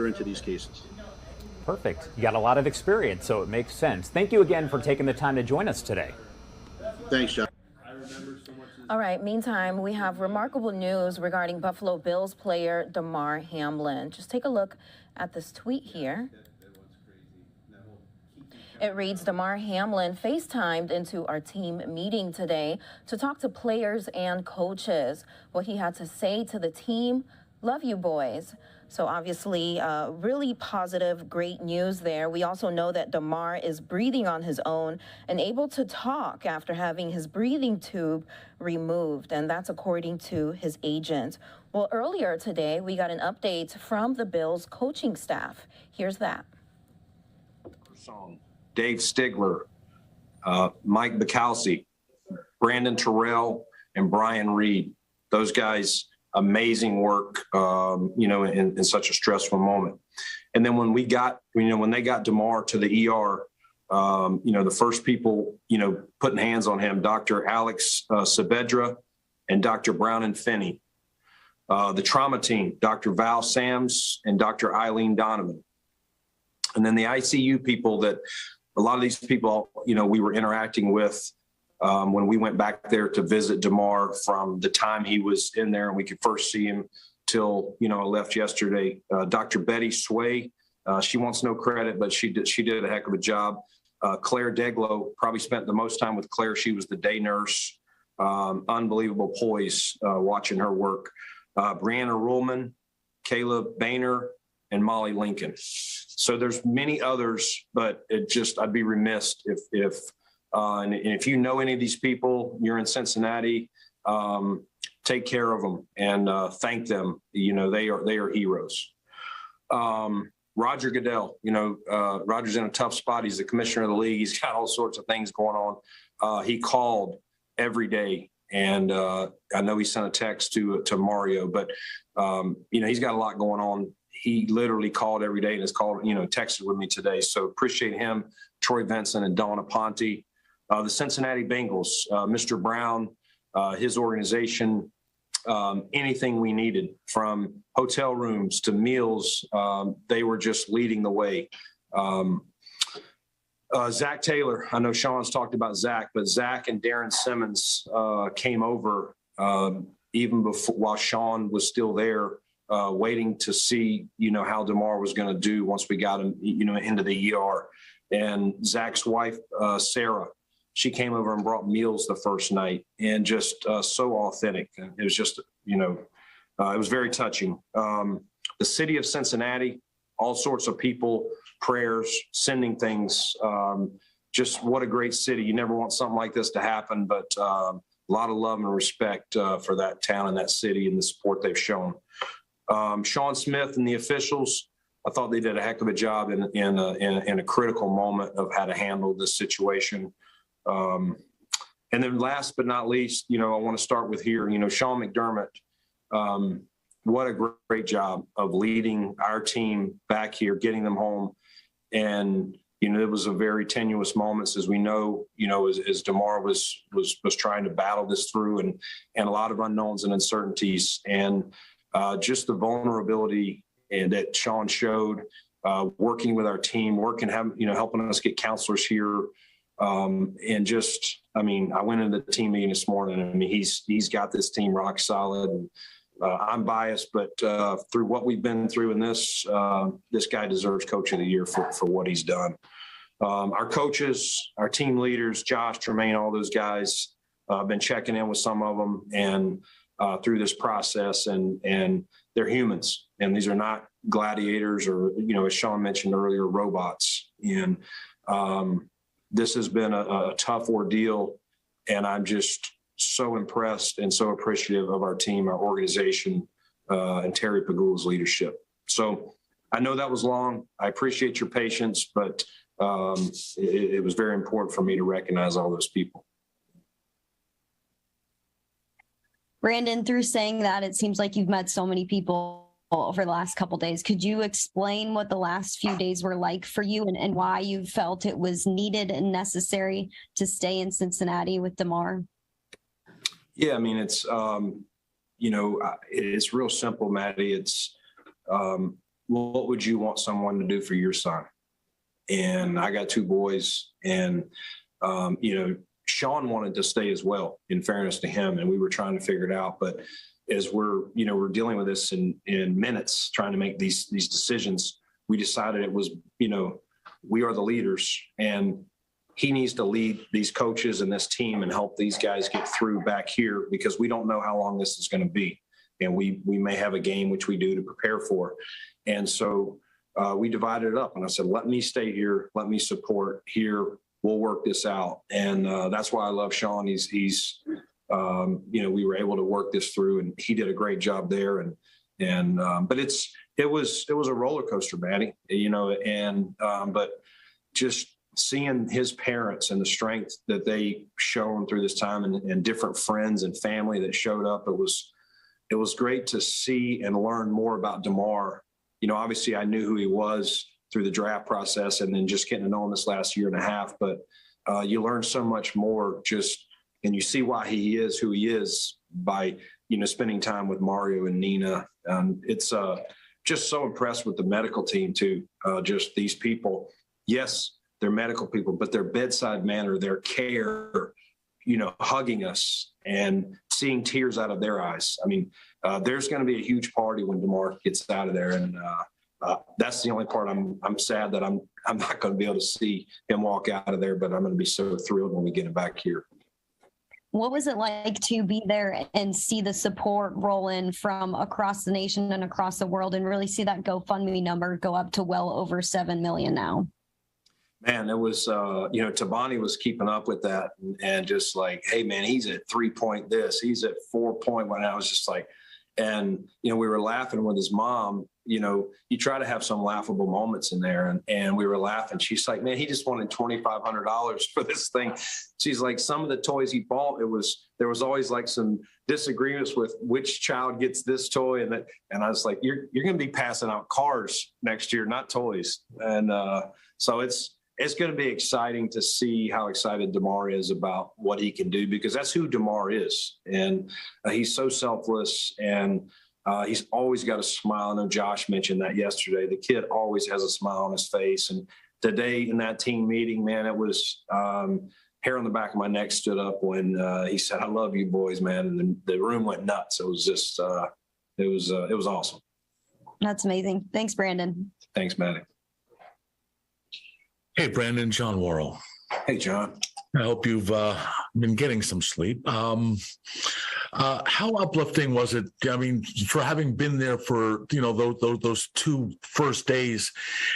into these cases. Perfect. You got a lot of experience, so it makes sense. Thank you again for taking the time to join us today. Thanks, John. All right, meantime, we have remarkable news regarding Buffalo Bills player Damar Hamlin. Just take a look at this tweet here. It reads, Damar Hamlin FaceTimed into our team meeting today to talk to players and coaches. What he had to say to the team, love you boys. So obviously, really positive, great news there. We also know that Damar is breathing on his own and able to talk after having his breathing tube removed, and that's according to his agent. Well, earlier today, we got an update from the Bills coaching staff. Here's that. Dave Stigler, Mike McCarthy, Brandon Terrell, and Brian Reed. Those guys, amazing work, in such a stressful moment. And then when they got Damar to the ER, the first people, putting hands on him, Dr. Alex Saavedra and Dr. Brown and Finney. The trauma team, Dr. Val Sams and Dr. Eileen Donovan. And then the ICU people that a lot of these people, we were interacting with when we went back there to visit Damar from the time he was in there and we could first see him till, I left yesterday. Dr. Betty Sway, she wants no credit, but she did a heck of a job. Claire Deglow, probably spent the most time with Claire. She was the day nurse. Unbelievable poise watching her work. Brianna Ruhlman, Caleb Boehner, and Molly Lincoln. So there's many others, but I'd be remiss if you know any of these people, you're in Cincinnati, take care of them and thank them. They are heroes. Roger Goodell, Roger's in a tough spot. He's the commissioner of the league. He's got all sorts of things going on. He called every day. And I know he sent a text to Mario, but he's got a lot going on. He literally called every day and has called, texted with me today. So appreciate him, Troy Vincent and Donna Ponte. The Cincinnati Bengals, Mr. Brown, his organization, anything we needed from hotel rooms to meals, they were just leading the way. Zach Taylor, I know Sean's talked about Zach, but Zach and Darren Simmons came over even before while Sean was still there, waiting to see, how Damar was going to do once we got him, into the ER. And Zach's wife, Sarah, she came over and brought meals the first night and just so authentic. It was just, it was very touching. The city of Cincinnati, all sorts of people, prayers, sending things. Just what a great city. You never want something like this to happen, but a lot of love and respect for that town and that city and the support they've shown. Sean Smith and the officials, I thought they did a heck of a job in a critical moment of how to handle this situation. And then last but not least, I want to start with here, Sean McDermott, what a great job of leading our team back here, getting them home. And, it was a very tenuous moments, as we know, as Damar was trying to battle this through and a lot of unknowns and uncertainties. And just the vulnerability that Sean showed, working with our team, helping us get counselors here. And just, I went into the team meeting this morning. He's got this team rock solid. And, I'm biased, but through what we've been through in this guy deserves Coach of the Year for what he's done. Our coaches, our team leaders, Josh, Tremaine, all those guys, I've been checking in with some of them and through this process, and they're humans, and these are not gladiators or, as Sean mentioned earlier, robots. And this has been a tough ordeal, and I'm just so impressed and so appreciative of our team, our organization, and Terry Pagula's leadership. So I know that was long. I appreciate your patience, but it was very important for me to recognize all those people. Brandon, through saying that, it seems like you've met so many people over the last couple of days. Could you explain what the last few days were like for you and why you felt it was needed and necessary to stay in Cincinnati with Damar? Yeah, it's, it's real simple, Maddie. It's, what would you want someone to do for your son? And I got 2 boys, and, Sean wanted to stay as well, in fairness to him. And we were trying to figure it out. But as we're dealing with this in minutes, trying to make these decisions, we decided it was, we are the leaders, and he needs to lead these coaches and this team and help these guys get through back here, because we don't know how long this is going to be. And we may have a game, which we do, to prepare for. And so we divided it up, and I said, let me stay here. Let me support here. We'll work this out. And that's why I love Sean. He's we were able to work this through, and he did a great job there. But it was a roller coaster, Maddie, but just seeing his parents and the strength that they shown through this time, and different friends and family that showed up, it was great to see and learn more about DeMar. Obviously I knew who he was through the draft process, and then just getting to know him this last year and a half. But you learn so much more, and you see why he is who he is by, spending time with Mario and Nina. It's just so impressed with the medical team too. Just these people, yes, they're medical people, but their bedside manner, their care, hugging us and seeing tears out of their eyes. I mean, there's going to be a huge party when DeMar gets out of there. And that's the only part I'm sad that I'm not going to be able to see him walk out of there, but I'm going to be so thrilled when we get him back here. What was it like to be there and see the support roll in from across the nation and across the world, and really see that GoFundMe number go up to well over 7 million now? Man, it was, Tabani was keeping up with that, and just like, hey, man, he's at 3-point this, he's at 4-point. And I was just like, and, we were laughing with his mom. You try to have some laughable moments in there. And we were laughing. She's like, man, he just wanted $2,500 for this thing. She's like, some of the toys he bought, there was always like some disagreements with which child gets this toy. And I was like, you're going to be passing out cars next year, not toys. And so it's going to be exciting to see how excited DeMar is about what he can do, because that's who DeMar is. And he's so selfless, and he's always got a smile. I know Josh mentioned that yesterday. The kid always has a smile on his face. And today in that team meeting, man, it was hair on the back of my neck stood up when he said, I love you boys, man. And the room went nuts. It was just, it was awesome. That's amazing. Thanks, Brandon. Thanks, Maddie. Hey, Brandon, John Worrell. Hey, John. I hope you've been getting some sleep. How uplifting was it? I mean, for having been there for, those 2 first days,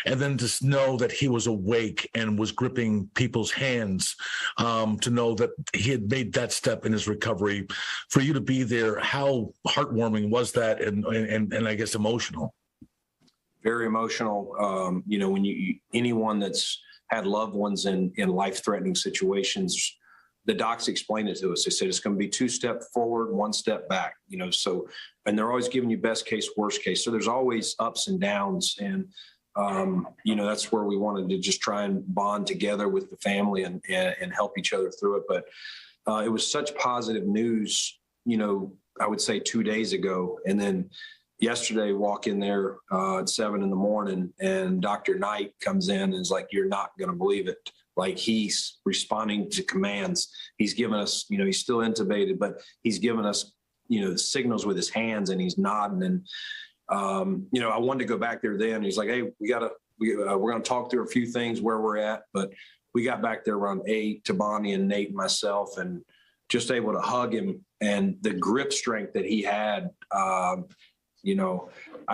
and then to know that he was awake and was gripping people's hands, to know that he had made that step in his recovery. For you to be there, how heartwarming was that, and I guess emotional? Very emotional. When anyone that's had loved ones in life-threatening situations, the docs explained it to us. They said it's going to be 2 steps forward, 1 step back, so, and they're always giving you best case, worst case. So there's always ups and downs. And, that's where we wanted to just try and bond together with the family and help each other through it. But it was such positive news, I would say 2 days ago. And then yesterday, walk in there at 7 a.m, and Dr. Knight comes in and is like, you're not going to believe it. Like, he's responding to commands. He's given us, he's still intubated, but he's given us, the signals with his hands, and he's nodding. And, I wanted to go back there then. He's like, hey, we're going to talk through a few things where we're at. But we got back there around 8, Tabani and Nate and myself, and just able to hug him, and the grip strength that he had. I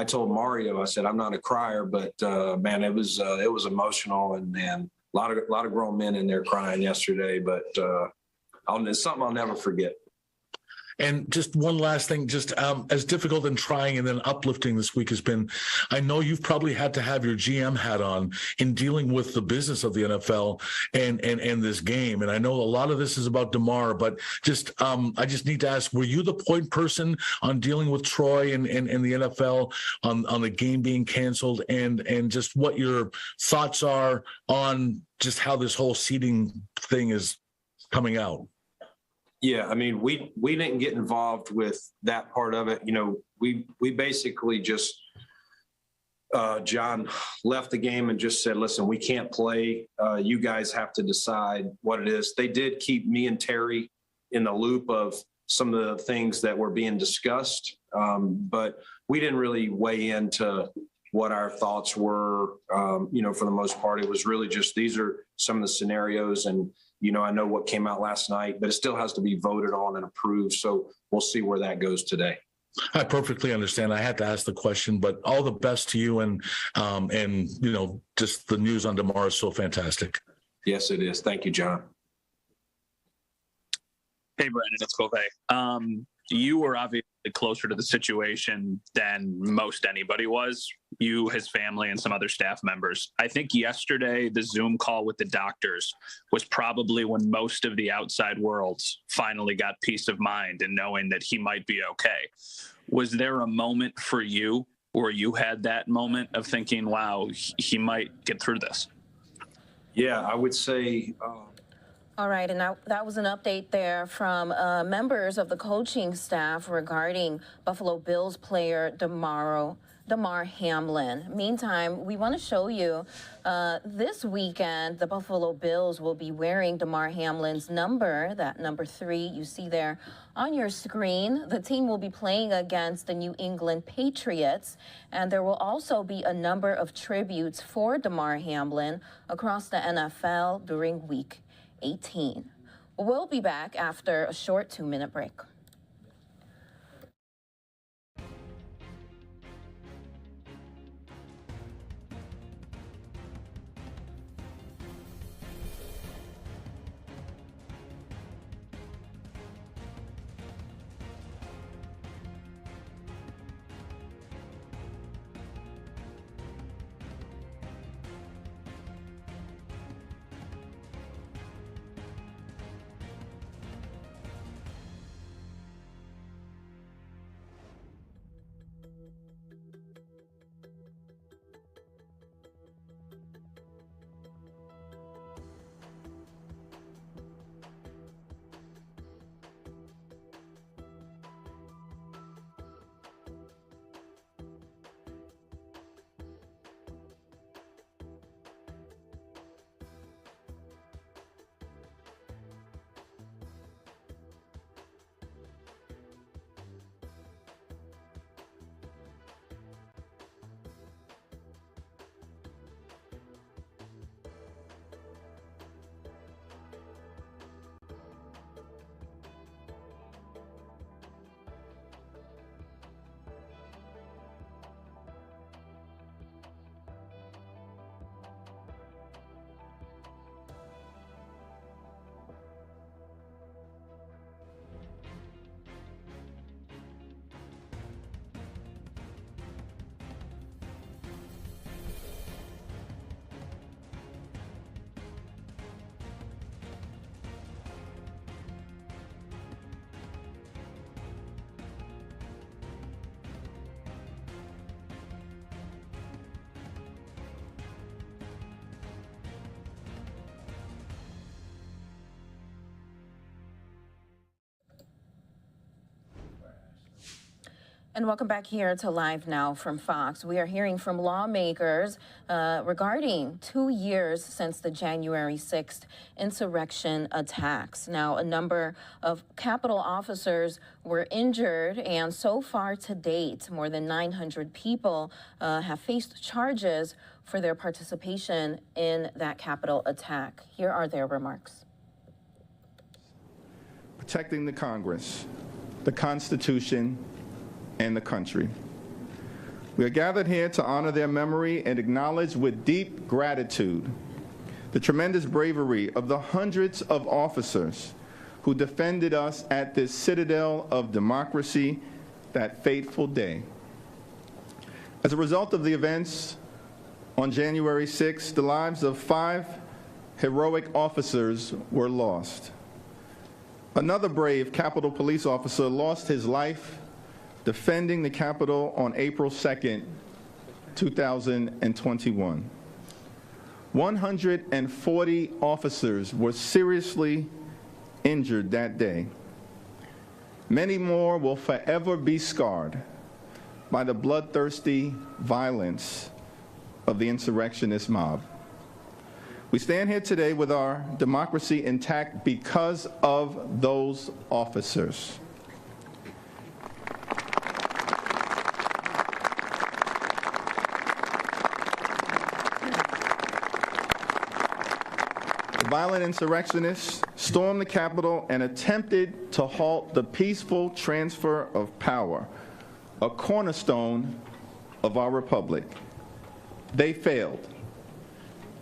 told Mario, I said, I'm not a crier, but man, it was emotional, and a lot of grown men in there crying yesterday. But it's something I'll never forget. And just one last thing, just as difficult and trying and then uplifting this week has been, I know you've probably had to have your GM hat on in dealing with the business of the NFL and this game. And I know a lot of this is about DeMar, but just I just need to ask, were you the point person on dealing with Troy and the NFL on the game being canceled, and just what your thoughts are on just how this whole seating thing is coming out? Yeah, I mean, we didn't get involved with that part of it. We basically just John left the game and just said, listen, we can't play. You guys have to decide what it is. They did keep me and Terry in the loop of some of the things that were being discussed, but we didn't really weigh into what our thoughts were. For the most part, it was really just, these are some of the scenarios. And, I know what came out last night, but it still has to be voted on and approved. So we'll see where that goes today. I perfectly understand. I had to ask the question, but all the best to you, and just the news on tomorrow is so fantastic. Yes, it is. Thank you, John. Hey, Brandon, it's Bove. You were obviously closer to the situation than most anybody was. You, his family, and some other staff members. I think yesterday, the Zoom call with the doctors was probably when most of the outside world finally got peace of mind and knowing that he might be okay. Was there a moment for you where you had that moment of thinking, wow, he might get through this? Yeah, I would say... All right, and that was an update there from members of the coaching staff regarding Buffalo Bills player Damar Hamlin. Meantime, we want to show you this weekend, the Buffalo Bills will be wearing Damar Hamlin's number, that number 3 you see there on your screen. The team will be playing against the New England Patriots, and there will also be a number of tributes for Damar Hamlin across the NFL during week 18. We'll be back after a short 2-minute break. And welcome back here to Live Now from Fox. We are hearing from lawmakers regarding 2 years since the January 6th insurrection attacks. Now, a number of Capitol officers were injured, and so far to date, more than 900 people have faced charges for their participation in that Capitol attack. Here are their remarks. Protecting the Congress, the Constitution, and the country. We are gathered here to honor their memory and acknowledge with deep gratitude the tremendous bravery of the hundreds of officers who defended us at this citadel of democracy that fateful day. As a result of the events on January 6th, the lives of 5 heroic officers were lost. Another brave Capitol Police officer lost his life defending the Capitol on April 2nd, 2021. 140 officers were seriously injured that day. Many more will forever be scarred by the bloodthirsty violence of the insurrectionist mob. We stand here today with our democracy intact because of those officers. The violent insurrectionists stormed the Capitol and attempted to halt the peaceful transfer of power, a cornerstone of our republic. They failed.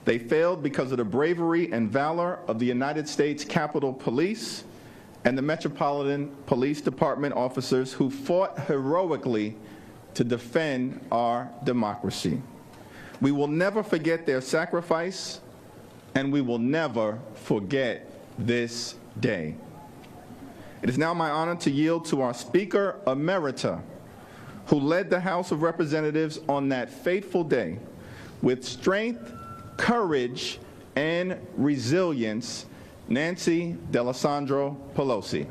They failed because of the bravery and valor of the United States Capitol Police and the Metropolitan Police Department officers who fought heroically to defend our democracy. We will never forget their sacrifice, and we will never forget this day. It is now my honor to yield to our Speaker Emerita, who led the House of Representatives on that fateful day with strength, courage, and resilience, Nancy D'Alessandro Pelosi.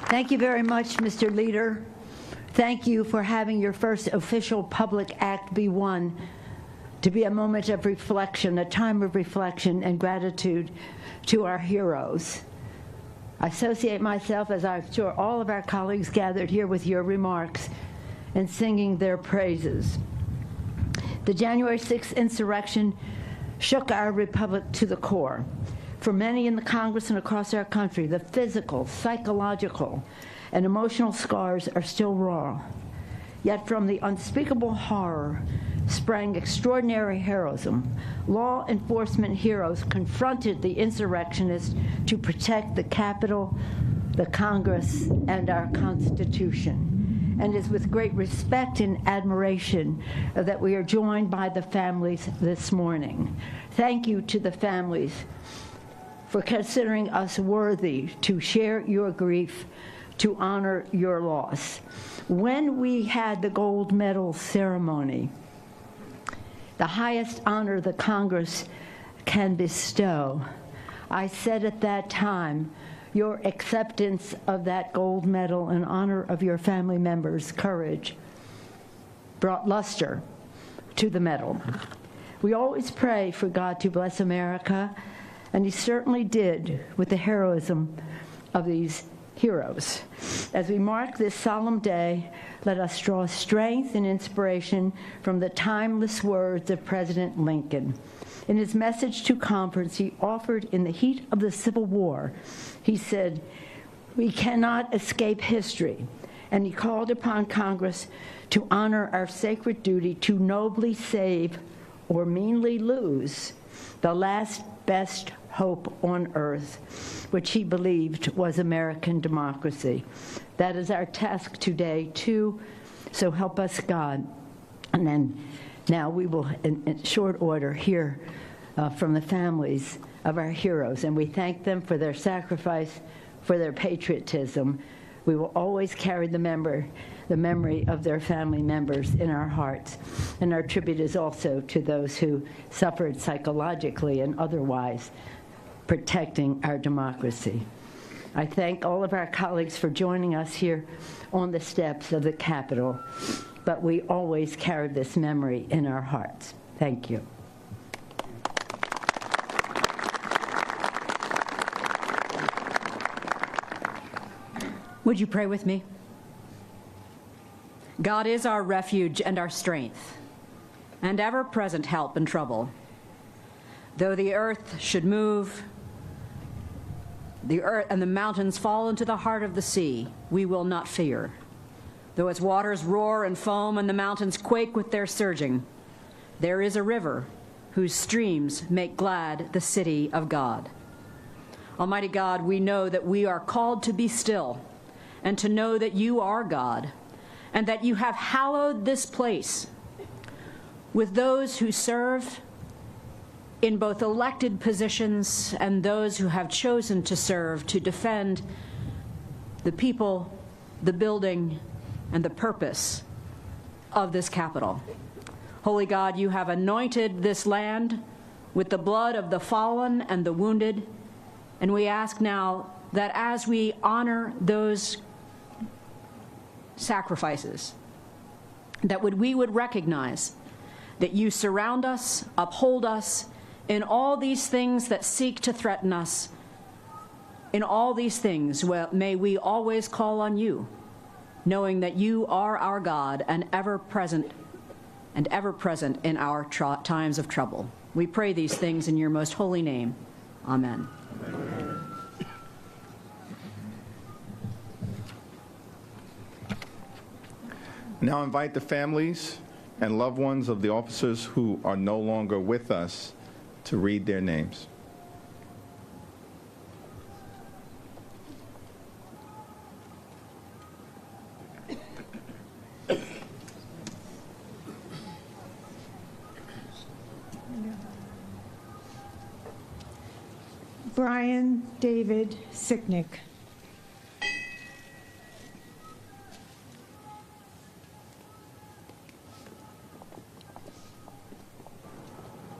Thank you very much, Mr. Leader. Thank you for having your first official public act be one to be a moment of reflection, a time of reflection and gratitude to our heroes. I associate myself, as I'm sure all of our colleagues gathered here, with your remarks and singing their praises. The January 6th insurrection shook our republic to the core. For many in the Congress and across our country, the physical, psychological, and emotional scars are still raw. Yet from the unspeakable horror sprang extraordinary heroism. Law enforcement heroes confronted the insurrectionists to protect the Capitol, the Congress, and our Constitution. And it's with great respect and admiration that we are joined by the families this morning. Thank you to the families for considering us worthy to share your grief, to honor your loss. When we had the gold medal ceremony, the highest honor the Congress can bestow, I said at that time, your acceptance of that gold medal in honor of your family members' courage brought luster to the medal. We always pray for God to bless America, and He certainly did with the heroism of these heroes. As we mark this solemn day, let us draw strength and inspiration from the timeless words of President Lincoln. In his message to Congress he offered in the heat of the Civil War, he said, "We cannot escape history," and he called upon Congress to honor our sacred duty to nobly save or meanly lose the last best hope on earth, which he believed was American democracy. That is our task today, too, so help us God. And then now we will, in short order, hear from the families of our heroes, and we thank them for their sacrifice, for their patriotism. We will always carry the memory of their family members in our hearts. And our tribute is also to those who suffered psychologically and otherwise, protecting our democracy. I thank all of our colleagues for joining us here on the steps of the Capitol, but we always carry this memory in our hearts. Thank you. Would you pray with me? God is our refuge and our strength, and ever-present help in trouble. Though the earth should move, the earth and the mountains fall into the heart of the sea, we will not fear. Though its waters roar and foam and the mountains quake with their surging, there is a river whose streams make glad the city of God. Almighty God, we know that we are called to be still and to know that you are God, and that you have hallowed this place with those who serve in both elected positions and those who have chosen to serve to defend the people, the building, and the purpose of this Capitol. Holy God, you have anointed this land with the blood of the fallen and the wounded, and we ask now that as we honor those sacrifices, that we would recognize that you surround us, uphold us in all these things that seek to threaten us. In all these things, may we always call on you, knowing that you are our God and ever present in our times of trouble. We pray these things in your most holy name. Amen. Now invite the families and loved ones of the officers who are no longer with us to read their names. Brian David Sicknick.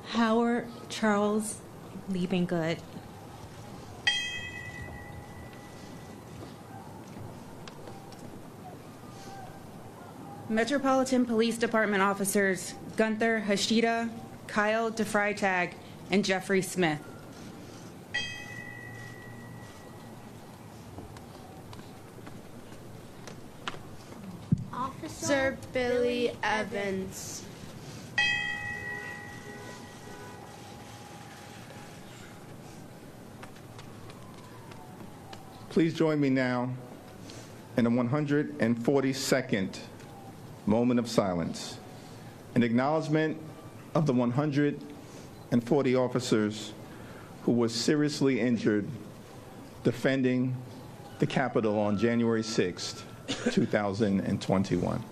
Howard Charles Liebengood. Metropolitan Police Department officers Gunther Hashida, Kyle DeFreitag, and Jeffrey Smith. Officer Billy Evans. Please join me now in a 142nd moment of silence, an acknowledgement of the 140 officers who were seriously injured defending the Capitol on January 6th, 2021.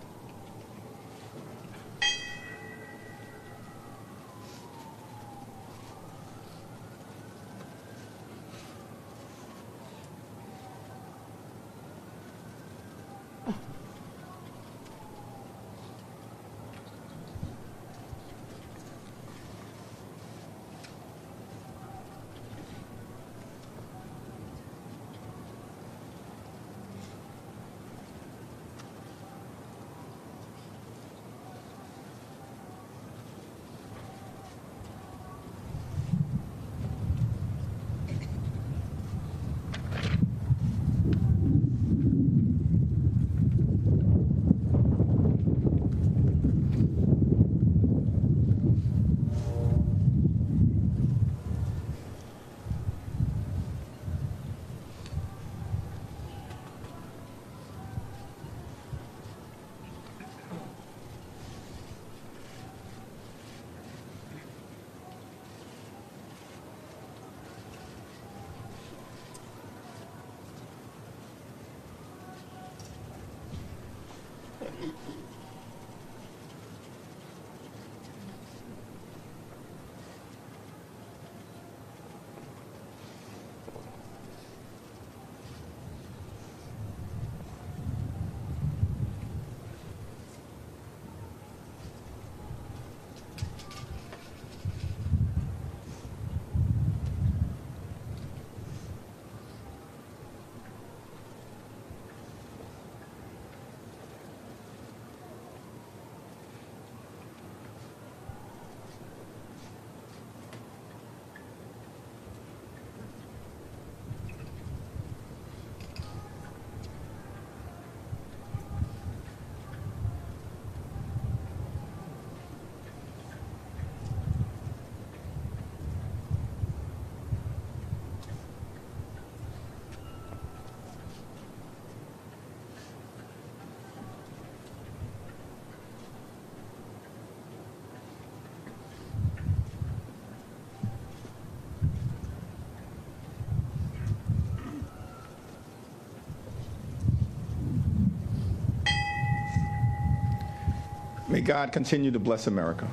May God continue to bless America.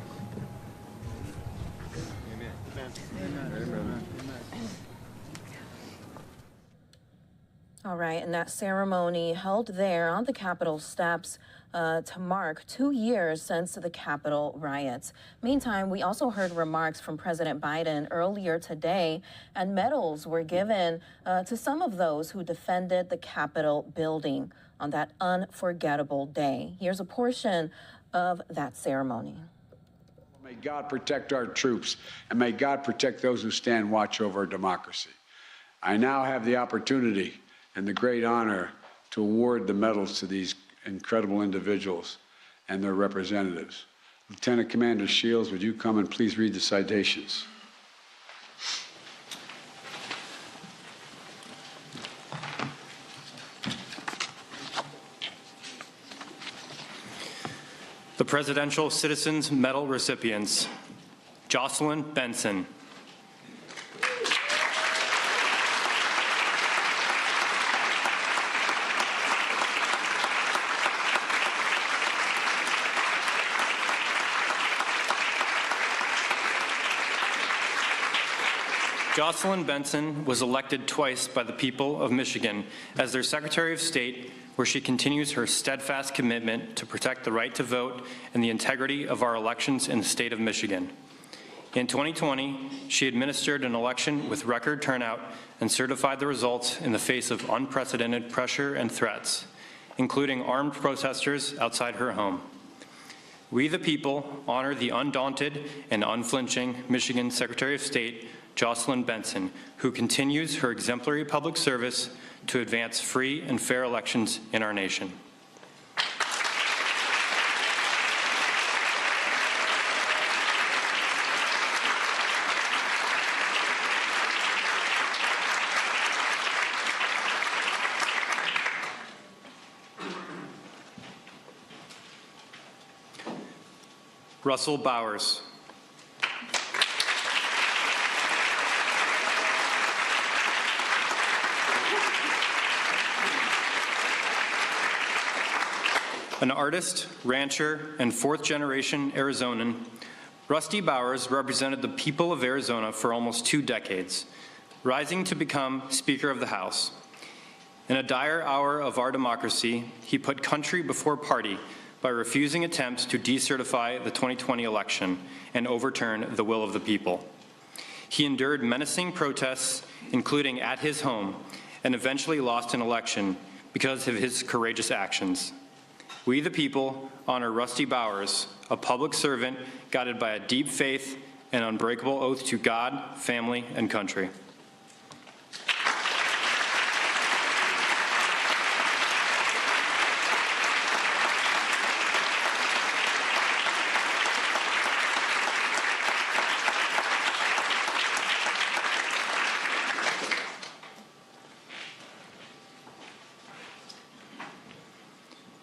All right, and that ceremony held there on the Capitol steps to mark 2 years since the Capitol riots. Meantime, we also heard remarks from President Biden earlier today, and medals were given to some of those who defended the Capitol building on that unforgettable day. Here's a portion of that ceremony. May God protect our troops, and may God protect those who stand watch over our democracy. I now have the opportunity and the great honor to award the medals to these incredible individuals and their representatives. Lieutenant Commander Shields, would you come and please read the citations? The Presidential Citizens Medal recipients: Jocelyn Benson, Jocelyn Benson was elected twice by the people of Michigan as their Secretary of State, where she continues her steadfast commitment to protect the right to vote and the integrity of our elections in the state of Michigan. In 2020, she administered an election with record turnout and certified the results in the face of unprecedented pressure and threats, including armed protesters outside her home. We, the people, honor the undaunted and unflinching Michigan Secretary of State, Jocelyn Benson, who continues her exemplary public service to advance free and fair elections in our nation. Russell Bowers. An artist, rancher, and fourth-generation Arizonan, Rusty Bowers represented the people of Arizona for almost 2 decades, rising to become Speaker of the House. In a dire hour of our democracy, he put country before party by refusing attempts to decertify the 2020 election and overturn the will of the people. He endured menacing protests, including at his home, and eventually lost an election because of his courageous actions. We, the people, honor Rusty Bowers, a public servant guided by a deep faith and unbreakable oath to God, family, and country.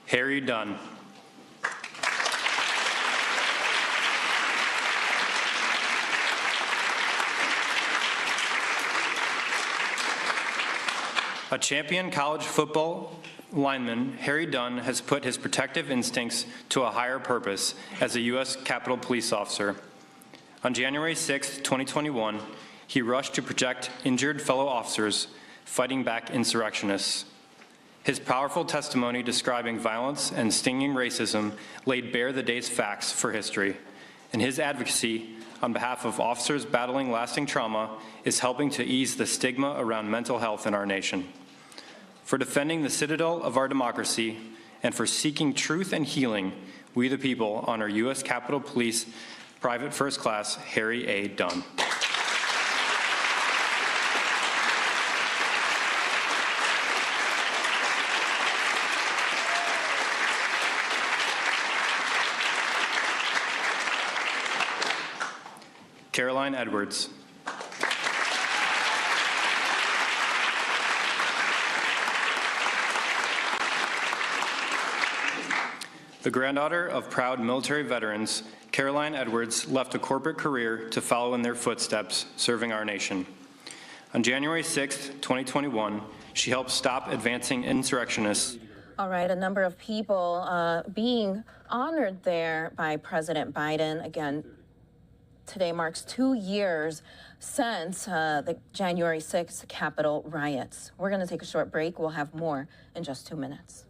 Harry Dunn. A champion college football lineman, Harry Dunn has put his protective instincts to a higher purpose as a U.S. Capitol Police officer. On January 6, 2021, he rushed to protect injured fellow officers fighting back insurrectionists. His powerful testimony describing violence and stinging racism laid bare the day's facts for history, and his advocacy on behalf of officers battling lasting trauma is helping to ease the stigma around mental health in our nation. For defending the citadel of our democracy and for seeking truth and healing, we the people honor U.S. Capitol Police Private First Class Harry A. Dunn. Caroline Edwards. The granddaughter of proud military veterans, Caroline Edwards left a corporate career to follow in their footsteps, serving our nation. On January 6, 2021, she helped stop advancing insurrectionists. All right, a number of people being honored there by President Biden. Again, today marks 2 years since the January 6th Capitol riots. We're going to take a short break. We'll have more in just 2 minutes.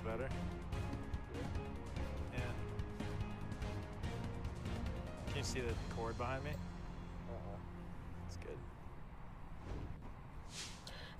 Better. Yeah. Can you see the cord behind me? It's good.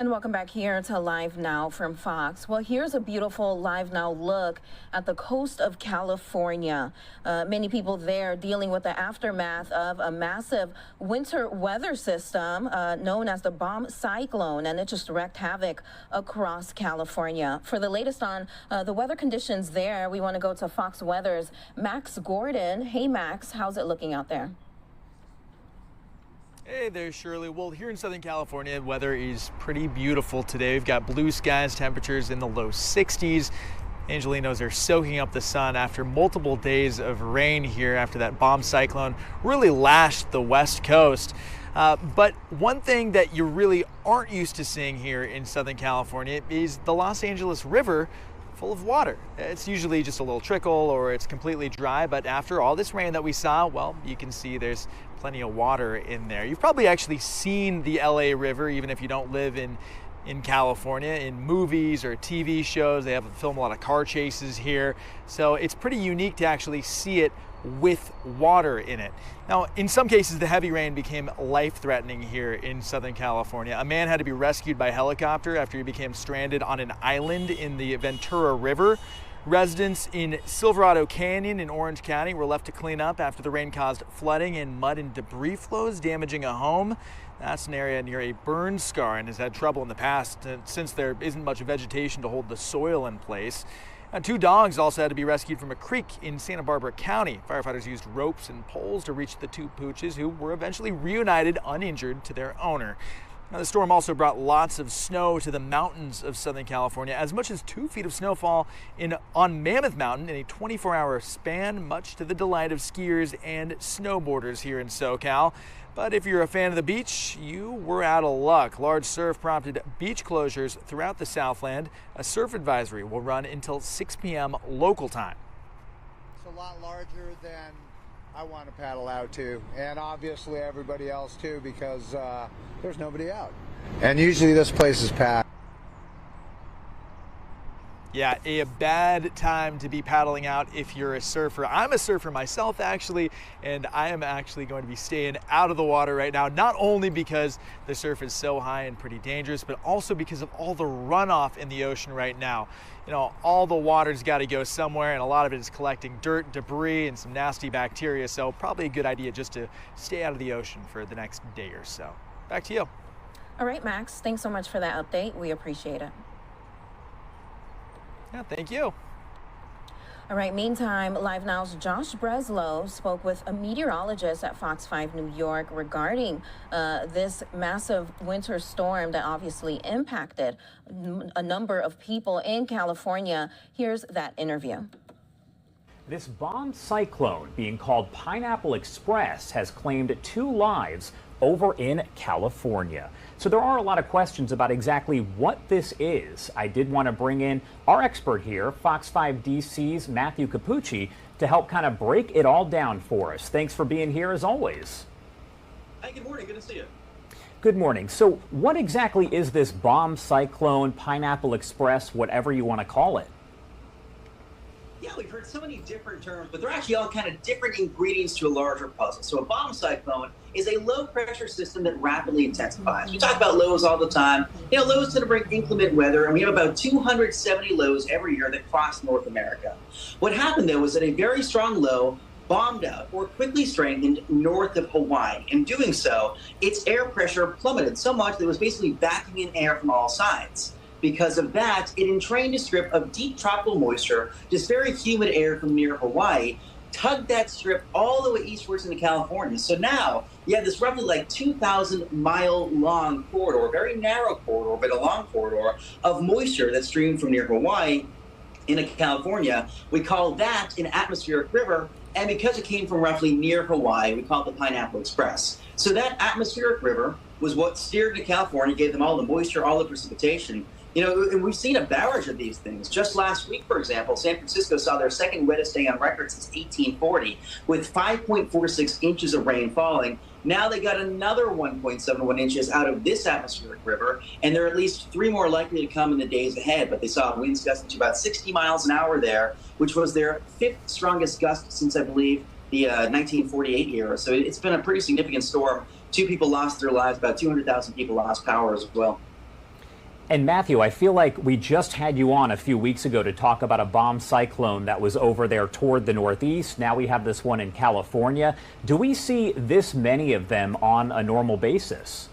And welcome back here to Live Now from Fox. Well, here's a beautiful Live Now look at the coast of California. Many people there dealing with the aftermath of a massive winter weather system known as the bomb cyclone, and it just wreaked havoc across California. For the latest on the weather conditions there, we want to go to Fox Weather's Max Gordon. Hey, Max, how's it looking out there? Hey there, Shirley. Well, here in Southern California, weather is pretty beautiful today. We've got blue skies, temperatures in the low 60s. Angelinos are soaking up the sun after multiple days of rain here after that bomb cyclone really lashed the West Coast. But one thing that you really aren't used to seeing here in Southern California is the Los Angeles River full of water. It's usually just a little trickle or it's completely dry, but after all this rain that we saw, well, you can see there's plenty of water in there. You've probably actually seen the LA River, even if you don't live in California, in movies or TV shows. They have filmed a lot of car chases here. So it's pretty unique to actually see it with water in it. Now, in some cases, the heavy rain became life-threatening here in Southern California. A man had to be rescued by helicopter after he became stranded on an island in the Ventura River. Residents in Silverado Canyon in Orange County were left to clean up after the rain caused flooding and mud and debris flows, damaging a home. That's an area near a burn scar and has had trouble in the past since there isn't much vegetation to hold the soil in place. Now, 2 dogs also had to be rescued from a creek in Santa Barbara County. Firefighters used ropes and poles to reach the 2 pooches, who were eventually reunited uninjured to their owner. Now, the storm also brought lots of snow to the mountains of Southern California, as much as 2 feet of snowfall on Mammoth Mountain in a 24-hour span, much to the delight of skiers and snowboarders here in SoCal. But if you're a fan of the beach, you were out of luck. Large surf prompted beach closures throughout the Southland. A surf advisory will run until 6 p.m. local time. It's a lot larger than I want to paddle out to, and obviously everybody else too, because there's nobody out. And usually this place is packed. Yeah, a bad time to be paddling out if you're a surfer. I'm a surfer myself, actually, and I am actually going to be staying out of the water right now, not only because the surf is so high and pretty dangerous, but also because of all the runoff in the ocean right now. You know, all the water's got to go somewhere, and a lot of it is collecting dirt, debris, and some nasty bacteria, so probably a good idea just to stay out of the ocean for the next day or so. Back to you. All right, Max, thanks so much for that update. We appreciate it. Yeah, thank you. All right, meantime, LiveNOW's Josh Breslow spoke with a meteorologist at Fox 5 New York regarding this massive winter storm that obviously impacted a number of people in California. Here's that interview. This bomb cyclone, being called Pineapple Express, has claimed 2 lives over in California. So there are a lot of questions about exactly what this is. I did want to bring in our expert here, Fox 5 DC's Matthew Capucci, to help kind of break it all down for us. Thanks for being here as always. Hey, good morning. Good to see you. Good morning. So what exactly is this bomb cyclone, Pineapple Express, whatever you want to call it? Yeah, we've heard so many different terms, but they're actually all kind of different ingredients to a larger puzzle. So a bomb cyclone is a low-pressure system that rapidly intensifies. We talk about lows all the time. You know, lows tend to bring inclement weather, and we have about 270 lows every year that cross North America. What happened, though, was that a very strong low bombed out or quickly strengthened north of Hawaii. In doing so, its air pressure plummeted so much that it was basically backing in air from all sides. Because of that, it entrained a strip of deep tropical moisture, just very humid air from near Hawaii, tugged that strip all the way eastwards into California. So now you have this roughly like 2,000-mile long corridor, very narrow corridor, but a long corridor of moisture that streamed from near Hawaii into California. We call that an atmospheric river. And because it came from roughly near Hawaii, we call it the Pineapple Express. So that atmospheric river was what steered to California, gave them all the moisture, all the precipitation. You know, and we've seen a barrage of these things. Just last week, for example, San Francisco saw their second wettest day on record since 1840, with 5.46 inches of rain falling. Now they got another 1.71 inches out of this atmospheric river, and there are at least 3 more likely to come in the days ahead. But they saw winds gusting to about 60 miles an hour there, which was their 5th strongest gust since, I believe, the 1948 era. So it's been a pretty significant storm. 2 people lost their lives, about 200,000 people lost power as well. And Matthew, I feel like we just had you on a few weeks ago to talk about a bomb cyclone that was over there toward the Northeast. Now we have this one in California. Do we see this many of them on a normal basis?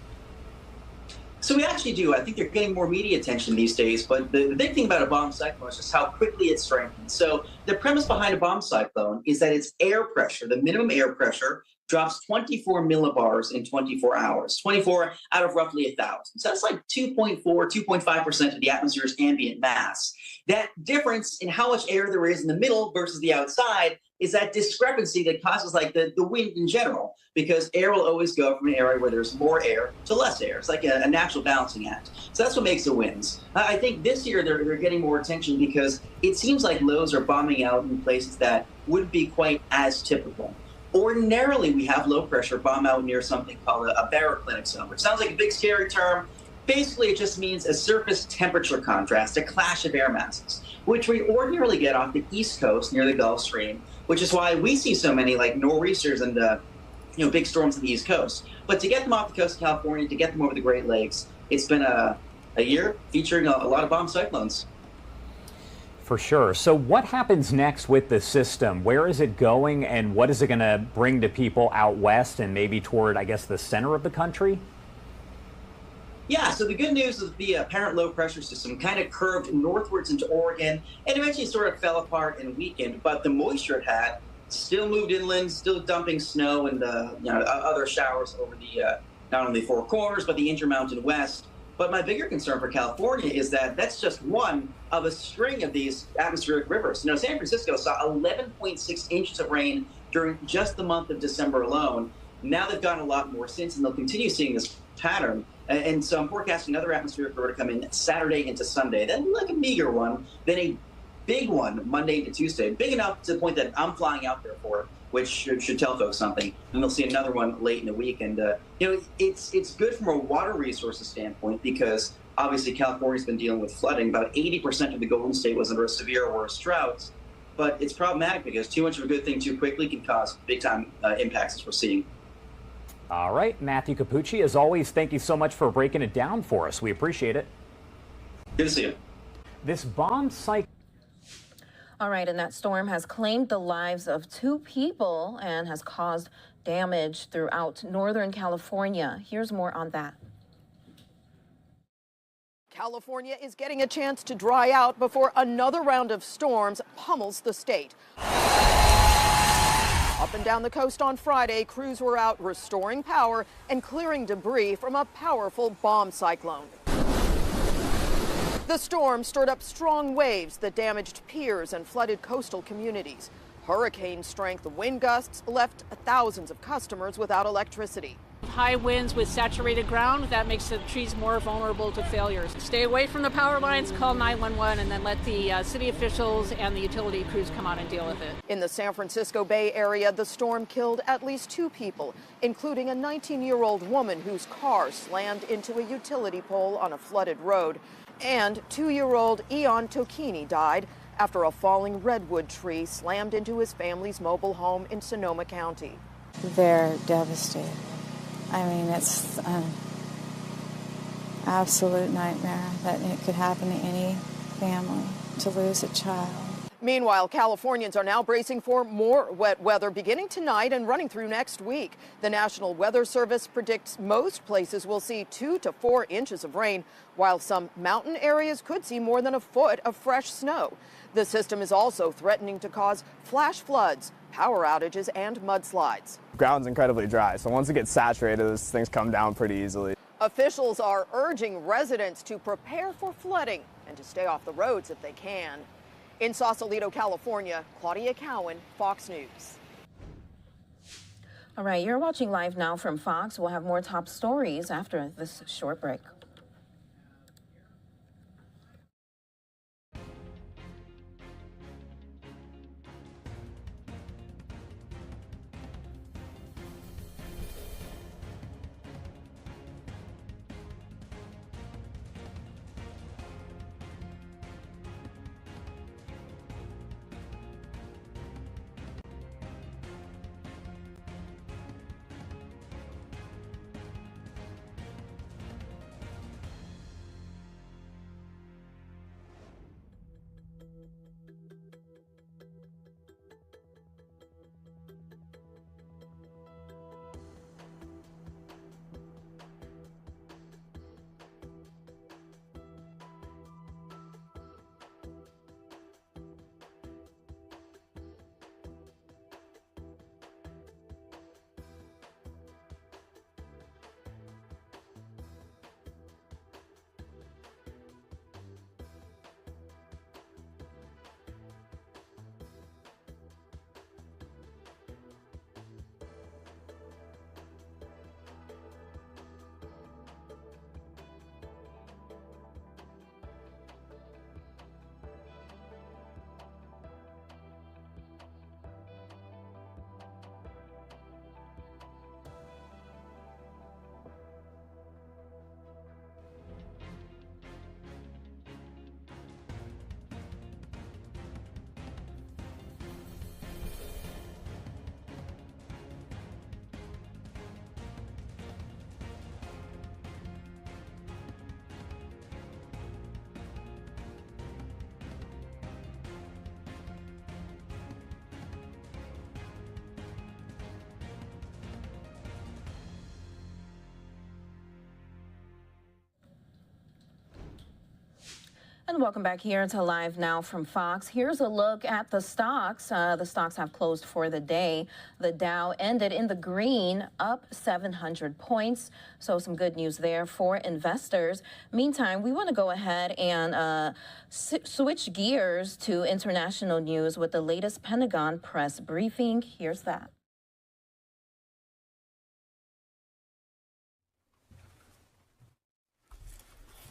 So we actually do. I think they're getting more media attention these days. But the big thing about a bomb cyclone is just how quickly it strengthens. So the premise behind a bomb cyclone is that its air pressure, the minimum air pressure, drops 24 millibars in 24 hours, 24 out of roughly 1,000. So that's like 2.4, 2.5% of the atmosphere's ambient mass. That difference in how much air there is in the middle versus the outside is that discrepancy that causes like the wind in general, because air will always go from an area where there's more air to less air. It's like a natural balancing act. So that's what makes the winds. I think this year they're getting more attention because it seems like lows are bombing out in places that wouldn't be quite as typical. Ordinarily, we have low pressure bomb out near something called a baroclinic zone, which sounds like a big scary term. Basically, it just means a surface temperature contrast, a clash of air masses, which we ordinarily get off the East Coast near the Gulf Stream, which is why we see so many like nor'easters and big storms on the East Coast. But to get them off the coast of California, to get them over the Great Lakes, it's been a year featuring a lot of bomb cyclones. For sure. So what happens next with the system? Where is it going, and what is it going to bring to people out west and maybe toward, I guess, the center of the country? Yeah, so the good news is the apparent low pressure system kind of curved northwards into Oregon and eventually sort of fell apart and weakened, but the moisture it had still moved inland, still dumping snow and other showers over the not only Four Corners, but the Intermountain West. But my bigger concern for California is that that's just one of a string of these atmospheric rivers. You know, San Francisco saw 11.6 inches of rain during just the month of December alone. Now they've gotten a lot more since, and they'll continue seeing this pattern. And so I'm forecasting another atmospheric river to come in Saturday into Sunday. Then like a meager one, then a big one Monday into Tuesday. Big enough to the point that I'm flying out there for it, which should tell folks something. And they'll see another one late in the week. And, it's good from a water resources standpoint because obviously California's been dealing with flooding. About 80% of the Golden State was under a severe or worse drought. But it's problematic because too much of a good thing too quickly can cause big-time impacts as we're seeing. All right, Matthew Capucci, as always, thank you so much for breaking it down for us. We appreciate it. Good to see you. This bomb cyclone. All right, and that storm has claimed the lives of 2 people and has caused damage throughout Northern California. Here's more on that. California is getting a chance to dry out before another round of storms pummels the state. Up and down the coast on Friday, crews were out restoring power and clearing debris from a powerful bomb cyclone. The storm stirred up strong waves that damaged piers and flooded coastal communities. Hurricane-strength wind gusts left thousands of customers without electricity. High winds with saturated ground, that makes the trees more vulnerable to failures. Stay away from the power lines, call 911, and then let the city officials and the utility crews come out and deal with it. In the San Francisco Bay Area, the storm killed at least 2 people, including a 19-year-old woman whose car slammed into a utility pole on a flooded road. And 2-year-old Ion Tokini died after a falling redwood tree slammed into his family's mobile home in Sonoma County. They're devastated. I mean, it's an absolute nightmare that it could happen to any family to lose a child. Meanwhile, Californians are now bracing for more wet weather beginning tonight and running through next week. The National Weather Service predicts most places will see 2 to 4 inches of rain, while some mountain areas could see more than a foot of fresh snow. The system is also threatening to cause flash floods, power outages, and mudslides. The ground's incredibly dry, so once it gets saturated, those things come down pretty easily. Officials are urging residents to prepare for flooding and to stay off the roads if they can. In Sausalito, California, Claudia Cowan, Fox News. All right, you're watching Live Now from Fox. We'll have more top stories after this short break. And welcome back here to Live Now from Fox. Here's a look at the stocks. The stocks have closed for the day. The Dow ended in the green, up 700 points. So some good news there for investors. Meantime, we want to go ahead and switch gears to international news with the latest Pentagon press briefing. Here's that.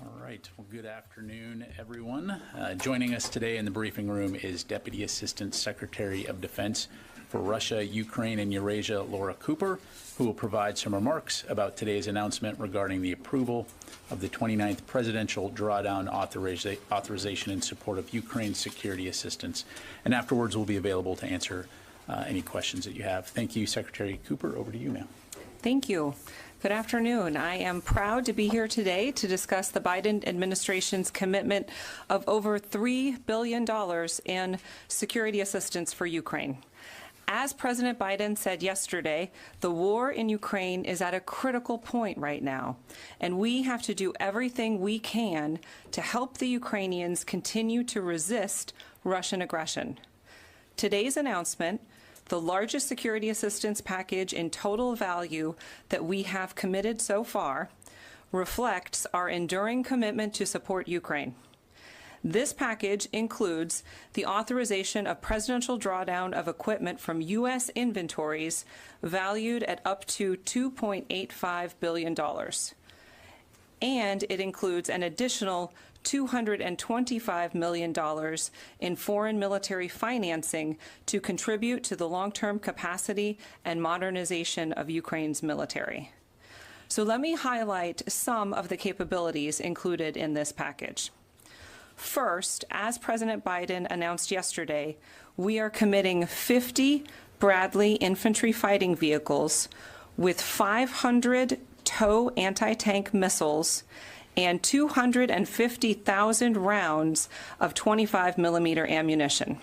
All right. Well, good afternoon, everyone. Joining us today in the briefing room is Deputy Assistant Secretary of Defense for Russia, Ukraine, and Eurasia, Laura Cooper, who will provide some remarks about today's announcement regarding the approval of the 29th Presidential Drawdown Authorization in support of Ukraine's security assistance. And afterwards, we'll be available to answer any questions that you have. Thank you, Secretary Cooper. Over to you now. Thank you. Good afternoon. I am proud to be here today to discuss the Biden administration's commitment of over $3 billion in security assistance for Ukraine. As President Biden said yesterday, the war in Ukraine is at a critical point right now, and we have to do everything we can to help the Ukrainians continue to resist Russian aggression. Today's announcement, the largest security assistance package in total value that we have committed so far, reflects our enduring commitment to support Ukraine. This package includes the authorization of presidential drawdown of equipment from U.S. inventories valued at up to $2.85 billion. And it includes an additional $225 million in foreign military financing to contribute to the long-term capacity and modernization of Ukraine's military. So let me highlight some of the capabilities included in this package. First, as President Biden announced yesterday, we are committing 50 Bradley infantry fighting vehicles with 500 TOW anti-tank missiles and 250,000 rounds of 25mm ammunition.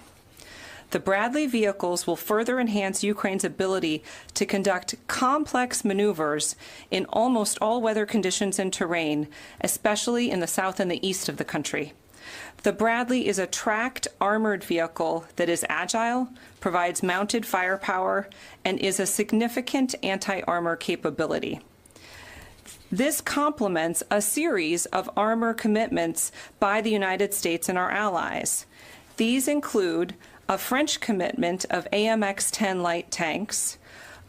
The Bradley vehicles will further enhance Ukraine's ability to conduct complex maneuvers in almost all weather conditions and terrain, especially in the south and the east of the country. The Bradley is a tracked armored vehicle that is agile, provides mounted firepower, and is a significant anti-armor capability. This complements a series of armor commitments by the United States and our allies. These include a French commitment of AMX-10 light tanks,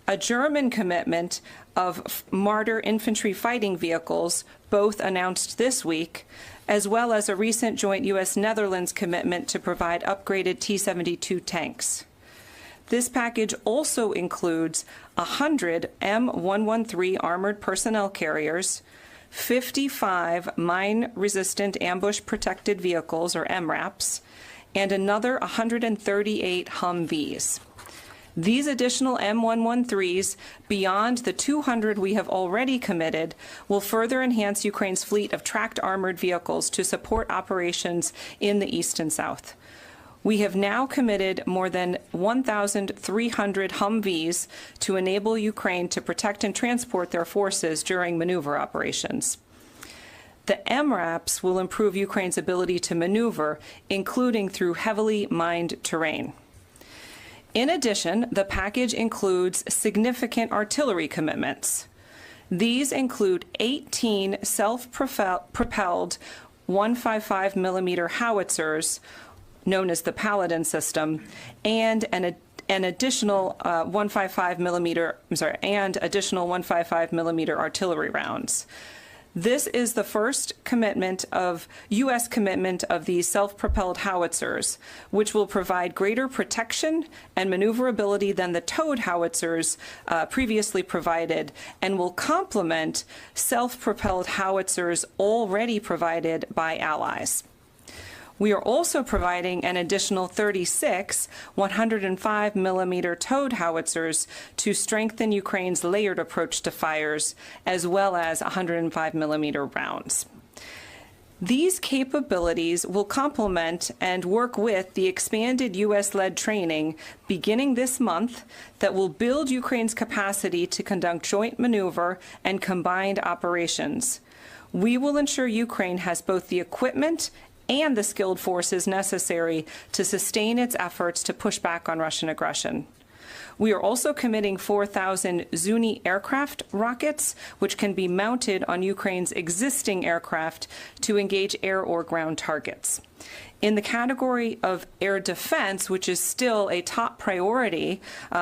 a German commitment of Marder infantry fighting vehicles, both announced this week, as well as a recent joint U.S.-Netherlands commitment to provide upgraded T-72 tanks. This package also includes 100 M113 armored personnel carriers, 55 mine-resistant ambush-protected vehicles, or MRAPs, and another 138 Humvees. These additional M113s, beyond the 200 we have already committed, will further enhance Ukraine's fleet of tracked armored vehicles to support operations in the east and south. We have now committed more than 1,300 Humvees to enable Ukraine to protect and transport their forces during maneuver operations. The MRAPs will improve Ukraine's ability to maneuver, including through heavily mined terrain. In addition, the package includes significant artillery commitments. These include 18 self-propelled 155mm howitzers, known as the Paladin system, and an additional 155mm artillery rounds. This is the first U.S. commitment of these self-propelled howitzers, which will provide greater protection and maneuverability than the towed howitzers previously provided, and will complement self-propelled howitzers already provided by allies. We are also providing an additional 36 105mm towed howitzers to strengthen Ukraine's layered approach to fires, as well as 105mm rounds. These capabilities will complement and work with the expanded U.S.-led training beginning this month that will build Ukraine's capacity to conduct joint maneuver and combined operations. We will ensure Ukraine has both the equipment and the skilled forces necessary to sustain its efforts to push back on Russian aggression. We are also committing 4,000 Zuni aircraft rockets, which can be mounted on Ukraine's existing aircraft to engage air or ground targets. In the category of air defense, which is still a top priority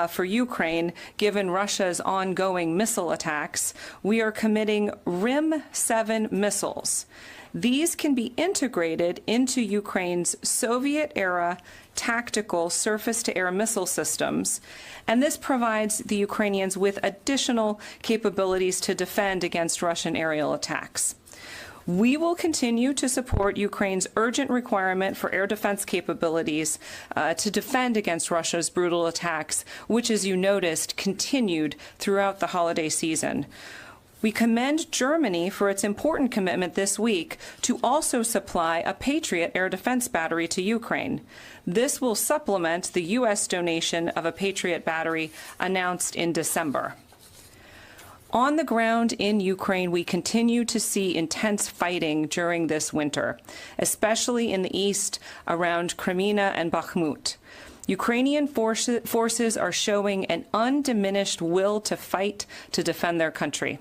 for Ukraine, given Russia's ongoing missile attacks, we are committing RIM-7 missiles. These can be integrated into Ukraine's Soviet-era tactical surface-to-air missile systems, and this provides the Ukrainians with additional capabilities to defend against Russian aerial attacks. We will continue to support Ukraine's urgent requirement for air defense capabilities to defend against Russia's brutal attacks, which, as you noticed, continued throughout the holiday season. We commend Germany for its important commitment this week to also supply a Patriot air defense battery to Ukraine. This will supplement the U.S. donation of a Patriot battery announced in December. On the ground in Ukraine, we continue to see intense fighting during this winter, especially in the east around Crimea and Bakhmut. Ukrainian forces are showing an undiminished will to fight to defend their country.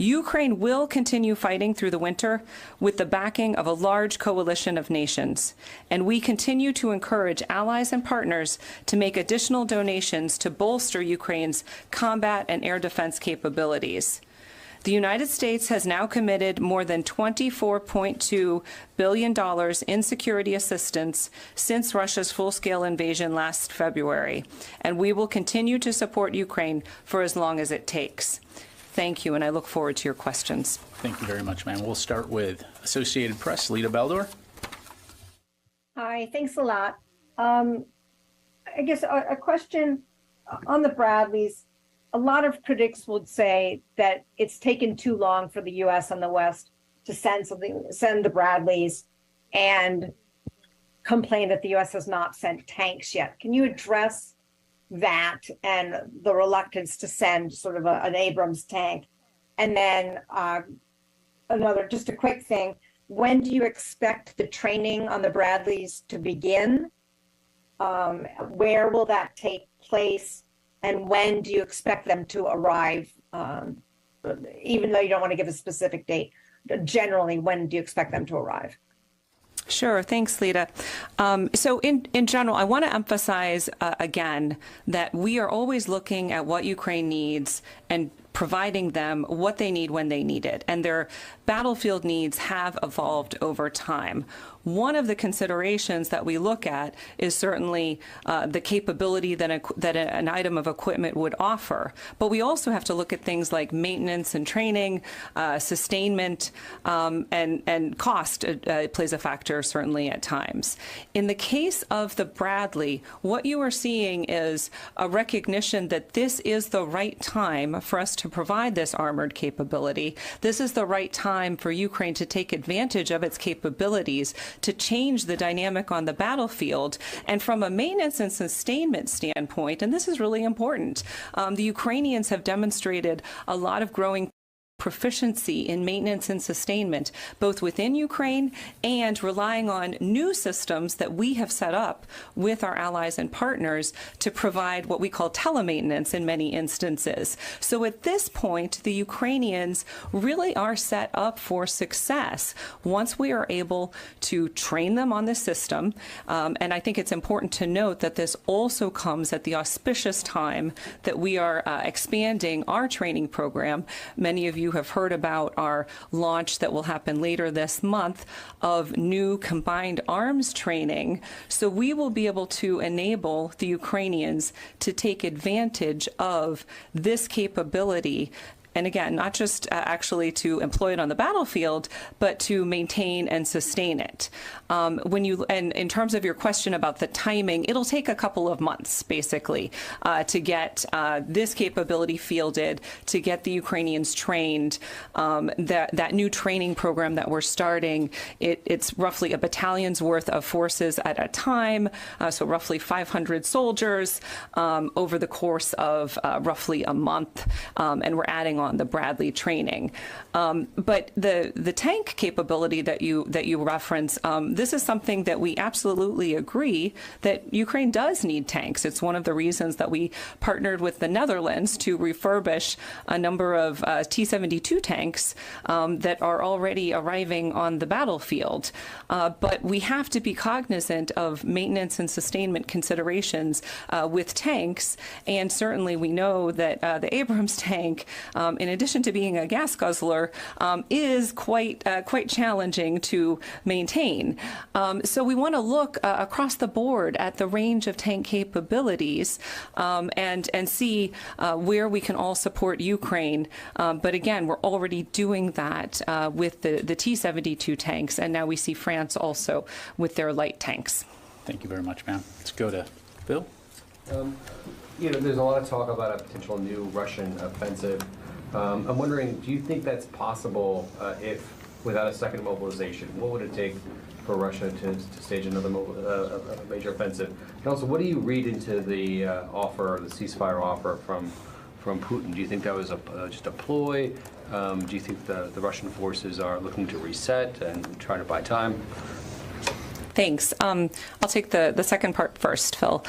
Ukraine will continue fighting through the winter with the backing of a large coalition of nations, and we continue to encourage allies and partners to make additional donations to bolster Ukraine's combat and air defense capabilities. The United States has now committed more than $24.2 billion in security assistance since Russia's full-scale invasion last February, and we will continue to support Ukraine for as long as it takes. Thank you, and I look forward to your questions. Thank you very much, ma'am. We'll start with Associated Press, Lita Beldor. Hi, thanks a lot. I guess a question on the Bradleys. A lot of critics would say that it's taken too long for the U.S. and the West to send the Bradleys, and complain that the U.S. has not sent tanks yet. Can you address that and the reluctance to send sort of an Abrams tank? And then just a quick thing, when do you expect the training on the Bradleys to begin? Where will that take place? And when do you expect them to arrive? Even though you don't want to give a specific date, generally, when do you expect them to arrive? Sure. Thanks, Lita. So in general, I want to emphasize again that we are always looking at what Ukraine needs and providing them what they need when they need it. And their battlefield needs have evolved over time. One of the considerations that we look at is certainly the capability that an item of equipment would offer. But we also have to look at things like maintenance and training, sustainment, and cost plays a factor certainly at times. In the case of the Bradley, what you are seeing is a recognition that this is the right time for us to provide this armored capability. This is the right time for Ukraine to take advantage of its capabilities to change the dynamic on the battlefield. And from a maintenance and sustainment standpoint, and this is really important, the Ukrainians have demonstrated a lot of growing proficiency in maintenance and sustainment, both within Ukraine and relying on new systems that we have set up with our allies and partners to provide what we call telemaintenance in many instances. So at this point, the Ukrainians really are set up for success once we are able to train them on the system. And I think it's important to note that this also comes at the auspicious time that we are expanding our training program. Many of you have heard about our launch that will happen later this month of new combined arms training. So we will be able to enable the Ukrainians to take advantage of this capability. And again, not just actually to employ it on the battlefield, but to maintain and sustain it. And in terms of your question about the timing, it'll take a couple of months, basically, to get this capability fielded, to get the Ukrainians trained. That new training program that we're starting, it's roughly a battalion's worth of forces at a time, so roughly 500 soldiers over the course of roughly a month, and we're adding on the Bradley training. But the tank capability that you reference, this is something that we absolutely agree that Ukraine does need tanks. It's one of the reasons that we partnered with the Netherlands to refurbish a number of T-72 tanks that are already arriving on the battlefield. But we have to be cognizant of maintenance and sustainment considerations with tanks, and certainly we know that the Abrams tank, in addition to being a gas guzzler, is quite challenging to maintain. So we want to look across the board at the range of tank capabilities and see where we can all support Ukraine. But again, we're already doing that with the T-72 tanks, and now we see France also with their light tanks. Thank you very much, ma'am. Let's go to Bill. There's a lot of talk about a potential new Russian offensive. I'm wondering, do you think that's possible if, without a second mobilization? What would it take for Russia to stage another major offensive? And also, what do you read into the offer, the ceasefire offer from Putin? Do you think that was just a ploy? Do you think the Russian forces are looking to reset and try to buy time? Thanks. I'll take the second part first, Phil.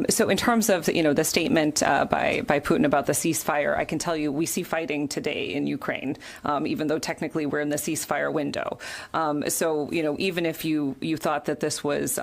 So in terms of the statement by Putin about the ceasefire, I can tell you we see fighting today in Ukraine, even though technically we're in the ceasefire window. So even if you thought that this was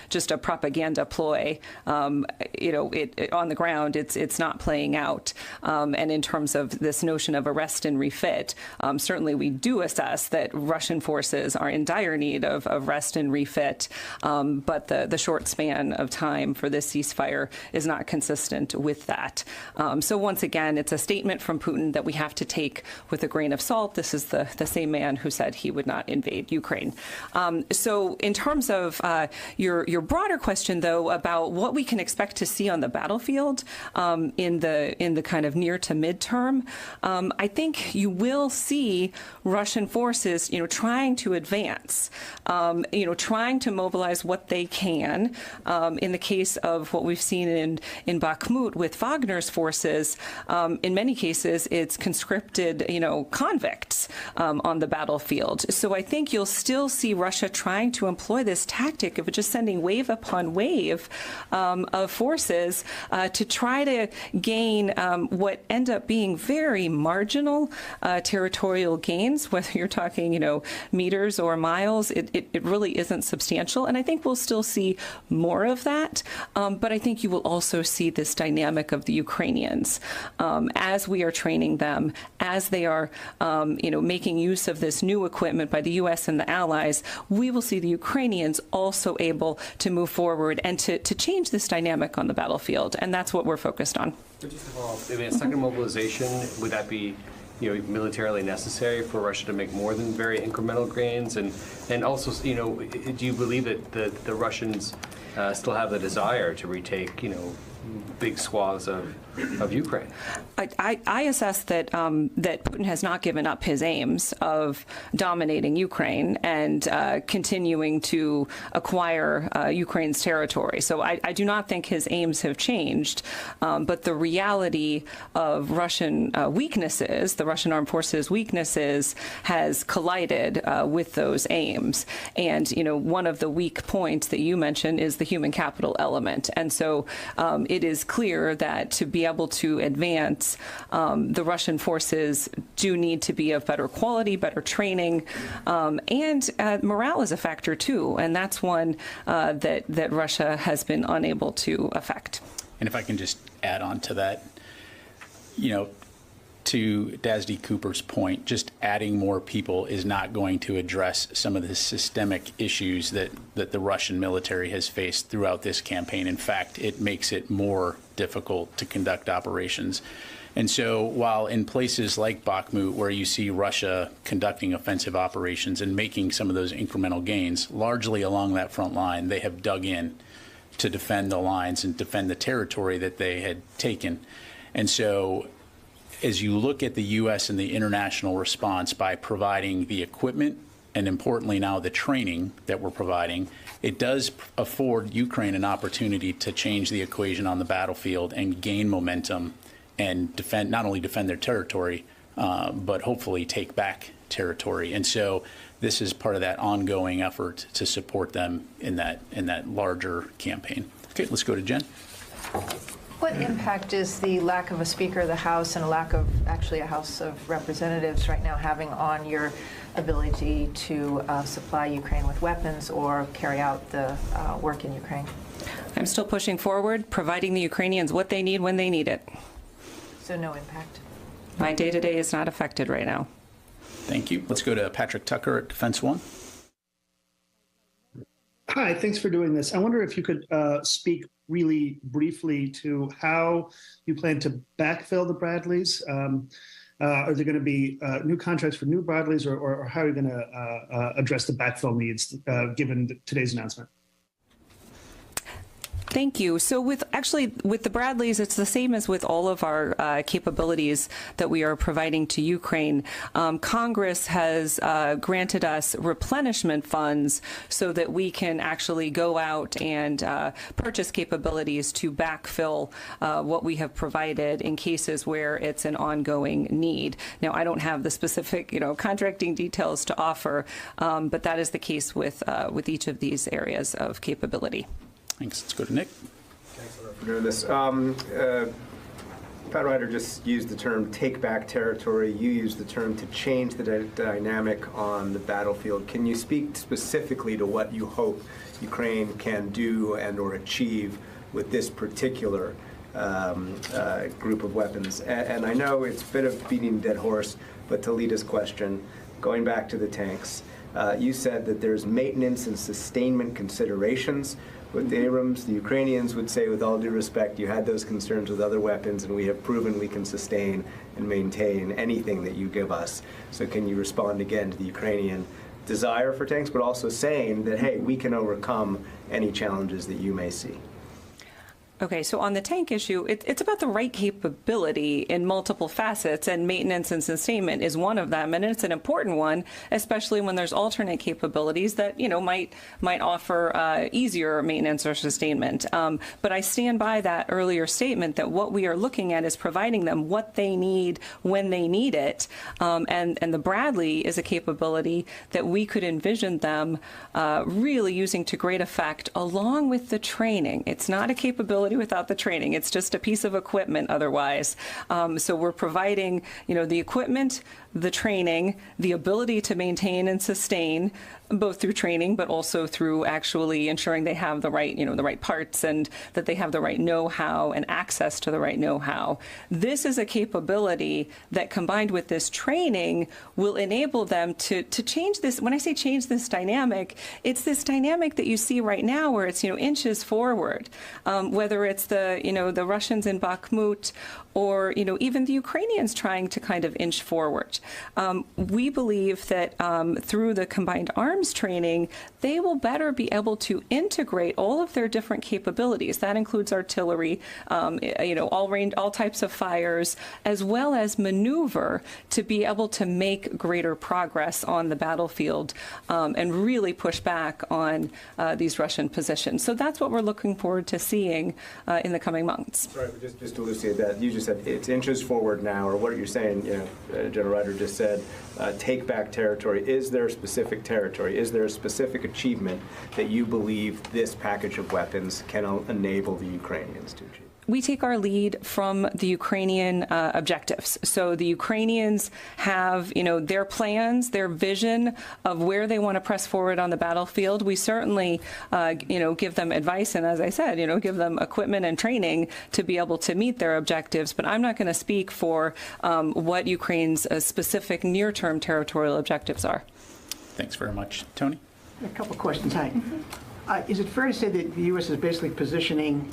just a propaganda ploy, on the ground it's not playing out. And in terms of this notion of arrest and refit, certainly we do assess that Russian forces are in dire need of rest and refit. But the short span of time for this ceasefire is not consistent with that. So once again, it's a statement from Putin that we have to take with a grain of salt. This is the same man who said he would not invade Ukraine. So in terms of your broader question, though, about what we can expect to see on the battlefield in the kind of near to midterm, I think you will see Russian forces, trying to advance, trying to mobilize what they can. In the case of what we've seen in Bakhmut with Wagner's forces, in many cases it's conscripted, convicts on the battlefield. So I think you'll still see Russia trying to employ this tactic of just sending wave upon wave of forces to try to gain what end up being very marginal territorial gains, whether you're talking, meters or miles. It really isn't substantial. And I think we'll still see more of that. But I think you will also see this dynamic of the Ukrainians as we are training them, as they are, making use of this new equipment by the U.S. and the allies. We will see the Ukrainians also able to move forward and to change this dynamic on the battlefield. And that's what we're focused on. But just to follow up, a second mobilization, would that be militarily necessary for Russia to make more than very incremental gains? And also, do you believe that the Russians still have the desire to retake, big swaths of Ukraine? I assess that that Putin has not given up his aims of dominating Ukraine and continuing to acquire Ukraine's territory. So I do not think his aims have changed. But the reality of Russian weaknesses, the Russian armed forces' weaknesses, has collided with those aims. And one of the weak points that you mentioned is the human capital element. And so it is clear that to be able to advance, the Russian forces do need to be of better quality, better training, and morale is a factor too, and that's one that Russia has been unable to affect. And if I can just add on to that, to Dasdy Cooper's point, just adding more people is not going to address some of the systemic issues that the Russian military has faced throughout this campaign. In fact, it makes it more difficult to conduct operations. And so while in places like Bakhmut, where you see Russia conducting offensive operations and making some of those incremental gains, largely along that front line, they have dug in to defend the lines and defend the territory that they had taken. And so as you look at the U.S. and the international response by providing the equipment and, importantly now, the training that we're providing, it does afford Ukraine an opportunity to change the equation on the battlefield and gain momentum and defend, not only defend their territory, but hopefully take back territory. And so this is part of that ongoing effort to support them in that larger campaign. Okay, let's go to Jen. What impact is the lack of a Speaker of the House and a lack of actually a House of Representatives right now having on your ability to supply Ukraine with weapons or carry out the work in Ukraine? I'm still pushing forward, providing the Ukrainians what they need when they need it. So no impact? My day-to-day is not affected right now. Thank you. Let's go to Patrick Tucker at Defense One. Hi, thanks for doing this. I wonder if you could speak really briefly to how you plan to backfill the Bradleys. Are there going to be new contracts for new Bradleys, or how are you going to address the backfill needs given today's announcement? Thank you. So with the Bradleys, it's the same as with all of our capabilities that we are providing to Ukraine. Congress has granted us replenishment funds so that we can actually go out and purchase capabilities to backfill what we have provided in cases where it's an ongoing need. Now, I don't have the specific, contracting details to offer, but that is the case with each of these areas of capability. Thanks. Let's go to Nick. Thanks for doing this. Pat Ryder just used the term take back territory. You used the term to change the dynamic on the battlefield. Can you speak specifically to what you hope Ukraine can do and or achieve with this particular group of weapons? And I know it's a bit of beating a dead horse, but to Lita's question, going back to the tanks, you said that there's maintenance and sustainment considerations with the Abrams. The Ukrainians would say, with all due respect, you had those concerns with other weapons, and we have proven we can sustain and maintain anything that you give us. So can you respond again to the Ukrainian desire for tanks, but also saying that, hey, we can overcome any challenges that you may see? Okay, so on the tank issue, it's about the right capability in multiple facets, and maintenance and sustainment is one of them, and it's an important one, especially when there's alternate capabilities that might offer easier maintenance or sustainment. But I stand by that earlier statement that what we are looking at is providing them what they need when they need it, and the Bradley is a capability that we could envision them really using to great effect along with the training. It's not a capability without the training. It's just a piece of equipment otherwise. So we're providing, the equipment, the training, the ability to maintain and sustain, both through training, but also through actually ensuring they have the right, the right parts and that they have the right know-how and access to the right know-how. This is a capability that, combined with this training, will enable them to change this. When I say change this dynamic, it's this dynamic that you see right now where it's, inches forward, whether it's the Russians in Bakhmut or, even the Ukrainians trying to kind of inch forward. We believe that through the combined arms training, they will better be able to integrate all of their different capabilities. That includes artillery, all types of fires, as well as maneuver to be able to make greater progress on the battlefield and really push back on these Russian positions. So that's what we're looking forward to seeing in the coming months. Sorry, but just to elucidate that, you just said it's inches forward now, or what you're saying, General Ryder just said, take back territory. Is there a specific territory? Is there a specific achievement that you believe this package of weapons can enable the Ukrainians to achieve? We take our lead from the Ukrainian objectives. So the Ukrainians have, their plans, their vision of where they want to press forward on the battlefield. We certainly, give them advice and, as I said, give them equipment and training to be able to meet their objectives. But I'm not going to speak for what Ukraine's specific near-term territorial objectives are. Thanks very much. Tony? A couple of questions. Hi. Is it fair to say that the U.S. is basically positioning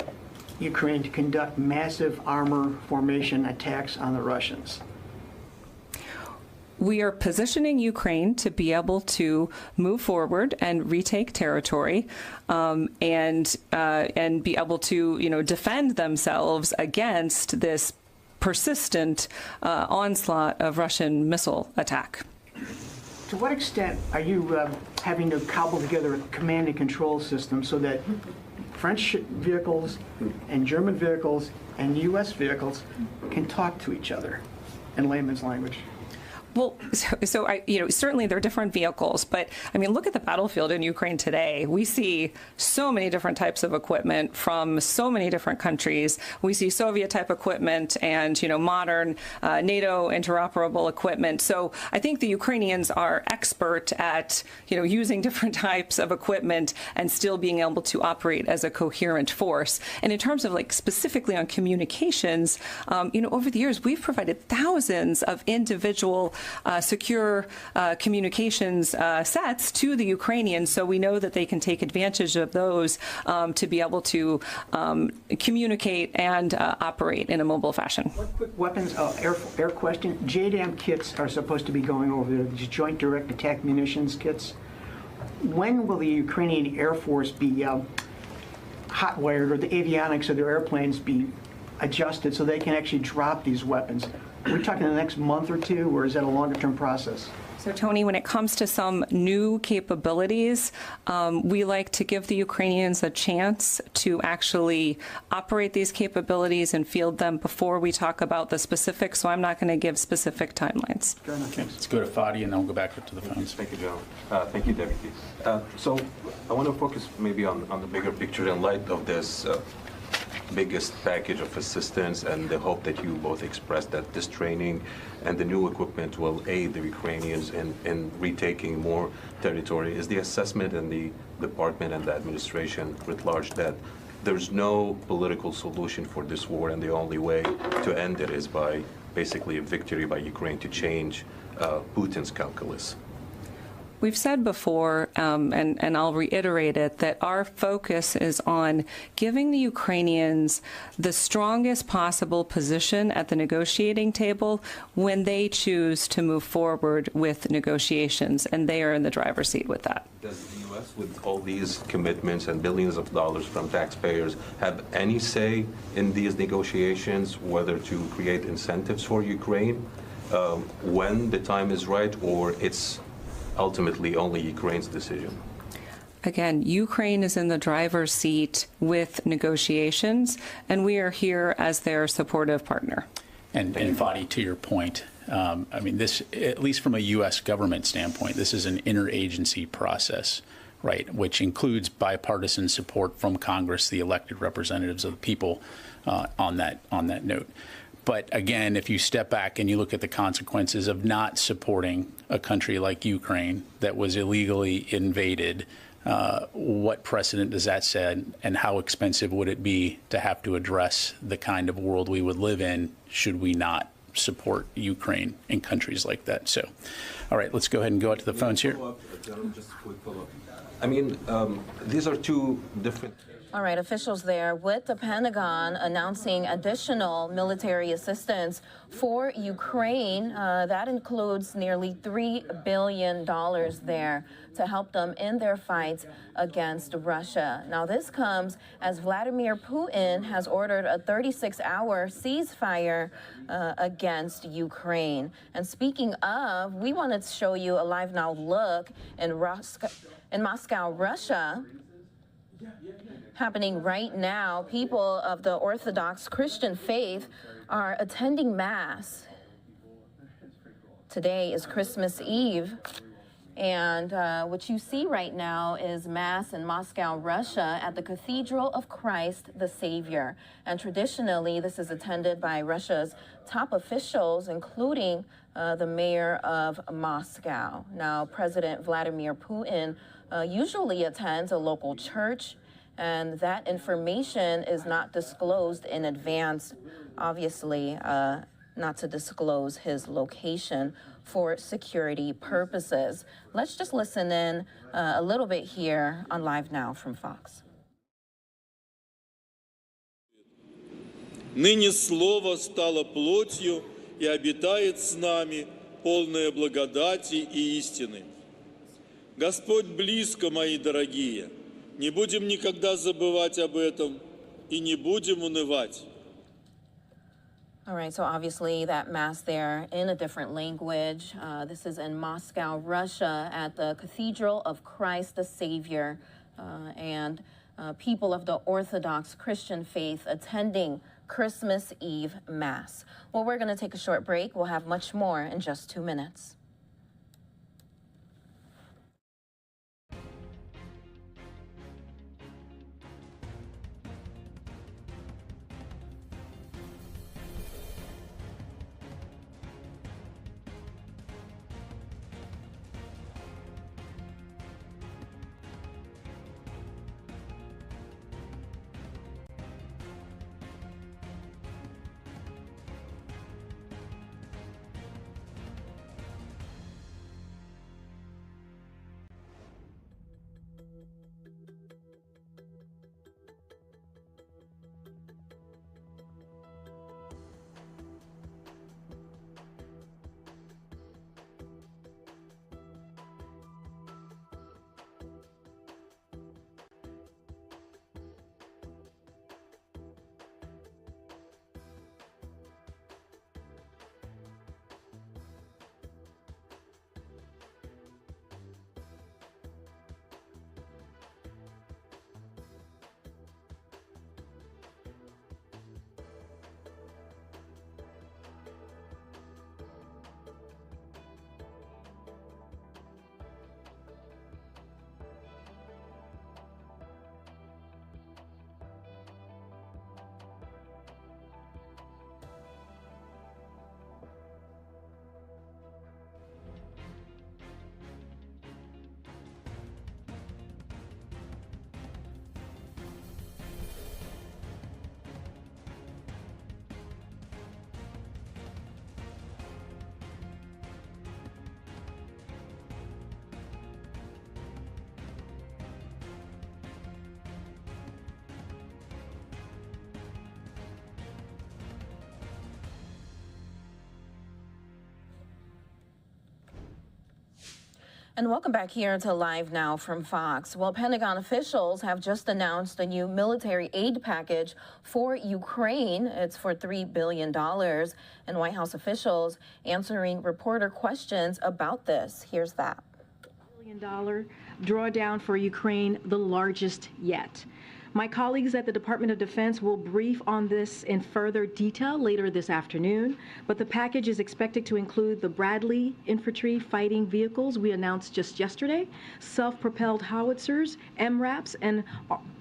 Ukraine to conduct massive armor formation attacks on the Russians? We are positioning Ukraine to be able to move forward and retake territory, and be able to, defend themselves against this persistent onslaught of Russian missile attack. To what extent are you having to cobble together a command and control system so that French vehicles and German vehicles and U.S. vehicles can talk to each other in layman's language? Well, certainly they're different vehicles, but look at the battlefield in Ukraine today. We see so many different types of equipment from so many different countries. We see Soviet-type equipment and, modern NATO interoperable equipment. So I think the Ukrainians are expert at, using different types of equipment and still being able to operate as a coherent force. And in terms of specifically on communications, over the years, we've provided thousands of individual secure communications sets to the Ukrainians, so we know that they can take advantage of those to be able to communicate and operate in a mobile fashion. One quick weapons air question. JDAM kits are supposed to be going over there, these Joint Direct Attack Munitions kits. When will the Ukrainian Air Force be hot-wired, or the avionics of their airplanes be adjusted so they can actually drop these weapons? Are we talking the next month or two, or is that a longer-term process? So, Tony, when it comes to some new capabilities, we like to give the Ukrainians a chance to actually operate these capabilities and field them before we talk about the specifics, so I'm not going to give specific timelines. Okay, let's go to Fadi and then we'll go back up to the phones. Thank you, John. Thank you, Deputy. So I want to focus maybe on the bigger picture in light of this biggest package of assistance and the hope that you both expressed that this training and the new equipment will aid the Ukrainians in retaking more territory. Is the assessment in the department and the administration writ large that there's no political solution for this war and the only way to end it is by basically a victory by Ukraine to change Putin's calculus? We've said before, and I'll reiterate it, that our focus is on giving the Ukrainians the strongest possible position at the negotiating table when they choose to move forward with negotiations, and they are in the driver's seat with that. Does the U.S., with all these commitments and billions of dollars from taxpayers, have any say in these negotiations, whether to create incentives for Ukraine when the time is right, or it's ultimately only Ukraine's decision? Again, Ukraine is in the driver's seat with negotiations, and we are here as their supportive partner. And Fadi, to your point, I mean, this, at least from a U.S. government standpoint, this is an interagency process, right, which includes bipartisan support from Congress, the elected representatives of the people on that note. But again, if you step back and you look at the consequences of not supporting a country like Ukraine that was illegally invaded, what precedent does that set, and how expensive would it be to have to address the kind of world we would live in should we not support Ukraine in countries like that? So, all right, let's go ahead and go out to the phones here. Just a quick follow-up. I mean, these are two different... All right, officials there with the Pentagon announcing additional military assistance for Ukraine. That includes nearly $3 billion there to help them in their fight against Russia. Now, this comes as Vladimir Putin has ordered a 36-hour ceasefire against Ukraine. And speaking of, we wanted to show you a LiveNOW look in Moscow, Russia. Happening right now, people of the Orthodox Christian faith are attending Mass. Today is Christmas Eve, and what you see right now is Mass in Moscow, Russia, at the Cathedral of Christ the Savior. And traditionally, this is attended by Russia's top officials, including the mayor of Moscow. Now, President Vladimir Putin usually attends a local church, and that information is not disclosed in advance, obviously not to disclose his location for security purposes. Let's just listen in a little bit here on LiveNOW from Fox. Ныне Слово стало плотью и обитает с нами, полное благодати и истины. Господь близко, мои дорогие. Не будем никогда забывать об этом и не будем унывать. All right, so obviously that Mass there in a different language. This is in Moscow, Russia, at the Cathedral of Christ the Savior, and people of the Orthodox Christian faith attending Christmas Eve Mass. Well, we're going to take a short break. We'll have much more in just 2 minutes. And welcome back here to Live Now from Fox. Well, Pentagon officials have just announced a new military aid package for Ukraine. It's for $3 billion. And White House officials answering reporter questions about this. Here's that. $1 billion drawdown for Ukraine, the largest yet. My colleagues at the Department of Defense will brief on this in further detail later this afternoon, but the package is expected to include the Bradley infantry fighting vehicles we announced just yesterday, self-propelled howitzers, MRAPs, and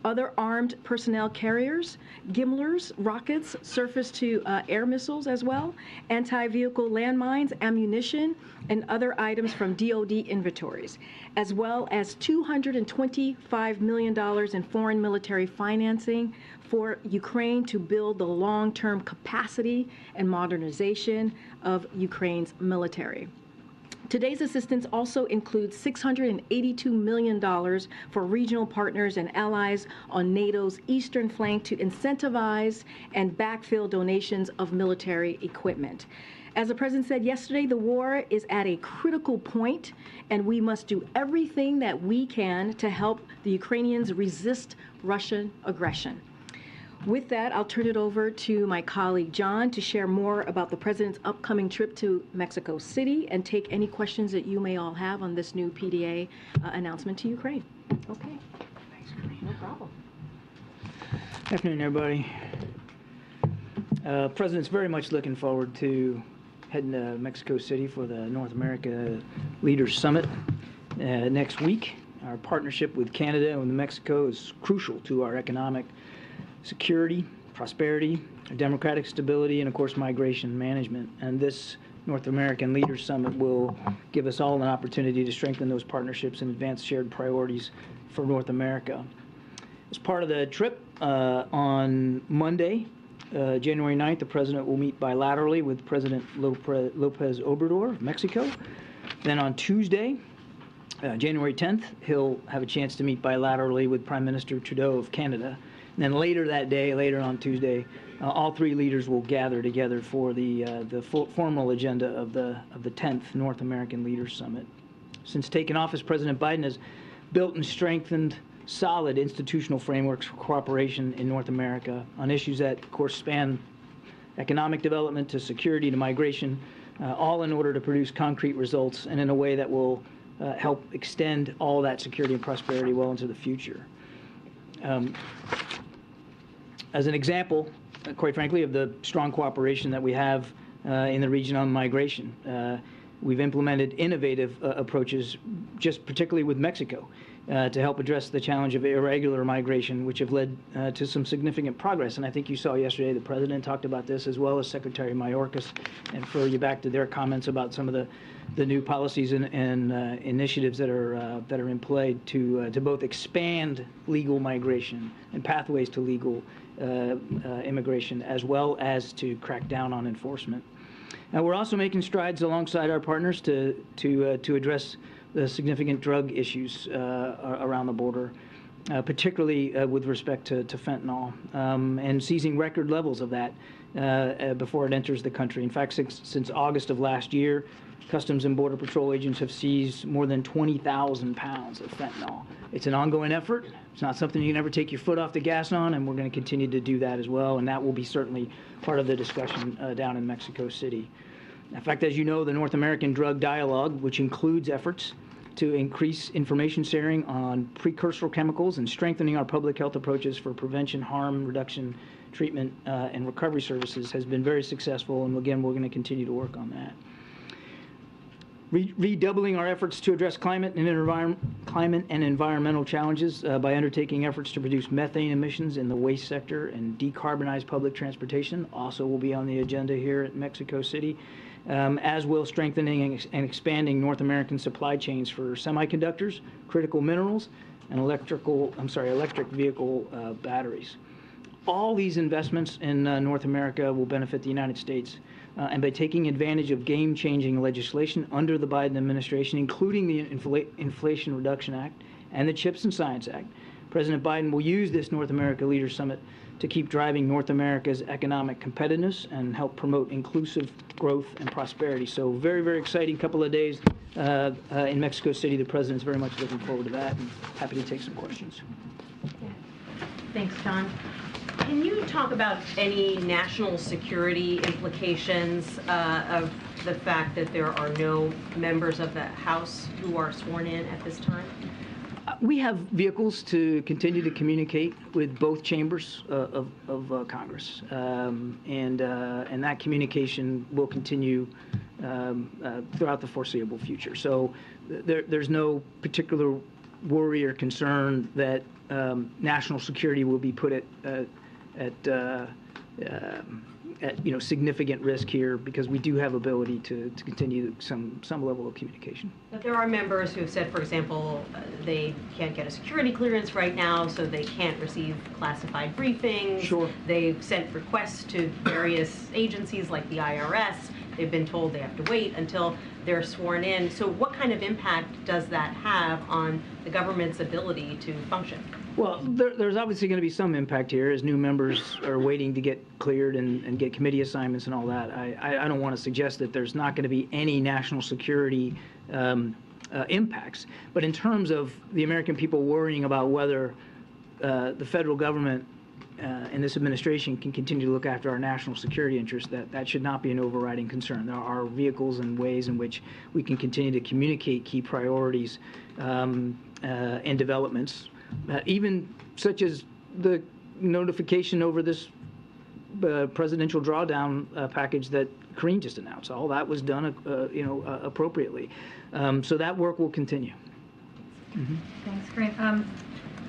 other armed personnel carriers, GIMLRs, rockets, surface-to-air missiles as well, anti-vehicle landmines, ammunition, and other items from DoD inventories, as well as $225 million in foreign military financing for Ukraine to build the long-term capacity and modernization of Ukraine's military. Today's assistance also includes $682 million for regional partners and allies on NATO's eastern flank to incentivize and backfill donations of military equipment. As the president said yesterday, the war is at a critical point, and we must do everything that we can to help the Ukrainians resist Russian aggression. With that, I'll turn it over to my colleague John to share more about the president's upcoming trip to Mexico City and take any questions that you may all have on this new PDA announcement to Ukraine. Okay. Thanks, no problem. Good afternoon, everybody. President's very much looking forward to heading to Mexico City for the North America Leaders Summit next week. Our partnership with Canada and with Mexico is crucial to our economic security, prosperity, democratic stability, and of course migration management. And this North American Leaders Summit will give us all an opportunity to strengthen those partnerships and advance shared priorities for North America. As part of the trip, on Monday, January 9th, the president will meet bilaterally with President Lopez Obrador of Mexico. Then on Tuesday, January 10th, he'll have a chance to meet bilaterally with Prime Minister Trudeau of Canada. And then later that day, later on Tuesday, all three leaders will gather together for the formal agenda of the 10th North American Leaders Summit. Since taking office, President Biden has built and strengthened solid institutional frameworks for cooperation in North America on issues that, of course, span economic development to security to migration, all in order to produce concrete results and in a way that will help extend all that security and prosperity well into the future. As an example, quite frankly, of the strong cooperation that we have in the region on migration, we've implemented innovative approaches, just particularly with Mexico, to help address the challenge of irregular migration, which have led to some significant progress. And I think you saw yesterday the president talked about this, as well as Secretary Mayorkas, and refer you back to their comments about some of the new policies and initiatives that are in play to both expand legal migration and pathways to legal immigration, as well as to crack down on enforcement. Now, we're also making strides alongside our partners to address the significant drug issues around the border, particularly with respect to fentanyl, and seizing record levels of that before it enters the country. In fact, since August of last year, Customs and Border Patrol agents have seized more than 20,000 pounds of fentanyl. It's an ongoing effort. It's not something you can ever take your foot off the gas on, and we're going to continue to do that as well, and that will be certainly part of the discussion down in Mexico City. In fact, as you know, the North American Drug Dialogue, which includes efforts to increase information sharing on precursor chemicals and strengthening our public health approaches for prevention, harm reduction, treatment, and recovery services, has been very successful, and again, we're going to continue to work on that. Redoubling our efforts to address climate and environmental challenges by undertaking efforts to reduce methane emissions in the waste sector and decarbonize public transportation also will be on the agenda here at Mexico City, as will strengthening and expanding North American supply chains for semiconductors, critical minerals, and electric vehicle batteries. All these investments in North America will benefit the United States. And by taking advantage of game-changing legislation under the Biden administration, including the Inflation Reduction Act and the CHIPS and Science Act, President Biden will use this North America Leaders Summit to keep driving North America's economic competitiveness and help promote inclusive growth and prosperity. So very, very exciting couple of days in Mexico City. The President's very much looking forward to that and happy to take some questions. Thanks, John. Can you talk about any national security implications of the fact that there are no members of the House who are sworn in at this time? We have vehicles to continue to communicate with both chambers of Congress, and that communication will continue throughout the foreseeable future. So there's no particular worry or concern that national security will be put at significant risk here, because we do have ability to continue some level of communication. But there are members who have said, for example, they can't get a security clearance right now, so they can't receive classified briefings. Sure. They've sent requests to various agencies like the IRS. They've been told they have to wait until they're sworn in. So what kind of impact does that have on the government's ability to function? Well, there's obviously going to be some impact here as new members are waiting to get cleared and get committee assignments and all that. I don't want to suggest that there's not going to be any national security impacts. But in terms of the American people worrying about whether the federal government and this administration can continue to look after our national security interests, that should not be an overriding concern. There are vehicles and ways in which we can continue to communicate key priorities and developments, even such as the notification over this presidential drawdown package that Karine just announced. All that was done, appropriately. So that work will continue. Mm-hmm. Thanks, Karine.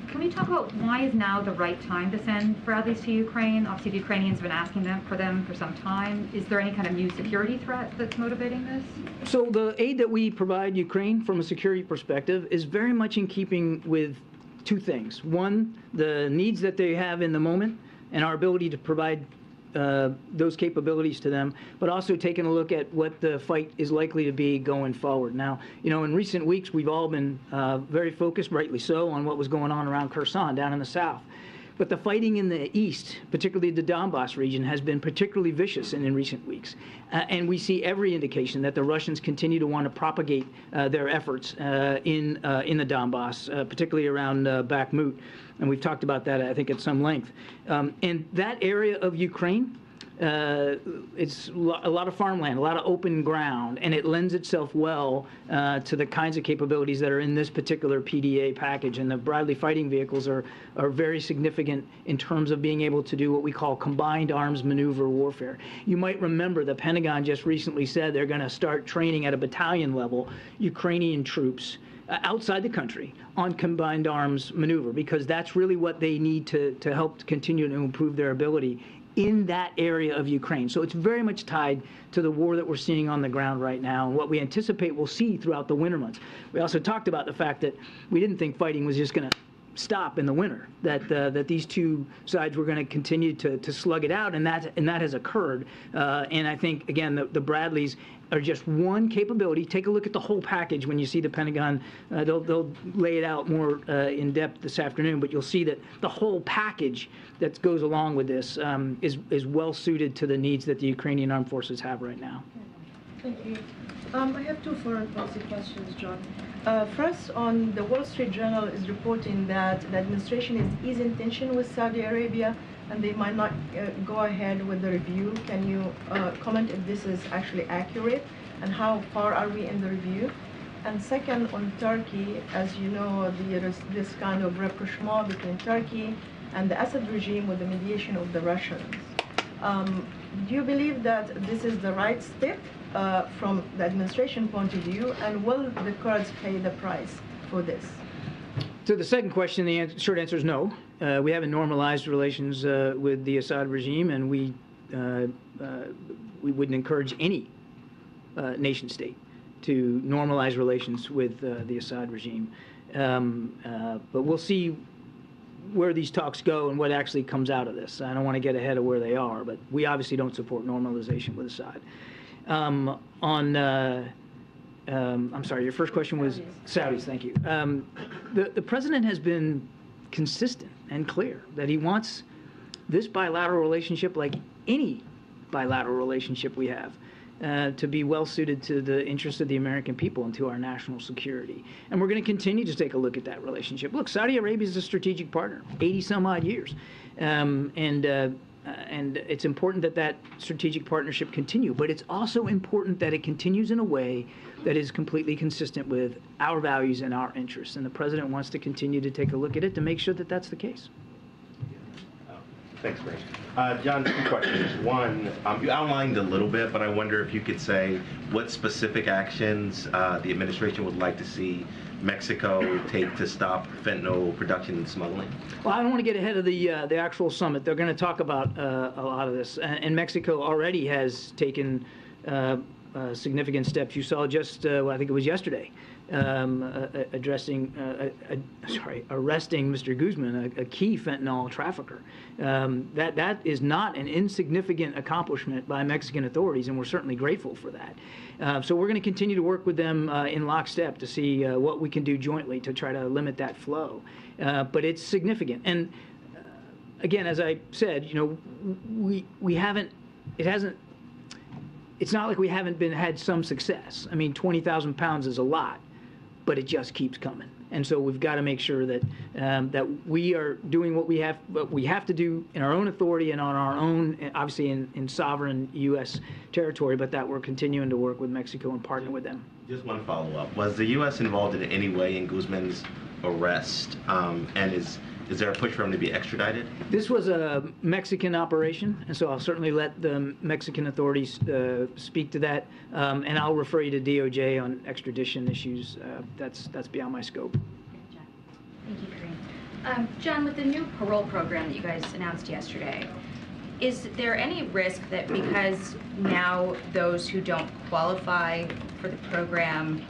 Can we talk about why is now the right time to send Bradleys to Ukraine? Obviously, the Ukrainians have been asking for them for some time. Is there any kind of new security threat that's motivating this? So the aid that we provide Ukraine from a security perspective is very much in keeping with two things. One, the needs that they have in the moment and our ability to provide those capabilities to them, but also taking a look at what the fight is likely to be going forward. Now, in recent weeks, we've all been very focused, rightly so, on what was going on around Kherson down in the south. But the fighting in the east, particularly the Donbass region, has been particularly vicious in recent weeks. And we see every indication that the Russians continue to want to propagate their efforts in the Donbass, particularly around Bakhmut. And we've talked about that, I think, at some length. And that area of Ukraine, it's a lot of farmland, a lot of open ground, and it lends itself well to the kinds of capabilities that are in this particular PDA package. And the Bradley fighting vehicles are very significant in terms of being able to do what we call combined arms maneuver warfare. You might remember the Pentagon just recently said they're going to start training at a battalion level Ukrainian troops outside the country on combined arms maneuver, because that's really what they need to help continue to improve their ability in that area of Ukraine. So it's very much tied to the war that we're seeing on the ground right now and what we anticipate we'll see throughout the winter months. We also talked about the fact that we didn't think fighting was just going to stop in the winter, that these two sides were going to continue to slug it out, and that has occurred. And I think, again, the Bradleys are just one capability. Take a look at the whole package when you see the Pentagon. They'll lay it out more in depth this afternoon, but you'll see that the whole package that goes along with this is well suited to the needs that the Ukrainian armed forces have right now. Thank you. I have two foreign policy questions, John. First, on the Wall Street Journal is reporting that the administration is in tension with Saudi Arabia and they might not go ahead with the review. Can you comment if this is actually accurate and how far are we in the review? And second, on Turkey, as you know, there is this kind of rapprochement between Turkey and the Assad regime with the mediation of the Russians. Do you believe that this is the right step from the administration point of view, and will the Kurds pay the price for this? To the second question, the short answer is no. We haven't normalized relations with the Assad regime, and we wouldn't encourage any nation state to normalize relations with the Assad regime. But we'll see where these talks go and what actually comes out of this. I don't want to get ahead of where they are, but we obviously don't support normalization with Assad. I'm sorry, your first question was Saudis. Thank you. The president has been consistent and clear that he wants this bilateral relationship, like any bilateral relationship we have, to be well suited to the interests of the American people and to our national security. And we're going to continue to take a look at that relationship. Look, Saudi Arabia is a strategic partner, 80 some odd years. And it's important that that strategic partnership continue, but it's also important that it continues in a way that is completely consistent with our values and our interests. And the president wants to continue to take a look at it to make sure that that's the case. Thanks, Grant. John, two questions. One, you outlined a little bit, but I wonder if you could say what specific actions the administration would like to see Mexico take to stop fentanyl production and smuggling? Well, I don't want to get ahead of the actual summit. They're going to talk about a lot of this, and Mexico already has taken significant steps. You saw just, I think it was yesterday, arresting Mr. Guzman, a key fentanyl trafficker. That is not an insignificant accomplishment by Mexican authorities, and we're certainly grateful for that. So we're going to continue to work with them in lockstep to see what we can do jointly to try to limit that flow. But it's significant. And again, as I said, we haven't, it's not like we haven't had some success. I mean, 20,000 pounds is a lot, but it just keeps coming. And so we've got to make sure that that we are doing what we have to do in our own authority and on our own, obviously in sovereign U.S. territory, but that we're continuing to work with Mexico and partner with them. Just one follow-up. Was the U.S. involved in any way in Guzman's arrest? And is there a push for him to be extradited? This was a Mexican operation, and so I'll certainly let the Mexican authorities speak to that, and I'll refer you to DOJ on extradition issues. That's beyond my scope. Thank you, Kareem. John, with the new parole program that you guys announced yesterday, is there any risk that because now those who don't qualify for the program,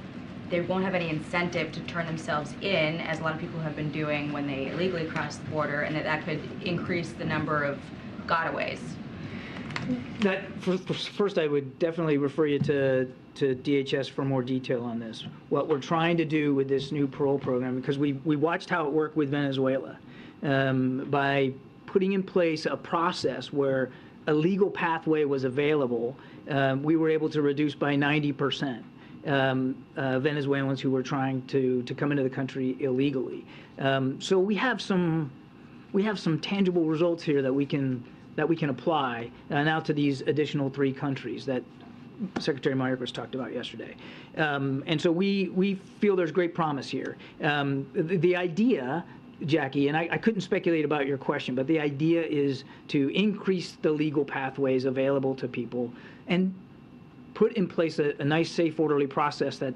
they won't have any incentive to turn themselves in, as a lot of people have been doing when they illegally cross the border, and that could increase the number of gotaways? First, I would definitely refer you to DHS for more detail on this. What we're trying to do with this new parole program, because we watched how it worked with Venezuela, by putting in place a process where a legal pathway was available, we were able to reduce by 90%. Venezuelans who were trying to come into the country illegally. So we have some tangible results here that we can apply now to these additional 3 countries that Secretary Mayorkas talked about yesterday. And so we feel there's great promise here. The idea, Jackie, and I couldn't speculate about your question, but the idea is to increase the legal pathways available to people and put in place a nice, safe, orderly process that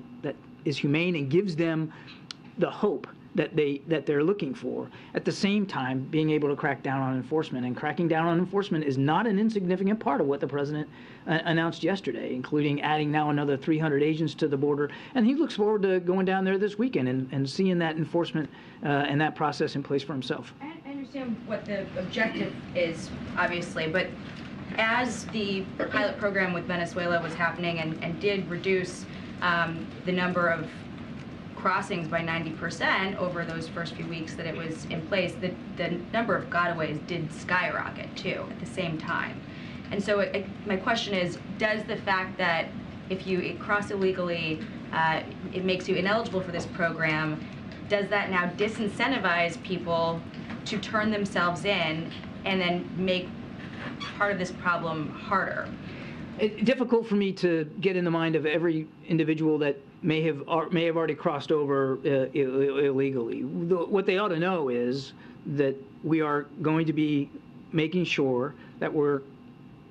is humane and gives them the hope that they're looking for. At the same time, being able to crack down on enforcement. And cracking down on enforcement is not an insignificant part of what the president announced yesterday, including adding now another 300 agents to the border. And he looks forward to going down there this weekend and seeing that enforcement and that process in place for himself. I understand what the objective is, obviously, but as the pilot program with Venezuela was happening and did reduce the number of crossings by 90% over those first few weeks that it was in place, the number of gotaways did skyrocket too at the same time. And so my question is, does the fact that if you cross illegally, it makes you ineligible for this program, does that now disincentivize people to turn themselves in and then make part of this problem harder? It's difficult for me to get in the mind of every individual that may have already crossed over illegally. What they ought to know is that we are going to be making sure that we're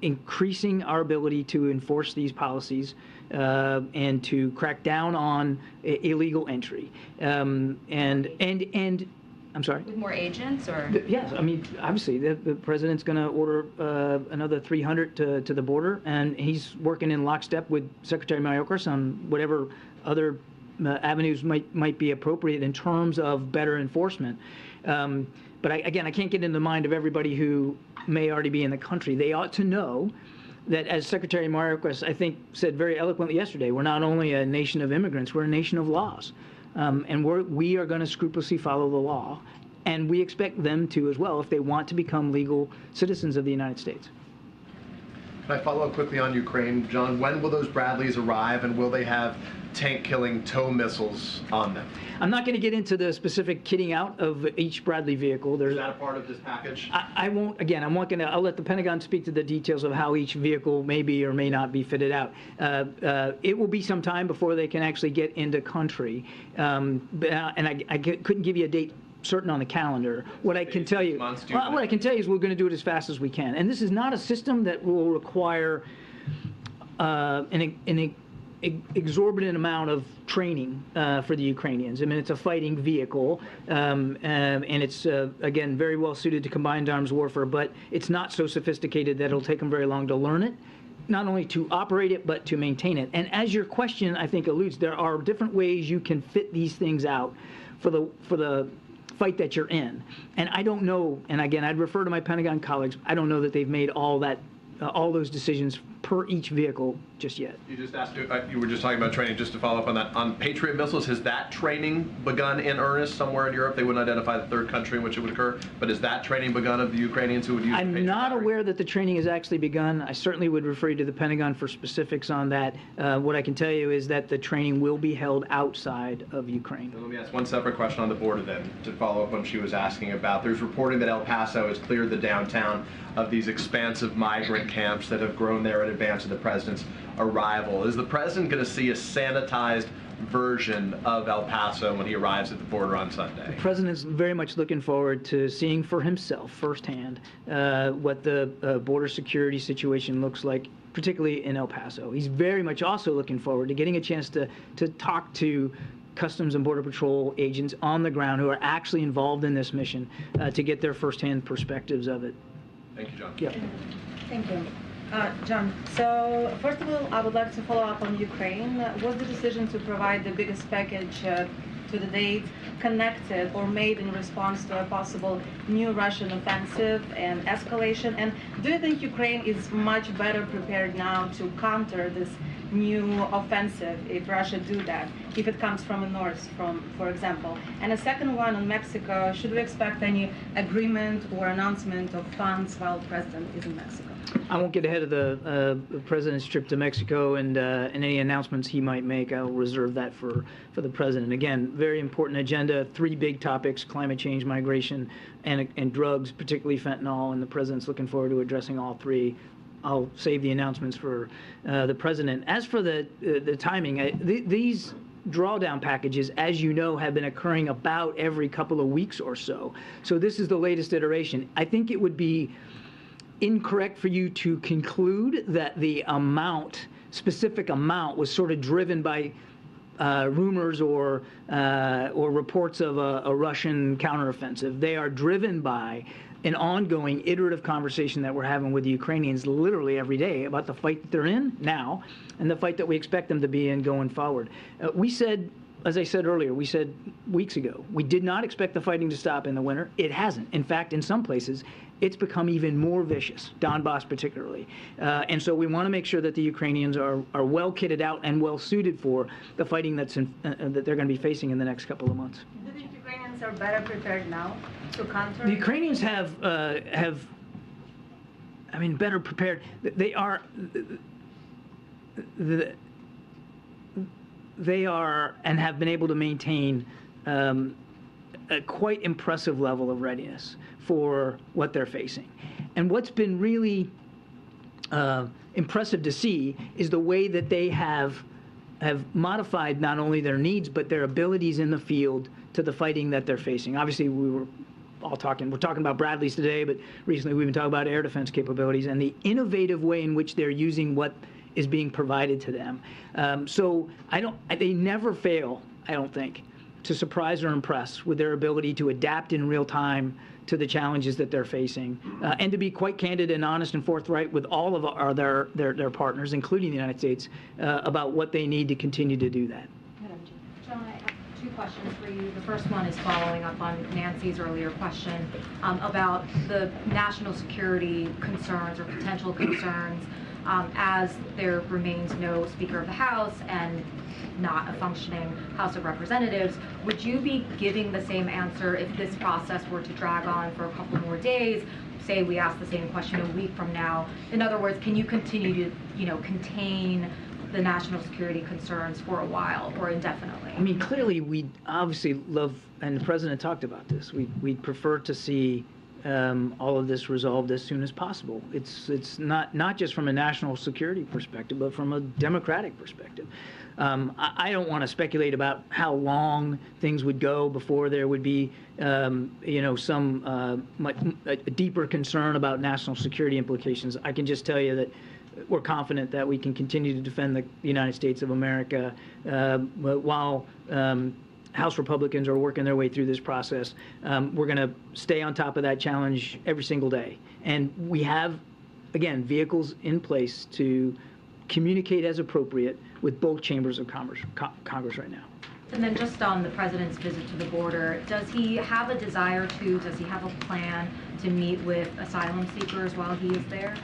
increasing our ability to enforce these policies and to crack down on illegal entry. And I'm sorry? With more agents, or? Yes, I mean, obviously, the president's going to order another 300 to the border, and he's working in lockstep with Secretary Mayorkas on whatever other avenues might be appropriate in terms of better enforcement. But again, I can't get in the mind of everybody who may already be in the country. They ought to know that, as Secretary Mayorkas, I think, said very eloquently yesterday, we're not only a nation of immigrants, we're a nation of laws. And we are going to scrupulously follow the law And we expect them to as well if they want to become legal citizens of the United States. Can I follow up quickly on Ukraine? John, when will those Bradleys arrive, and will they have tank-killing tow missiles on them? I'm not going to get into the specific kitting out of each Bradley vehicle. Is that a part of this package? I won't, again, I'll let the Pentagon speak to the details of how each vehicle may be or may not be fitted out. It will be some time before they can actually get into country. And I couldn't give you a date certain on the calendar. What I can tell you, what I can tell you is we're going to do it as fast as we can. And this is not a system that will require an exorbitant amount of training for the Ukrainians. I mean, it's a fighting vehicle, and it's, again, very well suited to combined arms warfare, but it's not so sophisticated that it'll take them very long to learn it, not only to operate it, but to maintain it. And as your question, I think, alludes, there are different ways you can fit these things out for the fight that you're in. And I don't know, and again, I'd refer to my Pentagon colleagues, I don't know that they've made all those decisions per each vehicle just yet. You just asked, you were just talking about training, just to follow up on that. On Patriot missiles, has that training begun in earnest somewhere in Europe? They wouldn't identify the third country in which it would occur, but has that training begun of the Ukrainians who would use I'm not aware that the training has actually begun. I certainly would refer you to the Pentagon for specifics on that. What I can tell you is that the training will be held outside of Ukraine. Let me ask one separate question on the border then, to follow up on what she was asking about. There's reporting that El Paso has cleared the downtown of these expansive migrant camps that have grown there in advance of the president's arrival. Is the president going to see a sanitized version of El Paso when he arrives at the border on Sunday? The president's very much looking forward to seeing for himself firsthand what the border security situation looks like, particularly in El Paso. He's very much also looking forward to getting a chance to talk to Customs and Border Patrol agents on the ground who are actually involved in this mission to get their firsthand perspectives of it. Thank you, John. Yep. Thank you. John, so first of all, I would like to follow up on Ukraine. Was the decision to provide the biggest package to the date connected or made in response to a possible new Russian offensive and escalation? And do you think Ukraine is much better prepared now to counter this new offensive if Russia do that, if it comes from the north, for example? And a second one on Mexico, should we expect any agreement or announcement of funds while the president is in Mexico? I won't get ahead of the president's trip to Mexico and any announcements he might make. I'll reserve that for the president. Again, very important agenda, 3 big topics: climate change, migration, and drugs, particularly fentanyl, and the president's looking forward to addressing all 3. I'll save the announcements for the president. As for the timing, these drawdown packages, as you know, have been occurring about every couple of weeks or so. So this is the latest iteration. I think it would be incorrect for you to conclude that the specific amount was sort of driven by rumors or reports of a Russian counteroffensive. They are driven by an ongoing iterative conversation that we're having with the Ukrainians literally every day about the fight that they're in now and the fight that we expect them to be in going forward. We said, as I said earlier, we said weeks ago, we did not expect the fighting to stop in the winter. It hasn't. In fact, in some places, it's become even more vicious, Donbass particularly. And so we want to make sure that the Ukrainians are well kitted out and well suited for the fighting that they're going to be facing in the next couple of months. Do you think Ukrainians are better prepared now to counter? The Ukrainians have better prepared. They are and have been able to maintain a quite impressive level of readiness for what they're facing. And what's been really impressive to see is the way that they have modified not only their needs but their abilities in the field to the fighting that they're facing. Obviously, we're talking about Bradleys today, but recently we've been talking about air defense capabilities and the innovative way in which they're using what is being provided to them. So they never fail, I don't think, to surprise or impress with their ability to adapt in real time to the challenges that they're facing, and to be quite candid and honest and forthright with all of their partners, including the United States, about what they need to continue to do that. John, I have 2 questions for you. The first one is following up on Nancy's earlier question about the national security concerns or potential concerns as there remains no Speaker of the House and not a functioning House of Representatives. Would you be giving the same answer if this process were to drag on for a couple more days? Say we ask the same question a week from now. In other words, can you continue to, contain the national security concerns for a while or indefinitely? I mean, clearly we obviously love, and the president talked about this, we'd prefer to see all of this resolved as soon as possible. It's not just from a national security perspective, but from a democratic perspective. I don't want to speculate about how long things would go before there would be, some a deeper concern about national security implications. I can just tell you that we're confident that we can continue to defend the United States of America while House Republicans are working their way through this process. We're going to stay on top of that challenge every single day. And we have, again, vehicles in place to communicate as appropriate with both chambers of Congress right now. And then just on the president's visit to the border, does he have a desire to, does he have a plan to meet with asylum seekers while he is there?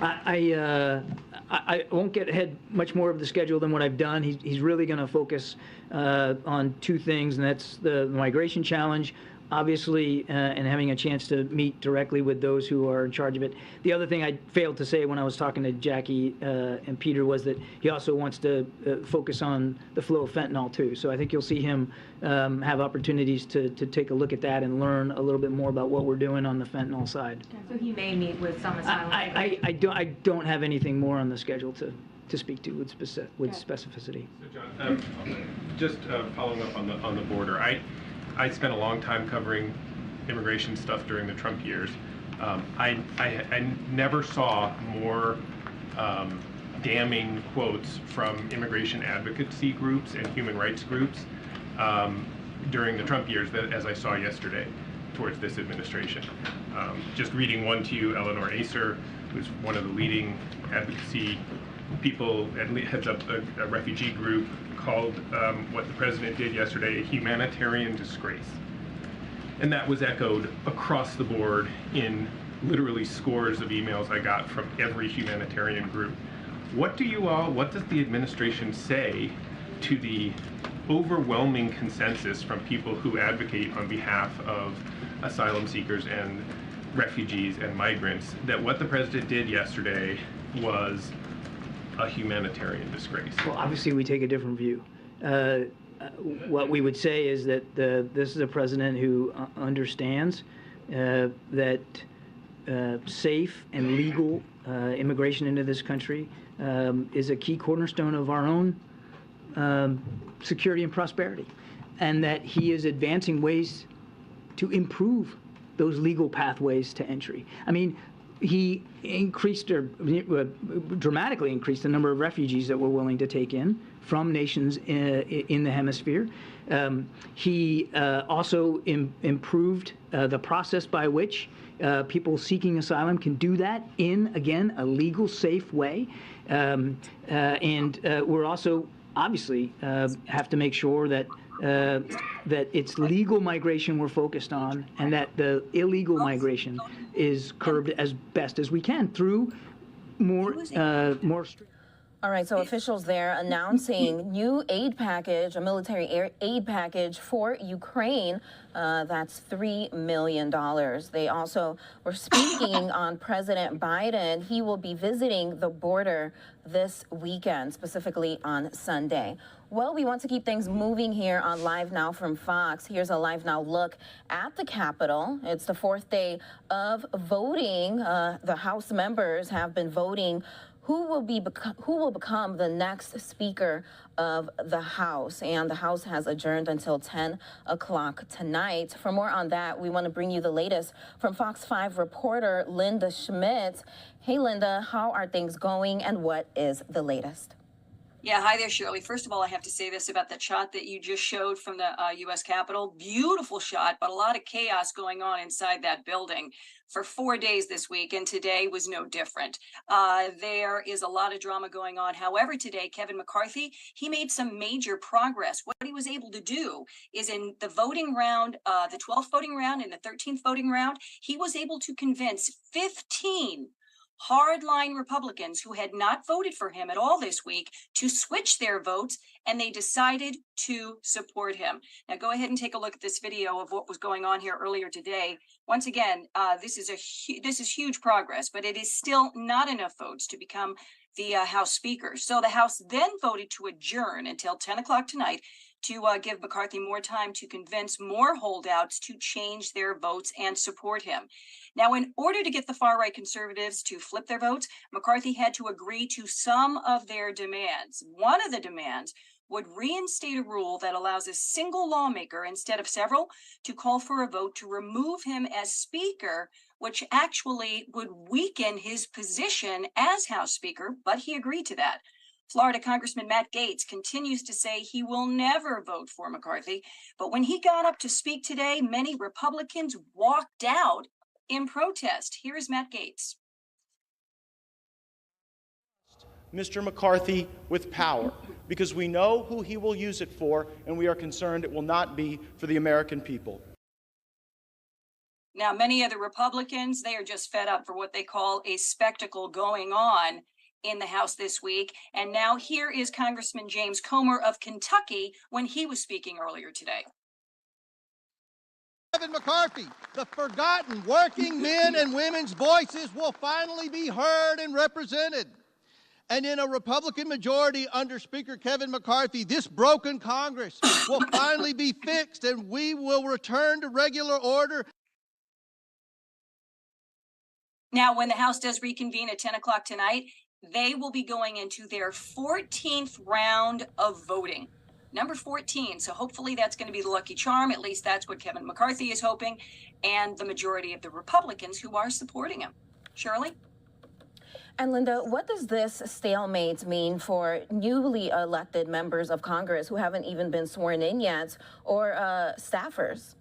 I won't get ahead much more of the schedule than what I've done. He's really going to focus on two things, and that's the migration challenge, obviously, and having a chance to meet directly with those who are in charge of it. The other thing I failed to say when I was talking to Jackie and Peter was that he also wants to focus on the flow of fentanyl, too. So I think you'll see him have opportunities to take a look at that and learn a little bit more about what we're doing on the fentanyl side. So he may meet with some asylum seekers. I don't have anything more on the schedule to speak to with specificity. So John, just following up on the border, I spent a long time covering immigration stuff during the Trump years. I never saw more damning quotes from immigration advocacy groups and human rights groups during the Trump years as I saw yesterday towards this administration. Just reading one to you, Eleanor Acer, who's one of the leading advocacy people, heads up a refugee group, called what the president did yesterday a humanitarian disgrace. And that was echoed across the board in literally scores of emails I got from every humanitarian group. What does the administration say to the overwhelming consensus from people who advocate on behalf of asylum seekers and refugees and migrants that what the president did yesterday was a humanitarian disgrace? Well, obviously we take a different view. What we would say is that this is a president who understands that safe and legal immigration into this country is a key cornerstone of our own security and prosperity, and that he is advancing ways to improve those legal pathways to entry. I mean, he dramatically increased the number of refugees that we're willing to take in from nations in the hemisphere. He also improved the process by which people seeking asylum can do that in, again, a legal, safe way. And we're also obviously have to make sure that that it's legal migration we're focused on, and that the illegal migration is curbed as best as we can through more. All right, so officials there announcing new aid package, a military aid package for Ukraine. That's $3 million. They also were speaking on President Biden. He will be visiting the border this weekend, specifically on Sunday. Well, we want to keep things moving here on Live Now from Fox. Here's a Live Now look at the Capitol. It's the fourth day of voting. The House members have been voting who will become the next Speaker of the House. And the House has adjourned until 10 o'clock tonight. For more on that, we want to bring you the latest from Fox 5 reporter Linda Schmidt. Hey, Linda, how are things going and what is the latest? Yeah, hi there, Shirley. First of all, I have to say this about that shot that you just showed from the U.S. Capitol. Beautiful shot, but a lot of chaos going on inside that building for 4 days this week, and today was no different. There is a lot of drama going on. However, today, Kevin McCarthy, he made some major progress. What he was able to do is in the voting round, the 12th voting round and the 13th voting round, he was able to convince 15 hardline Republicans who had not voted for him at all this week to switch their votes, and they decided to support him. Now go ahead and take a look at this video of what was going on here earlier today. Once again, this is huge progress, but it is still not enough votes to become the House Speaker. So the House then voted to adjourn until 10 o'clock tonight to give McCarthy more time to convince more holdouts to change their votes and support him. Now, in order to get the far-right conservatives to flip their votes, McCarthy had to agree to some of their demands. One of the demands would reinstate a rule that allows a single lawmaker, instead of several, to call for a vote to remove him as Speaker, which actually would weaken his position as House Speaker, but he agreed to that. Florida Congressman Matt Gaetz continues to say he will never vote for McCarthy, but when he got up to speak today, many Republicans walked out in protest. Here's Matt Gaetz. Mr. McCarthy with power, because we know who he will use it for, and we are concerned it will not be for the American people. Now, many of the Republicans, they are just fed up for what they call a spectacle going on in the House this week. And now here is Congressman James Comer of Kentucky when he was speaking earlier today. Kevin McCarthy, the forgotten working men and women's voices will finally be heard and represented. And in a Republican majority under Speaker Kevin McCarthy, this broken Congress will finally be fixed and we will return to regular order. Now, when the House does reconvene at 10 o'clock tonight, they will be going into their 14th round of voting. Number 14. So hopefully that's going to be the lucky charm. At least that's what Kevin McCarthy is hoping, and the majority of the Republicans who are supporting him. Shirley? And Linda, what does this stalemate mean for newly elected members of Congress who haven't even been sworn in yet, or staffers?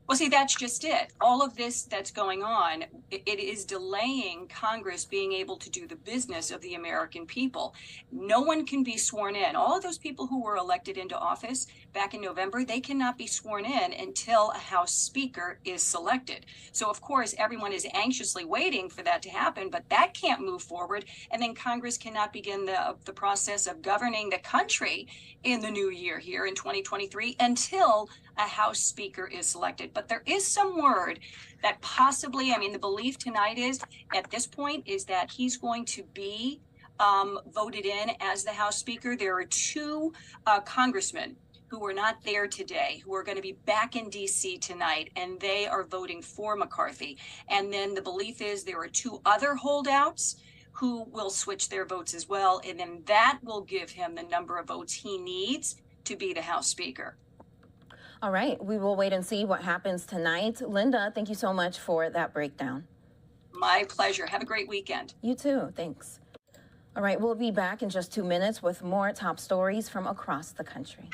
Well, see, that's just it. All of this that's going on, it is delaying Congress being able to do the business of the American people. No one can be sworn in. All of those people who were elected into office back in November, they cannot be sworn in until a House Speaker is selected. So, of course, everyone is anxiously waiting for that to happen, but that can't move forward. And then Congress cannot begin the process of governing the country in the new year here in 2023 until a House Speaker is selected. But there is some word that possibly, I mean, the belief tonight is, at this point, is that he's going to be voted in as the House Speaker. There are two congressmen who were not there today, who are going to be back in D.C. tonight, and they are voting for McCarthy. And then the belief is there are two other holdouts who will switch their votes as well, and then that will give him the number of votes he needs to be the House Speaker. All right, we will wait and see what happens tonight. Linda, thank you so much for that breakdown. My pleasure. Have a great weekend. You too. Thanks. All right, we'll be back in just 2 minutes with more top stories from across the country.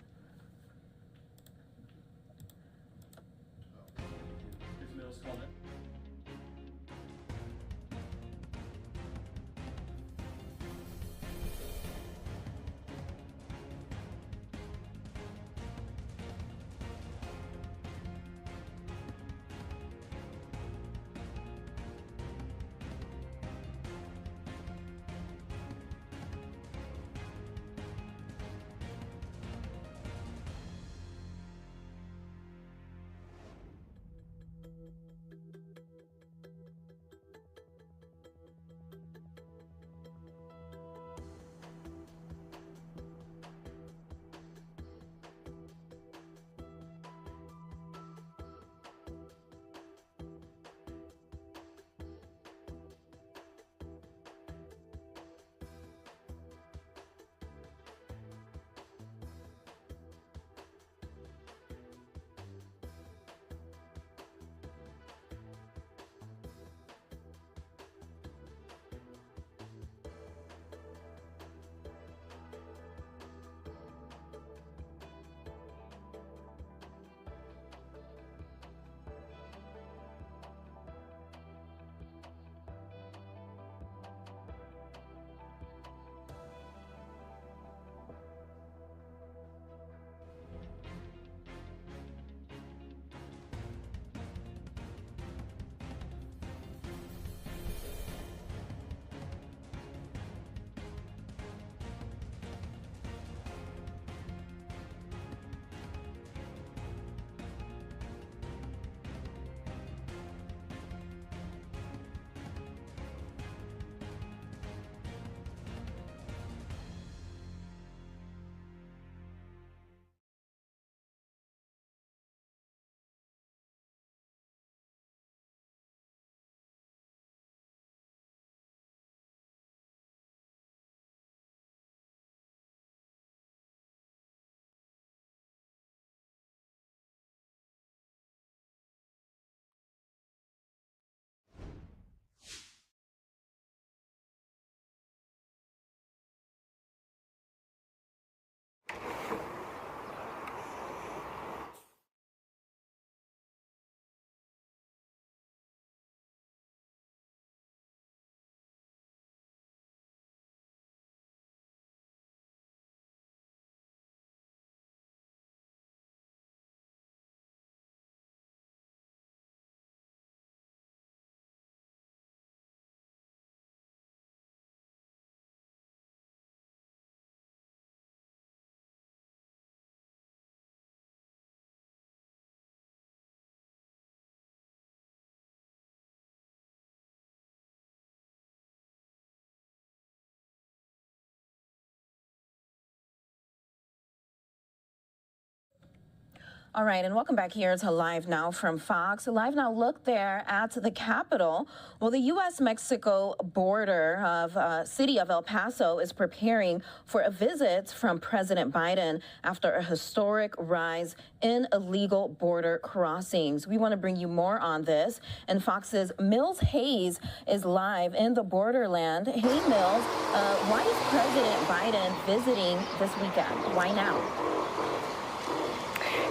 All right, and welcome back here to Live Now from Fox. Live Now looked there at the Capitol. Well, the U.S.-Mexico border of city of El Paso is preparing for a visit from President Biden after a historic rise in illegal border crossings. We want to bring you more on this. And Fox's Mills Hayes is live in the borderland. Hey, Mills, why is President Biden visiting this weekend? Why now?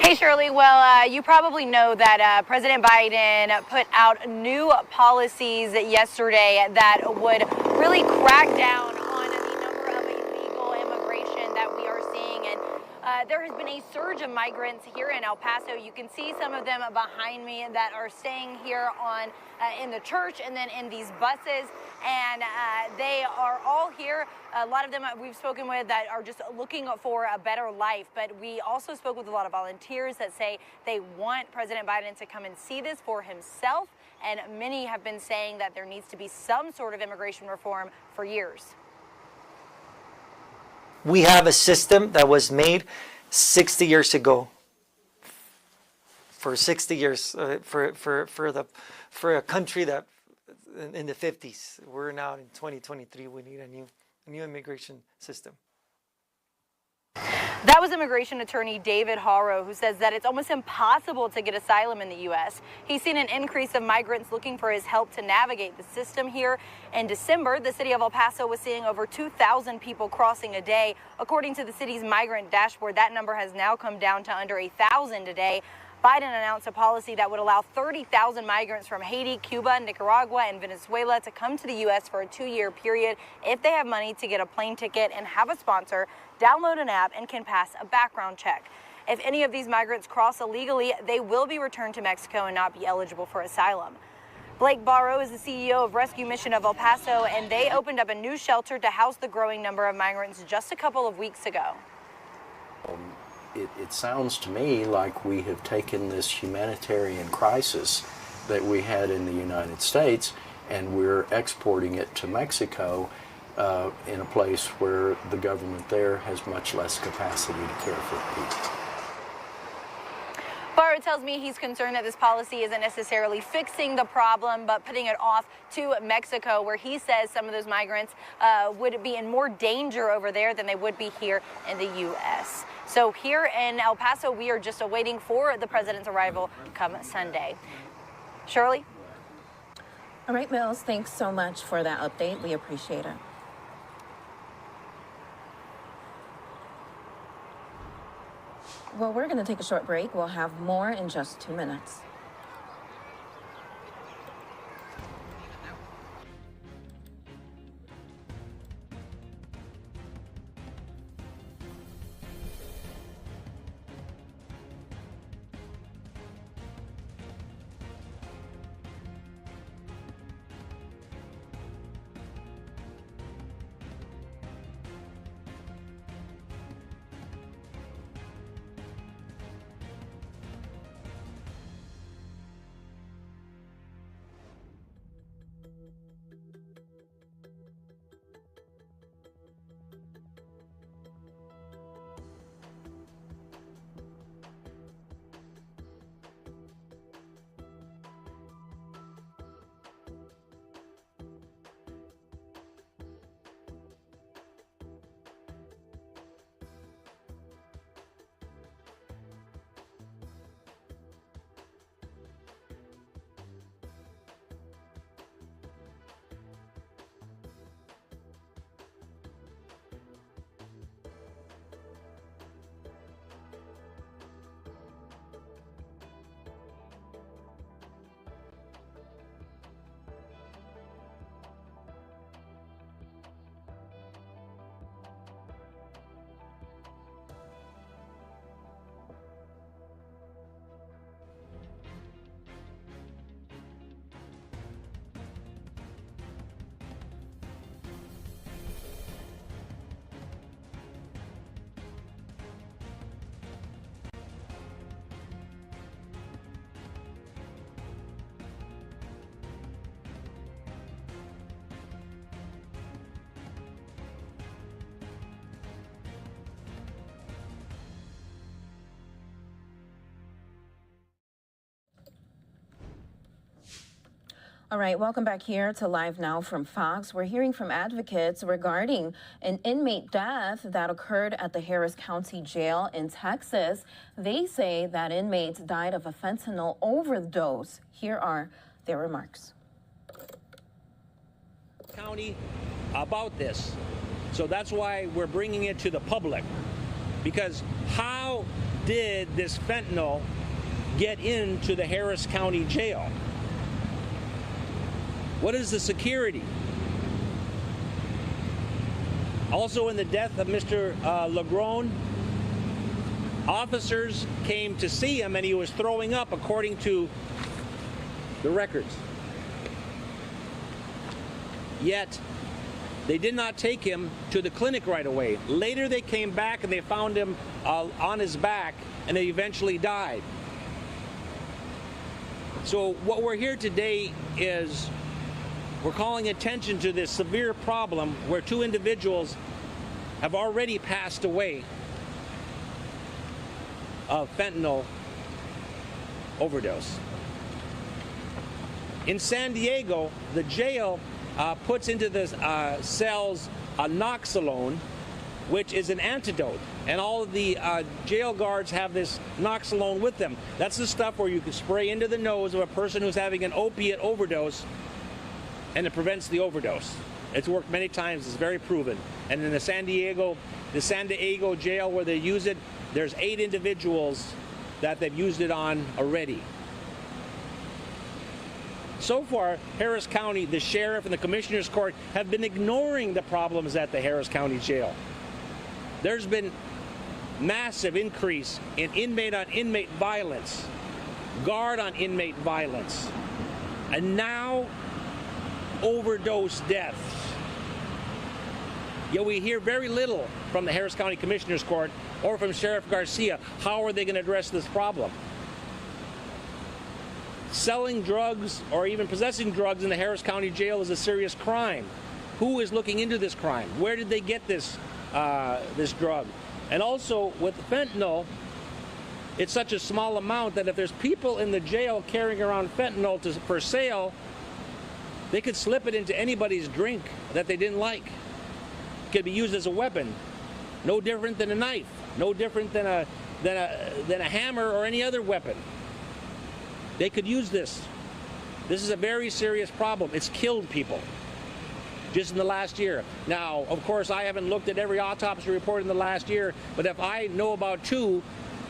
Hey, Shirley. Well, you probably know that President Biden put out new policies yesterday that would really crack down on the number of illegal immigration that we are seeing. And there has been a surge of migrants here in El Paso. You can see some of them behind me that are staying here on in the church and then in these buses. And they are all here. A lot of them we've spoken with that are just looking for a better life. But we also spoke with a lot of volunteers that say they want President Biden to come and see this for himself. And many have been saying that there needs to be some sort of immigration reform for years. We have a system that was made 60 years ago. For 60 years, for a country that in the 50s, we're now in 2023. We need a new immigration system. That was immigration attorney David Haro, who says that it's almost impossible to get asylum in the U.S. He's seen an increase of migrants looking for his help to navigate the system here. In December, the city of El Paso was seeing over 2,000 people crossing a day. According to the city's migrant dashboard, that number has now come down to under 1,000 a day. Biden announced a policy that would allow 30,000 migrants from Haiti, Cuba, Nicaragua, and Venezuela to come to the U.S. for a 2-year period if they have money to get a plane ticket and have a sponsor, download an app, and can pass a background check. If any of these migrants cross illegally, they will be returned to Mexico and not be eligible for asylum. Blake Barrow is the CEO of Rescue Mission of El Paso, and they opened up a new shelter to house the growing number of migrants just a couple of weeks ago. It sounds to me like we have taken this humanitarian crisis that we had in the United States and we're exporting it to Mexico in a place where the government there has much less capacity to care for people. Barrow tells me he's concerned that this policy isn't necessarily fixing the problem, but putting it off to Mexico, where he says some of those migrants would be in more danger over there than they would be here in the U.S. So here in El Paso, we are just awaiting for the president's arrival come Sunday. Shirley? All right, Mills, thanks so much for that update. We appreciate it. Well, we're going to take a short break. We'll have more in just 2 minutes. All right, welcome back here to Live Now from Fox. We're hearing from advocates regarding an inmate death that occurred at the Harris County Jail in Texas. They say that inmates died of a fentanyl overdose. Here are their remarks. County about this. So that's why we're bringing it to the public. Because how did this fentanyl get into the Harris County Jail? What is the security? Also, in the death of Mr. Legron, officers came to see him and he was throwing up, according to the records. Yet, they did not take him to the clinic right away. Later, they came back and they found him on his back, and he eventually died. So what we're here today is we're calling attention to this severe problem where 2 individuals have already passed away of fentanyl overdose. In San Diego, the jail puts into the cells Noxolone, which is an antidote. And all of the jail guards have this Noxolone with them. That's the stuff where you can spray into the nose of a person who's having an opiate overdose, and it prevents the overdose. It's worked many times. It's very proven. And in the San Diego jail where they use it, there's 8 individuals that they've used it on already. So far, Harris County, the sheriff and the commissioner's court have been ignoring the problems at the Harris County Jail. There's been massive increase in inmate-on-inmate violence, guard-on-inmate violence, and now overdose deaths. Yet we hear very little from the Harris County Commissioner's Court or from Sheriff Garcia. How are they going to address this problem? Selling drugs or even possessing drugs in the Harris County Jail is a serious crime. Who is looking into this crime? Where did they get this drug? And also with fentanyl, it's such a small amount that if there's people in the jail carrying around fentanyl for sale, they could slip it into anybody's drink that they didn't like. It could be used as a weapon. No different than a knife. No different than a hammer or any other weapon. They could use this. This is a very serious problem. It's killed people just in the last year. Now, of course, I haven't looked at every autopsy report in the last year, but if I know about 2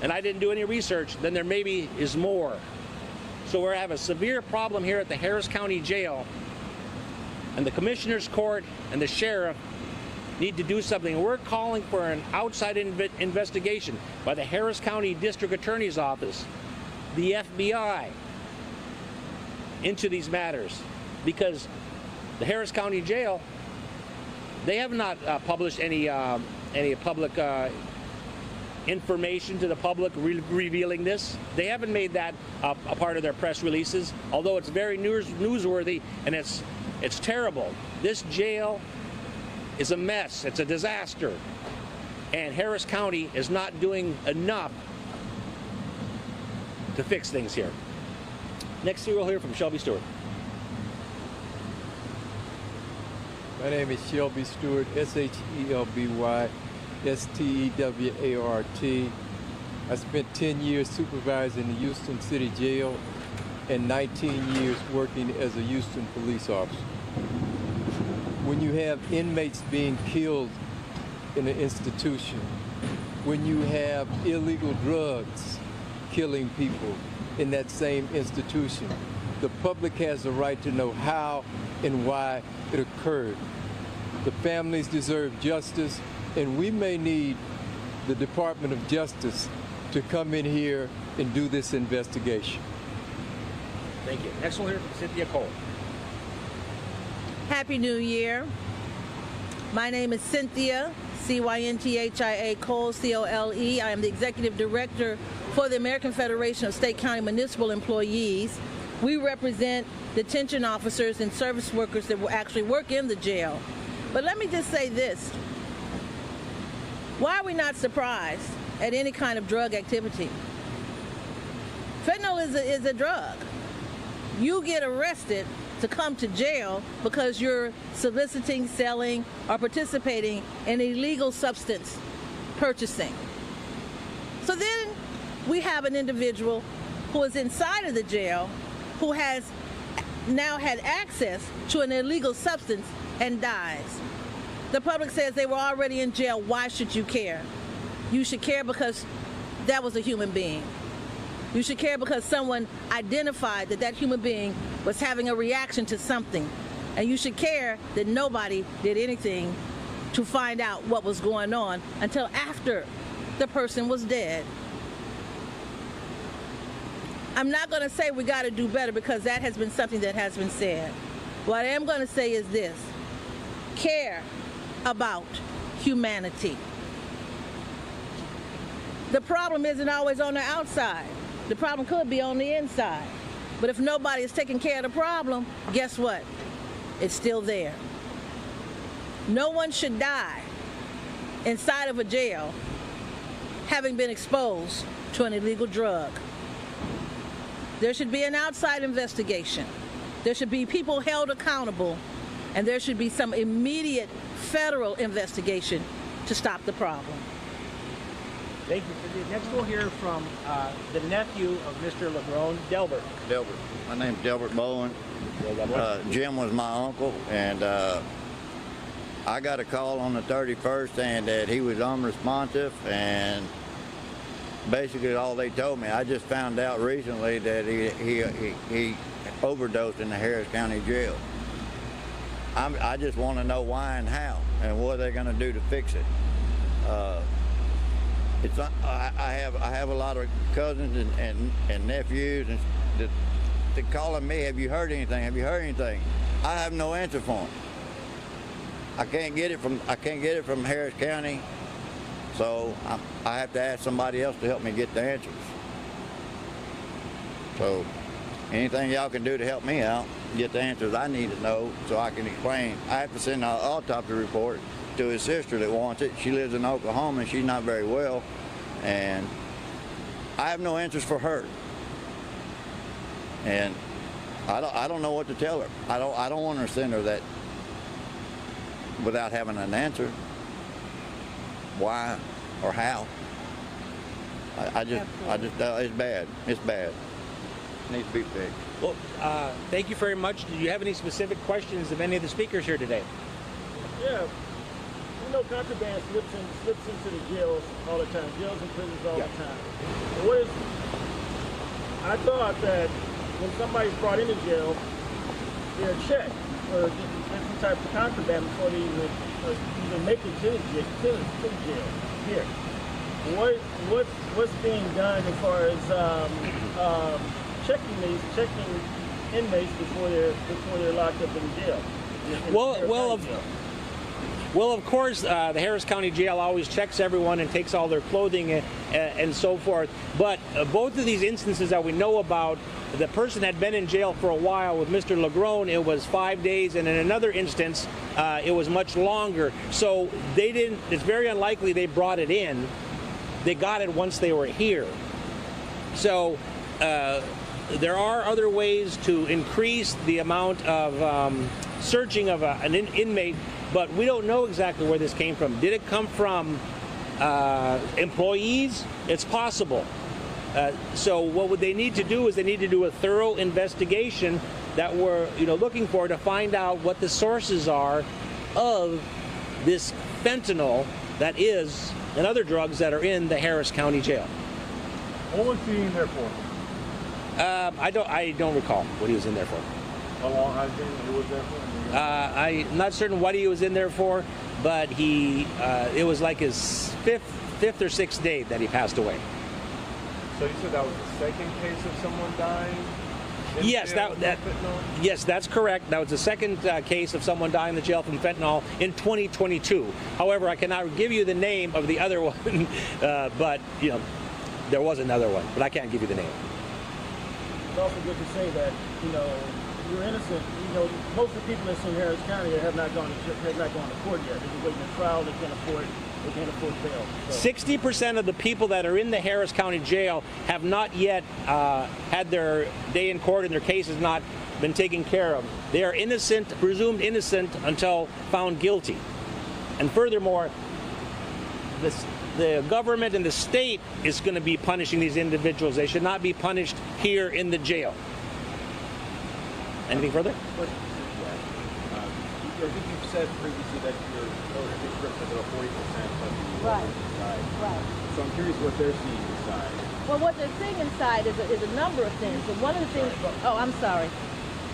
and I didn't do any research, then there maybe is more. So we have a severe problem here at the Harris County Jail, and the Commissioner's Court and the Sheriff need to do something. We're calling for an outside investigation by the Harris County District Attorney's Office, the FBI, into these matters, because the Harris County Jail, they have not published any public information to the public revealing this. They haven't made that a part of their press releases, although it's very newsworthy and it's terrible. This jail is a mess. It's a disaster. And Harris County is not doing enough to fix things here. Next, we'll hear from Shelby Stewart. My name is Shelby Stewart, S-H-E-L-B-Y, S-T-E-W-A-R-T. I spent 10 years supervising the Houston City Jail and 19 years working as a Houston police officer. When you have inmates being killed in an institution, when you have illegal drugs killing people in that same institution, the public has a right to know how and why it occurred. The families deserve justice, and we may need the Department of Justice to come in here and do this investigation. Thank you. Next one here from Cynthia Cole. Happy New Year. My name is Cynthia, C-Y-N-T-H-I-A Cole, C-O-L-E. I am the Executive Director for the American Federation of State County Municipal Employees. We represent detention officers and service workers that will actually work in the jail. But let me just say this. Why are we not surprised at any kind of drug activity? Fentanyl is a drug. You get arrested to come to jail because you're soliciting, selling, or participating in illegal substance purchasing. So then we have an individual who is inside of the jail who has now had access to an illegal substance and dies. The public says they were already in jail. Why should you care? You should care because that was a human being. You should care because someone identified that that human being was having a reaction to something. And you should care that nobody did anything to find out what was going on until after the person was dead. I'm not going to say we got to do better because that has been something that has been said. What I am going to say is this: care about humanity. The problem isn't always on the outside. The problem could be on the inside. But if nobody is taking care of the problem, guess what? It's still there. No one should die inside of a jail having been exposed to an illegal drug. There should be an outside investigation. There should be people held accountable, and there should be some immediate federal investigation to stop the problem. Thank you. Next we'll hear from the nephew of Mr. Legrone, Delbert. Delbert. My name's Delbert Bowen. Jim was my uncle, and I got a call on the 31st saying that he was unresponsive, and basically all they told me. I just found out recently that he overdosed in the Harris County Jail. I just want to know why and how, and what they're going to do to fix it. I have a lot of cousins and nephews, and they're calling me. Have you heard anything? Have you heard anything? I have no answer for them. I can't get it from Harris County, so I have to ask somebody else to help me get the answers. So anything y'all can do to help me out, get the answers I need to know so I can explain. I have to send an autopsy report to his sister that wants it. She lives in Oklahoma and she's not very well, and I have no answers for her. And I don't know what to tell her. I don't want to send her that without having an answer. Why or how? It's bad. It's bad. It needs to be fixed. Well, thank you very much. Do you have any specific questions of any of the speakers here today? Yeah. You know, contraband slips into the jails all the time, jails and prisons all the time. I thought that when somebody's brought into jail, they're checked for different types of contraband before they even make it to the jail here. What's being done as far as checking inmates before they're locked up in jail? Well, of course, the Harris County Jail always checks everyone and takes all their clothing and so forth. But both of these instances that we know about, the person had been in jail for a while. With Mr. Legrone, it was 5 days, and in another instance, it was much longer. So they didn't. It's very unlikely they brought it in. They got it once they were here. So there are other ways to increase the amount of searching of an inmate. But we don't know exactly where this came from. Did it come from employees? It's possible. So what would they need to do is they need to do a thorough investigation that we're looking for to find out what the sources are of this fentanyl that is and other drugs that are in the Harris County Jail. What was he in there for? I don't recall what he was in there for. How long has he was there for? I'm not certain what he was in there for, but it was like his fifth or sixth day that he passed away. So you said that was the second case of someone dying? Yes, yes, that's correct. That was the second case of someone dying in the jail from fentanyl in 2022. However, I cannot give you the name of the other one, but there was another one, but I can't give you the name. It's also good to say that you're innocent. Most of the people that's in Harris County have not gone to court yet. They're just waiting a trial. They can't afford bail. So. 60% of the people that are in the Harris County Jail have not yet had their day in court, and their case has not been taken care of. They are innocent, presumed innocent, until found guilty. And furthermore, the government and the state is going to be punishing these individuals. They should not be punished here in the jail. Anything further? I think you've said previously that your district is about 40% of the Right. side. Right. So I'm curious what they're seeing inside. Well, what they're seeing inside is a number of things. But one of the things, oh, I'm sorry.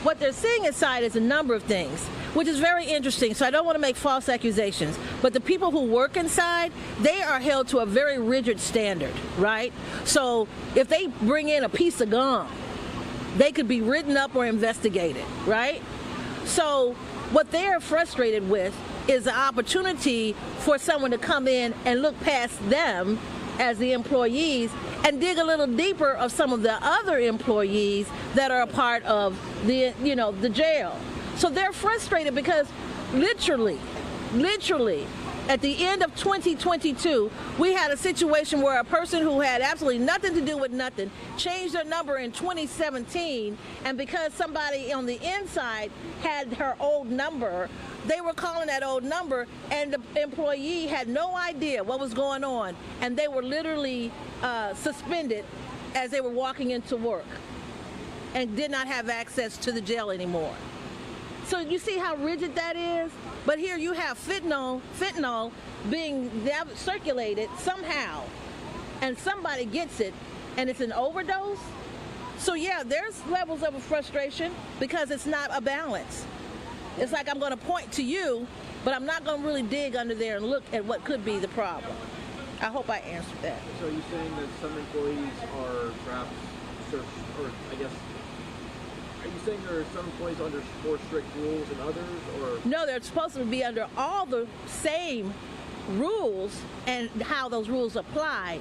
What they're seeing inside is a number of things, which is very interesting. So I don't want to make false accusations. But the people who work inside, they are held to a very rigid standard, right? So if they bring in a piece of gum, they could be written up or investigated, right? So what they're frustrated with is the opportunity for someone to come in and look past them as the employees and dig a little deeper of some of the other employees that are a part of the, the jail. So they're frustrated because literally, at the end of 2022, we had a situation where a person who had absolutely nothing to do with nothing changed their number in 2017, and because somebody on the inside had her old number, they were calling that old number, and the employee had no idea what was going on, and they were literally suspended as they were walking into work and did not have access to the jail anymore. So you see how rigid that is? But here you have fentanyl being circulated somehow, and somebody gets it, and it's an overdose. So yeah, there's levels of frustration because it's not a balance. It's like I'm going to point to you, but I'm not going to really dig under there and look at what could be the problem. I hope I answered that. So are you saying that some employees are perhaps, or I guess, are you saying there are some employees under more strict rules than others, or? No, they're supposed to be under all the same rules and how those rules apply,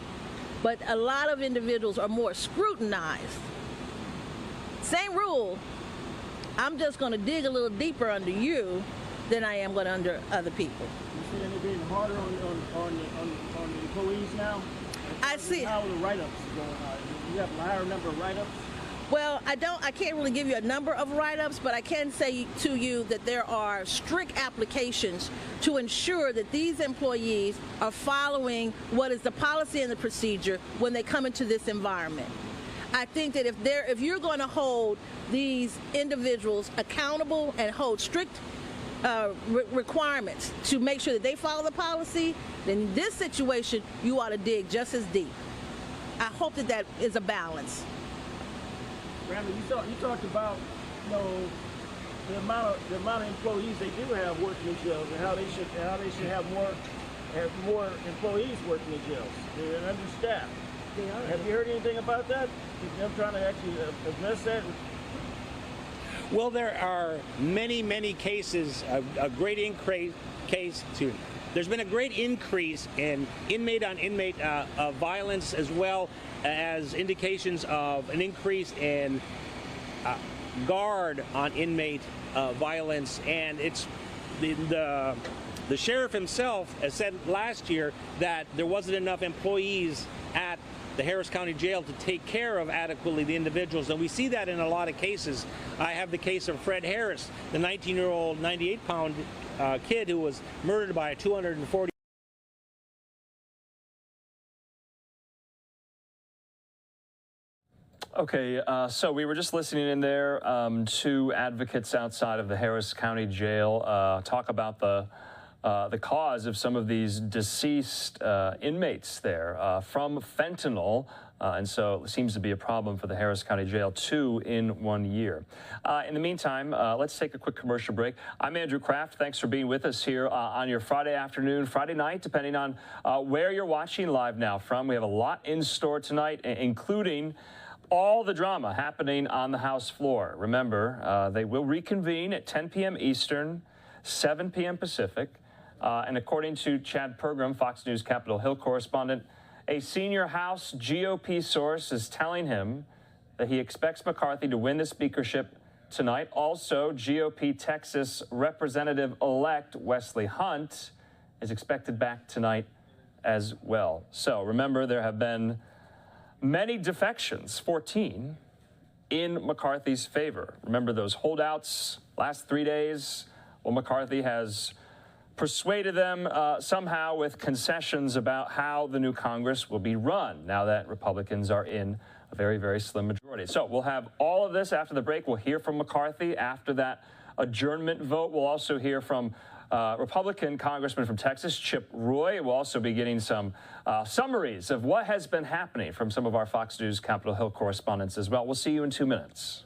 but a lot of individuals are more scrutinized. Same rule, I'm just going to dig a little deeper under you than I am going to under other people. You see anything harder on the employees now? I see. How are the write-ups going on? You have a higher number of write-ups? Well, I can't really give you a number of write-ups, but I can say to you that there are strict applications to ensure that these employees are following what is the policy and the procedure when they come into this environment. I think that if you're going to hold these individuals accountable and hold strict requirements to make sure that they follow the policy, then in this situation, you ought to dig just as deep. I hope that is a balance. Brandon, you talked about, the amount of employees they do have working in jails, and how they should have more employees working in jails. They're understaffed. They are. Have you heard anything about that? Them trying to actually address that? Well, there are many cases, a great increase. There's been a great increase in inmate-on-inmate violence, as well as indications of an increase in guard on inmate violence. And it's the sheriff himself has said last year that there wasn't enough employees at the Harris County Jail to take care of adequately the individuals, and we see that in a lot of cases. I have the case of Fred Harris, the 19-year-old, 98-pound kid who was murdered by a 240. Okay, so we were just listening in there to advocates outside of the Harris County Jail talk about the cause of some of these deceased inmates there from fentanyl, and so it seems to be a problem for the Harris County Jail, 2 in 1 year. In the meantime, let's take a quick commercial break. I'm Andrew Kraft. Thanks for being with us here on your Friday afternoon, Friday night, depending on where you're watching Live Now from. We have a lot in store tonight, including all the drama happening on the House floor. Remember, they will reconvene at 10 p.m. Eastern, 7 p.m. Pacific. And according to Chad Pergram, Fox News Capitol Hill correspondent, a senior House GOP source is telling him that he expects McCarthy to win the speakership tonight. Also, GOP Texas Representative-elect Wesley Hunt is expected back tonight as well. So remember, there have been many defections, 14, in McCarthy's favor. Remember those holdouts last 3 days? Well, McCarthy has persuaded them somehow with concessions about how the new Congress will be run now that Republicans are in a very, very slim majority. So we'll have all of this after the break. We'll hear from McCarthy after that adjournment vote. We'll also hear from Republican Congressman from Texas, Chip Roy. We'll also be getting some summaries of what has been happening from some of our Fox News Capitol Hill correspondents as well. We'll see you in 2 minutes.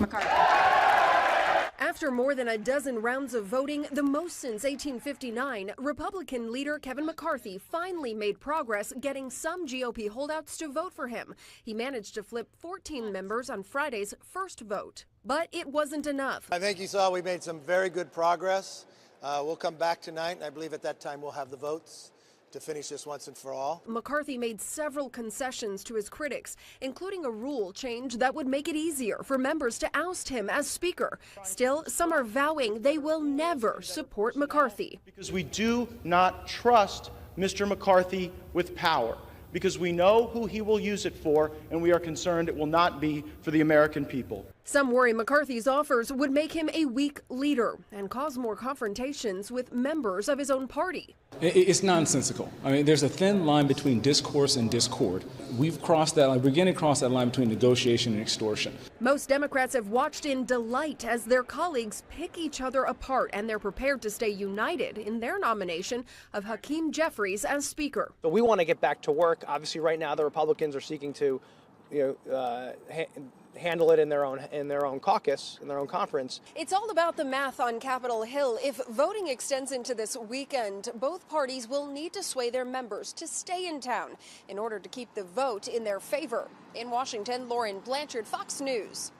McCarthy. After more than a dozen rounds of voting, the most since 1859, Republican leader Kevin McCarthy finally made progress getting some GOP holdouts to vote for him. He managed to flip 14 members on Friday's first vote. But it wasn't enough. I think you saw we made some very good progress. We'll come back tonight, and I believe at that time we'll have the votes to finish this once and for all. McCarthy made several concessions to his critics, including a rule change that would make it easier for members to oust him as Speaker. Still, some are vowing they will never support McCarthy. Because we do not trust Mr. McCarthy with power, because we know who he will use it for, and we are concerned it will not be for the American people. Some worry McCarthy's offers would make him a weak leader and cause more confrontations with members of his own party. It's nonsensical. I mean, there's a thin line between discourse and discord. We've crossed that line, we're beginning to cross that line between negotiation and extortion. Most Democrats have watched in delight as their colleagues pick each other apart, and they're prepared to stay united in their nomination of Hakeem Jeffries as Speaker. But we want to get back to work. Obviously, right now the Republicans are seeking to, handle it in their own caucus, in their own conference. It's all about the math on Capitol Hill. If voting extends into this weekend, both parties will need to sway their members to stay in town in order to keep the vote in their favor. In Washington, Lauren Blanchard, Fox News.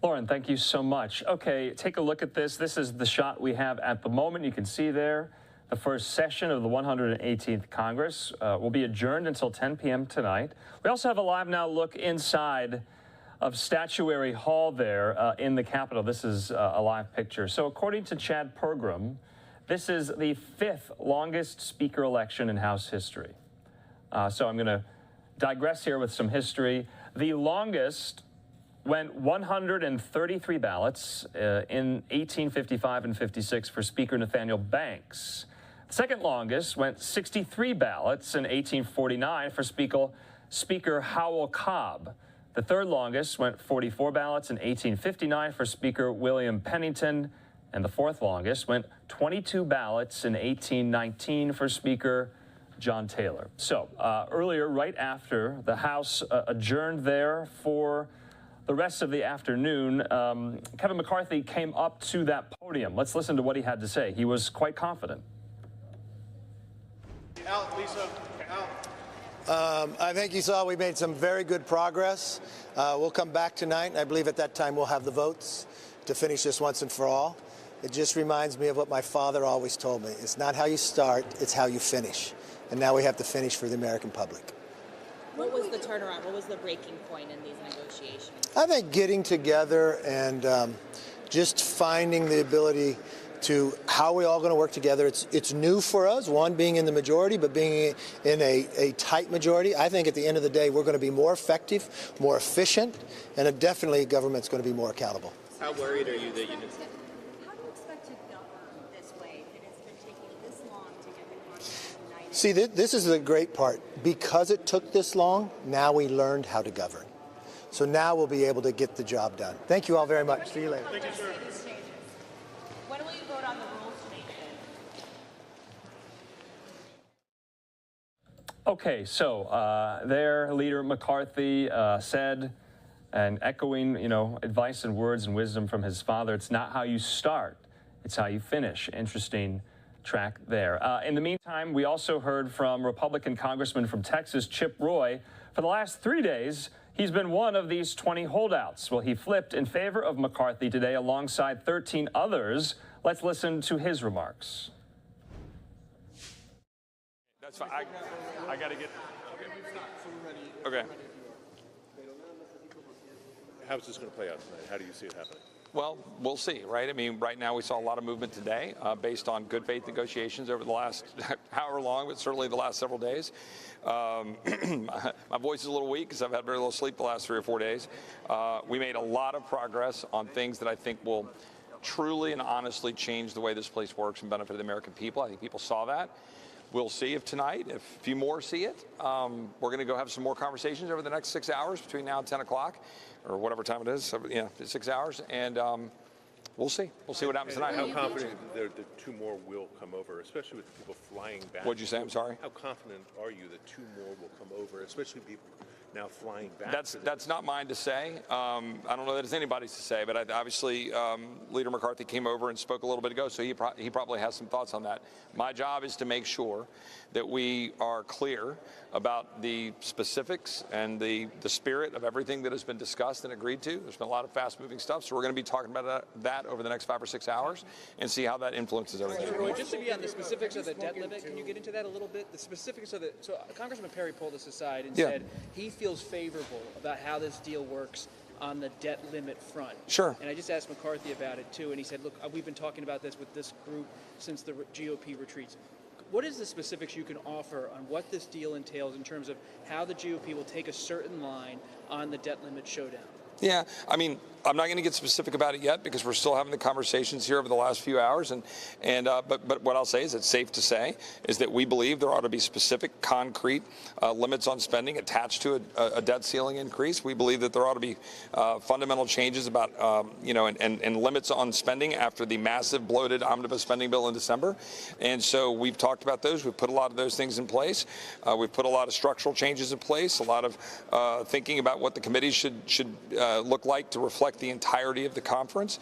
Lauren, thank you so much. Okay, take a look at this. This is the shot we have at the moment. You can see there the first session of the 118th Congress will be adjourned until 10 p.m. tonight. We also have a LiveNOW look inside of Statuary Hall there in the Capitol. This is a live picture. So according to Chad Pergram, this is the 5th longest Speaker election in House history. So I'm going to digress here with some history. The longest went 133 ballots in 1855 and 56 for Speaker Nathaniel Banks. The second longest went 63 ballots in 1849 for Speaker Howell Cobb. The third longest went 44 ballots in 1859 for Speaker William Pennington. And the fourth longest went 22 ballots in 1819 for Speaker John Taylor. So earlier, right after the House adjourned there for the rest of the afternoon, Kevin McCarthy came up to that podium. Let's listen to what he had to say. He was quite confident. I think you saw we made some very good progress. We'll come back tonight, and I believe at that time we'll have the votes to finish this once and for all. It just reminds me of what my father always told me. It's not how you start, it's how you finish. And now we have to finish for the American public. What was the turnaround? What was the breaking point in these negotiations? I think getting together and just finding the ability to how we all going to work together. It's new for us, one, being in the majority, but being in a tight majority. I think at the end of the day, we're going to be more effective, more efficient, and definitely government's going to be more accountable. How worried are you that you How do you expect to govern this way if it's been taking this long to get the Congress united? See, this is the great part. Because it took this long, now we learned how to govern. So now we'll be able to get the job done. Thank you all very much. See you later. Thank you, sir. When will you vote on the rules changes? Okay, so their leader McCarthy said, and echoing, advice and words and wisdom from his father, it's not how you start, it's how you finish. Interesting track there. In the meantime, we also heard from Republican Congressman from Texas, Chip Roy. For the last 3 days, he's been one of these 20 holdouts. Well, he flipped in favor of McCarthy today alongside 13 others. Let's listen to his remarks. That's fine. I got to get. Okay. How's this going to play out tonight? How do you see it happening? Well, we'll see, right? I mean, right now we saw a lot of movement today based on good faith negotiations over the last however long, but certainly the last several days. My voice is a little weak because I've had very little sleep the last 3 or 4 days. We made a lot of progress on things that I think will truly and honestly change the way this place works and benefit the American people. I think people saw that. We'll see if tonight, if a few more see it. We're going to go have some more conversations over the next 6 hours between now and 10 o'clock or whatever time it is. So, 6 hours. And we'll see. We'll see what happens tonight. How confident that 2 more will come over, especially with the people flying back? What'd you say? I'm sorry? How confident are you that 2 more will come over, especially people now flying back? That's not mine to say. I don't know that it's anybody's to say, but obviously Leader McCarthy came over and spoke a little bit ago, so he probably has some thoughts on that. My job is to make sure that we are clear about the specifics and the spirit of everything that has been discussed and agreed to. There's been a lot of fast-moving stuff, so we're going to be talking about that over the next 5 or 6 hours and see how that influences everything. Roy, just to be on the specifics of the debt limit, can you get into that a little bit? The specifics of so Congressman Perry pulled us aside and said he feels favorable about how this deal works on the debt limit front. Sure. And I just asked McCarthy about it too, and he said, look, we've been talking about this with this group since the GOP retreats. What is the specifics you can offer on what this deal entails in terms of how the GOP will take a certain line on the debt limit showdown? Yeah, I mean, I'm not going to get specific about it yet because we're still having the conversations here over the last few hours. But what I'll say is it's safe to say is that we believe there ought to be specific, concrete limits on spending attached to a debt ceiling increase. We believe that there ought to be fundamental changes about, and limits on spending after the massive bloated omnibus spending bill in December. And so we've talked about those. We've put a lot of those things in place. We've put a lot of structural changes in place, a lot of thinking about what the committees should look like to reflect the entirety of the conference.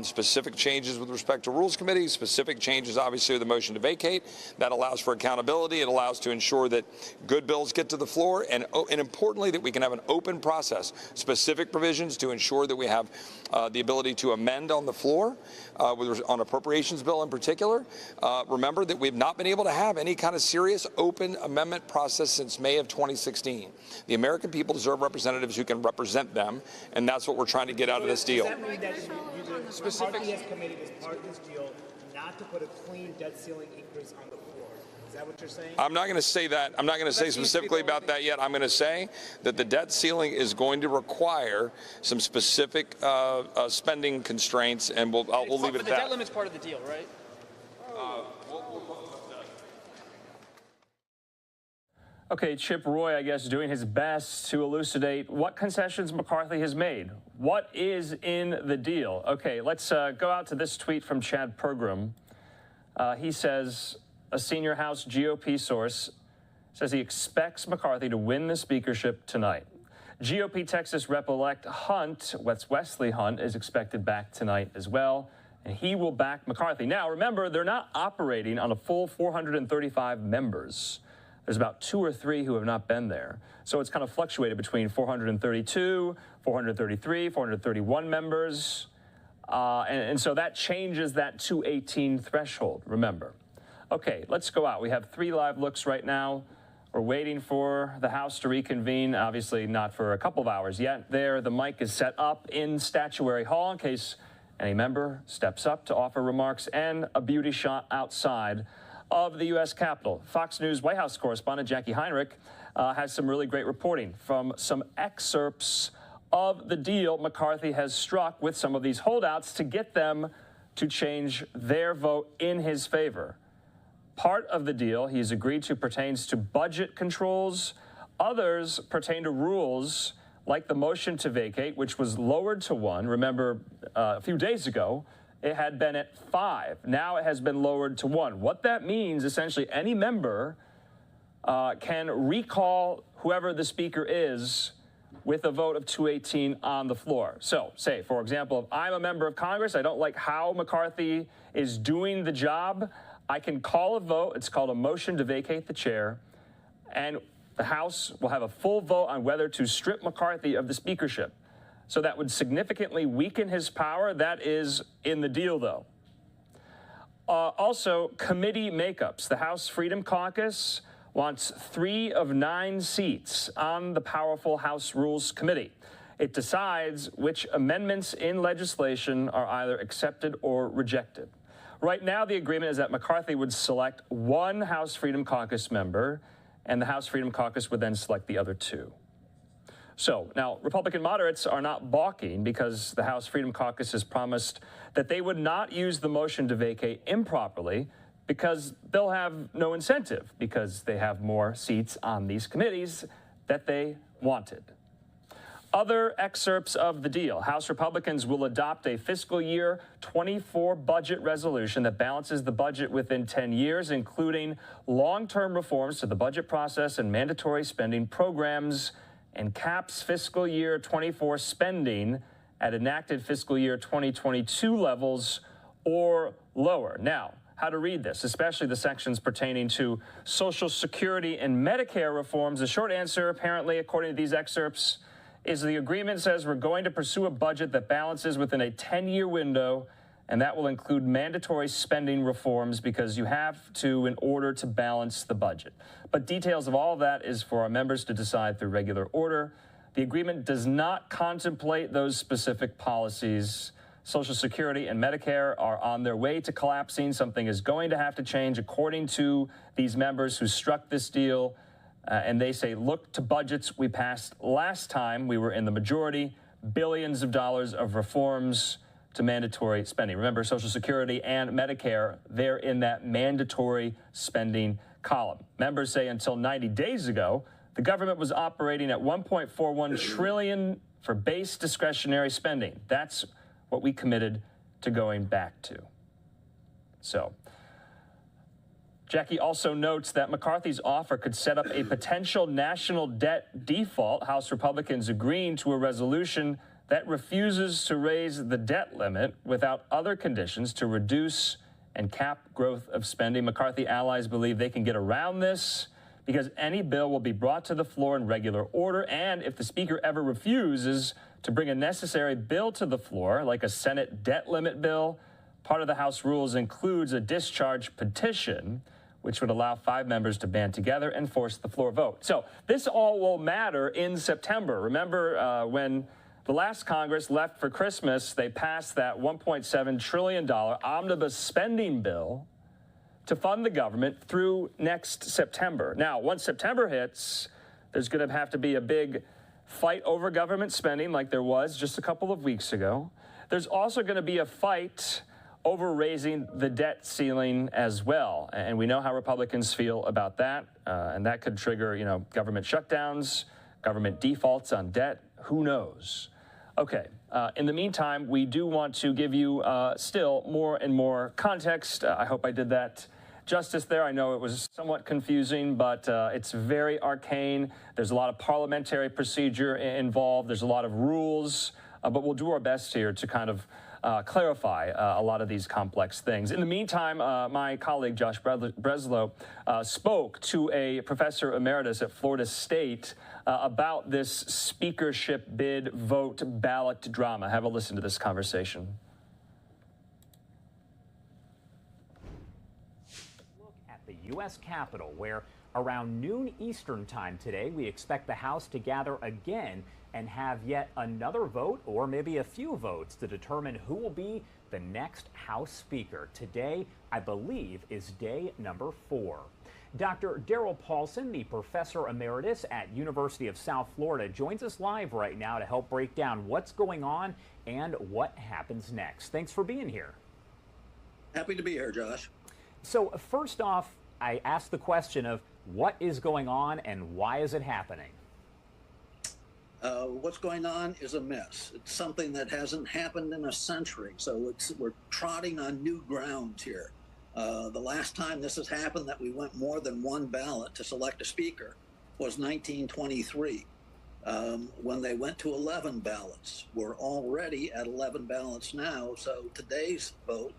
Specific changes with respect to Rules Committee, specific changes obviously with the motion to vacate. That allows for accountability. It allows to ensure that good bills get to the floor and importantly that we can have an open process. Specific provisions to ensure that we have the ability to amend on the floor on appropriations bill in particular. Remember that we've not been able to have any kind of serious open amendment process since May of 2016. The American people deserve representatives who can represent them, and that's what we're trying to get out of this deal. Does that mean that the specific has committed as part of this deal not to put a clean debt ceiling increase on the floor? Is that what you're saying? I'm not going to say that. I'm not going to say specifically about that yet. I'm going to say that the debt ceiling is going to require some specific spending constraints, and we'll leave it at that. The debt limit's part of the deal, right? Okay, Chip Roy, I guess, doing his best to elucidate what concessions McCarthy has made. What is in the deal? Okay, let's go out to this tweet from Chad Pergram. He says, a senior House GOP source says he expects McCarthy to win the speakership tonight. GOP Texas Rep-elect Wesley Hunt, is expected back tonight as well, and he will back McCarthy. Now, remember, they're not operating on a full 435 members. There's about 2 or 3 who have not been there. So it's kind of fluctuated between 432, 433, 431 members. And so that changes that 218 threshold, remember. Okay, let's go out. We have 3 live looks right now. We're waiting for the House to reconvene, obviously not for a couple of hours yet. There, the mic is set up in Statuary Hall in case any member steps up to offer remarks, and a beauty shot outside of the U.S. Capitol. Fox News White House correspondent Jackie Heinrich has some really great reporting from some excerpts of the deal McCarthy has struck with some of these holdouts to get them to change their vote in his favor. Part of the deal he's agreed to pertains to budget controls. Others pertain to rules like the motion to vacate, which was lowered to 1. Remember, a few days ago, it had been at 5. Now it has been lowered to 1. What that means, essentially, any member can recall whoever the speaker is with a vote of 218 on the floor. So, say, for example, if I'm a member of Congress, I don't like how McCarthy is doing the job, I can call a vote. It's called a motion to vacate the chair, and the House will have a full vote on whether to strip McCarthy of the speakership. So that would significantly weaken his power. That is in the deal, though. Also, committee makeups. The House Freedom Caucus wants 3 of 9 seats on the powerful House Rules Committee. It decides which amendments in legislation are either accepted or rejected. Right now, the agreement is that McCarthy would select 1 House Freedom Caucus member, and the House Freedom Caucus would then select the other 2. So now, Republican moderates are not balking because the House Freedom Caucus has promised that they would not use the motion to vacate improperly because they'll have no incentive because they have more seats on these committees that they wanted. Other excerpts of the deal. House Republicans will adopt a fiscal year 24 budget resolution that balances the budget within 10 years, including long-term reforms to the budget process and mandatory spending programs, and caps fiscal year 24 spending at enacted fiscal year 2022 levels or lower. Now, how to read this, especially the sections pertaining to Social Security and Medicare reforms. The short answer, apparently, according to these excerpts, is the agreement says we're going to pursue a budget that balances within a 10-year window, and that will include mandatory spending reforms because you have to in order to balance the budget. But details of all of that is for our members to decide through regular order. The agreement does not contemplate those specific policies. Social Security and Medicare are on their way to collapsing. Something is going to have to change according to these members who struck this deal. And they say, look to budgets we passed last time we were in the majority, billions of dollars of reforms to mandatory spending. Remember, Social Security and Medicare, they're in that mandatory spending column. Members say until 90 days ago, the government was operating at $1.41 trillion for base discretionary spending. That's what we committed to going back to. So, Jackie also notes that McCarthy's offer could set up a potential national debt default, House Republicans agreeing to a resolution that refuses to raise the debt limit without other conditions to reduce and cap growth of spending. McCarthy allies believe they can get around this because any bill will be brought to the floor in regular order, and if the Speaker ever refuses to bring a necessary bill to the floor, like a Senate debt limit bill, part of the House rules includes a discharge petition, which would allow 5 members to band together and force the floor vote. So this all will matter in September. Remember when the last Congress left for Christmas, they passed that $1.7 trillion omnibus spending bill to fund the government through next September. Now, once September hits, there's going to have to be a big fight over government spending like there was just a couple of weeks ago. There's also going to be a fight over raising the debt ceiling as well. And we know how Republicans feel about that. And that could trigger, government shutdowns, government defaults on debt. Who knows? Okay. In the meantime, we do want to give you still more and more context. I hope I did that Justice there. I know it was somewhat confusing, but it's very arcane. There's a lot of parliamentary procedure involved. There's a lot of rules, but we'll do our best here to kind of clarify a lot of these complex things. In the meantime, my colleague Josh Breslow spoke to a professor emeritus at Florida State about this speakership bid vote ballot drama. Have a listen to this conversation. Look at the U.S. Capitol, where around noon Eastern time today, we expect the House to gather again and have yet another vote, or maybe a few votes, to determine who will be the next House Speaker. Today, I believe, is day number 4. Dr. Darrell Paulson, the professor emeritus at University of South Florida, joins us live right now to help break down what's going on and what happens next. Thanks for being here. Happy to be here, Josh. So first off, I asked the question of what is going on and why is it happening? What's going on is a mess. It's something that hasn't happened in a century, so we're trotting on new grounds here. The last time this has happened that we went more than one ballot to select a speaker was 1923, when they went to 11 ballots. We're already at 11 ballots now, so today's vote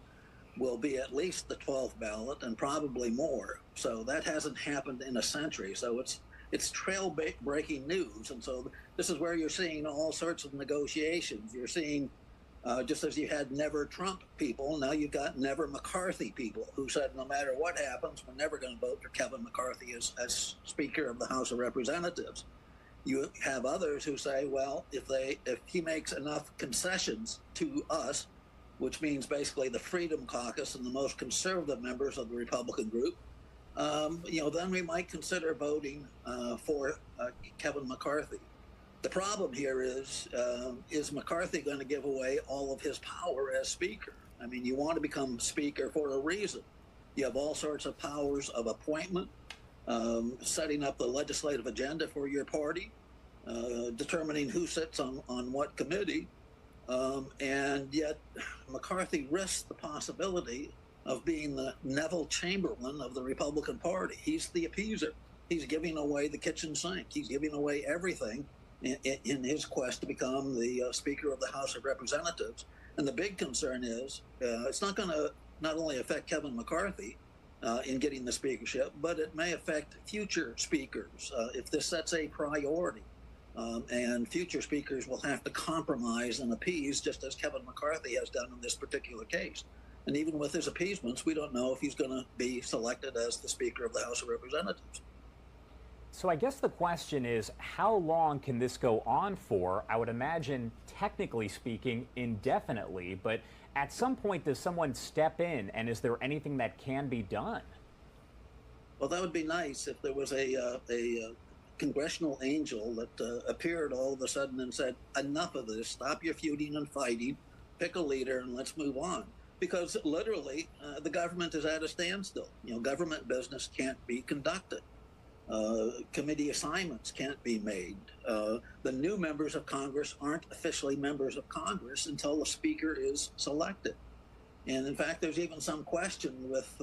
will be at least the 12th ballot and probably more. So that hasn't happened in a century. So it's trail-breaking news. And so this is where you're seeing all sorts of negotiations. You're seeing, just as you had never Trump people, now you've got never McCarthy people who said no matter what happens, we're never going to vote for Kevin McCarthy as Speaker of the House of Representatives. You have others who say, well, if he makes enough concessions to us, which means basically the Freedom Caucus and the most conservative members of the Republican group, then we might consider voting for Kevin McCarthy. The problem here is McCarthy going to give away all of his power as Speaker? I mean, you want to become Speaker for a reason. You have all sorts of powers of appointment, setting up the legislative agenda for your party, determining who sits on what committee, and yet McCarthy risks the possibility of being the Neville Chamberlain of the Republican Party. He's the appeaser. He's giving away the kitchen sink. He's giving away everything in his quest to become the Speaker of the House of Representatives. And the big concern is it's not going to not only affect Kevin McCarthy in getting the speakership, but it may affect future speakers if this sets a priority. And future speakers will have to compromise and appease, just as Kevin McCarthy has done in this particular case. And even with his appeasements, we don't know if he's going to be selected as the Speaker of the House of Representatives. So I guess the question is, how long can this go on for? I would imagine, technically speaking, indefinitely, but at some point, does someone step in, and is there anything that can be done? Well, that would be nice if there was a congressional angel that appeared all of a sudden and said, enough of this, stop your feuding and fighting, pick a leader, and let's move on. Because literally, the government is at a standstill. Government business can't be conducted. Committee assignments can't be made. The new members of Congress aren't officially members of Congress until the Speaker is selected. And in fact, there's even some question with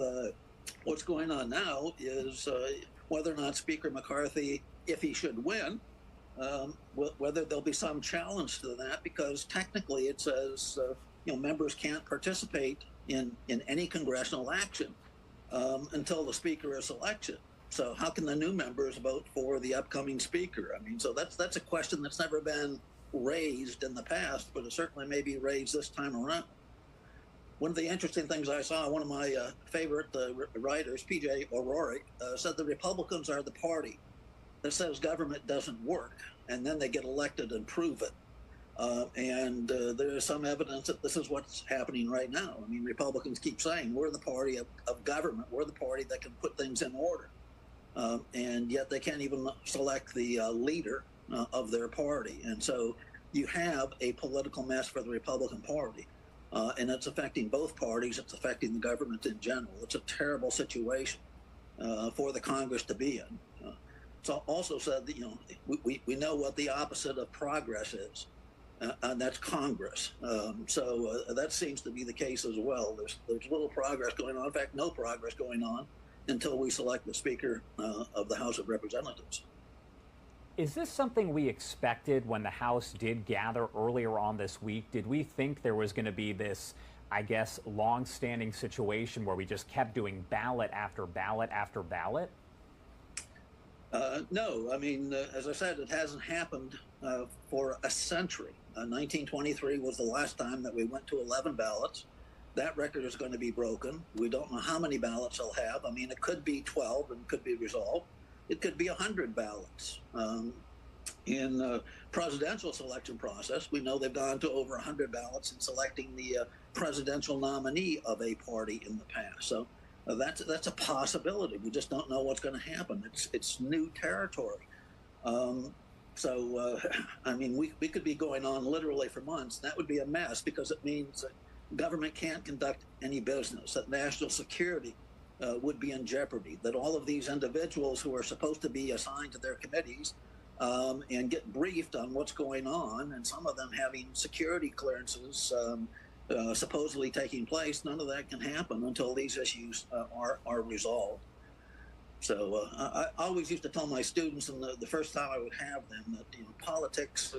what's going on now is whether or not Speaker McCarthy, if he should win, whether there'll be some challenge to that, because technically it says members can't participate in any congressional action until the Speaker is elected. So how can the new members vote for the upcoming Speaker? I mean, so that's a question that's never been raised in the past, but it certainly may be raised this time around. One of the interesting things I saw, one of my favorite writers, P.J. O'Rourke, said the Republicans are the party that says government doesn't work, and then they get elected and prove it. And there is some evidence that this is what's happening right now. I mean, Republicans keep saying, we're the party of government. We're the party that can put things in order. And yet they can't even select the leader of their party. And so you have a political mess for the Republican Party. And it's affecting both parties. It's affecting the government in general. It's a terrible situation for the Congress to be in. It's also said that, we know what the opposite of progress is. And that's Congress. So that seems to be the case as well. There's little progress going on. In fact, no progress going on until we select the Speaker of the House of Representatives. Is this something we expected when the House did gather earlier on this week? Did we think there was going to be this, I guess, long-standing situation where we just kept doing ballot after ballot after ballot? No, I mean, as I said, it hasn't happened for a century. 1923 was the last time that we went to 11 ballots. That record is going to be broken. We don't know how many ballots they'll have. I mean, it could be 12 and could be resolved. It could be 100 ballots. In presidential selection process, we know they've gone to over 100 ballots in selecting the presidential nominee of a party in the past. So that's a possibility. We just don't know what's going to happen. It's new territory. I mean, we could be going on literally for months. That would be a mess because it means that government can't conduct any business, that national security would be in jeopardy, that all of these individuals who are supposed to be assigned to their committees and get briefed on what's going on, and some of them having security clearances supposedly taking place, none of that can happen until these issues are resolved. So I always used to tell my students, and the first time I would have them, that politics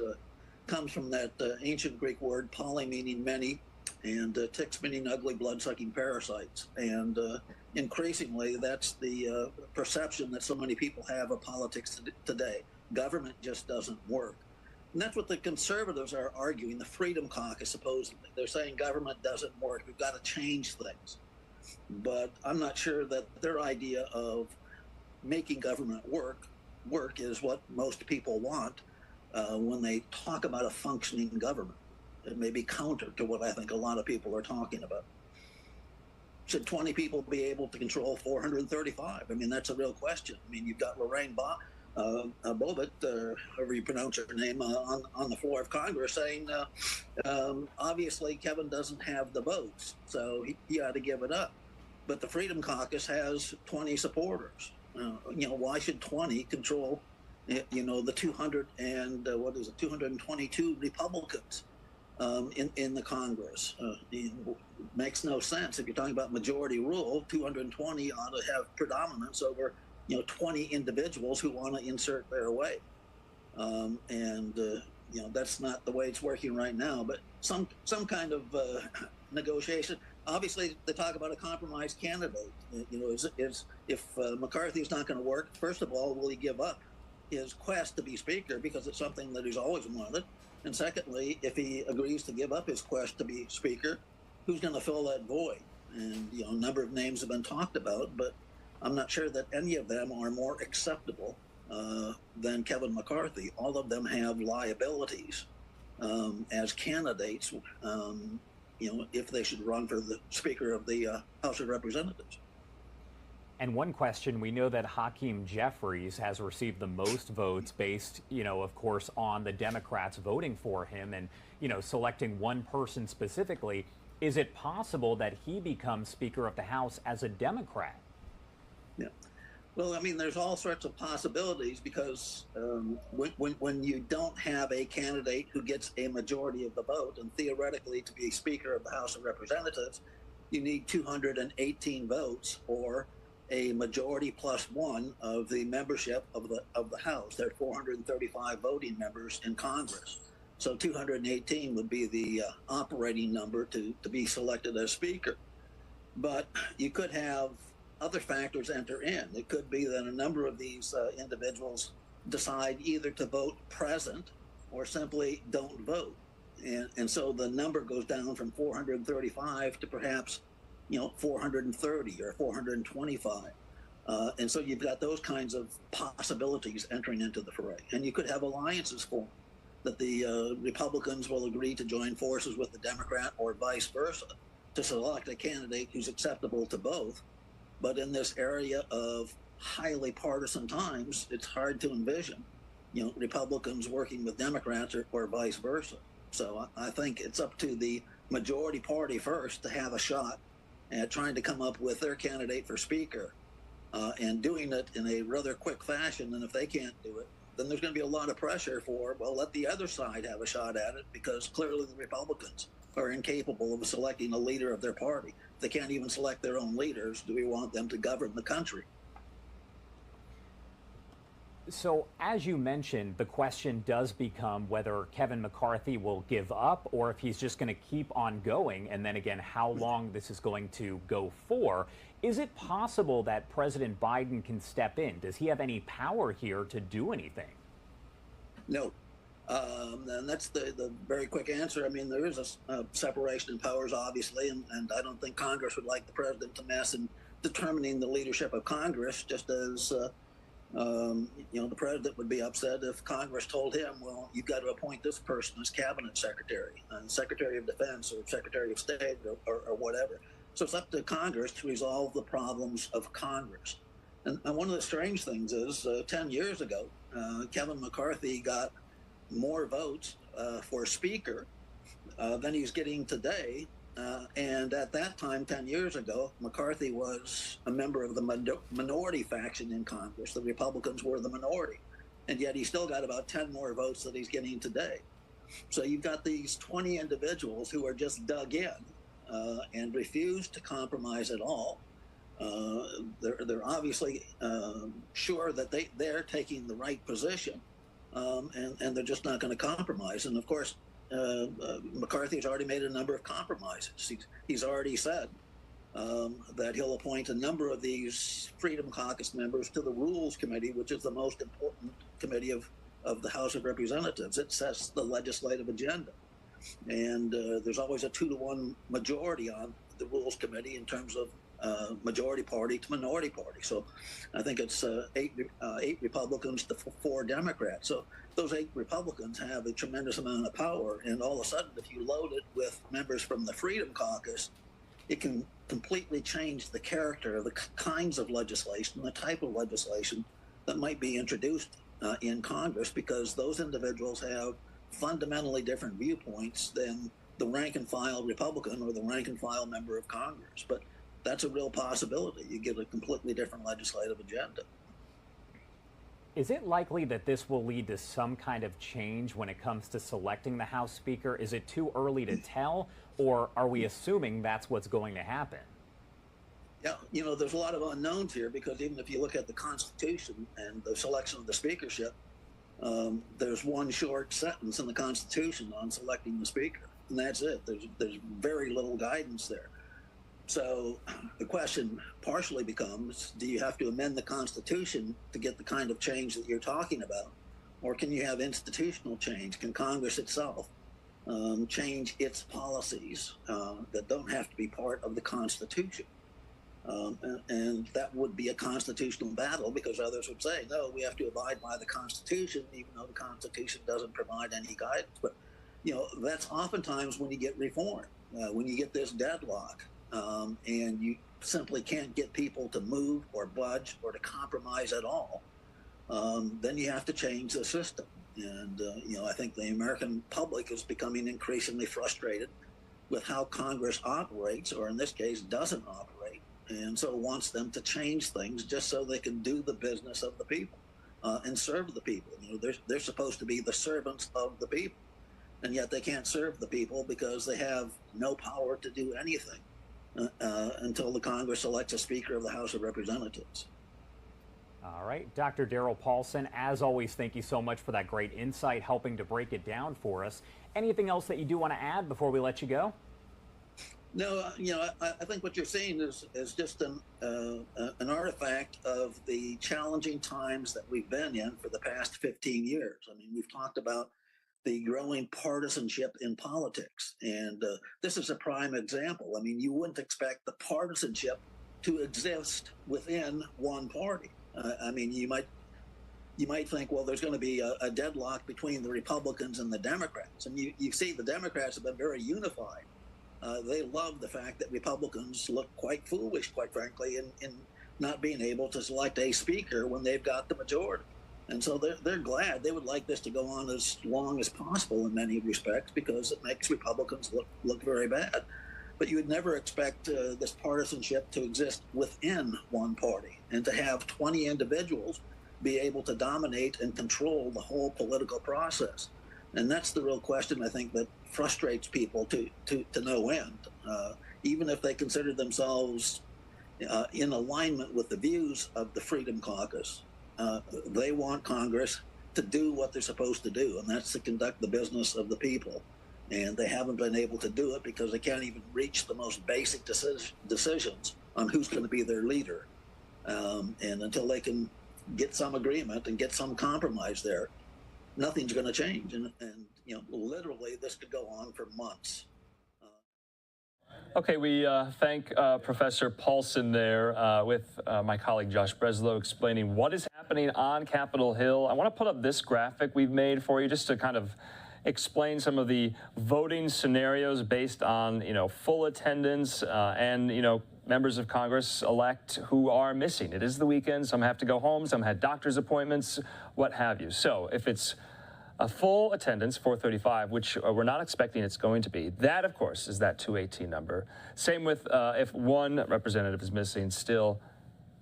comes from that ancient Greek word poly, meaning many, and ticks meaning ugly blood-sucking parasites. And increasingly, that's the perception that so many people have of politics today. Government just doesn't work. And that's what the conservatives are arguing, the Freedom Caucus, supposedly. They're saying government doesn't work. We've got to change things. But I'm not sure that their idea of making government work is what most people want when they talk about a functioning government. It may be counter to what I think a lot of people are talking about. Should 20 people be able to control 435? I mean, that's a real question. I mean, you've got Lorraine Bobbitt, however you pronounce her name, on the floor of Congress saying, obviously, Kevin doesn't have the votes, so he ought to give it up. But the Freedom Caucus has 20 supporters. Why should 20 control, the 222 Republicans in the Congress? It makes no sense. If you're talking about majority rule, 220 ought to have predominance over 20 individuals who want to insert their way. That's not the way it's working right now, but some kind of negotiation. Obviously, they talk about a compromise candidate. If McCarthy's not going to work, first of all, will he give up his quest to be Speaker because it's something that he's always wanted? And secondly, if he agrees to give up his quest to be Speaker, who's going to fill that void? And a number of names have been talked about, but I'm not sure that any of them are more acceptable than Kevin McCarthy. All of them have liabilities as candidates, if they should run for the Speaker of the House of Representatives. And one question, we know that Hakeem Jeffries has received the most votes based, of course, on the Democrats voting for him and, selecting one person specifically. Is it possible that he becomes Speaker of the House as a Democrat? Yeah. Well, I mean, there's all sorts of possibilities because when you don't have a candidate who gets a majority of the vote, and theoretically to be Speaker of the House of Representatives, you need 218 votes or a majority plus one of the membership of the House. There are 435 voting members in Congress. So 218 would be the operating number to be selected as Speaker. But you could have other factors enter in. It could be that a number of these individuals decide either to vote present or simply don't vote. And so the number goes down from 435 to perhaps 430 or 425. And so you've got those kinds of possibilities entering into the fray. And you could have alliances formed that the Republicans will agree to join forces with the Democrat or vice versa to select a candidate who's acceptable to both. But in this area of highly partisan times, it's hard to envision, Republicans working with Democrats or vice versa. So I think it's up to the majority party first to have a shot at trying to come up with their candidate for Speaker and doing it in a rather quick fashion. And if they can't do it, then there's going to be a lot of pressure for, well, let the other side have a shot at it, because clearly the Republicans are incapable of selecting a leader of their party. If they can't even select their own leaders, do we want them to govern the country? So, as you mentioned, the question does become whether Kevin McCarthy will give up or if he's just going to keep on going, and then again, how long this is going to go for. Is it possible that President Biden can step in? Does he have any power here to do anything? No. And that's the very quick answer. I mean, there is a separation of powers, obviously, and I don't think Congress would like the president to mess in determining the leadership of Congress, just as the president would be upset if Congress told him, well, you've got to appoint this person as cabinet secretary, secretary of defense, or secretary of state, or whatever. So it's up to Congress to resolve the problems of Congress. And one of the strange things is 10 years ago, Kevin McCarthy got more votes for speaker than he's getting today. And at that time, 10 years ago, McCarthy was a member of the minority faction in Congress. The Republicans were the minority. And yet he still got about 10 more votes that he's getting today. So you've got these 20 individuals who are just dug in and refuse to compromise at all. They're obviously sure that they're taking the right position, and they're just not going to compromise. And of course, McCarthy has already made a number of compromises. He's already said that he'll appoint a number of these Freedom Caucus members to the Rules Committee, which is the most important committee of the House of Representatives. It sets the legislative agenda. And there's always a 2-to-1 majority on the Rules Committee in terms of majority party to minority party. So I think it's 8 Republicans to 4 Democrats. So those 8 Republicans have a tremendous amount of power. And all of a sudden, if you load it with members from the Freedom Caucus, it can completely change the character of the kinds of legislation, the type of legislation that might be introduced in Congress, because those individuals have fundamentally different viewpoints than the rank and file Republican or the rank and file member of Congress. But that's a real possibility. You get a completely different legislative agenda. Is it likely that this will lead to some kind of change when it comes to selecting the House Speaker? Is it too early to tell, or are we assuming that's what's going to happen? Yeah, there's a lot of unknowns here, because even if you look at the Constitution and the selection of the speakership, there's one short sentence in the Constitution on selecting the Speaker, and that's it. There's very little guidance there. So the question partially becomes, do you have to amend the Constitution to get the kind of change that you're talking about? Or can you have institutional change? Can Congress itself change its policies that don't have to be part of the Constitution? And that would be a constitutional battle, because others would say, no, we have to abide by the Constitution, even though the Constitution doesn't provide any guidance. But, that's oftentimes when you get reform, when you get this deadlock. And you simply can't get people to move or budge or to compromise at all, then you have to change the system. And, I think the American public is becoming increasingly frustrated with how Congress operates, or in this case, doesn't operate, and so wants them to change things just so they can do the business of the people and serve the people. They're supposed to be the servants of the people, and yet they can't serve the people because they have no power to do anything until the Congress elects a Speaker of the House of Representatives. All right, Dr. Darrell Paulson, as always, thank you so much for that great insight, helping to break it down for us. Anything else that you do want to add before we let you go? No, I think what you're seeing is just an artifact of the challenging times that we've been in for the past 15 years. I mean, we've talked about the growing partisanship in politics, and this is a prime example. I mean, you wouldn't expect the partisanship to exist within one party. I mean, you might think, well, there's going to be a deadlock between the Republicans and the Democrats, and you see the Democrats have been very unified. They love the fact that Republicans look quite foolish, quite frankly, in not being able to select a speaker when they've got the majority. And so they're glad. They would like this to go on as long as possible in many respects, because it makes Republicans look very bad. But you would never expect this partisanship to exist within one party, and to have 20 individuals be able to dominate and control the whole political process. And that's the real question, I think, that frustrates people to no end. Even if they consider themselves in alignment with the views of the Freedom Caucus, they want Congress to do what they're supposed to do, and that's to conduct the business of the people. And they haven't been able to do it because they can't even reach the most basic decisions on who's going to be their leader. And until they can get some agreement and get some compromise there, nothing's going to change. And you know, literally, this could go on for months. Okay, we thank Professor Paulson there with my colleague Josh Breslow explaining what is happening on Capitol Hill. I want to put up this graphic we've made for you just to kind of explain some of the voting scenarios based on, full attendance and, members of Congress-elect who are missing. It is the weekend. Some have to go home. Some had doctor's appointments, what have you. So if it's a full attendance, 435, which we're not expecting it's going to be, that, of course, is that 218 number. Same with if one representative is missing, still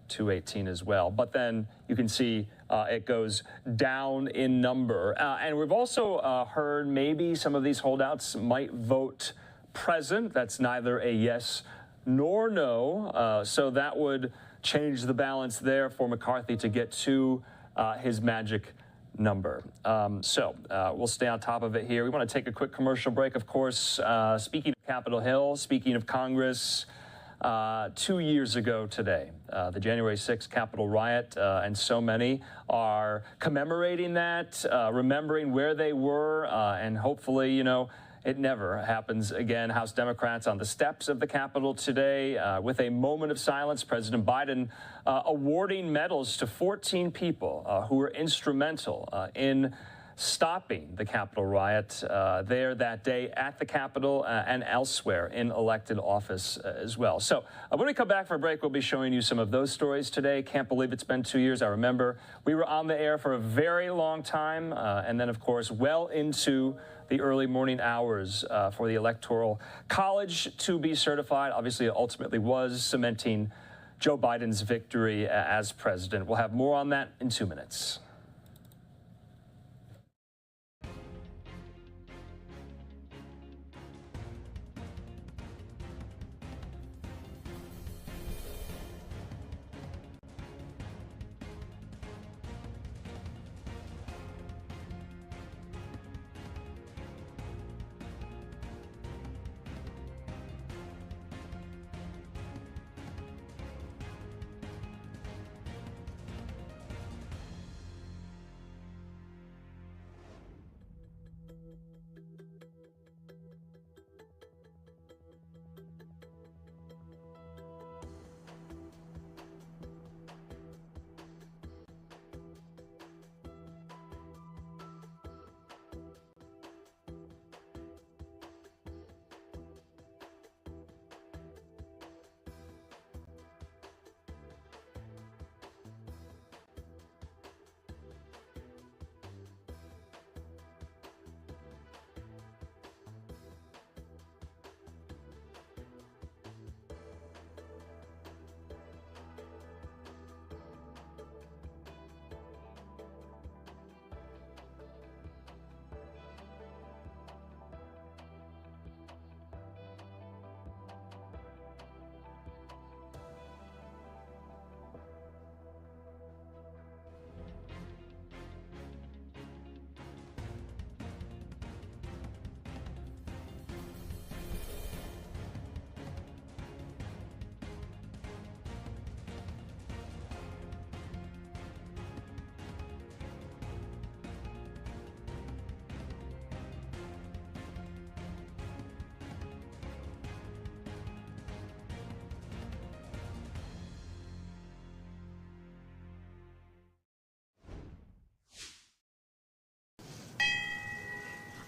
218 as well. But then you can see it goes down in number. And we've also heard maybe some of these holdouts might vote present. That's neither a yes nor no. So that would change the balance there for McCarthy to get to his magic number. So we'll stay on top of it here. We want to take a quick commercial break, of course. Speaking of Capitol Hill, speaking of Congress, 2 years ago today, the January 6th Capitol riot, and so many are commemorating that, remembering where they were, and hopefully, it never happens again. House Democrats on the steps of the Capitol today with a moment of silence. President Biden awarding medals to 14 people who were instrumental in stopping the Capitol riot there that day at the Capitol and elsewhere in elected office as well. So when we come back for a break, we'll be showing you some of those stories today. Can't believe it's been 2 years. I remember we were on the air for a very long time, and then, of course, well into the early morning hours for the Electoral College to be certified. Obviously, it ultimately was cementing Joe Biden's victory as president. We'll have more on that in 2 minutes.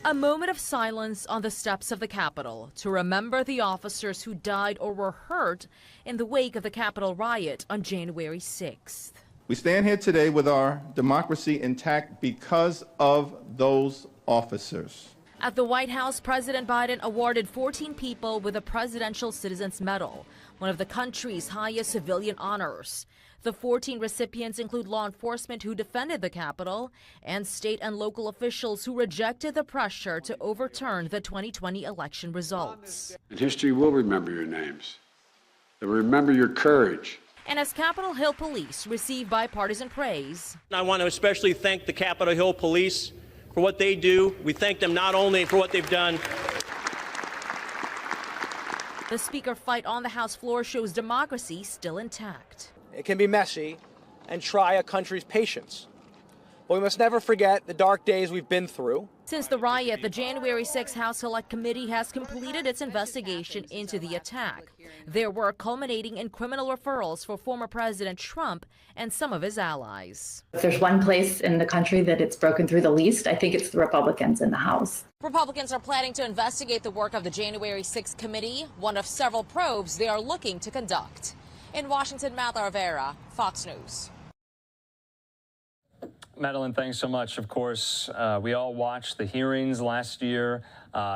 A moment of silence on the steps of the Capitol to remember the officers who died or were hurt in the wake of the Capitol riot on January 6th. We stand here today with our democracy intact because of those officers. At the White House, President Biden awarded 14 people with the Presidential Citizens Medal, one of the country's highest civilian honors. The 14 recipients include law enforcement who defended the Capitol and state and local officials who rejected the pressure to overturn the 2020 election results. And history will remember your names. They'll remember your courage. And as Capitol Hill Police receive bipartisan praise. I want to especially thank the Capitol Hill Police for what they do. We thank them not only for what they've done. The speaker fight on the House floor shows democracy still intact. It can be messy and try a country's patience. But we must never forget the dark days we've been through. Since the riot, the January 6 House Select Committee has completed its investigation into the attack. Their work culminating in criminal referrals for former President Trump and some of his allies. If there's one place in the country that it's broken through the least, I think it's the Republicans in the House. Republicans are planning to investigate the work of the January 6 committee, one of several probes they are looking to conduct. In Washington, Matha Rivera, Fox News. Madeline, thanks so much. Of course, we all watched the hearings last year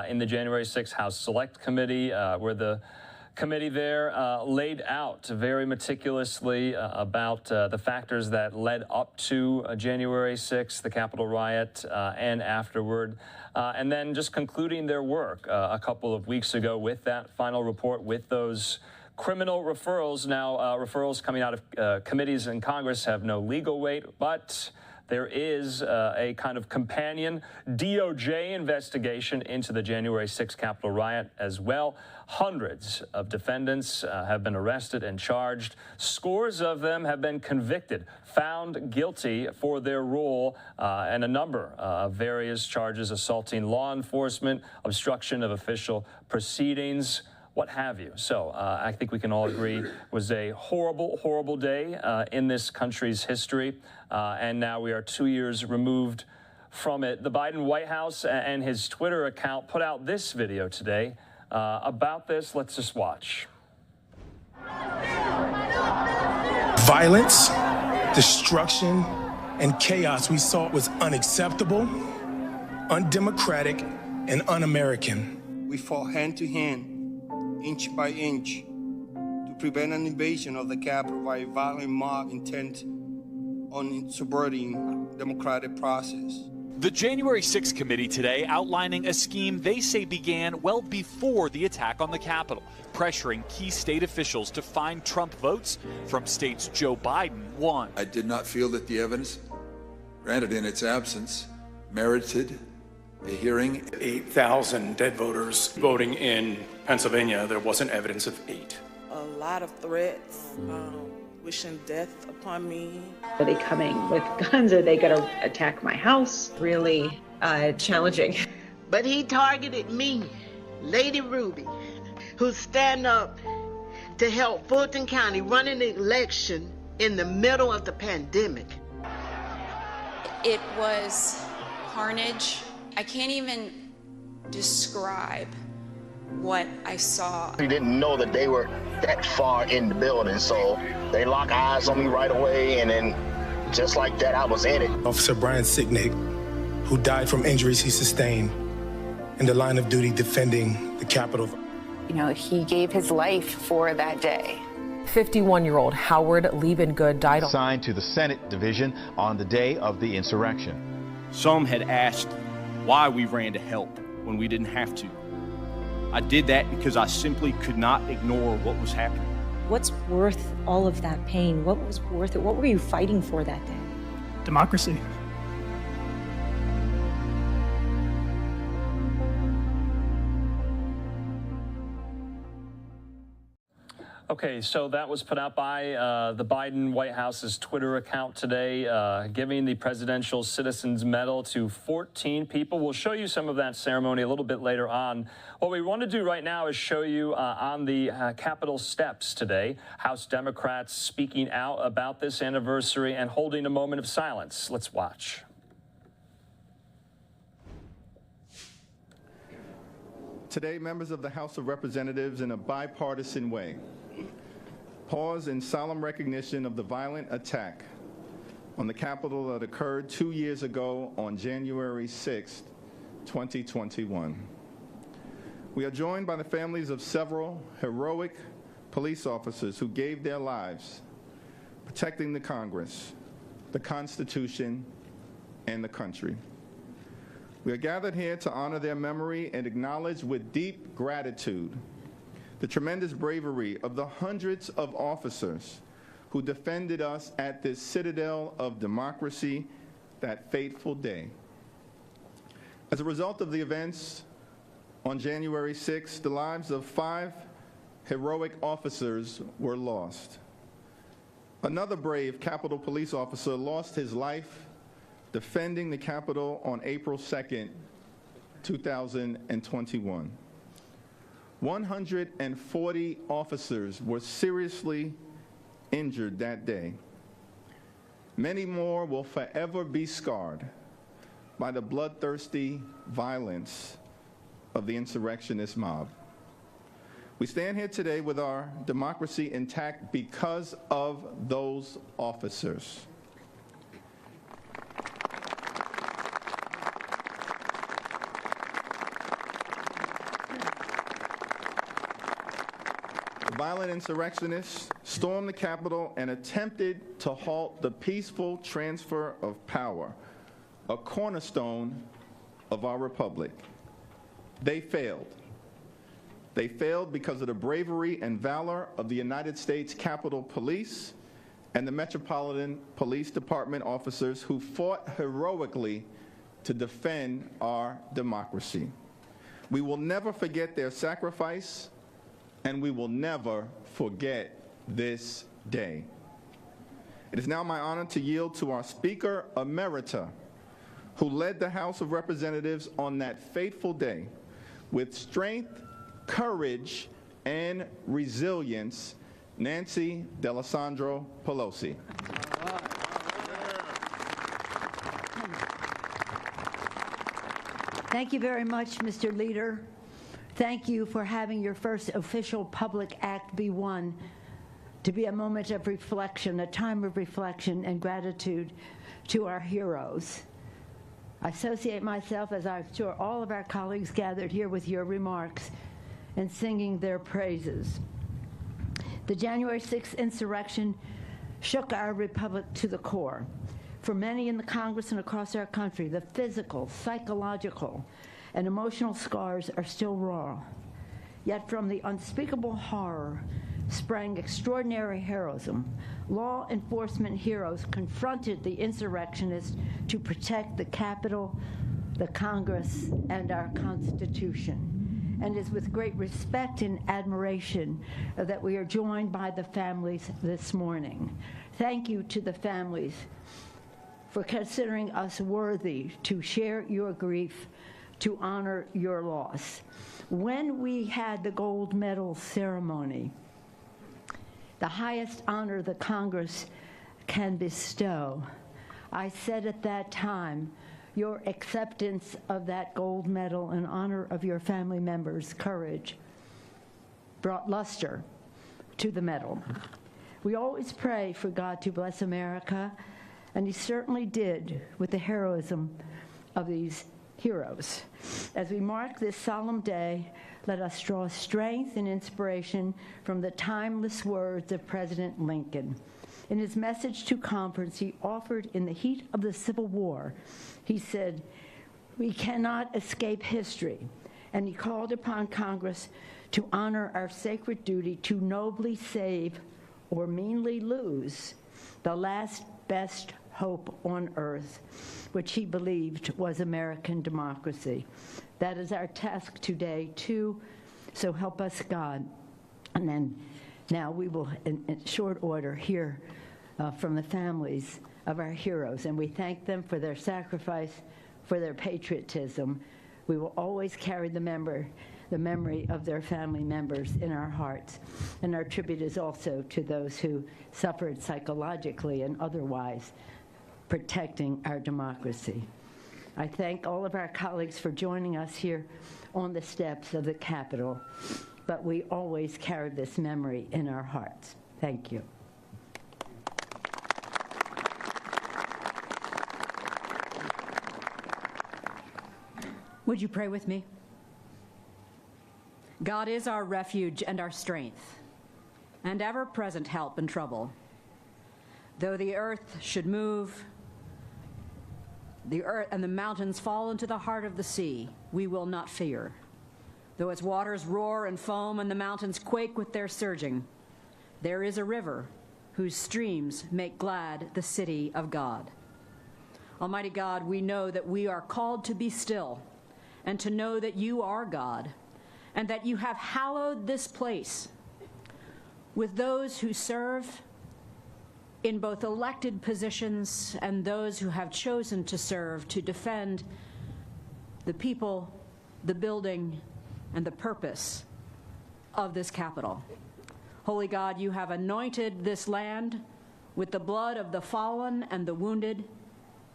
in the January 6th House Select Committee, where the committee there laid out very meticulously about the factors that led up to January 6th, the Capitol riot, and afterward, and then just concluding their work a couple of weeks ago with that final report with those criminal referrals. Now, referrals coming out of committees in Congress have no legal weight, but there is a kind of companion DOJ investigation into the January 6th Capitol riot as well. Hundreds of defendants have been arrested and charged. Scores of them have been convicted, found guilty for their role and a number of various charges: assaulting law enforcement, obstruction of official proceedings, what have you. So I think we can all agree it was a horrible, horrible day in this country's history. And now we are 2 years removed from it. The Biden White House and his Twitter account put out this video today about this. Let's just watch. Violence, destruction, and chaos we saw was unacceptable, undemocratic, and un-American. We fought hand to hand, inch by inch, to prevent an invasion of the Capitol by a violent mob intent on subverting the democratic process. The January 6th committee today outlining a scheme they say began well before the attack on the Capitol, pressuring key state officials to find Trump votes from states Joe Biden won. I did not feel that the evidence, granted in its absence, merited a hearing. 8,000 dead voters voting in Pennsylvania. There wasn't evidence of 8. A lot of threats, wishing death upon me. Are they coming with guns? Are they going to attack my house? Really challenging. But he targeted me, Lady Ruby, who stand up to help Fulton County run an election in the middle of the pandemic. It was carnage. I can't even describe what I saw. We didn't know that they were that far in the building, so they locked eyes on me right away, and then just like that, I was in it. Officer Brian Sicknick, who died from injuries he sustained in the line of duty defending the Capitol. You know, he gave his life for that day. 51-year-old Howard Liebengood died assigned to the Senate division on the day of the insurrection. Some had asked why we ran to help when we didn't have to. I did that because I simply could not ignore what was happening. What's worth all of that pain? What was worth it? What were you fighting for that day? Democracy. Okay, so that was put out by the Biden White House's Twitter account today, giving the Presidential Citizens Medal to 14 people. We'll show you some of that ceremony a little bit later on. What we want to do right now is show you on the Capitol steps today, House Democrats speaking out about this anniversary and holding a moment of silence. Let's watch. Today, members of the House of Representatives, in a bipartisan way, pause in solemn recognition of the violent attack on the Capitol that occurred 2 years ago on January 6, 2021. We are joined by the families of several heroic police officers who gave their lives protecting the Congress, the Constitution, and the country. We are gathered here to honor their memory and acknowledge with deep gratitude the tremendous bravery of the hundreds of officers who defended us at this citadel of democracy that fateful day. As a result of the events on January 6th, the lives of 5 heroic officers were lost. Another brave Capitol Police officer lost his life defending the Capitol on April 2nd, 2021. 140 officers were seriously injured that day. Many more will forever be scarred by the bloodthirsty violence of the insurrectionist mob. We stand here today with our democracy intact because of those officers. The violent insurrectionists stormed the Capitol and attempted to halt the peaceful transfer of power, a cornerstone of our republic. They failed. They failed because of the bravery and valor of the United States Capitol Police and the Metropolitan Police Department officers who fought heroically to defend our democracy. We will never forget their sacrifice, and we will never forget this day. It is now my honor to yield to our Speaker Emerita, who led the House of Representatives on that fateful day with strength, courage, and resilience, Nancy D'Alessandro Pelosi. Thank you very much, Mr. Leader. Thank you for having your first official public act be one to be a moment of reflection, a time of reflection and gratitude to our heroes. I associate myself, as I'm sure all of our colleagues gathered here, with your remarks and singing their praises. The January 6th insurrection shook our republic to the core. For many in the Congress and across our country, the physical, psychological, and emotional scars are still raw. Yet from the unspeakable horror sprang extraordinary heroism. Law enforcement heroes confronted the insurrectionists to protect the Capitol, the Congress, and our Constitution. And it's with great respect and admiration that we are joined by the families this morning. Thank you to the families for considering us worthy to share your grief, to honor your loss. When we had the gold medal ceremony, the highest honor the Congress can bestow, I said at that time, your acceptance of that gold medal in honor of your family members' courage brought luster to the medal. We always pray for God to bless America, and he certainly did with the heroism of these heroes. As we mark this solemn day, let us draw strength and inspiration from the timeless words of President Lincoln. In his message to Congress he offered in the heat of the Civil War, he said, "We cannot escape history," and he called upon Congress to honor our sacred duty to nobly save or meanly lose the last best hope on earth, which he believed was American democracy. That is our task today, too, so help us God. And then now we will, in short order, hear from the families of our heroes, and we thank them for their sacrifice, for their patriotism. We will always carry the memory of their family members in our hearts. And our tribute is also to those who suffered psychologically and otherwise, protecting our democracy. I thank all of our colleagues for joining us here on the steps of the Capitol, but we always carry this memory in our hearts. Thank you. Would you pray with me? God is our refuge and our strength, and ever-present help in trouble. Though the earth should move, the earth and the mountains fall into the heart of the sea, we will not fear. Though its waters roar and foam and the mountains quake with their surging, there is a river whose streams make glad the city of God. Almighty God, we know that we are called to be still and to know that you are God and that you have hallowed this place with those who serve in both elected positions and those who have chosen to serve to defend the people, the building, and the purpose of this Capitol. Holy God, you have anointed this land with the blood of the fallen and the wounded,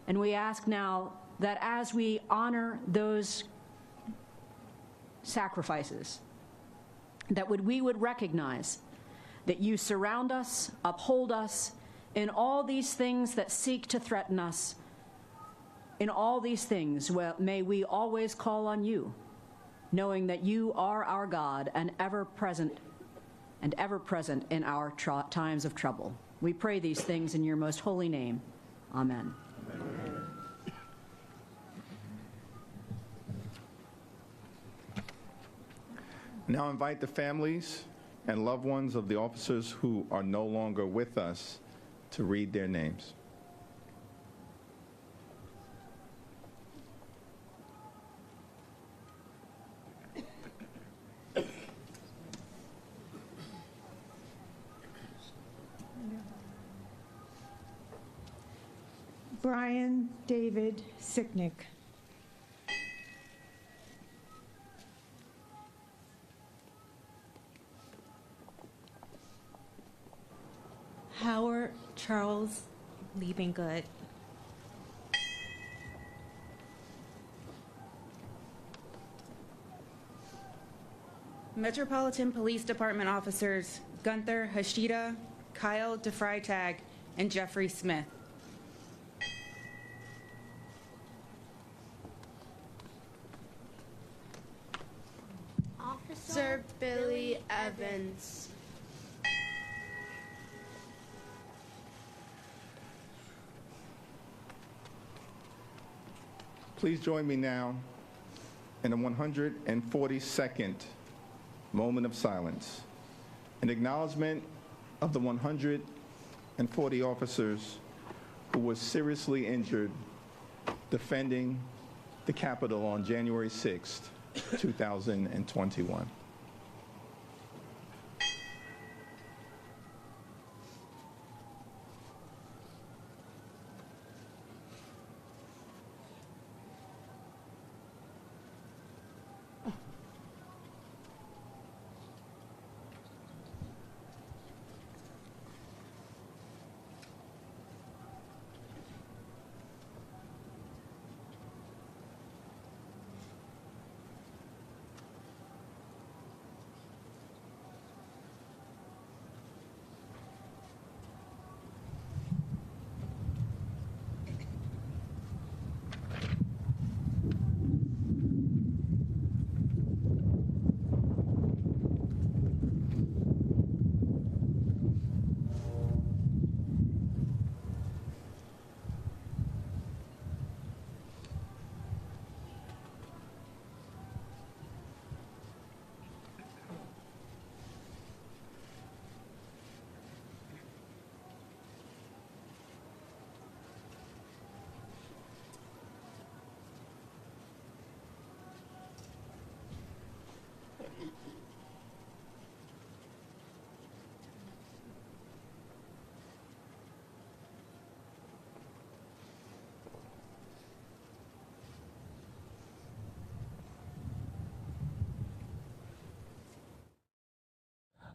and we ask now that as we honor those sacrifices, that we would recognize that you surround us, uphold us in all these things that seek to threaten us. In all these things, may we always call on you, knowing that you are our God and ever present in our times of trouble. We pray these things in your most holy name. Amen. Now invite the families and loved ones of the officers who are no longer with us to read their names. Brian David Sicknick. Howard Charles Liebengood. Metropolitan Police Department officers Gunther Hashida, Kyle DeFreitag, and Jeffrey Smith. Officer Billy Evans. Please join me now in a 142nd moment of silence, in acknowledgement of the 140 officers who were seriously injured defending the Capitol on January 6th, 2021.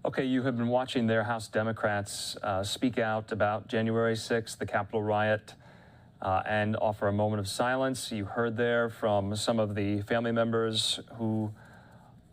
Okay, you have been watching there House Democrats speak out about January 6th, the Capitol riot, and offer a moment of silence. You heard there from some of the family members who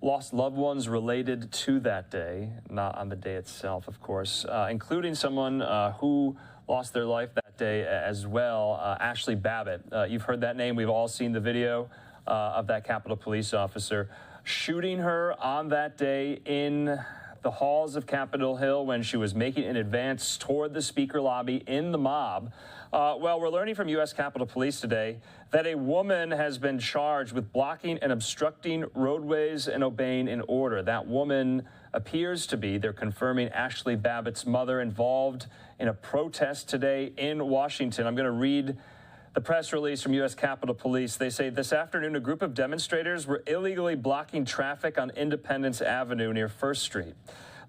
lost loved ones related to that day, not on the day itself, of course, including someone who lost their life that day as well, Ashley Babbitt. You've heard that name. We've all seen the video of that Capitol police officer shooting her on that day in the halls of Capitol Hill when she was making an advance toward the Speaker lobby in the mob. Well, we're learning from U.S. Capitol Police today that a woman has been charged with blocking and obstructing roadways and obeying an order. That woman appears to be, they're confirming, Ashley Babbitt's mother, involved in a protest today in Washington. I'm going to read the press release from U.S. Capitol Police. They say this afternoon, a group of demonstrators were illegally blocking traffic on Independence Avenue near First Street.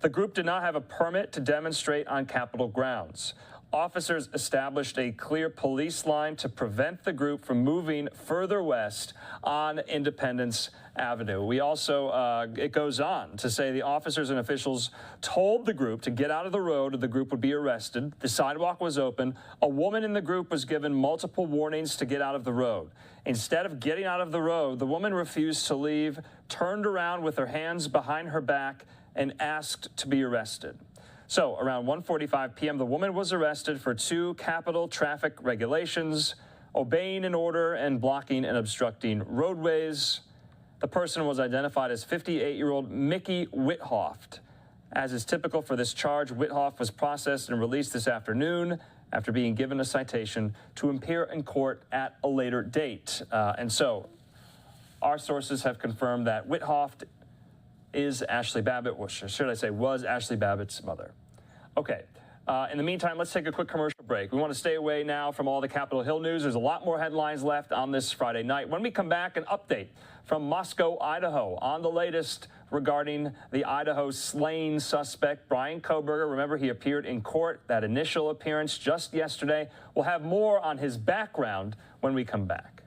The group did not have a permit to demonstrate on Capitol grounds. Officers established a clear police line to prevent the group from moving further west on Independence Avenue. We also, it goes on to say the officers and officials told the group to get out of the road or the group would be arrested. The sidewalk was open. A woman in the group was given multiple warnings to get out of the road. Instead of getting out of the road, the woman refused to leave, turned around with her hands behind her back, and asked to be arrested. So around 1:45 p.m., the woman was arrested for 2 Capitol traffic regulations, obeying an order and blocking and obstructing roadways. The person was identified as 58-year-old Mickey Withoft. As is typical for this charge, Withoft was processed and released this afternoon after being given a citation to appear in court at a later date. And so our sources have confirmed that Withoft is Ashley Babbitt, or should I say was Ashley Babbitt's mother. Okay, in the meantime, let's take a quick commercial break. We want to stay away now from all the Capitol Hill news. There's a lot more headlines left on this Friday night. When we come back, an update from Moscow, Idaho, on the latest regarding the Idaho slaying suspect, Brian Kohberger. Remember, he appeared in court, that initial appearance just yesterday. We'll have more on his background when we come back.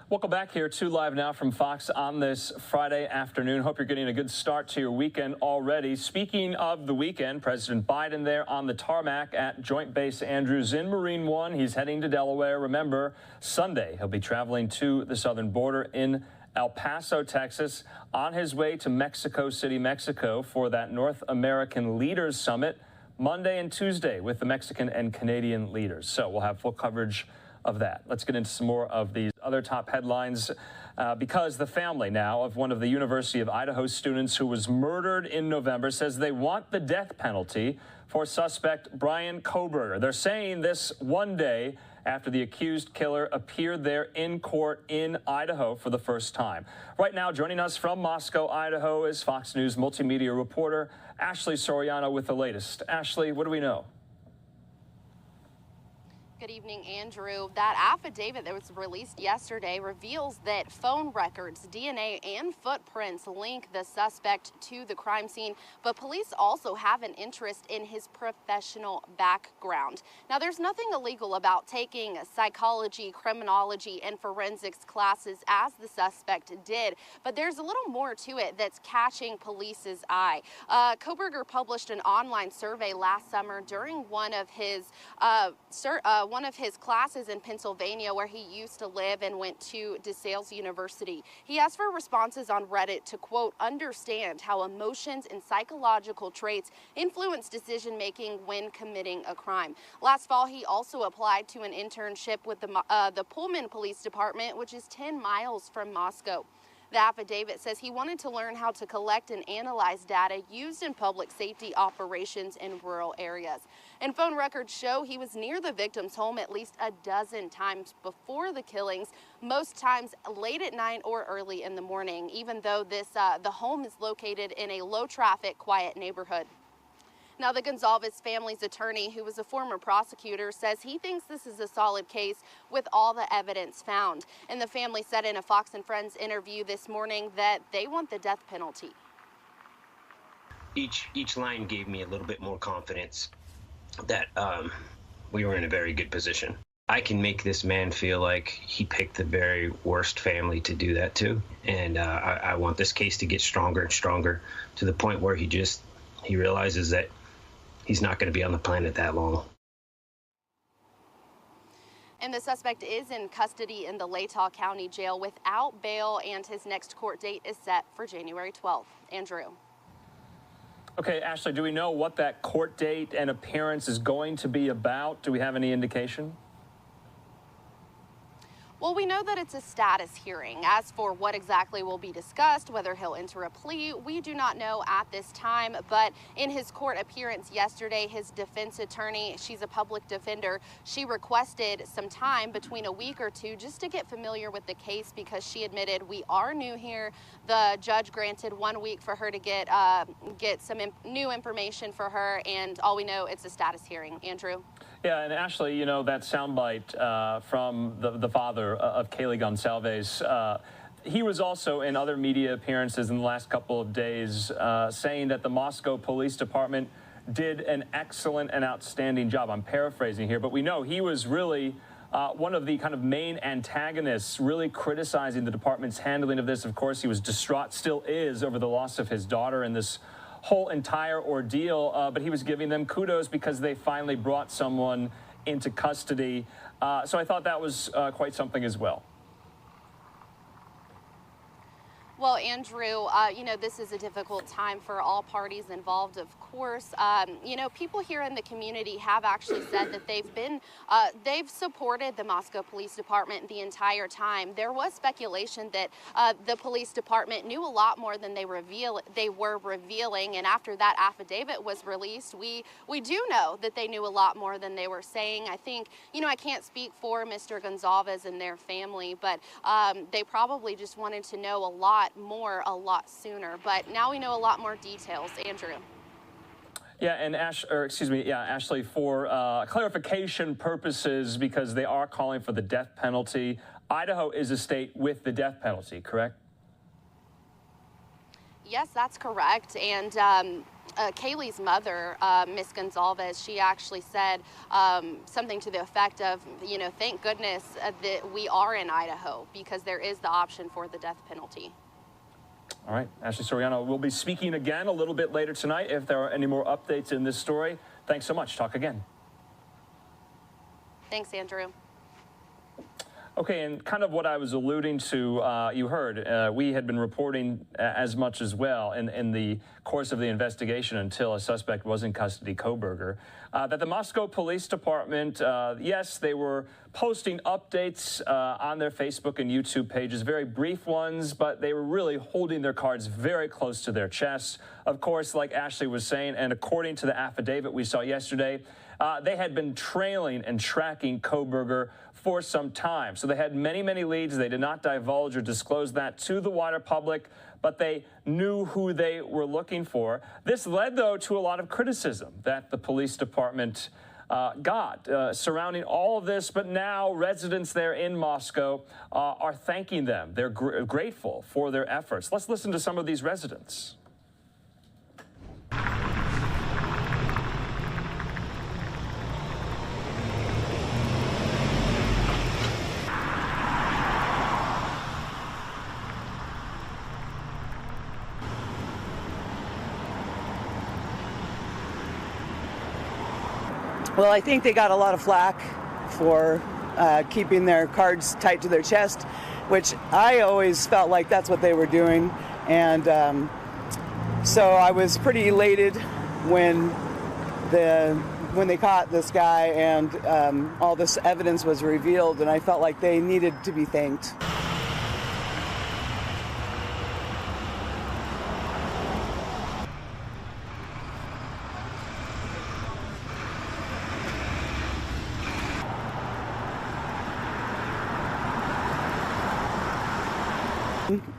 Welcome back here to Live Now from Fox on this Friday afternoon. Hope you're getting a good start to your weekend already. Speaking of the weekend, President Biden there on the tarmac at Joint Base Andrews in Marine One. He's heading to Delaware. Remember, Sunday he'll be traveling to the southern border in El Paso, Texas, on his way to Mexico City, Mexico for that North American Leaders Summit Monday and Tuesday with the Mexican and Canadian leaders. So we'll have full coverage of that. Let's get into some more of these other top headlines because the family now of one of the University of Idaho students who was murdered in November says they want the death penalty for suspect Brian Kohberger. They're saying this one day after the accused killer appeared there in court in Idaho for the first time. Right now, joining us from Moscow, Idaho, is Fox News multimedia reporter Ashley Soriano with the latest. Ashley, what do we know? Good evening, Andrew. That affidavit that was released yesterday reveals that phone records, DNA, and footprints link the suspect to the crime scene, but police also have an interest in his professional background. Now, there's nothing illegal about taking psychology, criminology, and forensics classes as the suspect did, but there's a little more to it that's catching police's eye. Koberger published an online survey last summer during one of his classes in Pennsylvania, where he used to live and went to DeSales University. He asked for responses on Reddit to, quote, understand how emotions and psychological traits influence decision-making when committing a crime. Last fall, he also applied to an internship with the Pullman Police Department, which is 10 miles from Moscow. The affidavit says he wanted to learn how to collect and analyze data used in public safety operations in rural areas. And phone records show he was near the victim's home at least a dozen times before the killings, most times late at night or early in the morning, even though the home is located in a low-traffic, quiet neighborhood. Now, the Gonzalez family's attorney, who was a former prosecutor, says he thinks this is a solid case with all the evidence found. And the family said in a Fox and Friends interview this morning that they want the death penalty. Each line gave me a little bit more confidence that we were in a very good position. I can make this man feel like he picked the very worst family to do that to. And I want this case to get stronger and stronger to the point where he realizes that he's not going to be on the planet that long. And the suspect is in custody in the Latah County Jail without bail, and his next court date is set for January 12th. Andrew. Okay, Ashley, do we know what that court date and appearance is going to be about? Do we have any indication? Well, we know that it's a status hearing. As for what exactly will be discussed, whether he'll enter a plea, we do not know at this time. But in his court appearance yesterday, his defense attorney, she's a public defender, she requested some time, between a week or two, just to get familiar with the case, because she admitted, we are new here. The judge granted 1 week for her to get some new information for her, and all we know, it's a status hearing. Andrew? Yeah, and Ashley, you know, that soundbite from the father of Kaylee Gonsalves, he was also in other media appearances in the last couple of days saying that the Moscow Police Department did an excellent and outstanding job. I'm paraphrasing here, but we know he was really one of the kind of main antagonists, really criticizing the department's handling of this. Of course, he was distraught, still is, over the loss of his daughter in this whole entire ordeal, but he was giving them kudos because they finally brought someone into custody. So I thought that was quite something as well. Well, Andrew, you know, this is a difficult time for all parties involved, of course. You know, people here in the community have actually said that they've supported the Moscow Police Department the entire time. There was speculation that the police department knew a lot more than they were revealing, and after that affidavit was released, we do know that they knew a lot more than they were saying. I think, you know, I can't speak for Mr. Gonzalez and their family, but they probably just wanted to know a lot more a lot sooner, but now we know a lot more details. Andrew. Yeah, and Ashley, for clarification purposes, because they are calling for the death penalty, Idaho is a state with the death penalty, correct? Yes, that's correct. And Kaylee's mother, Miss Gonzalez, she actually said something to the effect of, you know, thank goodness that we are in Idaho, because there is the option for the death penalty. All right, Ashley Soriano, we'll be speaking again a little bit later tonight if there are any more updates in this story. Thanks so much. Talk again. Thanks, Andrew. Okay, and kind of what I was alluding to, you heard, we had been reporting as much as well in the course of the investigation until a suspect was in custody, Koberger, that the Moscow Police Department, yes, they were posting updates on their Facebook and YouTube pages, very brief ones, but they were really holding their cards very close to their chests. Of course, like Ashley was saying, and according to the affidavit we saw yesterday, they had been trailing and tracking Koberger for some time. So they had many, many leads. They did not divulge or disclose that to the wider public, but they knew who they were looking for. This led, though, to a lot of criticism that the police department surrounding all of this, but now residents there in Moscow are thanking them. They're grateful for their efforts. Let's listen to some of these residents. Well, I think they got a lot of flack for keeping their cards tight to their chest, which I always felt like that's what they were doing. And so I was pretty elated when they caught this guy and all this evidence was revealed, and I felt like they needed to be thanked.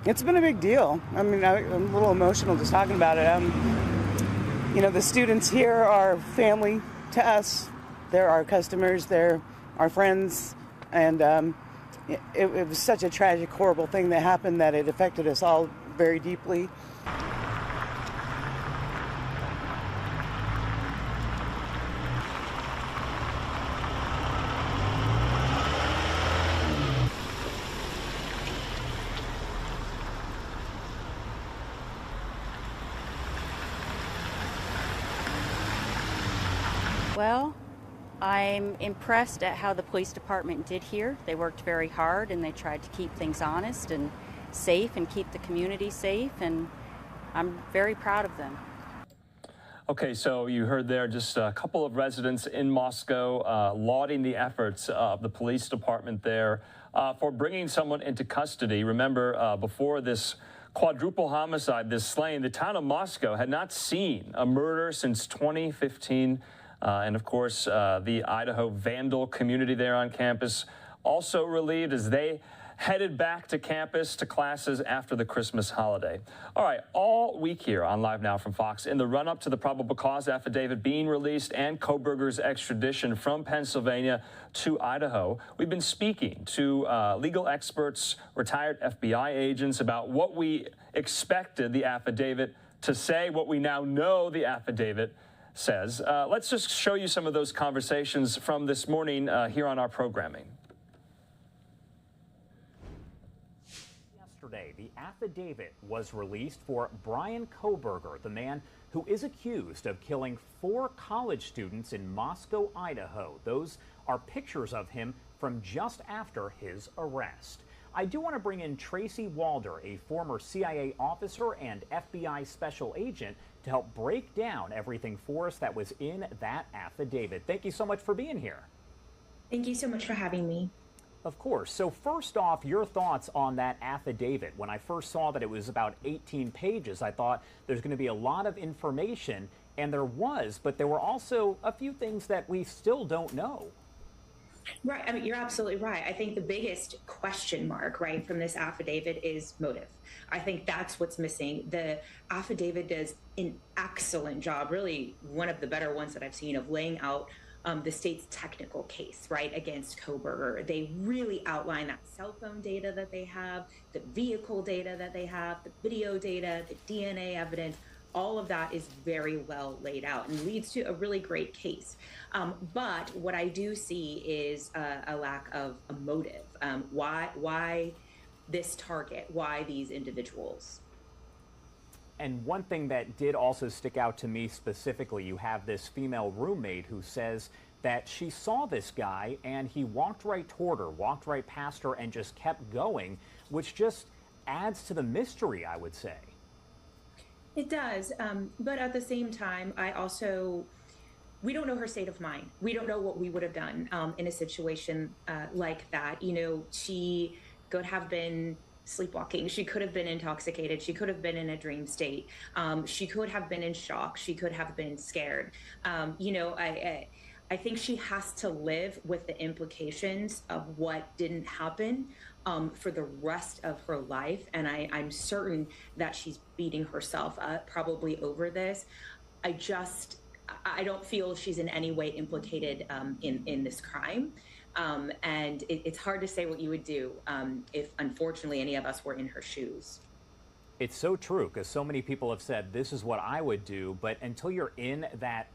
It's been a big deal. I mean, I'm a little emotional just talking about it. You know, the students here are family to us. They're our customers. They're our friends. And it was such a tragic, horrible thing that happened that it affected us all very deeply. Well, I'm impressed at how the police department did here. They worked very hard and they tried to keep things honest and safe and keep the community safe, and I'm very proud of them. Okay, so you heard there just a couple of residents in Moscow lauding the efforts of the police department there for bringing someone into custody. Remember, before this quadruple homicide, this slaying, the town of Moscow had not seen a murder since 2015. And of course, the Idaho Vandal community there on campus also relieved as they headed back to campus to classes after the Christmas holiday. All right, all week here on Live Now from Fox, in the run-up to the probable cause affidavit being released and Kohberger's extradition from Pennsylvania to Idaho, we've been speaking to legal experts, retired FBI agents about what we expected the affidavit to say, what we now know the affidavit says. Let's just show you some of those conversations from this morning here on our programming. Yesterday, the affidavit was released for Brian Kohberger, the man who is accused of killing 4 college students in Moscow, Idaho. Those are pictures of him from just after his arrest. I do want to bring in Tracy Walder, a former CIA officer and FBI special agent, to help break down everything for us that was in that affidavit. Thank you so much for being here. Thank you so much for having me. Of course. So first off, your thoughts on that affidavit. When I first saw that it was about 18 pages, I thought there's going to be a lot of information, and there was, but there were also a few things that we still don't know. Right. I mean, you're absolutely right. I think the biggest question mark, right, from this affidavit is motive. I think that's what's missing. The affidavit does an excellent job, really one of the better ones that I've seen, of laying out the state's technical case, right, against Kohberger. They really outline that cell phone data that they have, the vehicle data that they have, the video data, the DNA evidence. All of that is very well laid out and leads to a really great case. But what I do see is a lack of a motive. Why this target? Why these individuals? And one thing that did also stick out to me specifically, you have this female roommate who says that she saw this guy and he walked right toward her, walked right past her, and just kept going, which just adds to the mystery, I would say. It does. But at the same time, we don't know her state of mind. We don't know what we would have done in a situation like that. You know, she could have been sleepwalking. She could have been intoxicated. She could have been in a dream state. She could have been in shock. She could have been scared. You know, I think she has to live with the implications of what didn't happen for the rest of her life. And I'm certain that she's beating herself up probably over this. I don't feel she's in any way implicated in this crime. And it's hard to say what you would do if, unfortunately, any of us were in her shoes. It's so true, because so many people have said, this is what I would do, but until you're in that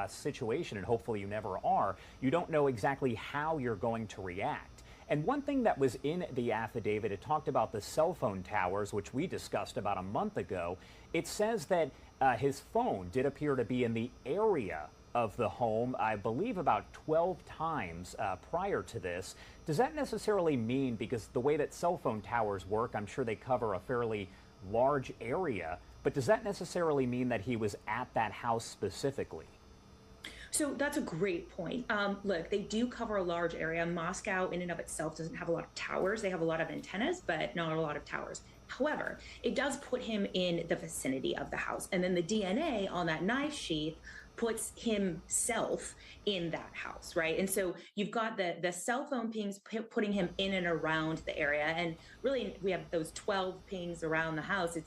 situation, and hopefully you never are, you don't know exactly how you're going to react. And one thing that was in the affidavit, it talked about the cell phone towers, which we discussed about a month ago. It says that his phone did appear to be in the area of the home, I believe about 12 times prior to this. Does that necessarily mean, because the way that cell phone towers work, I'm sure they cover a fairly large area, but does that necessarily mean that he was at that house specifically? So that's a great point. Look, they do cover a large area. Moscow in and of itself doesn't have a lot of towers. They have a lot of antennas, but not a lot of towers. However, it does put him in the vicinity of the house. And then the DNA on that knife sheath puts himself in that house, right? And so you've got the cell phone pings putting him in and around the area. And really, we have those 12 pings around the house.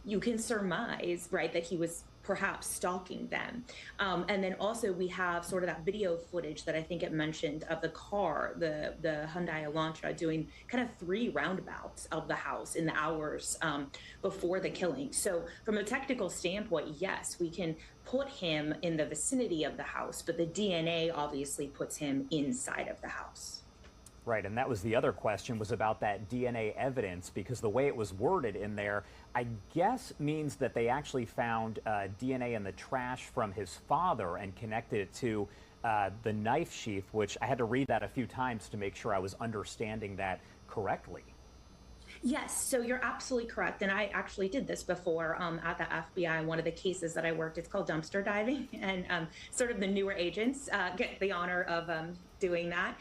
You can surmise, right, that he was perhaps stalking them. And then also we have sort of that video footage that I think it mentioned of the car, the Hyundai Elantra, doing kind of 3 roundabouts of the house in the hours before the killing. So from a technical standpoint, yes, we can put him in the vicinity of the house, but the DNA obviously puts him inside of the house. Right, and that was the other question, was about that DNA evidence, because the way it was worded in there, I guess means that they actually found DNA in the trash from his father and connected it to the knife sheath, which I had to read that a few times to make sure I was understanding that correctly. Yes, so you're absolutely correct. And I actually did this before at the FBI. One of the cases that I worked, it's called dumpster diving. And sort of the newer agents get the honor of doing that.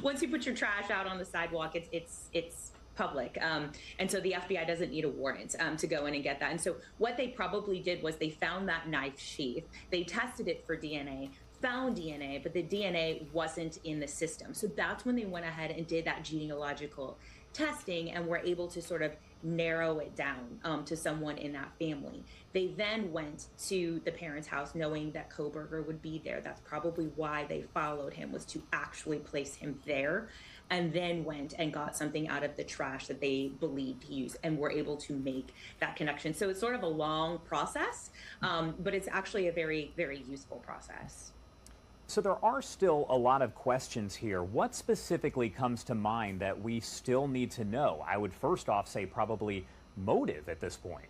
Once you put your trash out on the sidewalk, it's public. And so the FBI doesn't need a warrant to go in and get that. And so what they probably did was they found that knife sheath. They tested it for DNA, found DNA, but the DNA wasn't in the system. So that's when they went ahead and did that genealogical testing and were able to sort of narrow it down to someone in that family. They then went to the parents' house knowing that Kohberger would be there. That's probably why they followed him, was to actually place him there, and then went and got something out of the trash that they believed he used and were able to make that connection. So it's sort of a long process, but it's actually a very, very useful process. So there are still a lot of questions here. What specifically comes to mind that we still need to know? I would first off say probably motive at this point.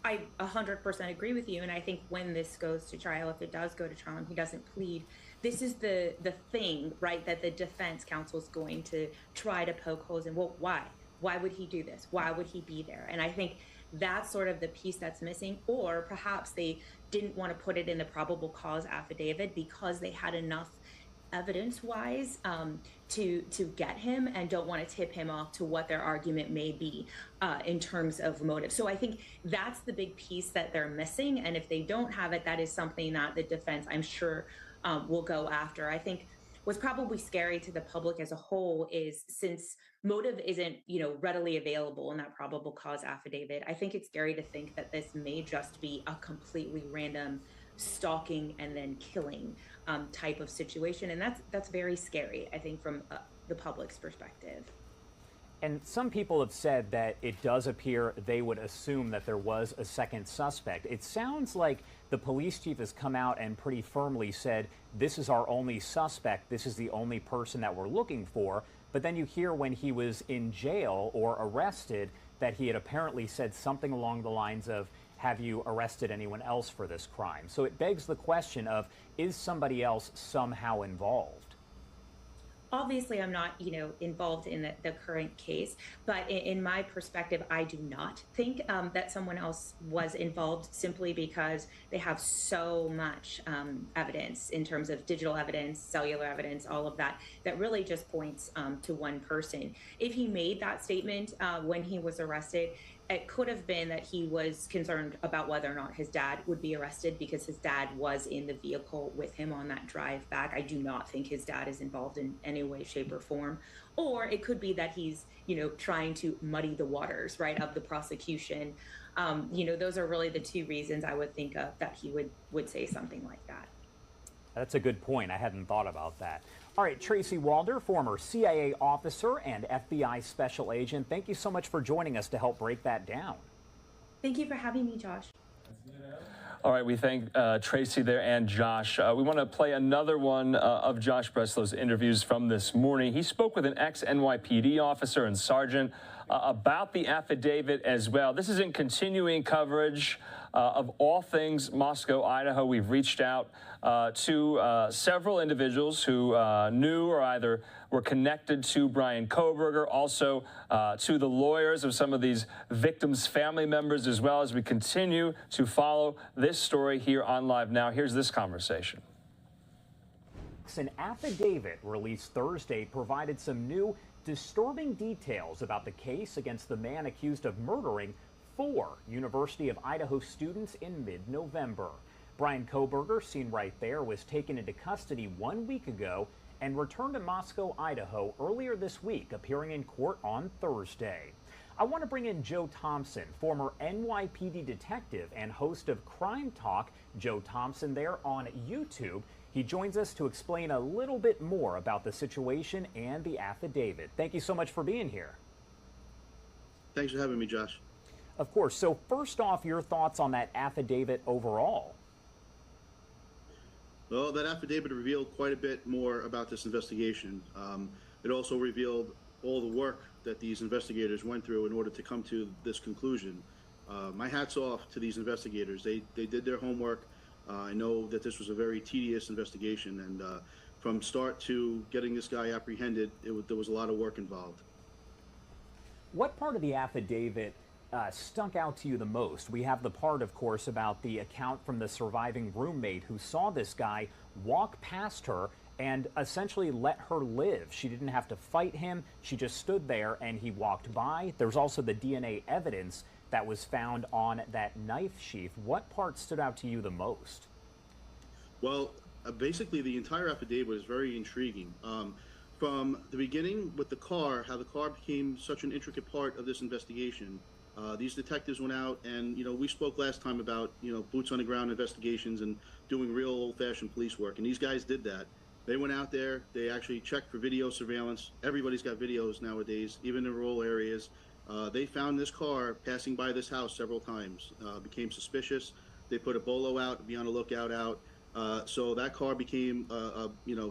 I 100% agree with you. And I think when this goes to trial, if it does go to trial and he doesn't plead, this is the thing, right, that the defense counsel is going to try to poke holes in. Well, why? Why would he do this? Why would he be there? And I think that's sort of the piece that's missing. Or perhaps they didn't want to put it in the probable cause affidavit because they had enough evidence-wise to get him and don't want to tip him off to what their argument may be in terms of motive. So I think that's the big piece that they're missing. And if they don't have it, that is something that the defense, I'm sure, will go after. I think what's probably scary to the public as a whole is, since motive isn't, readily available in that probable cause affidavit, I think it's scary to think that this may just be a completely random stalking and then killing type of situation. And that's very scary, I think, from the public's perspective. And some people have said that it does appear they would assume that there was a second suspect. It sounds like the police chief has come out and pretty firmly said, this is our only suspect, this is the only person that we're looking for. But then you hear when he was in jail or arrested that he had apparently said something along the lines of, have you arrested anyone else for this crime? So it begs the question of, is somebody else somehow involved? Obviously, I'm not, involved in the current case, but in my perspective, I do not think that someone else was involved, simply because they have so much evidence in terms of digital evidence, cellular evidence, all of that, that really just points to one person. If he made that statement when he was arrested, it could have been that he was concerned about whether or not his dad would be arrested because his dad was in the vehicle with him on that drive back. I do not think his dad is involved in any way, shape, or form. Or it could be that he's, trying to muddy the waters, right, of the prosecution. Those are really the two reasons I would think of that he would say something like that. That's a good point. I hadn't thought about that. All right, Tracy Walder, former CIA officer and FBI special agent, thank you so much for joining us to help break that down. Thank you for having me, Josh. All right, we thank Tracy there and Josh. We want to play another one of Josh Breslow's interviews from this morning. He spoke with an ex-NYPD officer and sergeant about the affidavit as well. This is in continuing coverage of all things Moscow, Idaho. We've reached out to several individuals who knew or either were connected to Brian Kohberger, also to the lawyers of some of these victims' family members, as well as we continue to follow this story here on Live Now. Here's this conversation. An affidavit released Thursday provided some new disturbing details about the case against the man accused of murdering 4 University of Idaho students in mid-November. Brian Kohberger, seen right there, was taken into custody 1 week ago and returned to Moscow, Idaho earlier this week, appearing in court on Thursday. I want to bring in Joe Thompson, former NYPD detective and host of Crime Talk. Joe Thompson there on YouTube. He joins us to explain a little bit more about the situation and the affidavit. Thank you so much for being here. Thanks for having me, Josh. Of course. So first off, your thoughts on that affidavit overall? Well, that affidavit revealed quite a bit more about this investigation. It also revealed all the work that these investigators went through in order to come to this conclusion. My hat's off to these investigators. They did their homework. I know that this was a very tedious investigation, and from start to getting this guy apprehended, there was a lot of work involved. What part of the affidavit stuck out to you the most? We have the part, of course, about the account from the surviving roommate who saw this guy walk past her and essentially let her live. She didn't have to fight him. She just stood there and he walked by. There's also the DNA evidence that was found on that knife sheath. What part stood out to you the most? Well, basically the entire affidavit is very intriguing. From the beginning with the car, how the car became such an intricate part of this investigation. These detectives went out and, we spoke last time about, boots on the ground investigations and doing real old-fashioned police work. And these guys did that. They went out there, they actually checked for video surveillance. Everybody's got videos nowadays, even in rural areas. They found this car passing by this house several times, became suspicious. They put a bolo out, be on the lookout out. So that car became,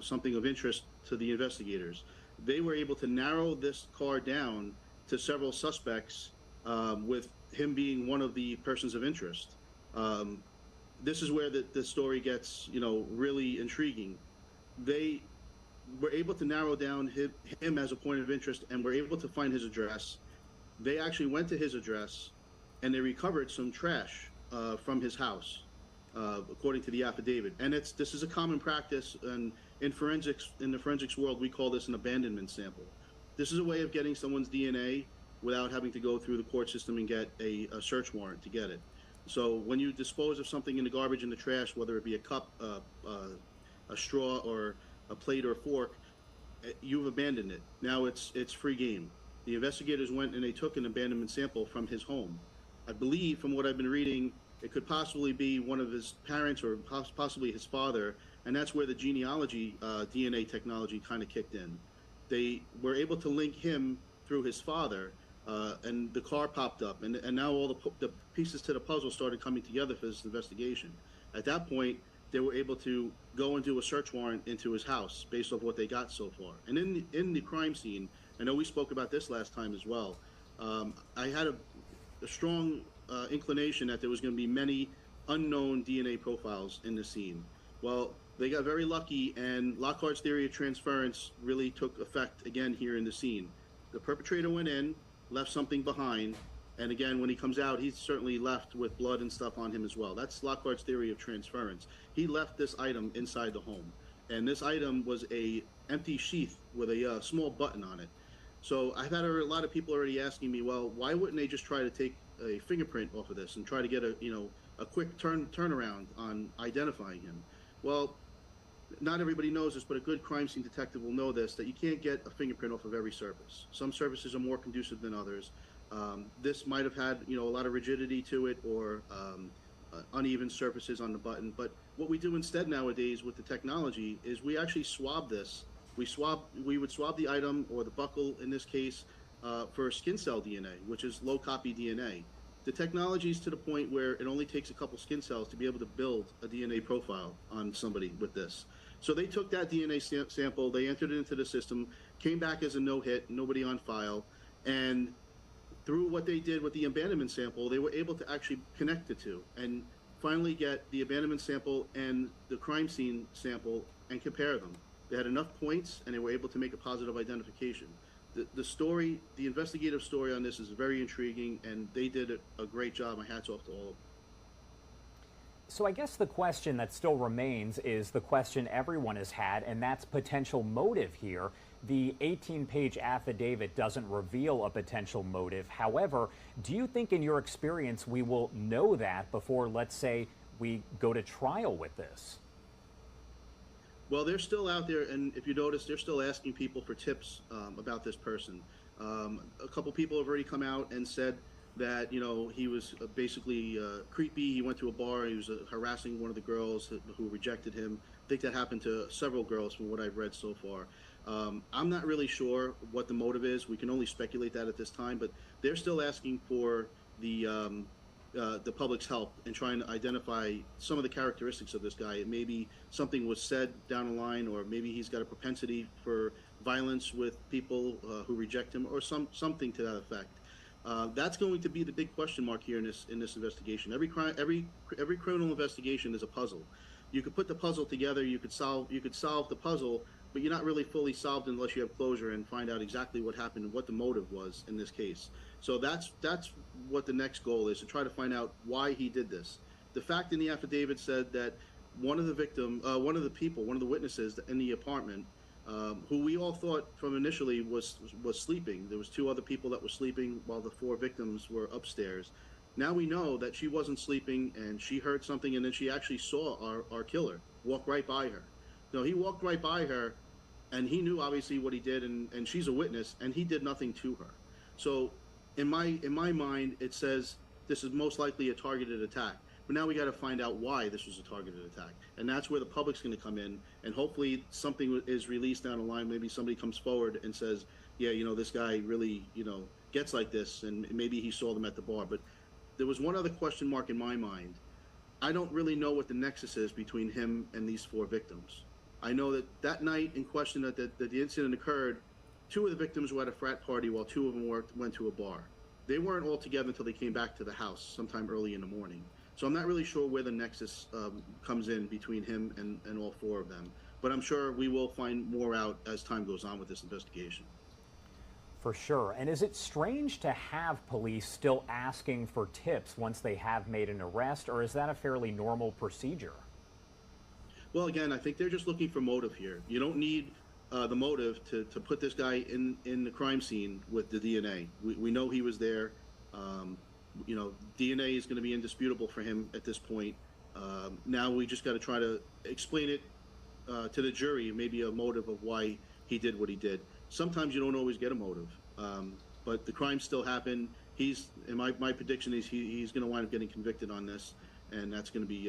something of interest to the investigators. They were able to narrow this car down to several suspects, with him being one of the persons of interest. This is where the story gets, really intriguing. They were able to narrow down him as a point of interest and were able to find his address. They actually went to his address and they recovered some trash from his house, according to the affidavit. And this is a common practice, and in the forensics world, we call this an abandonment sample. This is a way of getting someone's DNA without having to go through the court system and get a search warrant to get it. So when you dispose of something in the garbage in the trash, whether it be a cup, a straw, or a plate or fork, you've abandoned it. Now it's free game. The investigators went and they took an abandonment sample from his home. I believe, from what I've been reading, it could possibly be one of his parents or possibly his father, and that's where the genealogy DNA technology kind of kicked in. They were able to link him through his father, and the car popped up, and now all the pieces to the puzzle started coming together for this investigation. At that point, they were able to go and do a search warrant into his house based off what they got so far. And in the crime scene, I know we spoke about this last time as well, I had a strong inclination that there was going to be many unknown DNA profiles in the scene. Well, they got very lucky, and Lockhart's theory of transference really took effect again here in the scene. The perpetrator went in, left something behind, and again, when he comes out, he's certainly left with blood and stuff on him as well. That's Lockhart's theory of transference. He left this item inside the home, and this item was a empty sheath with a small button on it. So I've had a lot of people already asking me, well, why wouldn't they just try to take a fingerprint off of this and try to get a quick turnaround on identifying him. Well, not everybody knows this, but a good crime scene detective will know this, that you can't get a fingerprint off of every surface. Some surfaces are more conducive than others. This might have had, a lot of rigidity to it, or uneven surfaces on the button. But what we do instead nowadays with the technology is we actually swab this. We would swab the item, or the buckle in this case, for skin cell DNA, which is low copy DNA. The technology is to the point where it only takes a couple skin cells to be able to build a DNA profile on somebody with this. So they took that DNA sample, they entered it into the system, came back as a no-hit, nobody on file, and through what they did with the abandonment sample, they were able to actually connect the two and finally get the abandonment sample and the crime scene sample and compare them. They had enough points, and they were able to make a positive identification. The story, the investigative story on this is very intriguing, and they did a great job. My hat's off to all of them. So I guess the question that still remains is the question everyone has had, and that's potential motive here. The 18-page affidavit doesn't reveal a potential motive. However, do you think in your experience we will know that before, let's say, we go to trial with this? Well, they're still out there, and if you notice, they're still asking people for tips about this person. A couple people have already come out and said that, he was basically creepy. He went to a bar. He was harassing one of the girls who rejected him. I think that happened to several girls from what I've read so far. I'm not really sure what the motive is. We can only speculate that at this time, but they're still asking for the public's help in trying to identify some of the characteristics of this guy. Maybe something was said down the line, or maybe he's got a propensity for violence with people who reject him, or something to that effect. That's going to be the big question mark here in this investigation. Every criminal investigation is a puzzle. You could put the puzzle together, you could solve the puzzle, but you're not really fully solved unless you have closure and find out exactly what happened and what the motive was in this case. So that's what the next goal is, to try to find out why he did this. The fact in the affidavit said that one of the witnesses in the apartment, who we all thought from initially was sleeping. There was two other people that were sleeping while the four victims were upstairs. Now we know that she wasn't sleeping, and she heard something, and then she actually saw our killer walk right by her. No, he walked right by her, and he knew obviously what he did, and she's a witness, and he did nothing to her. So in my mind, it says this is most likely a targeted attack. But now we got to find out why this was a targeted attack, and that's where the public's going to come in, and hopefully something is released down the line. Maybe somebody comes forward and says, yeah, this guy really, gets like this, and maybe he saw them at the bar. But there was one other question mark in my mind. I don't really know what the nexus is between him and these four victims. I know that night in question that the incident occurred, two of the victims were at a frat party while two of them went to a bar. They weren't all together until they came back to the house sometime early in the morning. So I'm not really sure where the nexus comes in between him and all four of them. But I'm sure we will find more out as time goes on with this investigation. For sure. And is it strange to have police still asking for tips once they have made an arrest, or is that a fairly normal procedure? Well, again, I think they're just looking for motive here. You don't need the motive to put this guy in the crime scene with the DNA. We know he was there. DNA is going to be indisputable for him at this point. Now we just got to try to explain it to the jury, maybe a motive of why he did what he did. Sometimes you don't always get a motive, but the crime still happened. My prediction is he's going to wind up getting convicted on this, and that's going to be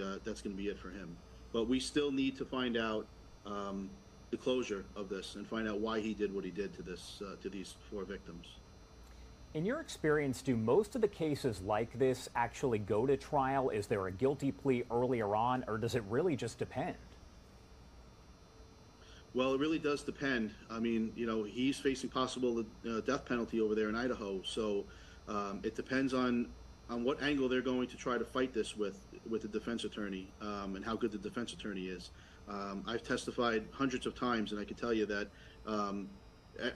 it for him. But we still need to find out the closure of this and find out why he did what he did to these four victims. In your experience, do most of the cases like this actually go to trial? Is there a guilty plea earlier on, or does it really just depend? Well, it really does depend. I mean, he's facing possible death penalty over there in Idaho, so it depends on what angle they're going to try to fight this with the defense attorney, and how good the defense attorney is. I've testified hundreds of times, and I can tell you that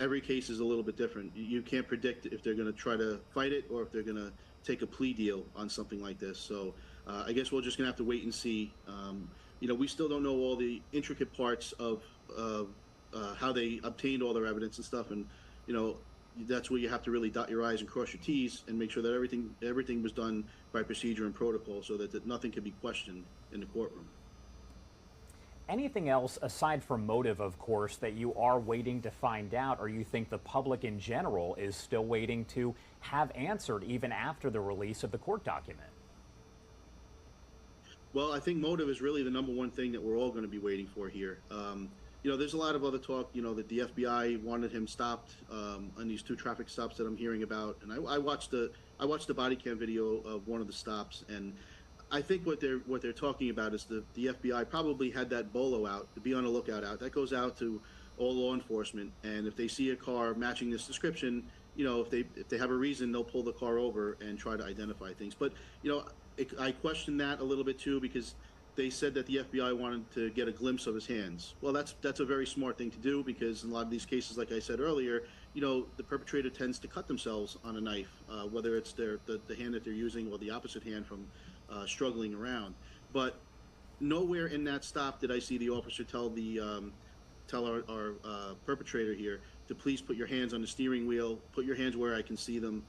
every case is a little bit different. You can't predict if they're going to try to fight it or if they're going to take a plea deal on something like this. So I guess we're just going to have to wait and see. We still don't know all the intricate parts of how they obtained all their evidence and stuff. And, that's where you have to really dot your I's and cross your T's and make sure that everything was done by procedure and protocol, so that nothing could be questioned in the courtroom. Anything else aside from motive, of course, that you are waiting to find out, or you think the public in general is still waiting to have answered even after the release of the court document? Well, I think motive is really the number one thing that we're all going to be waiting for here. You know, there's a lot of other talk, you know, that the FBI wanted him stopped on these 2 traffic stops that I'm hearing about. And I watched the body cam video of one of the stops, and I think what they're talking about is the FBI probably had that bolo out, to be on a lookout out. That goes out to all law enforcement, and if they see a car matching this description, you know, if they have a reason, they'll pull the car over and try to identify things. But, you know, I question that a little bit too, because they said that the FBI wanted to get a glimpse of his hands. Well, that's a very smart thing to do, because in a lot of these cases, like I said earlier, you know, the perpetrator tends to cut themselves on a knife, whether it's the hand that they're using or the opposite hand from struggling around. But nowhere in that stop did I see the officer tell our perpetrator here to please put your hands on the steering wheel, put your hands where I can see them.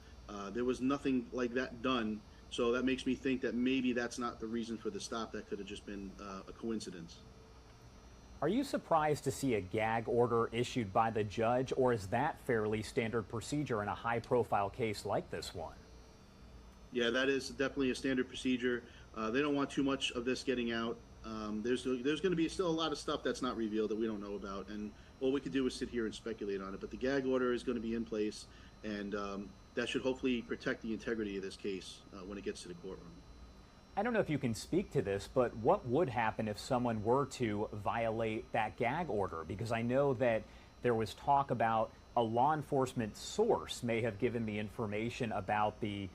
There was nothing like that done. So that makes me think that maybe that's not the reason for the stop. That could have just been a coincidence. Are you surprised to see a gag order issued by the judge, or is that fairly standard procedure in a high-profile case like this one? Yeah, that is definitely a standard procedure. They don't want too much of this getting out. There's going to be still a lot of stuff that's not revealed that we don't know about, and all we could do is sit here and speculate on it. But the gag order is going to be in place, and that should hopefully protect the integrity of this case when it gets to the courtroom. I don't know if you can speak to this, but what would happen if someone were to violate that gag order? Because I know that there was talk about a law enforcement source may have given the information about the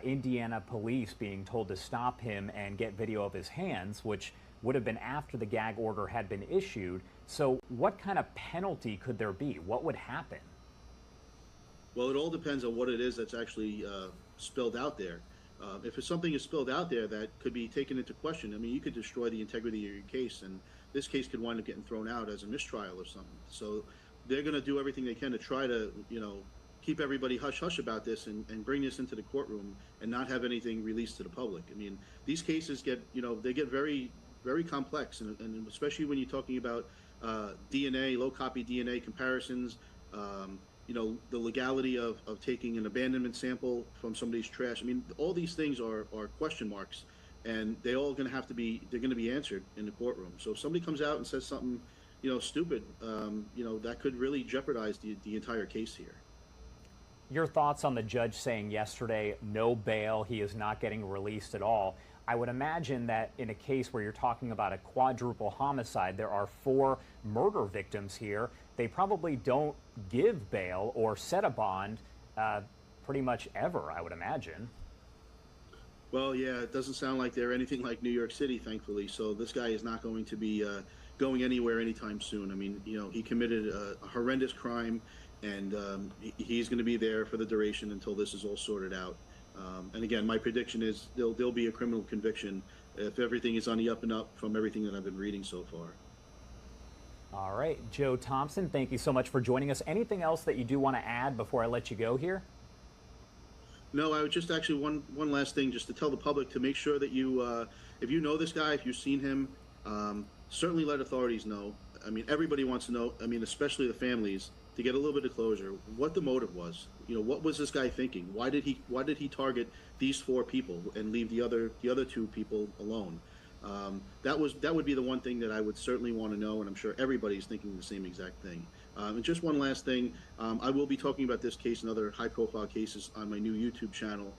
Indiana police being told to stop him and get video of his hands, which would have been after the gag order had been issued. So what kind of penalty could there be? What would happen? Well, it all depends on what it is that's actually spilled out there. If it's something is spilled out there that could be taken into question, I mean, you could destroy the integrity of your case, and this case could wind up getting thrown out as a mistrial or something. So they're going to do everything they can to try to, you know, keep everybody hush-hush about this and bring this into the courtroom and not have anything released to the public. I mean, these cases get, you know, they get very, very complex, and especially when you're talking about DNA, low-copy DNA comparisons, you know, the legality of taking an abandonment sample from somebody's trash. I mean, all these things are question marks, and they're going to be answered in the courtroom. So if somebody comes out and says something, you know, stupid, you know, that could really jeopardize the entire case here. Your thoughts on the judge saying yesterday, no bail, he is not getting released at all. I would imagine that in a case where you're talking about a quadruple homicide, there are 4 murder victims here. They probably don't give bail or set a bond pretty much ever, I would imagine. Well, yeah, it doesn't sound like they're anything like New York City, thankfully. So this guy is not going to be going anywhere anytime soon. I mean, you know, he committed a horrendous crime, and he's going to be there for the duration until this is all sorted out. And again, my prediction is there'll be a criminal conviction if everything is on the up and up from everything that I've been reading so far. All right, Joe Thompson, thank you so much for joining us. Anything else that you do want to add before I let you go here? No, I would just actually one last thing, just to tell the public to make sure that you, if you know this guy, if you've seen him, certainly let authorities know. I mean, everybody wants to know. I mean, especially the families, to get a little bit of closure, what the motive was. You know, what was this guy thinking? Why did he target these 4 people and leave the other 2 people alone? That would be the one thing that I would certainly want to know, and I'm sure everybody's thinking the same exact thing. And just one last thing, I will be talking about this case and other high-profile cases on my new YouTube channel.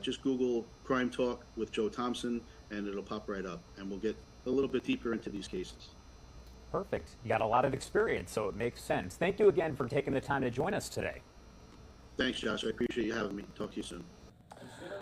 Just Google Crime Talk with Joe Thompson, and it'll pop right up, and we'll get a little bit deeper into these cases. Perfect. You got a lot of experience, so it makes sense. Thank you again for taking the time to join us today. Thanks, Josh. I appreciate you having me. Talk to you soon.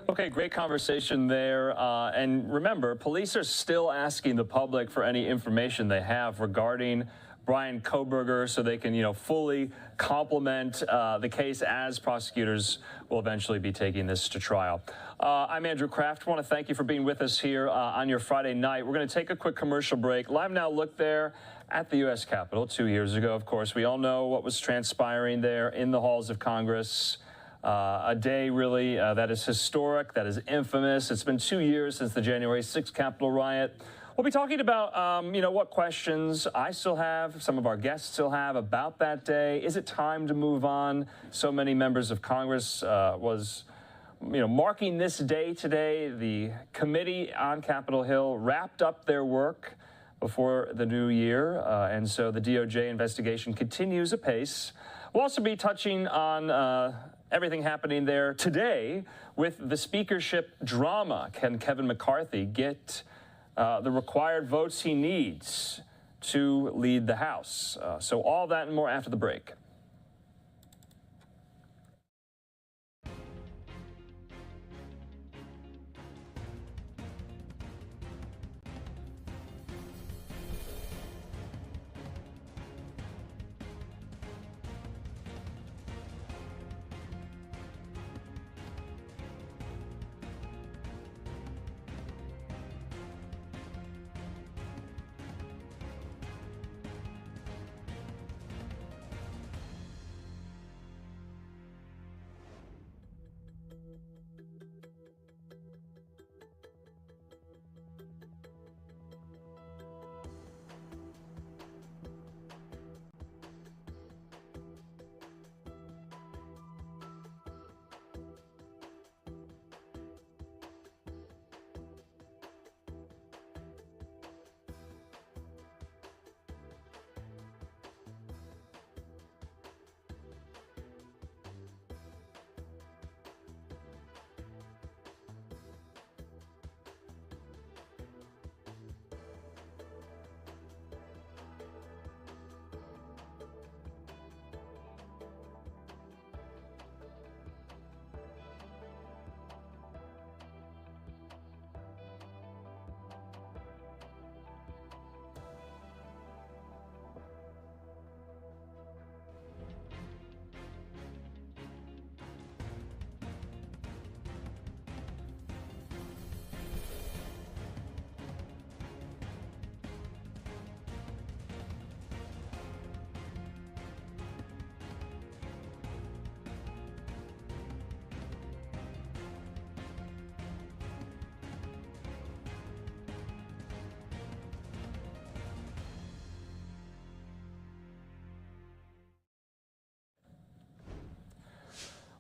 Okay, great conversation there. And remember, police are still asking the public for any information they have regarding Brian Kohberger so they can, fully complement the case as prosecutors will eventually be taking this to trial. I'm Andrew Kraft. I want to thank you for being with us here on your Friday night. We're going to take a quick commercial break. LiveNOW looked there at the U.S. Capitol 2 years ago, of course. We all know what was transpiring there in the halls of Congress. A day, really, that is historic, that is infamous. It's been 2 years since the January 6th Capitol riot. We'll be talking about, what questions I still have, some of our guests still have about that day. Is it time to move on? So many members of Congress was marking this day today. The committee on Capitol Hill wrapped up their work before the new year, and so the DOJ investigation continues apace. We'll also be touching on everything happening there today with the speakership drama. Can Kevin McCarthy get the required votes he needs to lead the House? So all that and more after the break.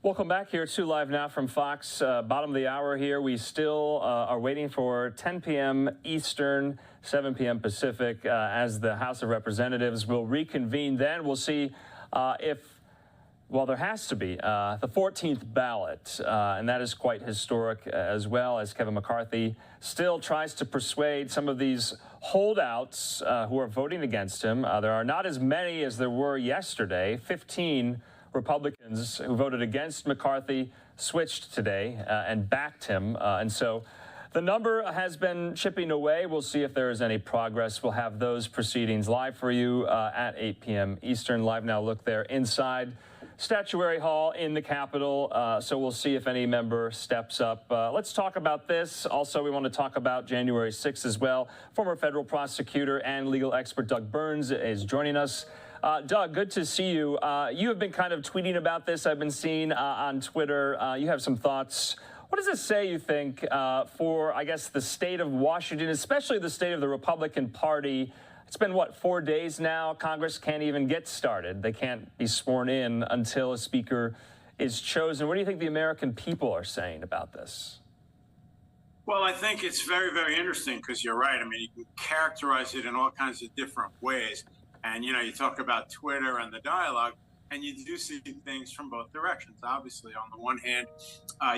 Welcome back here to Live Now from Fox. Bottom of the hour here. We still are waiting for 10 p.m. Eastern, 7 p.m. Pacific, as the House of Representatives will reconvene. Then we'll see there has to be the 14th ballot, and that is quite historic as well, as Kevin McCarthy still tries to persuade some of these holdouts who are voting against him. There are not as many as there were yesterday. 15 Republicans who voted against McCarthy switched today and backed him. And so the number has been chipping away. We'll see if there is any progress. We'll have those proceedings live for you at 8 p.m. Eastern. Live Now look there inside Statuary Hall in the Capitol. So we'll see if any member steps up. Let's talk about this. Also, we want to talk about January 6th as well. Former federal prosecutor and legal expert Doug Burns is joining us. Doug, good to see you. You have been kind of tweeting about this. I've been seeing on Twitter. You have some thoughts. What does this say, you think, for, I guess, the state of Washington, especially the state of the Republican Party? It's been, 4 days now? Congress can't even get started. They can't be sworn in until a speaker is chosen. What do you think the American people are saying about this? Well, I think it's very, very interesting because you're right. I mean, you can characterize it in all kinds of different ways. And, you talk about Twitter and the dialogue, and you do see things from both directions. Obviously, on the one hand,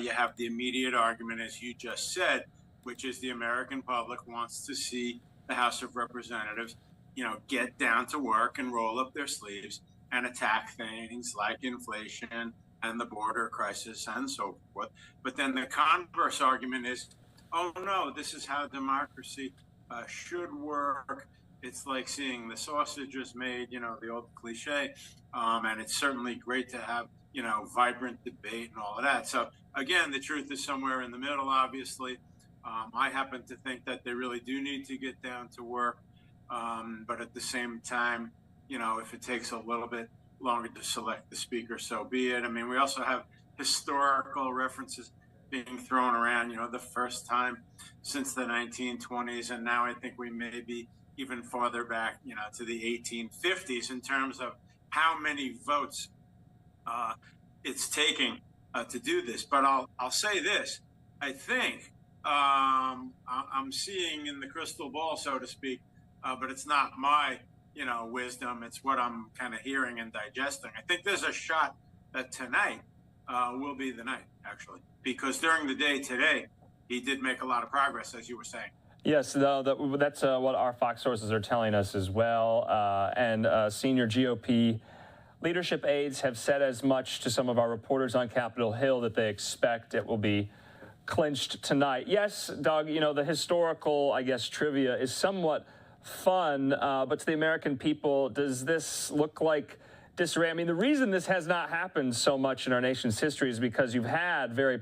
you have the immediate argument, as you just said, which is the American public wants to see the House of Representatives, get down to work and roll up their sleeves and attack things like inflation and the border crisis and so forth. But then the converse argument is, oh, no, this is how democracy should work. It's like seeing the sausages made, you know, the old cliche. And it's certainly great to have, you know, vibrant debate and all of that. So again, the truth is somewhere in the middle, obviously. I happen to think that they really do need to get down to work. But at the same time, you know, if it takes a little bit longer to select the speaker, so be it. I mean, we also have historical references being thrown around, you know, the first time since the 1920s. And now I think we may be even farther back, you know, to the 1850s in terms of how many votes it's taking to do this. But I'll say this, I think I'm seeing in the crystal ball, so to speak, but it's not my, you know, wisdom. It's what I'm kind of hearing and digesting. I think there's a shot that tonight will be the night, actually, because during the day today, he did make a lot of progress, as you were saying. Yes, that's what our Fox sources are telling us as well. And senior GOP leadership aides have said as much to some of our reporters on Capitol Hill that they expect it will be clinched tonight. Yes, Doug, you know, the historical, I guess, trivia is somewhat fun, but to the American people, does this look like disarray? I mean, the reason this has not happened so much in our nation's history is because you've had very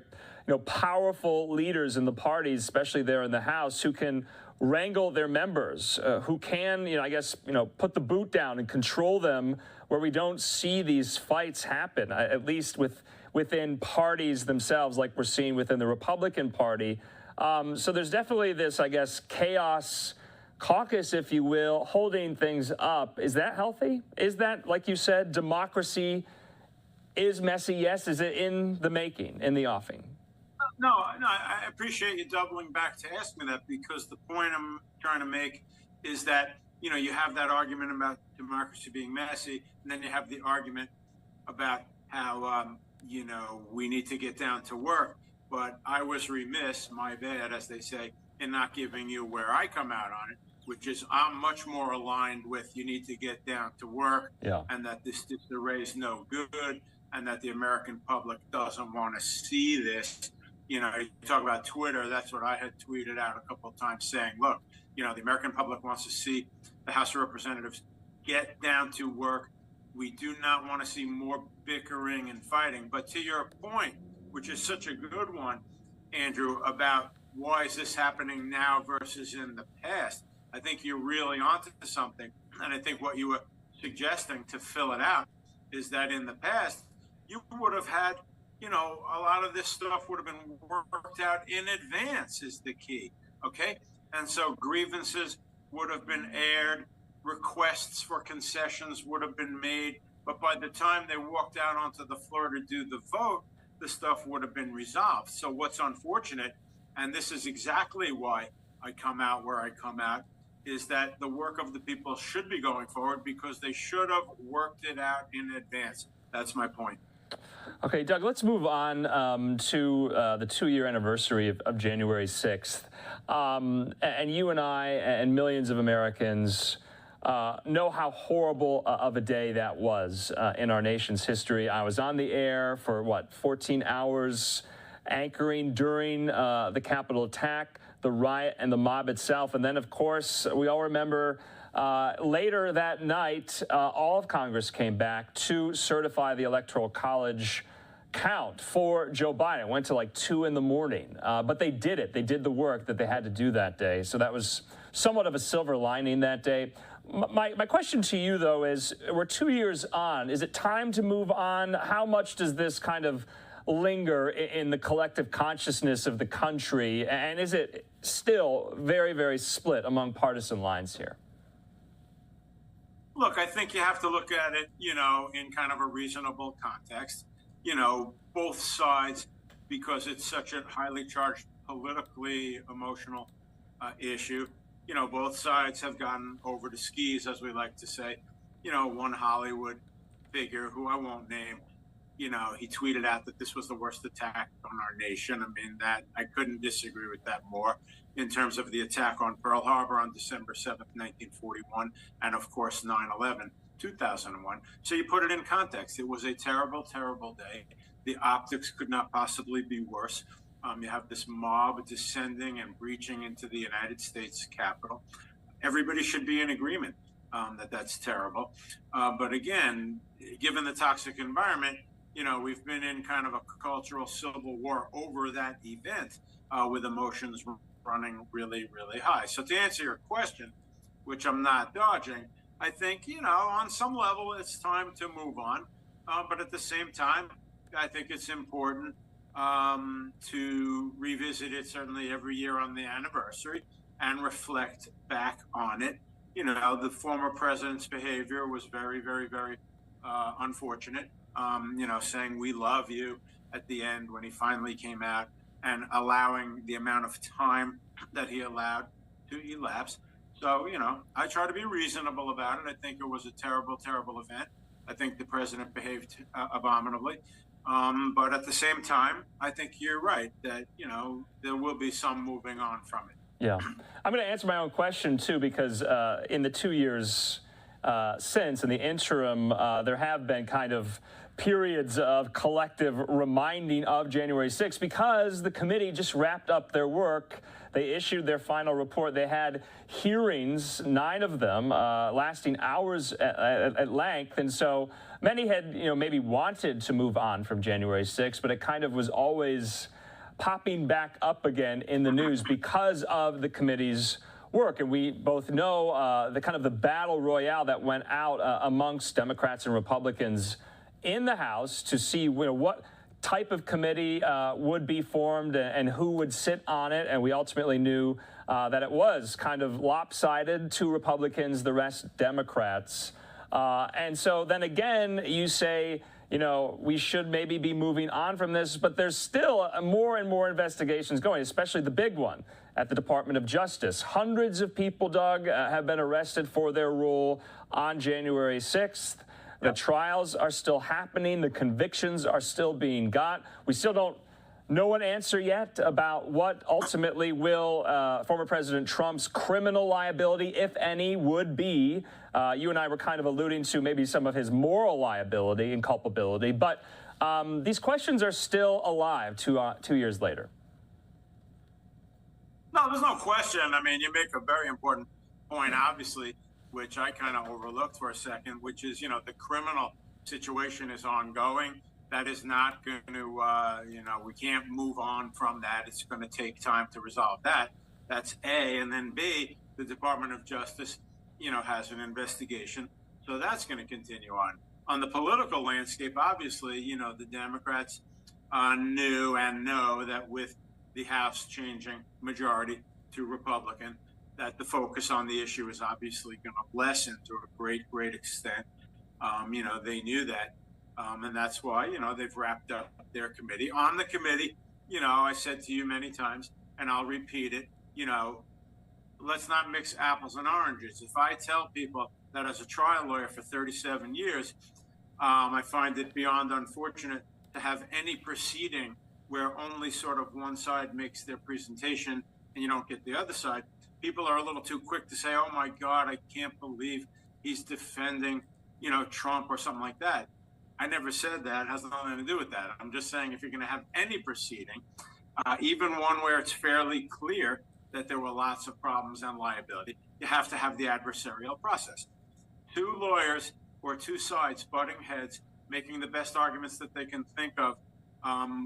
powerful leaders in the parties, especially there in the House, who can wrangle their members, who can, I guess, put the boot down and control them where we don't see these fights happen, at least within parties themselves, like we're seeing within the Republican Party. So there's definitely this, I guess, chaos caucus, if you will, holding things up. Is that healthy? Is that, like you said, democracy is messy? Yes. Is it in the making, in the offing? No, I appreciate you doubling back to ask me that, because the point I'm trying to make is that, you have that argument about democracy being messy, and then you have the argument about how, we need to get down to work. But I was remiss, my bad, as they say, in not giving you where I come out on it, which is I'm much more aligned with you need to get down to work, and that this disarray is no good, and that the American public doesn't want to see this. You talk about Twitter, that's what I had tweeted out a couple of times saying, look, the American public wants to see the House of Representatives get down to work. We do not want to see more bickering and fighting. But to your point, which is such a good one, Andrew, about why is this happening now versus in the past, I think you're really onto something. And I think what you were suggesting to fill it out is that in the past, you would have had, a lot of this stuff would have been worked out in advance is the key, okay? And so grievances would have been aired, requests for concessions would have been made, but by the time they walked out onto the floor to do the vote, the stuff would have been resolved. So what's unfortunate, and this is exactly why I come out where I come out, is that the work of the people should be going forward because they should have worked it out in advance. That's my point. Okay, Doug, let's move on to the 2-year anniversary of January 6th. And you and I and millions of Americans know how horrible of a day that was in our nation's history. I was on the air for, 14 hours anchoring during the Capitol attack, the riot, and the mob itself. And then, of course, we all remember later that night, all of Congress came back to certify the Electoral College count for Joe Biden. It went to 2 in the morning, but they did it. They did the work that they had to do that day. So that was somewhat of a silver lining that day. My question to you, though, is we're 2 years on. Is it time to move on? How much does this kind of linger in the collective consciousness of the country? And is it still very, very split among partisan lines here? Look, I think you have to look at it, in kind of a reasonable context. Both sides, because it's such a highly charged, politically emotional issue, both sides have gotten over the skis, as we like to say. One Hollywood figure, who I won't name, he tweeted out that this was the worst attack on our nation. I mean, that I couldn't disagree with that more in terms of the attack on Pearl Harbor on December 7th, 1941, and of course, 9/11, 2001. So you put it in context. It was a terrible, terrible day. The optics could not possibly be worse. You have this mob descending and breaching into the United States Capitol. everybody should be in agreement that that's terrible. But again, given the toxic environment, we've been in kind of a cultural civil war over that event with emotions running really, really high. So to answer your question, which I'm not dodging, I think, on some level, it's time to move on. But at the same time, I think it's important to revisit it certainly every year on the anniversary and reflect back on it. The former president's behavior was very, very, very unfortunate. Saying we love you at the end when he finally came out and allowing the amount of time that he allowed to elapse. So, I try to be reasonable about it. I think it was a terrible, terrible event. I think the president behaved abominably. But at the same time, I think you're right that, there will be some moving on from it. Yeah. I'm going to answer my own question, too, because in the 2 years since, in the interim, there have been kind of periods of collective reminding of January 6th because the committee just wrapped up their work. They issued their final report. They had hearings, 9 of them, lasting hours at length. And so many had, maybe wanted to move on from January 6th, but it kind of was always popping back up again in the news because of the committee's work. And we both know the kind of the battle royale that went out amongst Democrats and Republicans in the House to see what type of committee would be formed and who would sit on it. And we ultimately knew that it was kind of lopsided, 2 Republicans, the rest Democrats. And so then again, you say, we should maybe be moving on from this, but there's still more and more investigations going, especially the big one at the Department of Justice. Hundreds of people, Doug, have been arrested for their role on January 6th. The trials are still happening. The convictions are still being got. We still don't know an answer yet about what ultimately will former President Trump's criminal liability, if any, would be. You and I were kind of alluding to maybe some of his moral liability and culpability, but these questions are still alive 2 years later. No, there's no question. I mean, you make a very important point, obviously, which I kind of overlooked for a second, which is, the criminal situation is ongoing. That is not going to, we can't move on from that. It's going to take time to resolve that. That's A. And then B, the Department of Justice, has an investigation. So that's going to continue on. On the political landscape, obviously, the Democrats knew and know that with the House changing majority to Republican, that the focus on the issue is obviously going to lessen to a great, great extent. They knew that. And that's why, they've wrapped up their committee. On the committee, I said to you many times, and I'll repeat it, let's not mix apples and oranges. If I tell people that as a trial lawyer for 37 years, I find it beyond unfortunate to have any proceeding where only sort of one side makes their presentation and you don't get the other side. People are a little too quick to say, oh my God, I can't believe he's defending, Trump or something like that. I never said that. It has nothing to do with that. I'm just saying if you're going to have any proceeding, even one where it's fairly clear that there were lots of problems and liability, you have to have the adversarial process. 2 lawyers or 2 sides butting heads, making the best arguments that they can think of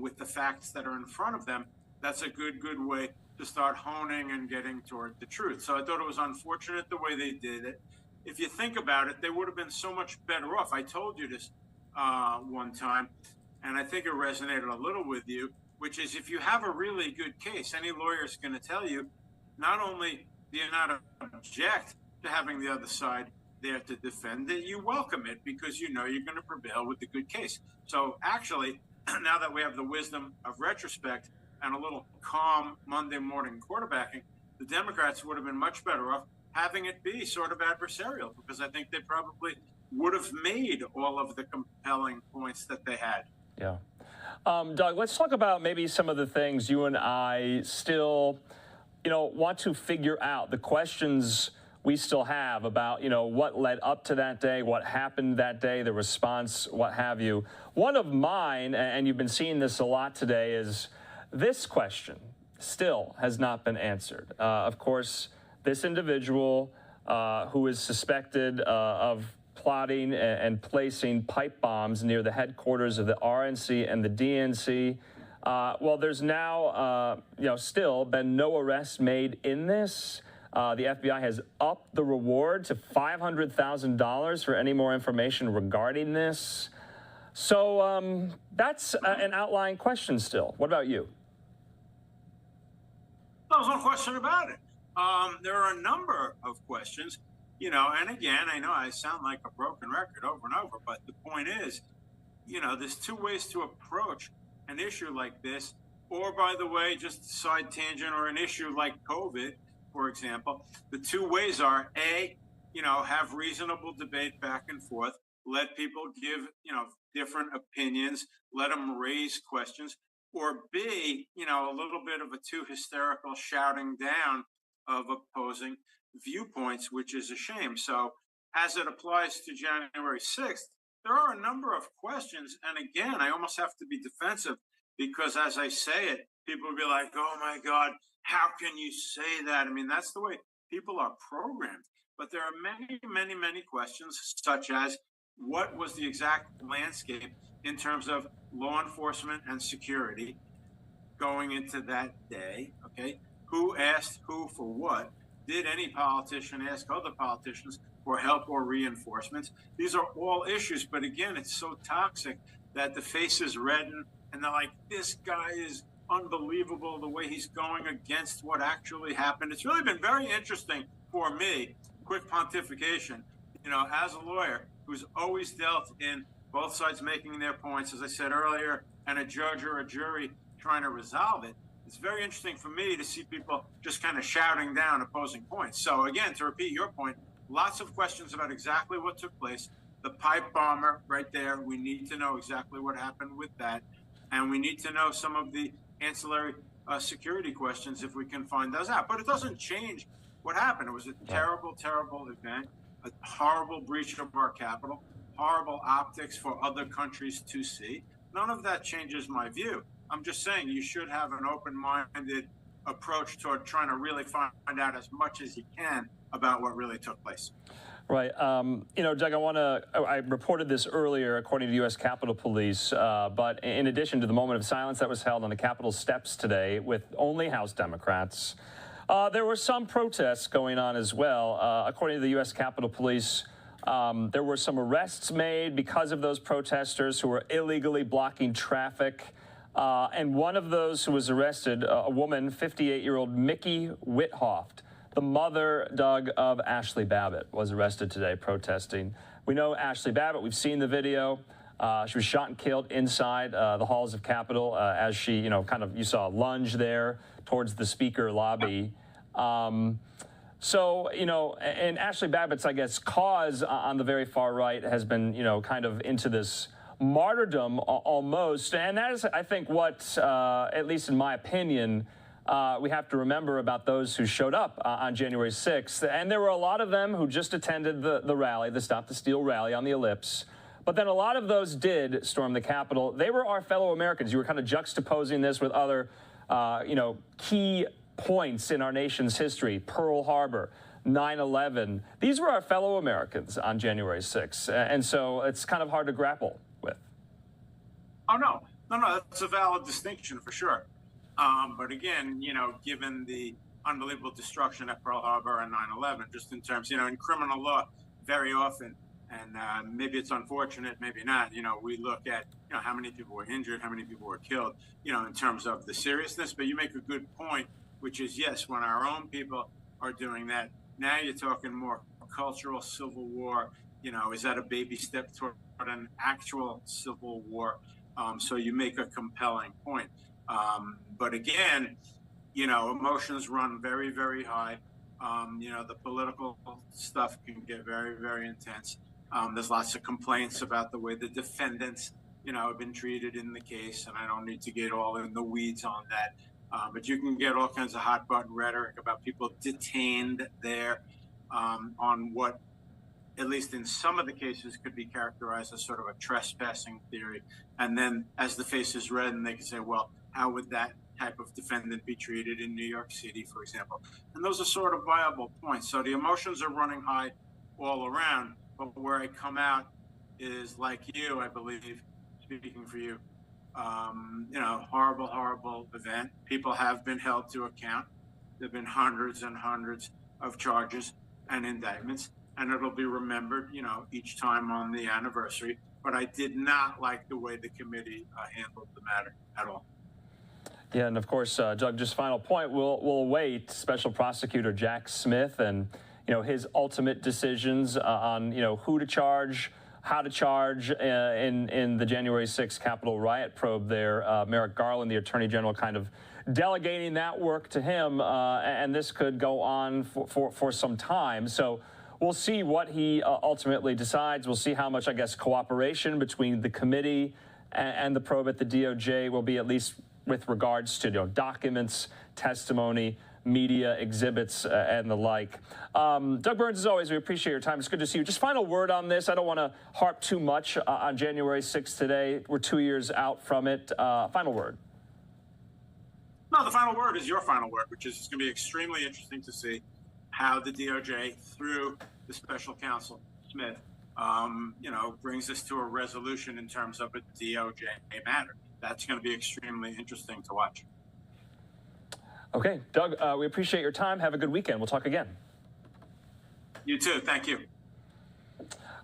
with the facts that are in front of them, that's a good way to start honing and getting toward the truth. So I thought it was unfortunate the way they did it. If you think about it, they would have been so much better off. I told you this one time, and I think it resonated a little with you, which is if you have a really good case, any lawyer is going to tell you, not only do you not object to having the other side there to defend it, you welcome it because you're going to prevail with the good case. So actually, now that we have the wisdom of retrospect and a little calm Monday morning quarterbacking, the Democrats would have been much better off having it be sort of adversarial, because I think they probably would have made all of the compelling points that they had. Yeah. Doug, let's talk about maybe some of the things you and I still, want to figure out, the questions we still have about, what led up to that day, what happened that day, the response, what have you. One of mine, and you've been seeing this a lot today, is this question still has not been answered. Of course, this individual who is suspected of plotting and placing pipe bombs near the headquarters of the RNC and the DNC. Well, there's now, still been no arrests made in this. The FBI has upped the reward to $500,000 for any more information regarding this. So that's an outlying question still. What about you? There's no question about it. There are a number of questions, and again, I know I sound like a broken record over and over, but the point is, there's two ways to approach an issue like this, or by the way, just a side tangent, or an issue like COVID, for example. The two ways are A, have reasonable debate back and forth, let people give, different opinions, let them raise questions, or B, a little bit of a too hysterical shouting down of opposing viewpoints, which is a shame. So as it applies to January 6th, there are a number of questions. And again, I almost have to be defensive because as I say it, people will be like, oh my God, how can you say that? I mean, that's the way people are programmed. But there are many, many, many questions, such as what was the exact landscape in terms of law enforcement and security going into that day, okay? Who asked who for what? Did any politician ask other politicians for help or reinforcements? These are all issues, but again, it's so toxic that the faces redden and they're like, this guy is unbelievable the way he's going against what actually happened. It's really been very interesting for me, quick pontification, as a lawyer who's always dealt in both sides making their points, as I said earlier, and a judge or a jury trying to resolve it. It's very interesting for me to see people just kind of shouting down opposing points. So again, to repeat your point, lots of questions about exactly what took place. The pipe bomber right there, we need to know exactly what happened with that. And we need to know some of the ancillary security questions if we can find those out. But it doesn't change what happened. It was a terrible, terrible event, a horrible breach of our Capitol, horrible optics for other countries to see. None of that changes my view. I'm just saying you should have an open-minded approach toward trying to really find out as much as you can about what really took place. Right. Doug, I reported this earlier, according to U.S. Capitol Police, but in addition to the moment of silence that was held on the Capitol steps today with only House Democrats, there were some protests going on as well. According to the U.S. Capitol Police, there were some arrests made because of those protesters who were illegally blocking traffic. And one of those who was arrested, a woman, 58-year-old Mickey Withoft, the mother, Doug, of Ashley Babbitt, was arrested today protesting. We know Ashley Babbitt. We've seen the video. She was shot and killed inside the halls of Capitol as she, you saw a lunge there towards the speaker lobby. And Ashley Babbitt's, I guess, cause on the very far right has been, kind of into this martyrdom almost. And that is, I think, what, at least in my opinion, we have to remember about those who showed up on January 6th. And there were a lot of them who just attended the rally, the Stop the Steal rally on the Ellipse. But then a lot of those did storm the Capitol. They were our fellow Americans. You were kind of juxtaposing this with other, key points in our nation's history. Pearl Harbor, 9/11. These were our fellow Americans on January 6th. And so it's kind of hard to grapple with. Oh, no, that's a valid distinction for sure. But again, given the unbelievable destruction at Pearl Harbor and 9/11, just in terms, in criminal law, very often, and maybe it's unfortunate, maybe not, we look at, how many people were injured, how many people were killed, in terms of the seriousness. But you make a good point, which is, yes, when our own people are doing that, now you're talking more cultural civil war. Is that a baby step toward an actual civil war? So you make a compelling point. But again, emotions run very, very high. The political stuff can get very, very intense. There's lots of complaints about the way the defendants, have been treated in the case, and I don't need to get all in the weeds on that. But you can get all kinds of hot button rhetoric about people detained there on what, at least in some of the cases, could be characterized as sort of a trespassing theory. And then as the faces redden, they can say, well, how would that type of defendant be treated in New York City, for example? And those are sort of viable points. So the emotions are running high all around, but where I come out is like you, I believe, speaking for you, horrible, horrible event. People have been held to account. There have been hundreds and hundreds of charges and indictments, and it'll be remembered, each time on the anniversary. But I did not like the way the committee handled the matter at all. Yeah, and of course, Doug, just final point, we'll await Special Prosecutor Jack Smith and, his ultimate decisions on, who to charge, how to charge in the January 6th Capitol riot probe there. Merrick Garland, the Attorney General, kind of delegating that work to him, and this could go on for some time. So we'll see what he ultimately decides. We'll see how much, I guess, cooperation between the committee and the probe at the DOJ will be, at least with regards to documents, testimony, media exhibits, and the like. Doug Burns, as always, we appreciate your time. It's good to see you. Just final word on this. I don't want to harp too much on January 6th today. We're 2 years out from it. Final word. No, the final word is your final word, which is it's going to be extremely interesting to see how the DOJ, through the special counsel, Smith, brings us to a resolution in terms of a DOJ matter. That's going to be extremely interesting to watch. Okay, Doug, we appreciate your time. Have a good weekend. We'll talk again. You too. Thank you.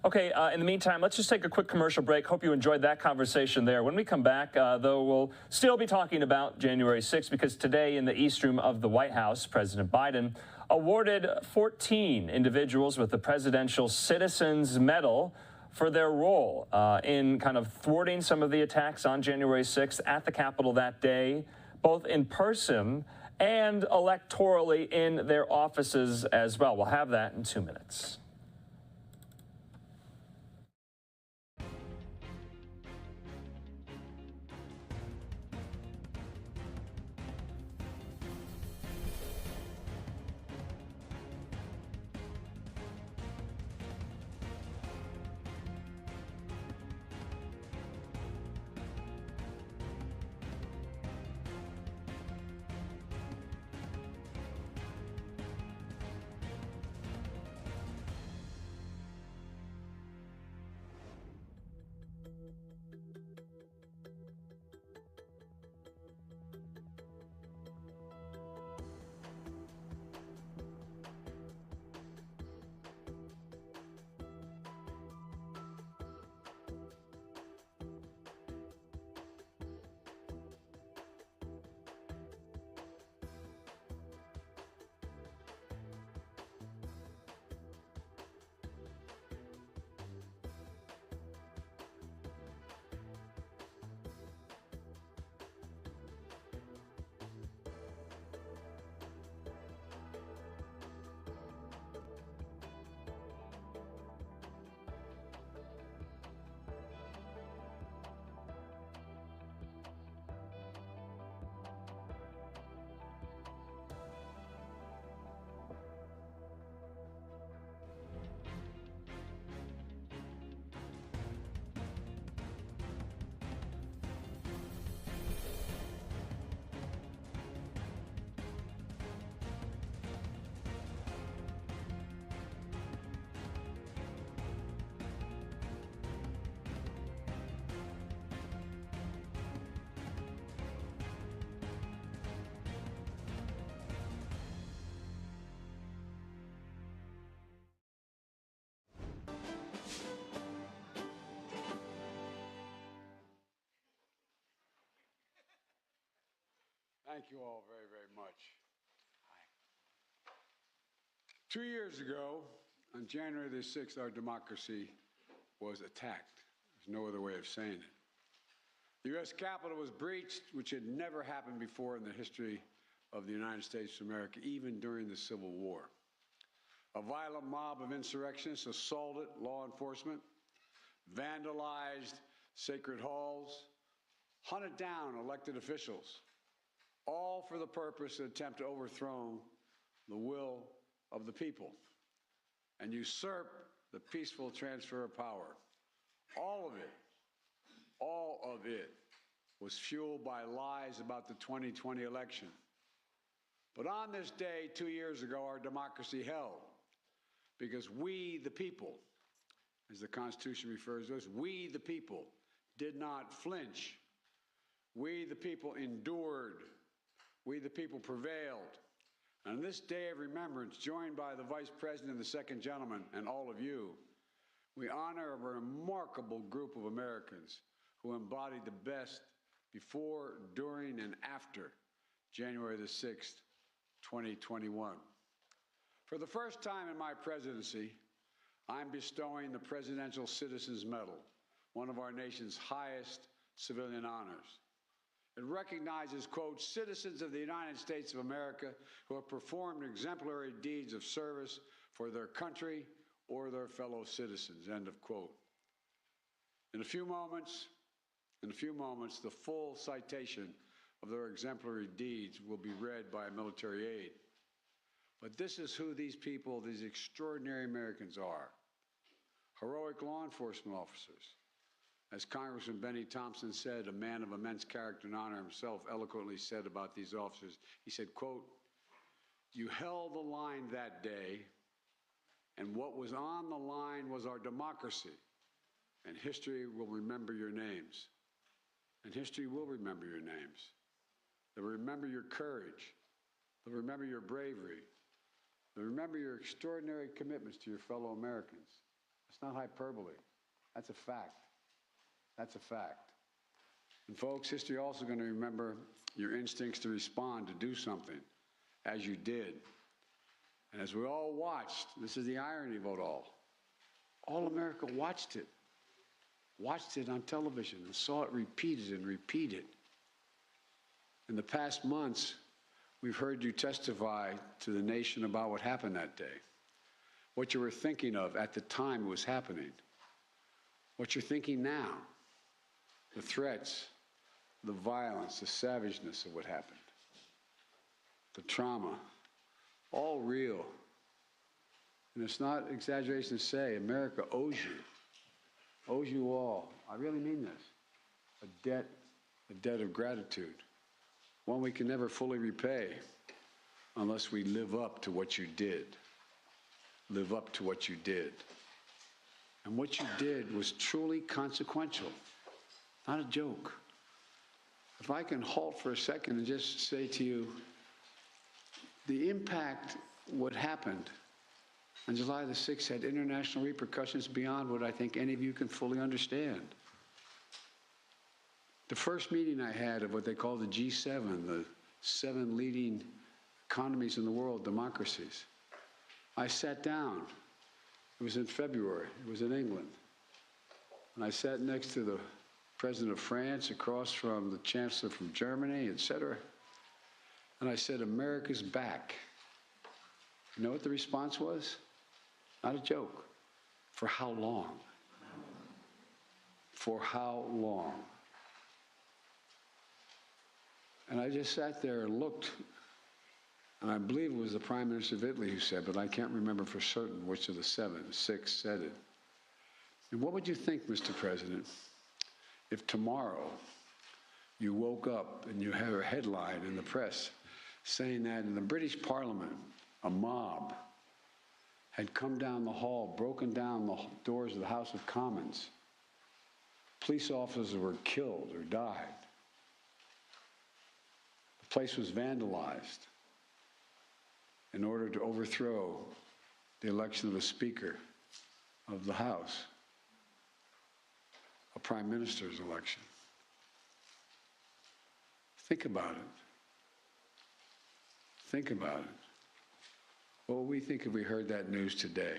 Okay, in the meantime, let's just take a quick commercial break. Hope you enjoyed that conversation there. When we come back, though, we'll still be talking about January 6th, because today in the East Room of the White House, President Biden awarded 14 individuals with the Presidential Citizens Medal for their role in kind of thwarting some of the attacks on January 6th at the Capitol that day, both in person and electorally in their offices as well. We'll have that in 2 minutes. Thank you all very, very much. 2 years ago, on January the 6th, our democracy was attacked. There's no other way of saying it. The U.S. Capitol was breached, which had never happened before in the history of the United States of America, even during the Civil War. A violent mob of insurrectionists assaulted law enforcement, vandalized sacred halls, hunted down elected officials, all for the purpose of attempt to overthrow the will of the people and usurp the peaceful transfer of power. All of it was fueled by lies about the 2020 election. But on this day 2 years ago, our democracy held because we, the people, as the Constitution refers to us, we, the people, did not flinch. We, the people, endured. We, the people, prevailed. On this day of remembrance, joined by the Vice President and the Second Gentleman and all of you, we honor a remarkable group of Americans who embodied the best before, during, and after January the 6th, 2021. For the first time in my presidency, I'm bestowing the Presidential Citizens Medal, one of our nation's highest civilian honors. It recognizes, quote, citizens of the United States of America who have performed exemplary deeds of service for their country or their fellow citizens, end of quote. In a few moments, the full citation of their exemplary deeds will be read by a military aide. But this is who these people, these extraordinary Americans are. Heroic law enforcement officers. As Congressman Benny Thompson said, a man of immense character and honor himself eloquently said about these officers, he said, quote, you held the line that day, and what was on the line was our democracy, and history will remember your names. And history will remember your names. They'll remember your courage. They'll remember your bravery. They'll remember your extraordinary commitments to your fellow Americans. It's not hyperbole. That's a fact. That's a fact. And folks, history also going to remember your instincts to respond, to do something, as you did. And as we all watched, this is the irony of it all America watched it on television and saw it repeated and repeated. In the past months, we've heard you testify to the nation about what happened that day, what you were thinking of at the time it was happening, what you're thinking now, the threats, the violence, the savageness of what happened, the trauma, all real. And it's not exaggeration to say America owes you all, I really mean this, a debt of gratitude, one we can never fully repay unless we live up to what you did. Live up to what you did. And what you did was truly consequential, not a joke. If I can halt for a second and just say to you, the impact, what happened on July the 6th had international repercussions beyond what I think any of you can fully understand. The first meeting I had of what they call the G7, the 7 leading economies in the world, democracies, I sat down. It was in February. It was in England. And I sat next to the President of France, across from the Chancellor from Germany, etc. And I said, America's back. You know what the response was? Not a joke. For how long? For how long? And I just sat there and looked, and I believe it was the Prime Minister of Italy who said, but I can't remember for certain which of the 6 said it. And what would you think, Mr. President, if tomorrow you woke up and you had a headline in the press saying that in the British Parliament, a mob had come down the hall, broken down the doors of the House of Commons. Police officers were killed or died. The place was vandalized in order to overthrow the election of a Speaker of the House, a Prime Minister's election. Think about it. Think about it. What would we think if we heard that news today?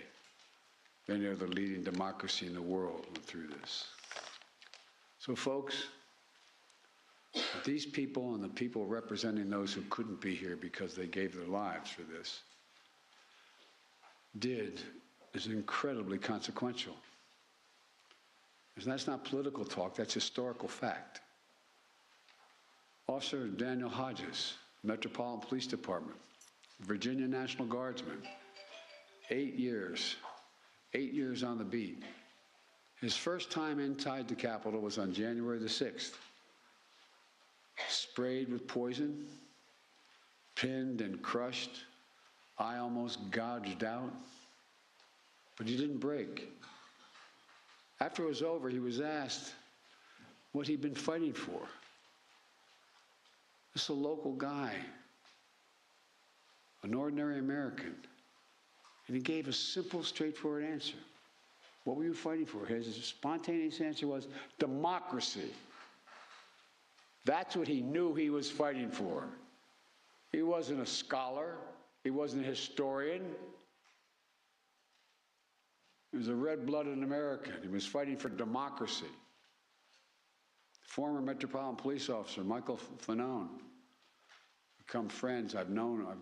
Any other leading democracy in the world went through this. So, folks, these people and the people representing those who couldn't be here because they gave their lives for this is incredibly consequential. And that's not political talk, that's historical fact. Officer Daniel Hodges, Metropolitan Police Department, Virginia National Guardsman, 8 years on the beat. His first time inside the Capitol was on January the 6th. sprayed with poison, pinned and crushed, eye almost gouged out, but he didn't break. After it was over, he was asked what he'd been fighting for. Just a local guy, an ordinary American, and he gave a simple, straightforward answer. What were you fighting for? His spontaneous answer was democracy. That's what he knew he was fighting for. He wasn't a scholar. He wasn't a historian. He was a red-blooded American. He was fighting for democracy. Former Metropolitan Police Officer Michael Fanone, become friends. I've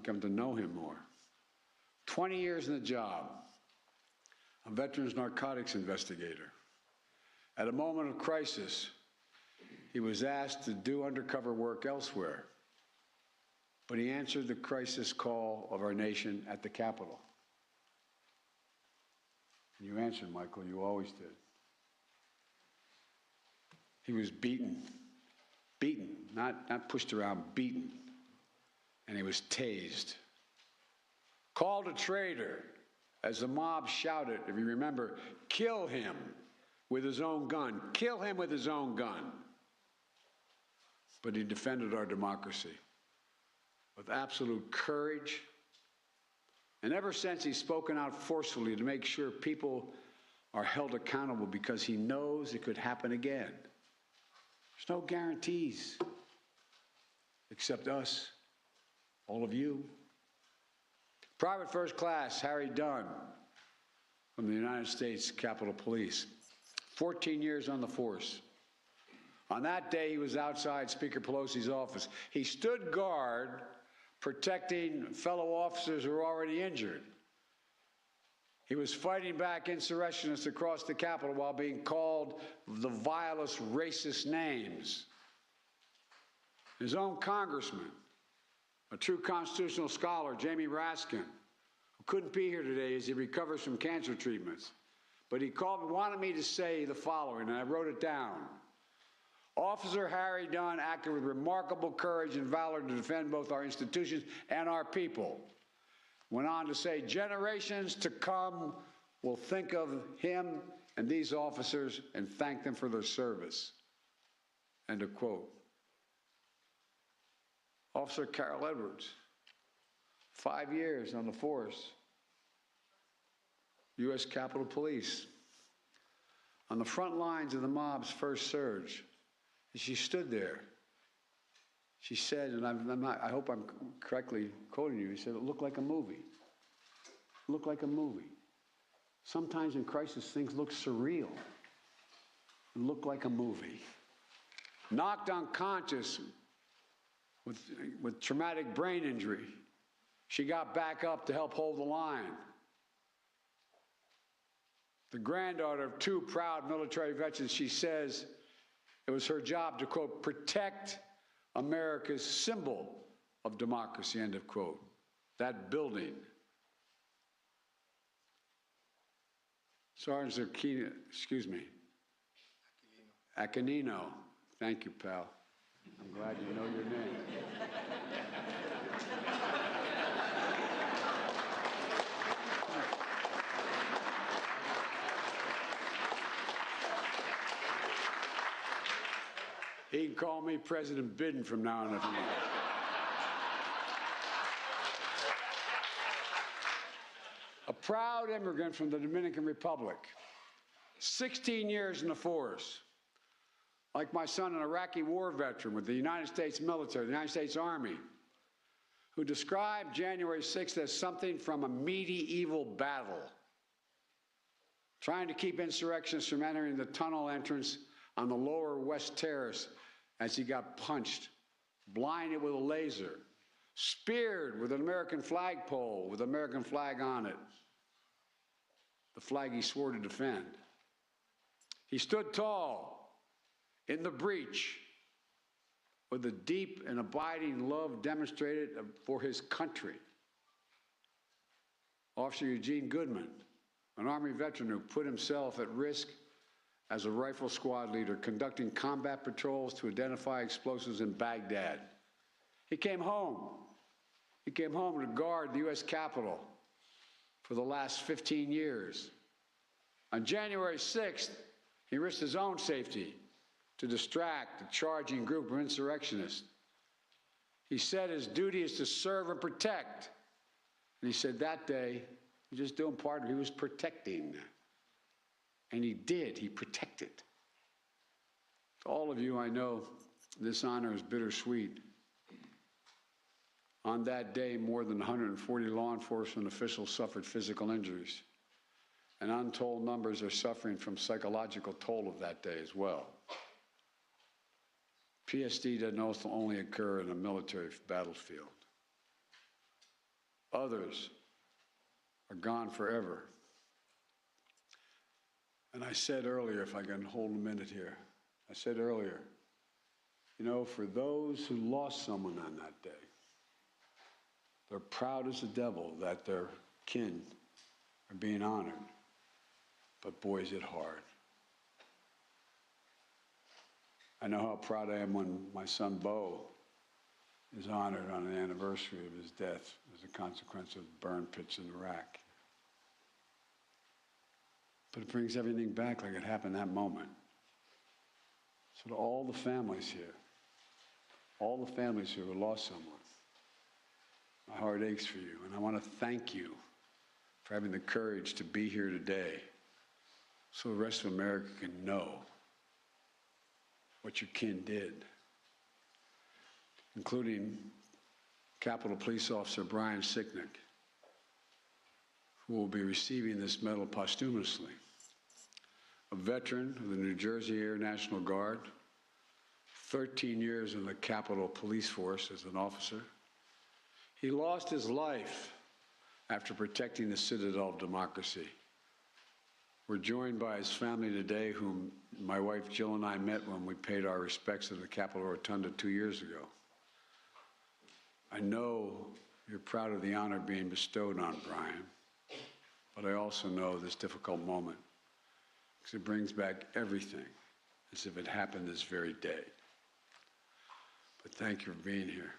come to know him more. 20 years in the job, a veterans narcotics investigator. At a moment of crisis, he was asked to do undercover work elsewhere, but he answered the crisis call of our nation at the Capitol. And you answered, Michael, you always did. He was beaten, not pushed around, beaten, and he was tased. Called a traitor as the mob shouted, if you remember, kill him with his own gun, kill him with his own gun. But he defended our democracy with absolute courage. And ever since, he's spoken out forcefully to make sure people are held accountable because he knows it could happen again. There's no guarantees, except us, all of you. Private First Class Harry Dunn from the United States Capitol Police, 14 years on the force. On that day, he was outside Speaker Pelosi's office. He stood guard, protecting fellow officers who were already injured. He was fighting back insurrectionists across the Capitol while being called the vilest, racist names. His own congressman, a true constitutional scholar, Jamie Raskin, who couldn't be here today as he recovers from cancer treatments, but he wanted me to say the following, and I wrote it down. Officer Harry Dunn acted with remarkable courage and valor to defend both our institutions and our people. Went on to say, generations to come will think of him and these officers and thank them for their service. End of quote. Officer Carol Edwards, 5 years on the force, U.S. Capitol Police, on the front lines of the mob's first surge. And she stood there. She said, and I hope I'm correctly quoting you, she said, it looked like a movie. It looked like a movie. Sometimes in crisis, things look surreal. It looked like a movie. Knocked unconscious with traumatic brain injury. She got back up to help hold the line. The granddaughter of two proud military veterans, she says it was her job to, quote, protect America's symbol of democracy, end of quote. That building. Sergeant Aquino, excuse me. Aquino. Thank you, pal. I'm glad you know your name. He can call me President Biden from now on if he wants. A proud immigrant from the Dominican Republic, 16 years in the force. Like my son, an Iraqi war veteran with the United States military, the United States Army, who described January 6th as something from a medieval battle, trying to keep insurrectionists from entering the tunnel entrance on the lower West Terrace as he got punched, blinded with a laser, speared with an American flagpole with an American flag on it, the flag he swore to defend. He stood tall in the breach with a deep and abiding love demonstrated for his country. Officer Eugene Goodman, an Army veteran who put himself at risk as a rifle squad leader conducting combat patrols to identify explosives in Baghdad. He came home. He came home to guard the U.S. Capitol for the last 15 years. On January 6th, he risked his own safety to distract a charging group of insurrectionists. He said his duty is to serve and protect. And he said that day, he was just doing part of it. He was protecting. And he did. He protected. To all of you, I know this honor is bittersweet. On that day, more than 140 law enforcement officials suffered physical injuries. And untold numbers are suffering from psychological toll of that day as well. PSD doesn't only occur in a military battlefield. Others are gone forever. And I said earlier, if I can hold a minute here, I said earlier, you know, for those who lost someone on that day, they're proud as the devil that their kin are being honored. But boy, is it hard. I know how proud I am when my son Bo is honored on the anniversary of his death as a consequence of burn pits in Iraq. But it brings everything back like it happened that moment. So to all the families here who lost someone, my heart aches for you, and I want to thank you for having the courage to be here today so the rest of America can know what your kin did, including Capitol Police Officer Brian Sicknick, who will be receiving this medal posthumously. A veteran of the New Jersey Air National Guard, 13 years in the Capitol Police Force as an officer. He lost his life after protecting the citadel of democracy. We're joined by his family today, whom my wife Jill and I met when we paid our respects at the Capitol Rotunda 2 years ago. I know you're proud of the honor being bestowed on Brian, but I also know this difficult moment because it brings back everything as if it happened this very day. But thank you for being here.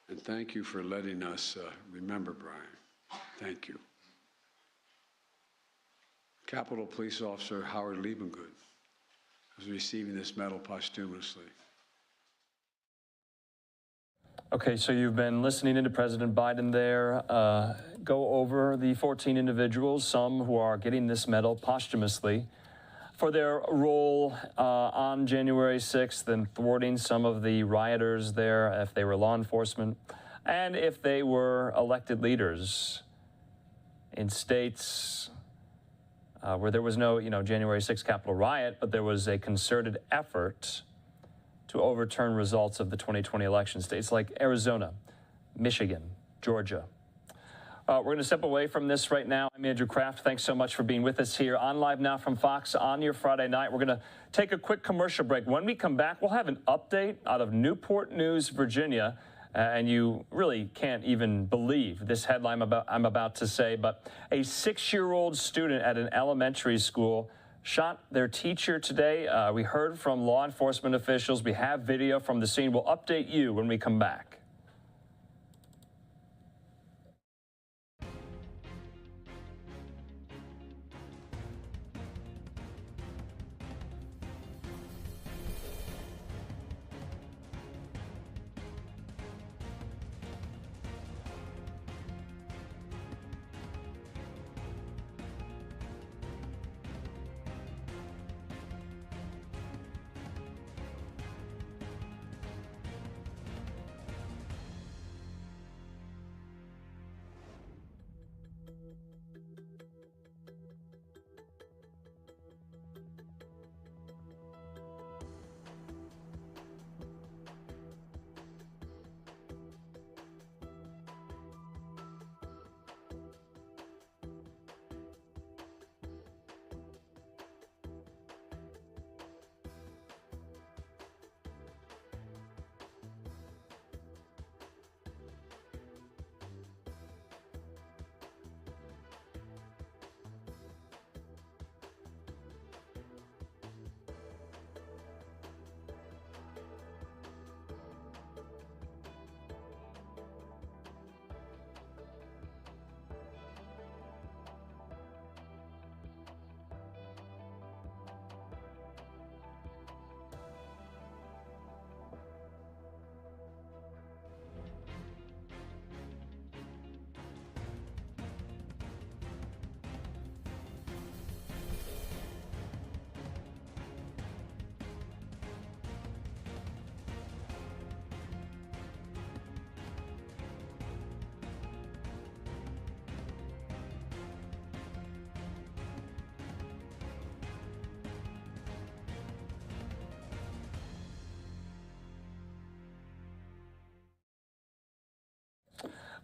And thank you for letting us remember Brian. Thank you. Capitol Police Officer Howard Liebengood is receiving this medal posthumously. Okay, so you've been listening into President Biden there go over the 14 individuals, some who are getting this medal posthumously for their role on January 6th in thwarting some of the rioters there, if they were law enforcement, and if they were elected leaders in states where there was no, January 6th Capitol riot, but there was a concerted effort to overturn results of the 2020 election. States like Arizona, Michigan, Georgia. We're going to step away from this right now. I'm Andrew Kraft. Thanks so much for being with us here on Live Now from Fox on your Friday night. We're going to take a quick commercial break. When we come back, we'll have an update out of Newport News, Virginia. And you really can't even believe this headline I'm about to say, but a 6-year-old student at an elementary school shot their teacher today. We heard from law enforcement officials. We have video from the scene. We'll update you when we come back.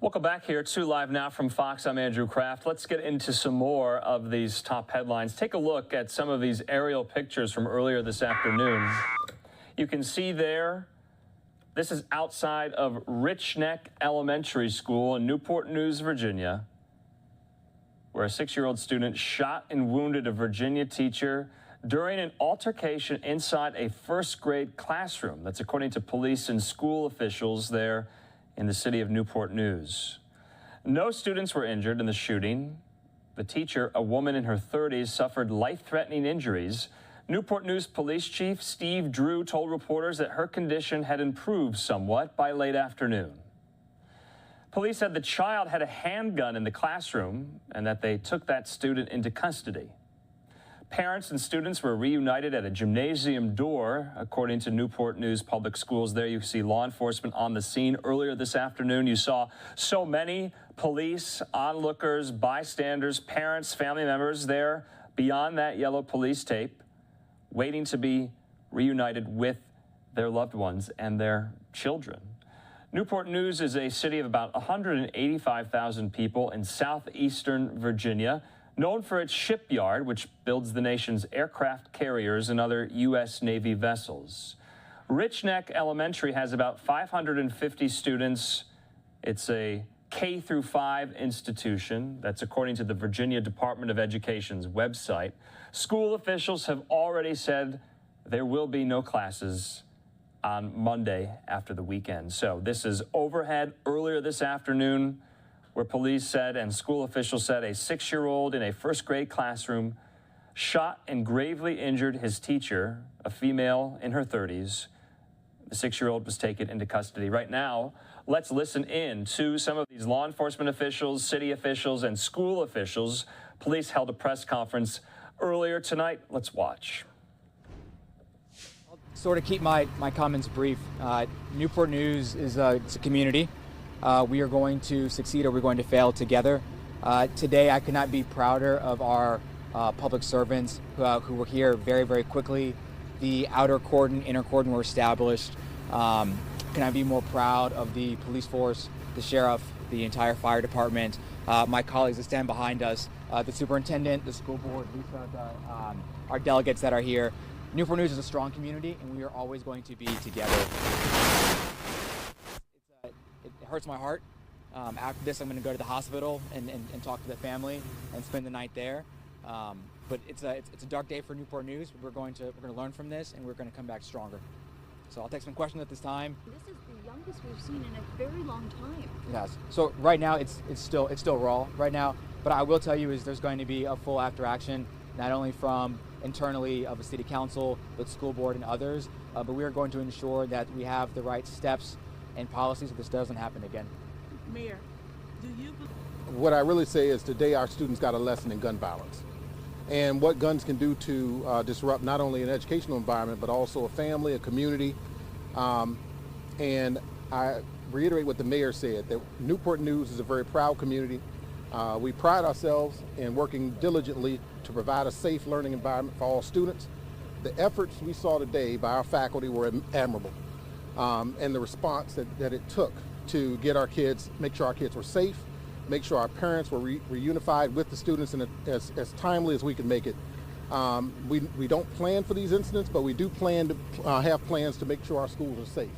Welcome back here to Live Now from Fox. I'm Andrew Kraft. Let's get into some more of these top headlines. Take a look at some of these aerial pictures from earlier this afternoon. You can see there, this is outside of Rich Neck Elementary School in Newport News, Virginia, where a 6-year-old student shot and wounded a Virginia teacher during an altercation inside a first-grade classroom. That's according to police and school officials there in the city of Newport News. No students were injured in the shooting. The teacher, a woman in her 30s, suffered life-threatening injuries. Newport News Police Chief Steve Drew told reporters that her condition had improved somewhat by late afternoon. Police said the child had a handgun in the classroom and that they took that student into custody. Parents and students were reunited at a gymnasium door, according to Newport News Public Schools. There you see law enforcement on the scene. Earlier this afternoon, you saw so many police, onlookers, bystanders, parents, family members there beyond that yellow police tape, waiting to be reunited with their loved ones and their children. Newport News is a city of about 185,000 people in southeastern Virginia, known for its shipyard, which builds the nation's aircraft carriers and other U.S. Navy vessels. Rich Neck Elementary has about 550 students. It's a K-5 institution. That's according to the Virginia Department of Education's website. School officials have already said there will be no classes on Monday after the weekend. So this is overhead earlier this afternoon, where police said and school officials said a 6-year-old in a first-grade classroom shot and gravely injured his teacher, a female in her 30s. The 6-year-old was taken into custody. Right now, let's listen in to some of these law enforcement officials, city officials, and school officials. Police held a press conference earlier tonight. Let's watch. I'll sort of keep my comments brief. Newport News is it's a community. We are going to succeed or we're going to fail together. Today, I could not be prouder of our public servants who were here very, very quickly. The outer cordon, inner cordon were established. Can I be more proud of the police force, the sheriff, the entire fire department, my colleagues that stand behind us, the superintendent, the school board, Lisa, our delegates that are here. Newport News is a strong community, and we are always going to be together. It hurts my heart. After this, I'm going to go to the hospital and talk to the family and spend the night there. But it's a dark day for Newport News. We're going to learn from this, and we're going to come back stronger. So I'll take some questions at this time. This is the youngest we've seen in a very long time. Yes. So right now it's still raw right now. But I will tell you is there's going to be a full after action, not only from internally of the city council, the school board, and others, but we are going to ensure that we have the right steps and policies so this doesn't happen again. Mayor, do you? What I really say is today our students got a lesson in gun violence and what guns can do to disrupt not only an educational environment but also a family, a community. And I reiterate what the mayor said, that Newport News is a very proud community. We pride ourselves in working diligently to provide a safe learning environment for all students. The efforts we saw today by our faculty were admirable, and the response that it took to get our kids, make sure our kids were safe, make sure our parents were reunified with the students in as timely as we could make it. We don't plan for these incidents, but we do plan to have plans to make sure our schools are safe.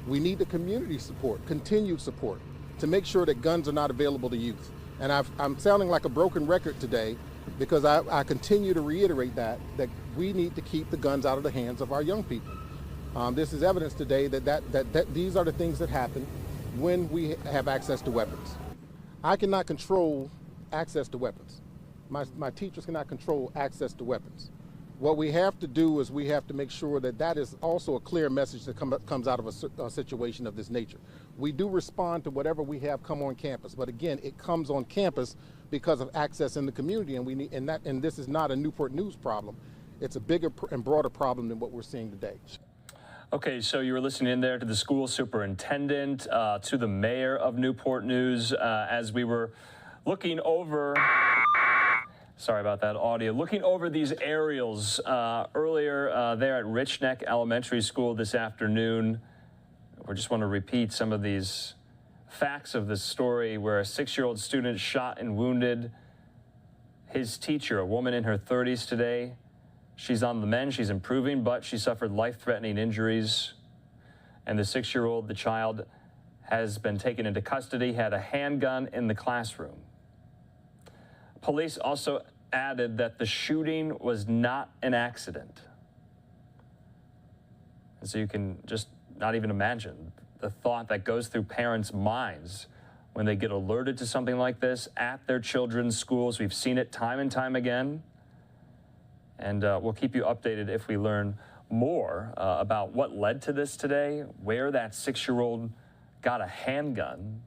We need the community support, continued support, to make sure that guns are not available to youth. And I'm sounding like a broken record today because I continue to reiterate that we need to keep the guns out of the hands of our young people. This is evidence today that these are the things that happen when we have access to weapons. I cannot control access to weapons. My teachers cannot control access to weapons. What we have to do is we have to make sure that is also a clear message that comes out of a situation of this nature. We do respond to whatever we have come on campus, but again, it comes on campus because of access in the community, and this is not a Newport News problem. It's a bigger and broader problem than what we're seeing today. Okay, so you were listening in there to the school superintendent, to the mayor of Newport News, as we were looking over. Sorry about that audio. Looking over these aerials earlier there at Rich Neck Elementary School this afternoon. We just want to repeat some of these facts of this story where a 6-year-old student shot and wounded his teacher, a woman in her 30s today. She's on the mend, she's improving, but she suffered life-threatening injuries. And the 6-year-old, the child, has been taken into custody, had a handgun in the classroom. Police also added that the shooting was not an accident. And so you can just not even imagine the thought that goes through parents' minds when they get alerted to something like this at their children's schools. We've seen it time and time again. And we'll keep you updated if we learn more about what led to this today, where that 6-year-old got a handgun.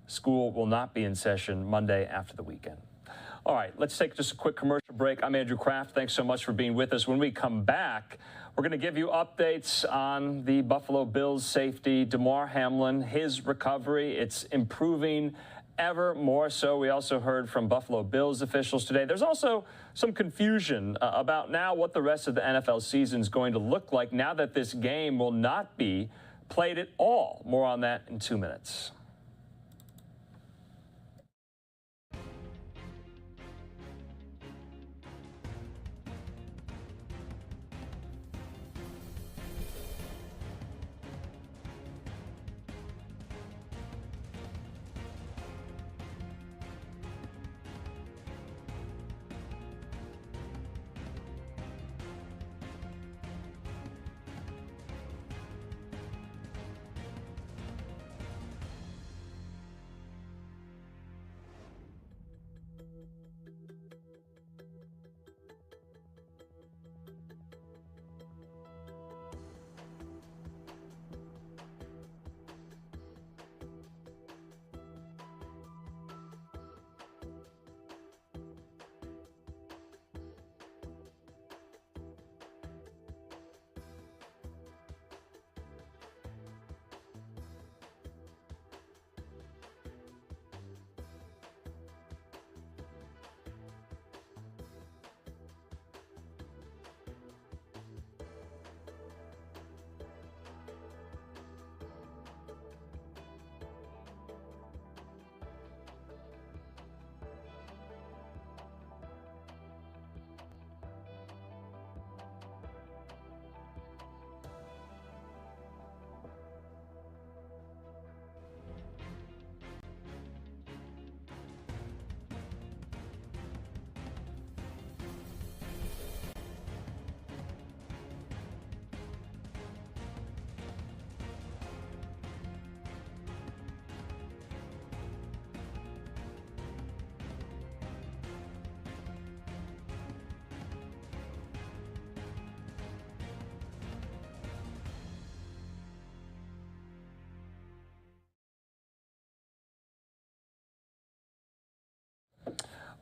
School will not be in session Monday after the weekend. All right, let's take just a quick commercial break. I'm Andrew Kraft. Thanks so much for being with us. When we come back, we're going to give you updates on the Buffalo Bills safety, Damar Hamlin, his recovery. It's improving ever more so. We also heard from Buffalo Bills officials today. There's also some confusion about now what the rest of the NFL season is going to look like now that this game will not be played at all. More on that in 2 minutes.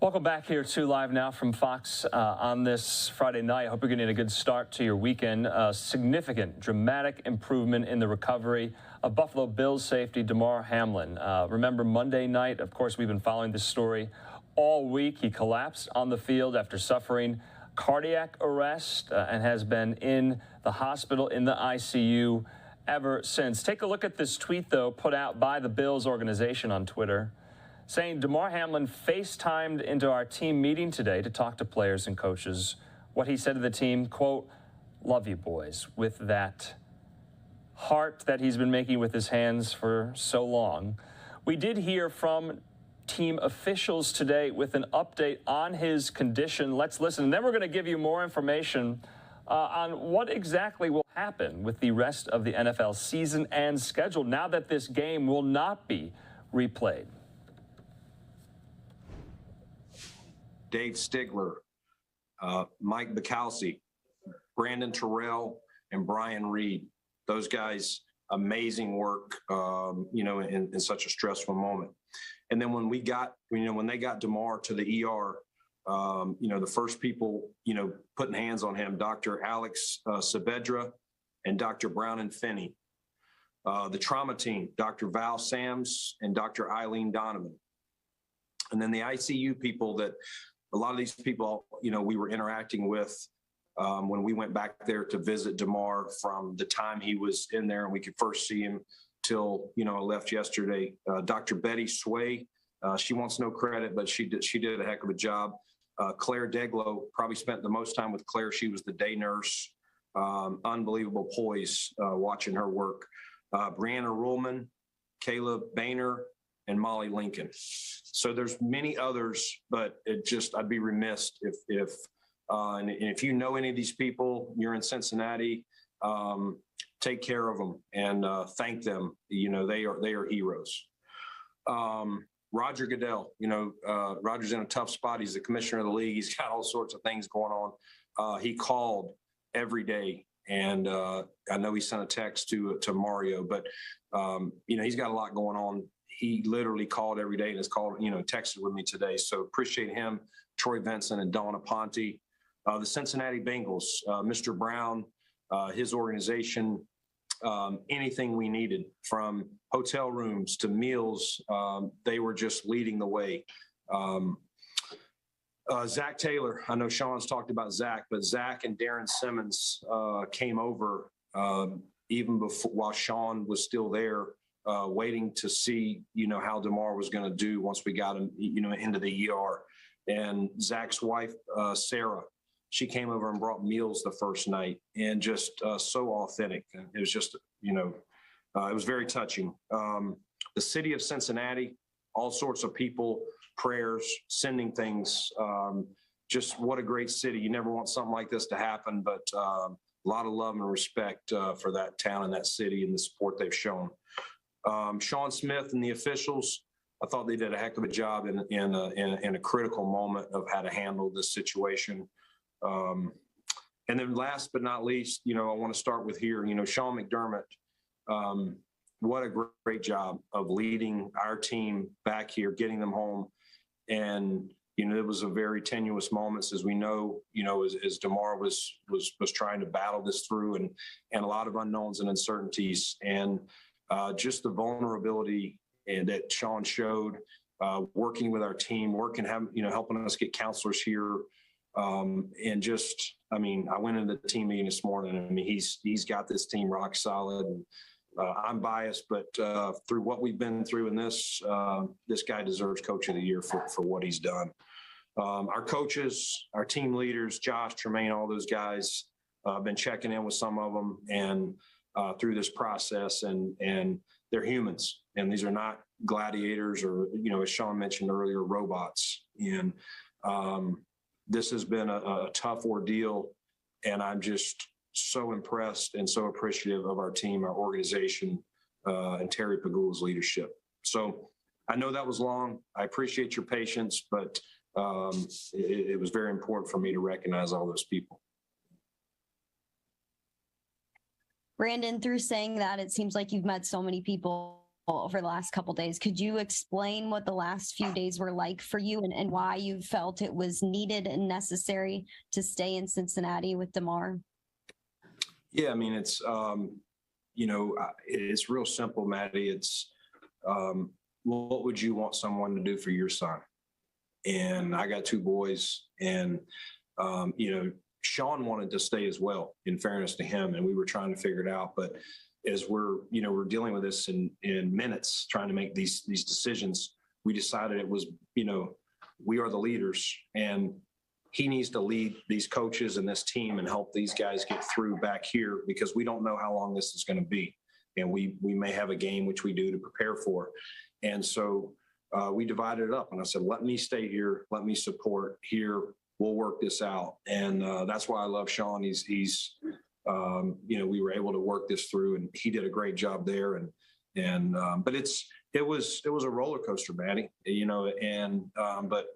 Welcome back here to Live Now from Fox on this Friday night. I hope you're getting a good start to your weekend. Significant, dramatic improvement in the recovery of Buffalo Bills safety Damar Hamlin. Remember Monday night, of course, we've been following this story all week. He collapsed on the field after suffering cardiac arrest and has been in the hospital in the ICU ever since. Take a look at this tweet, though, put out by the Bills organization on Twitter, saying Damar Hamlin FaceTimed into our team meeting today to talk to players and coaches. What he said to the team, quote, "Love you, boys," with that heart that he's been making with his hands for so long. We did hear from team officials today with an update on his condition. Let's listen, and then we're going to give you more information on what exactly will happen with the rest of the NFL season and schedule now that this game will not be replayed. Dave Stigler, Mike McCarthy, Brandon Terrell, and Brian Reed. Those guys, amazing work, in such a stressful moment. And then when we got, when they got Damar to the ER, the first people, putting hands on him, Dr. Alex Saavedra and Dr. Brown and Finney. The trauma team, Dr. Val Sams and Dr. Eileen Donovan. And then the ICU people that a lot of these people, we were interacting with when we went back there to visit Damar from the time he was in there and we could first see him till, I left yesterday. Dr. Betty Sway, she wants no credit, but she did a heck of a job. Claire Deglow, probably spent the most time with Claire. She was the day nurse. Unbelievable poise watching her work. Brianna Ruhlman, Caleb Boehner, and Molly Lincoln. So there's many others, but I'd be remiss and if you know any of these people, you're in Cincinnati, take care of them and thank them. They are heroes. Roger Goodell, Roger's in a tough spot. He's the commissioner of the league. He's got all sorts of things going on. He called every day, and I know he sent a text to Mario, but he's got a lot going on. He literally called every day and has called, texted with me today. So appreciate him, Troy Vincent and Donna Ponte. The Cincinnati Bengals, Mr. Brown, his organization, anything we needed, from hotel rooms to meals, they were just leading the way. Zach Taylor, I know Sean's talked about Zach, but Zach and Darren Simmons came over even before, while Sean was still there, waiting to see, how DeMar was going to do once we got him, into the ER. And Zach's wife, Sarah, she came over and brought meals the first night, and just so authentic. It was just, it was very touching. The city of Cincinnati, all sorts of people, prayers, sending things. Just what a great city. You never want something like this to happen, but a lot of love and respect for that town and that city and the support they've shown. Sean Smith and the officials, I thought they did a heck of a job in a critical moment of how to handle this situation. And then last but not least, I want to start with here, Sean McDermott, what a great job of leading our team back here, getting them home. And, it was a very tenuous moments, as we know, as DeMar was trying to battle this through, and a lot of unknowns and uncertainties, and just the vulnerability that Sean showed, working with our team, helping us get counselors here. And just, I went into the team meeting this morning. He's got this team rock solid. And, I'm biased, but through what we've been through in this guy deserves Coach of the Year for what he's done. Our coaches, our team leaders, Josh, Tremaine, all those guys, I've been checking in with some of them and through this process, and they're humans, and these are not gladiators or, as Sean mentioned earlier, robots. And this has been a tough ordeal, and I'm just so impressed and so appreciative of our team, our organization, and Terry Pagula's leadership. So I know that was long. I appreciate your patience, but it was very important for me to recognize all those people. Brandon, through saying that, it seems like you've met so many people over the last couple of days. Could you explain what the last few days were like for you, and why you felt it was needed and necessary to stay in Cincinnati with DeMar? Yeah, it's, it's real simple, Maddie. It's, what would you want someone to do for your son? And I got two boys, and, Sean wanted to stay as well, in fairness to him, and we were trying to figure it out. But as we're dealing with this in minutes, trying to make these decisions, we decided it was, we are the leaders, and he needs to lead these coaches and this team and help these guys get through back here, because we don't know how long this is going to be. And we may have a game, which we do, to prepare for. And so we divided it up, and I said, let me stay here. Let me support here. We'll work this out. And that's why I love Sean. He's we were able to work this through, and he did a great job there. But it was a roller coaster, Maddie, but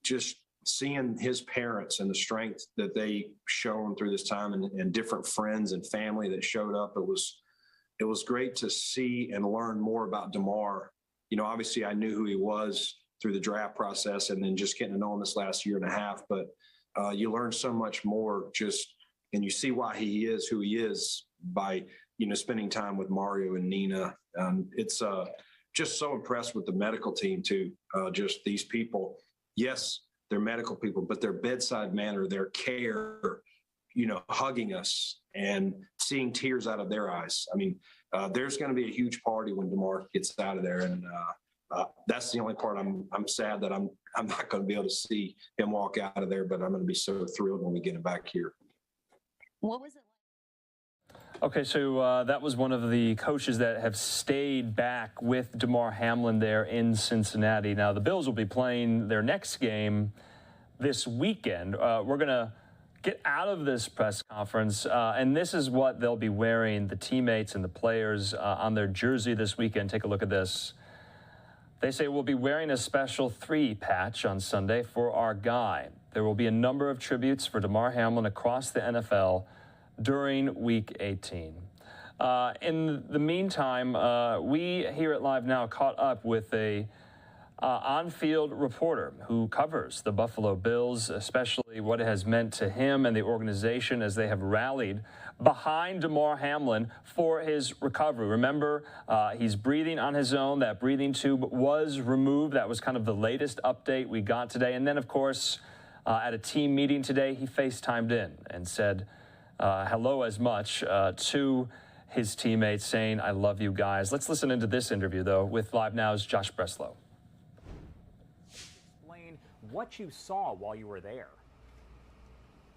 just seeing his parents and the strength that they shown through this time, and different friends and family that showed up, it was great to see and learn more about DeMar. Obviously I knew who he was through the draft process, and then just getting to know him this last year and a half, but you learn so much more and you see why he is who he is by, spending time with Mario and Nina. It's just so impressed with the medical team too. Just these people, yes, they're medical people, but their bedside manner, their care, hugging us and seeing tears out of their eyes. there's going to be a huge party when DeMar gets out of there, and that's the only part I'm sad that I'm not going to be able to see him walk out of there. But I'm going to be so thrilled when we get him back here. What was it? Okay, so that was one of the coaches that have stayed back with Damar Hamlin there in Cincinnati. Now, the Bills will be playing their next game this weekend. We're going to get out of this press conference, and this is what they'll be wearing, the teammates and the players on their jersey this weekend. Take a look at this. They say we'll be wearing a special 3 patch on Sunday for our guy. There will be a number of tributes for Damar Hamlin across the NFL during Week 18. In the meantime, we here at LiveNOW caught up with a on-field reporter who covers the Buffalo Bills, especially what it has meant to him and the organization as they have rallied behind Damar Hamlin for his recovery. Remember, he's breathing on his own. That breathing tube was removed. That was kind of the latest update we got today. And then, of course, at a team meeting today, he FaceTimed in and said hello as much to his teammates, saying, "I love you guys." Let's listen into this interview, though, with LiveNOW's Josh Breslow. Explain what you saw while you were there.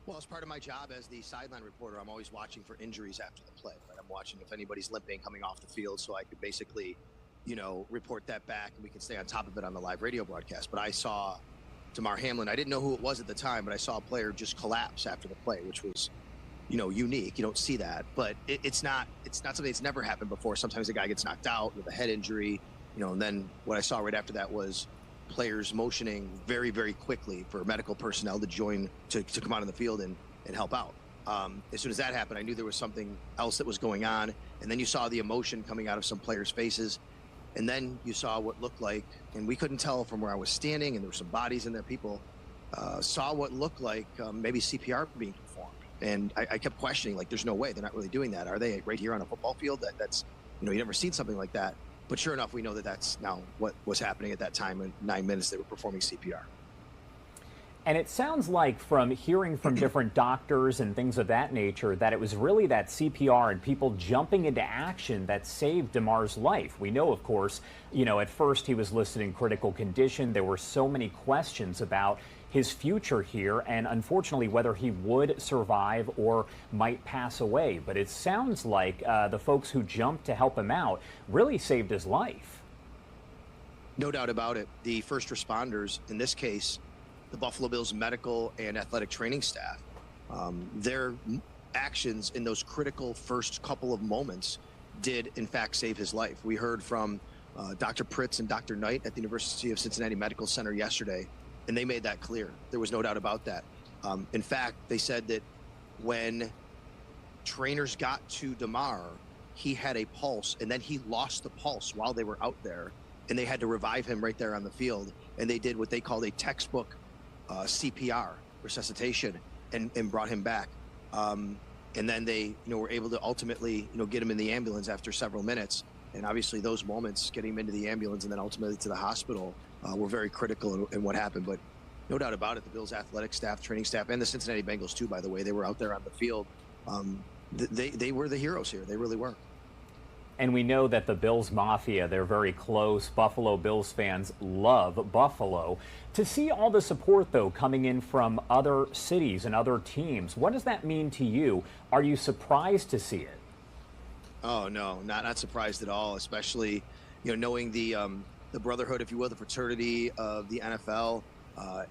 Well, as part of my job as the sideline reporter, I'm always watching for injuries after the play. Right? I'm watching if anybody's limping coming off the field, so I could basically, report that back, and we can stay on top of it on the live radio broadcast. But I saw Damar Hamlin. I didn't know who it was at the time, but I saw a player just collapse after the play, which was, unique. You don't see that, but it's not something that's never happened before. Sometimes a guy gets knocked out with a head injury, and then what I saw right after that was players motioning very, very quickly for medical personnel to join, to come out on the field and help out. As soon as that happened, I knew there was something else that was going on. And then you saw the emotion coming out of some players' faces. And then you saw what looked like, and we couldn't tell from where I was standing, and there were some bodies in there. People saw what looked like maybe CPR being performed. And I kept questioning, like, there's no way. They're not really doing that. Are they right here on a football field? That's, you never seen something like that. But sure enough, we know that that's now what was happening at that time. In 9 minutes, they were performing CPR. And it sounds like, from hearing from different doctors and things of that nature, that it was really that CPR and people jumping into action that saved Damar's life. We know, of course, at first he was listed in critical condition. There were so many questions about his future here and, unfortunately, whether he would survive or might pass away. But it sounds like the folks who jumped to help him out really saved his life. No doubt about it. The first responders, in this case, the Buffalo Bills medical and athletic training staff, their actions in those critical first couple of moments did, in fact, save his life. We heard from Dr. Pritz and Dr. Knight at the University of Cincinnati Medical Center yesterday, and they made that clear. There was no doubt about that. In fact, they said that when trainers got to Damar, he had a pulse, and then he lost the pulse while they were out there, and they had to revive him right there on the field. And they did what they called a textbook CPR, resuscitation, and brought him back. And then they, were able to ultimately, get him in the ambulance after several minutes. And obviously those moments, getting him into the ambulance and then ultimately to the hospital, were very critical in what happened. But no doubt about it, the Bills athletic staff, training staff, and the Cincinnati Bengals too, by the way, they were out there on the field. They were the heroes here. They really were. And we know that the Bills Mafia, they're very close. Buffalo Bills fans love Buffalo. To see all the support, though, coming in from other cities and other teams, what does that mean to you? Are you surprised to see it? Oh, no, not surprised at all, especially, knowing the brotherhood, if you will, the fraternity of the NFL,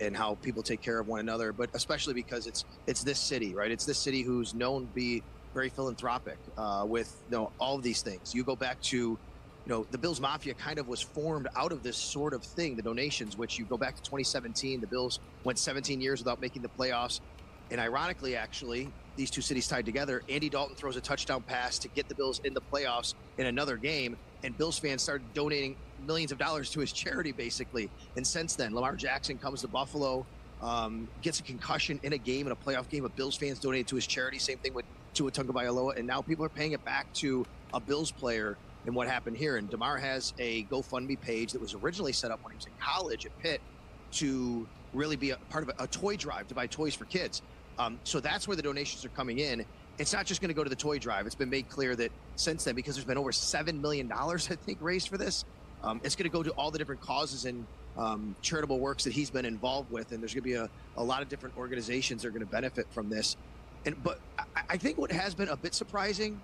and how people take care of one another, but especially because it's this city, right? It's this city who's known to be very philanthropic with all of these things. You go back to, the Bills Mafia kind of was formed out of this sort of thing, the donations, which you go back to 2017, the Bills went 17 years without making the playoffs. And ironically, actually, these two cities tied together, Andy Dalton throws a touchdown pass to get the Bills in the playoffs in another game, and Bills fans started donating millions of dollars to his charity, basically. And since then, Lamar Jackson comes to Buffalo, gets a concussion in a game, in a playoff game, but Bills fans donated to his charity. Same thing with Tua Tagovailoa, and now people are paying it back to a Bills player and what happened here. And Damar has a GoFundMe page that was originally set up when he was in college at Pitt to really be a part of a toy drive to buy toys for kids. So that's where the donations are coming in. it's not just going to go to the toy drive. It's been made clear that since then, because there's been over $7 million, I think, raised for this, it's going to go to all the different causes and charitable works that he's been involved with. And there's going to be a lot of different organizations that are going to benefit from this. But I think what has been a bit surprising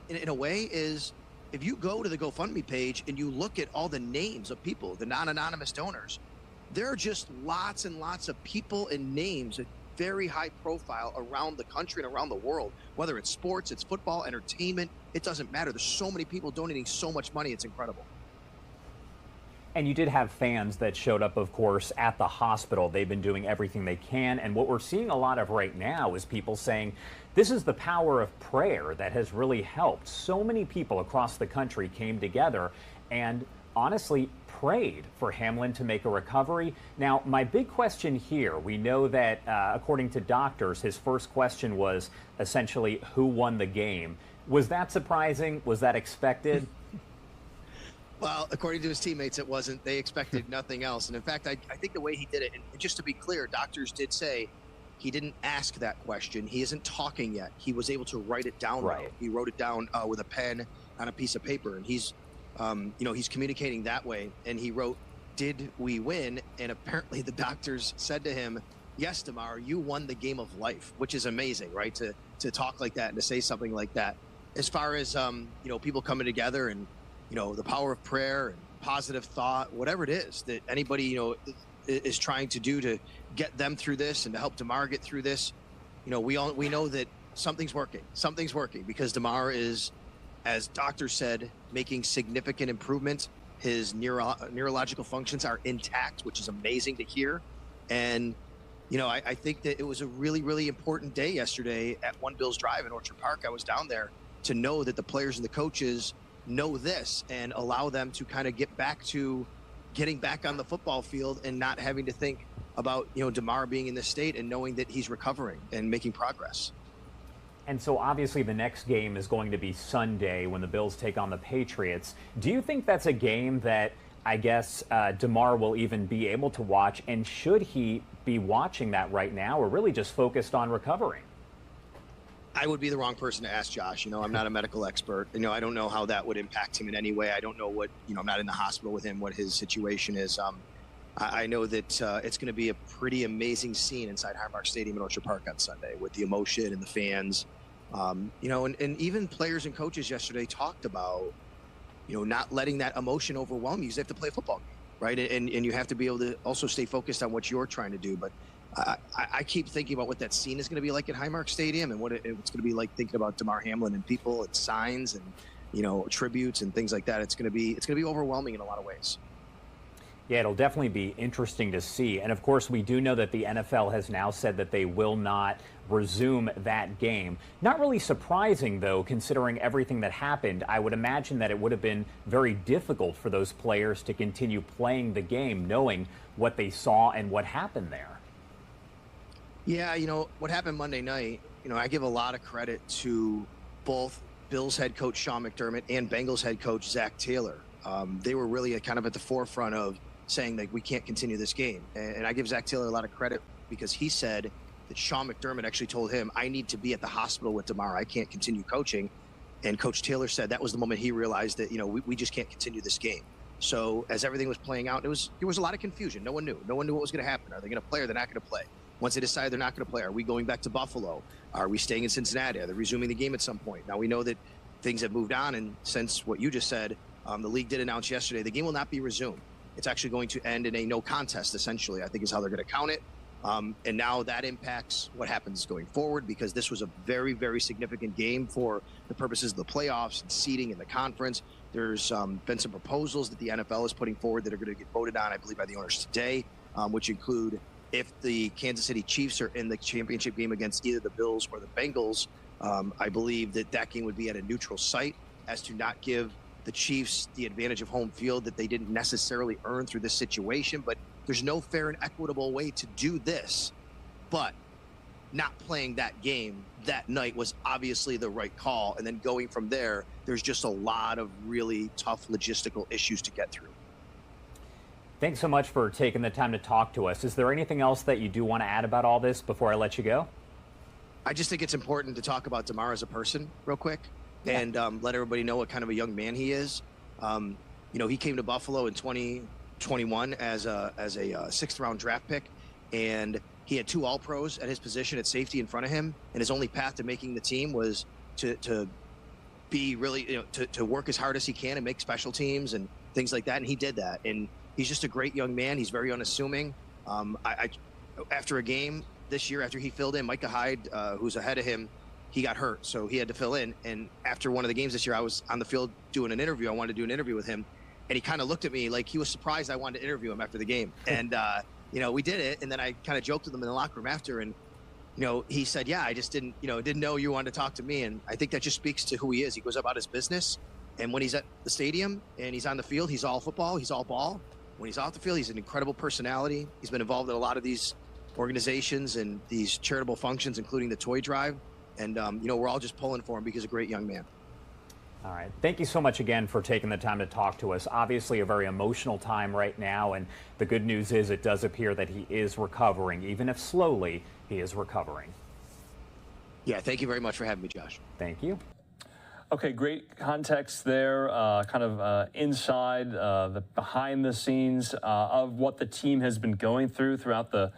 in a way is if you go to the GoFundMe page and you look at all the names of people, the non-anonymous donors, there are just lots and lots of people and names at very high profile around the country and around the world, whether it's sports, it's football, entertainment, it doesn't matter. There's so many people donating so much money. It's incredible. And you did have fans that showed up, of course, at the hospital. They've been doing everything they can. And what we're seeing a lot of right now is people saying this is the power of prayer that has really helped. So many people across the country came together and honestly prayed for Hamlin to make a recovery. Now, my big question here, we know that according to doctors, his first question was essentially who won the game. Was that surprising? Was that expected? Well, according to his teammates, it wasn't. They expected nothing else. And in fact, I think the way he did it, and just to be clear, doctors did say he didn't ask that question. He isn't talking yet. He was able to write it down. Right. Though. He wrote it down with a pen on a piece of paper. And he's, he's communicating that way. And he wrote, "Did we win?" And apparently the doctors said to him, "Yes, Damar, you won the game of life," which is amazing, right? To talk like that and to say something like that. As far as, people coming together and, the power of prayer and positive thought, whatever it is that anybody, is trying to do to get them through this and to help Damar get through this. We know that something's working. Something's working because Damar is, as doctors said, making significant improvements. His neurological functions are intact, which is amazing to hear. And, I think that it was a really, really important day yesterday at One Bills Drive in Orchard Park. I was down there to know that the players and the coaches know this and allow them to kind of get back to getting back on the football field and not having to think about, Damar being in this state and knowing that he's recovering and making progress. And so obviously the next game is going to be Sunday when the Bills take on the Patriots. Do you think that's a game that I guess Damar will even be able to watch? And should he be watching that right now or really just focused on recovering? I would be the wrong person to ask Josh. I'm not a medical expert. I don't know how that would impact him in any way. I don't know what, I'm not in the hospital with him, what his situation is. I know that it's going to be a pretty amazing scene inside Highmark Stadium in Orchard Park on Sunday with the emotion and the fans. And even players and coaches yesterday talked about, not letting that emotion overwhelm you because they have to play a football game, right? And you have to be able to also stay focused on what you're trying to do. But I keep thinking about what that scene is going to be like at Highmark Stadium and what it's going to be like thinking about Damar Hamlin and people and signs and, tributes and things like that. It's going to be overwhelming in a lot of ways. Yeah, it'll definitely be interesting to see. And of course, we do know that the NFL has now said that they will not resume that game. Not really surprising, though, considering everything that happened. I would imagine that it would have been very difficult for those players to continue playing the game, knowing what they saw and what happened there. Yeah, what happened Monday night, I give a lot of credit to both Bills head coach Sean McDermott and Bengals head coach Zach Taylor. They were really kind of at the forefront of saying that we can't continue this game. And I give Zach Taylor a lot of credit because he said that Sean McDermott actually told him, "I need to be at the hospital with Damar. I can't continue coaching." And Coach Taylor said that was the moment he realized that, we just can't continue this game. So as everything was playing out, there was a lot of confusion. No one knew. No one knew what was going to happen. Are they going to play or they're not going to play? Once they decide they're not going to play, are we going back to Buffalo? Are we staying in Cincinnati? Are they resuming the game at some point? Now we know that things have moved on, and since what you just said, the league did announce yesterday the game will not be resumed. It's actually going to end in a no contest, essentially, I think is how they're going to count it. And now that impacts what happens going forward because this was a very, very significant game for the purposes of the playoffs and seeding in the conference. There's been some proposals that the NFL is putting forward that are going to get voted on, I believe, by the owners today, which include if the Kansas City Chiefs are in the championship game against either the Bills or the Bengals, I believe that game would be at a neutral site as to not give the Chiefs the advantage of home field that they didn't necessarily earn through this situation. But there's no fair and equitable way to do this. But not playing that game that night was obviously the right call. And then going from there, there's just a lot of really tough logistical issues to get through. Thanks so much for taking the time to talk to us. Is there anything else that you do want to add about all this before I let you go? I just think it's important to talk about Damar as a person real quick and let everybody know what kind of a young man he is. He came to Buffalo in 2021 as a 6th-round draft pick, and he had 2 All-Pros at his position at safety in front of him, and his only path to making the team was to be really, to work as hard as he can and make special teams and things like that, and he did that. And he's just a great young man. He's very unassuming. After a game this year, after he filled in, Micah Hyde, who's ahead of him, he got hurt, so he had to fill in. And after one of the games this year, I was on the field doing an interview. I wanted to do an interview with him, and he kind of looked at me like he was surprised I wanted to interview him after the game. And we did it, and then I kind of joked with him in the locker room after, and he said, "Yeah, I just didn't know you wanted to talk to me." And I think that just speaks to who he is. He goes about his business, and when he's at the stadium and he's on the field, he's all football, he's all ball. When he's off the field, he's an incredible personality. He's been involved in a lot of these organizations and these charitable functions, including the toy drive. And, we're all just pulling for him because he's a great young man. All right. Thank you so much again for taking the time to talk to us. Obviously a very emotional time right now. And the good news is it does appear that he is recovering. Even if slowly, he is recovering. Yeah. Thank you very much for having me, Josh. Thank you. Okay, great context there, inside, the behind the scenes of what the team has been going throughout the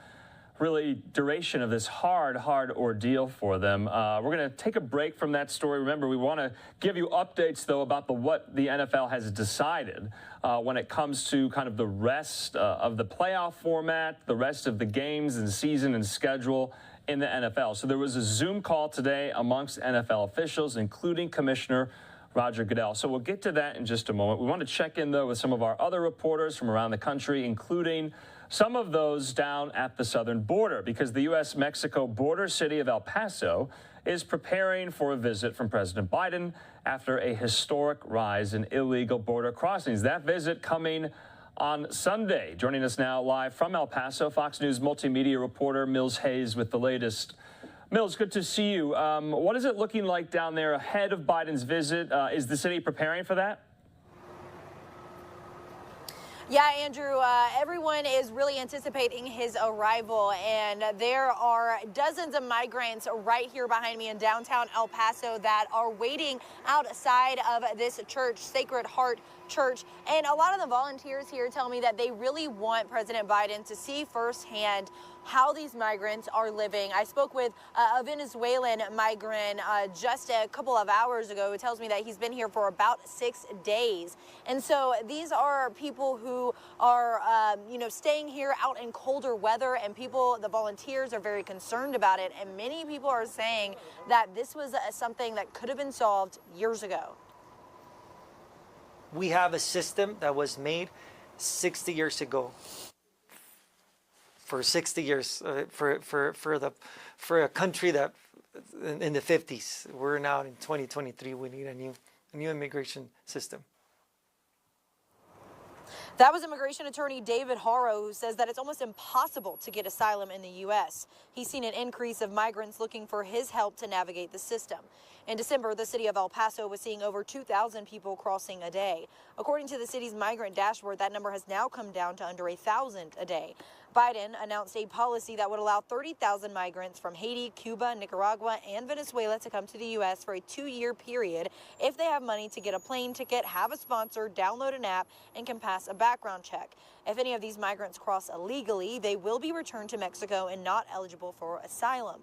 really duration of this hard ordeal for them. We're going to take a break from that story. Remember, we want to give you updates, though, about what the NFL has decided when it comes to kind of the rest of the playoff format, the rest of the games and season and schedule in the NFL. So there was a Zoom call today amongst NFL officials, including Commissioner Roger Goodell. So we'll get to that in just a moment. We want to check in, though, with some of our other reporters from around the country, including some of those down at the southern border, because the U.S.-Mexico border city of El Paso is preparing for a visit from President Biden after a historic rise in illegal border crossings. That visit coming on Sunday. Joining us now live from El Paso, Fox News multimedia reporter Mills Hayes with the latest. Mills, good to see you. What is it looking like down there ahead of Biden's visit? Is the city preparing for that? Yeah, Andrew, everyone is really anticipating his arrival, and there are dozens of migrants right here behind me in downtown El Paso that are waiting outside of this church, Sacred Heart Church. And a lot of the volunteers here tell me that they really want President Biden to see firsthand how these migrants are living. I spoke with a Venezuelan migrant just a couple of hours ago who tells me that he's been here for about 6 days. And so these are people who are, staying here out in colder weather, and the volunteers are very concerned about it. And many people are saying that this was something that could have been solved years ago. We have a system that was made 60 years ago. For 60 years, for a country that in the 50s, we're now in 2023. We need a new immigration system. That was immigration attorney David Haro, who says that it's almost impossible to get asylum in the U.S. He's seen an increase of migrants looking for his help to navigate the system. In December, the city of El Paso was seeing over 2,000 people crossing a day. According to the city's migrant dashboard, that number has now come down to under 1,000 a day. Biden announced a policy that would allow 30,000 migrants from Haiti, Cuba, Nicaragua, and Venezuela to come to the U.S. for a 2-year period if they have money to get a plane ticket, have a sponsor, download an app, and can pass a background check. If any of these migrants cross illegally, they will be returned to Mexico and not eligible for asylum.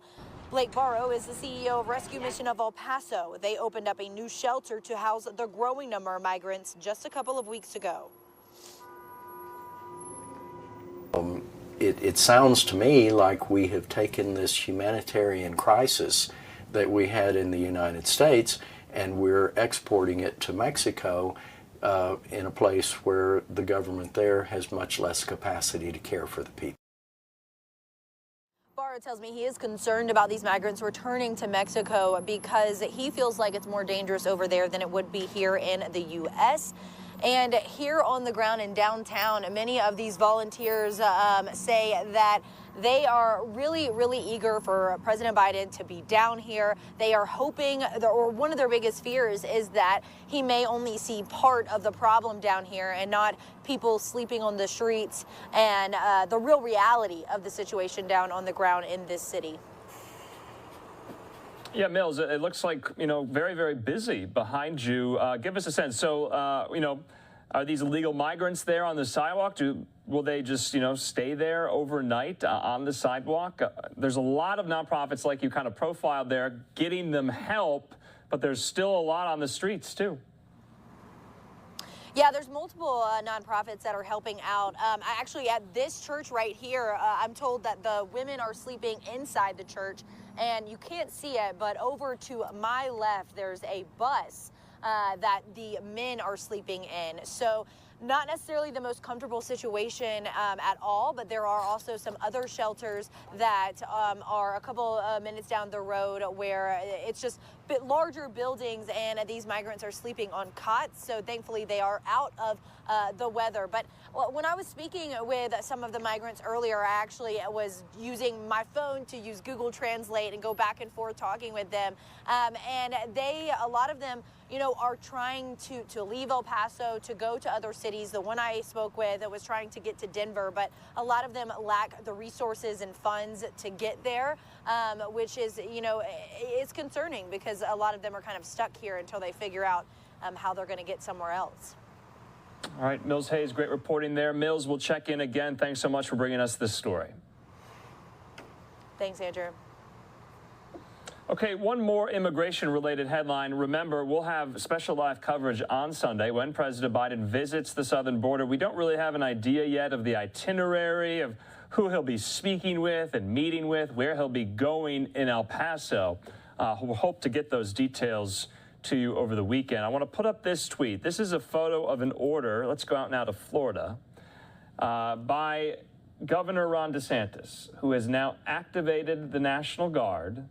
Blake Barrow is the CEO of Rescue Mission of El Paso. They opened up a new shelter to house the growing number of migrants just a couple of weeks ago. It sounds to me like we have taken this humanitarian crisis that we had in the United States and we're exporting it to Mexico in a place where the government there has much less capacity to care for the people. Barra tells me he is concerned about these migrants returning to Mexico because he feels like it's more dangerous over there than it would be here in the U.S. And here on the ground in downtown, many of these volunteers say that they are really, really eager for President Biden to be down here. They are hoping, or one of their biggest fears is that he may only see part of the problem down here and not people sleeping on the streets and the real reality of the situation down on the ground in this city. Yeah, Mills, it looks like, very, very busy behind you. Give us a sense. So, are these illegal migrants there on the sidewalk? Will they just, stay there overnight on the sidewalk? There's a lot of nonprofits like you kind of profiled there getting them help, but there's still a lot on the streets, too. Yeah, there's multiple nonprofits that are helping out. Actually, at this church right here, I'm told that the women are sleeping inside the church, and you can't see it, but over to my left, there's a bus that the men are sleeping in. So not necessarily the most comfortable situation at all, but there are also some other shelters that are a couple minutes down the road where it's just a bit larger buildings, and these migrants are sleeping on cots. So thankfully they are out of the weather. But when I was speaking with some of the migrants earlier, I actually was using my phone to use Google Translate and go back and forth talking with them. And a lot of them, are trying to leave El Paso to go to other cities. The one I spoke with was trying to get to Denver, but a lot of them lack the resources and funds to get there, which is, it's concerning because a lot of them are kind of stuck here until they figure out how they're going to get somewhere else. All right, Mills Hayes, great reporting there. Mills, we'll check in again. Thanks so much for bringing us this story. Thanks, Andrew. Okay, one more immigration-related headline. Remember, we'll have special live coverage on Sunday when President Biden visits the southern border. We don't really have an idea yet of the itinerary, of who he'll be speaking with and meeting with, where he'll be going in El Paso. We'll hope to get those details to you over the weekend. I want to put up this tweet. This is a photo of an order. Let's go out now to Florida by Governor Ron DeSantis, who has now activated the National Guard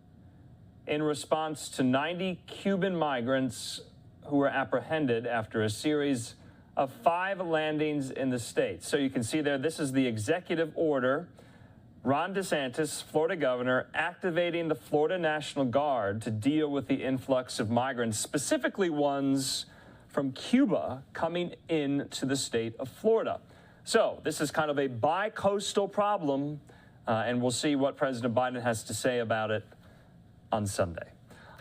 in response to 90 Cuban migrants who were apprehended after a series of 5 landings in the state. So you can see there, this is the executive order. Ron DeSantis, Florida governor, activating the Florida National Guard to deal with the influx of migrants, specifically ones from Cuba coming into the state of Florida. So this is kind of a bi-coastal problem, and we'll see what President Biden has to say about it on Sunday.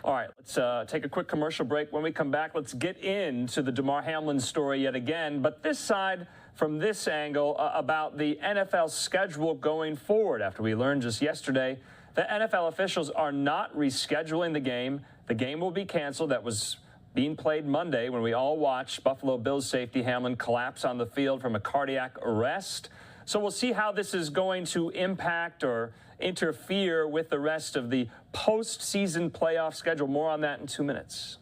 All right, let's take a quick commercial break. When we come back, let's get into the Damar Hamlin story yet again, but this side, from this angle, about the NFL schedule going forward. After we learned just yesterday that NFL officials are not rescheduling the game. The game will be canceled. That was being played Monday when we all watched Buffalo Bills safety Hamlin collapse on the field from a cardiac arrest. So we'll see how this is going to impact or interfere with the rest of the postseason playoff schedule. More on that in 2 minutes.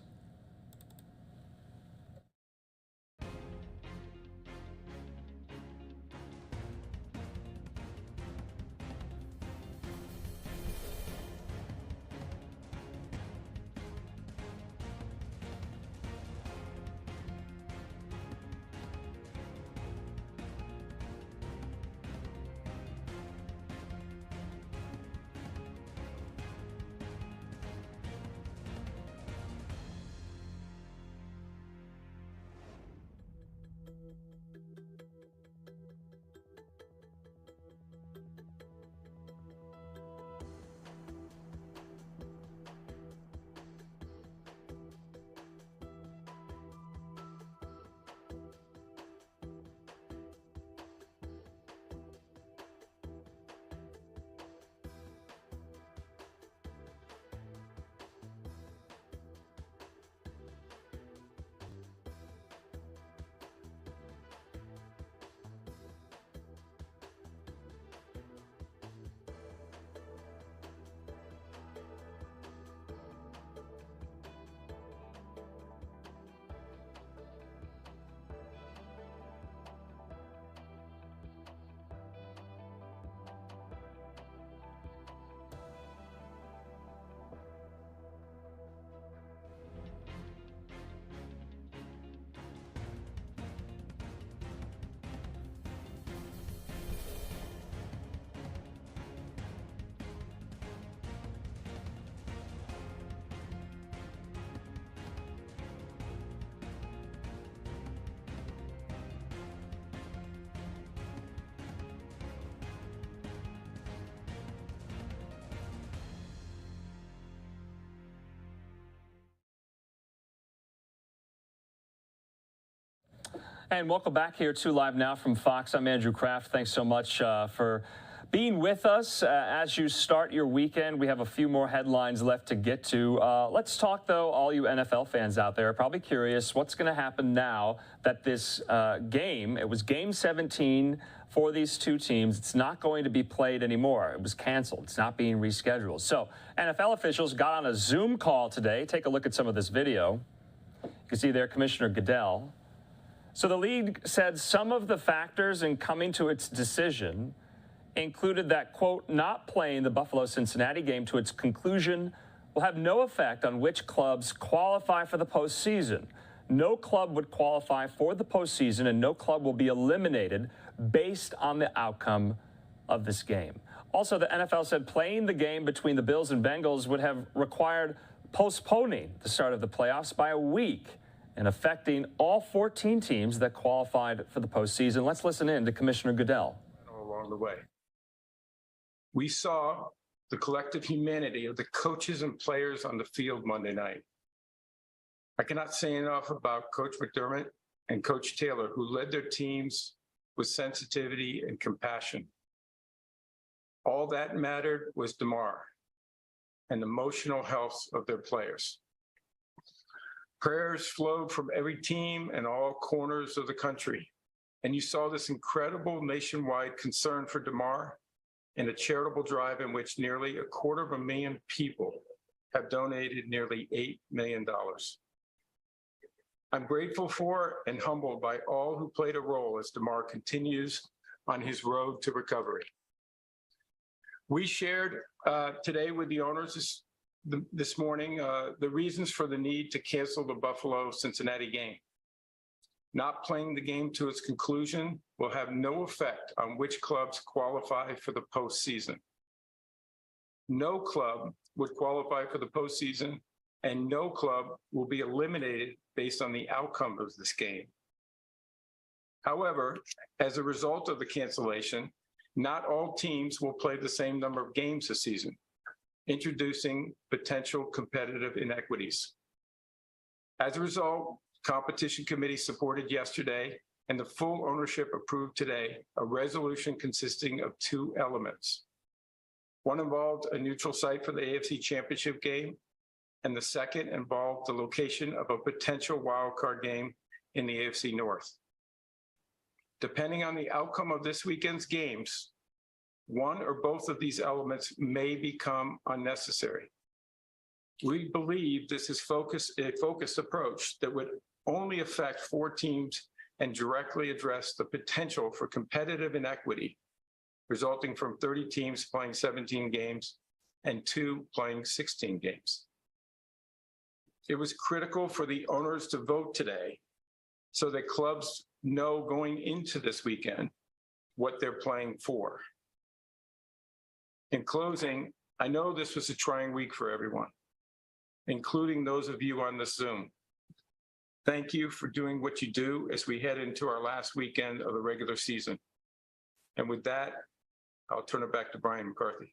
And welcome back here to Live Now from Fox. I'm Andrew Kraft. Thanks so much for being with us as you start your weekend. We have a few more headlines left to get to. Let's talk, though, all you NFL fans out there are probably curious what's going to happen now that this game, it was Game 17 for these two teams. It's not going to be played anymore. It was canceled. It's not being rescheduled. So NFL officials got on a Zoom call today. Take a look at some of this video. You can see there Commissioner Goodell. So the league said some of the factors in coming to its decision included that, quote, not playing the Buffalo-Cincinnati game to its conclusion will have no effect on which clubs qualify for the postseason. No club would qualify for the postseason, and no club will be eliminated based on the outcome of this game. Also, the NFL said playing the game between the Bills and Bengals would have required postponing the start of the playoffs by a week and affecting all 14 teams that qualified for the postseason. Let's listen in to Commissioner Goodell. Along the way, we saw the collective humanity of the coaches and players on the field Monday night. I cannot say enough about Coach McDermott and Coach Taylor, who led their teams with sensitivity and compassion. All that mattered was DeMar and the emotional health of their players. Prayers flowed from every team and all corners of the country. And you saw this incredible nationwide concern for DeMar in a charitable drive in which nearly 250,000 people have donated nearly $8 million. I'm grateful for and humbled by all who played a role as DeMar continues on his road to recovery. We shared today with the owners this morning the reasons for the need to cancel the Buffalo-Cincinnati game. Not playing the game to its conclusion will have no effect on which clubs qualify for the postseason. No club would qualify for the postseason, and no club will be eliminated based on the outcome of this game. However, as a result of the cancellation, not all teams will play the same number of games this season, introducing potential competitive inequities. As a result, Competition Committee supported yesterday, and the full ownership approved today, a resolution consisting of two elements. One involved a neutral site for the AFC Championship game, and the second involved the location of a potential wildcard game in the AFC North. Depending on the outcome of this weekend's games, one or both of these elements may become unnecessary. We believe this is a focused approach that would only affect 4 teams and directly address the potential for competitive inequity resulting from 30 teams playing 17 games and 2 playing 16 games. It was critical for the owners to vote today so that clubs know going into this weekend what they're playing for. In closing, I know this was a trying week for everyone, including those of you on this Zoom. Thank you for doing what you do as we head into our last weekend of the regular season. And with that, I'll turn it back to Brian McCarthy.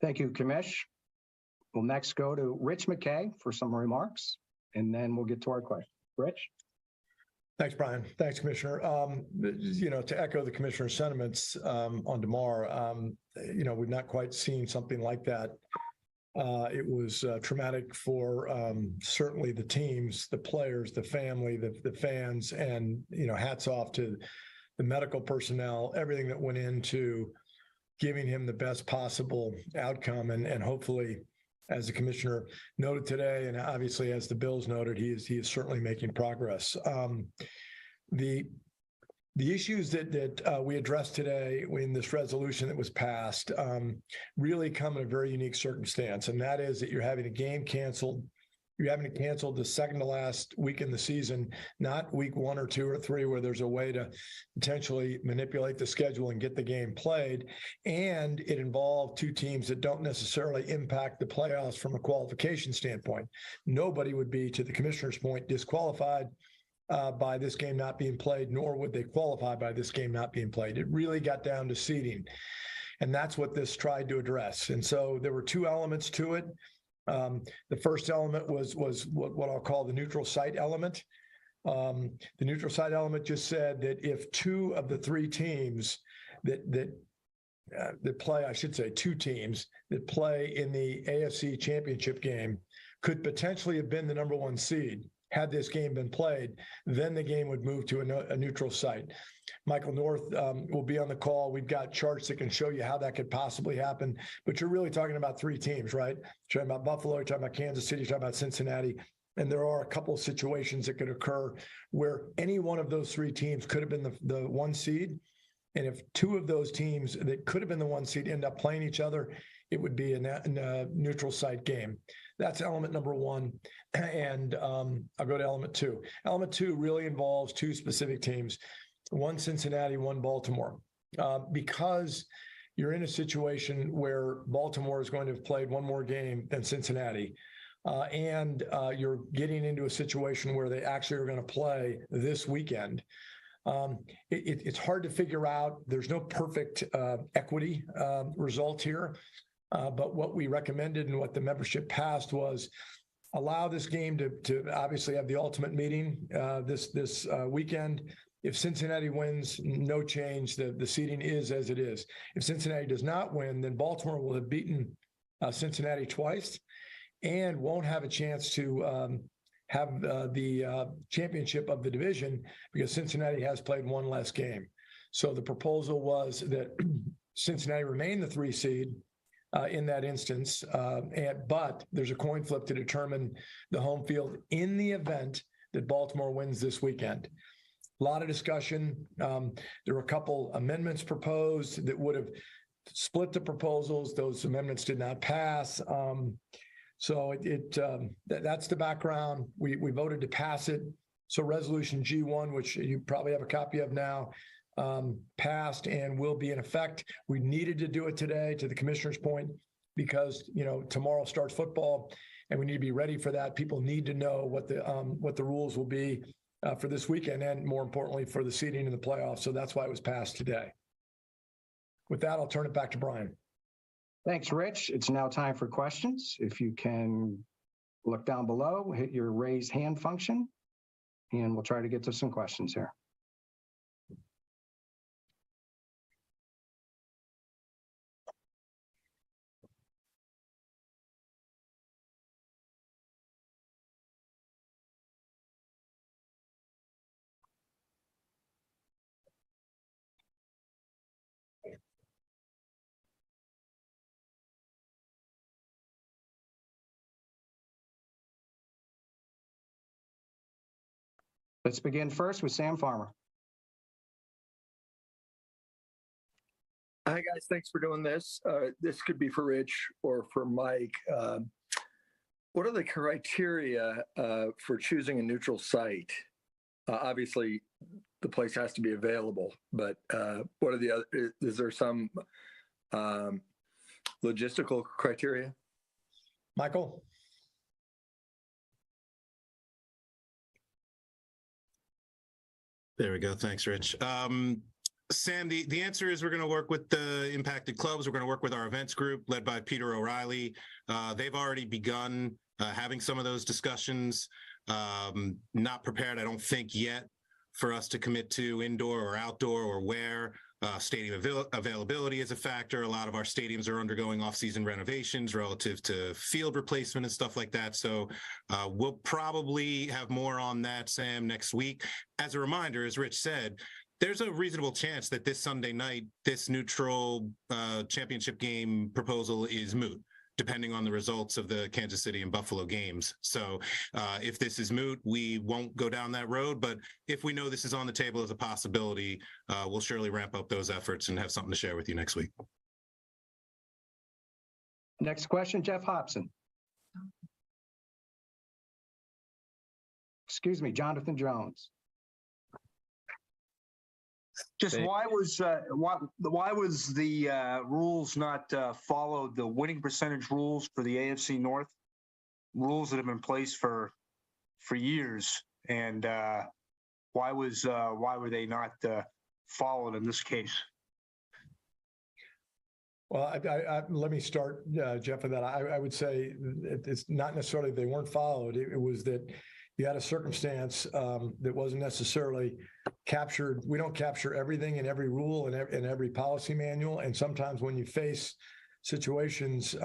Thank you, Commish. We'll next go to Rich McKay for some remarks, and then we'll get to our question. Rich? Thanks, Brian. Thanks, Commissioner. To echo the Commissioner's sentiments on DeMar, we've not quite seen something like that. It was traumatic for certainly the teams, the players, the family, the fans, and, hats off to the medical personnel, everything that went into giving him the best possible outcome. And hopefully, as the Commissioner noted today, and obviously as the Bills noted, he is certainly making progress. The issues that we addressed today in this resolution that was passed really come in a very unique circumstance, and that is that you're having a game canceled. You're having it canceled the second to last week in the season, not week 1 or 2 or 3, where there's a way to potentially manipulate the schedule and get the game played. And it involved 2 teams that don't necessarily impact the playoffs from a qualification standpoint. Nobody would be, to the Commissioner's point, disqualified by this game not being played, nor would they qualify by this game not being played. It really got down to seeding. And that's what this tried to address. And so there were 2 elements to it. The first element was what I'll call the neutral site element. The neutral site element just said that if two of the three teams that play, I should say two teams that play in the AFC Championship game could potentially have been the number one seed had this game been played, then the game would move to a neutral site. Michael North will be on the call. We've got charts that can show you how that could possibly happen, but you're really talking about three teams, right? You're talking about Buffalo, you're talking about Kansas City, you're talking about Cincinnati. And there are a couple of situations that could occur where any one of those three teams could have been the one seed. And if two of those teams that could have been the one seed end up playing each other, it would be a neutral site game. That's element number one. And I'll go to element two. Element two really involves two specific teams, one Cincinnati, one Baltimore. Because you're in a situation where Baltimore is going to have played one more game than Cincinnati, and you're getting into a situation where they actually are going to play this weekend. It's hard to figure out. There's no perfect equity result here. But what we recommended and what the membership passed was allow this game to obviously have the ultimate meeting this weekend. If Cincinnati wins, no change. The seeding is as it is. If Cincinnati does not win, then Baltimore will have beaten Cincinnati twice and won't have a chance to have the championship of the division because Cincinnati has played one less game. So the proposal was that Cincinnati remain the 3 seed in that instance, but there's a coin flip to determine the home field in the event that Baltimore wins this weekend. A lot of discussion. There were a couple amendments proposed that would have split the proposals. Those amendments did not pass. So that's the background. We voted to pass it. So resolution G1, which you probably have a copy of now, passed and will be in effect. We needed to do it today, to the commissioner's point, because tomorrow starts football, and we need to be ready for that. People need to know what the rules will be for this weekend, and more importantly, for the seeding in the playoffs. So that's why it was passed today. With that, I'll turn it back to Brian. Thanks, Rich. It's now time for questions. If you can look down below, hit your raise hand function, and we'll try to get to some questions here. Let's begin first with Sam Farmer. Hi, guys. Thanks for doing this. This could be for Rich or for Mike. What are the criteria for choosing a neutral site? Obviously, the place has to be available, but what are the other? Is there some logistical criteria? Michael? There we go. Thanks, Rich. Sam, the answer is we're going to work with the impacted clubs. We're going to work with our events group led by Peter O'Reilly. They've already begun having some of those discussions. Not prepared, I don't think, yet for us to commit to indoor or outdoor or where. Stadium availability is a factor. A lot of our stadiums are undergoing off-season renovations relative to field replacement and stuff like that. So we'll probably have more on that, Sam, next week. As a reminder, as Rich said, there's a reasonable chance that this Sunday night, this neutral championship game proposal is moot, depending on the results of the Kansas City and Buffalo games. So if this is moot, we won't go down that road. But if we know this is on the table as a possibility, we'll surely ramp up those efforts and have something to share with you next week. Next question, Jeff Hobson. Excuse me, Jonathan Jones. Just why was the rules not followed, the winning percentage rules for the AFC North, rules that have been in place for years, and why were they not followed in this case? Well, let me start, Jeff, with that. I would say it's not necessarily they weren't followed. It was that you had a circumstance that wasn't necessarily captured. We don't capture everything in every rule and in every policy manual. And sometimes when you face situations,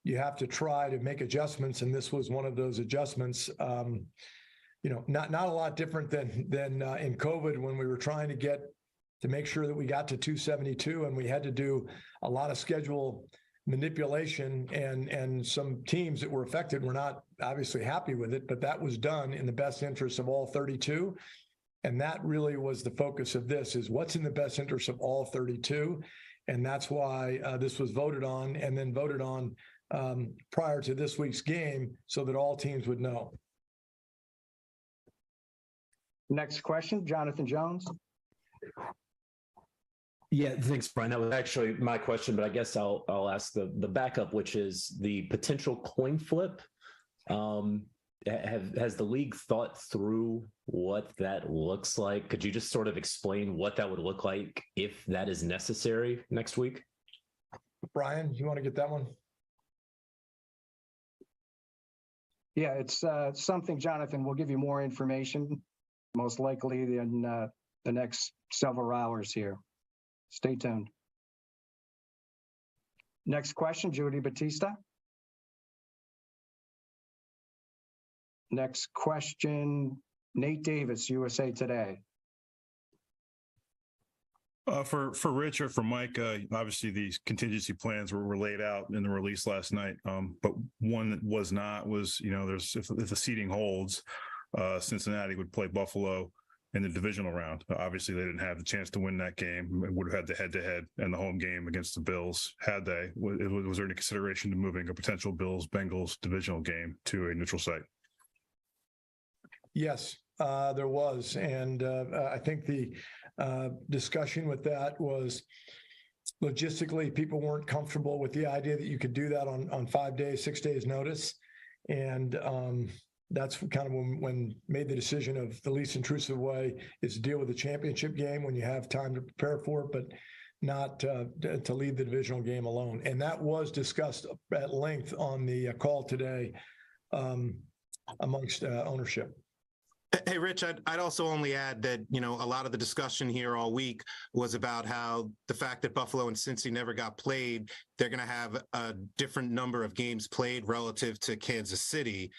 you have to try to make adjustments. And this was one of those adjustments. Not a lot different than in COVID when we were trying to make sure that we got to 272, and we had to do a lot of schedule manipulation, and some teams that were affected were not obviously happy with it, but that was done in the best interest of all 32. And that really was the focus of this, is what's in the best interest of all 32. And that's why this was voted on, and then voted on prior to this week's game, so that all teams would know. Next question, Jonathan Jones. Yeah, thanks, Brian. That was actually my question, but I guess I'll ask the backup, which is the potential coin flip. Has the league thought through what that looks like? Could you just sort of explain what that would look like if that is necessary next week? Brian, you want to get that one? Yeah, it's something, Jonathan, we'll give you more information, most likely in the next several hours here. Stay tuned. Next question, Judy Batista. Next question, Nate Davis, USA Today. For Rich or for Mike, obviously these contingency plans were laid out in the release last night, but one that was not was, if the seeding holds, Cincinnati would play Buffalo in the divisional round. Obviously, they didn't have the chance to win that game. It would have had the head-to-head and the home game against the Bills. Had they, was there any consideration to moving a potential Bills-Bengals divisional game to a neutral site? Yes, there was. And I think the discussion with that was logistically, people weren't comfortable with the idea that you could do that on 5 days, 6 days notice. And that's kind of when made the decision of the least intrusive way is to deal with the championship game when you have time to prepare for it, but not to leave the divisional game alone. And that was discussed at length on the call today amongst ownership. Hey, Rich, I'd also only add that, a lot of the discussion here all week was about how the fact that Buffalo and Cincy never got played, they're going to have a different number of games played relative to Kansas City.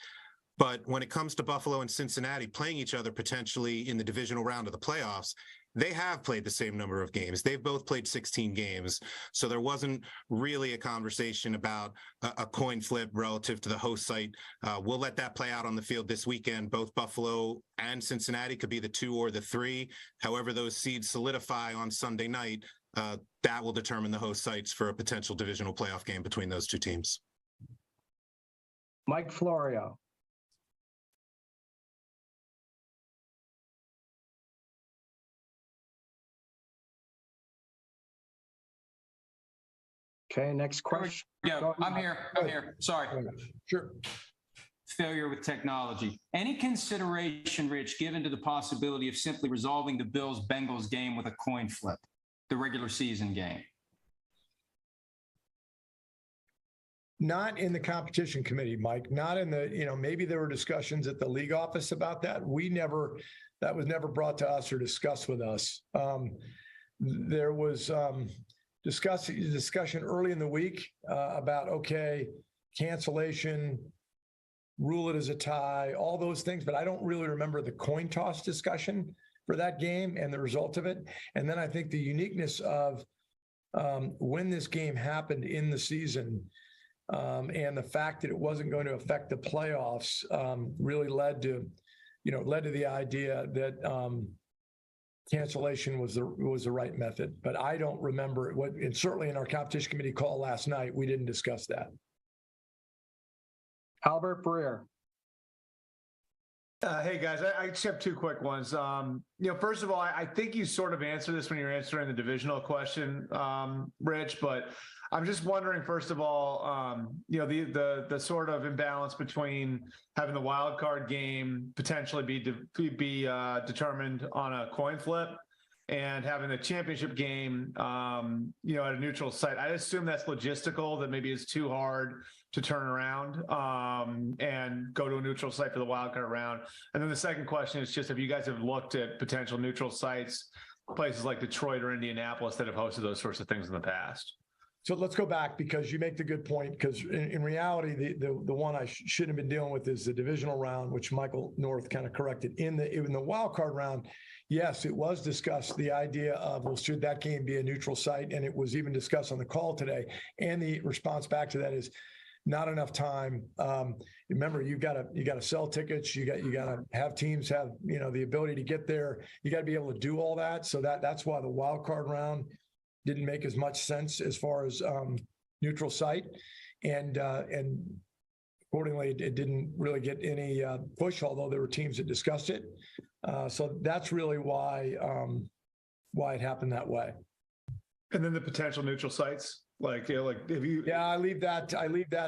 But when it comes to Buffalo and Cincinnati playing each other potentially in the divisional round of the playoffs, they have played the same number of games. They've both played 16 games. So there wasn't really a conversation about a coin flip relative to the host site. We'll let that play out on the field this weekend. Both Buffalo and Cincinnati could be the 2 or the 3. However, those seeds solidify on Sunday night, that will determine the host sites for a potential divisional playoff game between those two teams. Mike Florio. Okay, next question. Yeah, I'm here. Sorry. Sure. Failure with technology. Any consideration, Rich, given to the possibility of simply resolving the Bills-Bengals game with a coin flip, the regular season game? Not in the competition committee, Mike. Not in the, maybe there were discussions at the league office about that. That was never brought to us or discussed with us. There was discussion early in the week about, cancellation, rule it as a tie, all those things, but I don't really remember the coin toss discussion for that game and the result of it. And then I think the uniqueness of when this game happened in the season and the fact that it wasn't going to affect the playoffs really led to the idea that cancellation was the right method. But I don't remember and certainly in our competition committee call last night, we didn't discuss that. Albert Breer. Hey guys, I just have 2 quick ones. First of all, I think you sort of answered this when you were answering the divisional question, Rich, but I'm just wondering, first of all, the sort of imbalance between having the wild card game potentially be determined on a coin flip, and having the championship game, you know, at a neutral site. I assume that's logistical, that maybe it's too hard to turn around and go to a neutral site for the wild card round. And then the second question is just if you guys have looked at potential neutral sites, places like Detroit or Indianapolis that have hosted those sorts of things in the past. So let's go back, because you make the good point, because in reality, the one I shouldn't have been dealing with is the divisional round, which Michael North kind of corrected. In the wild card round, yes, it was discussed, the idea of, well, should that game be a neutral site? And it was even discussed on the call today. And the response back to that is not enough time. Remember, you got to sell tickets. You got to have teams have, you know, the ability to get there. You got to be able to do all that. So that's why the wild card round didn't make as much sense as far as neutral site, and accordingly, it didn't really get any push. Although there were teams that discussed it, so that's really why it happened that way. And then the potential neutral sites, like, you know, like if you, yeah, I leave that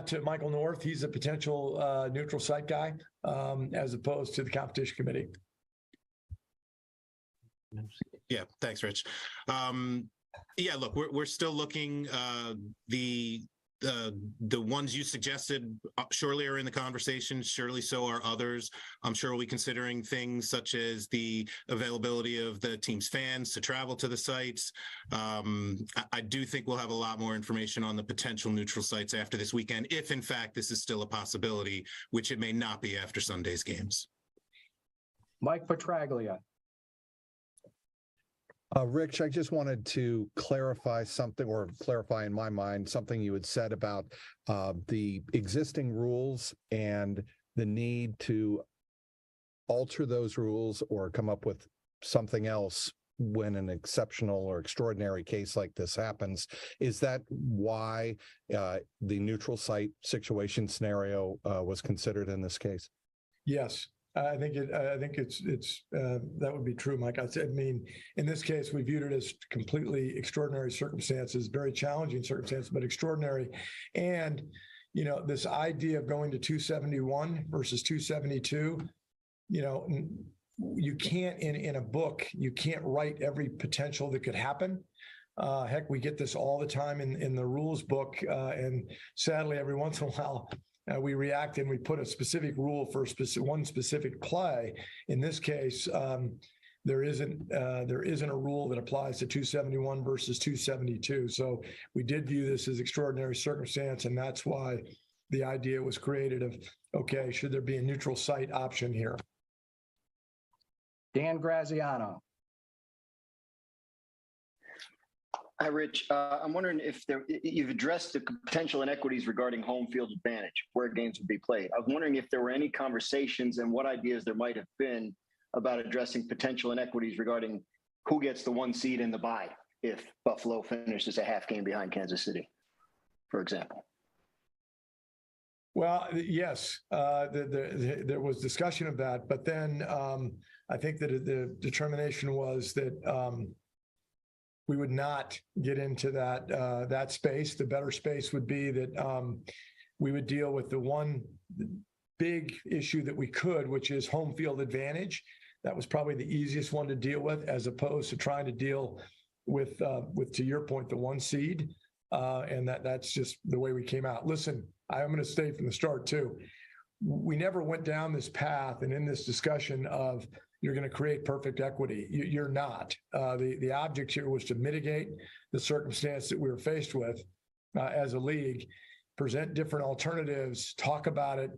to Michael North. He's a potential neutral site guy, as opposed to the competition committee. Yeah, thanks, Rich. Yeah, look, we're still looking. The ones you suggested surely are in the conversation. Surely so are others. I'm sure we'll be considering things such as the availability of the team's fans to travel to the sites. I do think we'll have a lot more information on the potential neutral sites after this weekend, if in fact this is still a possibility, which it may not be after Sunday's games. Mike Petraglia. Rich, I just wanted to clarify something, or clarify in my mind something you had said about the existing rules and the need to alter those rules or come up with something else when an exceptional or extraordinary case like this happens. Is that why the neutral site situation scenario was considered in this case? Yes. I think it's that would be true, Mike. I mean, in this case, we viewed it as completely extraordinary circumstances, very challenging circumstances, but extraordinary. And, you know, this idea of going to 271 versus 272, you know, you can't in a book, you can't write every potential that could happen. Heck, we get this all the time in the rules book, and sadly, every once in a while, we react and we put a specific rule for one specific play. In this case, there isn't a rule that applies to 271 versus 272. So we did view this as extraordinary circumstance, and that's why the idea was created of, okay, should there be a neutral site option here? Dan Graziano. Hi, Rich. I'm wondering if you've addressed the potential inequities regarding home field advantage, where games would be played. I was wondering if there were any conversations and what ideas there might have been about addressing potential inequities regarding who gets the 1 seed in the bye if Buffalo finishes a half game behind Kansas City, for example. Well, yes, there was discussion of that, but then I think that the determination was that we would not get into that space. The better space would be that we would deal with the one big issue that we could, which is home field advantage. That was probably the easiest one to deal with, as opposed to trying to deal with to your point, the 1 seed. And that's just the way we came out. Listen, I'm going to stay from the start too. We never went down this path, and in this discussion of you're going to create perfect equity. You're not. The object here was to mitigate the circumstance that we were faced with as a league, present different alternatives, talk about it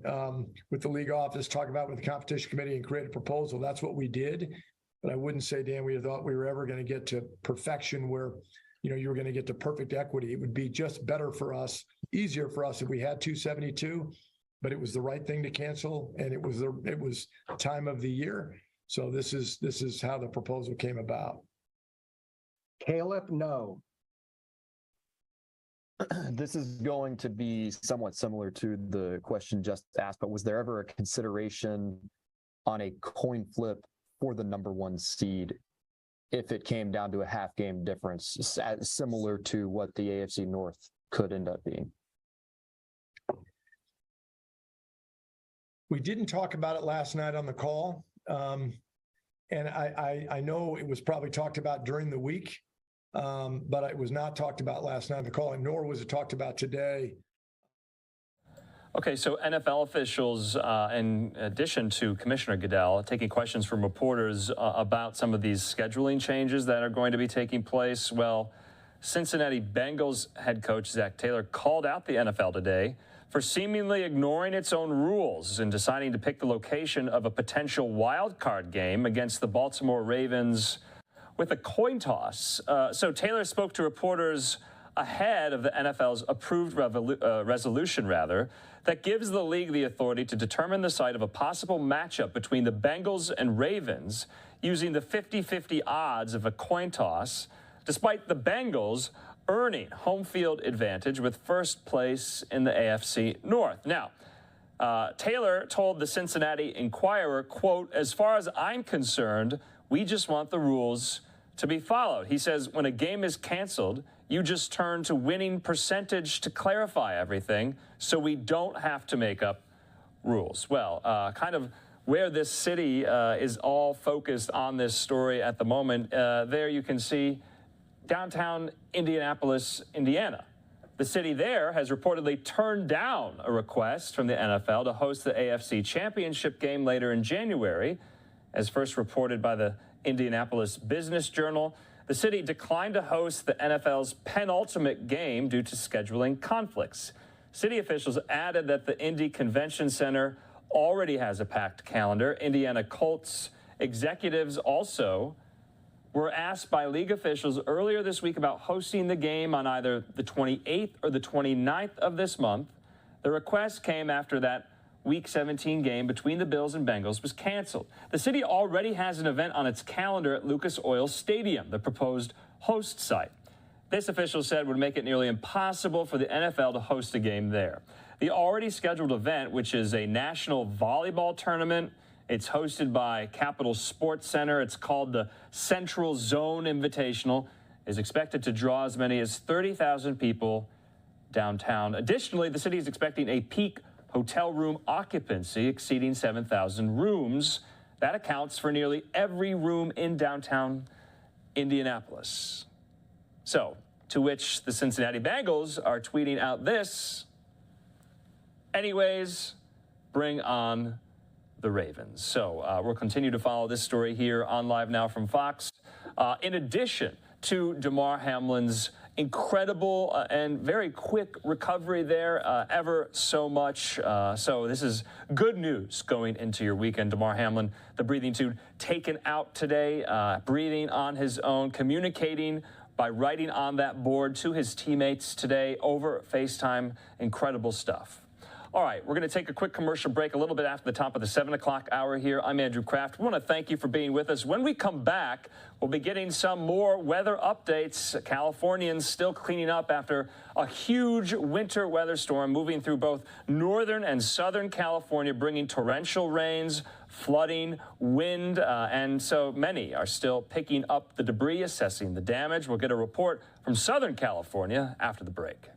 with the league office, talk about it with the competition committee, and create a proposal. That's what we did. But I wouldn't say, Dan, we thought we were ever going to get to perfection where, you know, you were going to get to perfect equity. It would be just better for us, easier for us if we had 272, but it was the right thing to cancel, and it was the time of the year. So this is how the proposal came about. Caleb, no. This is going to be somewhat similar to the question just asked, but was there ever a consideration on a coin flip for the number 1 seed if it came down to a half game difference, similar to what the AFC North could end up being? We didn't talk about it last night on the call. And I know it was probably talked about during the week, but it was not talked about last night on the call, and nor was it talked about today. Okay, so NFL officials, in addition to Commissioner Goodell, taking questions from reporters about some of these scheduling changes that are going to be taking place. Well, Cincinnati Bengals head coach Zach Taylor called out the NFL today for seemingly ignoring its own rules and deciding to pick the location of a potential wild card game against the Baltimore Ravens with a coin toss. So Taylor spoke to reporters ahead of the NFL's approved resolution, that gives the league the authority to determine the site of a possible matchup between the Bengals and Ravens using the 50-50 odds of a coin toss, despite the Bengals earning home field advantage with first place in the AFC North. Now, Taylor told the Cincinnati Enquirer, quote, "As far as I'm concerned, we just want the rules to be followed." He says, when a game is canceled, you just turn to winning percentage to clarify everything, so we don't have to make up rules. Well, kind of where this city is all focused on this story at the moment, there you can see downtown Indianapolis, Indiana. The city there has reportedly turned down a request from the NFL to host the AFC Championship game later in January. As first reported by the Indianapolis Business Journal, the city declined to host the NFL's penultimate game due to scheduling conflicts. City officials added that the Indy Convention Center already has a packed calendar. Indiana Colts executives also were asked by league officials earlier this week about hosting the game on either the 28th or the 29th of this month. The request came after that Week 17 game between the Bills and Bengals was canceled. The city already has an event on its calendar at Lucas Oil Stadium, the proposed host site. This, official said, would make it nearly impossible for the NFL to host a game there. The already scheduled event, which is a national volleyball tournament, it's hosted by Capital Sports Center. It's called the Central Zone Invitational, is expected to draw as many as 30,000 people downtown. Additionally, the city is expecting a peak hotel room occupancy exceeding 7,000 rooms. That accounts for nearly every room in downtown Indianapolis. So, to which the Cincinnati Bengals are tweeting out this: anyways, bring on the Ravens. So we'll continue to follow this story here on Live Now from Fox. In addition to Damar Hamlin's incredible and very quick recovery there, ever so much. So this is good news going into your weekend. Damar Hamlin, the breathing tube, taken out today, breathing on his own, communicating by writing on that board to his teammates today over FaceTime. Incredible stuff. All right, we're going to take a quick commercial break a little bit after the top of the 7 o'clock hour here. I'm Andrew Kraft. We want to thank you for being with us. When we come back, we'll be getting some more weather updates. Californians still cleaning up after a huge winter weather storm moving through both northern and southern California, bringing torrential rains, flooding, wind, and so many are still picking up the debris, assessing the damage. We'll get a report from Southern California after the break.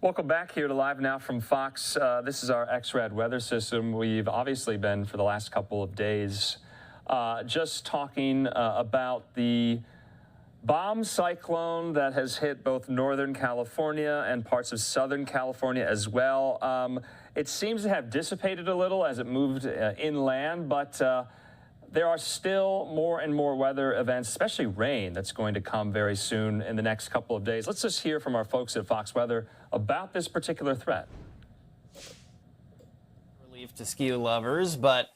Welcome back here to Live Now from Fox. This is our XRAD weather system. We've obviously been, for the last couple of days, just talking about the bomb cyclone that has hit both Northern California and parts of Southern California as well. It seems to have dissipated a little as it moved inland, but there are still more and more weather events, especially rain, that's going to come very soon in the next couple of days. Let's just hear from our folks at Fox Weather about this particular threat. Relief to ski lovers, but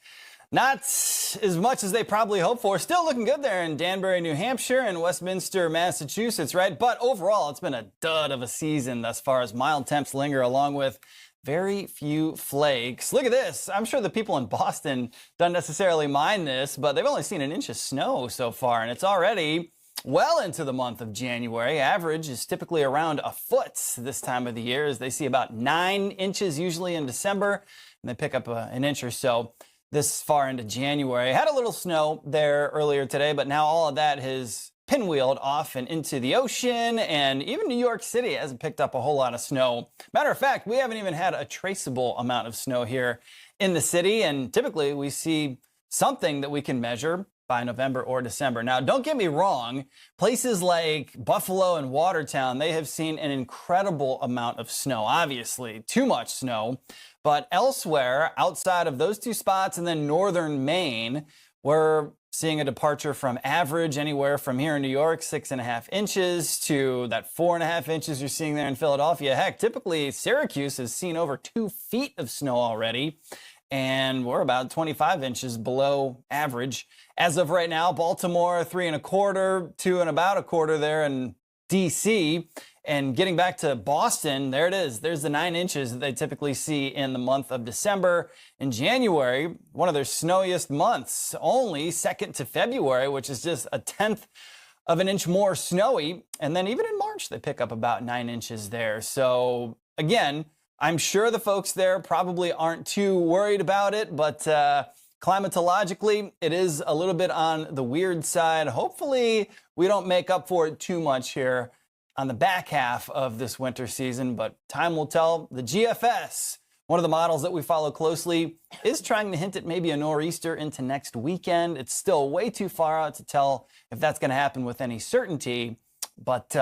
not as much as they probably hoped for. Still looking good there in Danbury, New Hampshire and Westminster, Massachusetts, right? But overall, it's been a dud of a season thus far as mild temps linger along with very few flakes. Look at this. I'm sure the people in Boston don't necessarily mind this, but they've only seen an inch of snow so far, and it's already well into the month of January. Average is typically around a foot this time of the year, as they see about 9 inches usually in December, and they pick up an inch or so this far into January. Had a little snow there earlier today, but now all of that has pinwheeled off and into the ocean, and even New York City hasn't picked up a whole lot of snow. Matter of fact, we haven't even had a traceable amount of snow here in the city, and typically we see something that we can measure by November or December. Now, don't get me wrong, places like Buffalo and Watertown, they have seen an incredible amount of snow, obviously too much snow, but elsewhere outside of those two spots and then northern Maine, we're seeing a departure from average anywhere from here in New York, 6.5 inches, to that 4.5 inches you're seeing there in Philadelphia. Heck, typically Syracuse has seen over 2 feet of snow already, and we're about 25 inches below average. As of right now, Baltimore, 3.25, 2.25 there in DC. And getting back to Boston, there it is. There's the 9 inches that they typically see in the month of December. In January, one of their snowiest months, only second to February, which is just 1/10 of an inch more snowy. And then even in March, they pick up about 9 inches there. So again, I'm sure the folks there probably aren't too worried about it, but climatologically, it is a little bit on the weird side. Hopefully, we don't make up for it too much here on the back half of this winter season, but time will tell. The GFS, one of the models that we follow closely, is trying to hint at maybe a nor'easter into next weekend. It's still way too far out to tell if that's going to happen with any certainty, but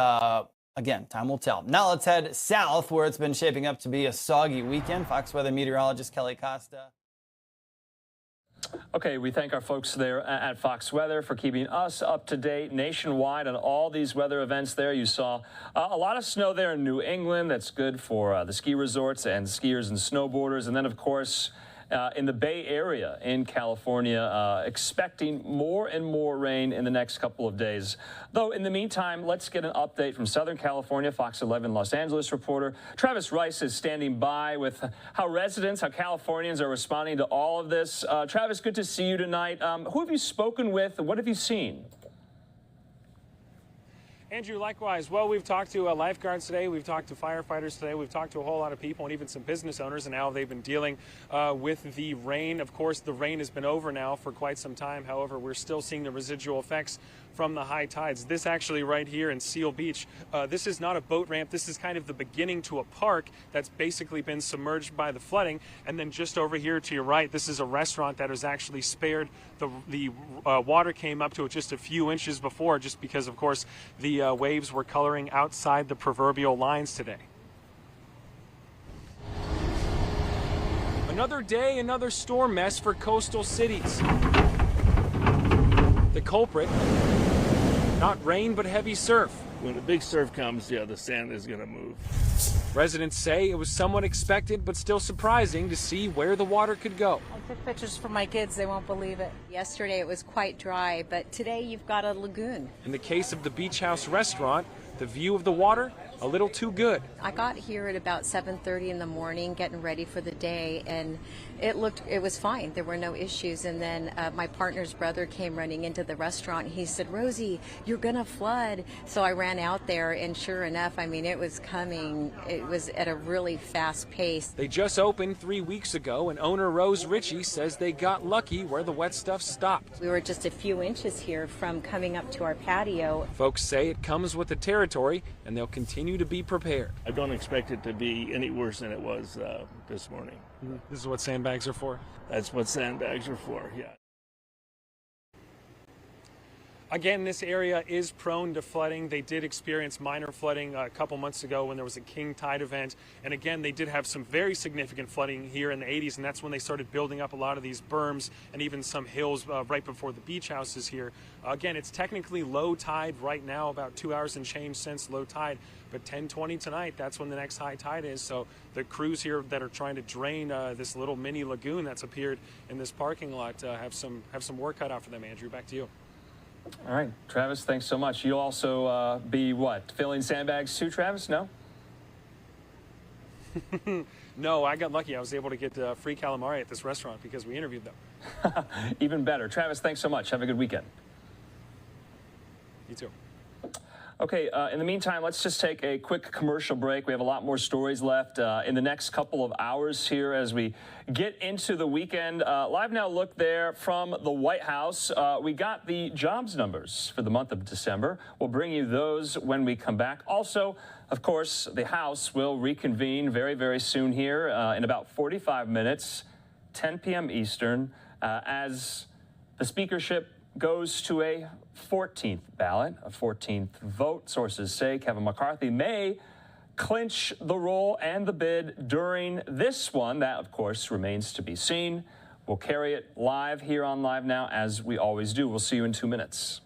again, time will tell. Now let's head south, where it's been shaping up to be a soggy weekend. Fox weather meteorologist Kelly Costa. Okay, we thank our folks there at Fox Weather for keeping us up to date nationwide on all these weather events there. You saw a lot of snow there in New England. That's good for the ski resorts and skiers and snowboarders. And then, of course, in the Bay Area in California, expecting more and more rain in the next couple of days. Though, in the meantime, let's get an update from Southern California. Fox 11 Los Angeles reporter Travis Rice is standing by with how Californians are responding to all of this. Travis, good to see you tonight. Who have you spoken with? What have you seen? Andrew, likewise. Well, we've talked to lifeguards today. We've talked to firefighters today. We've talked to a whole lot of people and even some business owners and how they've been dealing with the rain. Of course, the rain has been over now for quite some time. However, we're still seeing the residual effects from the high tides. This actually right here in Seal Beach, this is not a boat ramp. This is kind of the beginning to a park that's basically been submerged by the flooding. And then just over here to your right, this is a restaurant that was actually spared. The water came up to just a few inches before, just because, of course, the waves were coloring outside the proverbial lines today. Another day, another storm mess for coastal cities. The culprit, not rain, but heavy surf. When the big surf comes, yeah, the sand is going to move. Residents say it was somewhat expected, but still surprising to see where the water could go. I took pictures for my kids. They won't believe it. Yesterday it was quite dry, but today you've got a lagoon. In the case of the Beach House restaurant, the view of the water, a little too good. I got here at about 7:30 in the morning, getting ready for the day, and it was fine. There were no issues. And then my partner's brother came running into the restaurant. He said, "Rosie, you're gonna flood." So I ran out there, and sure enough, I mean, it was coming. It was at a really fast pace. They just opened 3 weeks ago, and owner Rose Ritchie says they got lucky where the wet stuff stopped. We were just a few inches here from coming up to our patio. Folks say it comes with the territory, and they'll continue you to be prepared. I don't expect it to be any worse than it was this morning. This is what sandbags are for? That's what sandbags are for, yeah. Again, this area is prone to flooding. They did experience minor flooding a couple months ago when there was a king tide event. And again, they did have some very significant flooding here in the 80s, and that's when they started building up a lot of these berms and even some hills right before the beach houses here. Again, it's technically low tide right now, about 2 hours and change since low tide. But 10:20 tonight, that's when the next high tide is. So the crews here that are trying to drain this little mini lagoon that's appeared in this parking lot have some work cut out for them. Andrew, back to you. All right, Travis, thanks so much. You'll also be what, filling sandbags too, Travis? No? No, I got lucky. I was able to get free calamari at this restaurant because we interviewed them. Even better. Travis, thanks so much. Have a good weekend. You too. Okay, in the meantime, let's just take a quick commercial break. We have a lot more stories left in the next couple of hours here as we get into the weekend. Live Now look there from the White House. We got the jobs numbers for the month of December. We'll bring you those when we come back. Also, of course, the House will reconvene very, very soon here in about 45 minutes, 10 p.m. Eastern, as the speakership goes to a 14th ballot, a 14th vote. Sources say Kevin McCarthy may clinch the role and the bid during this one. That, of course, remains to be seen. We'll carry it live here on Live Now, as we always do. We'll see you in 2 minutes.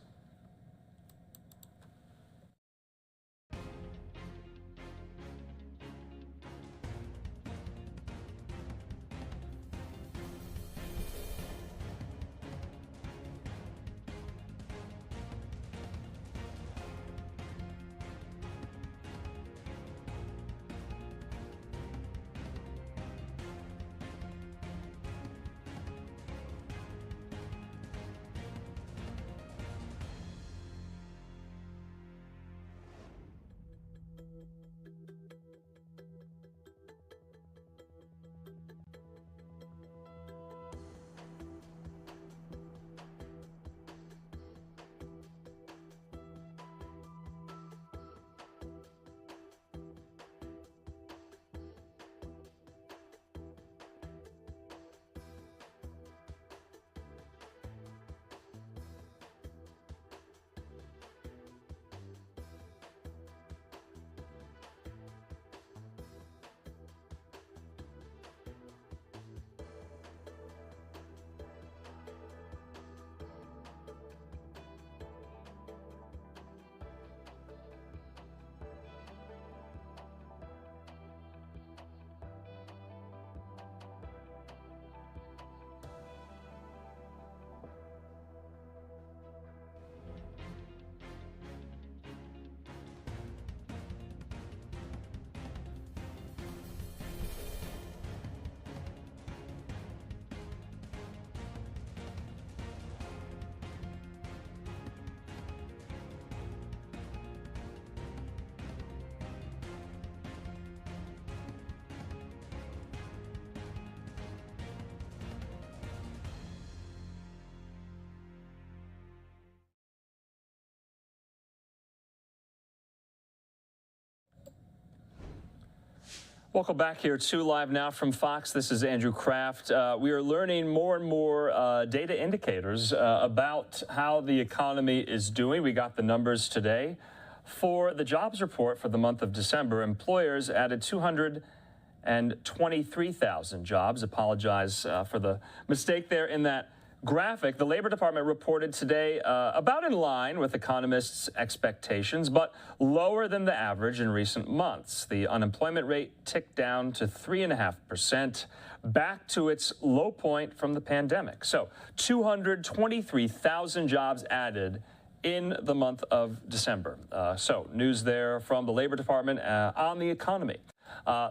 Welcome back here to Live Now from Fox. This is Andrew Kraft. We are learning more and more data indicators about how the economy is doing. We got the numbers today. For the jobs report for the month of December, employers added 223,000 jobs. Apologize for the mistake there in that graphic. The Labor Department reported today about in line with economists' expectations, but lower than the average in recent months. The unemployment rate ticked down to 3.5%, back to its low point from the pandemic. So 223,000 jobs added in the month of December. So news there from the Labor Department on the economy.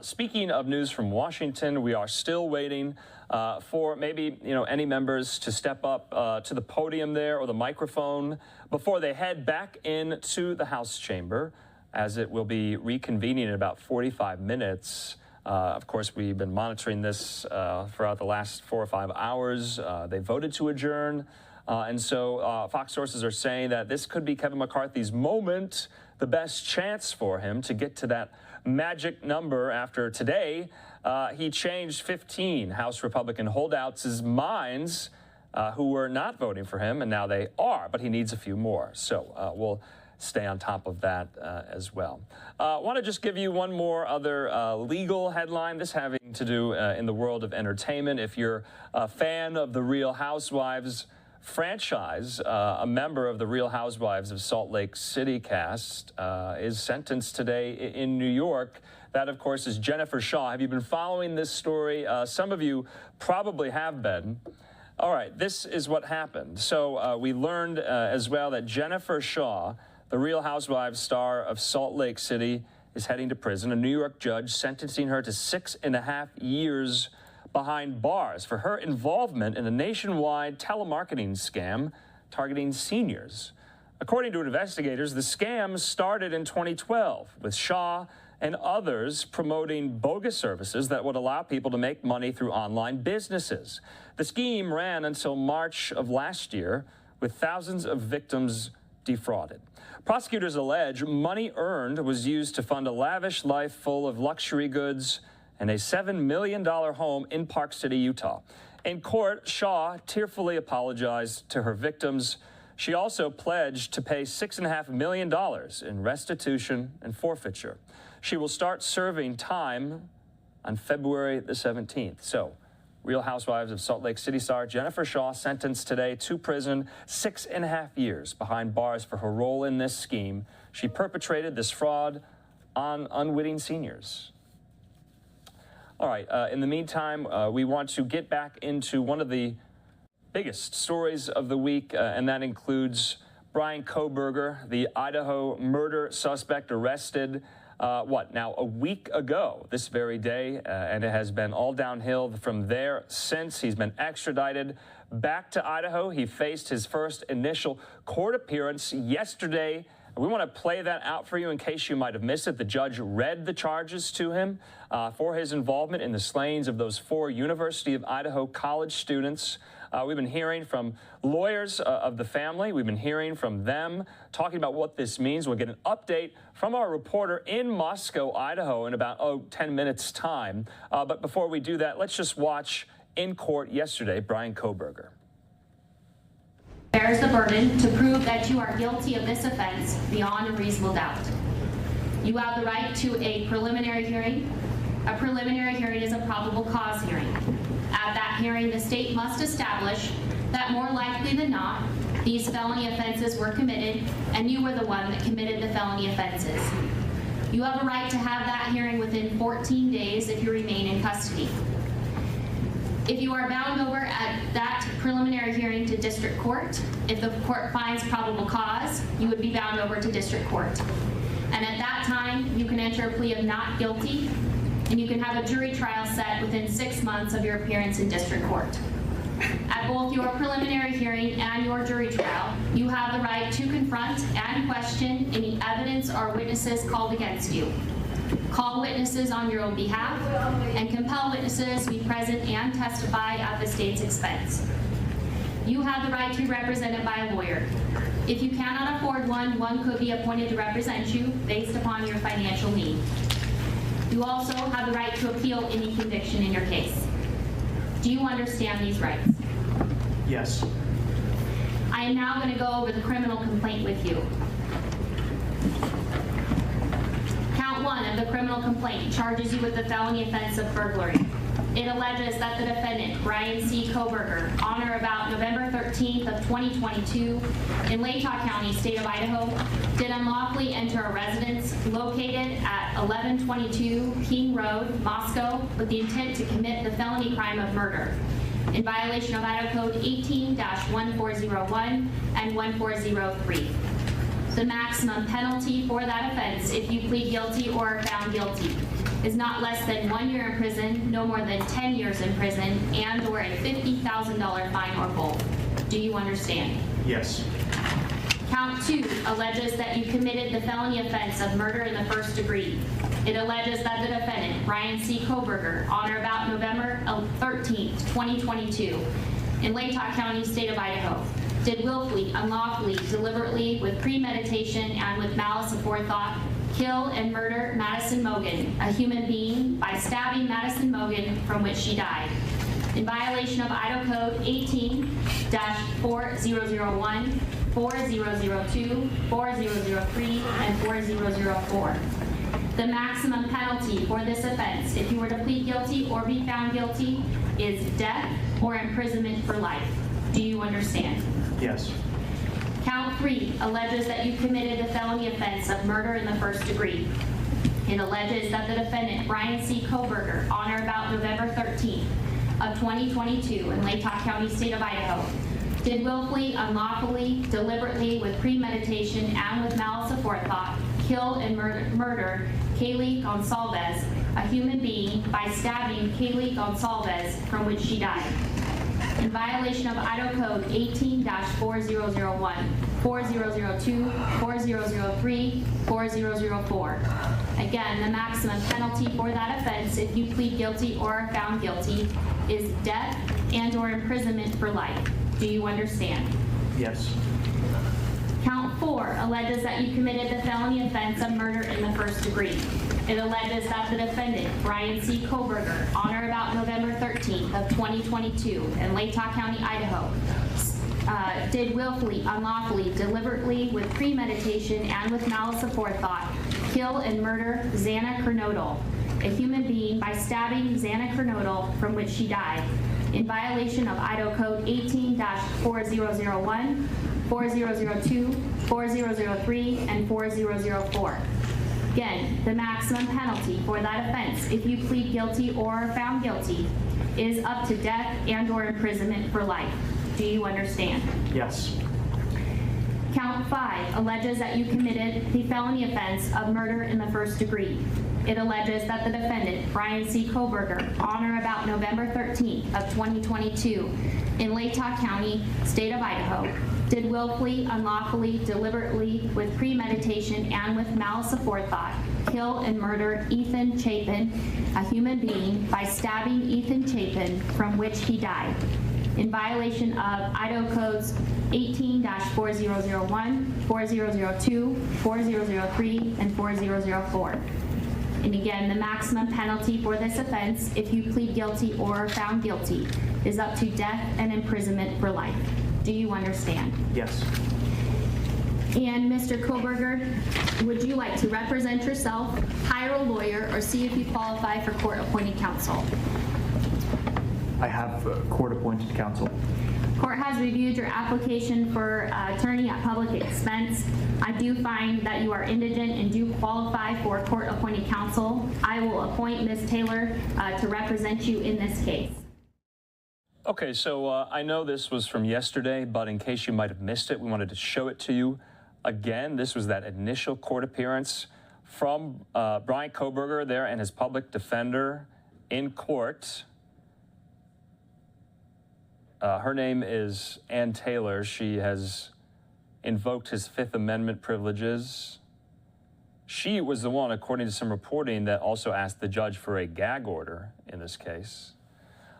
Speaking of news from Washington, we are still waiting for maybe any members to step up to the podium there or the microphone before they head back into the House chamber, as it will be reconvening in about 45 minutes. Of course, we've been monitoring this throughout the last 4 or 5 hours. They voted to adjourn. And so Fox sources are saying that this could be Kevin McCarthy's moment the best chance for him to get to that magic number after today he changed 15 House Republican holdouts' minds who were not voting for him, and now they are, but he needs a few more. So we'll stay on top of that as well. I want to just give you one more other legal headline, this having to do in the world of entertainment. If you're a fan of the Real Housewives franchise, a member of the Real Housewives of Salt Lake City cast is sentenced today in New York. That, of course, is Jennifer Shaw. Have you been following this story? Some of you probably have been. All right, this is what happened. So we learned as well that Jennifer Shaw, the Real Housewives star of Salt Lake City, is heading to prison. A New York judge sentencing her to 6.5 years behind bars for her involvement in a nationwide telemarketing scam targeting seniors. According to investigators, the scam started in 2012 with Shaw and others promoting bogus services that would allow people to make money through online businesses. The scheme ran until March of last year, with thousands of victims defrauded. Prosecutors allege money earned was used to fund a lavish life full of luxury goods and a $7 million home in Park City, Utah. In court, Shaw tearfully apologized to her victims. She also pledged to pay $6.5 million in restitution and forfeiture. She will start serving time on February the 17th. So, Real Housewives of Salt Lake City star Jennifer Shaw sentenced today to prison, 6.5 years behind bars for her role in this scheme. She perpetrated this fraud on unwitting seniors. All right, in the meantime, we want to get back into one of the biggest stories of the week, and that includes Brian Kohberger, the Idaho murder suspect arrested now a week ago this very day, and it has been all downhill from there since. He's been extradited back to Idaho. He faced his first initial court appearance yesterday. We want to play that out for you in case you might have missed it. The judge read the charges to him for his involvement in the slayings of those 4 University of Idaho college students. We've been hearing from lawyers of the family. We've been hearing from them, talking about what this means. We'll get an update from our reporter in Moscow, Idaho, in about 10 minutes' time. But before we do that, let's just watch in court yesterday, Brian Kohberger. Bears the burden to prove that you are guilty of this offense beyond a reasonable doubt. You have the right to a preliminary hearing. A preliminary hearing is a probable cause hearing. At that hearing, the state must establish that more likely than not, these felony offenses were committed and you were the one that committed the felony offenses. You have a right to have that hearing within 14 days if you remain in custody. If you are bound over at that preliminary hearing to district court, if the court finds probable cause, you would be bound over to district court. And at that time, you can enter a plea of not guilty, and you can have a jury trial set within 6 months of your appearance in district court. At both your preliminary hearing and your jury trial, you have the right to confront and question any evidence or witnesses called against you. Call witnesses on your own behalf and compel witnesses to be present and testify at the state's expense. You have the right to be represented by a lawyer. If you cannot afford one, one could be appointed to represent you based upon your financial need. You also have the right to appeal any conviction in your case. Do you understand these rights? Yes. I am now going to go over the criminal complaint with you. Count 1 of the criminal complaint charges you with the felony offense of burglary. It alleges that the defendant, Brian C. Kohberger, on or about November 13th of 2022 in Latah County, state of Idaho, did unlawfully enter a residence located at 1122 King Road, Moscow, with the intent to commit the felony crime of murder in violation of Idaho Code 18-1401 and 1403. The maximum penalty for that offense, if you plead guilty or are found guilty, is not less than 1 year in prison, no more than 10 years in prison, and or a $50,000 fine or both. Do you understand? Yes. Count 2 alleges that you committed the felony offense of murder in the first degree. It alleges that the defendant, Brian C. Kohberger, on or about November 13th, 2022, in Latah County, state of Idaho, did willfully, unlawfully, deliberately, with premeditation, and with malice aforethought, kill and murder Madison Mogen, a human being, by stabbing Madison Mogen, from which she died, in violation of Idaho Code 18-4001, 4002, 4003, and 4004. The maximum penalty for this offense, if you were to plead guilty or be found guilty, is death or imprisonment for life. Do you understand? Yes. Count 3 alleges that you committed the felony offense of murder in the first degree. It alleges that the defendant, Brian C. Koberger, on or about November 13th of 2022 in Latah County, state of Idaho, did willfully, unlawfully, deliberately, with premeditation, and with malice aforethought, kill and murder Kaylee Gonsalves, a human being, by stabbing Kaylee Gonsalves, from which she died, in violation of Idaho Code 18-4001, 4002, 4003, 4004. Again, the maximum penalty for that offense, if you plead guilty or are found guilty, is death and/or imprisonment for life. Do you understand? Yes. Count 4 alleges that you committed the felony offense of murder in the first degree. It alleges that the defendant, Brian C. Koberger, on or about November 13th of 2022 in Latah County, Idaho, did willfully, unlawfully, deliberately, with premeditation, and with malice aforethought, kill and murder Xana Kernodle, a human being, by stabbing Xana Kernodle, from which she died, in violation of Idaho Code 18-4001, 4002, 4003, and 4004. Again, the maximum penalty for that offense, if you plead guilty or are found guilty, is up to death and/or imprisonment for life. Do you understand? Yes. Count 5 alleges that you committed the felony offense of murder in the first degree. It alleges that the defendant, Brian C. Koberger, on or about November 13th of 2022 in Latah County, state of Idaho, did willfully, unlawfully, deliberately, with premeditation, and with malice aforethought, kill and murder Ethan Chapin, a human being, by stabbing Ethan Chapin, from which he died, in violation of Idaho Codes 18-4001, 4002, 4003, and 4004. And again, the maximum penalty for this offense, if you plead guilty or are found guilty, is up to death and imprisonment for life. Do you understand? Yes. And Mr. Koberger, would you like to represent yourself, hire a lawyer, or see if you qualify for court-appointed counsel? I have court-appointed counsel. Court has reviewed your application for attorney at public expense. I do find that you are indigent and do qualify for court-appointed counsel. I will appoint Ms. Taylor to represent you in this case. Okay, so I know this was from yesterday, but in case you might have missed it, we wanted to show it to you again. This was that initial court appearance from Brian Koberger there and his public defender in court. Her name is Ann Taylor. She has invoked his Fifth Amendment privileges. She was the one, according to some reporting, that also asked the judge for a gag order in this case.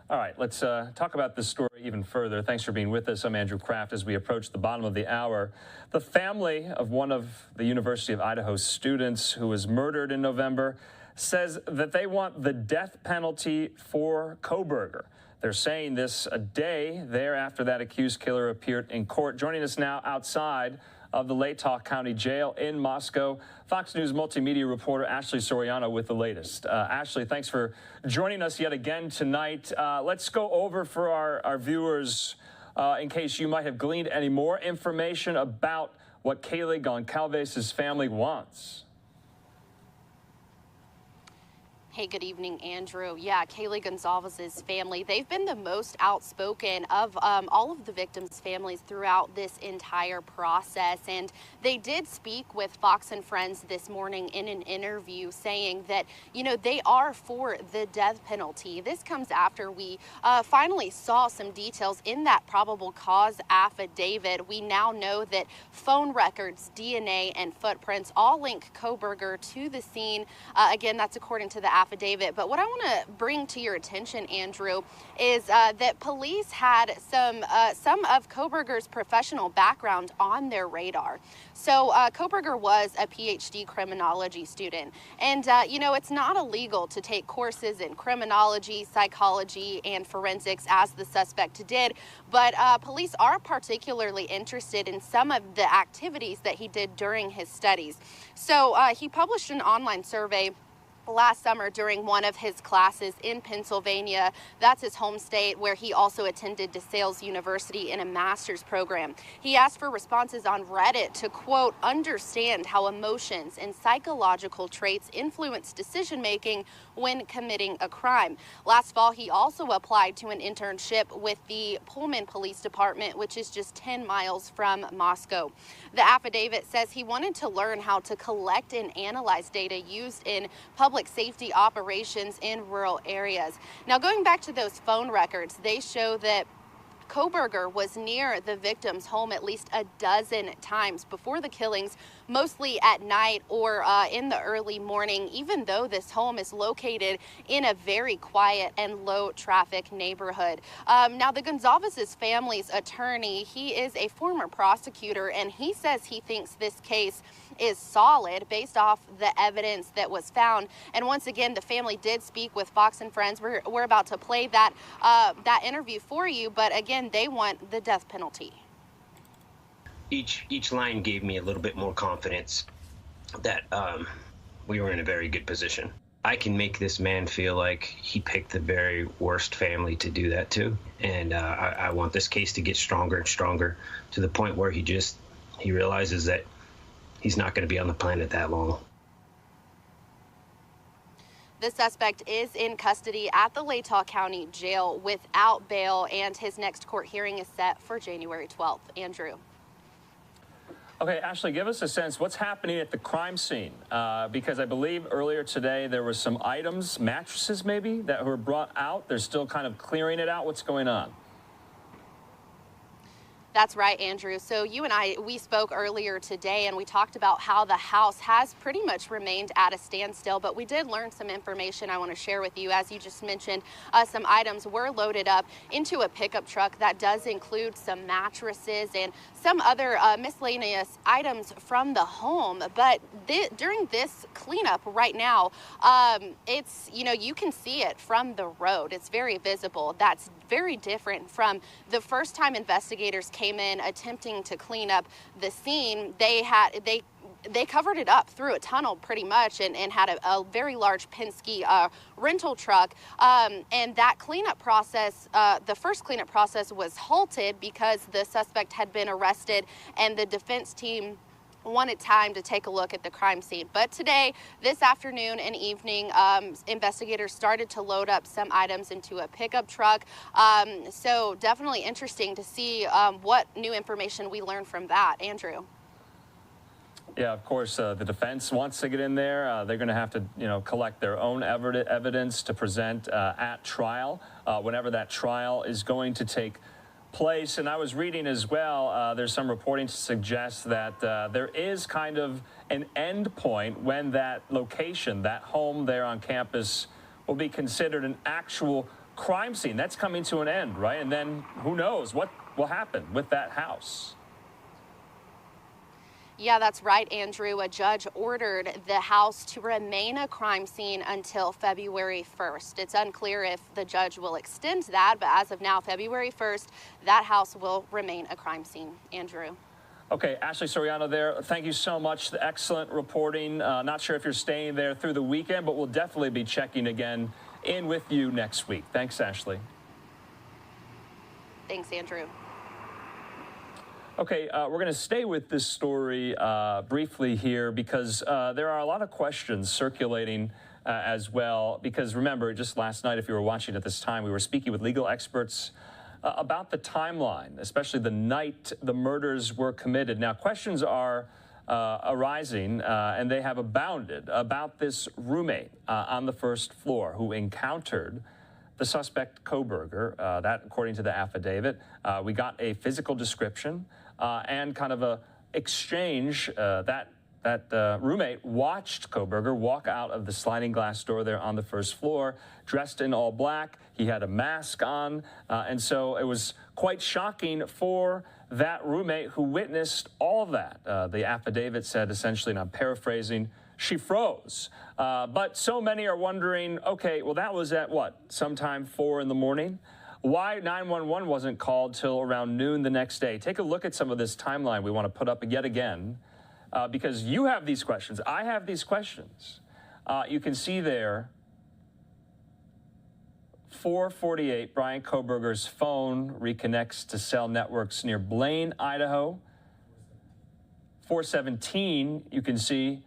All right, let's talk about this story even further. Thanks for being with us. I'm Andrew Kraft. As we approach the bottom of the hour, the family of one of the University of Idaho's students who was murdered in November says that they want the death penalty for Koberger. They're saying this a day thereafter that accused killer appeared in court. Joining us now outside of the Latah County Jail in Moscow, Fox News multimedia reporter Ashley Soriano with the latest. Ashley, thanks for joining us yet again tonight. Let's go over for our viewers, in case you might have gleaned any more information about what Kaylee Goncalves' family wants. Hey, good evening, Andrew. Yeah, Kaylee Gonsalves' family, they've been the most outspoken of all of the victims' families throughout this entire process. And they did speak with Fox and Friends this morning in an interview saying that, you know, they are for the death penalty. This comes after we finally saw some details in that probable cause affidavit. We now know that phone records, DNA, and footprints all link Koberger to the scene. Again, that's according to the affidavit affidavit. But what I want to bring to your attention, Andrew, is that police had some of Koberger's professional background on their radar. So Koberger was a PhD criminology student. And, you know, it's not illegal to take courses in criminology, psychology, and forensics as the suspect did. But police are particularly interested in some of the activities that he did during his studies. So he published an online survey last summer during one of his classes in Pennsylvania. That's his home state, where he also attended DeSales University in a master's program. He asked for responses on Reddit to, quote, understand how emotions and psychological traits influence decision-making when committing a crime. Last fall, he also applied to an internship with the Pullman Police Department, which is just 10 miles from Moscow. The affidavit says he wanted to learn how to collect and analyze data used in public safety operations in rural areas. Now, going back to those phone records, they show that Koberger was near the victim's home at least a dozen times before the killings, mostly at night or in the early morning, even though this home is located in a very quiet and low traffic neighborhood. Now, the Gonzalez's family's attorney, he is a former prosecutor, and he says he thinks this case is solid based off the evidence that was found. And once again, the family did speak with Fox and Friends. We're about to play that that interview for you, but again, they want the death penalty. Each line gave me a little bit more confidence that we were in a very good position. I can make this man feel like he picked the very worst family to do that to, and I want this case to get stronger and stronger to the point where he realizes that he's not going to be on the planet that long. The suspect is in custody at the Latah County Jail without bail, and his next court hearing is set for January 12th. Andrew. Okay, Ashley, give us a sense what's happening at the crime scene, because I believe earlier today there were some items, mattresses maybe, that were brought out. They're still kind of clearing it out. What's going on? That's right, Andrew. So you and we spoke earlier today, and we talked about how the house has pretty much remained at a standstill, but we did learn some information I want to share with you. As you just mentioned, some items were loaded up into a pickup truck that does include some mattresses and some other miscellaneous items from the home. But during this cleanup right now, it's, you know, you can see it from the road. It's very visible. That's very different from the first time investigators came in attempting to clean up the scene. They covered it up through a tunnel pretty much and had a very large Penske rental truck. And that cleanup process, the first cleanup process was halted because the suspect had been arrested and the defense team wanted time to take a look at the crime scene. But today, this afternoon and evening, investigators started to load up some items into a pickup truck. So definitely interesting to see what new information we learned from that. Andrew. Yeah, of course, the defense wants to get in there. They're going to have to, you know, collect their own evidence to present at trial, whenever that trial is going to take place. And I was reading as well, there's some reporting to suggest that there is kind of an end point when that location, that home there on campus, will be considered an actual crime scene. That's coming to an end, right? And then who knows what will happen with that house. Yeah, that's right, Andrew. A judge ordered the house to remain a crime scene until February 1st. It's unclear if the judge will extend that, but as of now, February 1st, that house will remain a crime scene. Andrew. Okay, Ashley Soriano there. Thank you so much. Excellent reporting. Not sure if you're staying there through the weekend, but we'll definitely be checking again in with you next week. Thanks, Ashley. Thanks, Andrew. Okay, we're going to stay with this story briefly here because there are a lot of questions circulating as well. Because remember, just last night, if you were watching at this time, we were speaking with legal experts about the timeline, especially the night the murders were committed. Now, questions are arising, and they have abounded about this roommate on the first floor who encountered the suspect Koberger. That, according to the affidavit, we got a physical description and kind of a exchange that That roommate watched Koberger walk out of the sliding glass door there on the first floor, dressed in all black. He had a mask on, and so it was quite shocking for that roommate who witnessed all of that. The affidavit said essentially, and I'm paraphrasing, she froze. But so many are wondering, okay, well, that was at what, sometime 4 in the morning? Why 911 wasn't called till around noon the next day? Take a look at some of this timeline we want to put up yet again. Because you have these questions. I have these questions. You can see there, 4:48, Brian Koberger's phone reconnects to cell networks near Blaine, Idaho. 4:17, you can see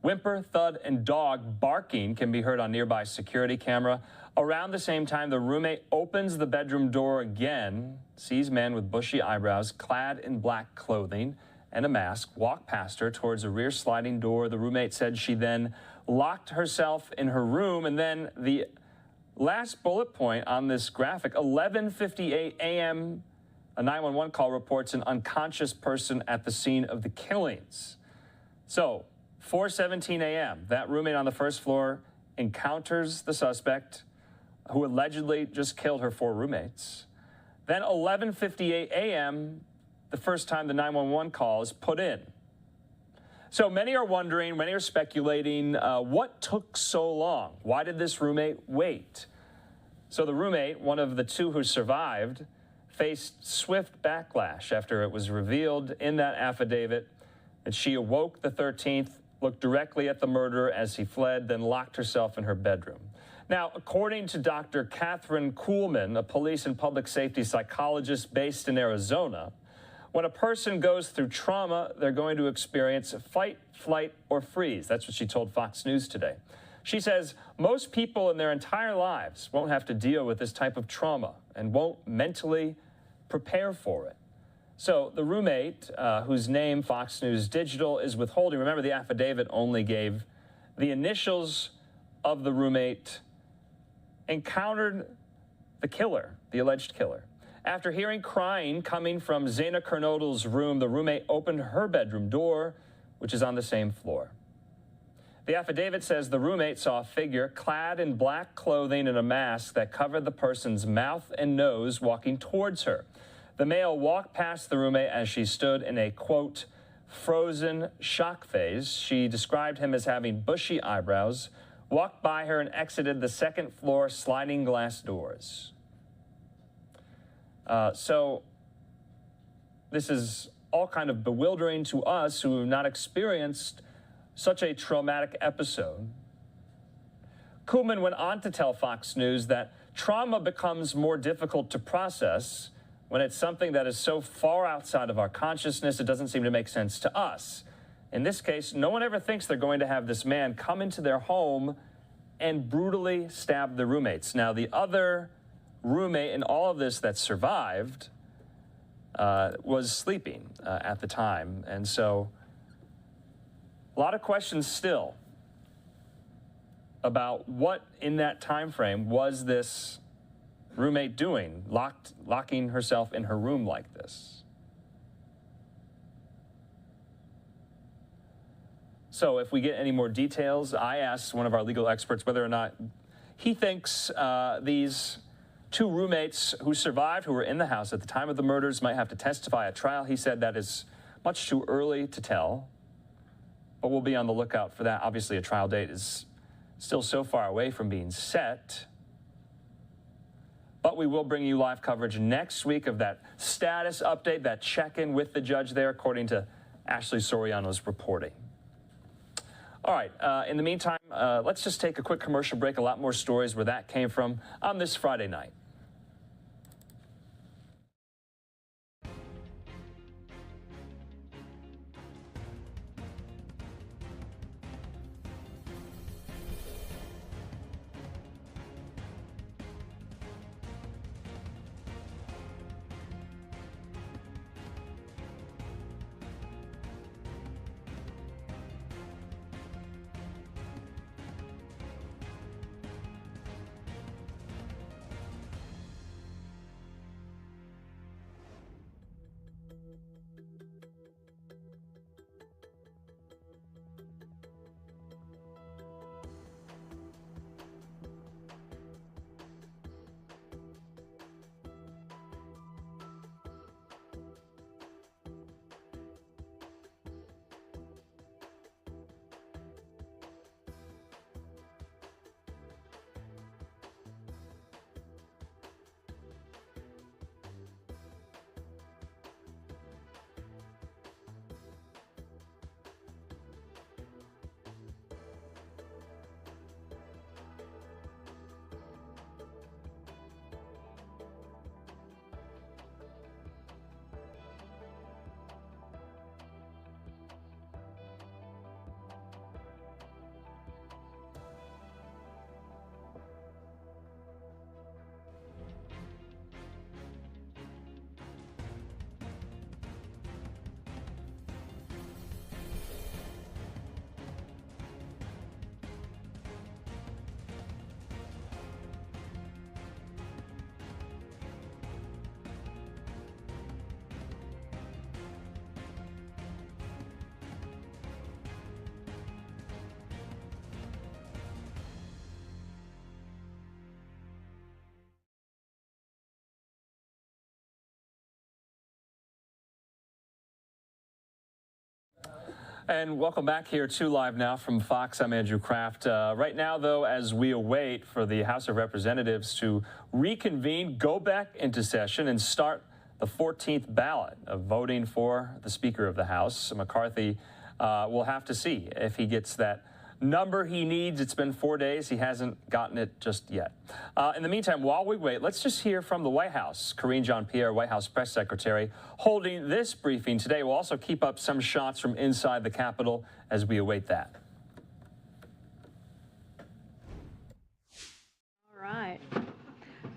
whimper, thud, and dog barking can be heard on nearby security camera. Around the same time, the roommate opens the bedroom door again, sees man with bushy eyebrows, clad in black clothing and a mask, walk past her towards a rear sliding door. The roommate said she then locked herself in her room. And then the last bullet point on this graphic, 11:58 a.m., a 911 call reports an unconscious person at the scene of the killings. So 4:17 a.m., that roommate on the first floor encounters the suspect who allegedly just killed her 4 roommates. Then 11:58 a.m., the first time the 911 call is put in. So many are wondering, many are speculating, what took so long? Why did this roommate wait? So the roommate, one of the 2 who survived, faced swift backlash after it was revealed in that affidavit that she awoke the 13th, looked directly at the murderer as he fled, then locked herself in her bedroom. Now, according to Dr. Catherine Kuhlman, a police and public safety psychologist based in Arizona, when a person goes through trauma, they're going to experience fight, flight, or freeze. That's what she told Fox News today. She says most people in their entire lives won't have to deal with this type of trauma and won't mentally prepare for it. So the roommate, whose name Fox News Digital is withholding, remember the affidavit only gave the initials of the roommate, encountered the killer, the alleged killer. After hearing crying coming from Zaina Kernodle's room, the roommate opened her bedroom door, which is on the same floor. The affidavit says the roommate saw a figure clad in black clothing and a mask that covered the person's mouth and nose walking towards her. The male walked past the roommate as she stood in a, quote, frozen shock phase. She described him as having bushy eyebrows, walked by her and exited the second floor sliding glass doors. So this is all kind of bewildering to us who have not experienced such a traumatic episode. Kuhlman went on to tell Fox News that trauma becomes more difficult to process when it's something that is so far outside of our consciousness it doesn't seem to make sense to us. In this case, no one ever thinks they're going to have this man come into their home and brutally stab the roommates. Now, the other roommate in all of this that survived was sleeping at the time. And so a lot of questions still about what in that time frame was this roommate doing, locking herself in her room like this. So if we get any more details, I asked one of our legal experts whether or not he thinks these 2 roommates who survived, who were in the house at the time of the murders, might have to testify at trial. He said that is much too early to tell, but we'll be on the lookout for that. Obviously, a trial date is still so far away from being set, but we will bring you live coverage next week of that status update, that check-in with the judge there, according to Ashley Soriano's reporting. All right, in the meantime, let's just take a quick commercial break. A lot more stories where that came from on this Friday night. And welcome back here to Live Now from Fox. I'm Andrew Kraft. Right now, though, as we await for the House of Representatives to reconvene, go back into session, and start the 14th ballot of voting for the Speaker of the House, McCarthy, will have to see if he gets that number he needs. It's been 4 days. He hasn't gotten it just yet. In the meantime, while we wait, let's just hear from the White House. Karine Jean-Pierre, White House press secretary, holding this briefing today. We'll also keep up some shots from inside the Capitol as we await that. All right.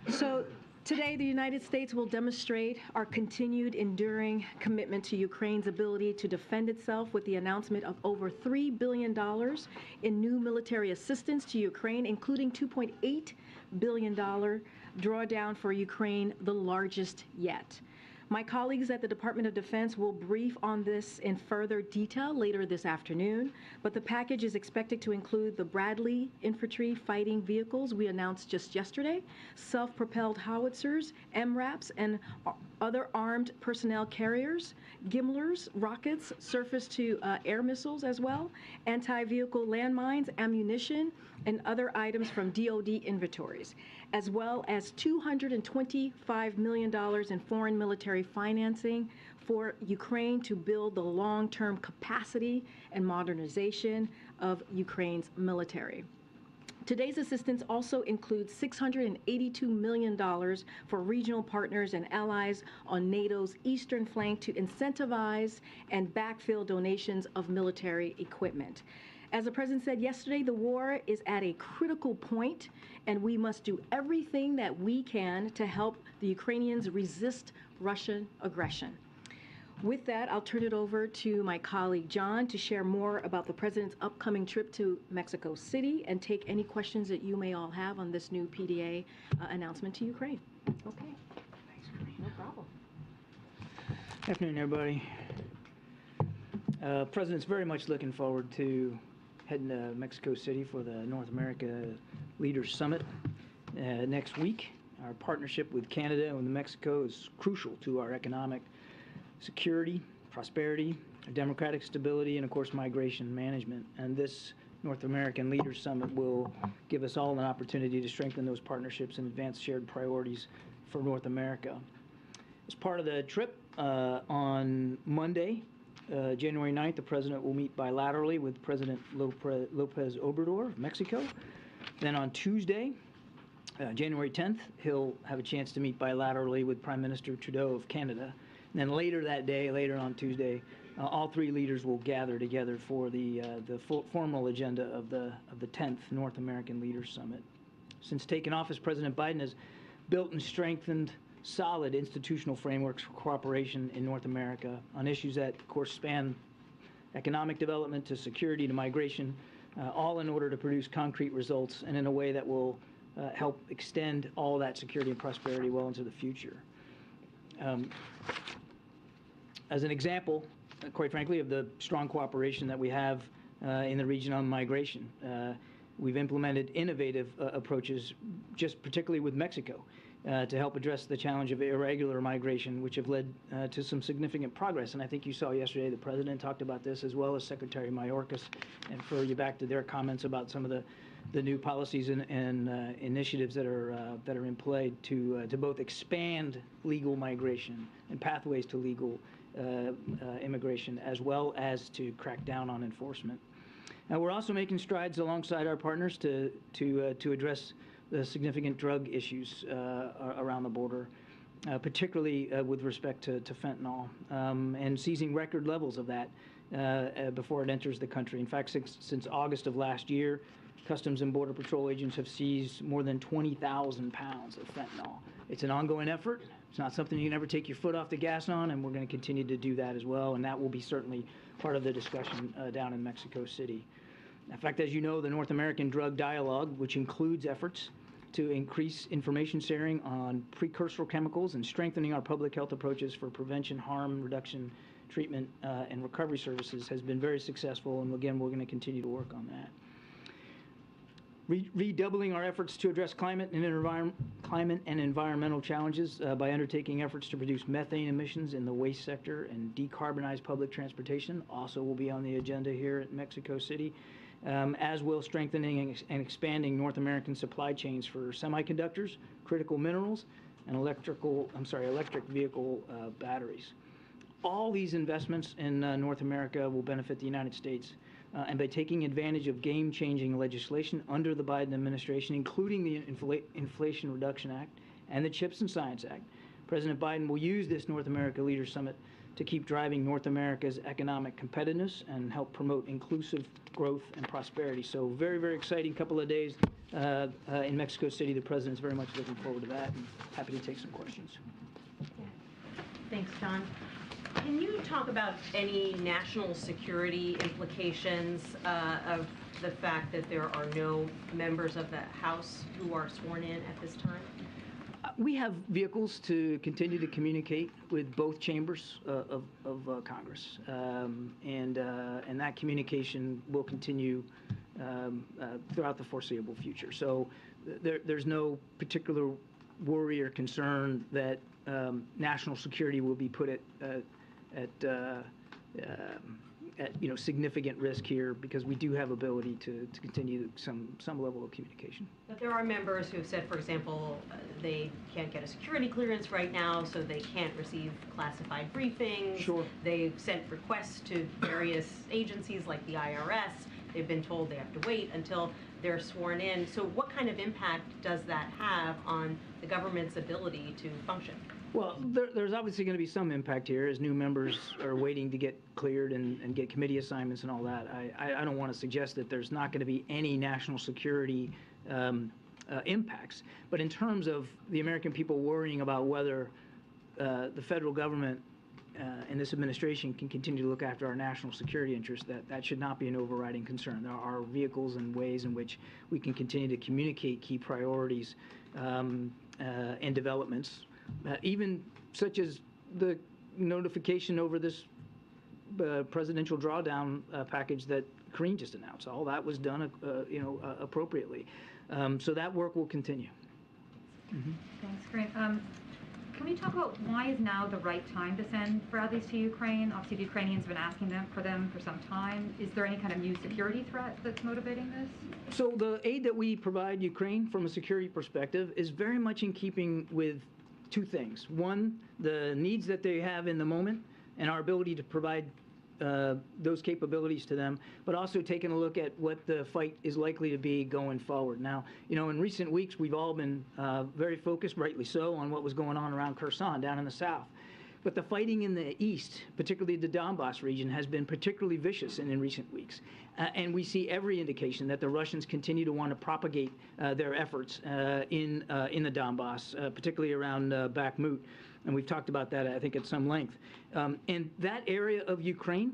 So today, the United States will demonstrate our continued enduring commitment to Ukraine's ability to defend itself with the announcement of over $3 billion in new military assistance to Ukraine, including $2.8 billion drawdown for Ukraine, the largest yet. My colleagues at the Department of Defense will brief on this in further detail later this afternoon, but the package is expected to include the Bradley infantry fighting vehicles we announced just yesterday, self-propelled howitzers, MRAPs, and other armed personnel carriers, GMLRS, rockets, surface-to-air missiles as well, anti-vehicle landmines, ammunition, and other items from DoD inventories, as well as $225 million in foreign military financing for Ukraine to build the long-term capacity and modernization of Ukraine's military. Today's assistance also includes $682 million for regional partners and allies on NATO's eastern flank to incentivize and backfill donations of military equipment. As the President said yesterday, the war is at a critical point, and we must do everything that we can to help the Ukrainians resist Russian aggression. With that, I'll turn it over to my colleague John to share more about the President's upcoming trip to Mexico City and take any questions that you may all have on this new PDA announcement to Ukraine. Okay. Thanks, Karine. No problem. Afternoon, everybody. President's very much looking forward to heading to Mexico City for the North America Leaders Summit next week. Our partnership with Canada and Mexico is crucial to our economic security, prosperity, democratic stability, and of course migration management. And this North American Leaders Summit will give us all an opportunity to strengthen those partnerships and advance shared priorities for North America. As part of the trip, on Monday, January 9th, the President will meet bilaterally with President Lopez Obrador of Mexico. Then on Tuesday, January 10th, he'll have a chance to meet bilaterally with Prime Minister Trudeau of Canada. And then later that day, later on Tuesday, all three leaders will gather together for the formal agenda of the 10th North American Leaders Summit. Since taking office, President Biden has built and strengthened solid institutional frameworks for cooperation in North America on issues that, of course, span economic development to security to migration, all in order to produce concrete results and in a way that will help extend all that security and prosperity well into the future. As an example, quite frankly, of the strong cooperation that we have in the region on migration, we've implemented innovative approaches, just particularly with Mexico, to help address the challenge of irregular migration, which have led to some significant progress. And I think you saw yesterday the President talked about this, as well as Secretary Mayorkas, and refer you back to their comments about some of the new policies and initiatives that are in play to both expand legal migration and pathways to legal immigration, as well as to crack down on enforcement. Now, we're also making strides alongside our partners to address the significant drug issues around the border, particularly with respect to fentanyl, and seizing record levels of that before it enters the country. In fact, since August of last year, Customs and Border Patrol agents have seized more than 20,000 pounds of fentanyl. It's an ongoing effort. It's not something you can ever take your foot off the gas on, and we're going to continue to do that as well, and that will be certainly part of the discussion down in Mexico City. In fact, as you know, the North American Drug Dialogue, which includes efforts to increase information sharing on precursor chemicals and strengthening our public health approaches for prevention, harm reduction, treatment, and recovery services, has been very successful, and again, we're going to continue to work on that. redoubling our efforts to address climate and environmental challenges by undertaking efforts to reduce methane emissions in the waste sector and decarbonize public transportation also will be on the agenda here at Mexico City, as will strengthening and expanding North American supply chains for semiconductors, critical minerals, and electric vehicle batteries. All these investments in North America will benefit the United States. And by taking advantage of game-changing legislation under the Biden administration, including the Inflation Reduction Act and the CHIPS and Science Act, President Biden will use this North America Leaders Summit to keep driving North America's economic competitiveness and help promote inclusive growth and prosperity. So very, very exciting couple of days in Mexico City. The President's very much looking forward to that and happy to take some questions. Thanks, John. Can you talk about any national security implications of the fact that there are no members of the House who are sworn in at this time? We have vehicles to continue to communicate with both chambers of Congress, and that communication will continue throughout the foreseeable future. So there's no particular worry or concern that national security will be put at significant risk here, because we do have ability to continue some level of communication. But there are members who have said, for example, they can't get a security clearance right now, so they can't receive classified briefings. Sure. They've sent requests to various agencies like the IRS. They've been told they have to wait until they're sworn in. So what kind of impact does that have on the government's ability to function? Well, there's obviously going to be some impact here as new members are waiting to get cleared and get committee assignments and all that. I don't want to suggest that there's not going to be any national security impacts. But in terms of the American people worrying about whether the federal government and this administration can continue to look after our national security interests, that should not be an overriding concern. There are vehicles and ways in which we can continue to communicate key priorities and developments. Even such as the notification over this presidential drawdown package that Karine just announced. All that was done, appropriately. So that work will continue. Mm-hmm. Thanks, Karine. Can we talk about why is now the right time to send Bradleys to Ukraine? Obviously, the Ukrainians have been asking for them for some time. Is there any kind of new security threat that's motivating this? So the aid that we provide Ukraine from a security perspective is very much in keeping with two things. One, the needs that they have in the moment and our ability to provide those capabilities to them, but also taking a look at what the fight is likely to be going forward. Now, in recent weeks, we've all been very focused, rightly so, on what was going on around Kherson down in the south. But the fighting in the east, particularly the Donbass region, has been particularly vicious in recent weeks. And we see every indication that the Russians continue to want to propagate their efforts in the Donbass, particularly around Bakhmut. And we've talked about that, I think, at some length. And that area of Ukraine,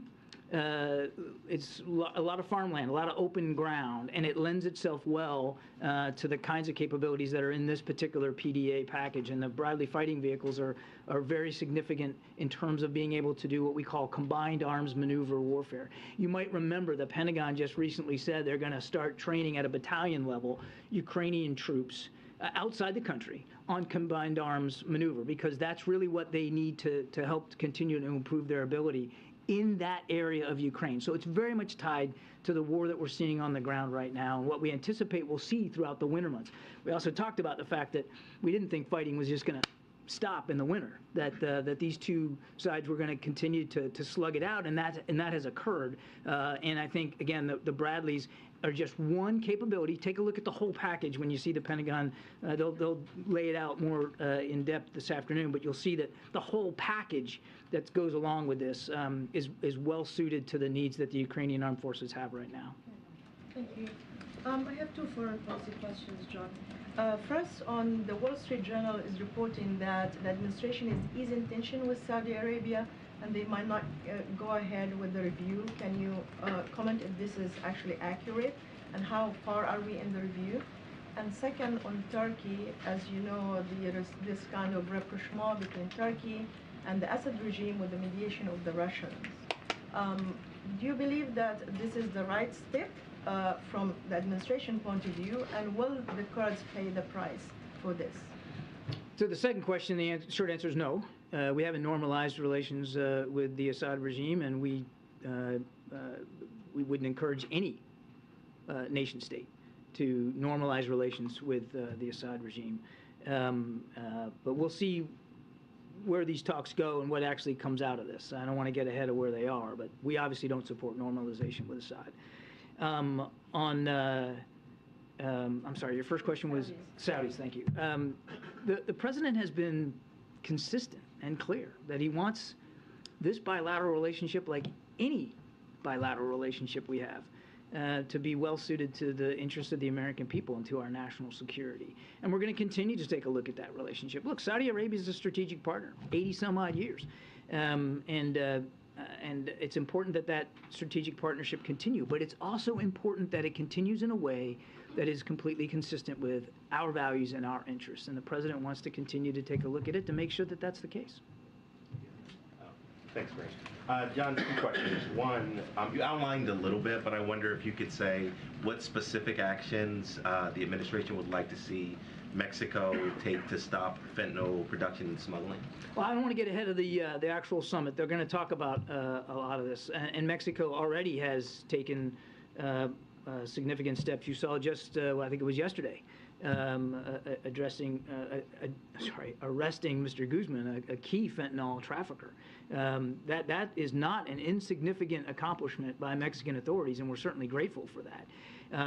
it's a lot of farmland, a lot of open ground, and it lends itself well to the kinds of capabilities that are in this particular PDA package. And the Bradley fighting vehicles are very significant in terms of being able to do what we call combined arms maneuver warfare. You might remember the Pentagon just recently said they're going to start training at a battalion level Ukrainian troops outside the country on combined arms maneuver, because that's really what they need to help continue to improve their ability in that area of Ukraine. So it's very much tied to the war that we're seeing on the ground right now and what we anticipate we'll see throughout the winter months. We also talked about the fact that we didn't think fighting was just going to stop in the winter, that these two sides were going to continue to slug it out, and that has occurred. And I think, again, the Bradleys are just one capability. Take a look at the whole package when you see the Pentagon. They'll lay it out more in depth this afternoon, but you'll see that the whole package that goes along with this is well suited to the needs that the Ukrainian armed forces have right now. Thank you. I have two foreign policy questions, John. First, on the Wall Street Journal is reporting that the administration is in tension with Saudi Arabia and they might not go ahead with the review. Can you comment if this is actually accurate and how far are we in the review? And second, on Turkey, as you know, there is this kind of rapprochement between Turkey and the Assad regime with the mediation of the Russians. Do you believe that this is the right step from the administration point of view, and will the Kurds pay the price for this? To the second question, the short answer is no. We haven't normalized relations with the Assad regime, and we wouldn't encourage any nation state to normalize relations with the Assad regime. But we'll see where these talks go and what actually comes out of this. I don't want to get ahead of where they are, but we obviously don't support normalization with Assad. I'm sorry, your first question was Saudis, thank you. The president has been consistent and clear that he wants this bilateral relationship, like any bilateral relationship we have, to be well suited to the interests of the American people and to our national security. And we're going to continue to take a look at that relationship. Look, Saudi Arabia is a strategic partner, 80 some odd years. And it's important that that strategic partnership continue, but it's also important that it continues in a way that is completely consistent with our values and our interests. And the president wants to continue to take a look at it to make sure that that's the case. Thanks, Rich. John, two questions. One, you outlined a little bit, but I wonder if you could say what specific actions the administration would like to see Mexico take to stop fentanyl production and smuggling? Well, I don't want to get ahead of the actual summit. They're going to talk about a lot of this. And Mexico already has taken significant steps. You saw just, I think it was yesterday, arresting Mr. Guzman, a key fentanyl trafficker. That is not an insignificant accomplishment by Mexican authorities, and we're certainly grateful for that.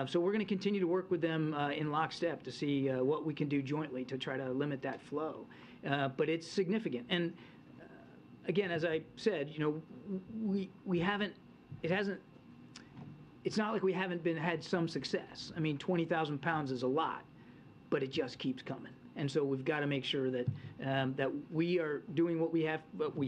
So we're going to continue to work with them in lockstep to see what we can do jointly to try to limit that flow. But it's significant. And again, as I said, we haven't, it's not like we haven't had some success. I mean, 20,000 pounds is a lot, but it just keeps coming. And so we've got to make sure that that we are doing what we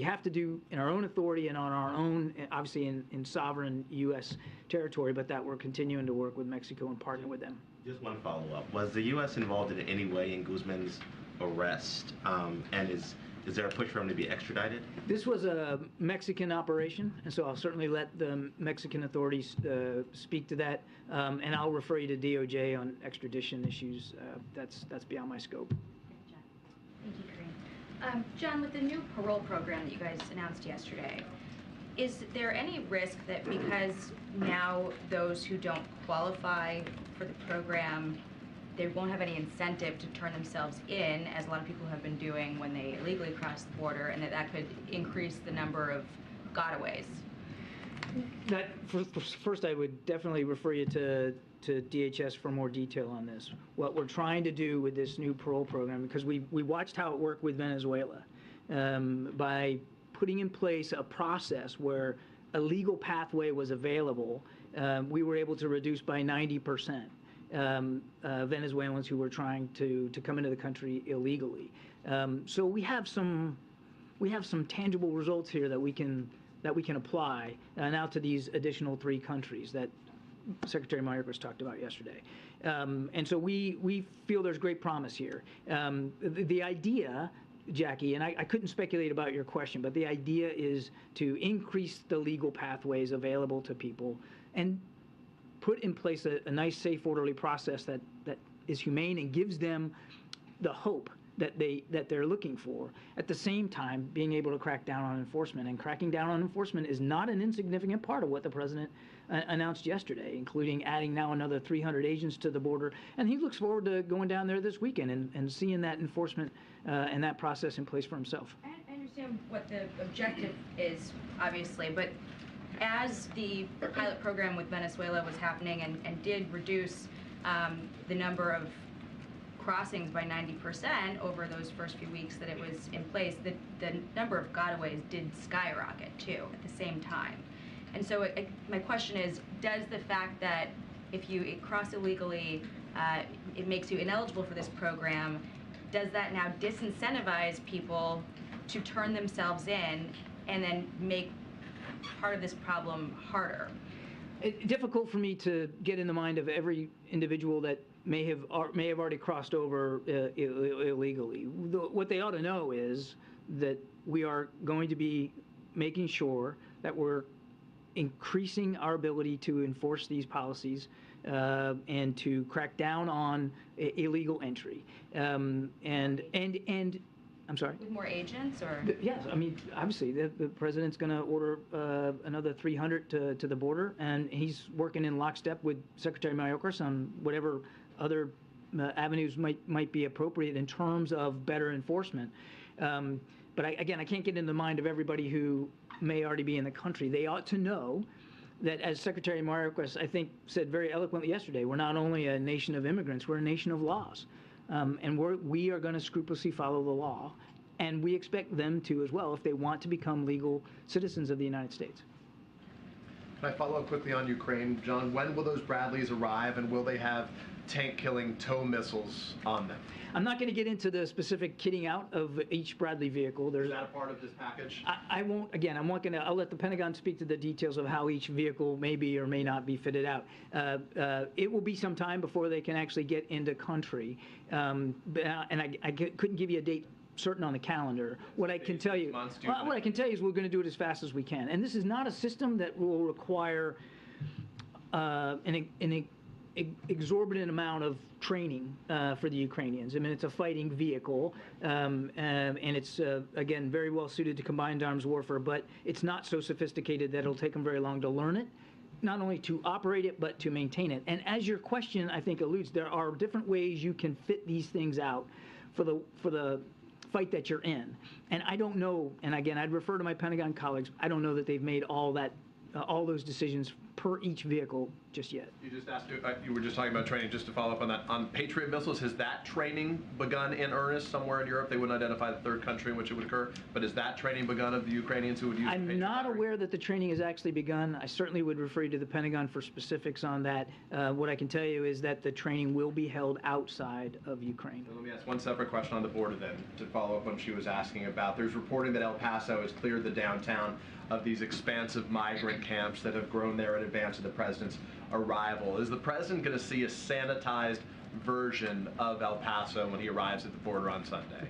have to do in our own authority and on our own, obviously in sovereign U.S. territory, but that we're continuing to work with Mexico and partner with them. Just one follow-up. Was the U.S. involved in any way in Guzman's arrest? And is there a push for him to be extradited? This was a Mexican operation, and so I'll certainly let the Mexican authorities speak to that, and I'll refer you to DOJ on extradition issues. That's beyond my scope. Thank you, Kareem. John, with the new parole program that you guys announced yesterday, is there any risk that because now those who don't qualify for the program, they won't have any incentive to turn themselves in, as a lot of people have been doing when they illegally cross the border, and that could increase the number of gotaways? First, I would definitely refer you to DHS for more detail on this. What we're trying to do with this new parole program, because we watched how it worked with Venezuela, by putting in place a process where a legal pathway was available, we were able to reduce by 90% Venezuelans who were trying to come into the country illegally. So we have some tangible results here that we can apply now to these additional 3 countries that Secretary Mayorkas talked about yesterday. And so we feel there's great promise here. The idea, Jackie, and I couldn't speculate about your question, but the idea is to increase the legal pathways available to people and put in place a nice, safe, orderly process that is humane and gives them the hope that they're looking for. At the same time, being able to crack down on enforcement. And cracking down on enforcement is not an insignificant part of what the president announced yesterday, including adding now another 300 agents to the border. And he looks forward to going down there this weekend and seeing that enforcement and that process in place for himself. I understand what the objective is, obviously, but as the pilot program with Venezuela was happening and did reduce the number of crossings by 90% over those first few weeks that it was in place, the number of gotaways did skyrocket too at the same time. And so my question is, does the fact that if you cross illegally, it makes you ineligible for this program, does that now disincentivize people to turn themselves in and then make part of this problem harder? It's difficult for me to get in the mind of every individual that may have already crossed over illegally. What they ought to know is that we are going to be making sure that we're increasing our ability to enforce these policies and to crack down on illegal entry. I'm sorry? With more agents, or? Yes, I mean, obviously, the president's going to order another 300 to the border, and he's working in lockstep with Secretary Mayorkas on whatever other avenues might be appropriate in terms of better enforcement. But again, I can't get in the mind of everybody who may already be in the country. They ought to know that, as Secretary Mayorkas, I think, said very eloquently yesterday, we're not only a nation of immigrants, we're a nation of laws. And we are going to scrupulously follow the law, and we expect them to as well if they want to become legal citizens of the United States. Can I follow up quickly on Ukraine, John? When will those Bradleys arrive, and will they have tank-killing tow missiles on them? I'm not going to get into the specific kitting out of each Bradley vehicle. Is that a part of this package? I won't. Again, I'll let the Pentagon speak to the details of how each vehicle may be or may not be fitted out. It will be some time before they can actually get into country, and I couldn't give you a date certain on the calendar. What I can tell you, what I can tell you is we're going to do it as fast as we can. And this is not a system that will require an exorbitant amount of training for the Ukrainians. I mean, it's a fighting vehicle, and it's, again, very well suited to combined arms warfare, but it's not so sophisticated that it'll take them very long to learn it, not only to operate it, but to maintain it. And as your question, I think, alludes, there are different ways you can fit these things out for the fight that you're in. And I don't know, and again, I'd refer to my Pentagon colleagues, I don't know that they've made all those decisions per each vehicle just yet. You just asked, you were just talking about training, just to follow up on that. On Patriot missiles, has that training begun in earnest somewhere in Europe? They wouldn't identify the third country in which it would occur, but has that training begun of the Ukrainians who would use I'm not aware that the training has actually begun. I certainly would refer you to the Pentagon for specifics on that. What I can tell you is that the training will be held outside of Ukraine. Let me ask one separate question on the border then, to follow up on what she was asking about. There's reporting that El Paso has cleared the downtown of these expansive migrant camps that have grown there in advance of the president's arrival. Is the president going to see a sanitized version of El Paso when he arrives at the border on Sunday?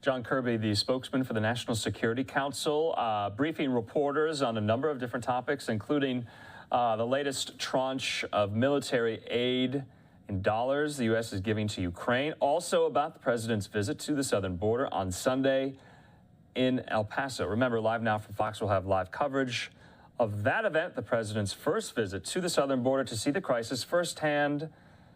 John Kirby, the spokesman for the National Security Council, briefing reporters on a number of different topics, including the latest tranche of military aid in dollars the U.S. is giving to Ukraine. Also about the president's visit to the southern border on Sunday in El Paso. Remember, Live Now from Fox will have live coverage of that event, the president's first visit to the southern border to see the crisis firsthand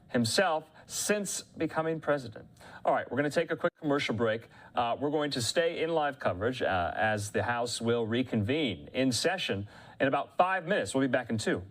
himself since becoming president. All right, we're going to take a quick commercial break. We're going to stay in live coverage as the House will reconvene in session in about 5 minutes. We'll be back in 2.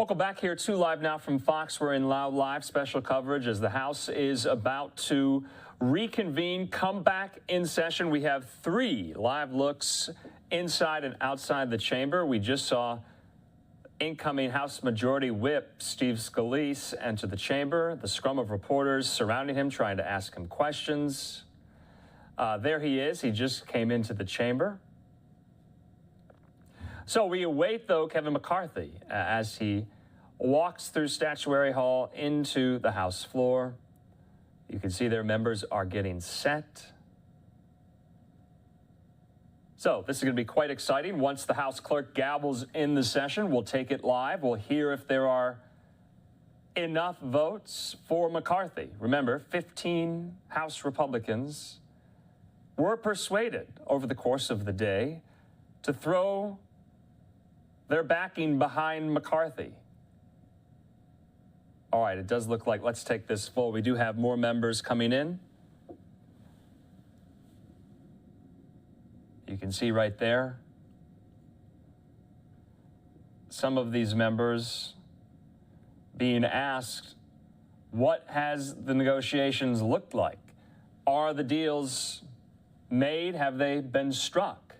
Welcome back here to Live Now from Fox. We're in live special coverage as the House is about to reconvene, come back in session. We have 3 live looks inside and outside the chamber. We just saw incoming House Majority Whip Steve Scalise enter the chamber, the scrum of reporters surrounding him, trying to ask him questions. There he is. He just came into the chamber. So we await, though, Kevin McCarthy as he walks through Statuary Hall into the House floor. You can see their members are getting set. So this is going to be quite exciting. Once the House clerk gavels in the session, we'll take it live. We'll hear if there are enough votes for McCarthy. Remember, 15 House Republicans were persuaded over the course of the day to throw their backing behind McCarthy. All right, it does look like, let's take this full. We do have more members coming in. You can see right there some of these members being asked, what has the negotiations looked like? Are the deals made? Have they been struck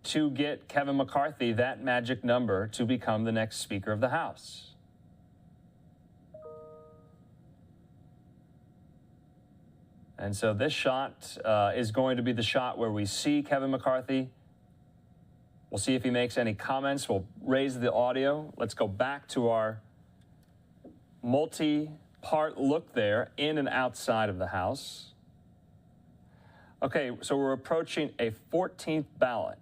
to get Kevin McCarthy that magic number to become the next Speaker of the House? And so this shot is going to be the shot where we see Kevin McCarthy. We'll see if he makes any comments. We'll raise the audio. Let's go back to our multi-part look there, in and outside of the House. Okay, so we're approaching a 14th ballot.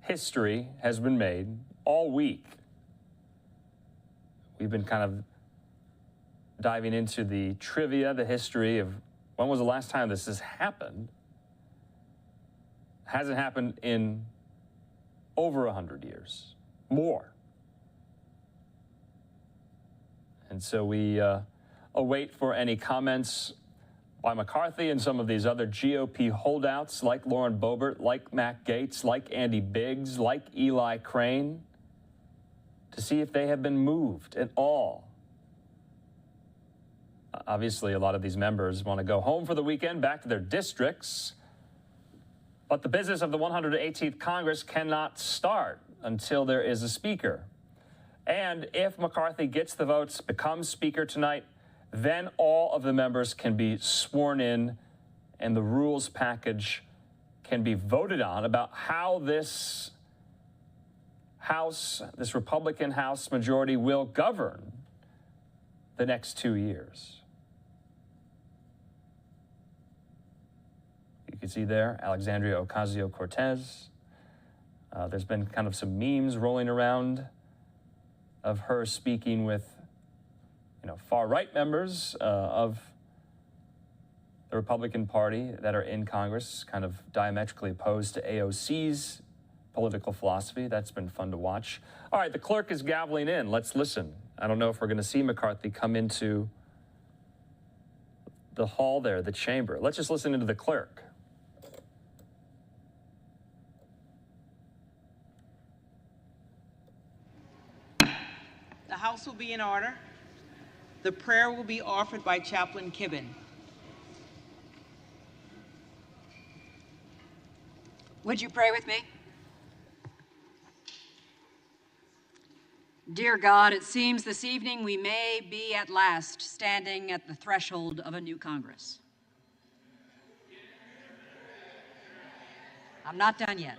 History has been made all week. We've been kind of diving into the trivia, the history of when was the last time this has happened. Hasn't happened in over 100 years, more. And so we await for any comments by McCarthy and some of these other GOP holdouts like Lauren Boebert, like Matt Gaetz, like Andy Biggs, like Eli Crane, to see if they have been moved at all. Obviously, a lot of these members want to go home for the weekend, back to their districts. But the business of the 118th Congress cannot start until there is a speaker. And if McCarthy gets the votes, becomes speaker tonight, then all of the members can be sworn in and the rules package can be voted on about how this House, this Republican House majority, will govern the next 2 years. You can see there, Alexandria Ocasio-Cortez. There's been kind of some memes rolling around of her speaking with, far-right members of the Republican Party that are in Congress, kind of diametrically opposed to AOC's political philosophy. That's been fun to watch. All right, the clerk is gaveling in. Let's listen. I don't know if we're going to see McCarthy come into the hall there, the chamber. Let's just listen into the clerk. The House will be in order. The prayer will be offered by Chaplain Kibben. Would you pray with me? Dear God, it seems this evening we may be at last standing at the threshold of a new Congress. I'm not done yet.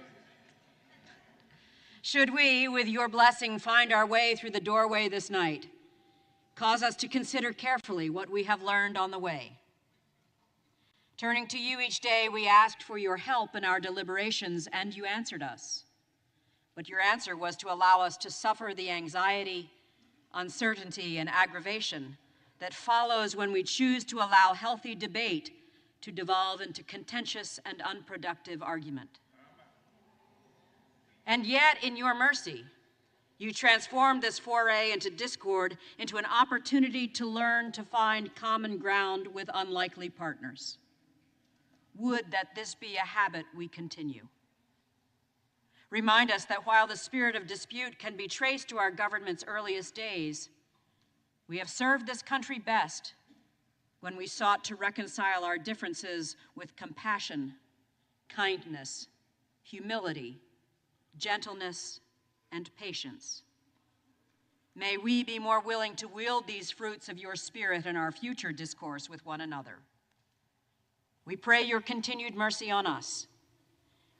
Should we, with your blessing, find our way through the doorway this night, cause us to consider carefully what we have learned on the way. Turning to you each day, we asked for your help in our deliberations, and you answered us. But your answer was to allow us to suffer the anxiety, uncertainty, and aggravation that follows when we choose to allow healthy debate to devolve into contentious and unproductive argument. And yet, in your mercy, you transformed this foray into discord into an opportunity to learn to find common ground with unlikely partners. Would that this be a habit we continue. Remind us that while the spirit of dispute can be traced to our government's earliest days, we have served this country best when we sought to reconcile our differences with compassion, kindness, humility, gentleness, and patience. May we be more willing to wield these fruits of your spirit in our future discourse with one another. We pray your continued mercy on us.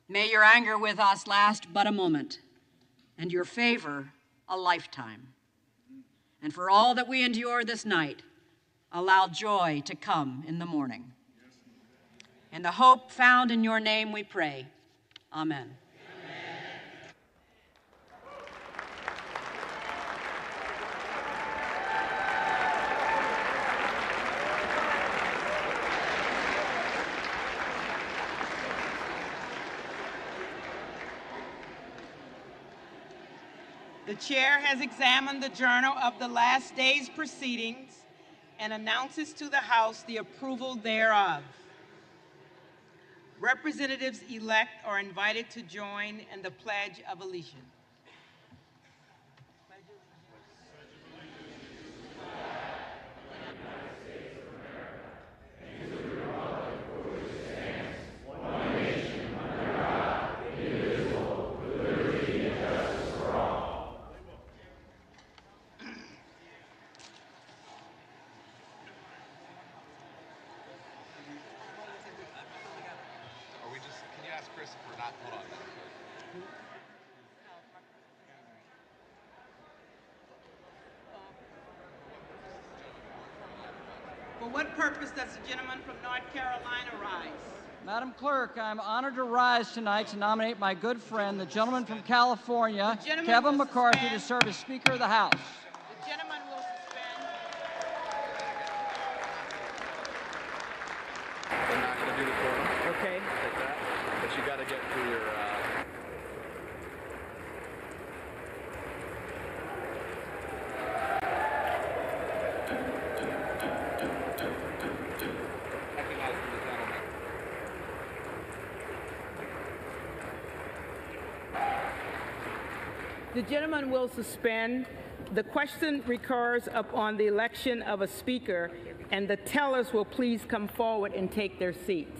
May your anger with us last but a moment, and your favor a lifetime. And for all that we endure this night, allow joy to come in the morning. In the hope found in your name we pray. Amen. The chair has examined the journal of the last day's proceedings and announces to the House the approval thereof. Representatives-elect are invited to join in the Pledge of Allegiance. For what purpose does the gentleman from North Carolina rise? Madam Clerk, I'm honored to rise tonight to nominate my good friend, the gentleman from California, Kevin McCarthy, to serve as Speaker of the House. The gentleman will suspend. We're not going to do the quorum. Okay. Take that. But you got to get through your... The gentleman will suspend. The question recurs upon the election of a speaker, and the tellers will please come forward and take their seats.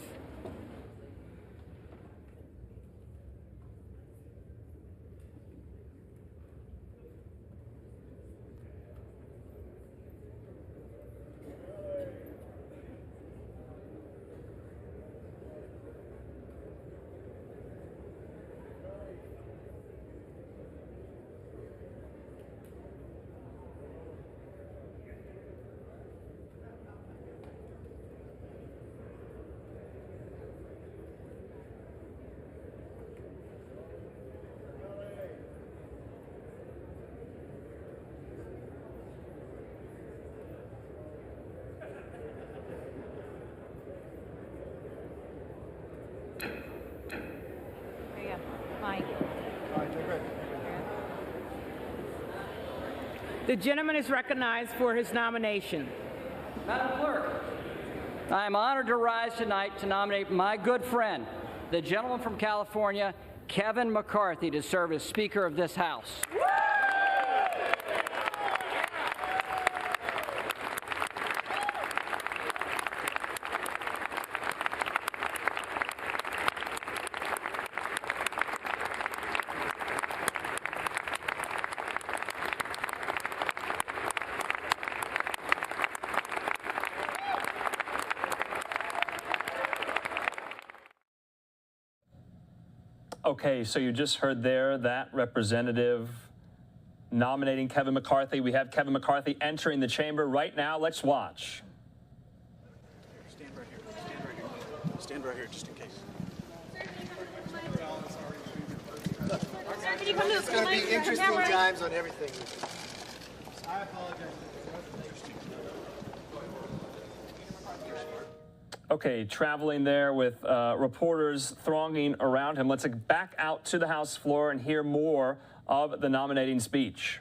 The gentleman is recognized for his nomination. Madam Clerk, I am honored to rise tonight to nominate my good friend, the gentleman from California, Kevin McCarthy, to serve as Speaker of this House. Okay, so you just heard there that representative nominating Kevin McCarthy. We have Kevin McCarthy entering the chamber right now. Let's watch. Stand right here. Stand right here. Stand right here, just in case. Sir, can you come to the It's going to be interesting times on everything. I apologize. Okay, traveling there with reporters thronging around him. Let's get back out to the House floor and hear more of the nominating speech.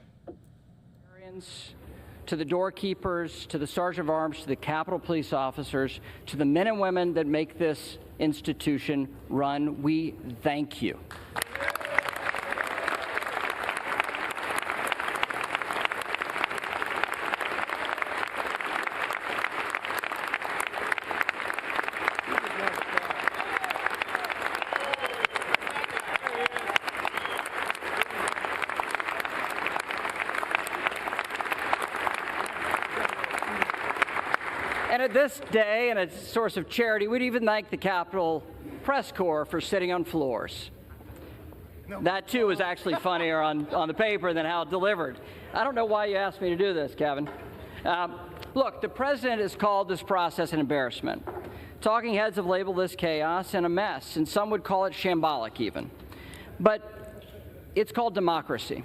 To the doorkeepers, to the Sergeant of Arms, to the Capitol Police officers, to the men and women that make this institution run, we thank you. And at this day, and a source of charity, we'd even thank the Capitol Press Corps for sitting on floors. That, too, was actually funnier on the paper than how it delivered. I don't know why you asked me to do this, Kevin. Look, the president has called this process an embarrassment. Talking heads have labeled this chaos and a mess, and some would call it shambolic even. But it's called democracy.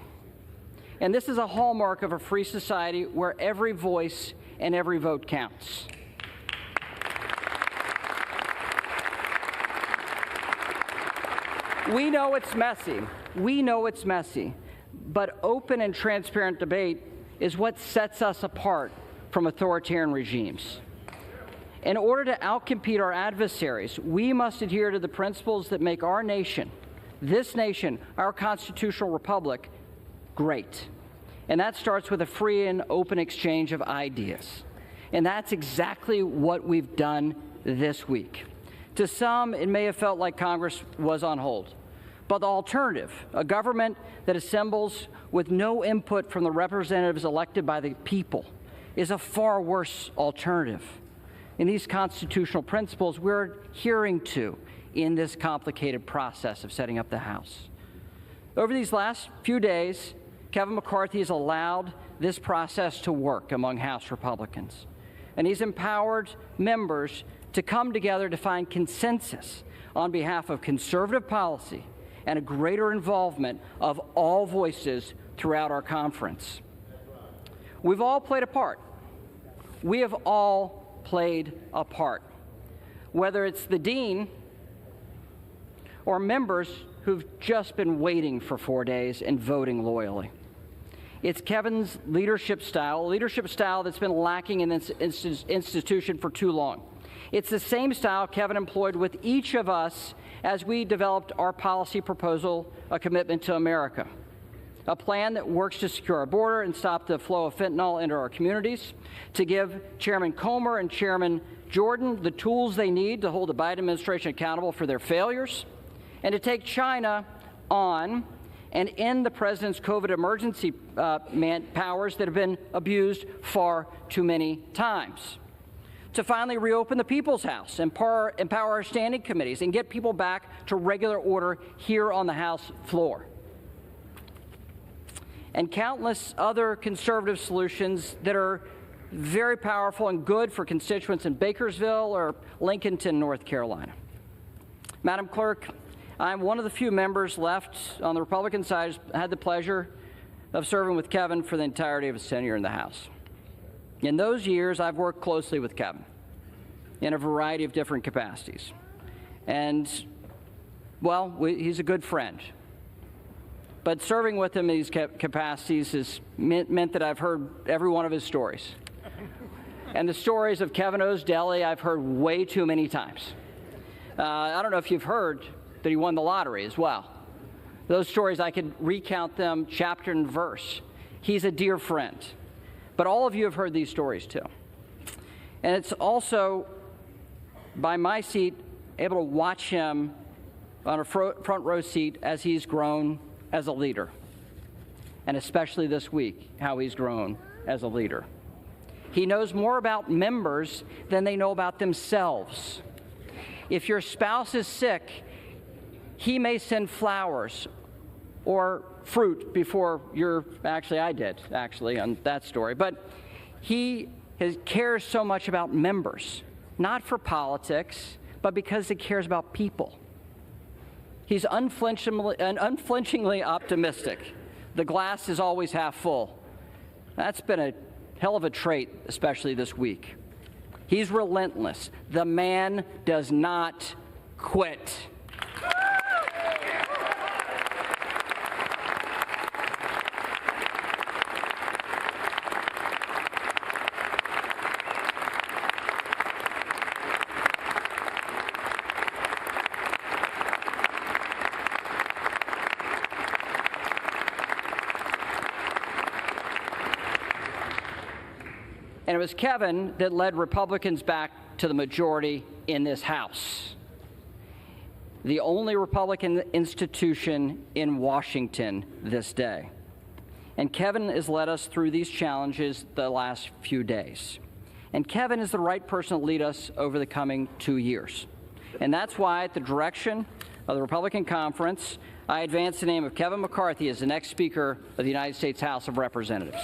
And this is a hallmark of a free society where every voice and every vote counts. We know it's messy. We know it's messy. But open and transparent debate is what sets us apart from authoritarian regimes. In order to outcompete our adversaries, we must adhere to the principles that make our nation, this nation, our constitutional republic, great. And that starts with a free and open exchange of ideas. And that's exactly what we've done this week. To some, it may have felt like Congress was on hold. But the alternative, a government that assembles with no input from the representatives elected by the people, is a far worse alternative. And these constitutional principles we're adhering to in this complicated process of setting up the House. Over these last few days, Kevin McCarthy has allowed this process to work among House Republicans. And he's empowered members to come together to find consensus on behalf of conservative policy and a greater involvement of all voices throughout our conference. We've all played a part. We have all played a part, whether it's the dean or members who've just been waiting for 4 days and voting loyally. It's Kevin's leadership style that's been lacking in this institution for too long. It's the same style Kevin employed with each of us as we developed our policy proposal, A Commitment to America, a plan that works to secure our border and stop the flow of fentanyl into our communities, to give Chairman Comer and Chairman Jordan the tools they need to hold the Biden administration accountable for their failures, and to take China on and end the president's COVID emergency powers that have been abused far too many times. To finally reopen the People's House, empower our standing committees, and get people back to regular order here on the House floor. And countless other conservative solutions that are very powerful and good for constituents in Bakersville or Lincolnton, North Carolina. Madam Clerk, I'm one of the few members left on the Republican side who's had the pleasure of serving with Kevin for the entirety of his tenure in the House. In those years, I've worked closely with Kevin in a variety of different capacities. And, well, he's a good friend. But serving with him in these capacities has meant that I've heard every one of his stories. And the stories of Kevin O's Deli I've heard way too many times. I don't know if you've heard that he won the lottery as well. Those stories, I could recount them chapter and verse. He's a dear friend. But all of you have heard these stories too. And it's also, by my seat, able to watch him on a front row seat as he's grown as a leader. And especially this week, how he's grown as a leader. He knows more about members than they know about themselves. If your spouse is sick, he may send flowers or fruit before I did on that story. But he cares so much about members, not for politics, but because he cares about people. He's unflinchingly optimistic. The glass is always half full. That's been a hell of a trait, especially this week. He's relentless. The man does not quit. And it was Kevin that led Republicans back to the majority in this House, the only Republican institution in Washington this day. And Kevin has led us through these challenges the last few days. And Kevin is the right person to lead us over the coming 2 years. And that's why, at the direction of the Republican Conference, I advance the name of Kevin McCarthy as the next Speaker of the United States House of Representatives.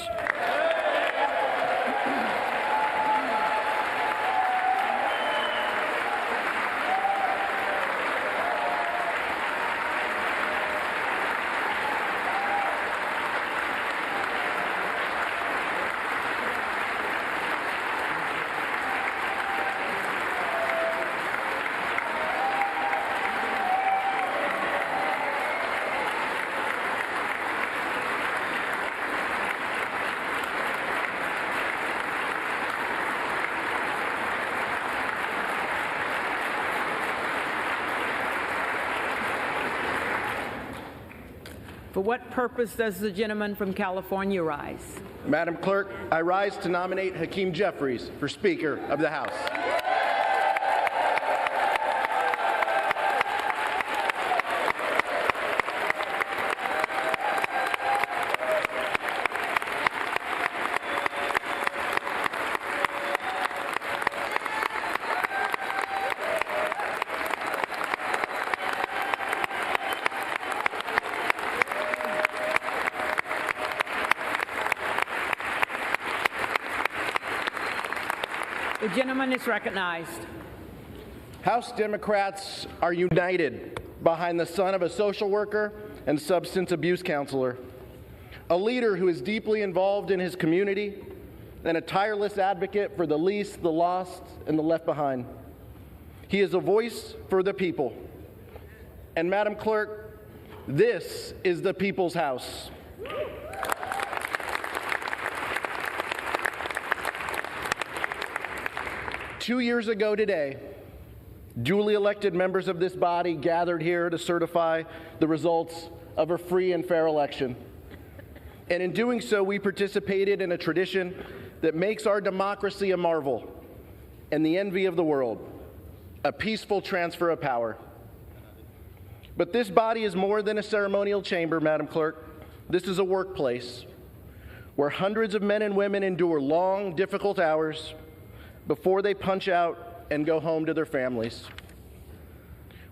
For what purpose does the gentleman from California rise? Madam Clerk, I rise to nominate Hakeem Jeffries for Speaker of the House. The gentleman is recognized. House Democrats are united behind the son of a social worker and substance abuse counselor, a leader who is deeply involved in his community, and a tireless advocate for the least, the lost, and the left behind. He is a voice for the people. And Madam Clerk, this is the people's house. Two years ago today, duly elected members of this body gathered here to certify the results of a free and fair election. And in doing so, we participated in a tradition that makes our democracy a marvel and the envy of the world, a peaceful transfer of power. But this body is more than a ceremonial chamber, Madam Clerk. This is a workplace where hundreds of men and women endure long, difficult hours before they punch out and go home to their families.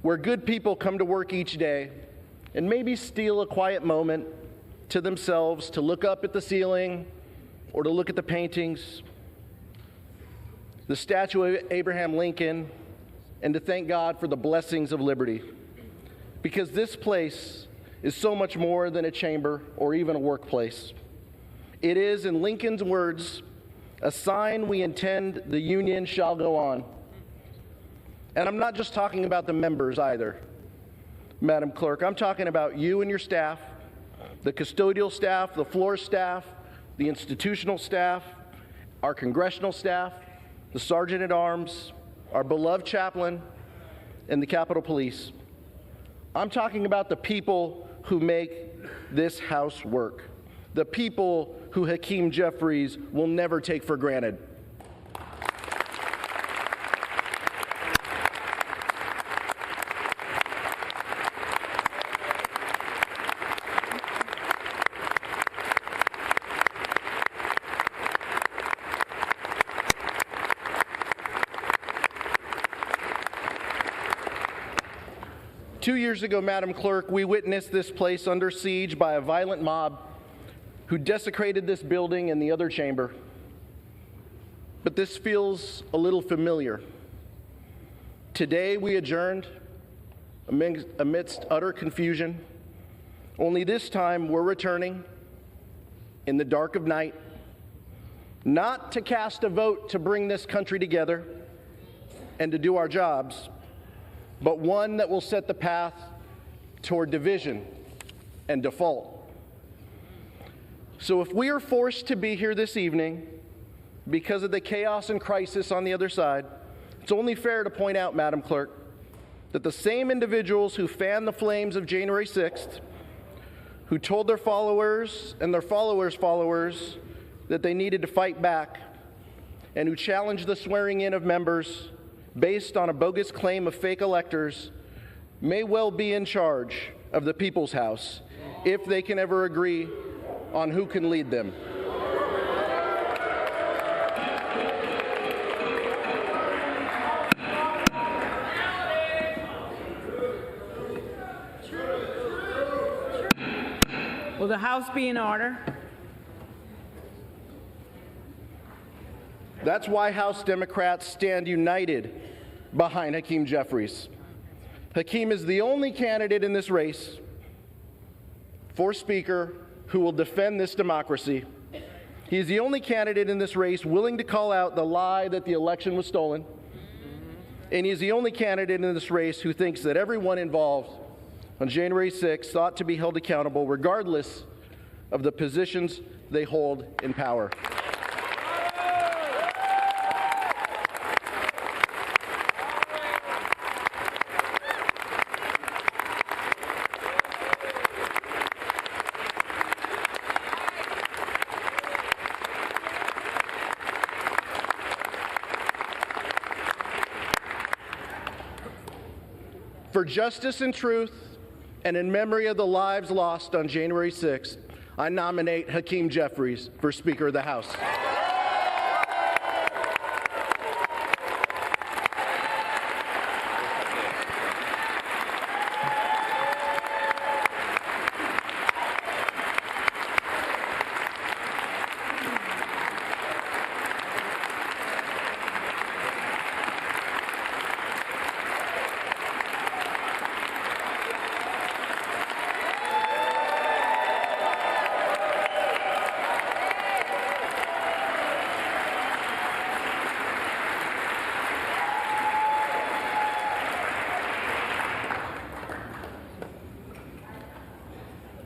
Where good people come to work each day and maybe steal a quiet moment to themselves to look up at the ceiling or to look at the paintings, the statue of Abraham Lincoln, and to thank God for the blessings of liberty. Because this place is so much more than a chamber or even a workplace. It is, in Lincoln's words, a sign we intend the union shall go on. And I'm not just talking about the members either, Madam Clerk. I'm talking about you and your staff, the custodial staff, the floor staff, the institutional staff, our congressional staff, the sergeant at arms, our beloved chaplain, and the Capitol Police. I'm talking about the people who make this house work, the people who Hakeem Jeffries will never take for granted. Two years ago, Madam Clerk, we witnessed this place under siege by a violent mob who desecrated this building and the other chamber. But this feels a little familiar. Today we adjourned amidst utter confusion, only this time we're returning in the dark of night, not to cast a vote to bring this country together and to do our jobs, but one that will set the path toward division and default. So if we are forced to be here this evening because of the chaos and crisis on the other side, it's only fair to point out, Madam Clerk, that the same individuals who fanned the flames of January 6th, who told their followers and their followers' followers that they needed to fight back, and who challenged the swearing in of members based on a bogus claim of fake electors, may well be in charge of the People's House if they can ever agree on who can lead them. the House be in order? That's why House Democrats stand united behind Hakeem Jeffries. Hakeem is the only candidate in this race for Speaker who will defend this democracy. He is the only candidate in this race willing to call out the lie that the election was stolen. And he is the only candidate in this race who thinks that everyone involved on January 6th ought to be held accountable regardless of the positions they hold in power. For justice and truth, and in memory of the lives lost on January 6th, I nominate Hakeem Jeffries for Speaker of the House.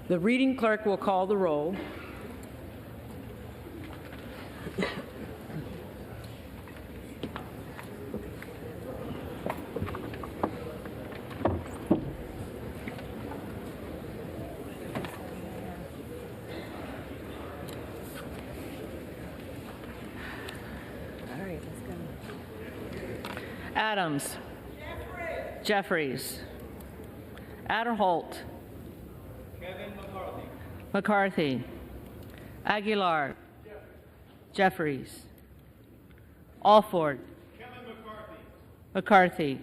The reading clerk will call the roll. Adams. Jeffries. Aderholt. McCarthy. Aguilar. Jeffries. Alford. McCarthy.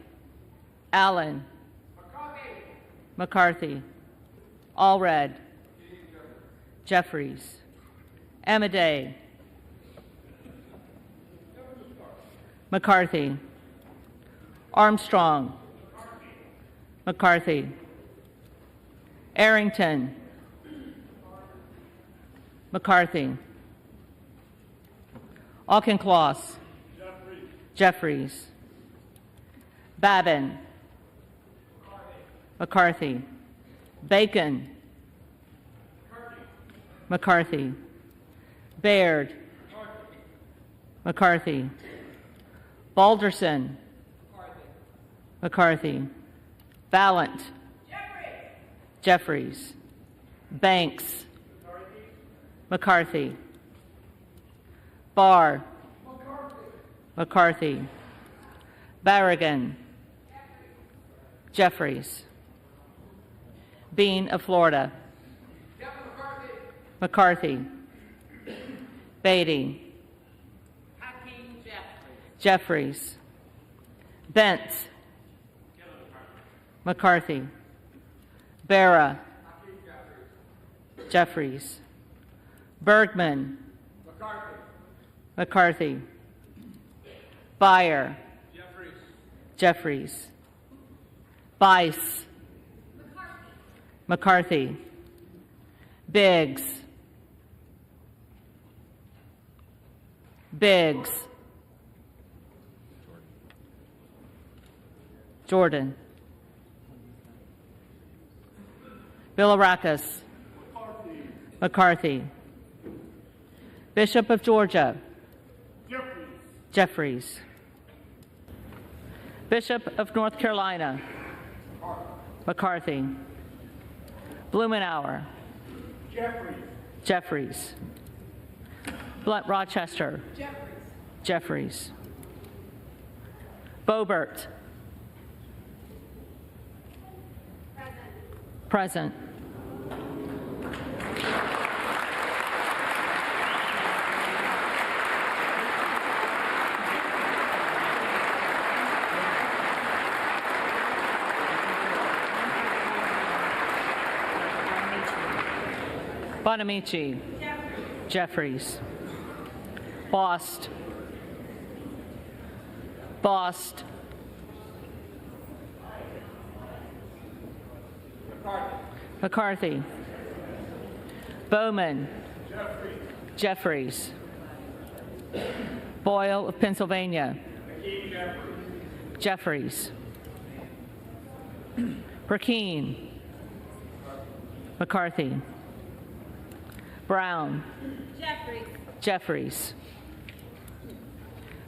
Allen. McCarthy. Allred. Jeffries. Amadei. McCarthy. Armstrong. McCarthy. Arrington. McCarthy. Auchincloss. Jeffries. Babin. McCarthy. Bacon. McCarthy. Baird. McCarthy. Balderson. McCarthy. Vallant. Jeffries. Banks. McCarthy. Barr. McCarthy. Barragan. Jeffries. Bean of Florida. McCarthy. Beatty. Jeffries. Bentz. McCarthy. Barra. Jeffries. Bergman. McCarthy. Beyer. Jeffries. Bice. McCarthy. Biggs. Biggs. Jordan. Bilirakis. McCarthy. Bishop of Georgia. Jeffries. Bishop of North Carolina. McCarthy. Blumenauer. Jeffries. Blunt Rochester. Jeffries. Boebert. Present. Bonamici. Jeffries. Bost. Bost. McCarthy. Bowman. Jeffries. Boyle of Pennsylvania. Jeffries. Burkeen. McCarthy. Brown. Jeffries.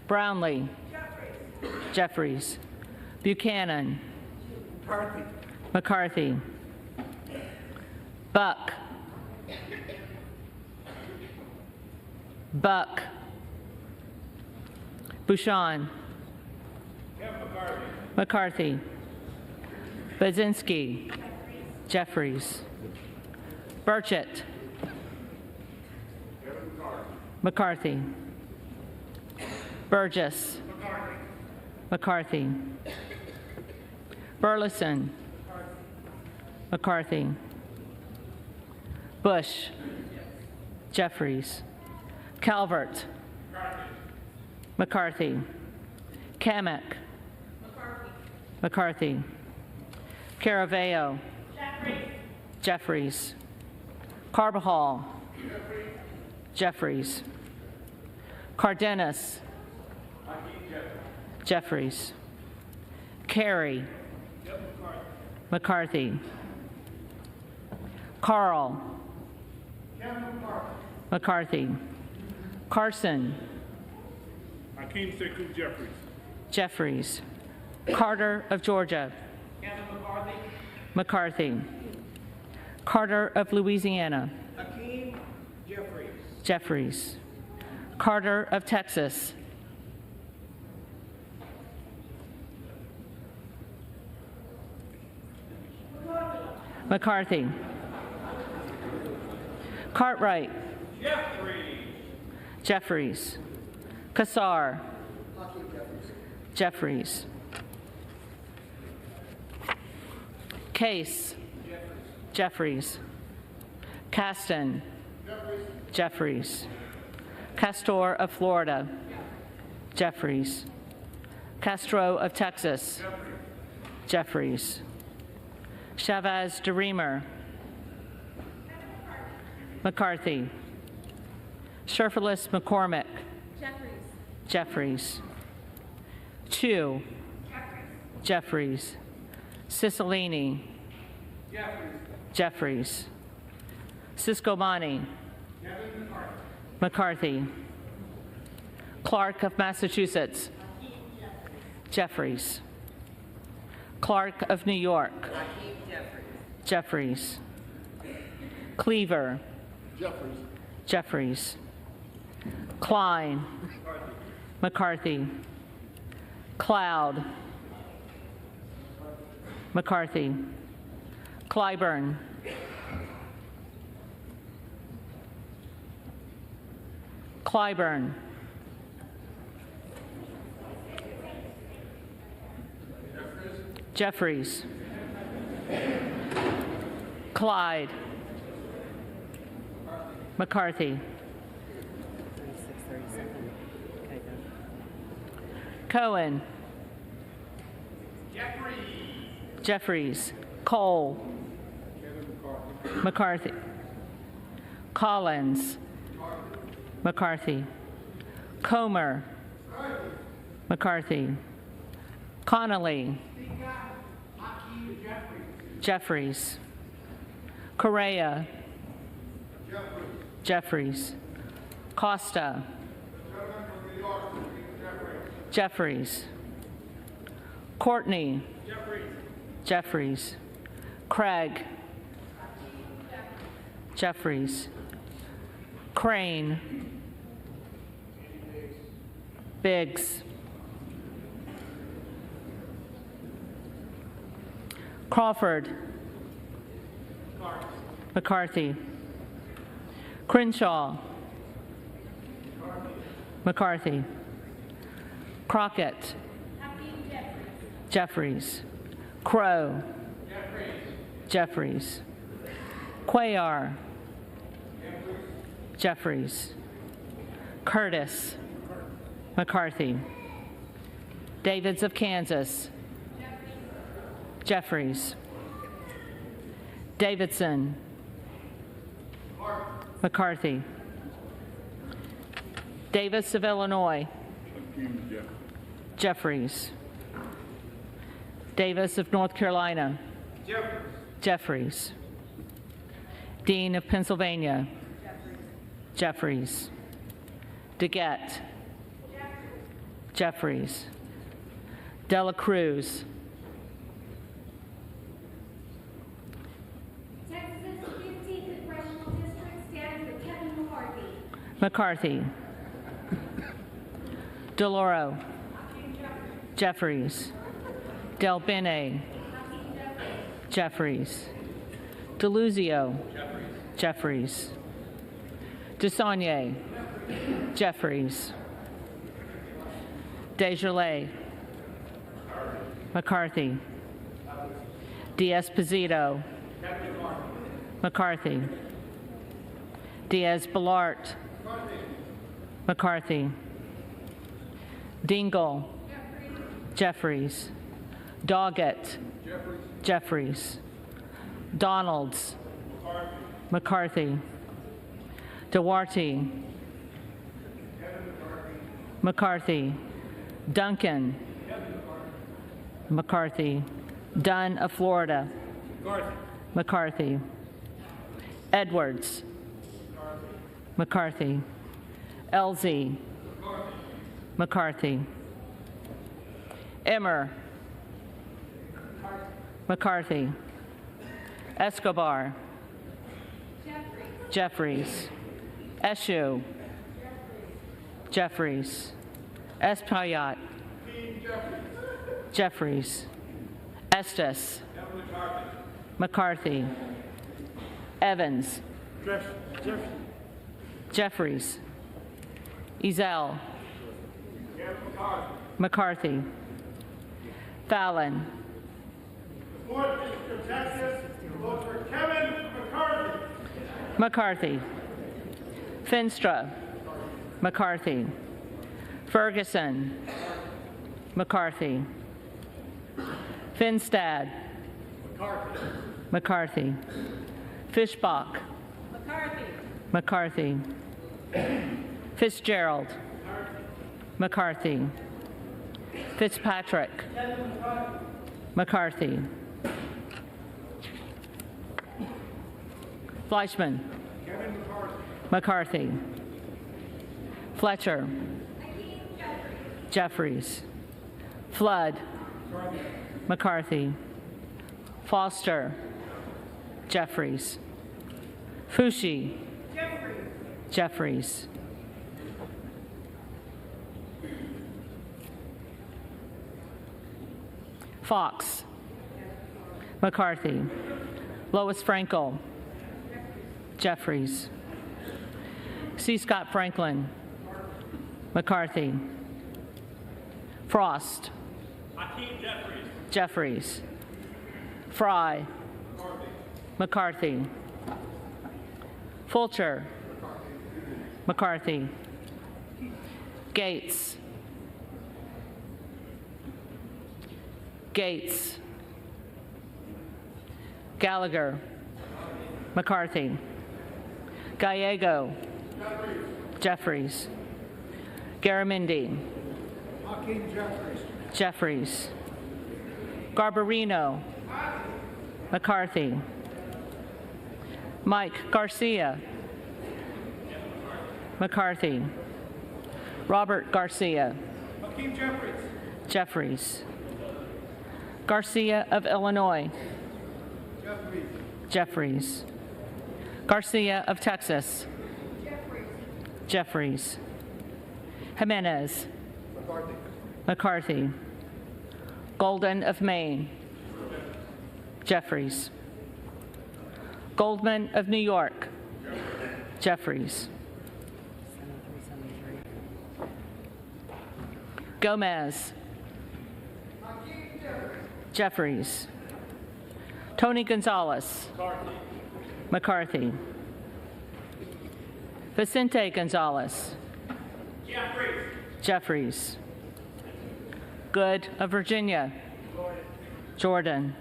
Brownlee. Jeffries. Buchanan. McCarthy. Buck. Buck. Bouchon. McCarthy. Bazinski. Jeffries. Burchett. McCarthy. Burgess. McCarthy. Burleson. McCarthy. Bush. Jeffries. Calvert. McCarthy. Kamek. McCarthy. Caraveo. Jeffries. Carbajal. Jeffries. Cardenas. Jeffries. Carey. McCarthy. Carl. McCarthy. Carson. Hakeem Sekou Jeffries. Jeffries. Carter of Georgia. McCarthy. Carter of Louisiana. Hakeem Jeffries. Jeffries. Carter of Texas. McCarthy. Cartwright. Jeffries. Kassar. Jeffries. Case. Jeffries. Caston. Jeffries. Castor of Florida. Jeffries. Castro of Texas. Jeffries. Chavez DeReamer. McCarthy. Sherfilis McCormick. Jeffries. Chu. Jeffries. Cicilline. Jeffries. Siscomani. McCarthy. Clark of Massachusetts. Jeffries. Clark of New York. Jeffries. Cleaver. Jeffries. Klein. McCarthy. Cloud. McCarthy. Clyburn. Clyburn. Jeffries. Clyde. McCarthy. Cohen. Jeffries. Cole. McCarthy. Collins. McCarthy. Comer. McCarthy. Connolly. Jeffries. Correa. Jeffries. Costa. Jeffries. Courtney. Jeffries. Craig. Jeffries. Crane. Biggs. Crawford. McCarthy. Crenshaw. McCarthy. Crockett. Jeffries. Crow. Jeffries. Cuellar. Jeffries. Curtis. McCarthy. Davids of Kansas. Jeffries. Davidson. McCarthy. Davis of Illinois. Jeffries. Davis of North Carolina. Jeffries. Dean of Pennsylvania. Jeffries. DeGette. Jeffries. Dela Cruz. McCarthy. DeLauro. Jeffries. Del Bene. Jeffries. DeLuzio. Jeffries. DeSaulnier. Jeffries. Desjardins. McCarthy. Diaz-Pizito. McCarthy. Diaz-Balart. McCarthy. Dingle. Jeffries. Doggett. Jeffries. Donalds. McCarthy. Duarte. McCarthy. Duncan. McCarthy. Dunn of Florida. McCarthy. Edwards. McCarthy. Elzie. McCarthy. Emmer. McCarthy. Escobar. Jeffries. Eshu. Jeffries. Espaillat. Jeffries. Estes. McCarthy. Evans. Jeffries. Ezell. McCarthy. Fallon. Vote for Kevin McCarthy. McCarthy. Finstra. McCarthy. Ferguson. McCarthy. Finstad. McCarthy. Fishbach. McCarthy. Fitzgerald. McCarthy. Fitzpatrick. McCarthy. Fleischman. McCarthy. Fletcher. Jeffries. Flood. McCarthy. Foster. Jeffries. Fushi. Jeffries. Fox. McCarthy. Lois Frankel. Jeffries. C. Scott Franklin. McCarthy. Frost. Jeffries. Fry. McCarthy. Fulcher. McCarthy. Gates. Gates. Gallagher. McCarthy. Gallego. Jeffries. Garamendi. Jeffries. Garbarino. McCarthy. Mike Garcia. McCarthy. Robert Garcia. Jeffries. Garcia of Illinois. Jeffries. Garcia of Texas. Jeffries. Jimenez. McCarthy. Golden of Maine. Jeffries. Goldman of New York. Jeffries. Gomez. Jeffries. Tony Gonzalez. McCarthy. Vicente Gonzalez. Jeffries. Jeffries. Good of Virginia. Jordan.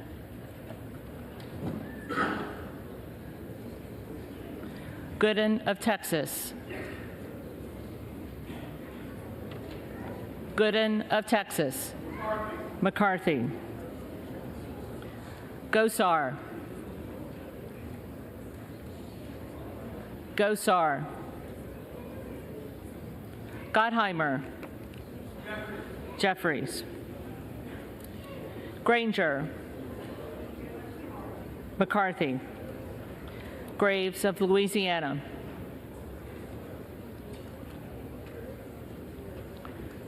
Gooden of Texas. Gooden of Texas. McCarthy. Gosar. Gosar. Gottheimer. Jeffries. Granger. McCarthy. Graves of Louisiana.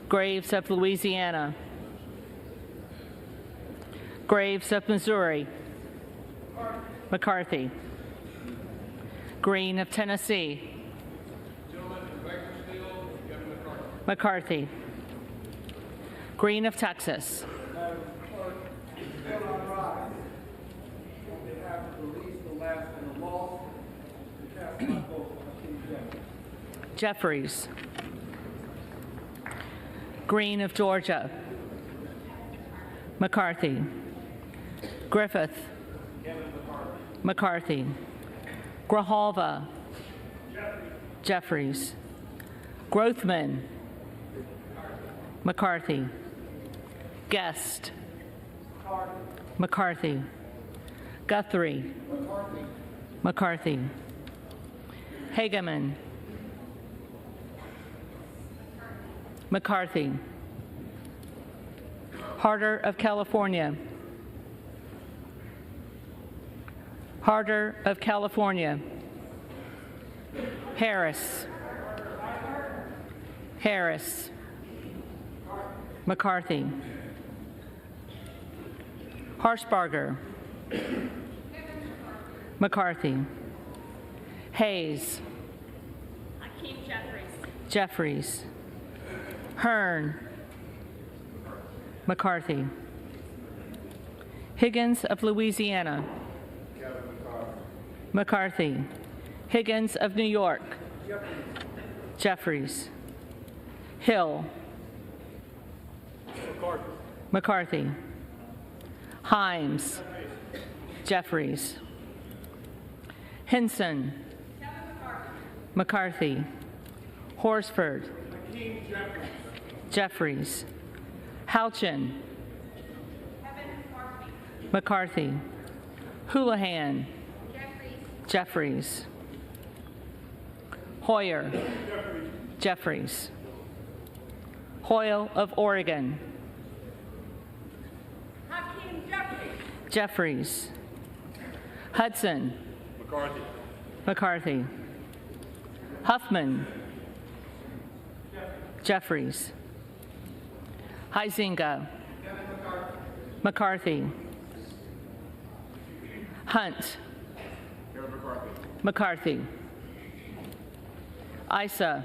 Graves of Louisiana. Graves of Missouri. McCarthy. Green of Tennessee. McCarthy. Green of Texas. Jeffries. Green of Georgia. McCarthy. Griffith. McCarthy. Grijalva. Jeffries. Grothman. McCarthy. Guest. McCarthy. Guthrie. McCarthy. Hageman. McCarthy. Harder of California. Harder of California. Harris. Harris. McCarthy. Harshbarger. McCarthy. Hayes. Jeffries. Hearn. McCarthy. Higgins of Louisiana. McCarthy. Higgins of New York. Jeffries. Hill. McCarthy. Himes. Jeffries. Henson. McCarthy. Horsford. Jeffries. Houchin. McCarthy. Houlihan. Jeffries. Hoyer. Jeffries. Hoyle of Oregon. Jeffries. Hudson. McCarthy. McCarthy. Huffman. Jeffries. Huizinga. McCarthy. Hunt. McCarthy. Issa.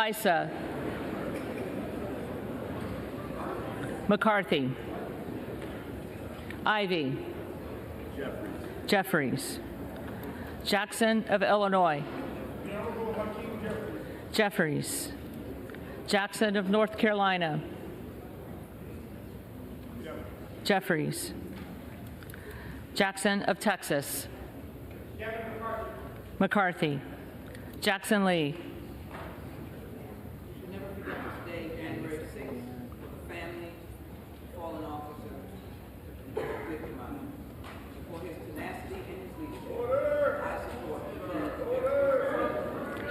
Issa. McCarthy. Ivy. Jeffries. Jackson of Illinois. Jeffries. Jackson of North Carolina. Jeffries. Jackson of Texas. McCarthy. Jackson Lee.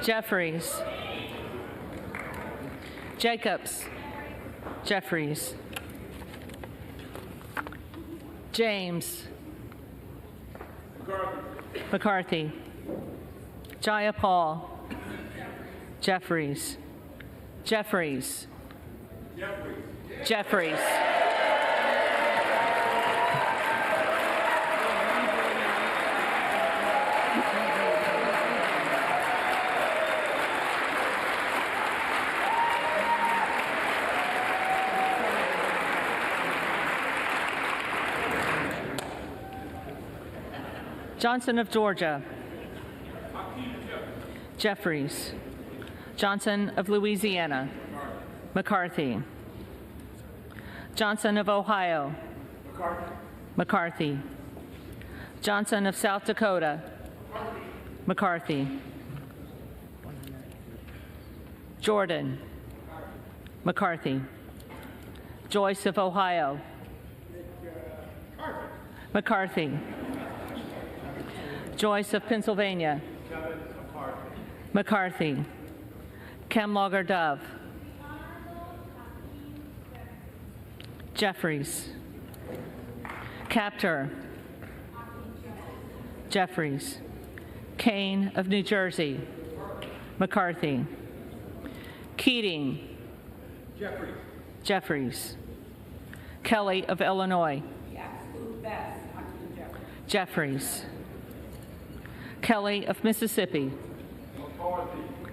Jeffries. Jacobs. Jeffries. James. McCarthy. Jayapal. Jeffries. Jeffries. Jeffries. Johnson of Georgia. Jeffries. Johnson of Louisiana. McCarthy. Johnson of Ohio. McCarthy. Johnson of South Dakota. McCarthy. Jordan. McCarthy. Joyce of Ohio. McCarthy. Joyce of Pennsylvania. McCarthy. Kemlager Dove. Jeffries. Capter. Jeffries. Kane of New Jersey. McCarthy. Keating. Jeffries. Kelly of Illinois. Jeffries. Kelly of Mississippi.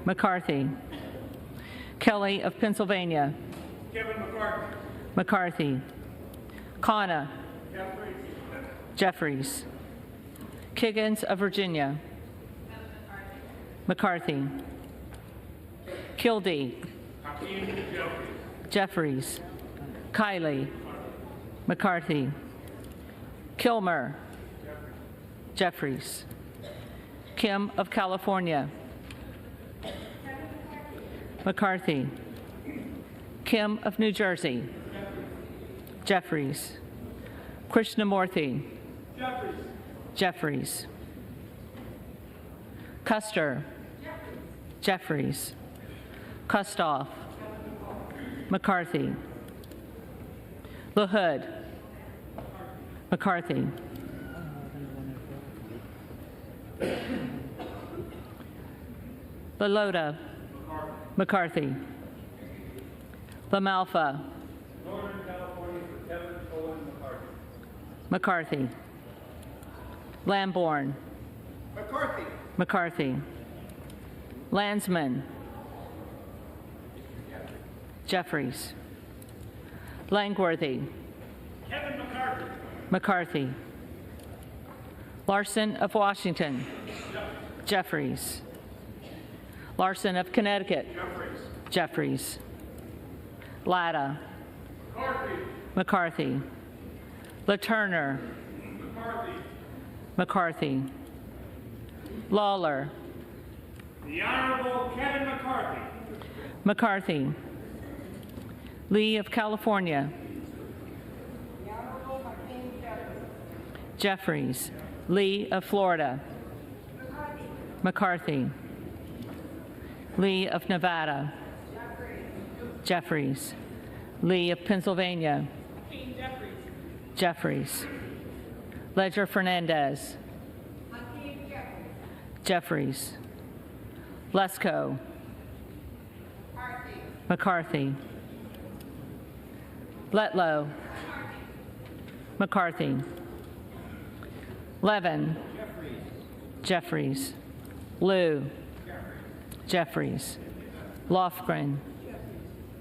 McCarthy. Kelly of Pennsylvania. McCarthy. Kana. Jeffries. Kiggins of Virginia. McCarthy. Kildee. Jeffries. Kiley. McCarthy. Kilmer. Jeffries. Kim of California. McCarthy. Kim of New Jersey. Jeffries. Krishnamurthy. Jeffries. Custer. Jeffries. Kustoff. McCarthy. LaHood. McCarthy. LaLota. McCarthy. LaMalfa. McCarthy. Lamborn. McCarthy. Landsman. Jeffries. Langworthy. McCarthy. Larson of Washington. Jeffries. Larson of Connecticut. Jeffries. Latta. McCarthy. LaTurner. McCarthy. Lawler. The Honorable Kevin McCarthy. McCarthy. Lee of California. Jeffries. Lee of Florida. McCarthy. Lee of Nevada. Jeffries. Lee of Pennsylvania. Jeffries. Ledger Fernandez. Jeffries. Lesko. McCarthy. Letlow. McCarthy. Levin. Jeffries. Liu. Jeffries. Lofgren.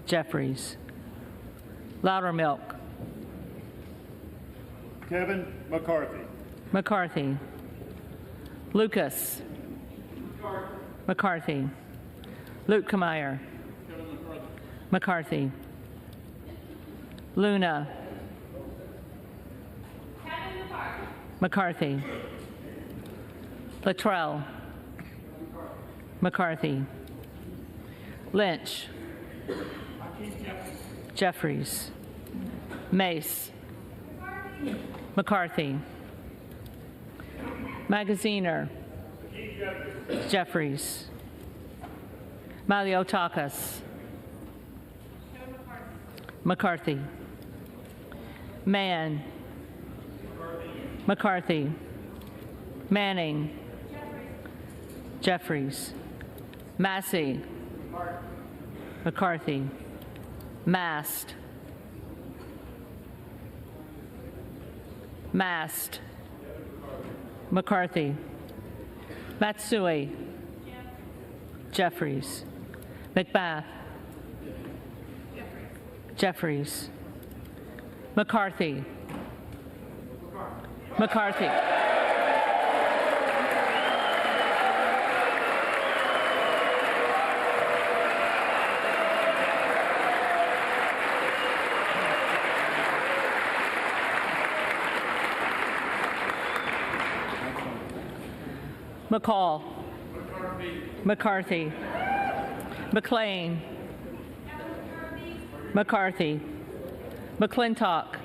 Jeffries. Loudermilk. Kevin McCarthy. McCarthy. Lucas. McCarthy. Lukemeyer. McCarthy. Luna. McCarthy. Luttrell. McCarthy. Lynch. Jeffries. Mace. McCarthy. Magaziner. Jeffries. Maliotakis. McCarthy. Mann. McCarthy. Manning. Jeffries. Massey. McCarthy. Mast. Mast. McCarthy. Matsui. Jeffries. McBath. Jeffries. McCarthy. McCarthy. McCall. McCarthy. McLean. McCarthy. McClintock.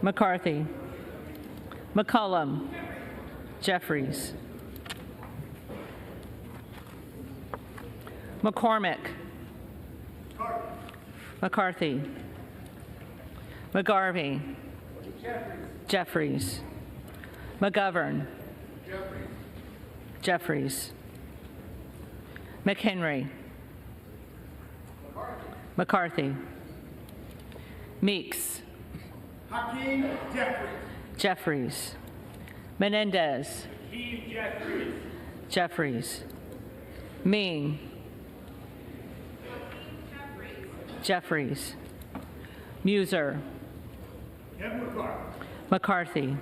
McCarthy. McCollum. Jeffries. McCormick. McCarthy. McGarvey. Jeffries. McGovern. Jeffries. McHenry. McCarthy. Meeks. Hakeem Jeffries. Jeffries. Menendez. Hakeem Jeffries. Jeffries. Mean. Jeffries. Muser. Kevin McCarthy. McCarthy.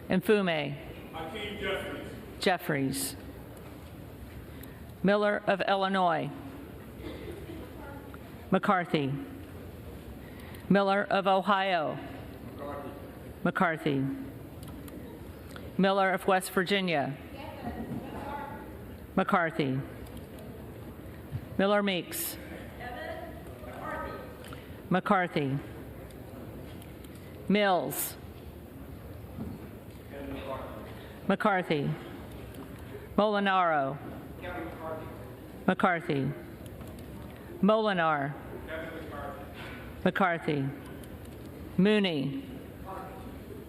Mfume. Hakeem Jeffries. Jeffries. Miller of Illinois. McCarthy. Miller of Ohio. McCarthy. Miller of West Virginia. McCarthy. Miller Meeks. McCarthy. Mills. McCarthy. Molinaro. McCarthy. Molinar. McCarthy. Mooney.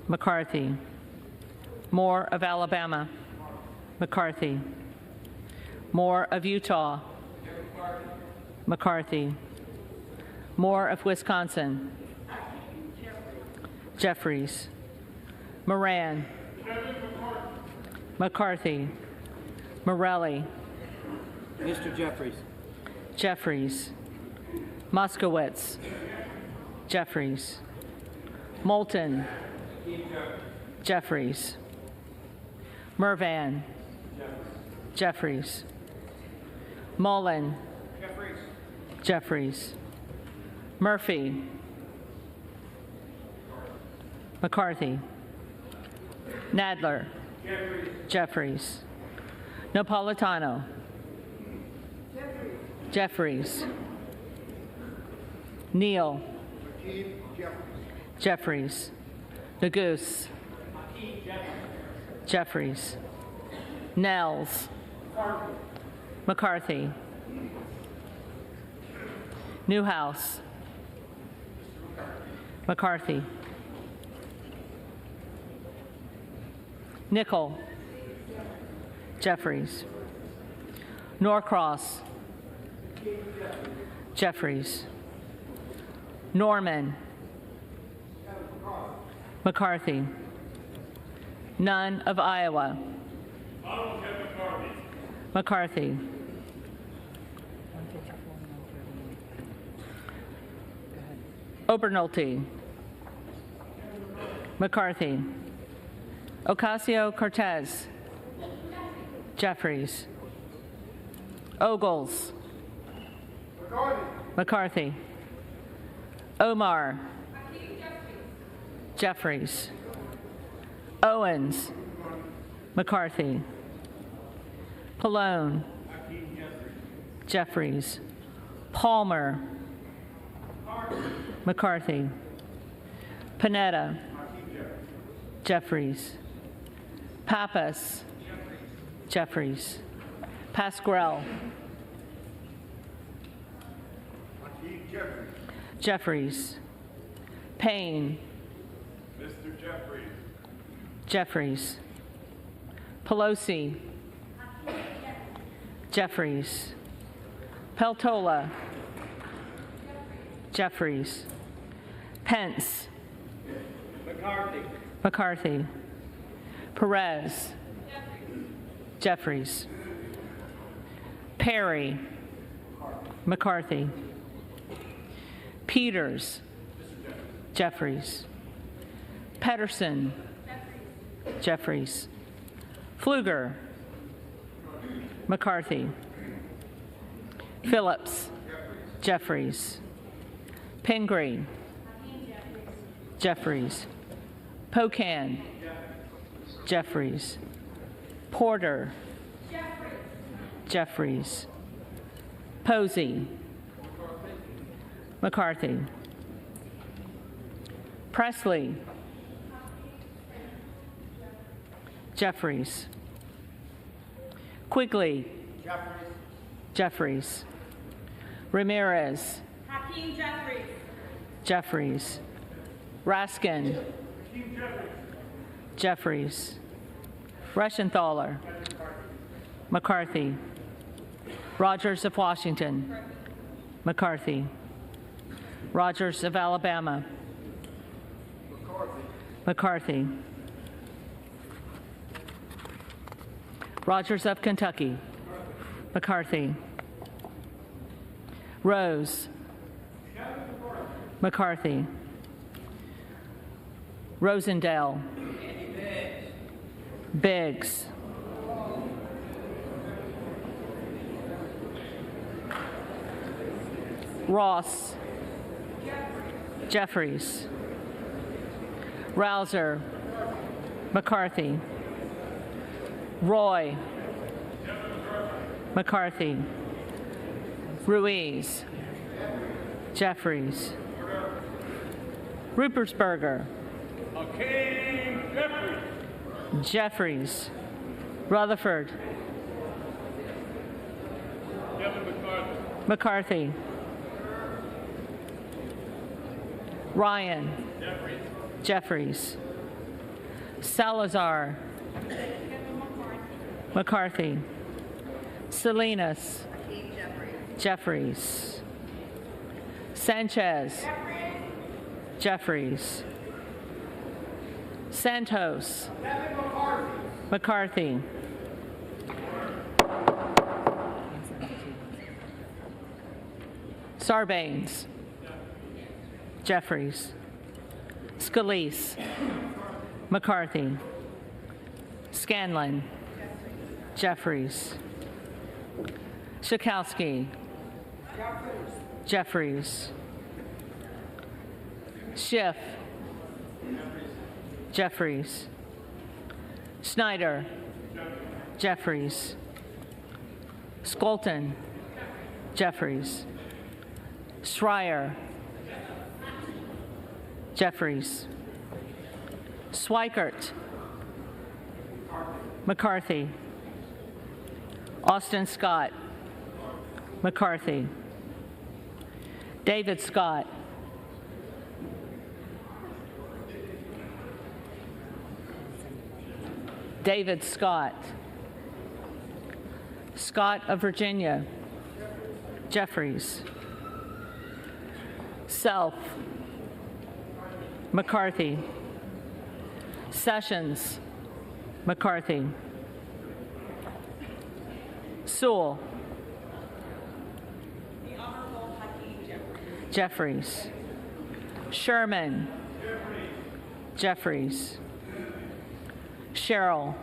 McCarthy. Moore of Alabama. McCarthy. Moore of Utah. McCarthy. Moore of Wisconsin. Jeffries. Moran. McCarthy. Morelli. Mr. Jeffries. Jeffries. Moskowitz. Jeffries. Moulton. Jeffries. Mervan. Jeffries. Mullen. Jeffries. Murphy. McCarthy. Nadler. Jeffries. Napolitano. Jeffries. Neal. Jeffries. Nagoose. Jeffries. Nels. McCarthy. Newhouse. McCarthy. Nickel. Jeffries. Norcross. Jeffries. Norman. McCarthy. Nunn of Iowa. McCarthy. Obernolte. McCarthy. Ocasio-Cortez. Jeffries. Ogles. McCarthy. Omar. Jeffries. Owens. McCarthy. Pallone. Jeffries. Palmer. McCarthy. Panetta. Jeffries. Pappas. Jeffries. Pasquarel. Jeffries. Payne. Mr. Jeffries. Jeffries. Pelosi. Jeffries. Peltola. Jeffries. Pence. McCarthy. McCarthy. Perez. Jeffries. Perry. McCarthy. Peters. Jeffries. Pedersen. Jeffries. Pfluger. McCarthy. Phillips. Jeffries. Pingree. Jeffries. Pocan. Jeffries. Porter. Jeffries. Posey. McCarthy. Presley. Jeffries. Quigley. Jeffries. Ramirez. Hakeem Jeffries. Jeffries. Raskin. Jeffries. Reschenthaler. McCarthy. Rogers of Washington. McCarthy. Rogers of Alabama. McCarthy. Rogers of Kentucky. McCarthy. Rose. McCarthy. Rosendale. Biggs. Ross. Jeffries. Rouser. McCarthy. Roy. McCarthy. Ruiz. Jeffries. Rupersberger. Hakeem Jeffries. Jeffries. Rutherford. McCarthy. Ryan. Jeffries. Salazar. McCarthy. Salinas. Jeffries. Sanchez. Jeffries. Santos. McCarthy. Sarbanes. Jeffries. Scalise. McCarthy. Scanlon. Jeffries. Schakowsky. Jeffries. Schiff. Jeffries. Snyder. Jeffries. Skolton. Jeffries. Schreier. Jeffries. Swikert. McCarthy. Austin Scott. McCarthy. David Scott. David Scott. Scott of Virginia. Jeffries. Self. McCarthy. Sessions. McCarthy. Sewell. Jeffries. Sherman. Jeffries. Sherrill.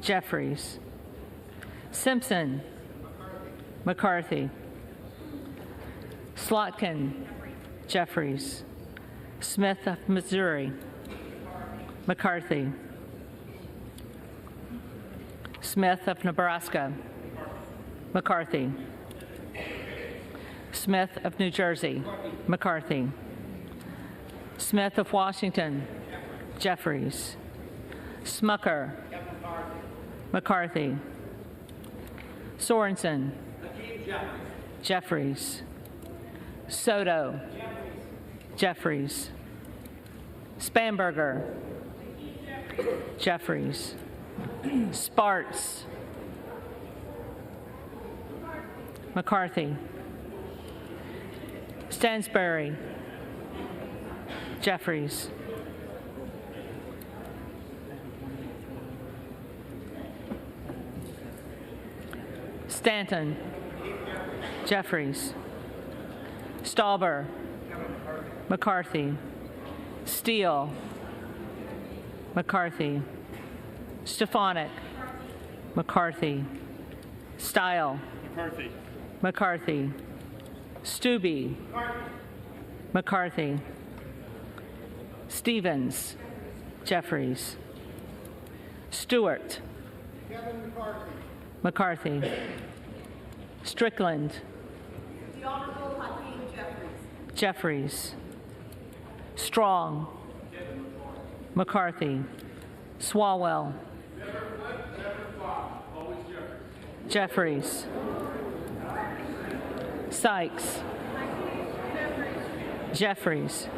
Jeffries. Simpson. McCarthy. Slotkin. Jeffries. Smith of Missouri. McCarthy. Smith of Nebraska. McCarthy. Smith of New Jersey. McCarthy. Smith of Washington. Jeffries. Smucker. McCarthy. Sorensen. Jeffries. Soto. Jeffries. Spanberger. Jeffries. Sparts. McCarthy. Stansberry. Jeffries. Stanton. Jeffries. Stauber. McCarthy. Steele. McCarthy. Stefanik. McCarthy. Stile. McCarthy. McCarthy. Stubbe. McCarthy. Stevens. Jeffries. Stewart. Kevin McCarthy. McCarthy. Strickland. The Honorable Hakeem Jeffries. Jeffries. Strong. McCarthy. Swalwell. Jeffries. Sykes. Jeffries.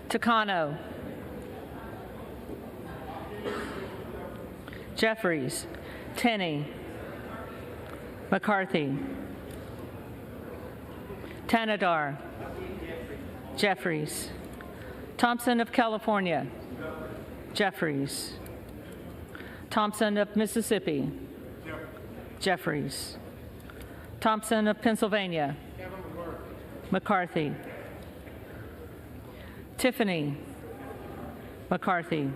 Takano. Jeffries. Tenney. McCarthy. Tanadar. Jeffries. Thompson of California. Jeffries. Thompson of Mississippi. Jeffries. Thompson of Pennsylvania. McCarthy. Tiffany. McCarthy.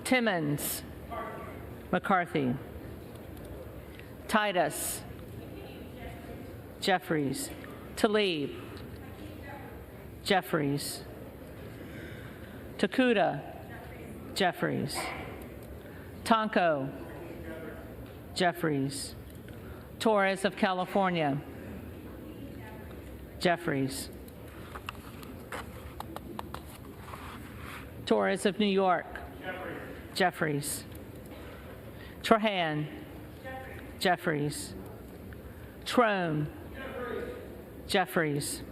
Timmons. McCarthy. Titus. Jeffries. Tlaib. Jeffries. Takuda. Jeffries. Tonko. Jeffries. Torres of California. Jeffries. Torres of New York. Jeffries. Trahan. Jeffries. Trone. Jeffries.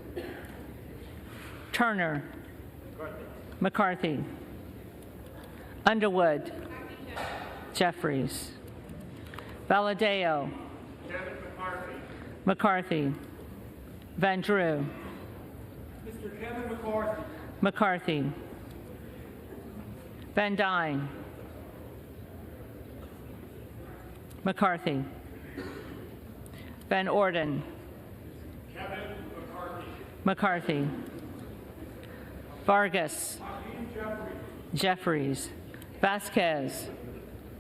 Turner. McCarthy. Underwood. Jeffries. Valadeo. McCarthy. Van Drew. Mr. Kevin McCarthy. McCarthy. Van Dyne. McCarthy. Van Orden. Kevin McCarthy. McCarthy. Vargas. Hakeem Jeffries. Jeffries. Vasquez.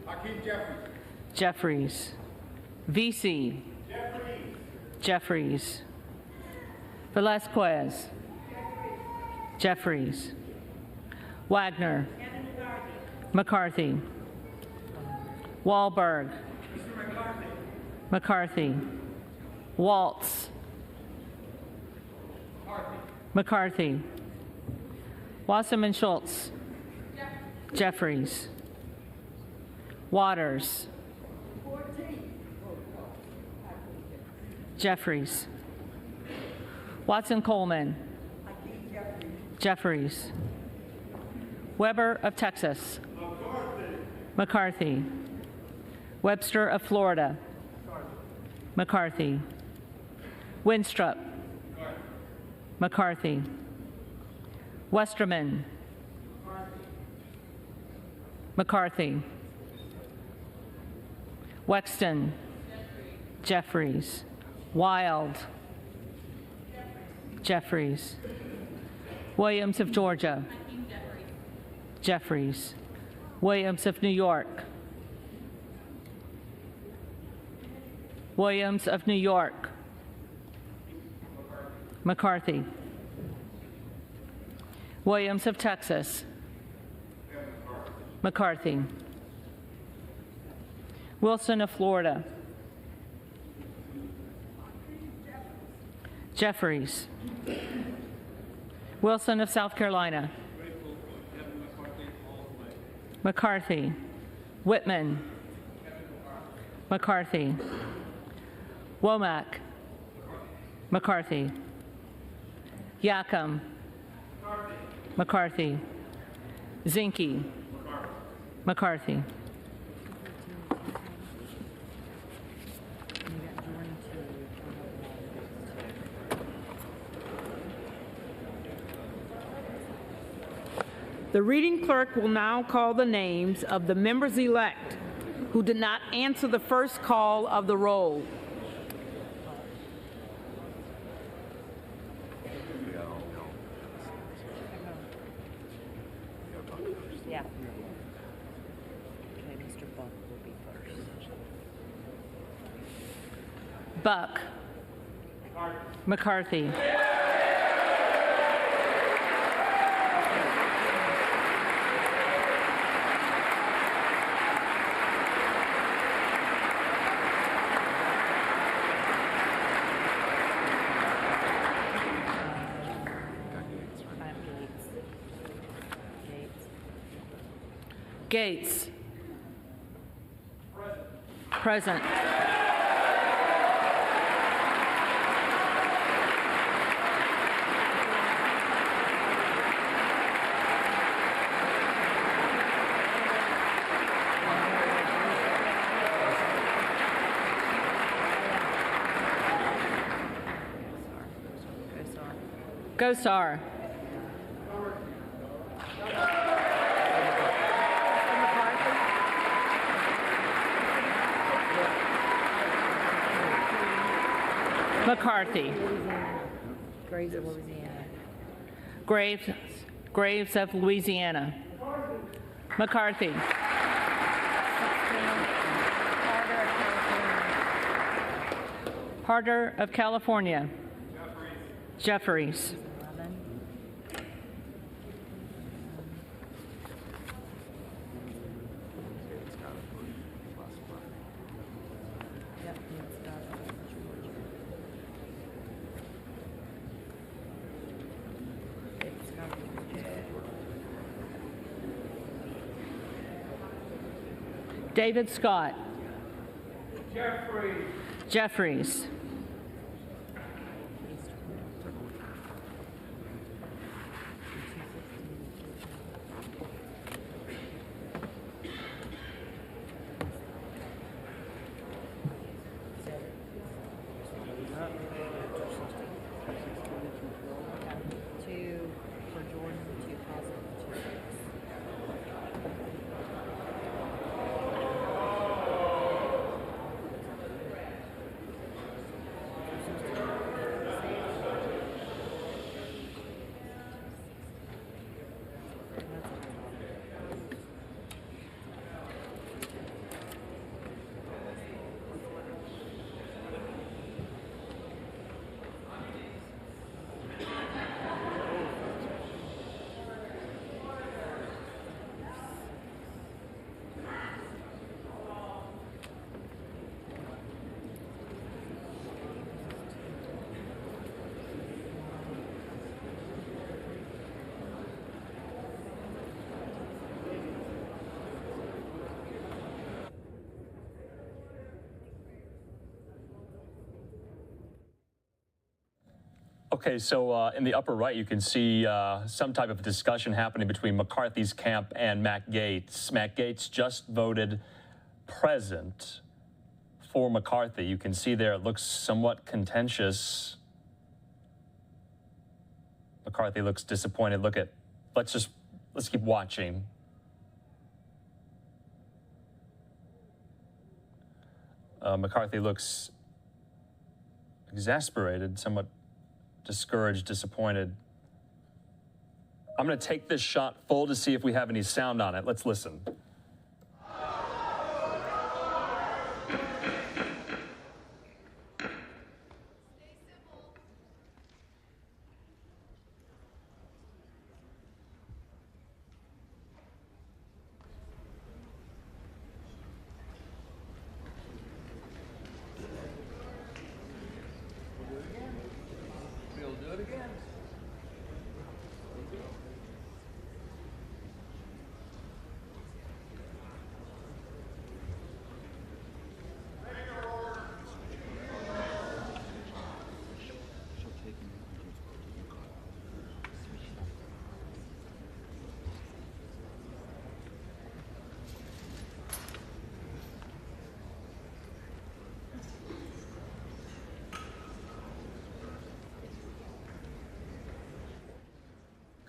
Hakeem Jeffries. Jeffries. VC. Jeffries. Jeffries. Velasquez. Jeffries. Wagner. McCarthy. Wahlberg. McCarthy. Waltz. McCarthy. Wasserman Schultz. Jeffries. Waters. Jeffries. Watson Coleman. Jeffries. Weber of Texas. McCarthy. Webster of Florida. McCarthy. Winstrup. McCarthy. Westerman. McCarthy. Wexton. Jeffries. Wild. Jeffries. Williams of Georgia. Jeffries. Williams of New York. Williams of New York. McCarthy. Williams of Texas. McCarthy. Wilson of Florida. Jeffries. Wilson of South Carolina. McCarthy. Whitman. McCarthy. Womack. McCarthy. Yakum. McCarthy. Zinke. McCarthy. The reading clerk will now call the names of the members-elect who did not answer the first call of the roll. Yeah. Okay, Mr. Buck will be first. Buck. McCarthy. Gates. Present. Gosar. McCarthy. Graves of Louisiana. Graves of Louisiana. McCarthy. Harder of California. Jeffries. David Scott. Jeffries. Okay, so in the upper right, you can see some type of discussion happening between McCarthy's camp and Matt Gaetz. Matt Gaetz just voted present for McCarthy. You can see there it looks somewhat contentious. McCarthy looks disappointed. Let's keep watching. McCarthy looks exasperated, somewhat discouraged, disappointed. I'm going to take this shot full to see if we have any sound on it. Let's listen.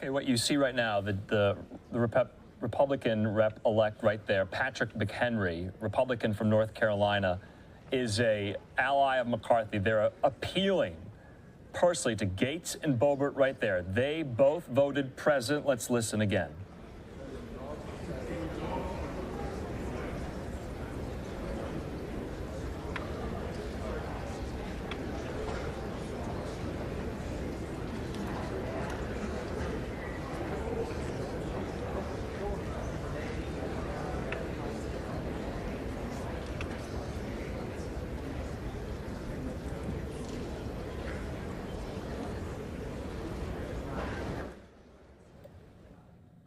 Okay, what you see right now, the Republican rep-elect right there, Patrick McHenry, Republican from North Carolina, is a ally of McCarthy. They're appealing personally to Gaetz and Boebert right there. They both voted present. Let's listen again.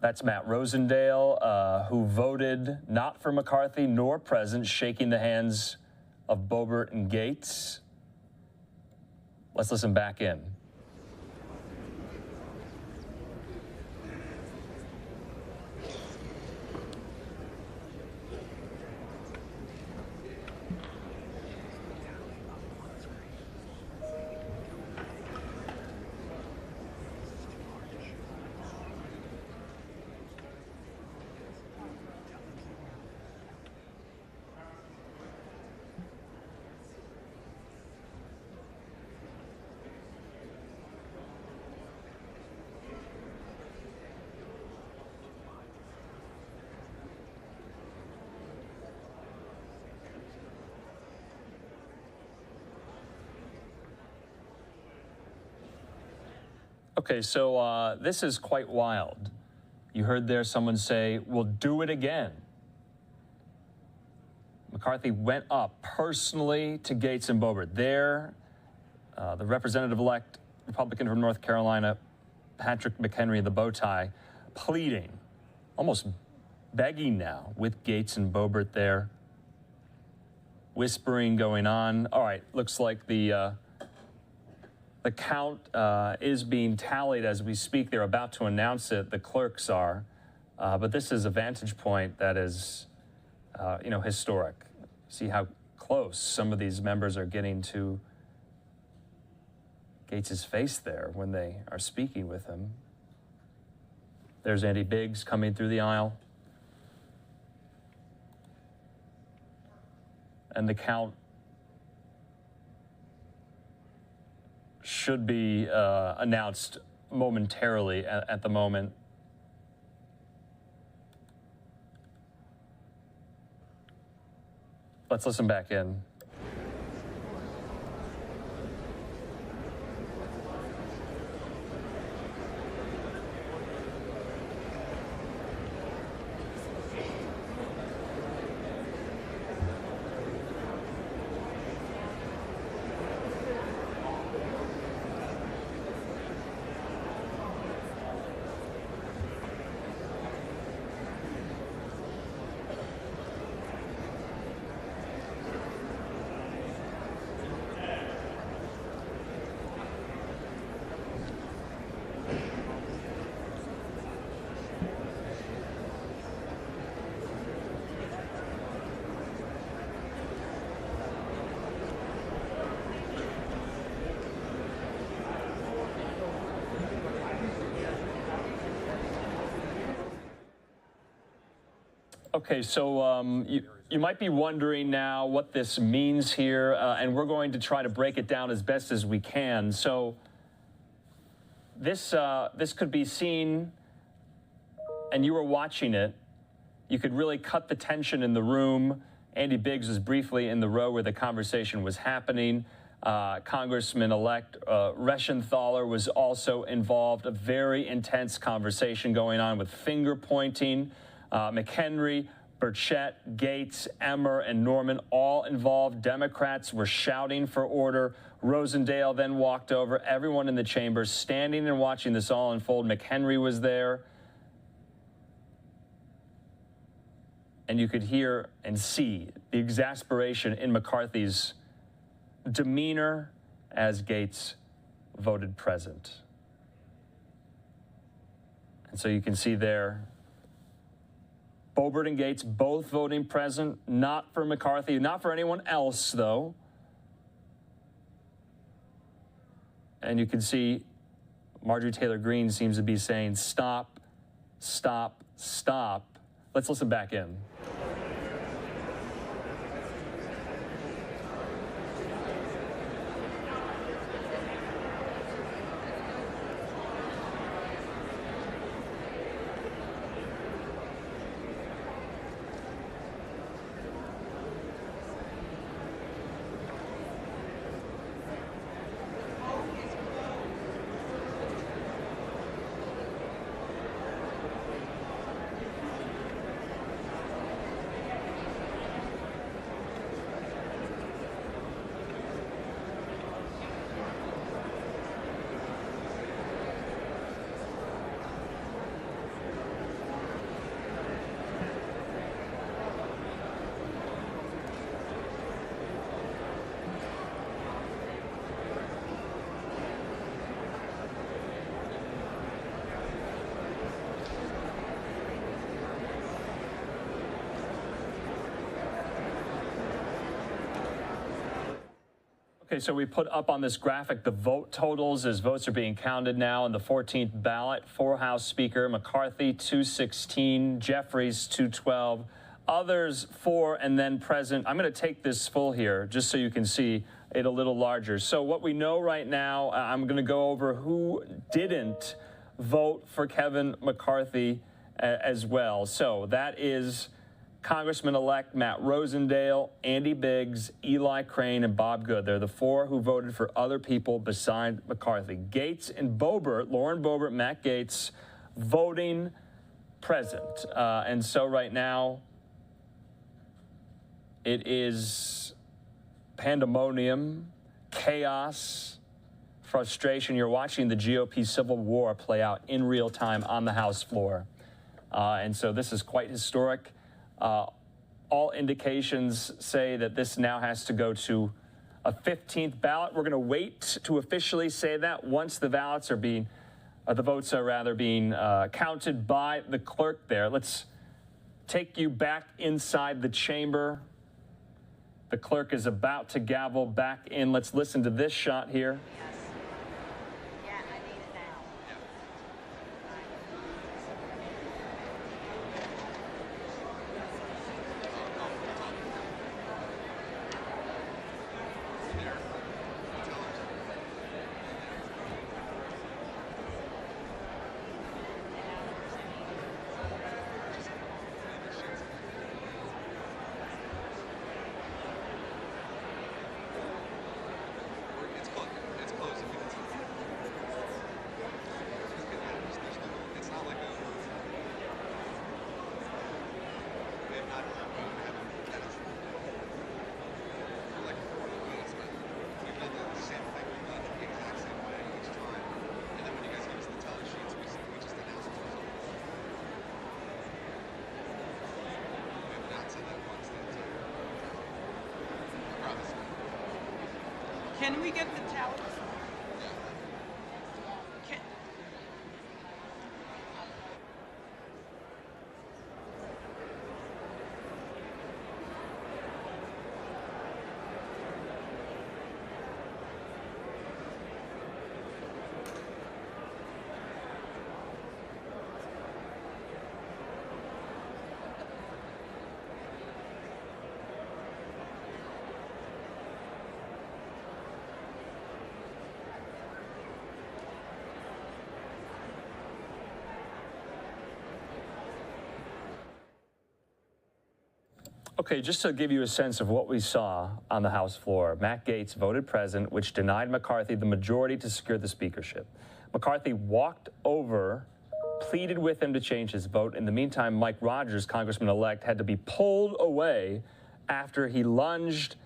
That's Matt Rosendale, who voted not for McCarthy nor present, shaking the hands of Boebert and Gaetz. Let's listen back in. Okay, so this is quite wild. You heard there someone say, we'll do it again. McCarthy went up personally to Gaetz and Boebert. There, the representative-elect Republican from North Carolina, Patrick McHenry, the bow tie, pleading, almost begging now with Gaetz and Boebert there. Whispering going on. All right, looks like the count is being tallied as we speak. They're about to announce it, the clerks are. But this is a vantage point that is, historic. See how close some of these members are getting to Gaetz's face there when they are speaking with him. There's Andy Biggs coming through the aisle. And the count should be announced momentarily at the moment. Let's listen back in. Okay, so you might be wondering now what this means here, and we're going to try to break it down as best as we can. So this could be seen, and you were watching it. You could really cut the tension in the room. Andy Biggs was briefly in the row where the conversation was happening. Congressman-elect Reschenthaler was also involved. A very intense conversation going on with finger pointing. McHenry, Burchett, Gaetz, Emmer, and Norman all involved. Democrats were shouting for order. Rosendale then walked over. Everyone in the chamber standing and watching this all unfold. McHenry was there. And you could hear and see the exasperation in McCarthy's demeanor as Gaetz voted present. And so you can see there, Boebert and Gaetz both voting present, not for McCarthy, not for anyone else, though. And you can see Marjorie Taylor Greene seems to be saying, stop, stop, stop. Let's listen back in. Okay, so we put up on this graphic the vote totals as votes are being counted now in the 14th ballot. For House Speaker, McCarthy, 216, Jeffries, 212, others 4, and then present. I'm going to take this full here just so you can see it a little larger. So what we know right now, I'm going to go over who didn't vote for Kevin McCarthy as well. So that is Congressman-elect Matt Rosendale, Andy Biggs, Eli Crane, and Bob Good. They're the 4 who voted for other people besides McCarthy. Gates and Boebert, Lauren Boebert, Matt Gates, voting present. And so right now, it is pandemonium, chaos, frustration. You're watching the GOP civil war play out in real time on the House floor. And so this is quite historic. All indications say that this now has to go to a 15th ballot. We're going to wait to officially say that once the ballots are being, the votes are rather being counted by the clerk there. Let's take you back inside the chamber. The clerk is about to gavel back in. Let's listen to this shot here. Can we get the tally? Okay, just to give you a sense of what we saw on the House floor, Matt Gaetz voted present, which denied McCarthy the majority to secure the speakership. McCarthy walked over, pleaded with him to change his vote. In the meantime, Mike Rogers, Congressman-elect, had to be pulled away after he lunged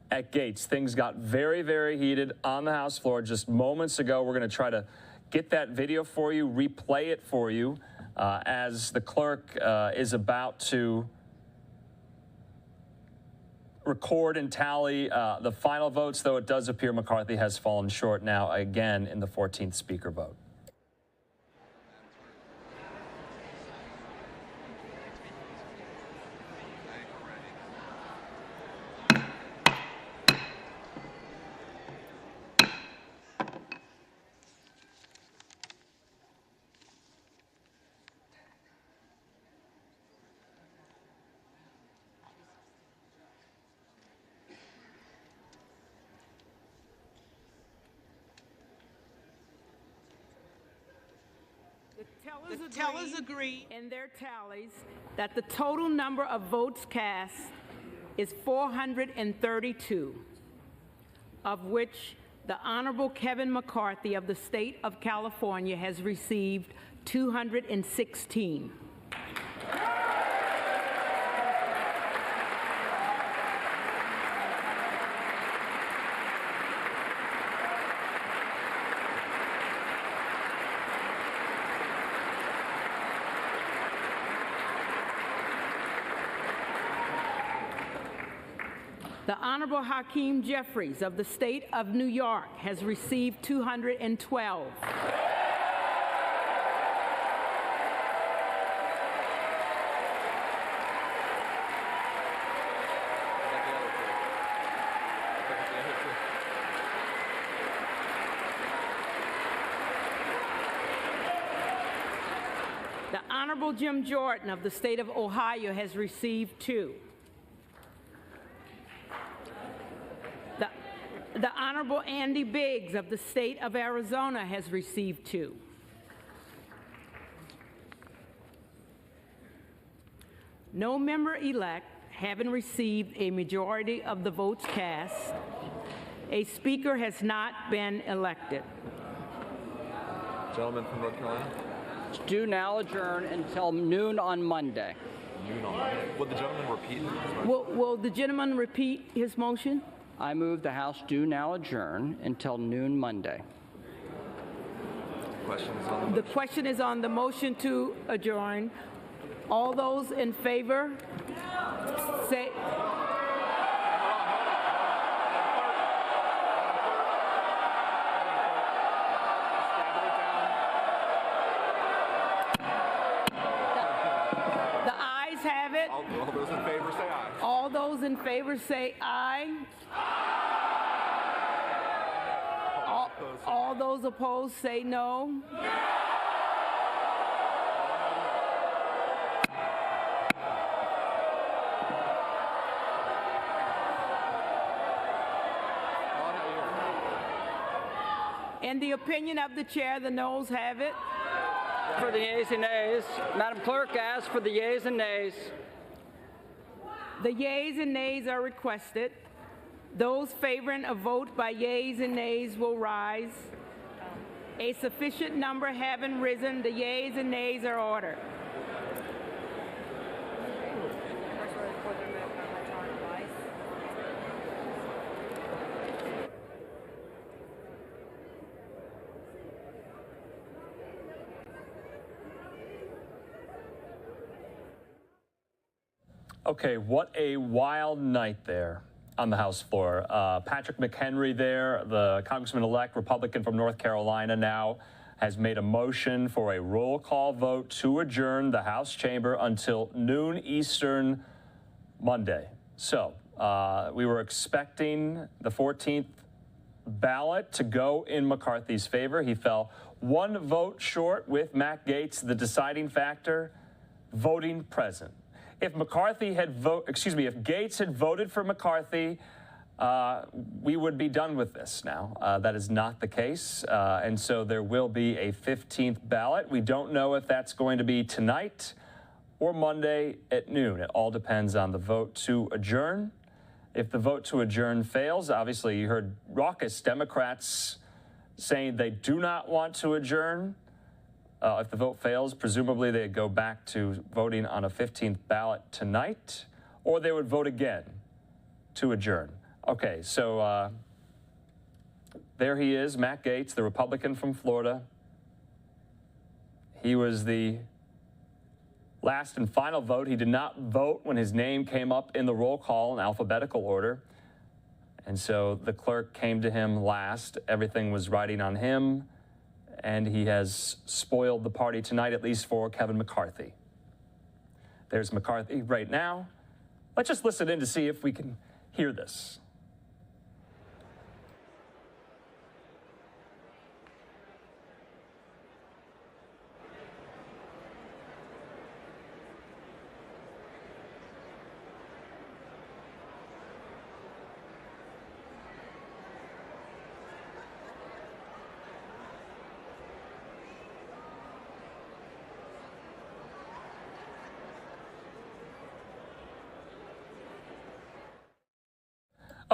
at Gaetz. Things got very, very heated on the House floor just moments ago. We're going to try to get that video for you, replay it for you, as the clerk is about to record and tally the final votes, though it does appear McCarthy has fallen short now again in the 14th speaker vote. tellers agree in their tallies that the total number of votes cast is 432, of which the Honorable Kevin McCarthy of the state of California has received 216. The Honorable Hakeem Jeffries of the state of New York has received 212. The Honorable Jim Jordan of the state of Ohio has received 2. The Honorable Andy Biggs of the state of Arizona has received 2. No member-elect having received a majority of the votes cast, a speaker has not been elected. Gentleman from North Carolina. Do now adjourn until noon on Monday. Noon on Monday. Would the gentleman repeat? Will the gentleman repeat his motion? I move the House do now adjourn until noon Monday. The question is on the motion to adjourn. All those in favor, say. The ayes have it. All those in favor say aye. All those in favor say aye. All those opposed say no. In the opinion of the chair, the noes have it. For the yeas and nays, Madam Clerk asks for the yeas and nays. The yeas and nays are requested. Those favoring a vote by yeas and nays will rise. A sufficient number having risen, the yeas and nays are ordered. Okay, what a wild night there on the House floor. Patrick McHenry there, the Congressman-elect Republican from North Carolina now, has made a motion for a roll call vote to adjourn the House chamber until noon Eastern Monday. So we were expecting the 14th ballot to go in McCarthy's favor. He fell one vote short with Matt Gaetz, the deciding factor, voting present. If if Gaetz had voted for McCarthy, we would be done with this now. That is not the case, and so there will be a 15th ballot. We don't know if that's going to be tonight or Monday at noon. It all depends on the vote to adjourn. If the vote to adjourn fails, obviously you heard raucous Democrats saying they do not want to adjourn. If the vote fails, presumably they'd go back to voting on a 15th ballot tonight, or they would vote again to adjourn. Okay, so there he is, Matt Gaetz, the Republican from Florida. He was the last and final vote. He did not vote when his name came up in the roll call in alphabetical order. And so the clerk came to him last. Everything was riding on him. And he has spoiled the party tonight, at least for Kevin McCarthy. There's McCarthy right now. Let's just listen in to see if we can hear this.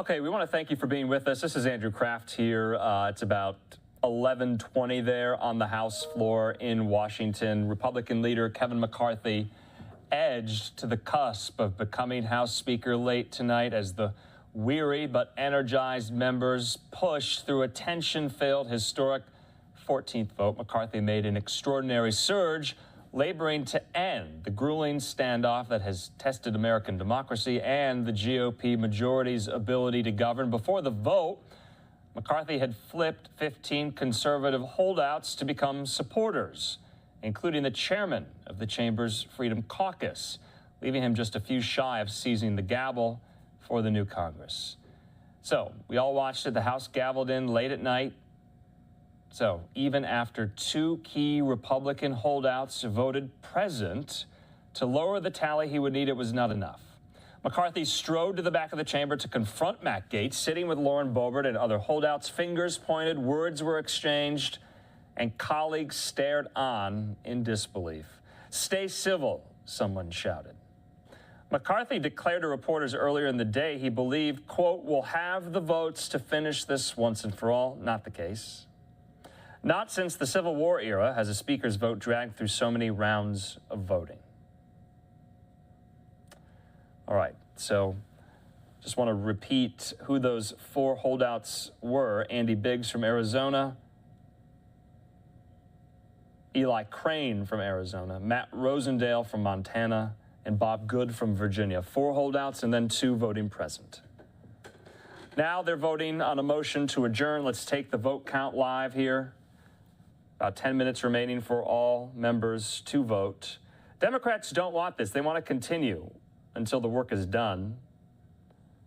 Okay, we want to thank you for being with us. This is Andrew Kraft here. It's about 11:20 there on the House floor in Washington. Republican leader Kevin McCarthy edged to the cusp of becoming House Speaker late tonight as the weary but energized members pushed through a tension-filled historic 14th vote. McCarthy made an extraordinary surge, laboring to end the grueling standoff that has tested American democracy and the GOP majority's ability to govern. Before the vote, McCarthy had flipped 15 conservative holdouts to become supporters, including the chairman of the chamber's Freedom Caucus, leaving him just a few shy of seizing the gavel for the new Congress. So we all watched it. The House gavelled in late at night. So even after two key Republican holdouts voted present, to lower the tally he would need, it was not enough. McCarthy strode to the back of the chamber to confront Matt Gaetz, sitting with Lauren Boebert and other holdouts. Fingers pointed, words were exchanged, and colleagues stared on in disbelief. "Stay civil," someone shouted. McCarthy declared to reporters earlier in the day he believed, quote, "we'll have the votes to finish this once and for all." Not the case. Not since the Civil War era has a speaker's vote dragged through so many rounds of voting. All right, so just want to repeat who those four holdouts were. Andy Biggs from Arizona, Eli Crane from Arizona, Matt Rosendale from Montana, and Bob Good from Virginia. Four holdouts and then two voting present. Now they're voting on a motion to adjourn. Let's take the vote count live here. About 10 minutes remaining for all members to vote. Democrats don't want this. They want to continue until the work is done.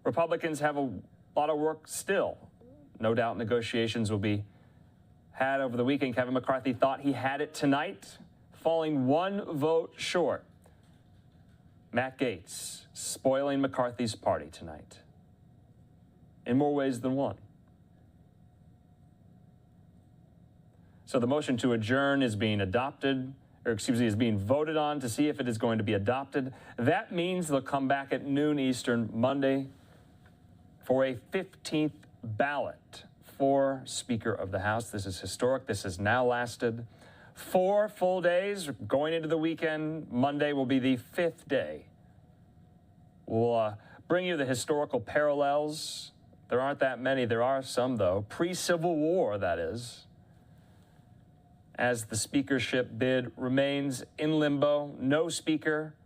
Republicans have a lot of work still. No doubt negotiations will be had over the weekend. Kevin McCarthy thought he had it tonight, falling one vote short. Matt Gaetz spoiling McCarthy's party tonight in more ways than one. So the motion to adjourn is being adopted, or excuse me, is being voted on to see if it is going to be adopted. That means they'll come back at noon Eastern Monday for a 15th ballot for Speaker of the House. This is historic. This has now lasted 4 full days going into the weekend. Monday will be the 5th day. We'll bring you the historical parallels. There aren't that many. There are some, though. Pre-Civil War, that is. As the speakership bid remains in limbo, no speaker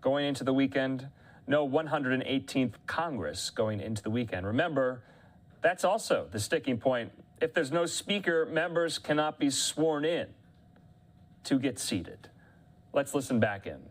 going into the weekend, no 118th Congress going into the weekend. Remember, that's also the sticking point. If there's no speaker, members cannot be sworn in to get seated. Let's listen back in.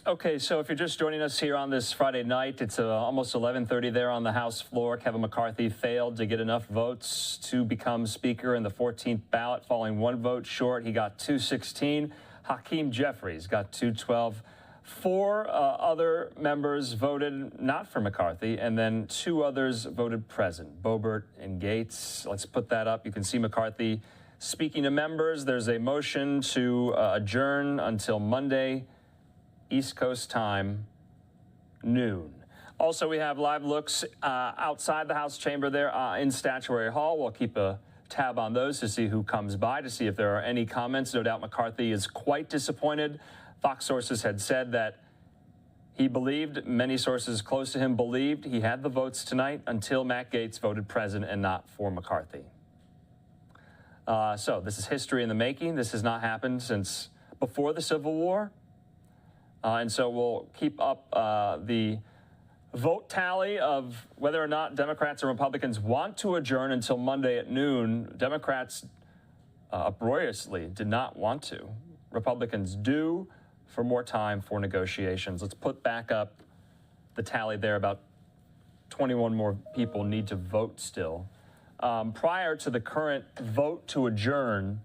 Okay, so if you're just joining us here on this Friday night, it's almost 11:30 there on the House floor. Kevin McCarthy failed to get enough votes to become Speaker in the 14th ballot, falling one vote short. He got 216. Hakeem Jeffries got 212. Four other members voted not for McCarthy, and then two others voted present, Boebert and Gates. Let's put that up. You can see McCarthy speaking to members. There's a motion to adjourn until Monday, East Coast time, noon. Also, we have live looks outside the House chamber there in Statuary Hall. We'll keep a tab on those to see who comes by, to see if there are any comments. No doubt McCarthy is quite disappointed. Fox sources had said that he believed, many sources close to him believed, he had the votes tonight until Matt Gaetz voted present and not for McCarthy. So this is history in the making. This has not happened since before the Civil War. And so we'll keep up the vote tally of whether or not Democrats and Republicans want to adjourn until Monday at noon. Democrats uproariously did not want to. Republicans do, for more time for negotiations. Let's put back up the tally there. About 21 more people need to vote still. Prior to the current vote to adjourn,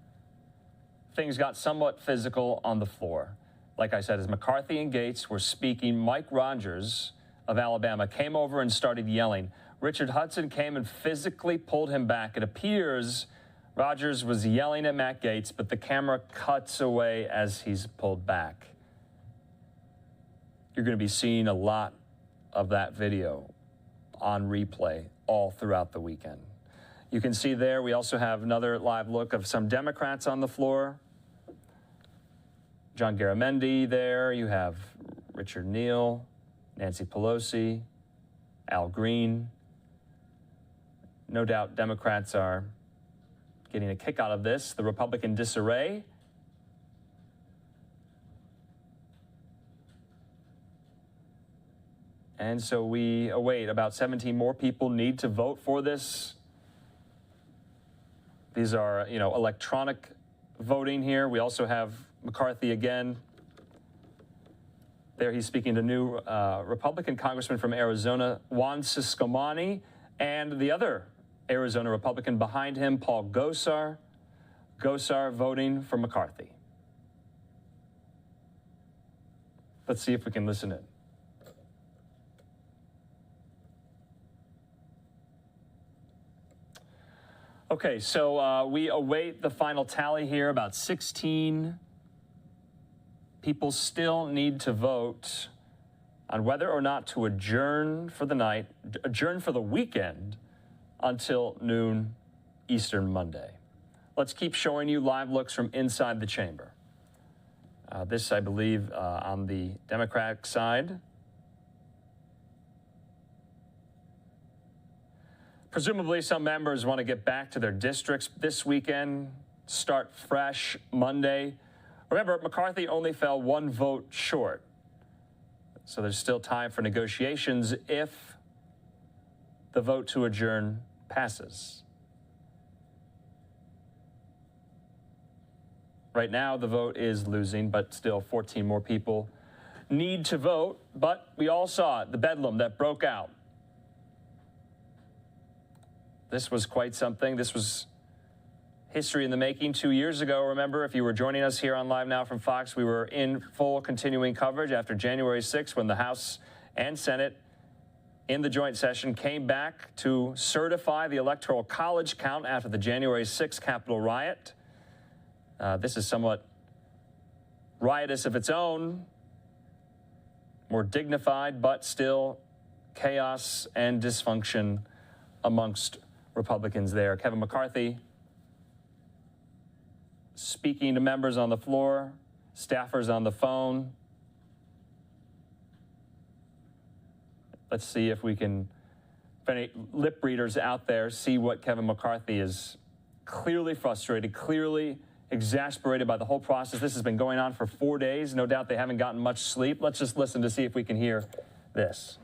things got somewhat physical on the floor. Like I said, as McCarthy and Gaetz were speaking, Mike Rogers of Alabama came over and started yelling. Richard Hudson came and physically pulled him back. It appears Rogers was yelling at Matt Gaetz, but the camera cuts away as he's pulled back. You're going to be seeing a lot of that video on replay all throughout the weekend. You can see there, we also have another live look of some Democrats on the floor. John Garamendi there. You have Richard Neal, Nancy Pelosi, Al Green. No doubt Democrats are getting a kick out of this. The Republican disarray. And so we await. About 17 more people need to vote for this. These are, electronic voting here. We also have McCarthy again. There he's speaking to new Republican Congressman from Arizona, Juan Ciscomani, and the other Arizona Republican behind him, Paul Gosar. Gosar voting for McCarthy. Let's see if we can listen in. Okay, so we await the final tally here. About 16 people still need to vote on whether or not to adjourn for the night, adjourn for the weekend until noon Eastern Monday. Let's keep showing you live looks from inside the chamber. This, I believe, on the Democratic side. Presumably, some members want to get back to their districts this weekend, start fresh Monday. Remember, McCarthy only fell one vote short. So there's still time for negotiations if the vote to adjourn passes. Right now, the vote is losing, but still 14 more people need to vote. But we all saw it, the bedlam that broke out. This was quite something. This was history in the making 2 years ago. Remember, if you were joining us here on Live Now from Fox, we were in full continuing coverage after January 6th when the House and Senate in the joint session came back to certify the Electoral College count after the January 6th Capitol riot. This is somewhat riotous of its own, more dignified, but still chaos and dysfunction amongst Republicans there. Kevin McCarthy speaking to members on the floor, staffers on the phone. Let's see if we can, if any lip readers out there see what Kevin McCarthy is clearly frustrated, clearly exasperated by the whole process. This has been going on for 4 days. No doubt they haven't gotten much sleep. Let's just listen to see if we can hear this.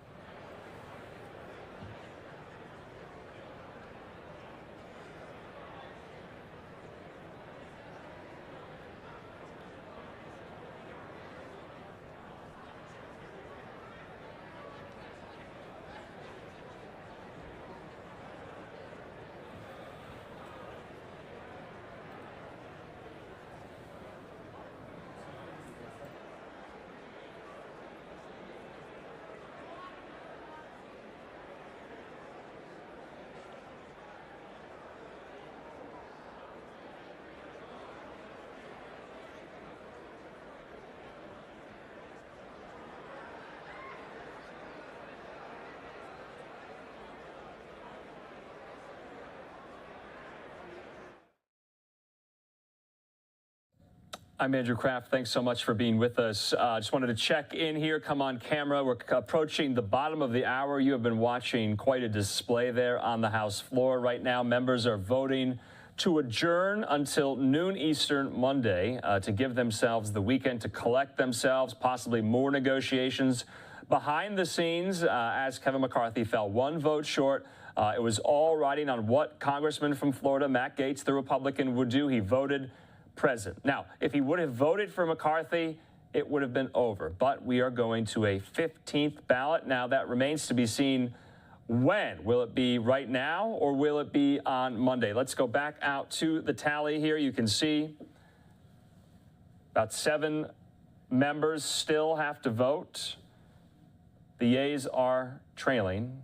I'm Andrew Kraft. Thanks so much for being with us. Just wanted to check in here, come on camera. We're approaching the bottom of the hour. You have been watching quite a display there on the House floor. Right now, members are voting to adjourn until noon Eastern Monday to give themselves the weekend to collect themselves, possibly more negotiations behind the scenes as Kevin McCarthy fell one vote short. It was all riding on what Congressman from Florida, Matt Gaetz, the Republican, would do. He voted present. Now, if he would have voted for McCarthy, it would have been over. But we are going to a 15th ballot. Now, that remains to be seen. When? Will it be right now or will it be on Monday? Let's go back out to the tally here. You can see about 7 members still have to vote. The yeas are trailing.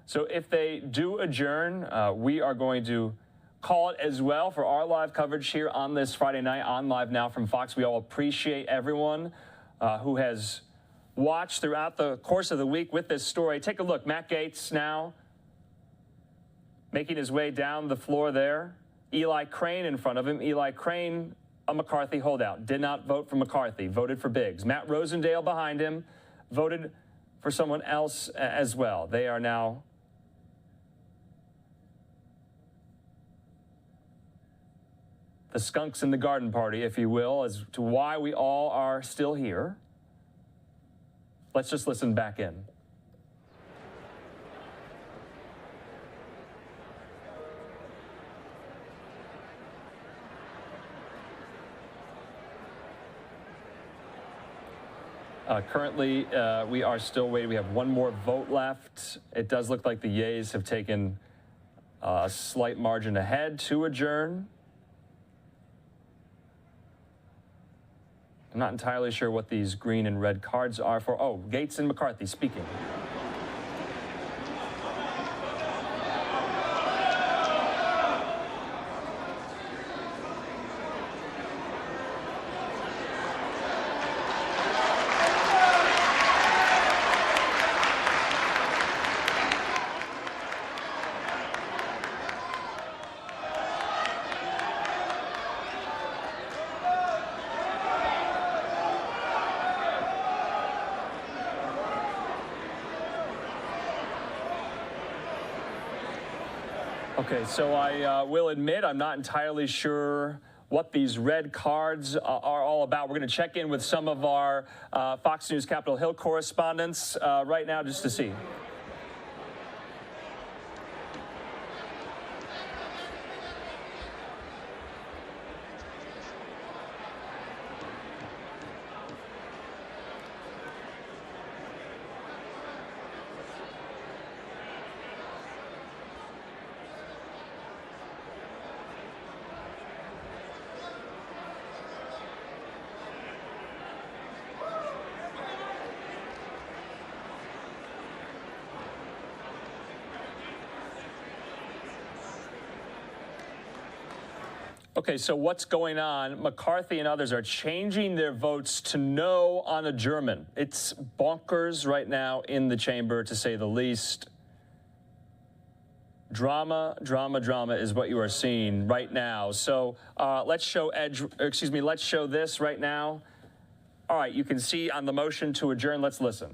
So if they do adjourn, we are going to call it as well for our live coverage here on this Friday night on Live Now from Fox. We all appreciate everyone who has watched throughout the course of the week with this story. Take a look. Matt Gaetz now making his way down the floor there. Eli Crane in front of him. Eli Crane, a McCarthy holdout, did not vote for McCarthy, voted for Biggs. Matt Rosendale behind him voted for someone else as well. They are now the skunks in the garden party, if you will, as to why we all are still here. Let's just listen back in. Currently, we are still waiting. We have one more vote left. It does look like the yeas have taken a slight margin ahead to adjourn. I'm not entirely sure what these green and red cards are for. Oh, Gaetz and McCarthy speaking. Okay, so I will admit I'm not entirely sure what these red cards are all about. We're going to check in with some of our Fox News Capitol Hill correspondents right now just to see. Okay, so what's going on? McCarthy and others are changing their votes to no on adjournment. It's bonkers right now in the chamber, to say the least. Drama, drama, drama is what you are seeing right now. So let's show let's show this right now. All right, you can see on the motion to adjourn. Let's listen.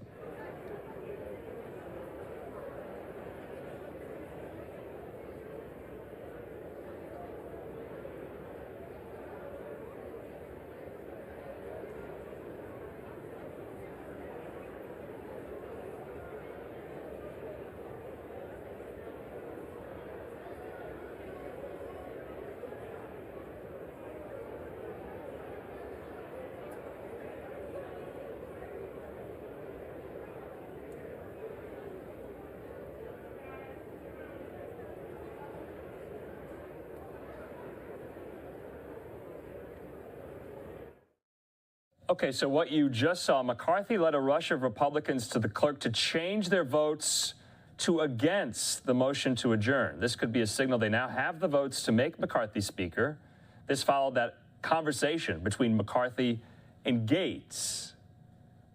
Okay, so what you just saw, McCarthy led a rush of Republicans to the clerk to change their votes to against the motion to adjourn. This could be a signal they now have the votes to make McCarthy Speaker. This followed that conversation between McCarthy and Gaetz.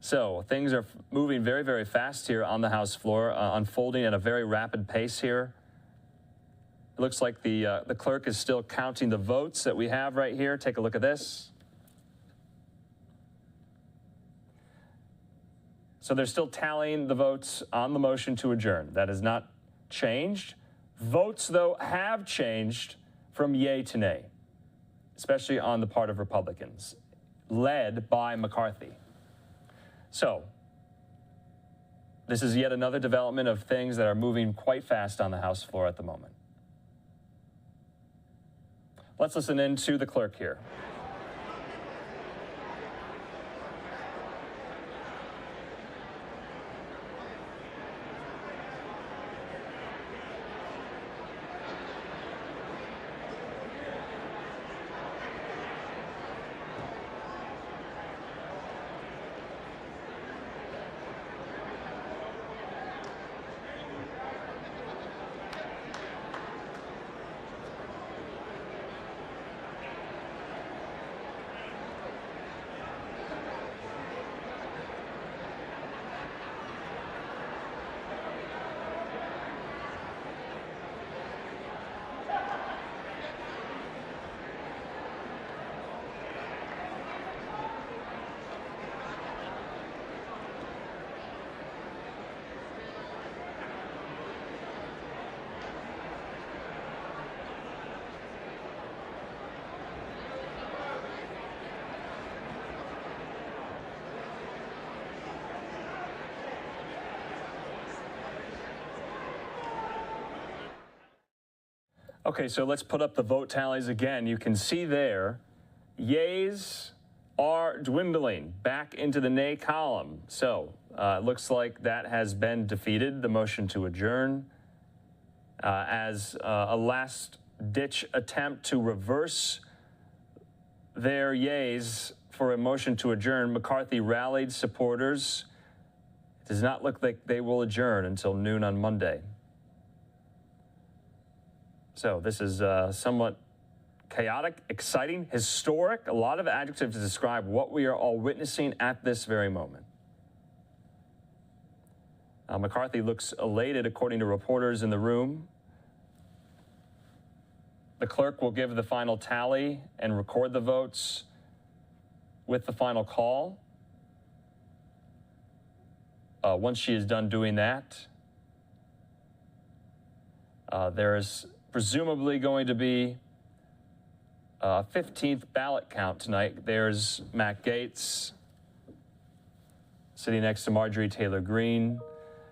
So things are moving very, very fast here on the House floor, unfolding at a very rapid pace here. It looks like the clerk is still counting the votes that we have right here. Take a look at this. So they're still tallying the votes on the motion to adjourn. That has not changed. Votes, though, have changed from yay to nay, especially on the part of Republicans, led by McCarthy. So this is yet another development of things that are moving quite fast on the House floor at the moment. Let's listen in to the clerk here. Okay, so let's put up the vote tallies again. You can see there, yays are dwindling back into the nay column. So it looks like that has been defeated, the motion to adjourn. As a last-ditch attempt to reverse their yays for a motion to adjourn, McCarthy rallied supporters. It does not look like they will adjourn until noon on Monday. So this is somewhat chaotic, exciting, historic, a lot of adjectives to describe what we are all witnessing at this very moment. McCarthy looks elated, according to reporters in the room. The clerk will give the final tally and record the votes with the final call. Once she is done doing that, there is presumably going to be a 15th ballot count tonight. There's Matt Gaetz sitting next to Marjorie Taylor Greene.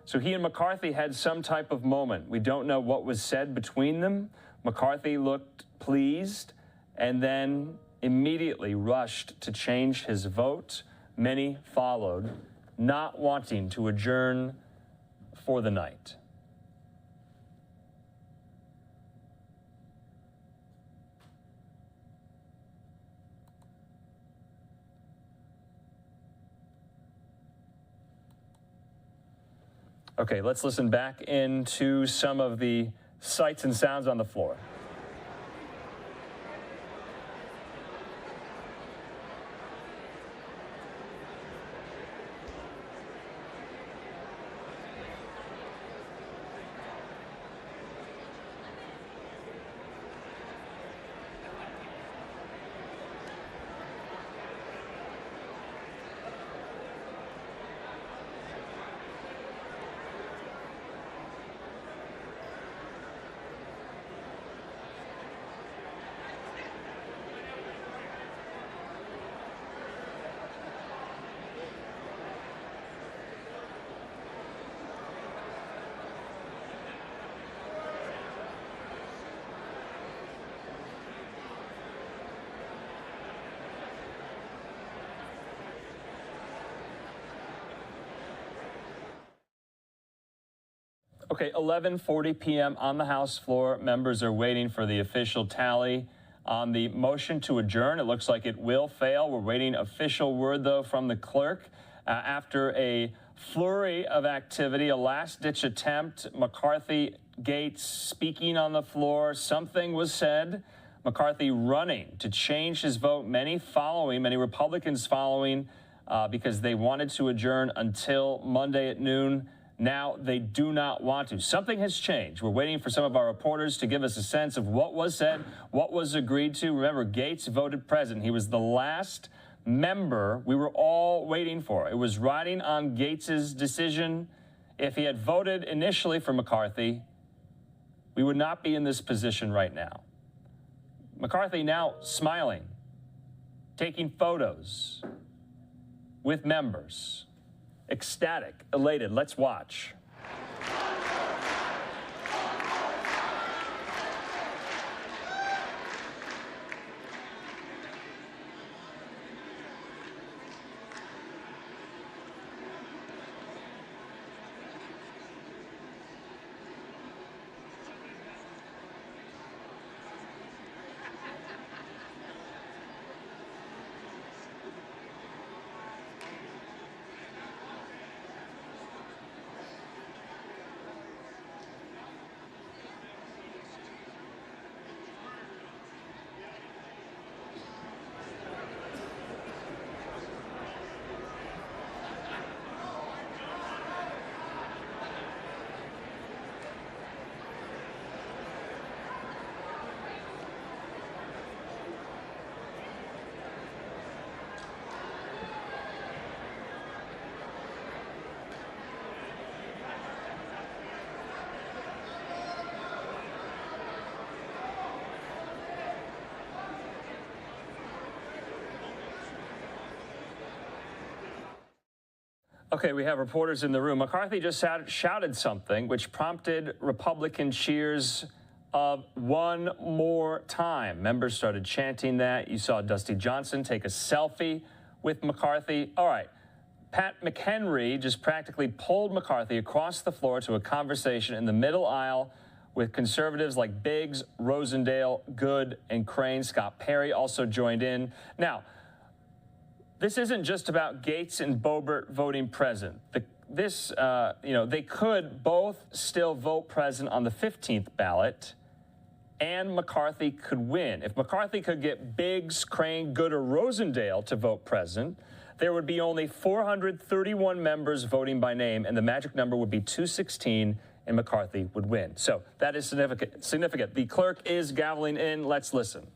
So he and McCarthy had some type of moment. We don't know what was said between them. McCarthy looked pleased and then immediately rushed to change his vote. Many followed, not wanting to adjourn for the night. Okay, let's listen back into some of the sights and sounds on the floor. Okay, 11:40 p.m. on the House floor. Members are waiting for the official tally on the motion to adjourn. It looks like it will fail. We're waiting official word, though, from the clerk. After a flurry of activity, a last-ditch attempt, McCarthy, Gaetz speaking on the floor, something was said. McCarthy running to change his vote, many Republicans following because they wanted to adjourn until Monday at noon. Now they do not want to. Something has changed. We're waiting for some of our reporters to give us a sense of what was said, what was agreed to. Remember, Gaetz voted president. He was the last member we were all waiting for. It was riding on Gaetz's decision. If he had voted initially for McCarthy, we would not be in this position right now. McCarthy now smiling, taking photos with members. Ecstatic, elated. Let's watch. Okay, we have reporters in the room. McCarthy just shouted something which prompted Republican cheers of one more time. Members started chanting that. You saw Dusty Johnson take a selfie with McCarthy. All right, Pat McHenry just practically pulled McCarthy across the floor to a conversation in the middle aisle with conservatives like Biggs, Rosendale, Good, and Crane. Scott Perry also joined in. Now, this isn't just about Gaetz and Boebert voting present. They could both still vote present on the 15th ballot, and McCarthy could win. If McCarthy could get Biggs, Crane, Good, or Rosendale to vote present, there would be only 431 members voting by name, and the magic number would be 216, and McCarthy would win. So that is significant. The clerk is gaveling in. Let's listen.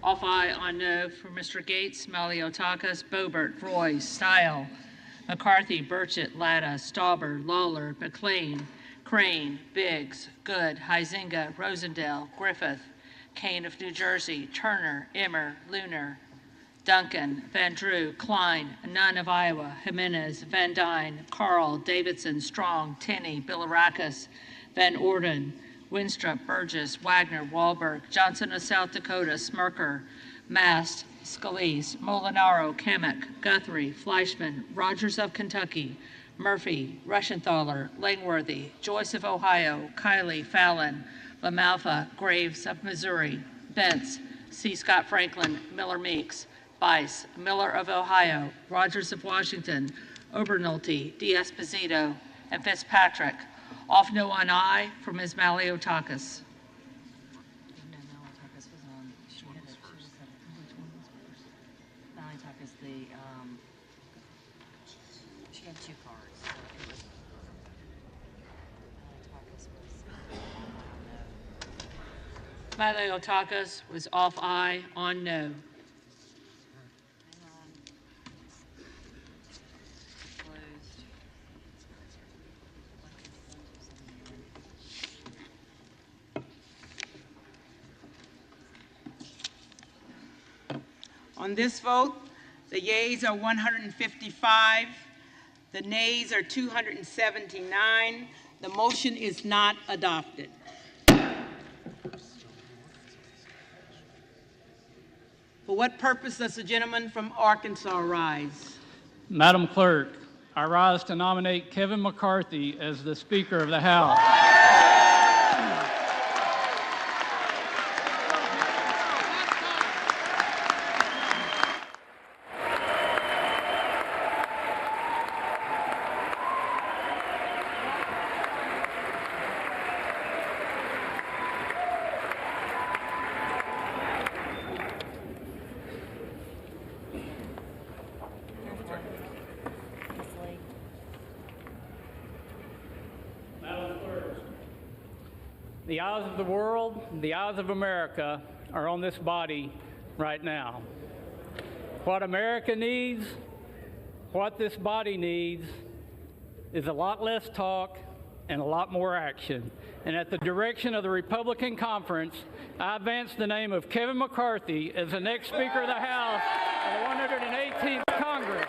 Off aye, on no for Mr. Gaetz, Maliotakis, Boebert, Roy, Stile, McCarthy, Burchett, Latta, Stauber, Lawler, McLean, Crane, Biggs, Good, Huizenga, Rosendale, Griffith, Kane of New Jersey, Turner, Emmer, Lunar, Duncan, Van Drew, Klein, Nunn of Iowa, Jimenez, Van Dyne, Carl, Davidson, Strong, Tenney, Bilirakis, Van Orden, Winstrup, Burgess, Wagner, Wahlberg, Johnson of South Dakota, Smirker, Mast, Scalise, Molinaro, Kamek, Guthrie, Fleischman, Rogers of Kentucky, Murphy, Rushenthaler, Langworthy, Joyce of Ohio, Kiley, Fallon, LaMalfa, Graves of Missouri, Bentz, C. Scott Franklin, Miller Meeks, Bice, Miller of Ohio, Rogers of Washington, Obernolte, D'Esposito, and Fitzpatrick. Off no on aye for Ms. Maliotakis. Maliotakis, she had two cards. So it was Maliotakis was off aye, on no. On this vote, the yeas are 155, the nays are 279. The motion is not adopted. For what purpose does the gentleman from Arkansas rise? Madam Clerk, I rise to nominate Kevin McCarthy as the Speaker of the House. The eyes of the world, the eyes of America are on this body right now. What America needs, what this body needs, is a lot less talk and a lot more action. And at the direction of the Republican Conference, I advance the name of Kevin McCarthy as the next Speaker of the House of the 118th Congress.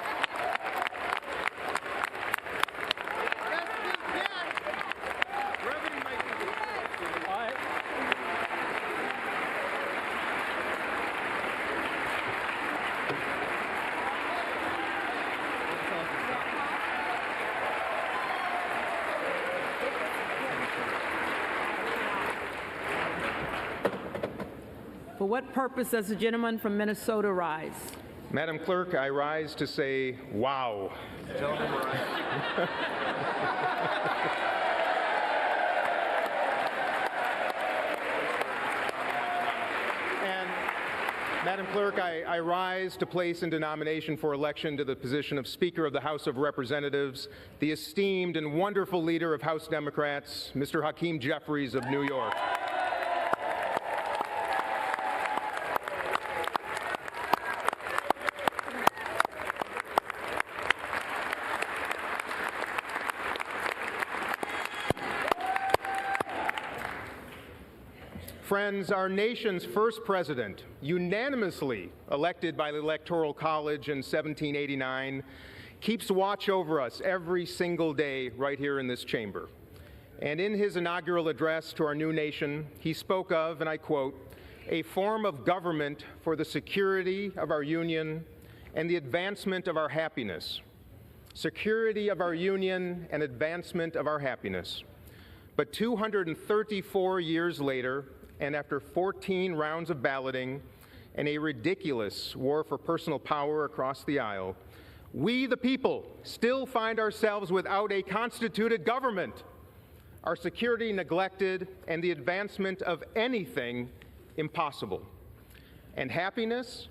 For what purpose does the gentleman from Minnesota rise? Madam Clerk, I rise to say, wow. Gentleman And Madam Clerk, I rise to place into nomination for election to the position of Speaker of the House of Representatives the esteemed and wonderful leader of House Democrats, Mr. Hakeem Jeffries of New York. Friends, our nation's first president, unanimously elected by the Electoral College in 1789, keeps watch over us every single day right here in this chamber. And in his inaugural address to our new nation, he spoke of, and I quote, "a form of government for the security of our union and the advancement of our happiness." Security of our union and advancement of our happiness. But 234 years later, and after 14 rounds of balloting and a ridiculous war for personal power across the aisle, we, the people, still find ourselves without a constituted government, our security neglected, and the advancement of anything impossible. And happiness?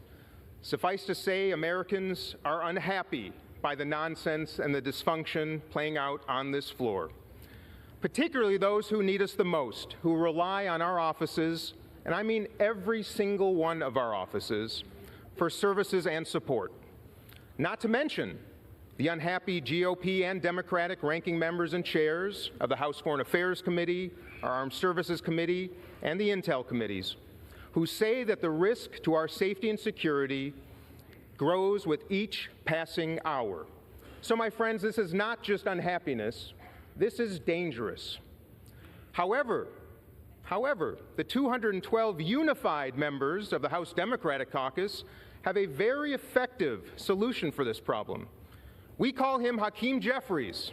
Suffice to say, Americans are unhappy by the nonsense and the dysfunction playing out on this floor. Particularly those who need us the most, who rely on our offices, and I mean every single one of our offices, for services and support. Not to mention the unhappy GOP and Democratic ranking members and chairs of the House Foreign Affairs Committee, our Armed Services Committee, and the Intel Committees, who say that the risk to our safety and security grows with each passing hour. So, my friends, this is not just unhappiness. This is dangerous. However, the 212 unified members of the House Democratic Caucus have a very effective solution for this problem. We call him Hakeem Jeffries.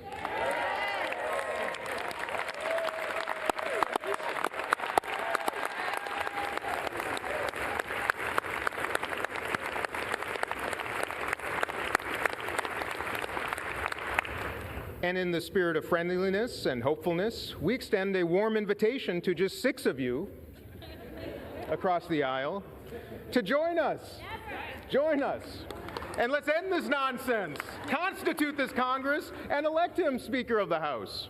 And in the spirit of friendliness and hopefulness, we extend a warm invitation to just 6 of you across the aisle to join us. Join us. And let's end this nonsense, constitute this Congress, and elect him Speaker of the House.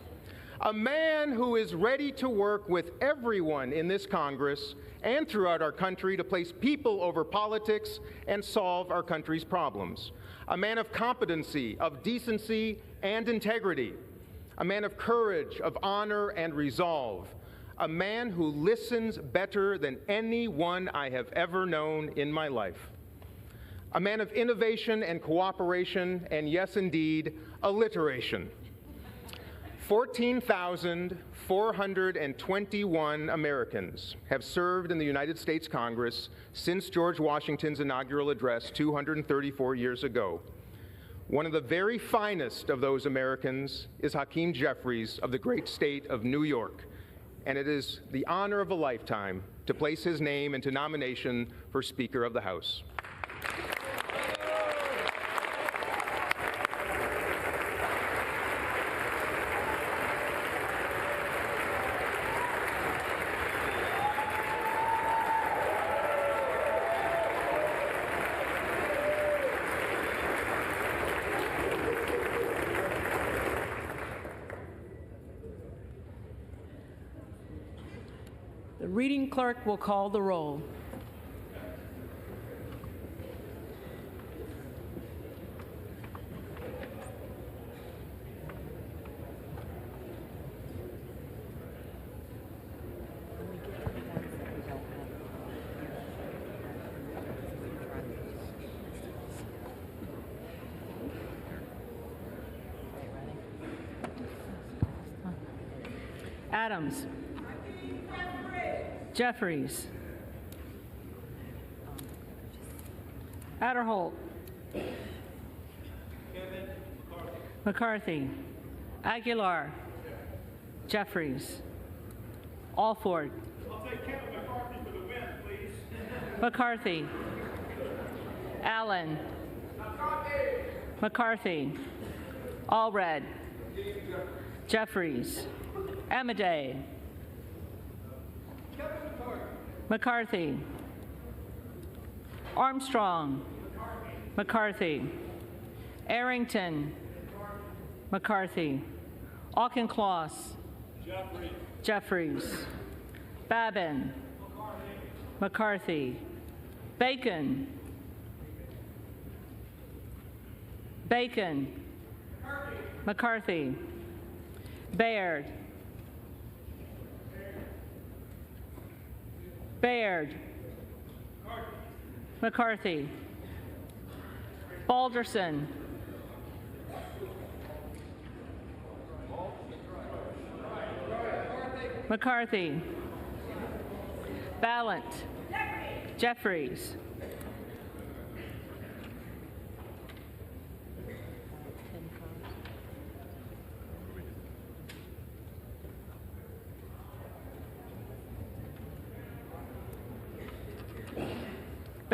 A man who is ready to work with everyone in this Congress and throughout our country to place people over politics and solve our country's problems. A man of competency, of decency and integrity. A man of courage, of honor and resolve. A man who listens better than anyone I have ever known in my life. A man of innovation and cooperation, and yes, indeed, alliteration. 14,421 Americans have served in the United States Congress since George Washington's inaugural address 234 years ago. One of the very finest of those Americans is Hakeem Jeffries of the great state of New York, and it is the honor of a lifetime to place his name into nomination for Speaker of the House. reading clerk will call the roll. Adams. Jeffries. Adderholt. McCarthy. Aguilar. Jeffries. Alford. I'll take Kevin McCarthy for the win, please. McCarthy. Allen. McCarthy. Allred. Jeffries. Amadei. McCarthy. Armstrong. McCarthy. Arrington. McCarthy. Auchincloss. Jeffries. Babin. McCarthy. Bacon. Bacon. McCarthy. Baird. Baird. McCarthy. Balderson. McCarthy. Ballant. Jeffries.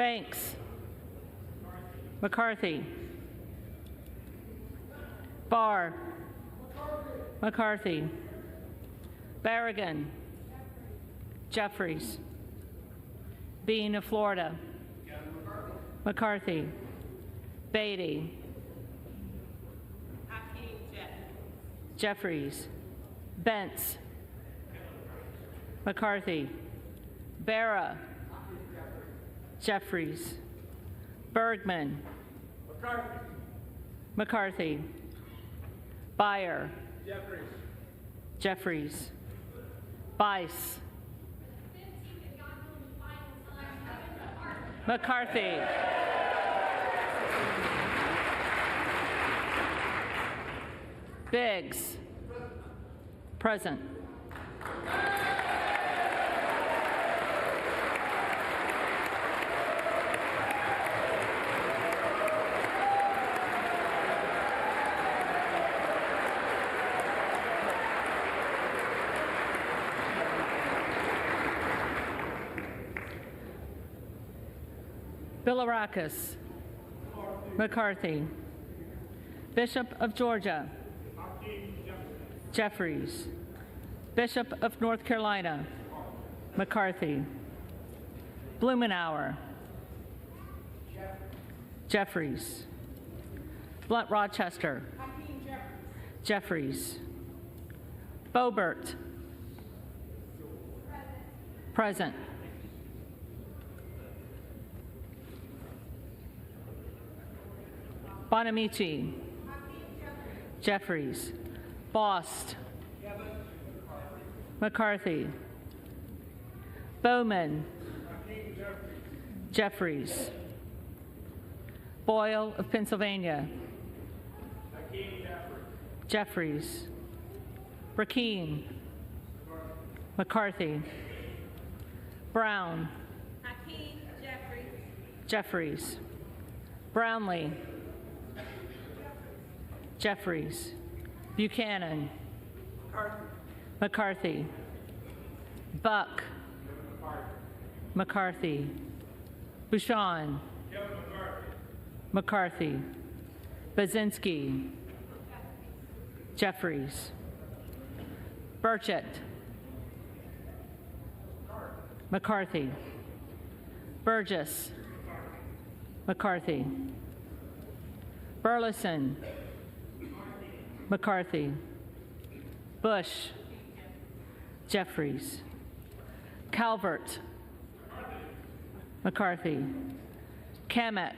Banks. McCarthy. Barr. McCarthy. Barragan. Jeffries. Bean of Florida. McCarthy. Beatty. Jeffries. Bentz. McCarthy. Barra. Jeffries. Bergman. McCarthy. Beyer. Jeffries. Bice. McCarthy. Biggs. Present. Bilirakis. McCarthy. Bishop of Georgia. Jeffries. Bishop of North Carolina. McCarthy. Blumenauer. Jeffries. Blunt Rochester. Jeffries. Boebert. Present. Bonamici. Jeffries. Bost. McCarthy. Bowman. Jeffries. Boyle of Pennsylvania. Jeffries. Rakeen. McCarthy. Brown. Jeffries. Brownlee. Jeffries. Buchanan. McCarthy. Buck. McCarthy. Bouchon. McCarthy. Bazinski. Jeffries. Burchett. McCarthy. Burgess. McCarthy. Burleson. McCarthy. Bush. Jeffries. Calvert, McCarthy, Kamek,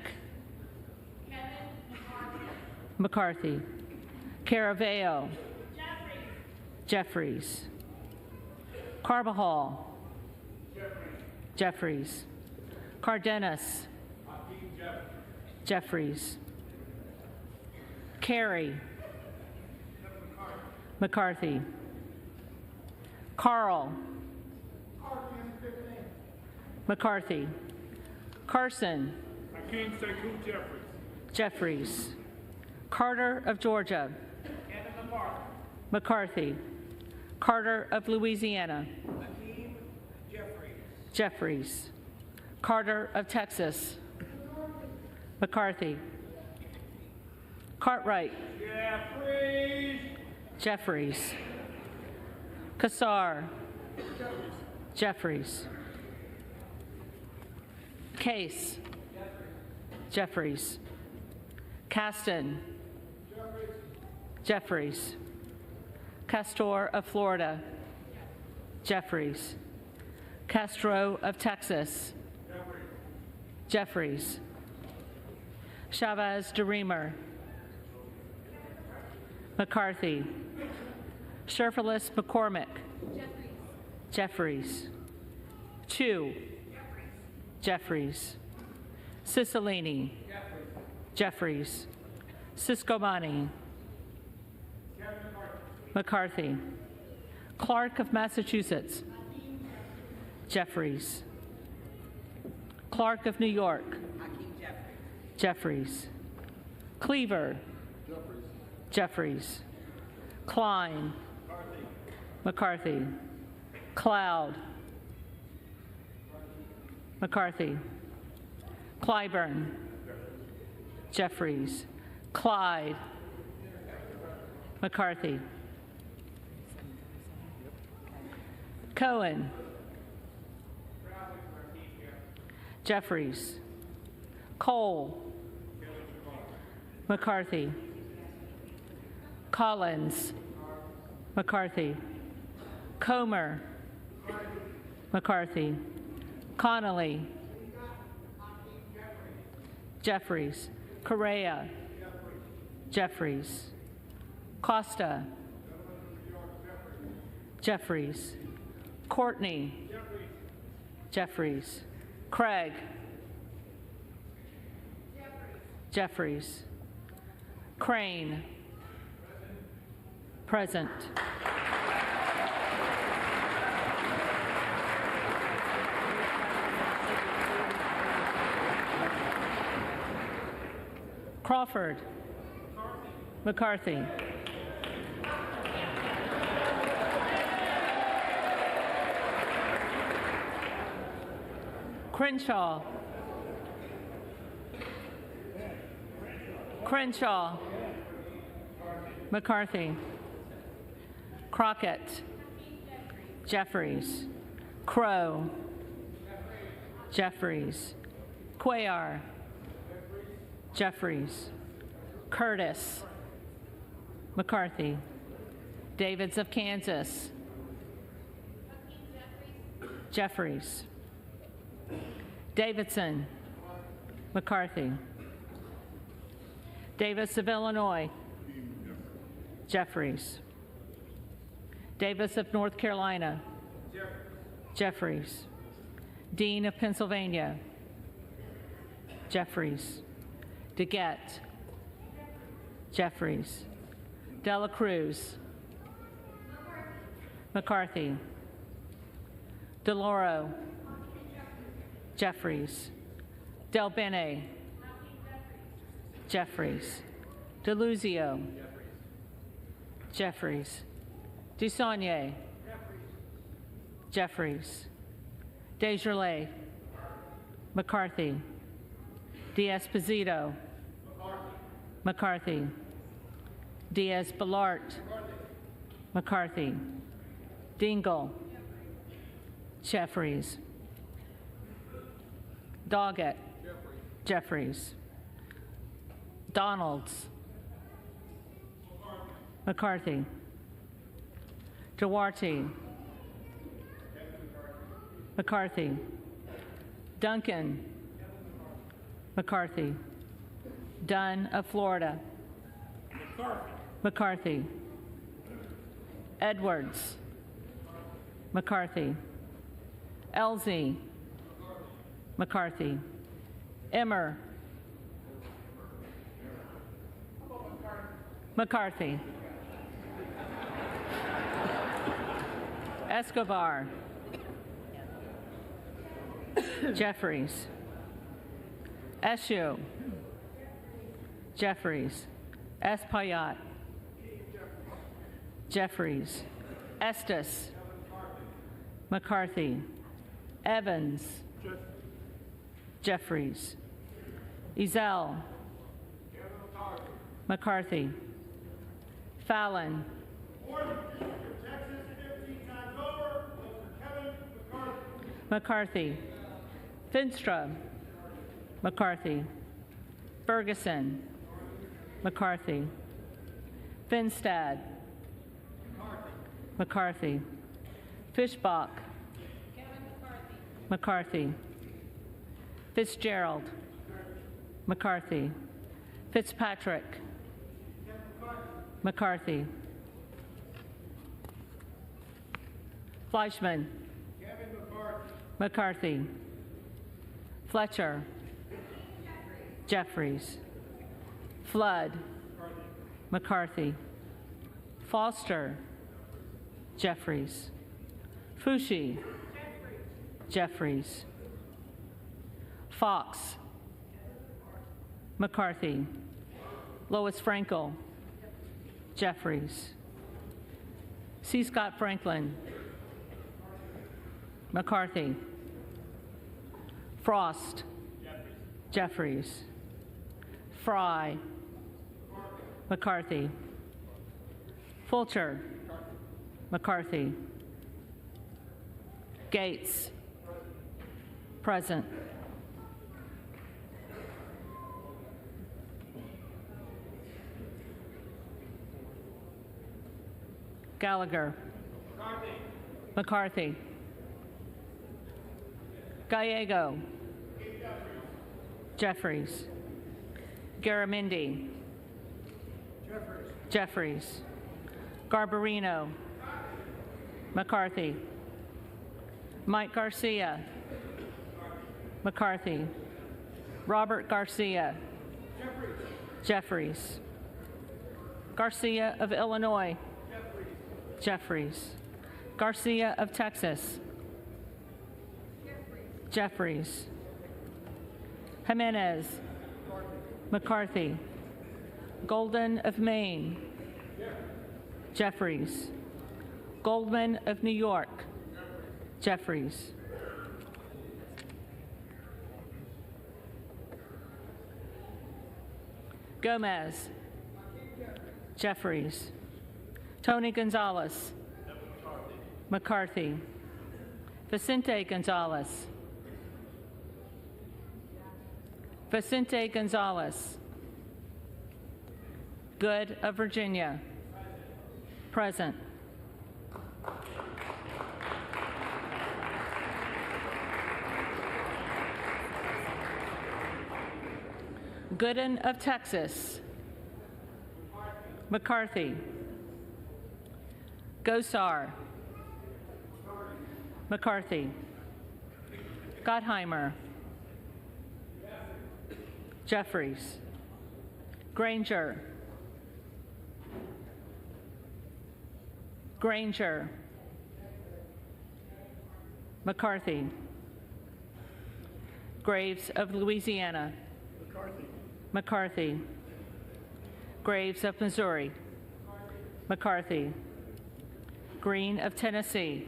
McCarthy, Caraveo, Jeffries, Carbajal, Jeffries, Cardenas, Jeffries, Carey, McCarthy, Carl, McCarthy, Carson, Jeffries, Carter of Georgia, McCarthy, Carter of Louisiana, Jeffries, Carter of Texas, McCarthy, Cartwright, Jeffries, Kassar, Jeffries, Case, Jeffries, Caston, Jeffries, Castor of Florida, Jeffries, Castro of Texas, Jeffries, Chavez DeReamer, McCarthy, Sherfilis McCormick, Jeffries, Chu, Jeffries, Cicilline, Jeffries, Siscomani, McCarthy, Clark of Massachusetts, Jeffries, Clark of New York, Jeffries, Cleaver, Jeffries, Klein, McCarthy, Cloud, McCarthy, Clyburn, Jeffries, Clyde, McCarthy, Cohen, Jeffries, Cole, McCarthy, Collins, McCarthy, Comer, McCarthy, Connolly, Jeffries, Correa, Jeffries, Costa, Jeffries, Courtney, Jeffries, Craig, Jeffries, Crane, present. Crawford, McCarthy, Crenshaw, McCarthy, Crockett, Jeffries, Crow, Jeffries, Cuellar, Jeffries, Curtis, McCarthy, Davids of Kansas, Jeffries, Davidson, McCarthy, Davis of Illinois, Jeffries, Davis of North Carolina, Jeffries, Dean of Pennsylvania, Jeffries, DeGette, Jeffries, Dela Cruz, McCarthy, DeLauro, Jeffries, Del Bene, Jeffries, DeLuzio, Jeffries, Dusaunier, Jeffries, Desjardins, McCarthy, D'Esposito, McCarthy, Diaz-Balart, McCarthy, Dingle, Jeffries, Doggett, Jeffries, Donalds, McCarthy, Duarte, McCarthy. Duncan. McCarthy. Dunn of Florida. McCarthy. Edwards. McCarthy. Elsie. McCarthy. Emmer. McCarthy. Escobar. Jeffries. Eshoo. Jeffries. Espaillat. Jeffries. Estes. McCarthy. Evans. Jeffries. Ezell. McCarthy. Fallon. McCarthy. Finstra. McCarthy. Ferguson. McCarthy. Finstad. McCarthy. Fishbach. McCarthy. Fitzgerald. McCarthy. Fitzpatrick. McCarthy. Fleischman. McCarthy. Fletcher. Jeffries. Flood. McCarthy. Foster. Jeffries. Fushi. Jeffries. Fox. McCarthy. Lois Frankel. Jeffries. C. Scott Franklin. McCarthy. Frost. Jeffries. Fry. McCarthy. Fulcher. McCarthy. Gates. Present. Gallagher. McCarthy. Gallego. Jeffries. Garamendi. Jeffries. Garbarino. McCarthy. Mike Garcia. McCarthy. Robert Garcia. Jeffries. Garcia of Illinois. Jeffries. Garcia of Texas. Jeffries. Jimenez. McCarthy. Golden of Maine. Jeffries. Goldman of New York. Jeffries. Gomez. Jeffries. Tony Gonzalez. McCarthy. Vicente Gonzalez. Vicente Gonzalez. Good of Virginia. Present. Gooden of Texas. McCarthy. Gosar. McCarthy. Gottheimer. Jeffries. Granger. Granger. McCarthy. Graves of Louisiana. McCarthy. McCarthy. Graves of Missouri. McCarthy. Green of Tennessee.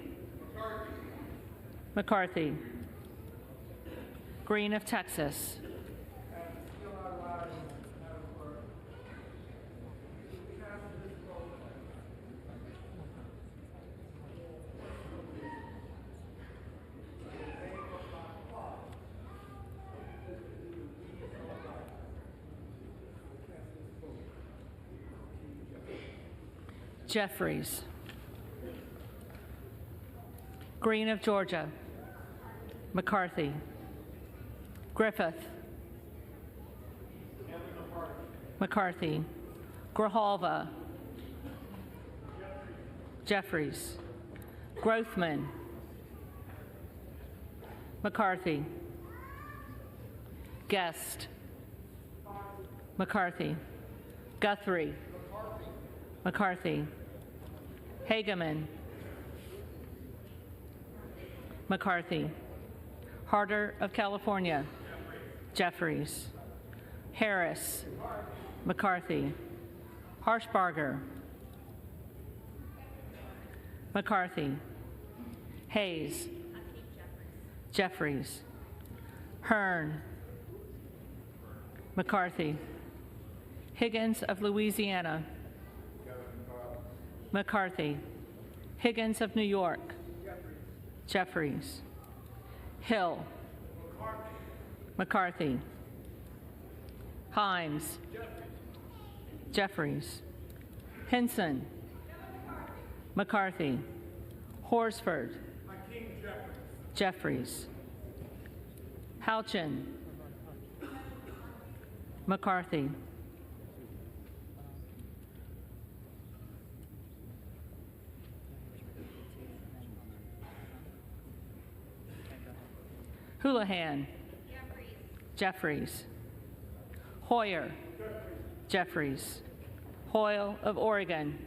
McCarthy. Green of Texas. Jeffries. Green of Georgia. McCarthy. Griffith. McCarthy. Grijalva. Jeffries. Grothman. McCarthy. Guest. McCarthy. Guthrie. McCarthy. Hageman. McCarthy. Harder of California. Jeffries. Harris. McCarthy. Harshbarger. McCarthy. Hayes. Jeffries. Hearn. McCarthy. Higgins of Louisiana. McCarthy. Higgins of New York. Jeffries. Hill. McCarthy. Himes. Jeffries. Henson. McCarthy. Horsford. Jeffries. Houchin. McCarthy. Houlihan. Jeffries. Hoyer. Jeffries. Hoyle of Oregon.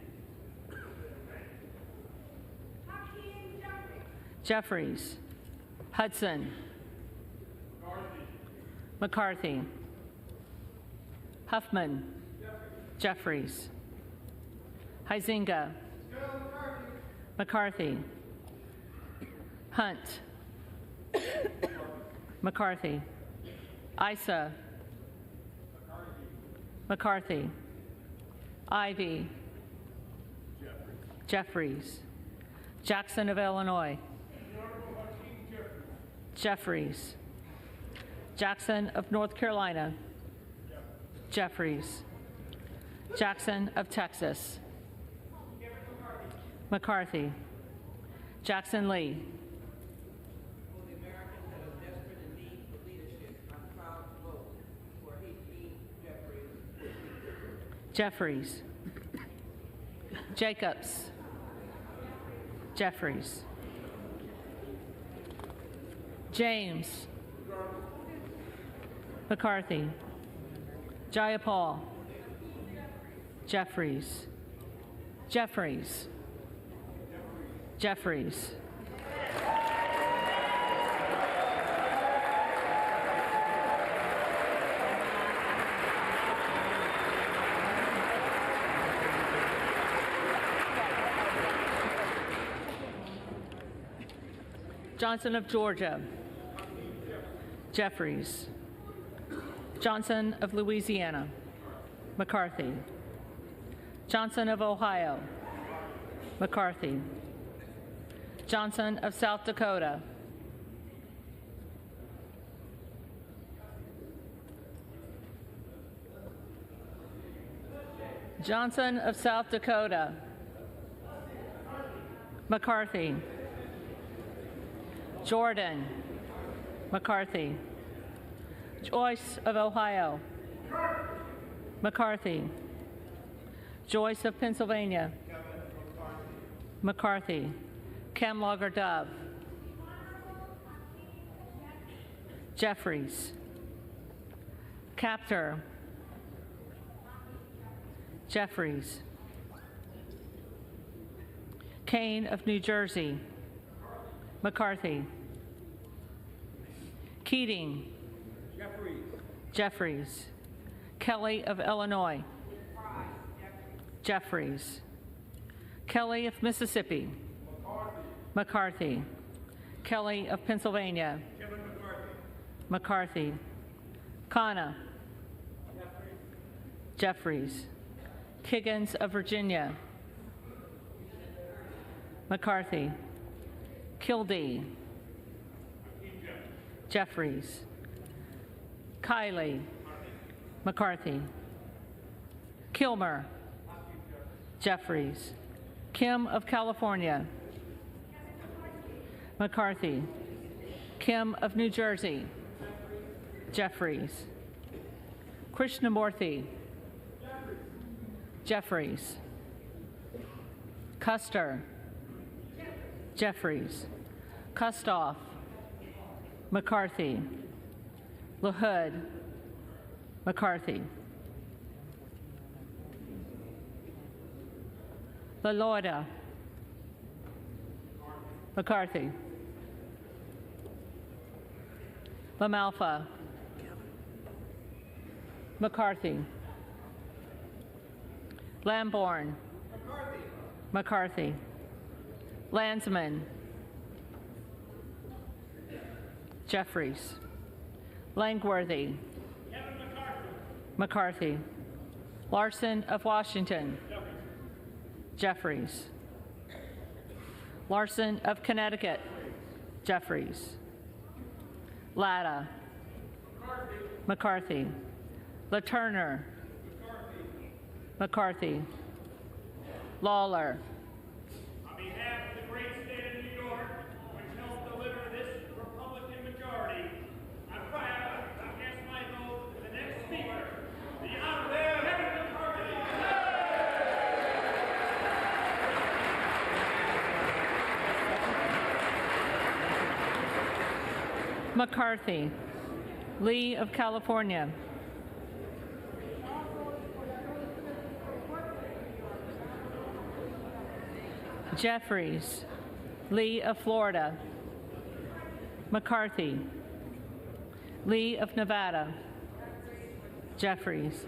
Jeffries. Hudson. McCarthy. Huffman. Jeffries. Huizenga. McCarthy. Hunt. McCarthy. Issa. McCarthy. Ivy. Jeffries. Jackson of Illinois. Jeffries. Jackson of North Carolina. Jeffries. Jackson of Texas. McCarthy. Jackson Lee. Jeffries. Jacobs. Jeffries. James. McCarthy. Jayapal. Jeffries. Jeffries. Jeffries. Johnson of Georgia. Jeffries. Johnson of Louisiana. McCarthy. Johnson of Ohio. McCarthy. Johnson of South Dakota. Johnson of South Dakota. McCarthy. Jordan. McCarthy. Joyce of Ohio. McCarthy. Joyce of Pennsylvania. McCarthy. Camlogger Dove. Jeffries. Captor. Jeffries. Kane of New Jersey. McCarthy. Keating. Jeffries. Kelly of Illinois. Jeffries. Kelly of Mississippi. McCarthy. Kelly of Pennsylvania. McCarthy. Khanna. Jeffries. Higgins of Virginia. McCarthy. Kildee. Jeffries. Kiley. McCarthy. Kilmer. Jeffries. Kim of California. McCarthy. Kim of New Jersey. Jeffries. Krishnamurthy. Jeffries. Custer. Jeffries. Kustoff. McCarthy. LaHood. McCarthy. LaLorda. McCarthy. LaMalfa. McCarthy. Lamborn. McCarthy. Landsman. Jeffries. Langworthy. McCarthy. Larson of Washington. Jeffries. Larson of Connecticut. Jeffries. Latta. McCarthy. LaTurner. McCarthy. Lawler. On behalf of the great state of New York, which helped deliver this Republican majority, I'm proud to cast my vote for the next speaker, the Honorable Kevin McCarthy. McCarthy. Lee of California. Jeffries. Lee of Florida. McCarthy. Lee of Nevada. Jeffries.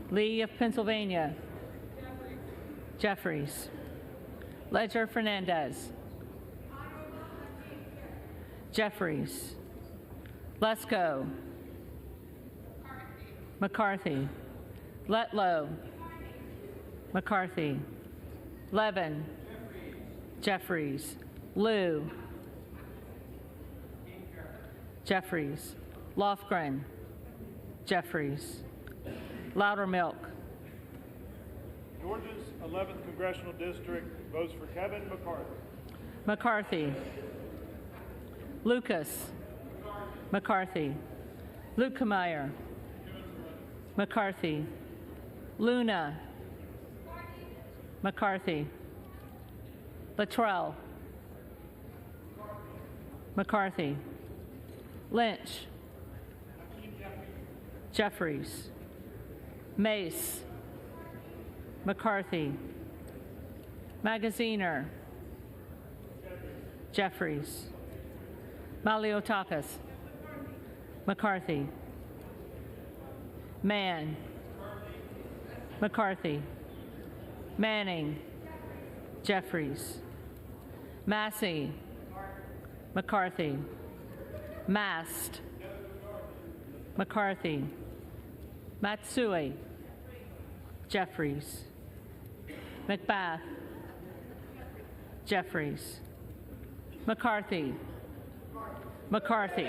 Lee of Pennsylvania. Jeffries. Ledger Fernandez. Jeffries. Lesko. McCarthy. Letlow. McCarthy. Levin. Jeffries. Liu. Jeffries. Lofgren. Jeffries. Loudermilk. Georgia's 11th Congressional District votes for Kevin McCarthy. McCarthy. Lucas. McCarthy. Lukemeyer. McCarthy. Luna. McCarthy. Luttrell. McCarthy. Lynch. Jeffries. Mace. McCarthy. Magaziner. Jeffries. Maliotakis. McCarthy. Mann. McCarthy. Manning. Jeffries. Massey. McCarthy. Mast. McCarthy. Matsui. Jeffries. McBath. Jeffries. McCarthy. McCarthy.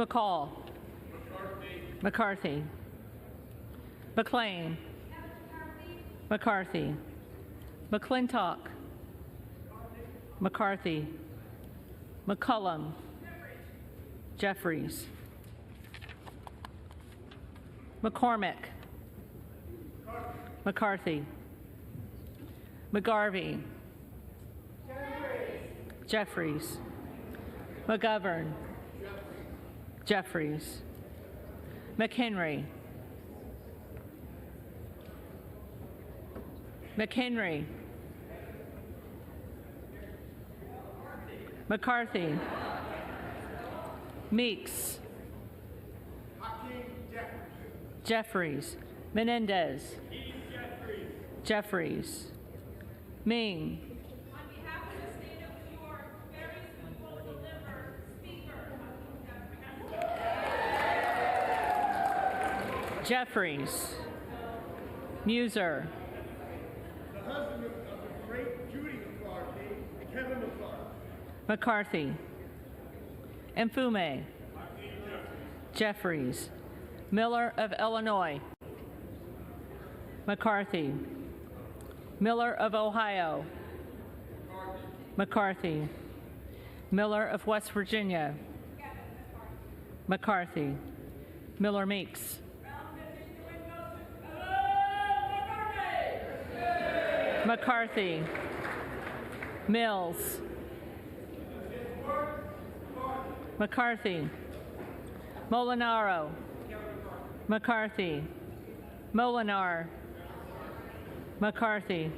McCall. McCarthy. McLean. McCarthy. McClintock. McCarthy. McCullum. Jeffries. McCormick. McCarthy. McGarvey. Jeffries. McGovern. Jeffries. McHenry. McHenry. McCarthy. Meeks. Jeffries. Menendez. Jeffries. Ming. Jeffries. Muser. McCarthy. Mfume. Jeffries. Miller of Illinois. McCarthy. Miller of Ohio. McCarthy. Miller of West Virginia. McCarthy. Miller Meeks. McCarthy. Mills. McCarthy. Molinaro. McCarthy. Molinar. McCarthy.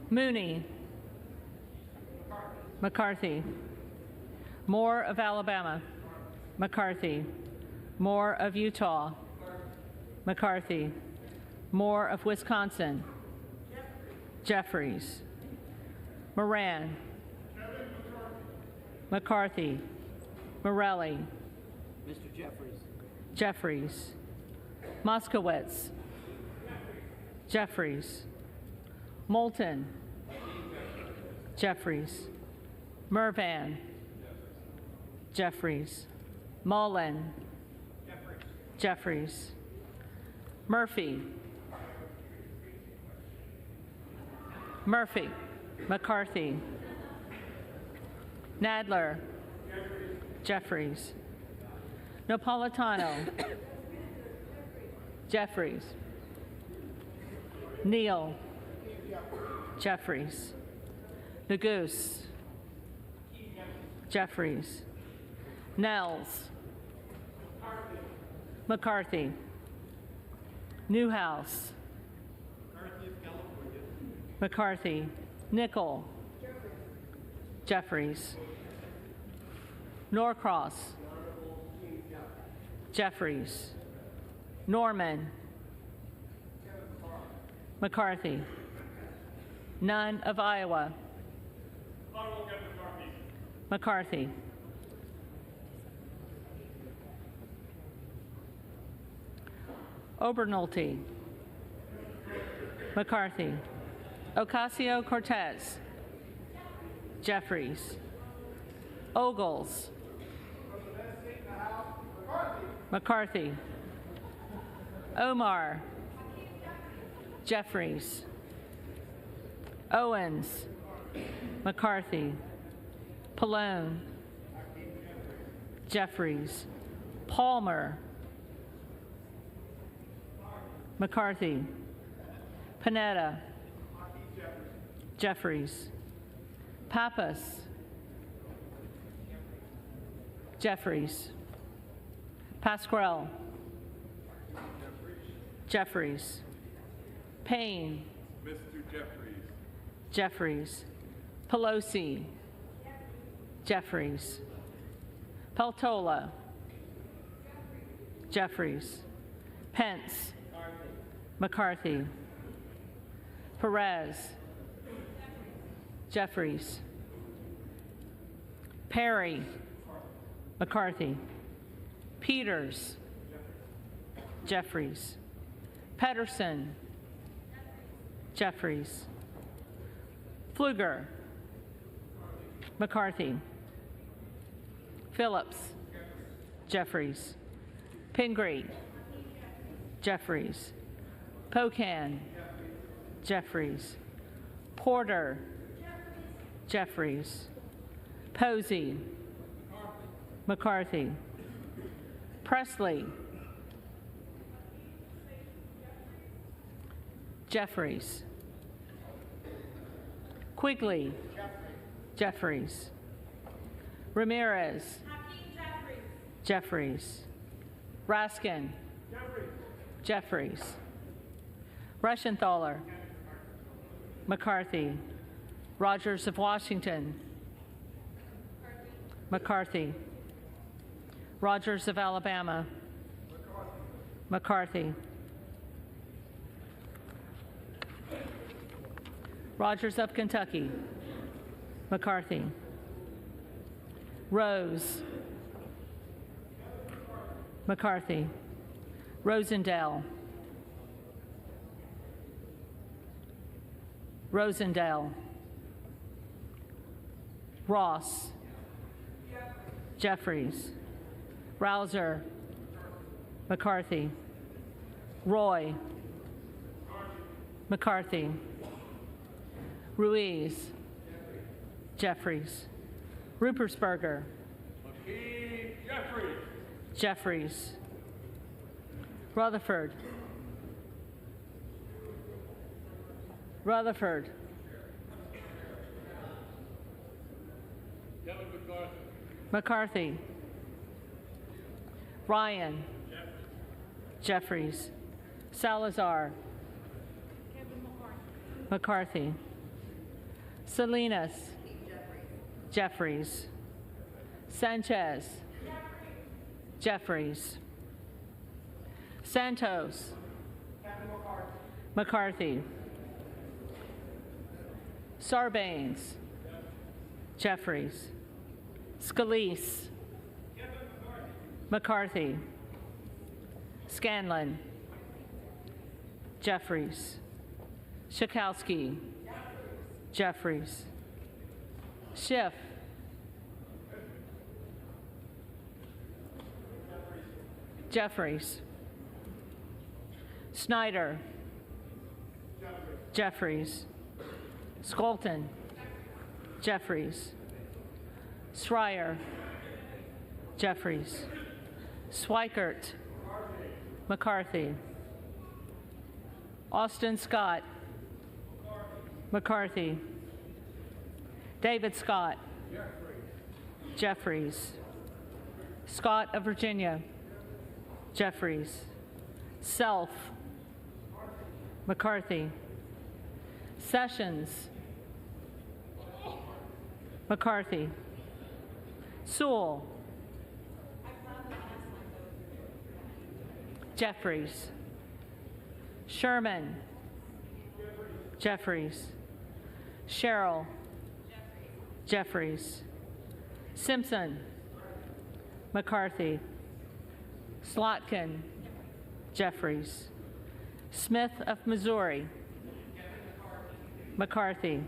Mooney. McCarthy. Moore of Alabama. McCarthy. Moore of Utah. McCarthy. Moore of Wisconsin. Jeffries. Moran. McCarthy. Morelli. Mr. Jeffries. Jeffries. Moskowitz. Jeffries. Moulton. Jeffries. Mervan. Jeffries. Mullen. Jeffries. Murphy. Murphy. McCarthy. Nadler. Jeffries. Napolitano. Jeffries. Neal. Jeffries. Nagoose. Jeffries. Nels. McCarthy. Newhouse. McCarthy. Nickel. Jeffries. Norcross. Jeffries. Norman. McCarthy. Nunn of Iowa. McCarthy. Obernolte. McCarthy. Ocasio-Cortez. Jeffries. Ogles. McCarthy. Omar. Jeffries. Owens. McCarthy. Pallone. Jeffries. Palmer. McCarthy. Panetta. Jeffries. Pappas. Jeffries. Pasquale. Jeffries. Payne. Mr. Jeffries. Jeffries. Pelosi. Jeffries. Peltola. Jeffries. Pence. McCarthy. Perez. Jeffries. Perry. McCarthy. Peters. Jeffries. Pedersen. Jeffries. Pfluger. McCarthy. Phillips. Jeffries. Pingree. Jeffries. Pocan. Jeffries. Porter. Jeffries. Posey. McCarthy. Presley. Jeffries. Quigley. Jeffries. Ramirez. Jeffries. Raskin. Jeffries. Rushenthaler. McCarthy. Rogers of Washington. McCarthy. Rogers of Alabama. McCarthy. Rogers of Kentucky. McCarthy. Rose. McCarthy. Rosendale. Rosendale, Ross, Jeffries, Rouser, McCarthy, Roy, McCarthy, Ruiz, Jeffries, Rupersberger, Jeffries, Rutherford, McCarthy, Ryan, Jeffries, Salazar, McCarthy, Salinas, Jeffries, Sanchez, Jeffries, Santos, McCarthy, Sarbanes, Jeffries, Scalise, McCarthy, Scanlon, Jeffries, Schakowsky, Jeffries, Schiff, Jeffries, Snyder, Jeffries, Skolton, Jeffries, Schreier, Jeffries, Swikert, McCarthy, Austin Scott, McCarthy, David Scott, Jeffries, Scott of Virginia, Jeffries, Self, McCarthy, Sessions, McCarthy, Sewell, Jeffries, Sherman, Jeffries, Sherrill, Jeffries, Simpson, McCarthy, Slotkin, Jeffries, Smith of Missouri, McCarthy,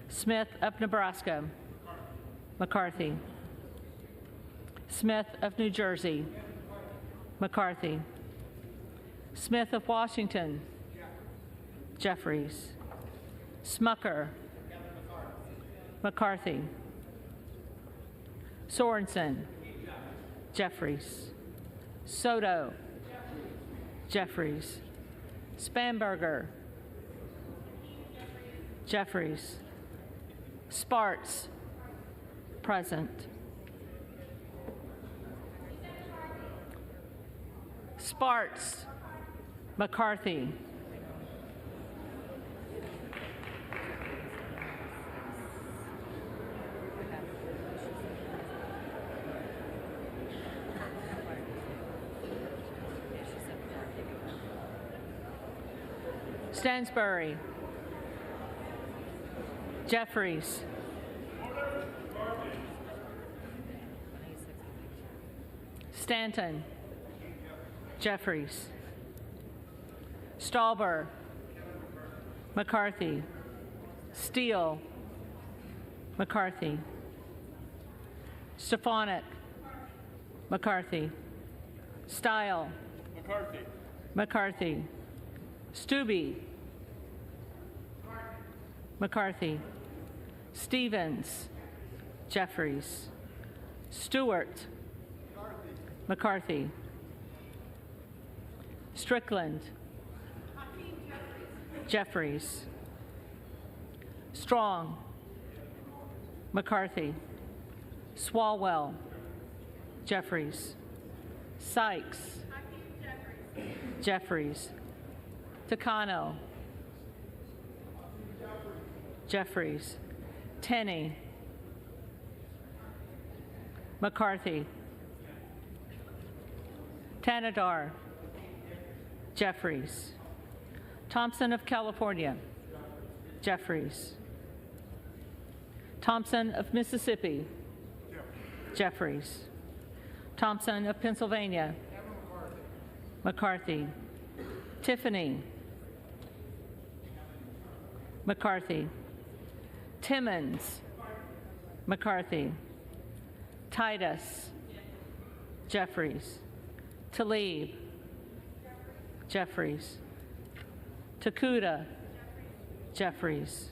Smith of Nebraska, McCarthy, Smith of New Jersey, McCarthy, Smith of Washington, Jeffries, Smucker, McCarthy, Sorensen, Jeffries, Soto, Jeffries, Spanberger, Jeffries, Sparts, present. Sparts, McCarthy, Stansbury, Jeffries, Stanton, Jeffries, Stauber, McCarthy, Steele, McCarthy, Stefanik, McCarthy, Stile, McCarthy, Stubbe, McCarthy, Stevens, Jeffries, Stewart, McCarthy, Strickland, Jeffries, Strong, McCarthy, Swalwell, Jeffries, Sykes, Jeffries, Takano, Jeffries, Tenney, McCarthy, Tanadar, Jeffries, Thompson of California, Jeffries, Thompson of Mississippi, Jeffries, Thompson of Pennsylvania, McCarthy, Tiffany, McCarthy. Timmons. McCarthy. Titus. Jeffries. Tlaib. Jeffries. Takuda. Jeffries.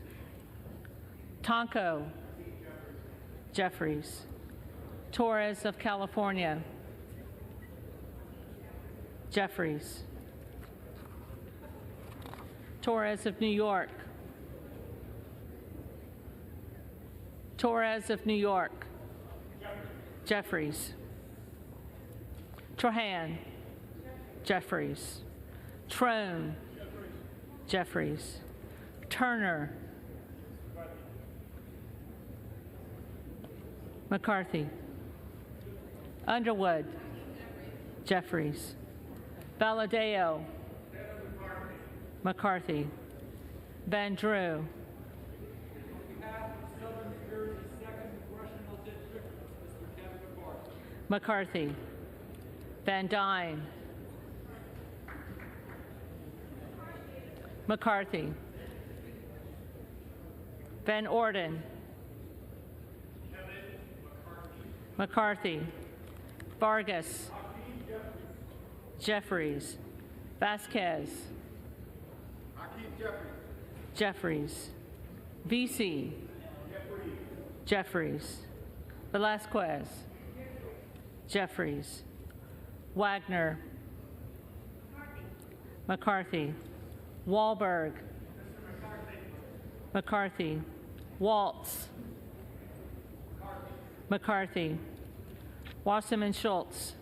Tonko. Jeffries. Torres of California. Jeffries. Torres of New York. Torres of New York. Jeffries. Trahan. Jeffries. Trone. Jeffries. Turner. McCarthy. Underwood. Jeffries. Valadeo. McCarthy. Van Drew. McCarthy. Van Dyne. McCarthy. Van Orden. McCarthy. Vargas. Jeffries. Vasquez. Jeffries. VC. Jeffries. Velasquez. Jeffries. Wagner. McCarthy. Wahlberg. McCarthy. Waltz. McCarthy. Wasserman Schultz.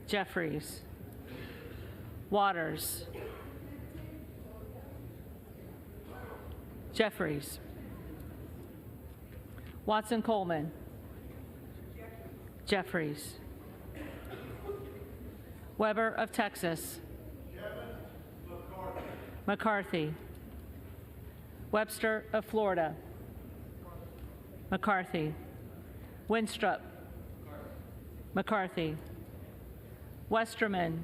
Jeffries. Waters. Jeffries. Watson Coleman. Jeffries. Weber of Texas. McCarthy. Webster of Florida. McCarthy. Winstrup. McCarthy. Westerman.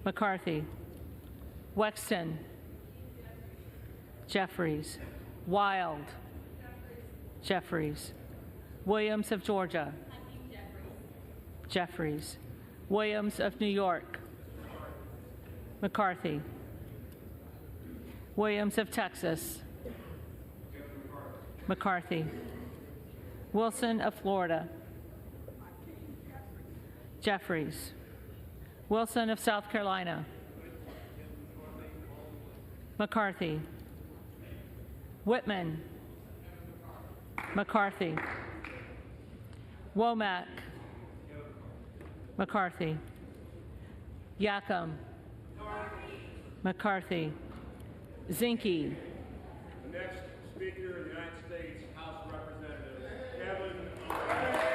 McCarthy. Wexton. Jeffries. Wild. Jeffries. Williams of Georgia. Jeffries. Williams of New York. McCarthy. Williams of Texas. McCarthy. Wilson of Florida. Jeffries. Wilson of South Carolina. McCarthy. Whitman. McCarthy. Womack. McCarthy. Yacom. McCarthy. Zinke. The next Speaker of the United States House of Representatives, Kevin.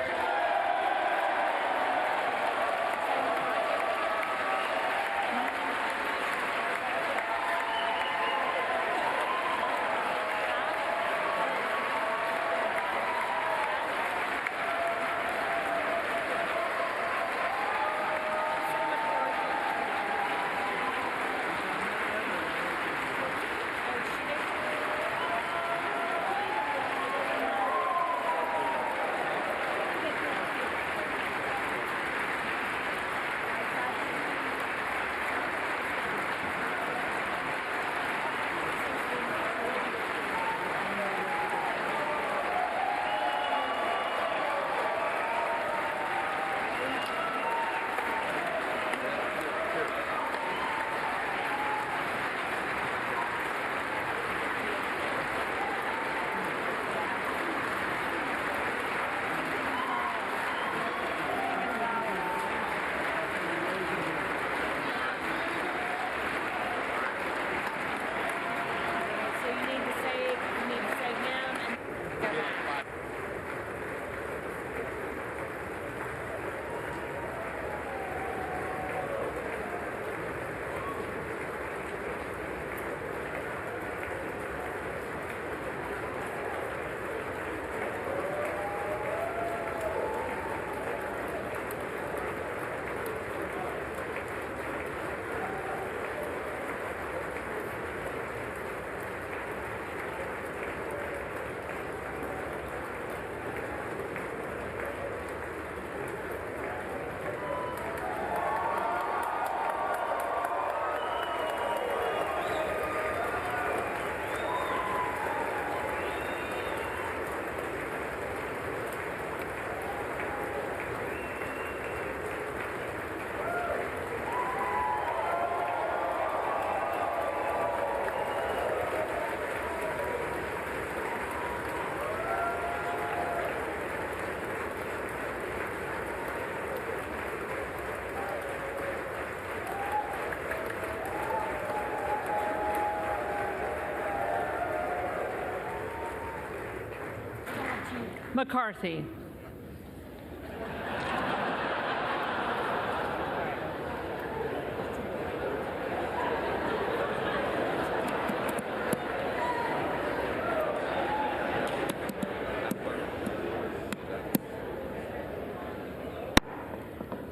McCarthy.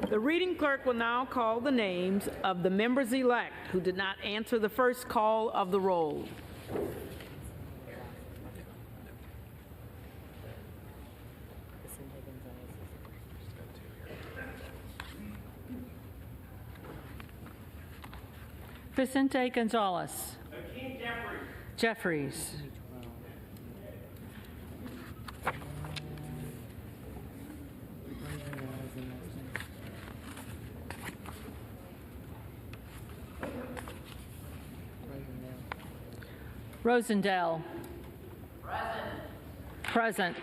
The reading clerk will now call the names of the members-elect who did not answer the first call of the roll. Vicente Gonzalez. Jeffries. Rosendale. Present.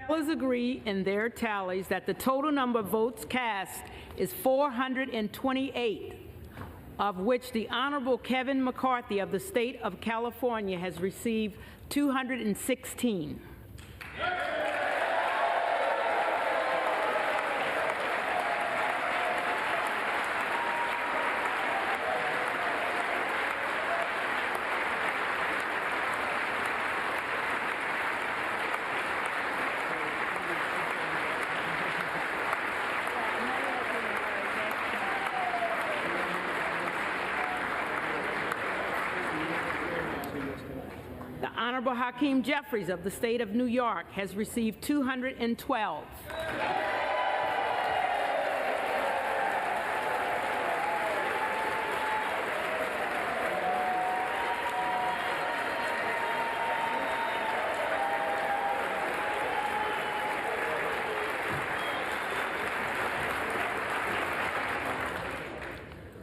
Tellers agree in their tallies that the total number of votes cast is 428, of which the Honorable Kevin McCarthy of the state of California has received 216. The Honorable Hakeem Jeffries of the state of New York has received 212.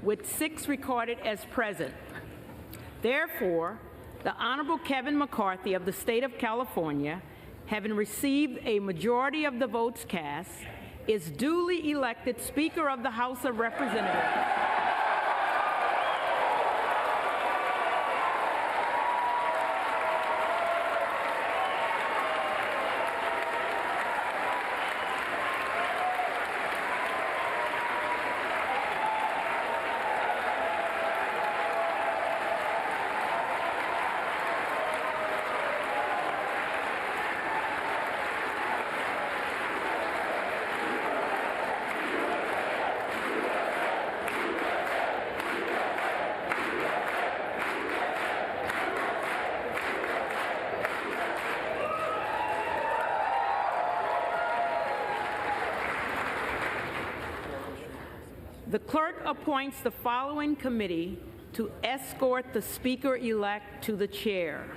With 6 recorded as present. Therefore, the Honorable Kevin McCarthy of the state of California, having received a majority of the votes cast, is duly elected Speaker of the House of Representatives. The clerk appoints the following committee to escort the Speaker-elect to the chair.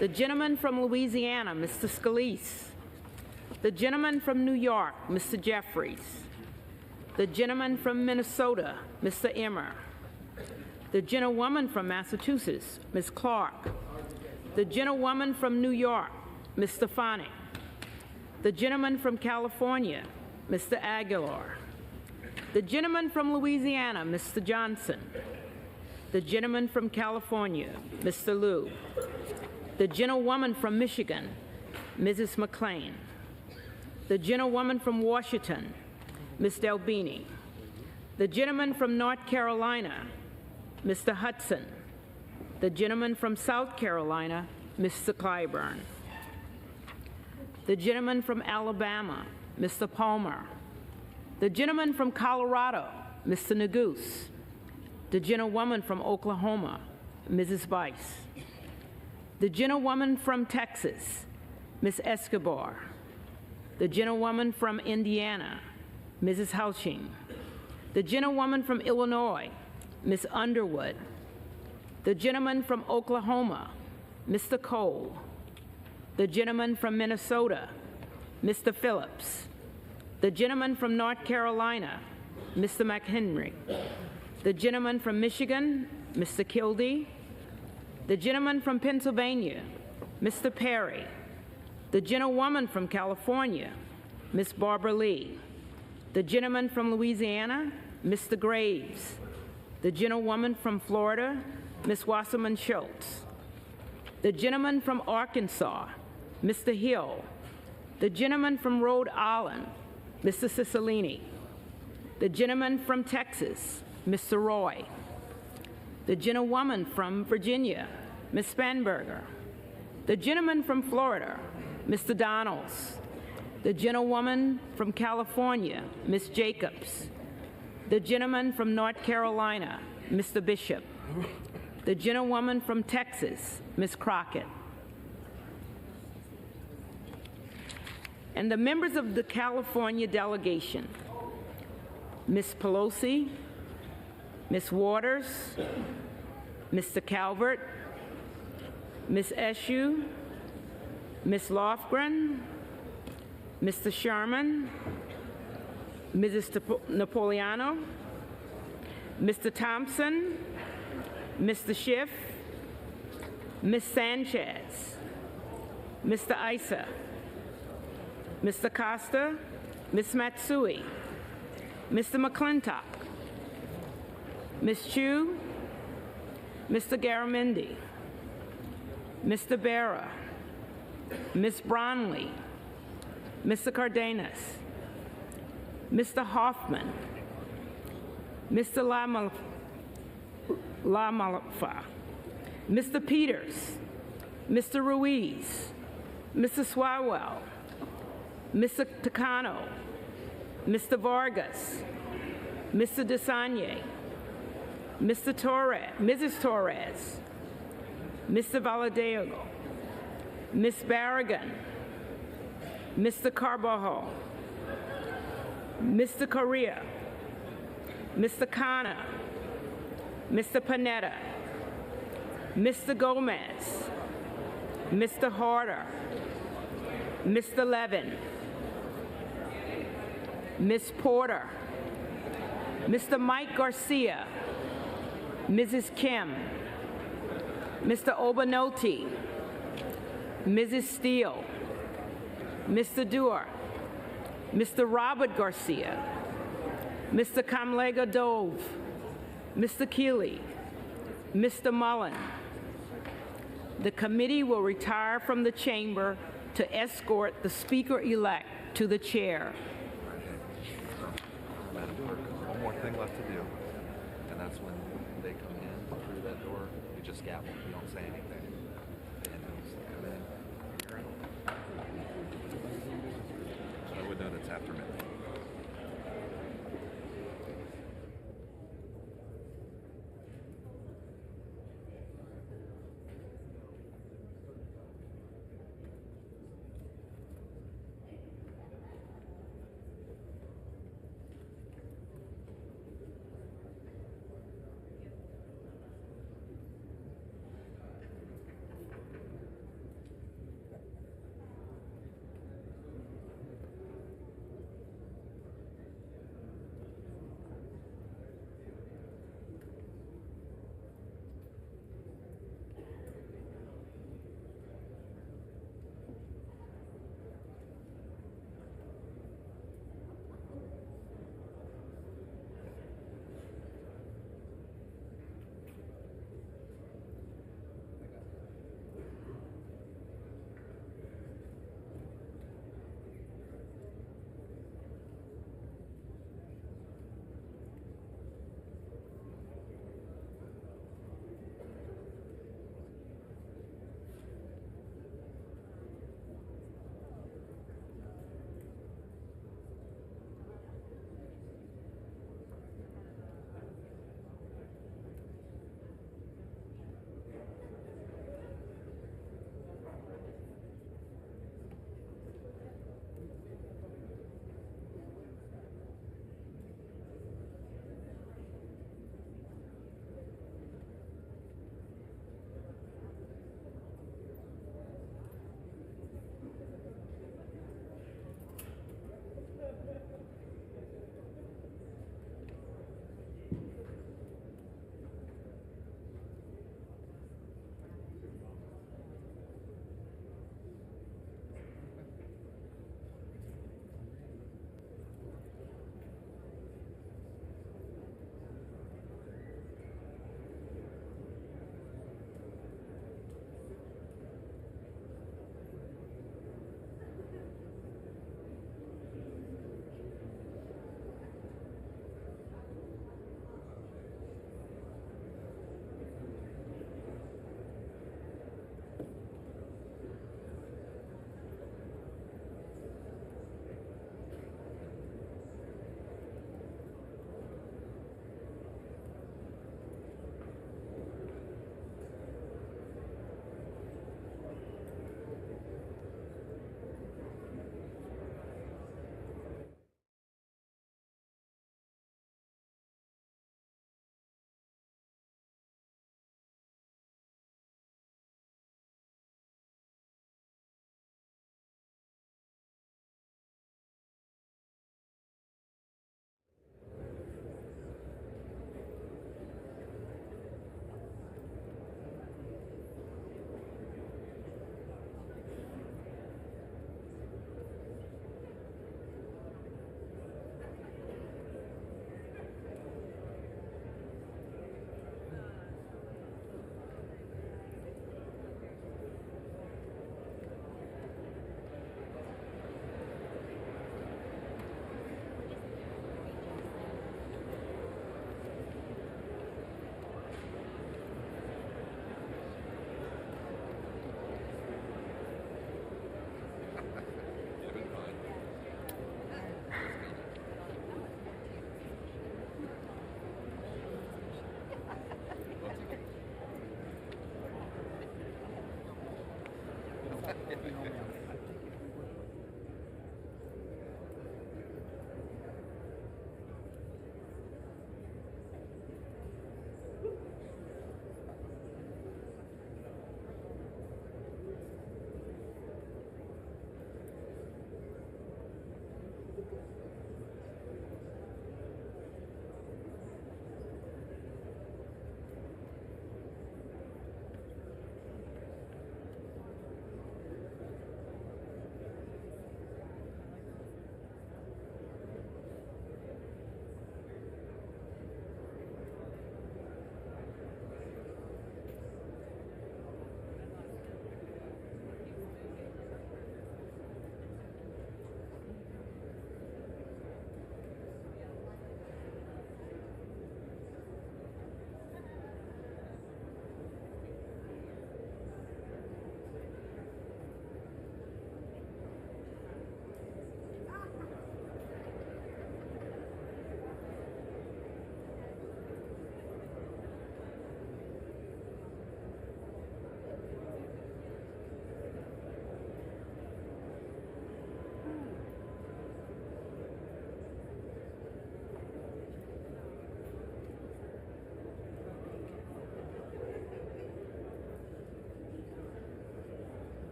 The gentleman from Louisiana, Mr. Scalise. The gentleman from New York, Mr. Jeffries. The gentleman from Minnesota, Mr. Emmer. The gentlewoman from Massachusetts, Ms. Clark. The gentlewoman from New York, Ms. Stefanik. The gentleman from California, Mr. Aguilar. The gentleman from Louisiana, Mr. Johnson. The gentleman from California, Mr. Liu. The gentlewoman from Michigan, Mrs. McClain. The gentlewoman from Washington, Ms. Delbini. The gentleman from North Carolina, Mr. Hudson. The gentleman from South Carolina, Mr. Clyburn. The gentleman from Alabama, Mr. Palmer. The gentleman from Colorado, Mr. Neguse. The gentlewoman from Oklahoma, Mrs. Bice. The gentlewoman from Texas, Ms. Escobar. The gentlewoman from Indiana, Mrs. Houching. The gentlewoman from Illinois, Ms. Underwood. The gentleman from Oklahoma, Mr. Cole. The gentleman from Minnesota, Mr. Phillips. The gentleman from North Carolina, Mr. McHenry. The gentleman from Michigan, Mr. Kildee. The gentleman from Pennsylvania, Mr. Perry. The gentlewoman from California, Ms. Barbara Lee. The gentleman from Louisiana, Mr. Graves. The gentlewoman from Florida, Ms. Wasserman Schultz. The gentleman from Arkansas, Mr. Hill. The gentleman from Rhode Island, Mr. Cicilline. The gentleman from Texas, Mr. Roy. The gentlewoman from Virginia, Ms. Spanberger. The gentleman from Florida, Mr. Donalds. The gentlewoman from California, Ms. Jacobs. The gentleman from North Carolina, Mr. Bishop. The gentlewoman from Texas, Ms. Crockett. And the members of the California delegation, Ms. Pelosi, Ms. Waters, Mr. Calvert, Ms. Eshoo, Ms. Lofgren, Mr. Sherman, Mrs. Napolitano, Mr. Thompson, Mr. Schiff, Ms. Sanchez, Mr. Issa, Mr. Costa, Ms. Matsui, Mr. McClintock, Ms. Chu, Mr. Garamendi, Mr. Berra, Ms. Bronley, Mr. Cardenas, Mr. Hoffman, Mr. Lamalfa, Mr. Peters, Mr. Ruiz, Mr. Swalwell, Mr. Takano, Mr. Vargas, Mr. Desanye, Mr. Torres, Mrs. Torres, Mr. Valadego, Ms. Barragan, Mr. Carvajal, Mr. Correa, Mr. Khanna, Mr. Panetta, Mr. Gomez, Mr. Harder, Mr. Levin, Ms. Porter, Mr. Mike Garcia, Mrs. Kim, Mr. Obanoti, Mrs. Steele, Mr. Dewar, Mr. Robert Garcia, Mr. Kamlega Dove, Mr. Keeley, Mr. Mullen. The committee will retire from the chamber to escort the speaker-elect to the chair. Madam Clerk, one more thing left to do, and that's when they come in through that door, we just gavel, we don't say anything. And once they come in, you're out. So I would note it's after midnight.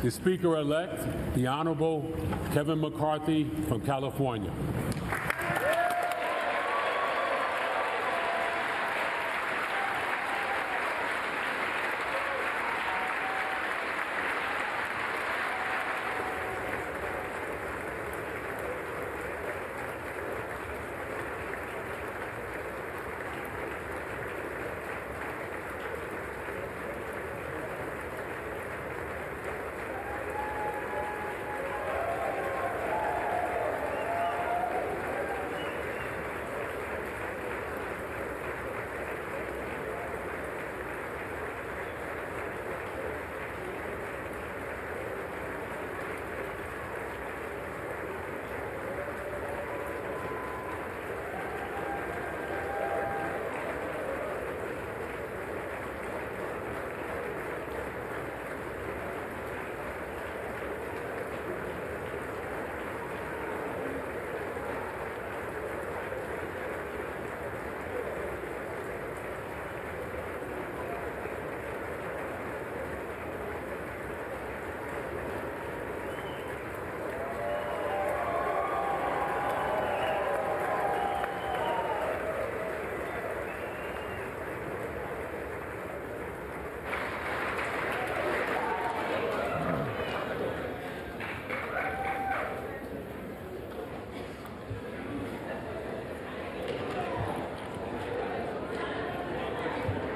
the Speaker-elect, the Honorable Kevin McCarthy from California.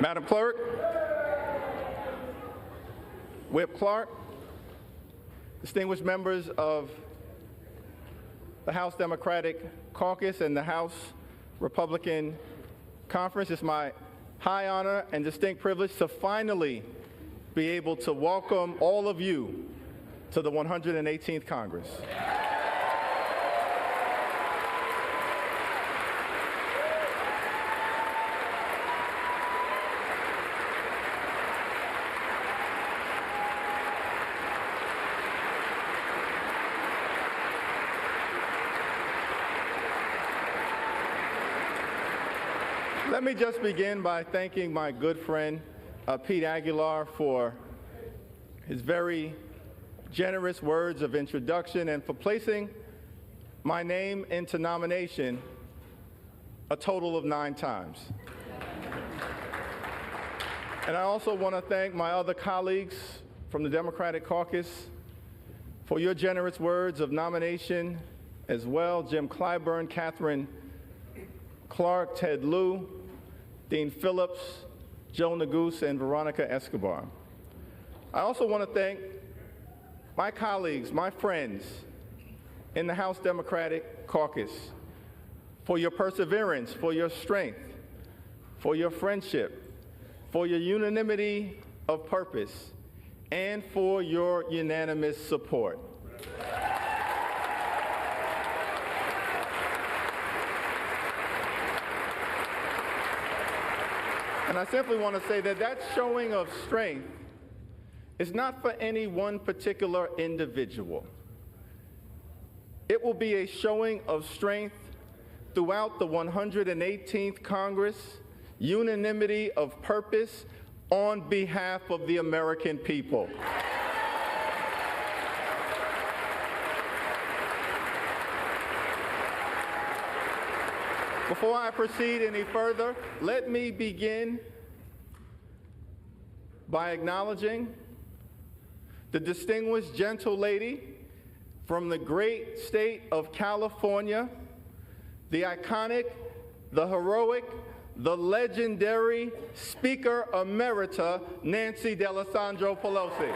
Madam Clerk, Whip Clark, distinguished members of the House Democratic Caucus and the House Republican Conference, it's my high honor and distinct privilege to finally be able to welcome all of you to the 118th Congress. Let me just begin by thanking my good friend, Pete Aguilar, for his very generous words of introduction and for placing my name into nomination a total of 9 times. And I also want to thank my other colleagues from the Democratic Caucus for your generous words of nomination as well. Jim Clyburn, Catherine Clark, Ted Lieu, Dean Phillips, Joe Neguse, and Veronica Escobar. I also want to thank my colleagues, my friends in the House Democratic Caucus for your perseverance, for your strength, for your friendship, for your unanimity of purpose, and for your unanimous support. And I simply want to say that that showing of strength is not for any one particular individual. It will be a showing of strength throughout the 118th Congress, unanimity of purpose on behalf of the American people. Before I proceed any further, let me begin by acknowledging the distinguished gentle lady from the great state of California, the iconic, the heroic, the legendary Speaker Emerita, Nancy D'Alessandro Pelosi.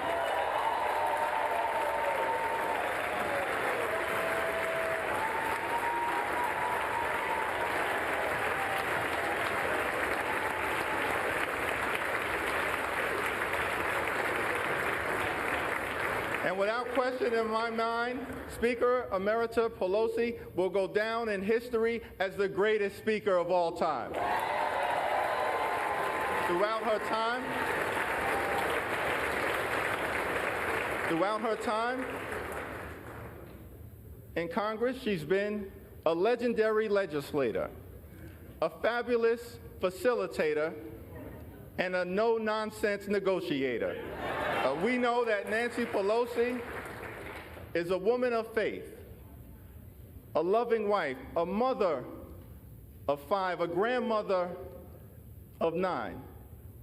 And without question in my mind, Speaker Emerita Pelosi will go down in history as the greatest speaker of all time. Throughout her time in Congress, she's been a legendary legislator, a fabulous facilitator, and a no-nonsense negotiator. We know that Nancy Pelosi is a woman of faith, a loving wife, a mother of 5, a grandmother of 9,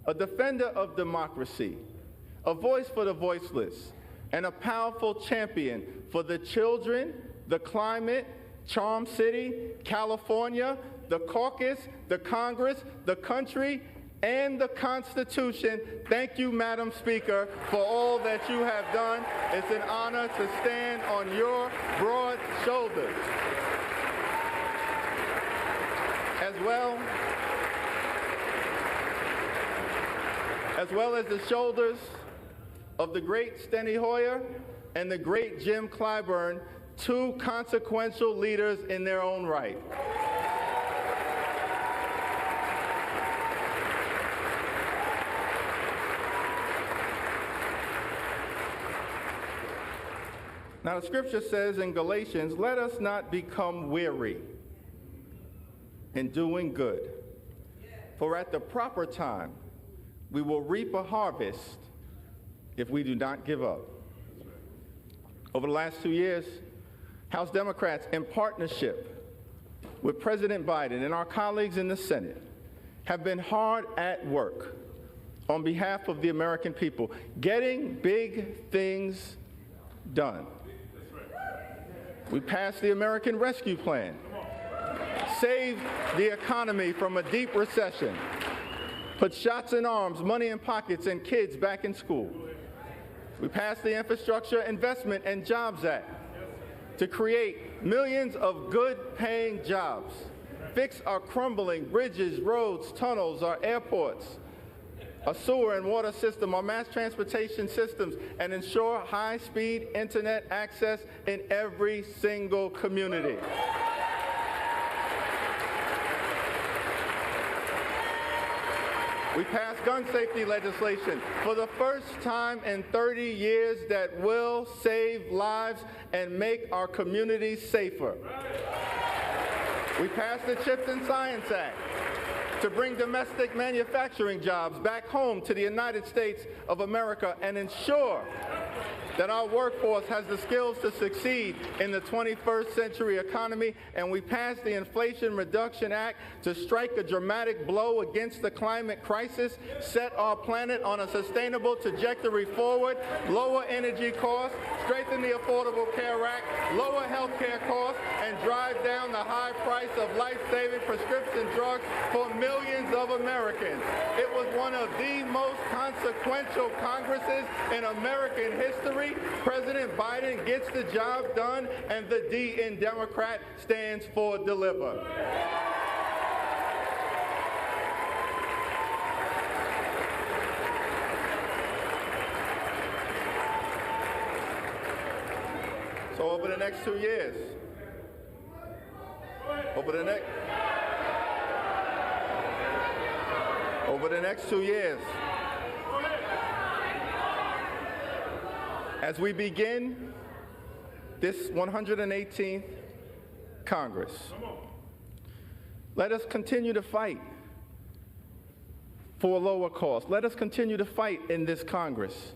a defender of democracy, a voice for the voiceless, and a powerful champion for the children, the climate, Charm City, California, the caucus, the Congress, the country, and the Constitution. Thank you, Madam Speaker, for all that you have done. It's an honor to stand on your broad shoulders. As well as the shoulders of the great Steny Hoyer and the great Jim Clyburn, 2 consequential leaders in their own right. Now, the scripture says in Galatians, let us not become weary in doing good, for at the proper time we will reap a harvest if we do not give up. Over the last 2 years, House Democrats, in partnership with President Biden and our colleagues in the Senate, have been hard at work on behalf of the American people, getting big things done. We passed the American Rescue Plan, saved the economy from a deep recession, put shots in arms, money in pockets, and kids back in school. We passed the Infrastructure Investment and Jobs Act to create millions of good-paying jobs, fix our crumbling bridges, roads, tunnels, our airports, a sewer and water system, our mass transportation systems, and ensure high-speed internet access in every single community. We passed gun safety legislation for the first time in 30 years that will save lives and make our communities safer. We passed the Chips and Science Act to bring domestic manufacturing jobs back home to the United States of America and ensure that our workforce has the skills to succeed in the 21st century economy. And we passed the Inflation Reduction Act to strike a dramatic blow against the climate crisis, set our planet on a sustainable trajectory forward, lower energy costs, strengthen the Affordable Care Act, lower health care costs, and drive down the high price of life-saving prescription drugs for millions of Americans. It was one of the most consequential Congresses in American history. President Biden gets the job done, and the D in Democrat stands for deliver. So over the next 2 years, over the next 2 years, as we begin this 118th Congress, let us continue to fight for lower costs. Let us continue to fight in this Congress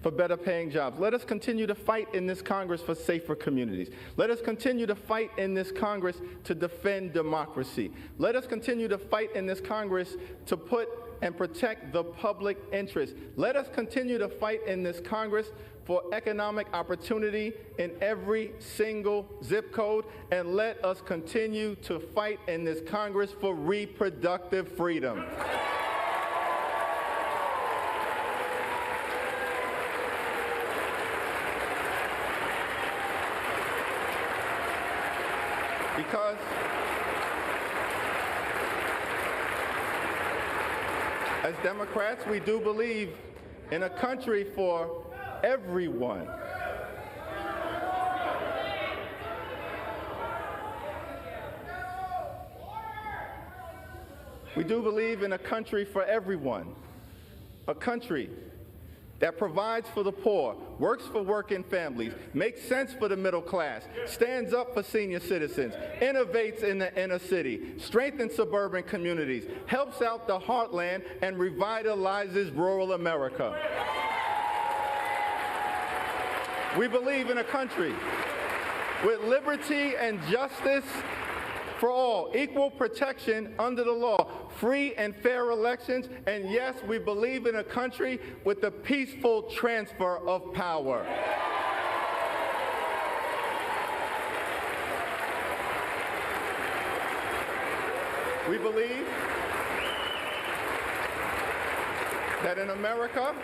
for better paying jobs. Let us continue to fight in this Congress for safer communities. Let us continue to fight in this Congress to defend democracy. Let us continue to fight in this Congress to put and protect the public interest. Let us continue to fight in this Congress for economic opportunity in every single zip code. And let us continue to fight in this Congress for reproductive freedom. Because as Democrats, we do believe in a country for everyone. We do believe in a country for everyone, a country that provides for the poor, works for working families, makes sense for the middle class, stands up for senior citizens, innovates in the inner city, strengthens suburban communities, helps out the heartland, and revitalizes rural America. We believe in a country with liberty and justice for all, equal protection under the law, free and fair elections, and yes, we believe in a country with the peaceful transfer of power. We believe that in America,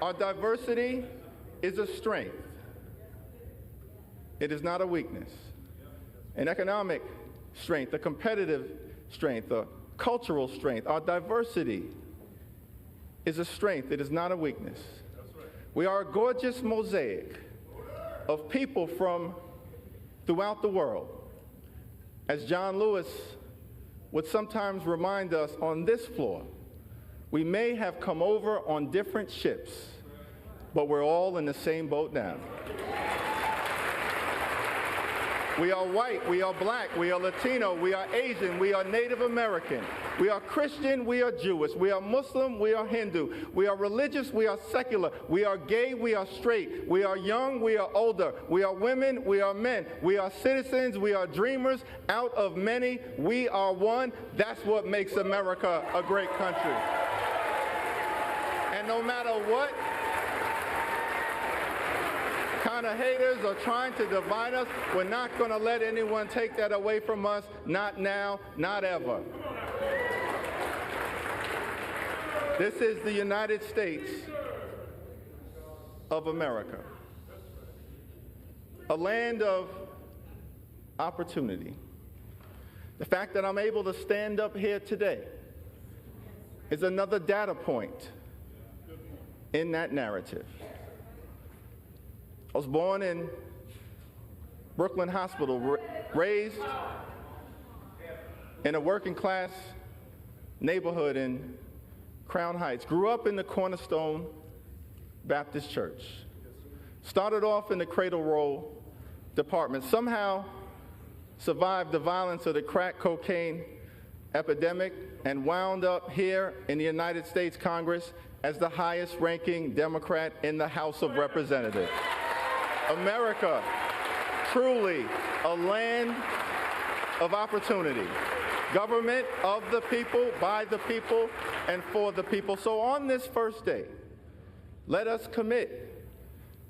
our diversity is a strength. It is not a weakness. An economic strength, a competitive strength, a cultural strength. Our diversity is a strength. It is not a weakness. We are a gorgeous mosaic of people from throughout the world. As John Lewis would sometimes remind us on this floor, we may have come over on different ships, but we're all in the same boat now. We are white, we are black, we are Latino, we are Asian, we are Native American, we are Christian, we are Jewish, we are Muslim, we are Hindu, we are religious, we are secular, we are gay, we are straight, we are young, we are older, we are women, we are men, we are citizens, we are dreamers. Out of many, we are one. That's what makes America a great country. And no matter what kind of haters are trying to divide us, we're not going to let anyone take that away from us. Not now, not ever. This is the United States of America, a land of opportunity. The fact that I'm able to stand up here today is another data point in that narrative. I was born in Brooklyn Hospital, raised in a working class neighborhood in Crown Heights, grew up in the Cornerstone Baptist Church, started off in the cradle roll department, somehow survived the violence of the crack cocaine epidemic, and wound up here in the United States Congress as the highest ranking Democrat in the House of Representatives. America, truly a land of opportunity. Government of the people, by the people, and for the people. So on this first day, let us commit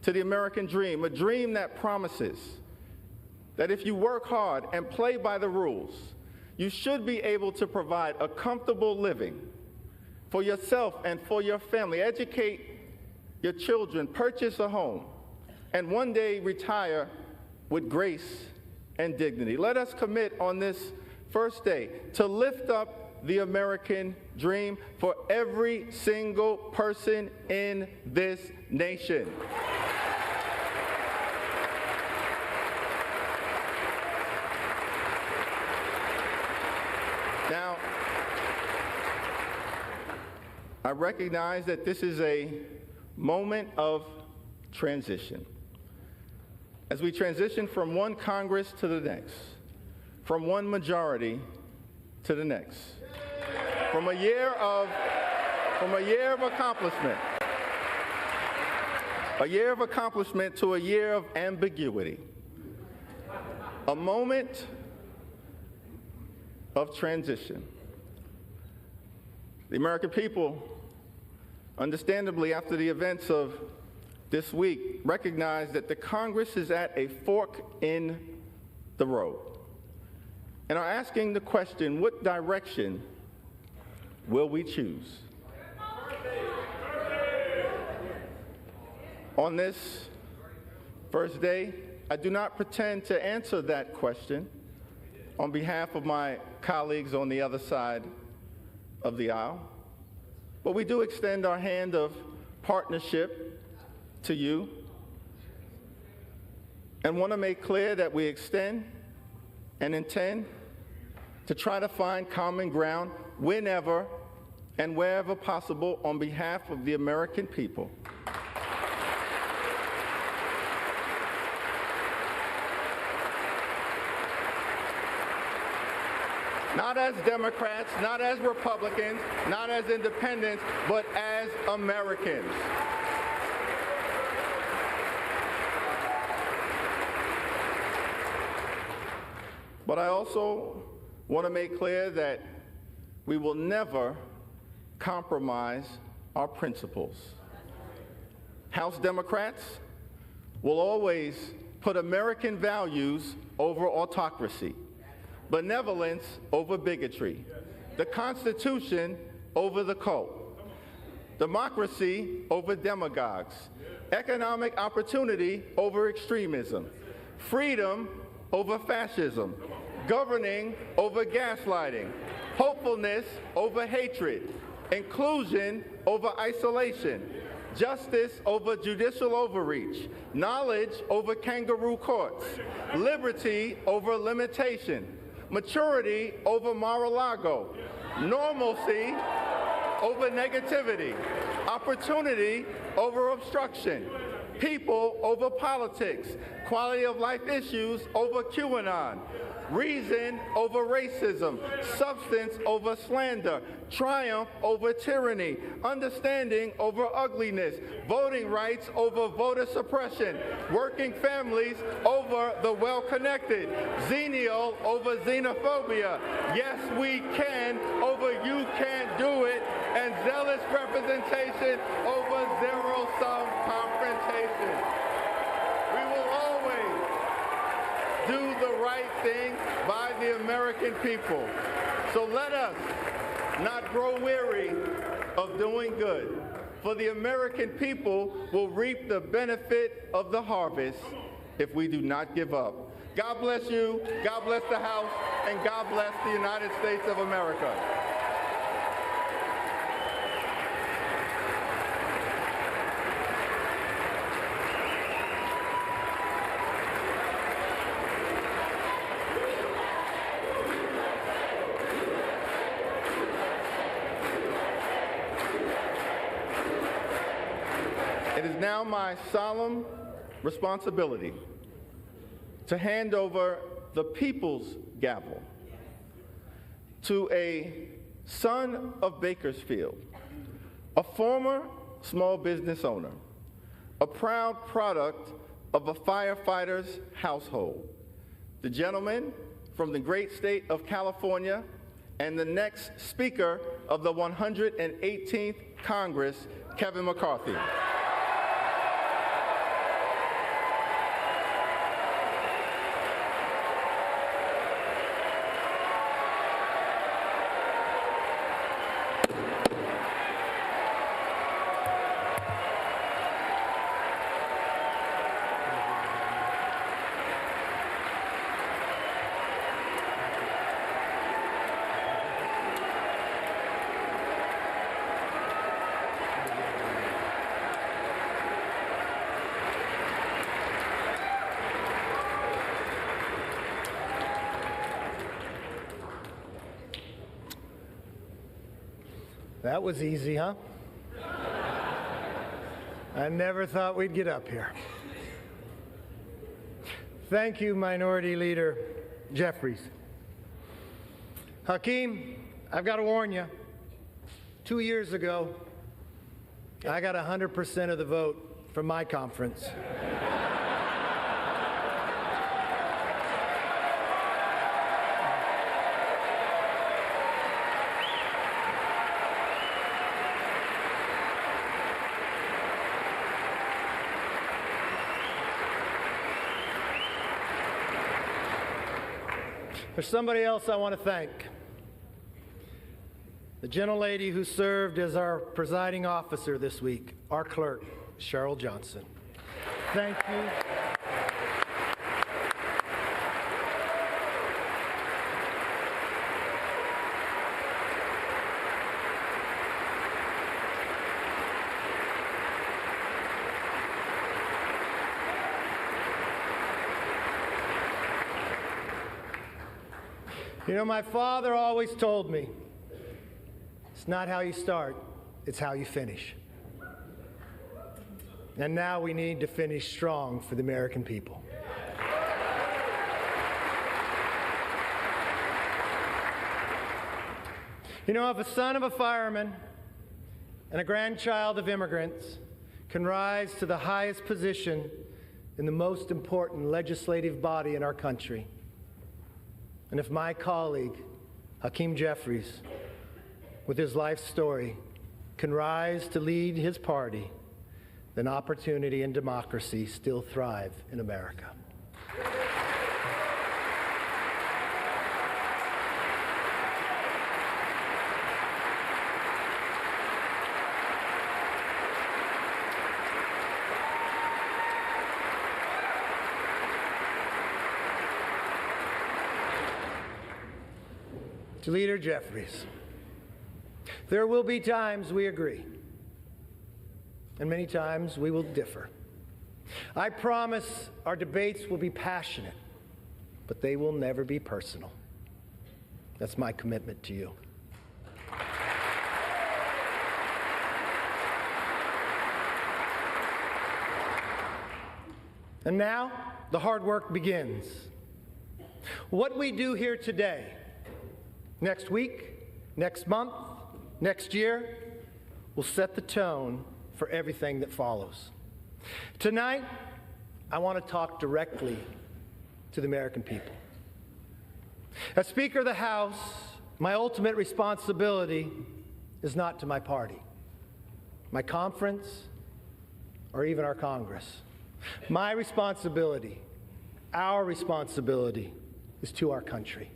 to the American dream, a dream that promises that if you work hard and play by the rules, you should be able to provide a comfortable living for yourself and for your family, educate your children, purchase a home, and one day retire with grace and dignity. Let us commit on this first day to lift up the American dream for every single person in this nation. Now, I recognize that this is a moment of transition. As we transition from one Congress to the next, from one majority to the next, from a year of accomplishment to a year of ambiguity, a moment of transition. The American people, understandably, after the events of this week, recognize that the Congress is at a fork in the road and are asking the question, what direction will we choose? On this first day, I do not pretend to answer that question on behalf of my colleagues on the other side of the aisle, but we do extend our hand of partnership to you and want to make clear that we extend and intend to try to find common ground whenever and wherever possible on behalf of the American people. Not as Democrats, not as Republicans, not as independents, but as Americans. But I also want to make clear that we will never compromise our principles. House Democrats will always put American values over autocracy, benevolence over bigotry, the Constitution over the cult, democracy over demagogues, economic opportunity over extremism, freedom over fascism, governing over gaslighting, hopefulness over hatred, inclusion over isolation, justice over judicial overreach, knowledge over kangaroo courts, liberty over limitation, maturity over Mar-a-Lago, normalcy over negativity, opportunity over obstruction, people over politics, quality of life issues over QAnon, reason over racism, substance over slander, triumph over tyranny, understanding over ugliness, voting rights over voter suppression, working families over the well-connected, xenial over xenophobia, yes we can over you can't do it, and zealous representation over zero-sum confrontation. We will always do the right thing by the American people. So let us not grow weary of doing good, for the American people will reap the benefit of the harvest if we do not give up. God bless you, God bless the House, and God bless the United States of America. It is now my solemn responsibility to hand over the people's gavel to a son of Bakersfield, a former small business owner, a proud product of a firefighter's household, the gentleman from the great state of California and the next Speaker of the 118th Congress, Kevin McCarthy. That was easy, huh? I never thought we'd get up here. Thank you, Minority Leader Jeffries. Hakeem, I've got to warn you. 2 years ago, I got 100% of the vote from my conference. There's somebody else I want to thank. The gentlelady who served as our presiding officer this week, our clerk, Cheryl Johnson. Thank you. You know, my father always told me, it's not how you start, it's how you finish. And now we need to finish strong for the American people. You know, if a son of a fireman and a grandchild of immigrants can rise to the highest position in the most important legislative body in our country, And if my colleague, Hakeem Jeffries, with his life story, can rise to lead his party, then opportunity and democracy still thrive in America. To Leader Jeffries, there will be times we agree, and many times we will differ. I promise our debates will be passionate, but they will never be personal. That's my commitment to you. And now, the hard work begins. What we do here today, next week, next month, next year, will set the tone for everything that follows. Tonight, I want to talk directly to the American people. As Speaker of the House, my ultimate responsibility is not to my party, my conference, or even our Congress. My responsibility, our responsibility, is to our country.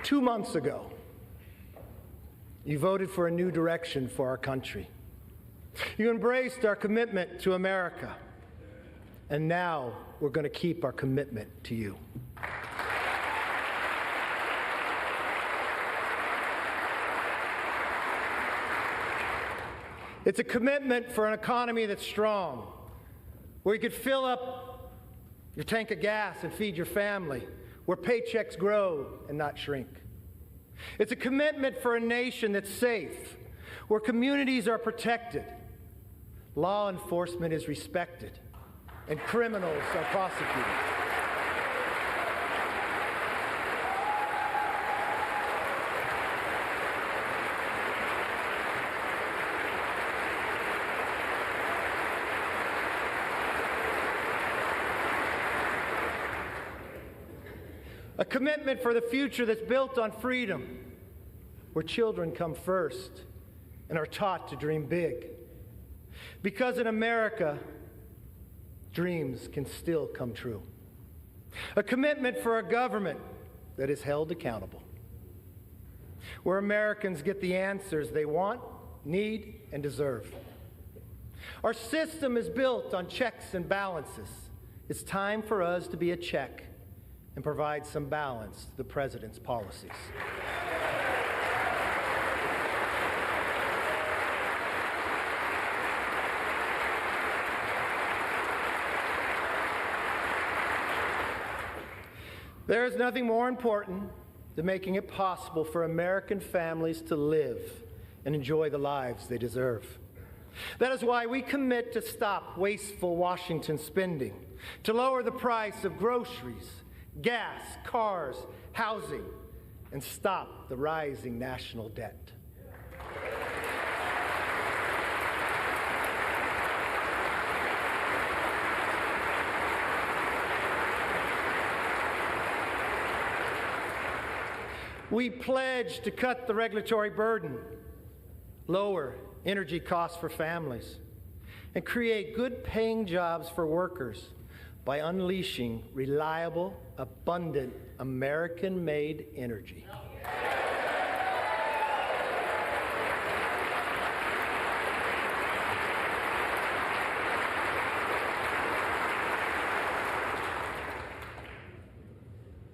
Two months ago, you voted for a new direction for our country. You embraced our commitment to America, and now we're going to keep our commitment to you. It's a commitment for an economy that's strong, where you could fill up your tank of gas and feed your family, where paychecks grow and not shrink. It's a commitment for a nation that's safe, where communities are protected, law enforcement is respected, and criminals are prosecuted. A commitment for the future that's built on freedom, where children come first and are taught to dream big. Because in America, dreams can still come true. A commitment for a government that is held accountable, where Americans get the answers they want, need, and deserve. Our system is built on checks and balances. It's time for us to be a check and provide some balance to the President's policies. There is nothing more important than making it possible for American families to live and enjoy the lives they deserve. That is why we commit to stop wasteful Washington spending, to lower the price of groceries, gas, cars, housing, and stop the rising national debt. We pledge to cut the regulatory burden, lower energy costs for families, and create good-paying jobs for workers by unleashing reliable, abundant, American-made energy.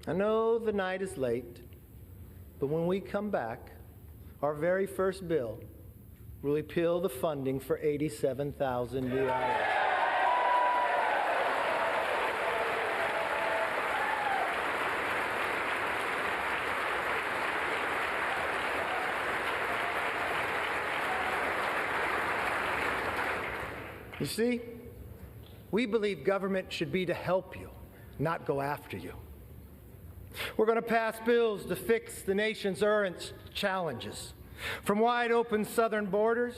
I know the night is late, but when we come back, our very first bill will repeal the funding for 87,000 new hours. You see, we believe government should be to help you, not go after you. We're going to pass bills to fix the nation's current challenges, from wide open southern borders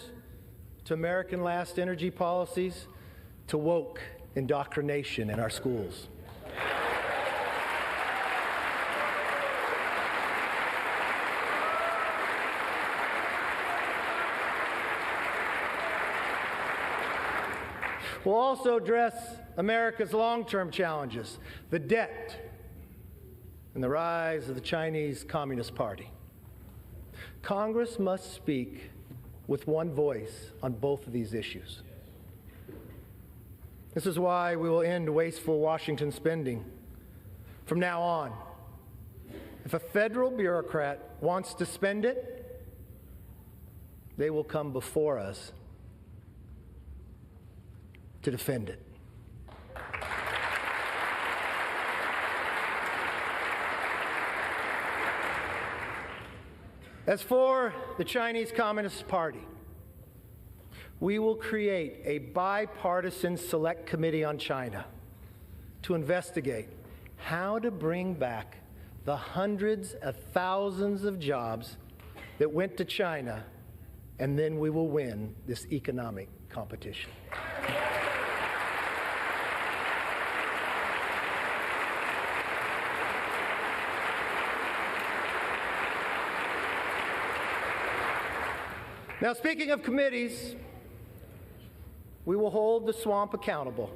to American last energy policies, to woke indoctrination in our schools. We'll also address America's long-term challenges, the debt and the rise of the Chinese Communist Party. Congress must speak with one voice on both of these issues. This is why we will end wasteful Washington spending. From now on, if a federal bureaucrat wants to spend it, they will come before us to defend it. As for the Chinese Communist Party, we will create a bipartisan select committee on China to investigate how to bring back the hundreds of thousands of jobs that went to China, and then we will win this economic competition. Now, speaking of committees, we will hold the swamp accountable.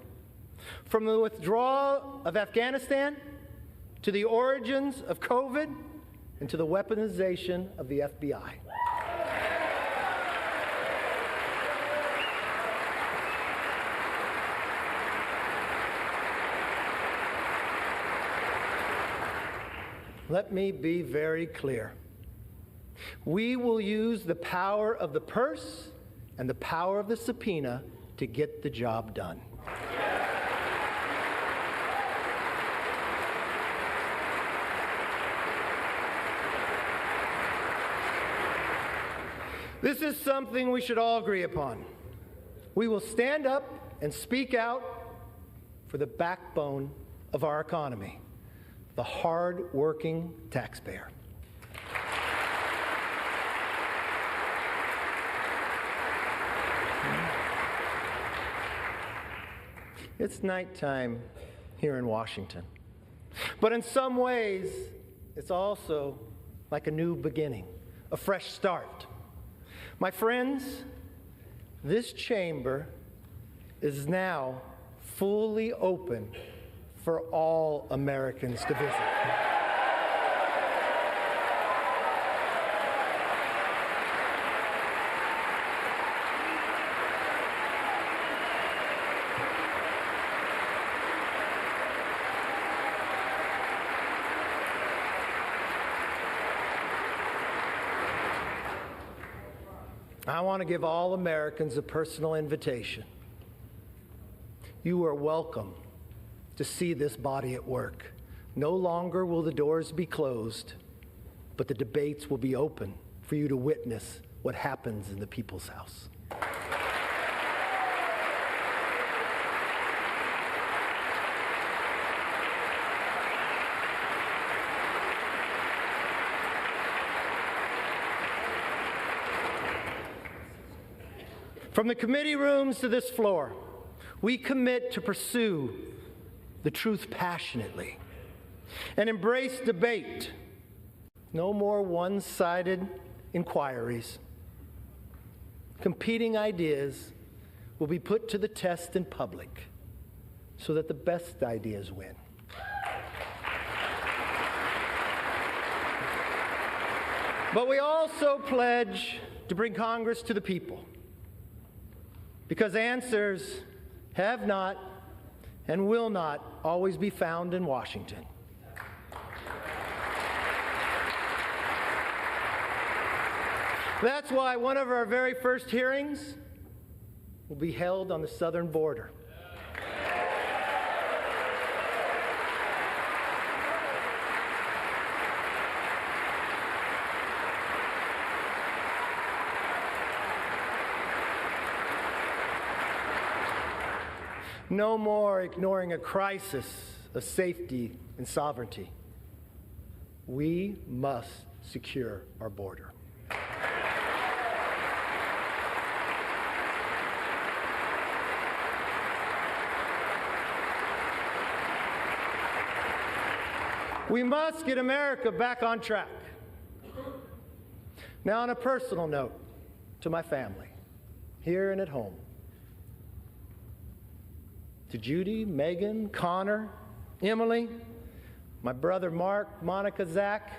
From the withdrawal of Afghanistan to the origins of COVID and to the weaponization of the FBI. Let me be very clear. We will use the power of the purse and the power of the subpoena to get the job done. This is something we should all agree upon. We will stand up and speak out for the backbone of our economy, the hard-working taxpayer. It's nighttime here in Washington. But in some ways, it's also like a new beginning, a fresh start. My friends, this chamber is now fully open for all Americans to visit. I want to give all Americans a personal invitation. You are welcome to see this body at work. No longer will the doors be closed, but the debates will be open for you to witness what happens in the People's House. From the committee rooms to this floor, we commit to pursue the truth passionately and embrace debate. No more one-sided inquiries. Competing ideas will be put to the test in public so that the best ideas win. But we also pledge to bring Congress to the people, because answers have not and will not always be found in Washington. That's why one of our very first hearings will be held on the southern border. No more ignoring a crisis of safety and sovereignty. We must secure our border. We must get America back on track. Now, on a personal note, to my family, here and at home, to Judy, Megan, Connor, Emily, my brother Mark, Monica, Zach,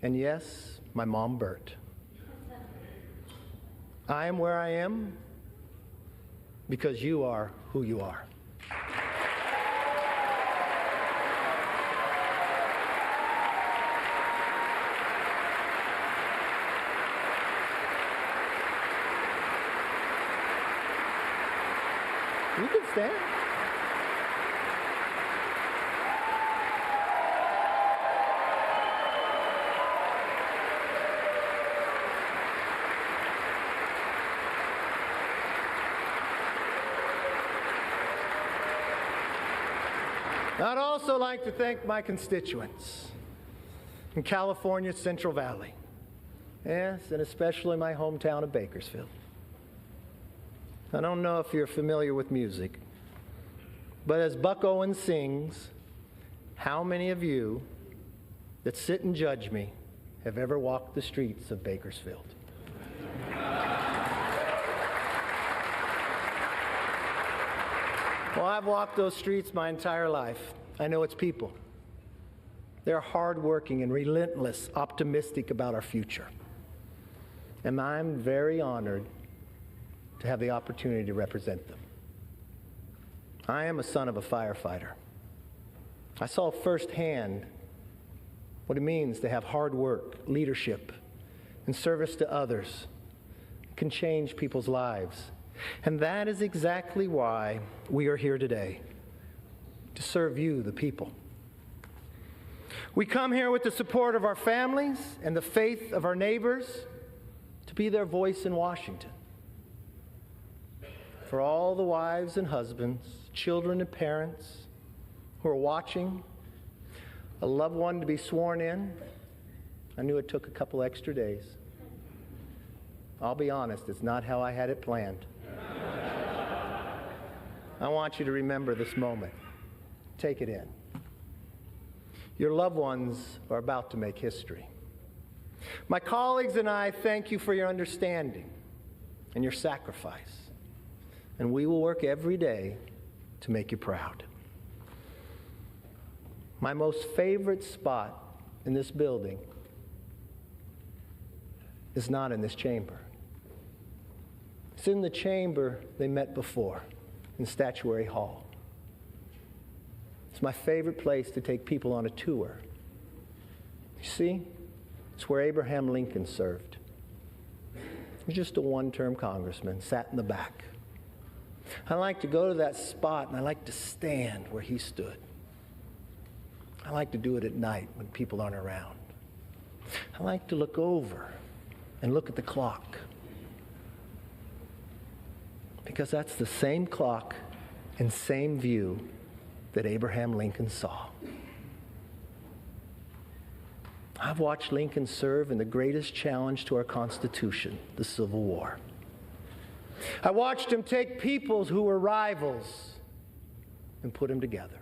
and yes, my mom Bert. I am where I am because you are who you are. You can stand. I'd also like to thank my constituents in California's Central Valley. Yes, and especially my hometown of Bakersfield. I don't know if you're familiar with music, but as Buck Owens sings, how many of you that sit and judge me have ever walked the streets of Bakersfield? Well, I've walked those streets my entire life. I know it's people. They're hardworking and relentless, optimistic about our future. And I'm very honored to have the opportunity to represent them. I am a son of a firefighter. I saw firsthand what it means to have hard work, leadership, and service to others. It can change people's lives. And that is exactly why we are here today, to serve you, the people. We come here with the support of our families and the faith of our neighbors to be their voice in Washington. For all the wives and husbands, children and parents who are watching, a loved one to be sworn in, I knew it took a couple extra days. I'll be honest, it's not how I had it planned. I want you to remember this moment. Take it in. Your loved ones are about to make history. My colleagues and I thank you for your understanding and your sacrifice. And we will work every day to make you proud. My most favorite spot in this building is not in this chamber. It's in the chamber they met before, in Statuary Hall. It's my favorite place to take people on a tour. You see, it's where Abraham Lincoln served. He was just a one-term congressman, sat in the back. I like to go to that spot and I like to stand where he stood. I like to do it at night when people aren't around. I like to look over and look at the clock, because that's the same clock and same view that Abraham Lincoln saw. I've watched Lincoln serve in the greatest challenge to our Constitution, the Civil War. I watched him take peoples who were rivals and put them together.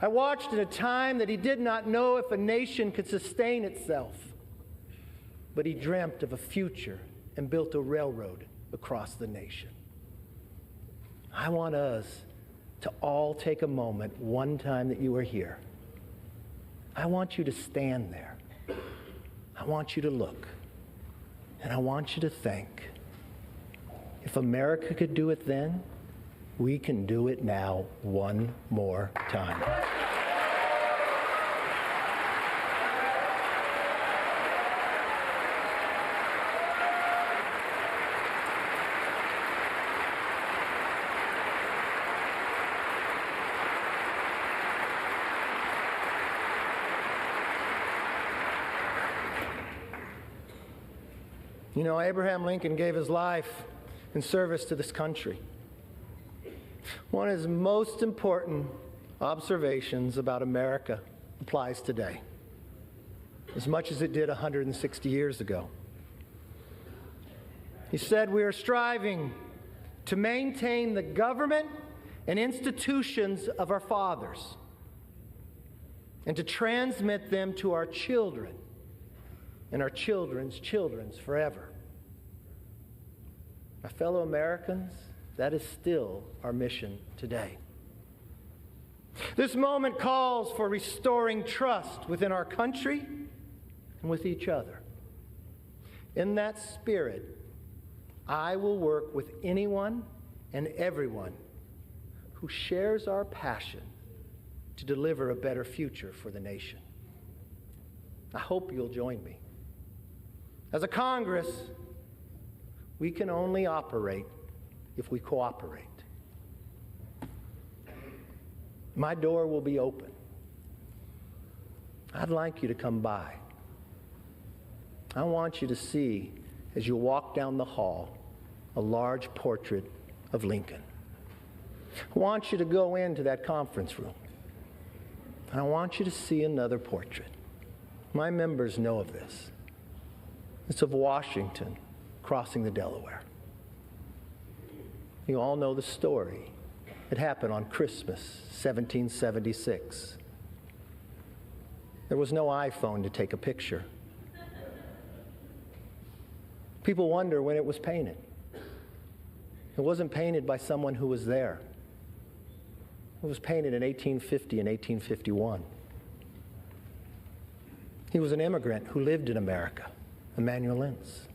I watched in a time that he did not know if a nation could sustain itself, but he dreamt of a future and built a railroad across the nation. I want us to all take a moment one time that you are here. I want you to stand there. I want you to look. And I want you to think. If America could do it then, we can do it now one more time. You know, Abraham Lincoln gave his life in service to this country. One of his most important observations about America applies today, as much as it did 160 years ago. He said, "We are striving to maintain the government and institutions of our fathers and to transmit them to our children and our children's children's forever. My fellow Americans, that is still our mission today. This moment calls for restoring trust within our country and with each other. In that spirit, I will work with anyone and everyone who shares our passion to deliver a better future for the nation. I hope you'll join me. As a Congress, we can only operate if we cooperate. My door will be open. I'd like you to come by. I want you to see, as you walk down the hall, a large portrait of Lincoln. I want you to go into that conference room, and I want you to see another portrait. My members know of this. It's of Washington crossing the Delaware. You all know the story. It happened on Christmas, 1776. There was no iPhone to take a picture. People wonder when it was painted. It wasn't painted by someone who was there. It was painted in 1850 and 1851. He was an immigrant who lived in America, Emanuel Lentz.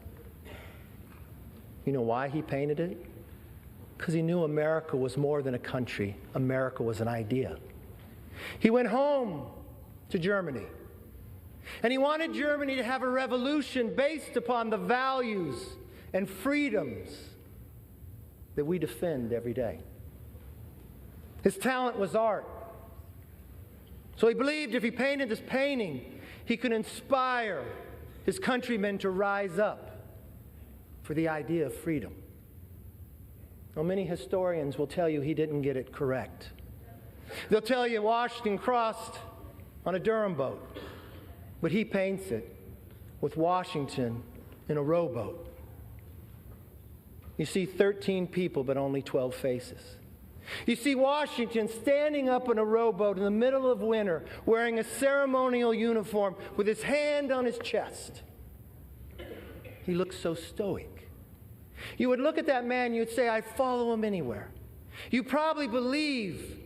You know why he painted it? Because he knew America was more than a country. America was an idea. He went home to Germany, and he wanted Germany to have a revolution based upon the values and freedoms that we defend every day. His talent was art. So he believed if he painted this painting, he could inspire his countrymen to rise up for the idea of freedom. Well, many historians will tell you he didn't get it correct. They'll tell you Washington crossed on a Durham boat, but he paints it with Washington in a rowboat. You see 13 people, but only 12 faces. You see Washington standing up in a rowboat in the middle of winter, wearing a ceremonial uniform with his hand on his chest. He looks so stoic. You would look at that man, you'd say, I'd follow him anywhere. You probably believe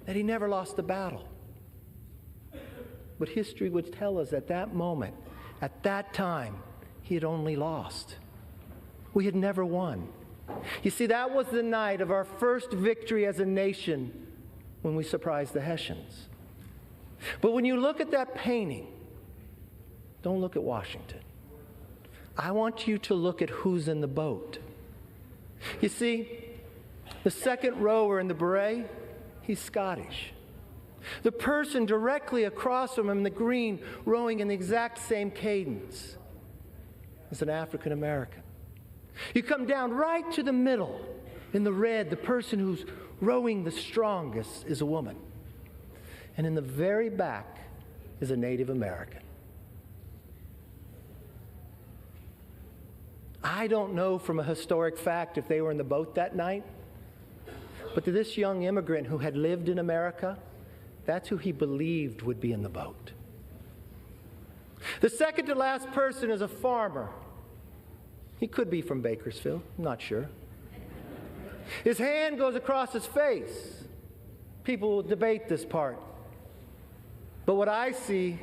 that he never lost a battle. But history would tell us at that moment, at that time, he had only lost. We had never won. You see, that was the night of our first victory as a nation when we surprised the Hessians. But when you look at that painting, don't look at Washington. I want you to look at who's in the boat. You see, the second rower in the beret, he's Scottish. The person directly across from him in the green, rowing in the exact same cadence, is an African American. You come down right to the middle in the red, the person who's rowing the strongest is a woman. And in the very back is a Native American. I don't know from a historic fact if they were in the boat that night, but to this young immigrant who had lived in America, that's who he believed would be in the boat. The second to last person is a farmer. He could be from Bakersfield, I'm not sure. His hand goes across his face. People will debate this part. But what I see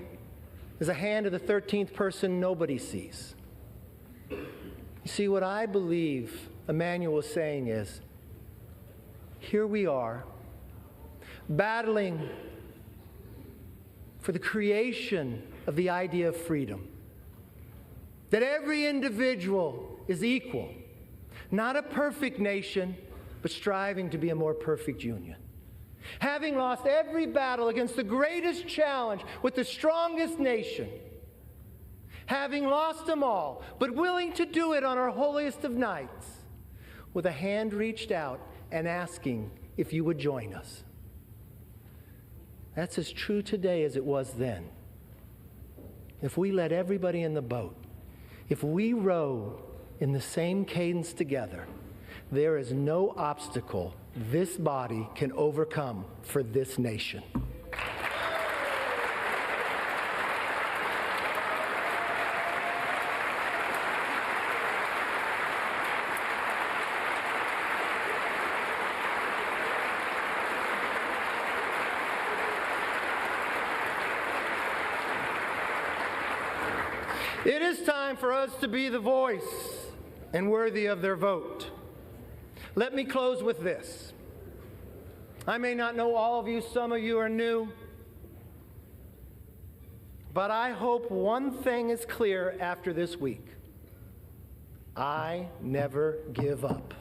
is a hand of the 13th person nobody sees. You see, what I believe Emmanuel was saying is, here we are, battling for the creation of the idea of freedom. That every individual is equal, not a perfect nation, but striving to be a more perfect union. Having lost every battle against the greatest challenge with the strongest nation, having lost them all, but willing to do it on our holiest of nights, with a hand reached out and asking if you would join us. That's as true today as it was then. If we let everybody in the boat, if we row in the same cadence together, there is no obstacle this body can overcome for this nation. It is time for us to be the voice and worthy of their vote. Let me close with this. I may not know all of you, some of you are new, but I hope one thing is clear after this week. I never give up.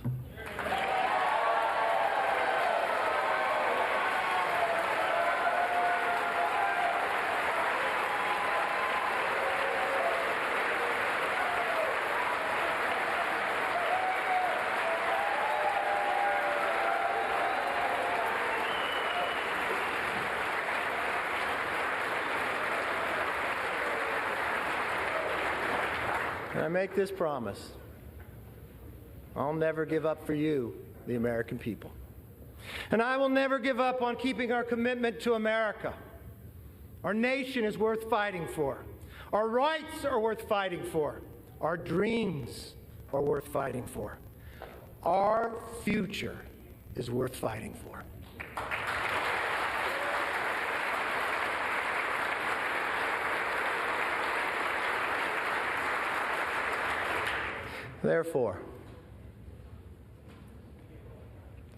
I make this promise. I'll never give up for you, the American people. And I will never give up on keeping our commitment to America. Our nation is worth fighting for. Our rights are worth fighting for. Our dreams are worth fighting for. Our future is worth fighting for. Therefore,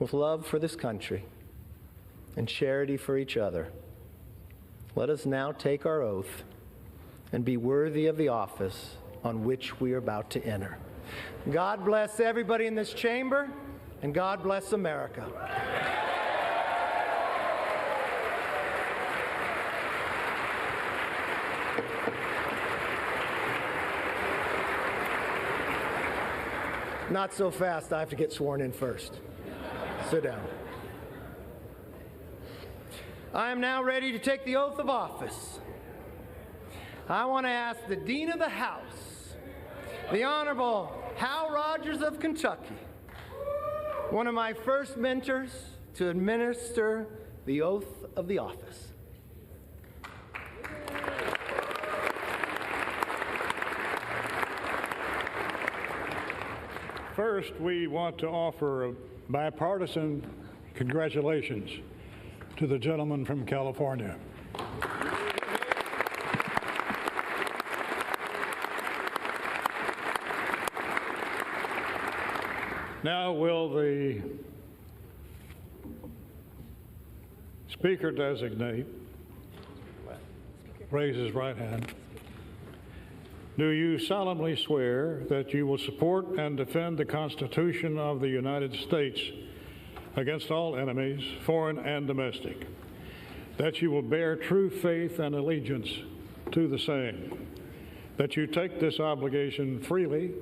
with love for this country and charity for each other, let us now take our oath and be worthy of the office on which we are about to enter. God bless everybody in this chamber, and God bless America. Not so fast. I have to get sworn in first. Sit down. I am now ready to take the oath of office. I want to ask the Dean of the House, the Honorable Hal Rogers of Kentucky, one of my first mentors, to administer the oath of the office. First, we want to offer a bipartisan congratulations to the gentleman from California. Now, will the Speaker designate raise his right hand? Do you solemnly swear that you will support and defend the Constitution of the United States against all enemies, foreign and domestic, that you will bear true faith and allegiance to the same, that you take this obligation freely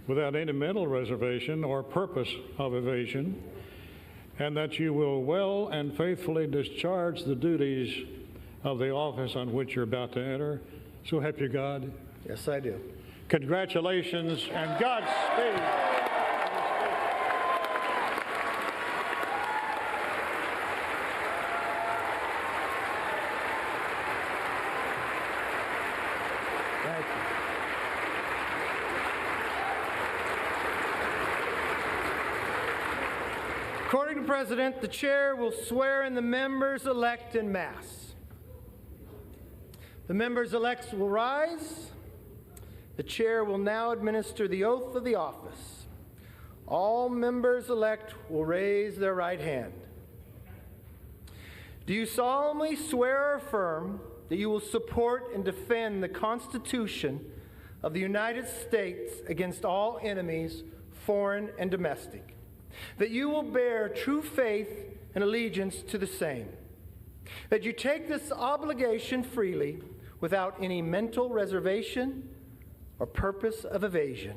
without any mental reservation or purpose of evasion, and that you will well and faithfully discharge the duties of the office on which you're about to enter? So help you God. Yes, I do. Congratulations and Godspeed. Thank you. According to the President, the Chair will swear in the members-elect en masse. The members-elect will rise. The Chair will now administer the oath of the office. All members-elect will raise their right hand. Do you solemnly swear or affirm that you will support and defend the Constitution of the United States against all enemies, foreign and domestic? That you will bear true faith and allegiance to the same? That you take this obligation freely without any mental reservation or purpose of evasion,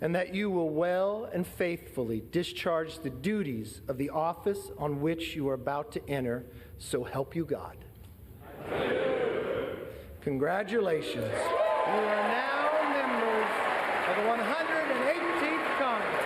and that you will well and faithfully discharge the duties of the office on which you are about to enter, so help you God. Congratulations. You are now members of the 118th Congress.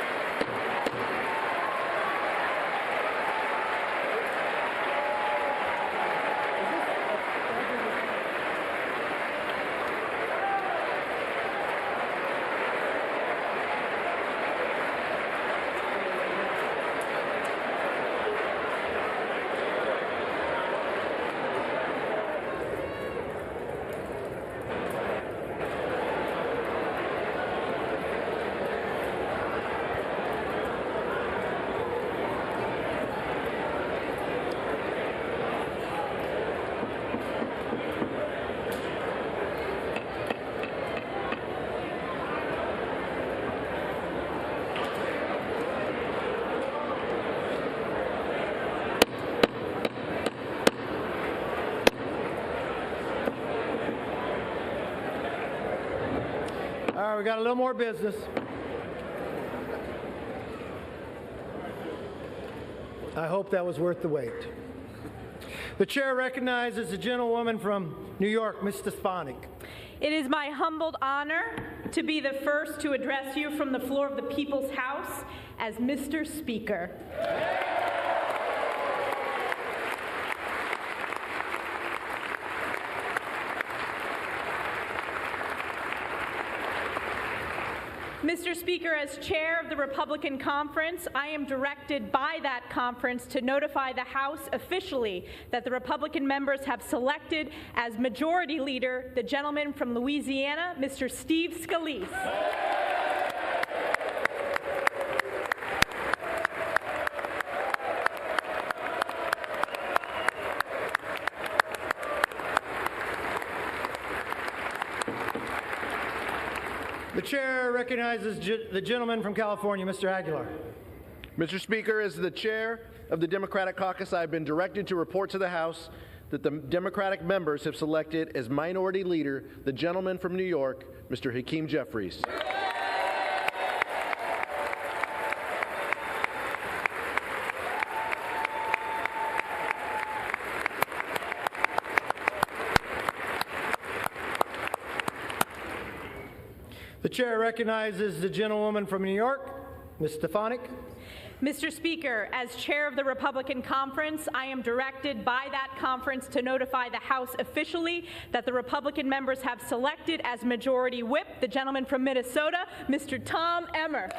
we got a little more business. I hope that was worth the wait. The chair recognizes the gentlewoman from New York, Ms. Stefanik. It is my humbled honor to be the first to address you from the floor of the People's House as Mr. Speaker. Mr. Speaker, as chair of the Republican Conference, I am directed by that conference to notify the House officially that the Republican members have selected as Majority Leader the gentleman from Louisiana, Mr. Steve Scalise. The chair recognizes the gentleman from California, Mr. Aguilar. Mr. Speaker, as the chair of the Democratic Caucus, I have been directed to report to the House that the Democratic members have selected as Minority Leader the gentleman from New York, Mr. Hakeem Jeffries. The chair recognizes the gentlewoman from New York, Ms. Stefanik. Mr. Speaker, as chair of the Republican Conference, I am directed by that conference to notify the House officially that the Republican members have selected as Majority Whip the gentleman from Minnesota, Mr. Tom Emmer.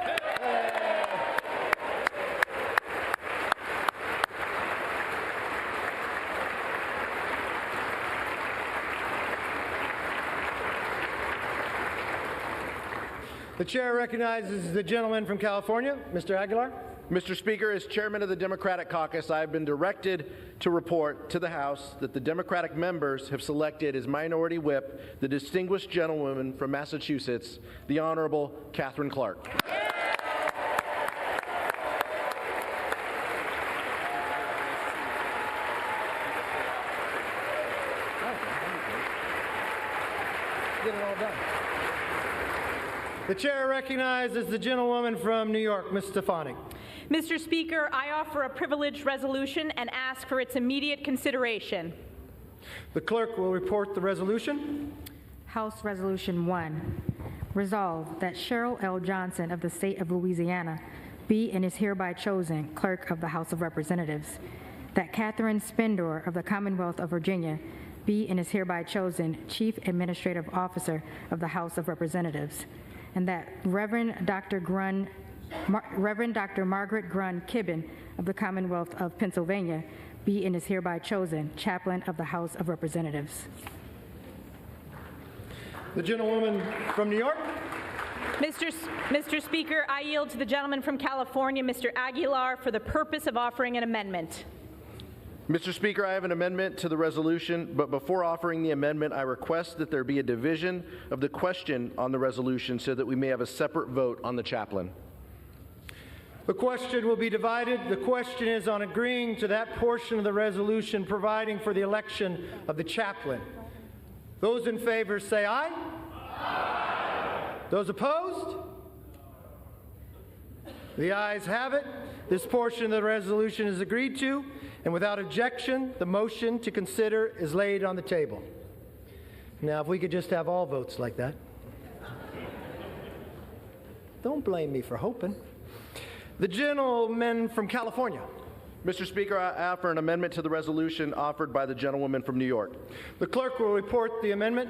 The chair recognizes the gentleman from California, Mr. Aguilar. Mr. Speaker, as chairman of the Democratic Caucus, I have been directed to report to the House that the Democratic members have selected as Minority Whip the distinguished gentlewoman from Massachusetts, the Honorable Catherine Clark. Get it all done. The chair recognizes the gentlewoman from New York, Ms. Stefanik. Mr. Speaker, I offer a privileged resolution and ask for its immediate consideration. The clerk will report the resolution. House Resolution 1. Resolved that Cheryl L. Johnson of the state of Louisiana be and is hereby chosen Clerk of the House of Representatives. That Catherine Spendor of the Commonwealth of Virginia be and is hereby chosen Chief Administrative Officer of the House of Representatives. And that Reverend Dr. Margaret Grun Kibben of the Commonwealth of Pennsylvania be and is hereby chosen Chaplain of the House of Representatives. The gentlewoman from New York. Mr. Speaker, I yield to the gentleman from California, Mr. Aguilar, for the purpose of offering an amendment. Mr. Speaker, I have an amendment to the resolution, but before offering the amendment, I request that there be a division of the question on the resolution so that we may have a separate vote on the chaplain. The question will be divided. The question is on agreeing to that portion of the resolution providing for the election of the chaplain. Those in favor say aye. Aye. Those opposed? The ayes have it. This portion of the resolution is agreed to, and without objection, the motion to consider is laid on the table. Now, if we could just have all votes like that. Don't blame me for hoping. The gentleman from California. Mr. Speaker, I offer an amendment to the resolution offered by the gentlewoman from New York. The clerk will report the amendment.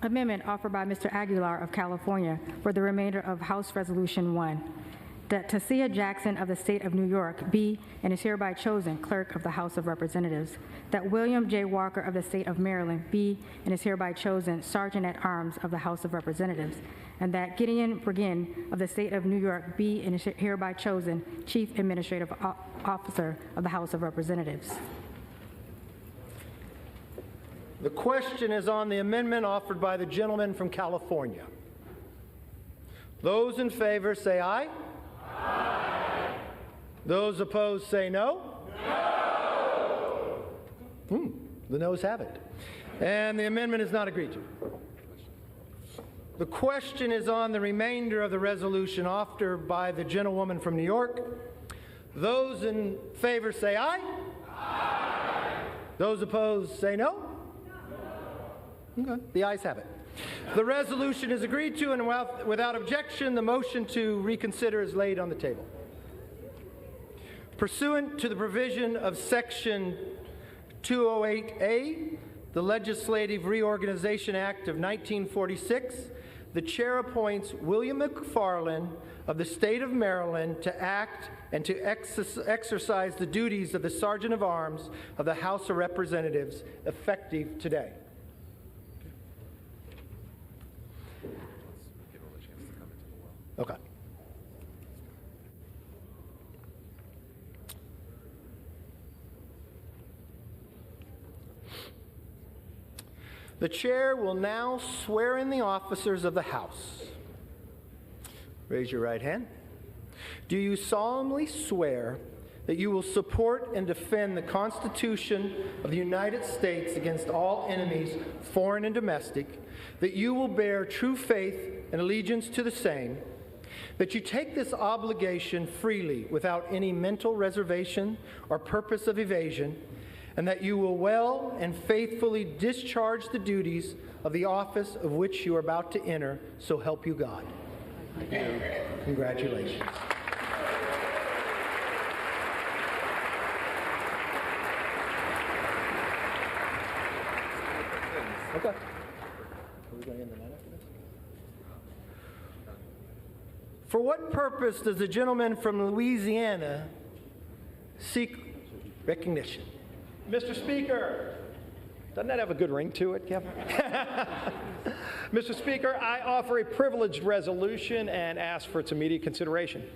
Amendment offered by Mr. Aguilar of California for the remainder of House Resolution 1. That Tasia Jackson of the state of New York be and is hereby chosen Clerk of the House of Representatives. That William J. Walker of the state of Maryland be and is hereby chosen Sergeant at Arms of the House of Representatives. And that Gideon Bergin of the state of New York be and is hereby chosen Chief Administrative Officer of the House of Representatives. The question is on the amendment offered by the gentleman from California. Those in favor say aye. Aye. Those opposed say no. No. The noes have it. And the amendment is not agreed to. The question is on the remainder of the resolution offered by the gentlewoman from New York. Those in favor say aye. Aye. Those opposed say no. Okay. The ayes have it. The resolution is agreed to, and without objection, the motion to reconsider is laid on the table. Pursuant to the provision of Section 208A, the Legislative Reorganization Act of 1946, the chair appoints William McFarland of the state of Maryland to act and to exercise the duties of the Sergeant of Arms of the House of Representatives effective today. Okay. The chair will now swear in the officers of the House. Raise your right hand. Do you solemnly swear that you will support and defend the Constitution of the United States against all enemies, foreign and domestic, that you will bear true faith and allegiance to the same, that you take this obligation freely without any mental reservation or purpose of evasion, and that you will well and faithfully discharge the duties of the office of which you are about to enter, so help you God? I do. Congratulations. Okay. Are we going to end the night after this? For what purpose does the gentleman from Louisiana seek recognition? Mr. Speaker, doesn't that have a good ring to it, Kevin? Mr. Speaker, I offer a privileged resolution and ask for its immediate consideration.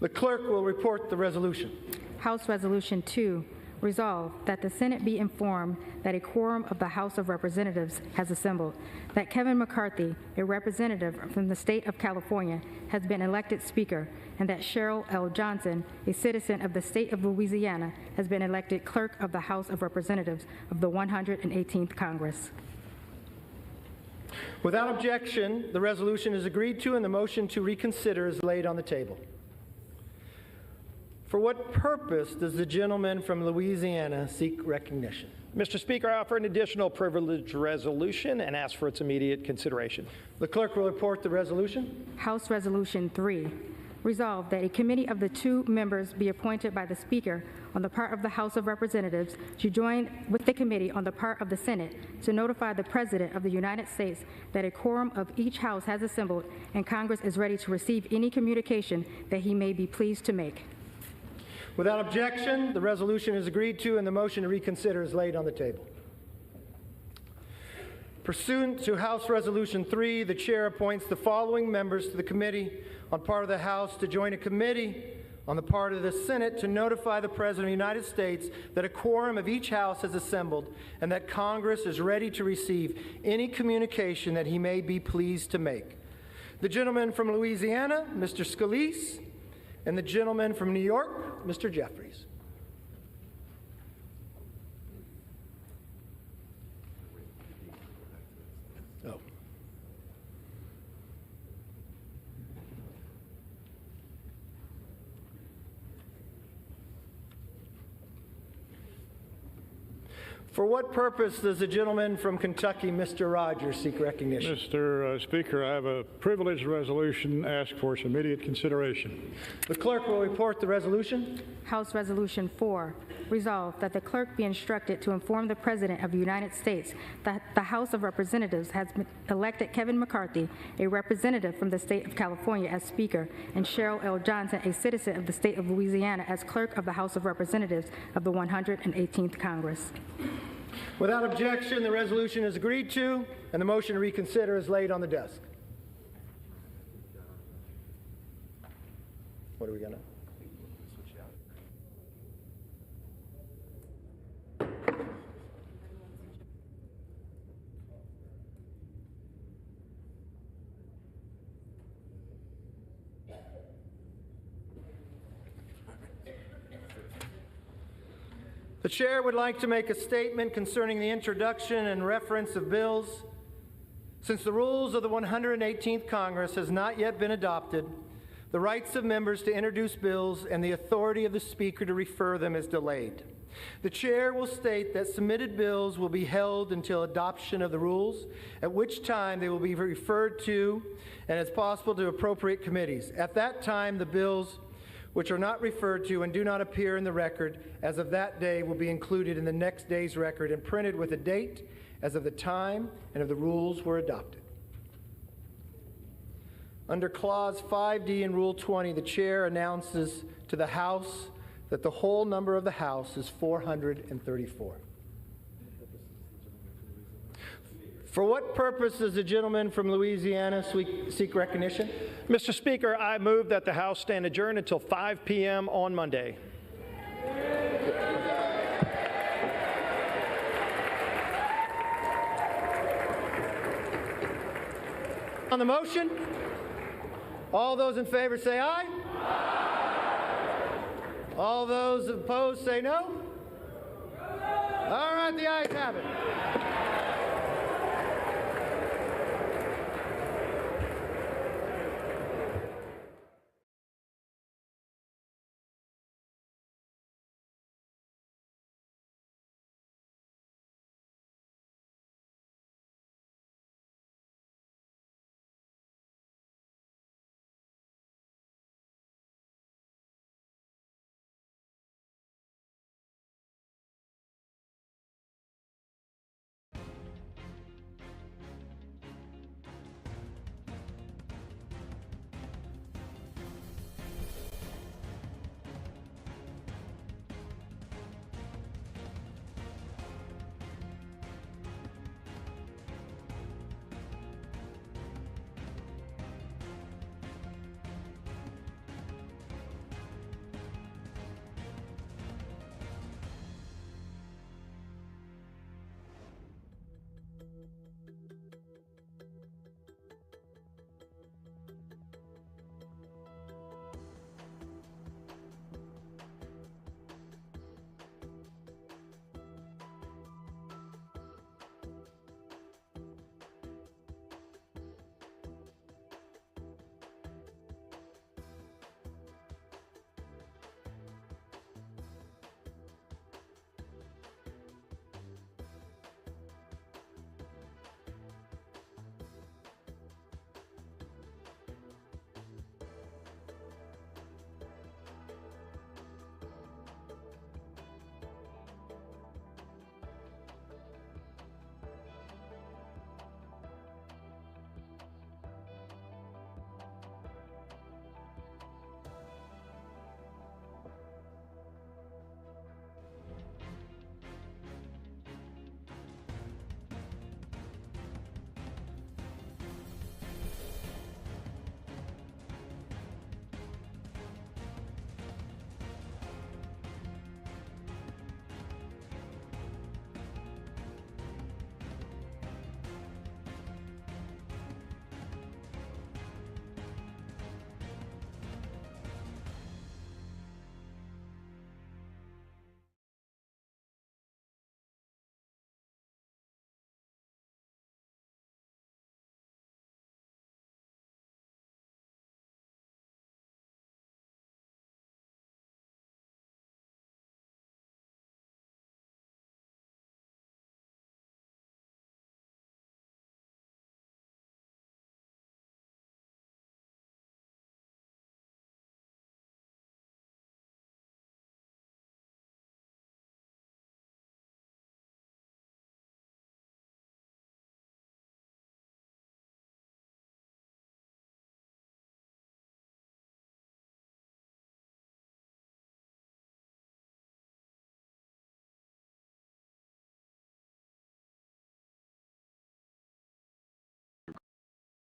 The clerk will report the resolution. House Resolution 2, resolve that the Senate be informed that a quorum of the House of Representatives has assembled, that Kevin McCarthy, a representative from the state of California, has been elected Speaker, and that Cheryl L. Johnson, a citizen of the state of Louisiana, has been elected Clerk of the House of Representatives of the 118th Congress. Without objection, the resolution is agreed to, and the motion to reconsider is laid on the table. For what purpose does the gentleman from Louisiana seek recognition? Mr. Speaker, I offer an additional privileged resolution and ask for its immediate consideration. The clerk will report the resolution. House Resolution 3, resolve that a committee of the 2 members be appointed by the Speaker on the part of the House of Representatives to join with the committee on the part of the Senate to notify the President of the United States that a quorum of each House has assembled and Congress is ready to receive any communication that he may be pleased to make. Without objection, the resolution is agreed to, and the motion to reconsider is laid on the table. Pursuant to House Resolution 3, the chair appoints the following members to the committee on part of the House to join a committee on the part of the Senate to notify the President of the United States that a quorum of each House has assembled and that Congress is ready to receive any communication that he may be pleased to make. The gentleman from Louisiana, Mr. Scalise, and the gentleman from New York, Mr. Jeffries. Oh. For what purpose does the gentleman from Kentucky, Mr. Rogers, seek recognition? Mr. Speaker, I have a privileged resolution, ask for its immediate consideration. The clerk will report the resolution. House Resolution 4, resolve that the clerk be instructed to inform the President of the United States that the House of Representatives has elected Kevin McCarthy, a representative from the state of California, as Speaker, and Cheryl L. Johnson, a citizen of the state of Louisiana, as Clerk of the House of Representatives of the 118th Congress. Without objection, the resolution is agreed to, and the motion to reconsider is laid on the desk. What are we going to? The chair would like to make a statement concerning the introduction and reference of bills Since the rules of the 118th Congress has not yet been adopted, the rights of members to introduce bills and the authority of the Speaker to refer them is delayed. The Chair will state that submitted bills will be held until adoption of the rules, at which time they will be referred to and, as possible, to appropriate committees. At that time, the bills which are not referred to and do not appear in the record as of that day will be included in the next day's record and printed with a date as of the time and of the rules were adopted. Under Clause 5D in Rule 20, the Chair announces to the House that the whole number of the House is 434. For what purpose does the gentleman from Louisiana seek recognition? Mr. Speaker, I move that the House stand adjourned until 5 p.m. on Monday. On the motion, all those in favor say aye. All those opposed say no. All right, the ayes have it.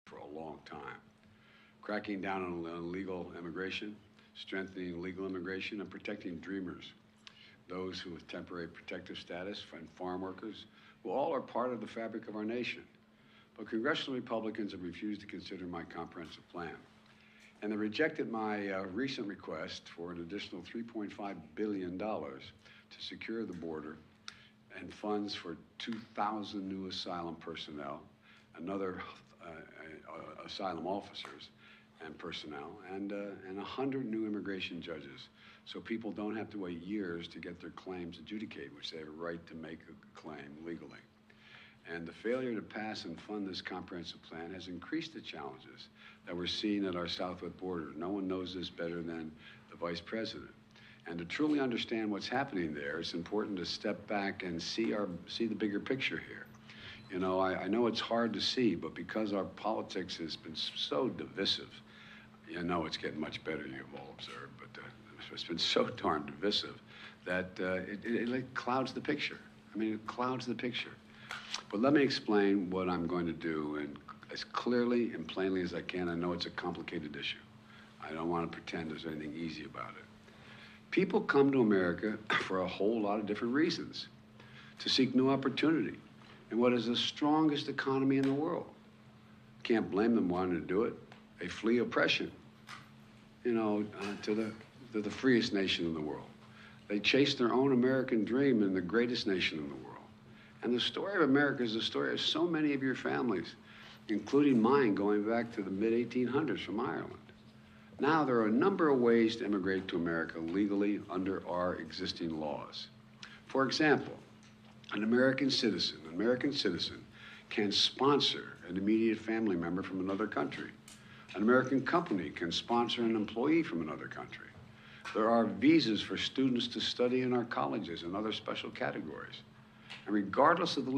For a long time. Cracking down on illegal immigration, strengthening legal immigration, and protecting dreamers, those who with temporary protective status, and farm workers, who all are part of the fabric of our nation. But congressional Republicans have refused to consider my comprehensive plan. And they rejected my recent request for an additional $3.5 billion to secure the border and funds for 2,000 new asylum personnel, another asylum officers and personnel, and 100 new immigration judges. So people don't have to wait years to get their claims adjudicated, which they have a right to make a claim legally. And the failure to pass and fund this comprehensive plan has increased the challenges that we're seeing at our southwest border. No one knows this better than the Vice President. And to truly understand what's happening there, it's important to step back and see the bigger picture here. You know, I know it's hard to see, but because our politics has been so divisive, you know it's getting much better, you've all observed, but it's been so darn divisive that it clouds the picture. I mean, it clouds the picture. But let me explain what I'm going to do, and as clearly and plainly as I can. I know it's a complicated issue. I don't want to pretend there's anything easy about it. People come to America for a whole lot of different reasons, to seek new opportunity in what is the strongest economy in the world. Can't blame them wanting to do it. They flee oppression, you know, to the freest nation in the world. They chase their own American dream in the greatest nation in the world. And the story of America is the story of so many of your families, including mine, going back to the mid-1800s from Ireland. Now, there are a number of ways to immigrate to America legally under our existing laws. For example, an American citizen can sponsor an immediate family member from another country. An American company can sponsor an employee from another country. There are visas for students to study in our colleges and other special categories. And regardless of the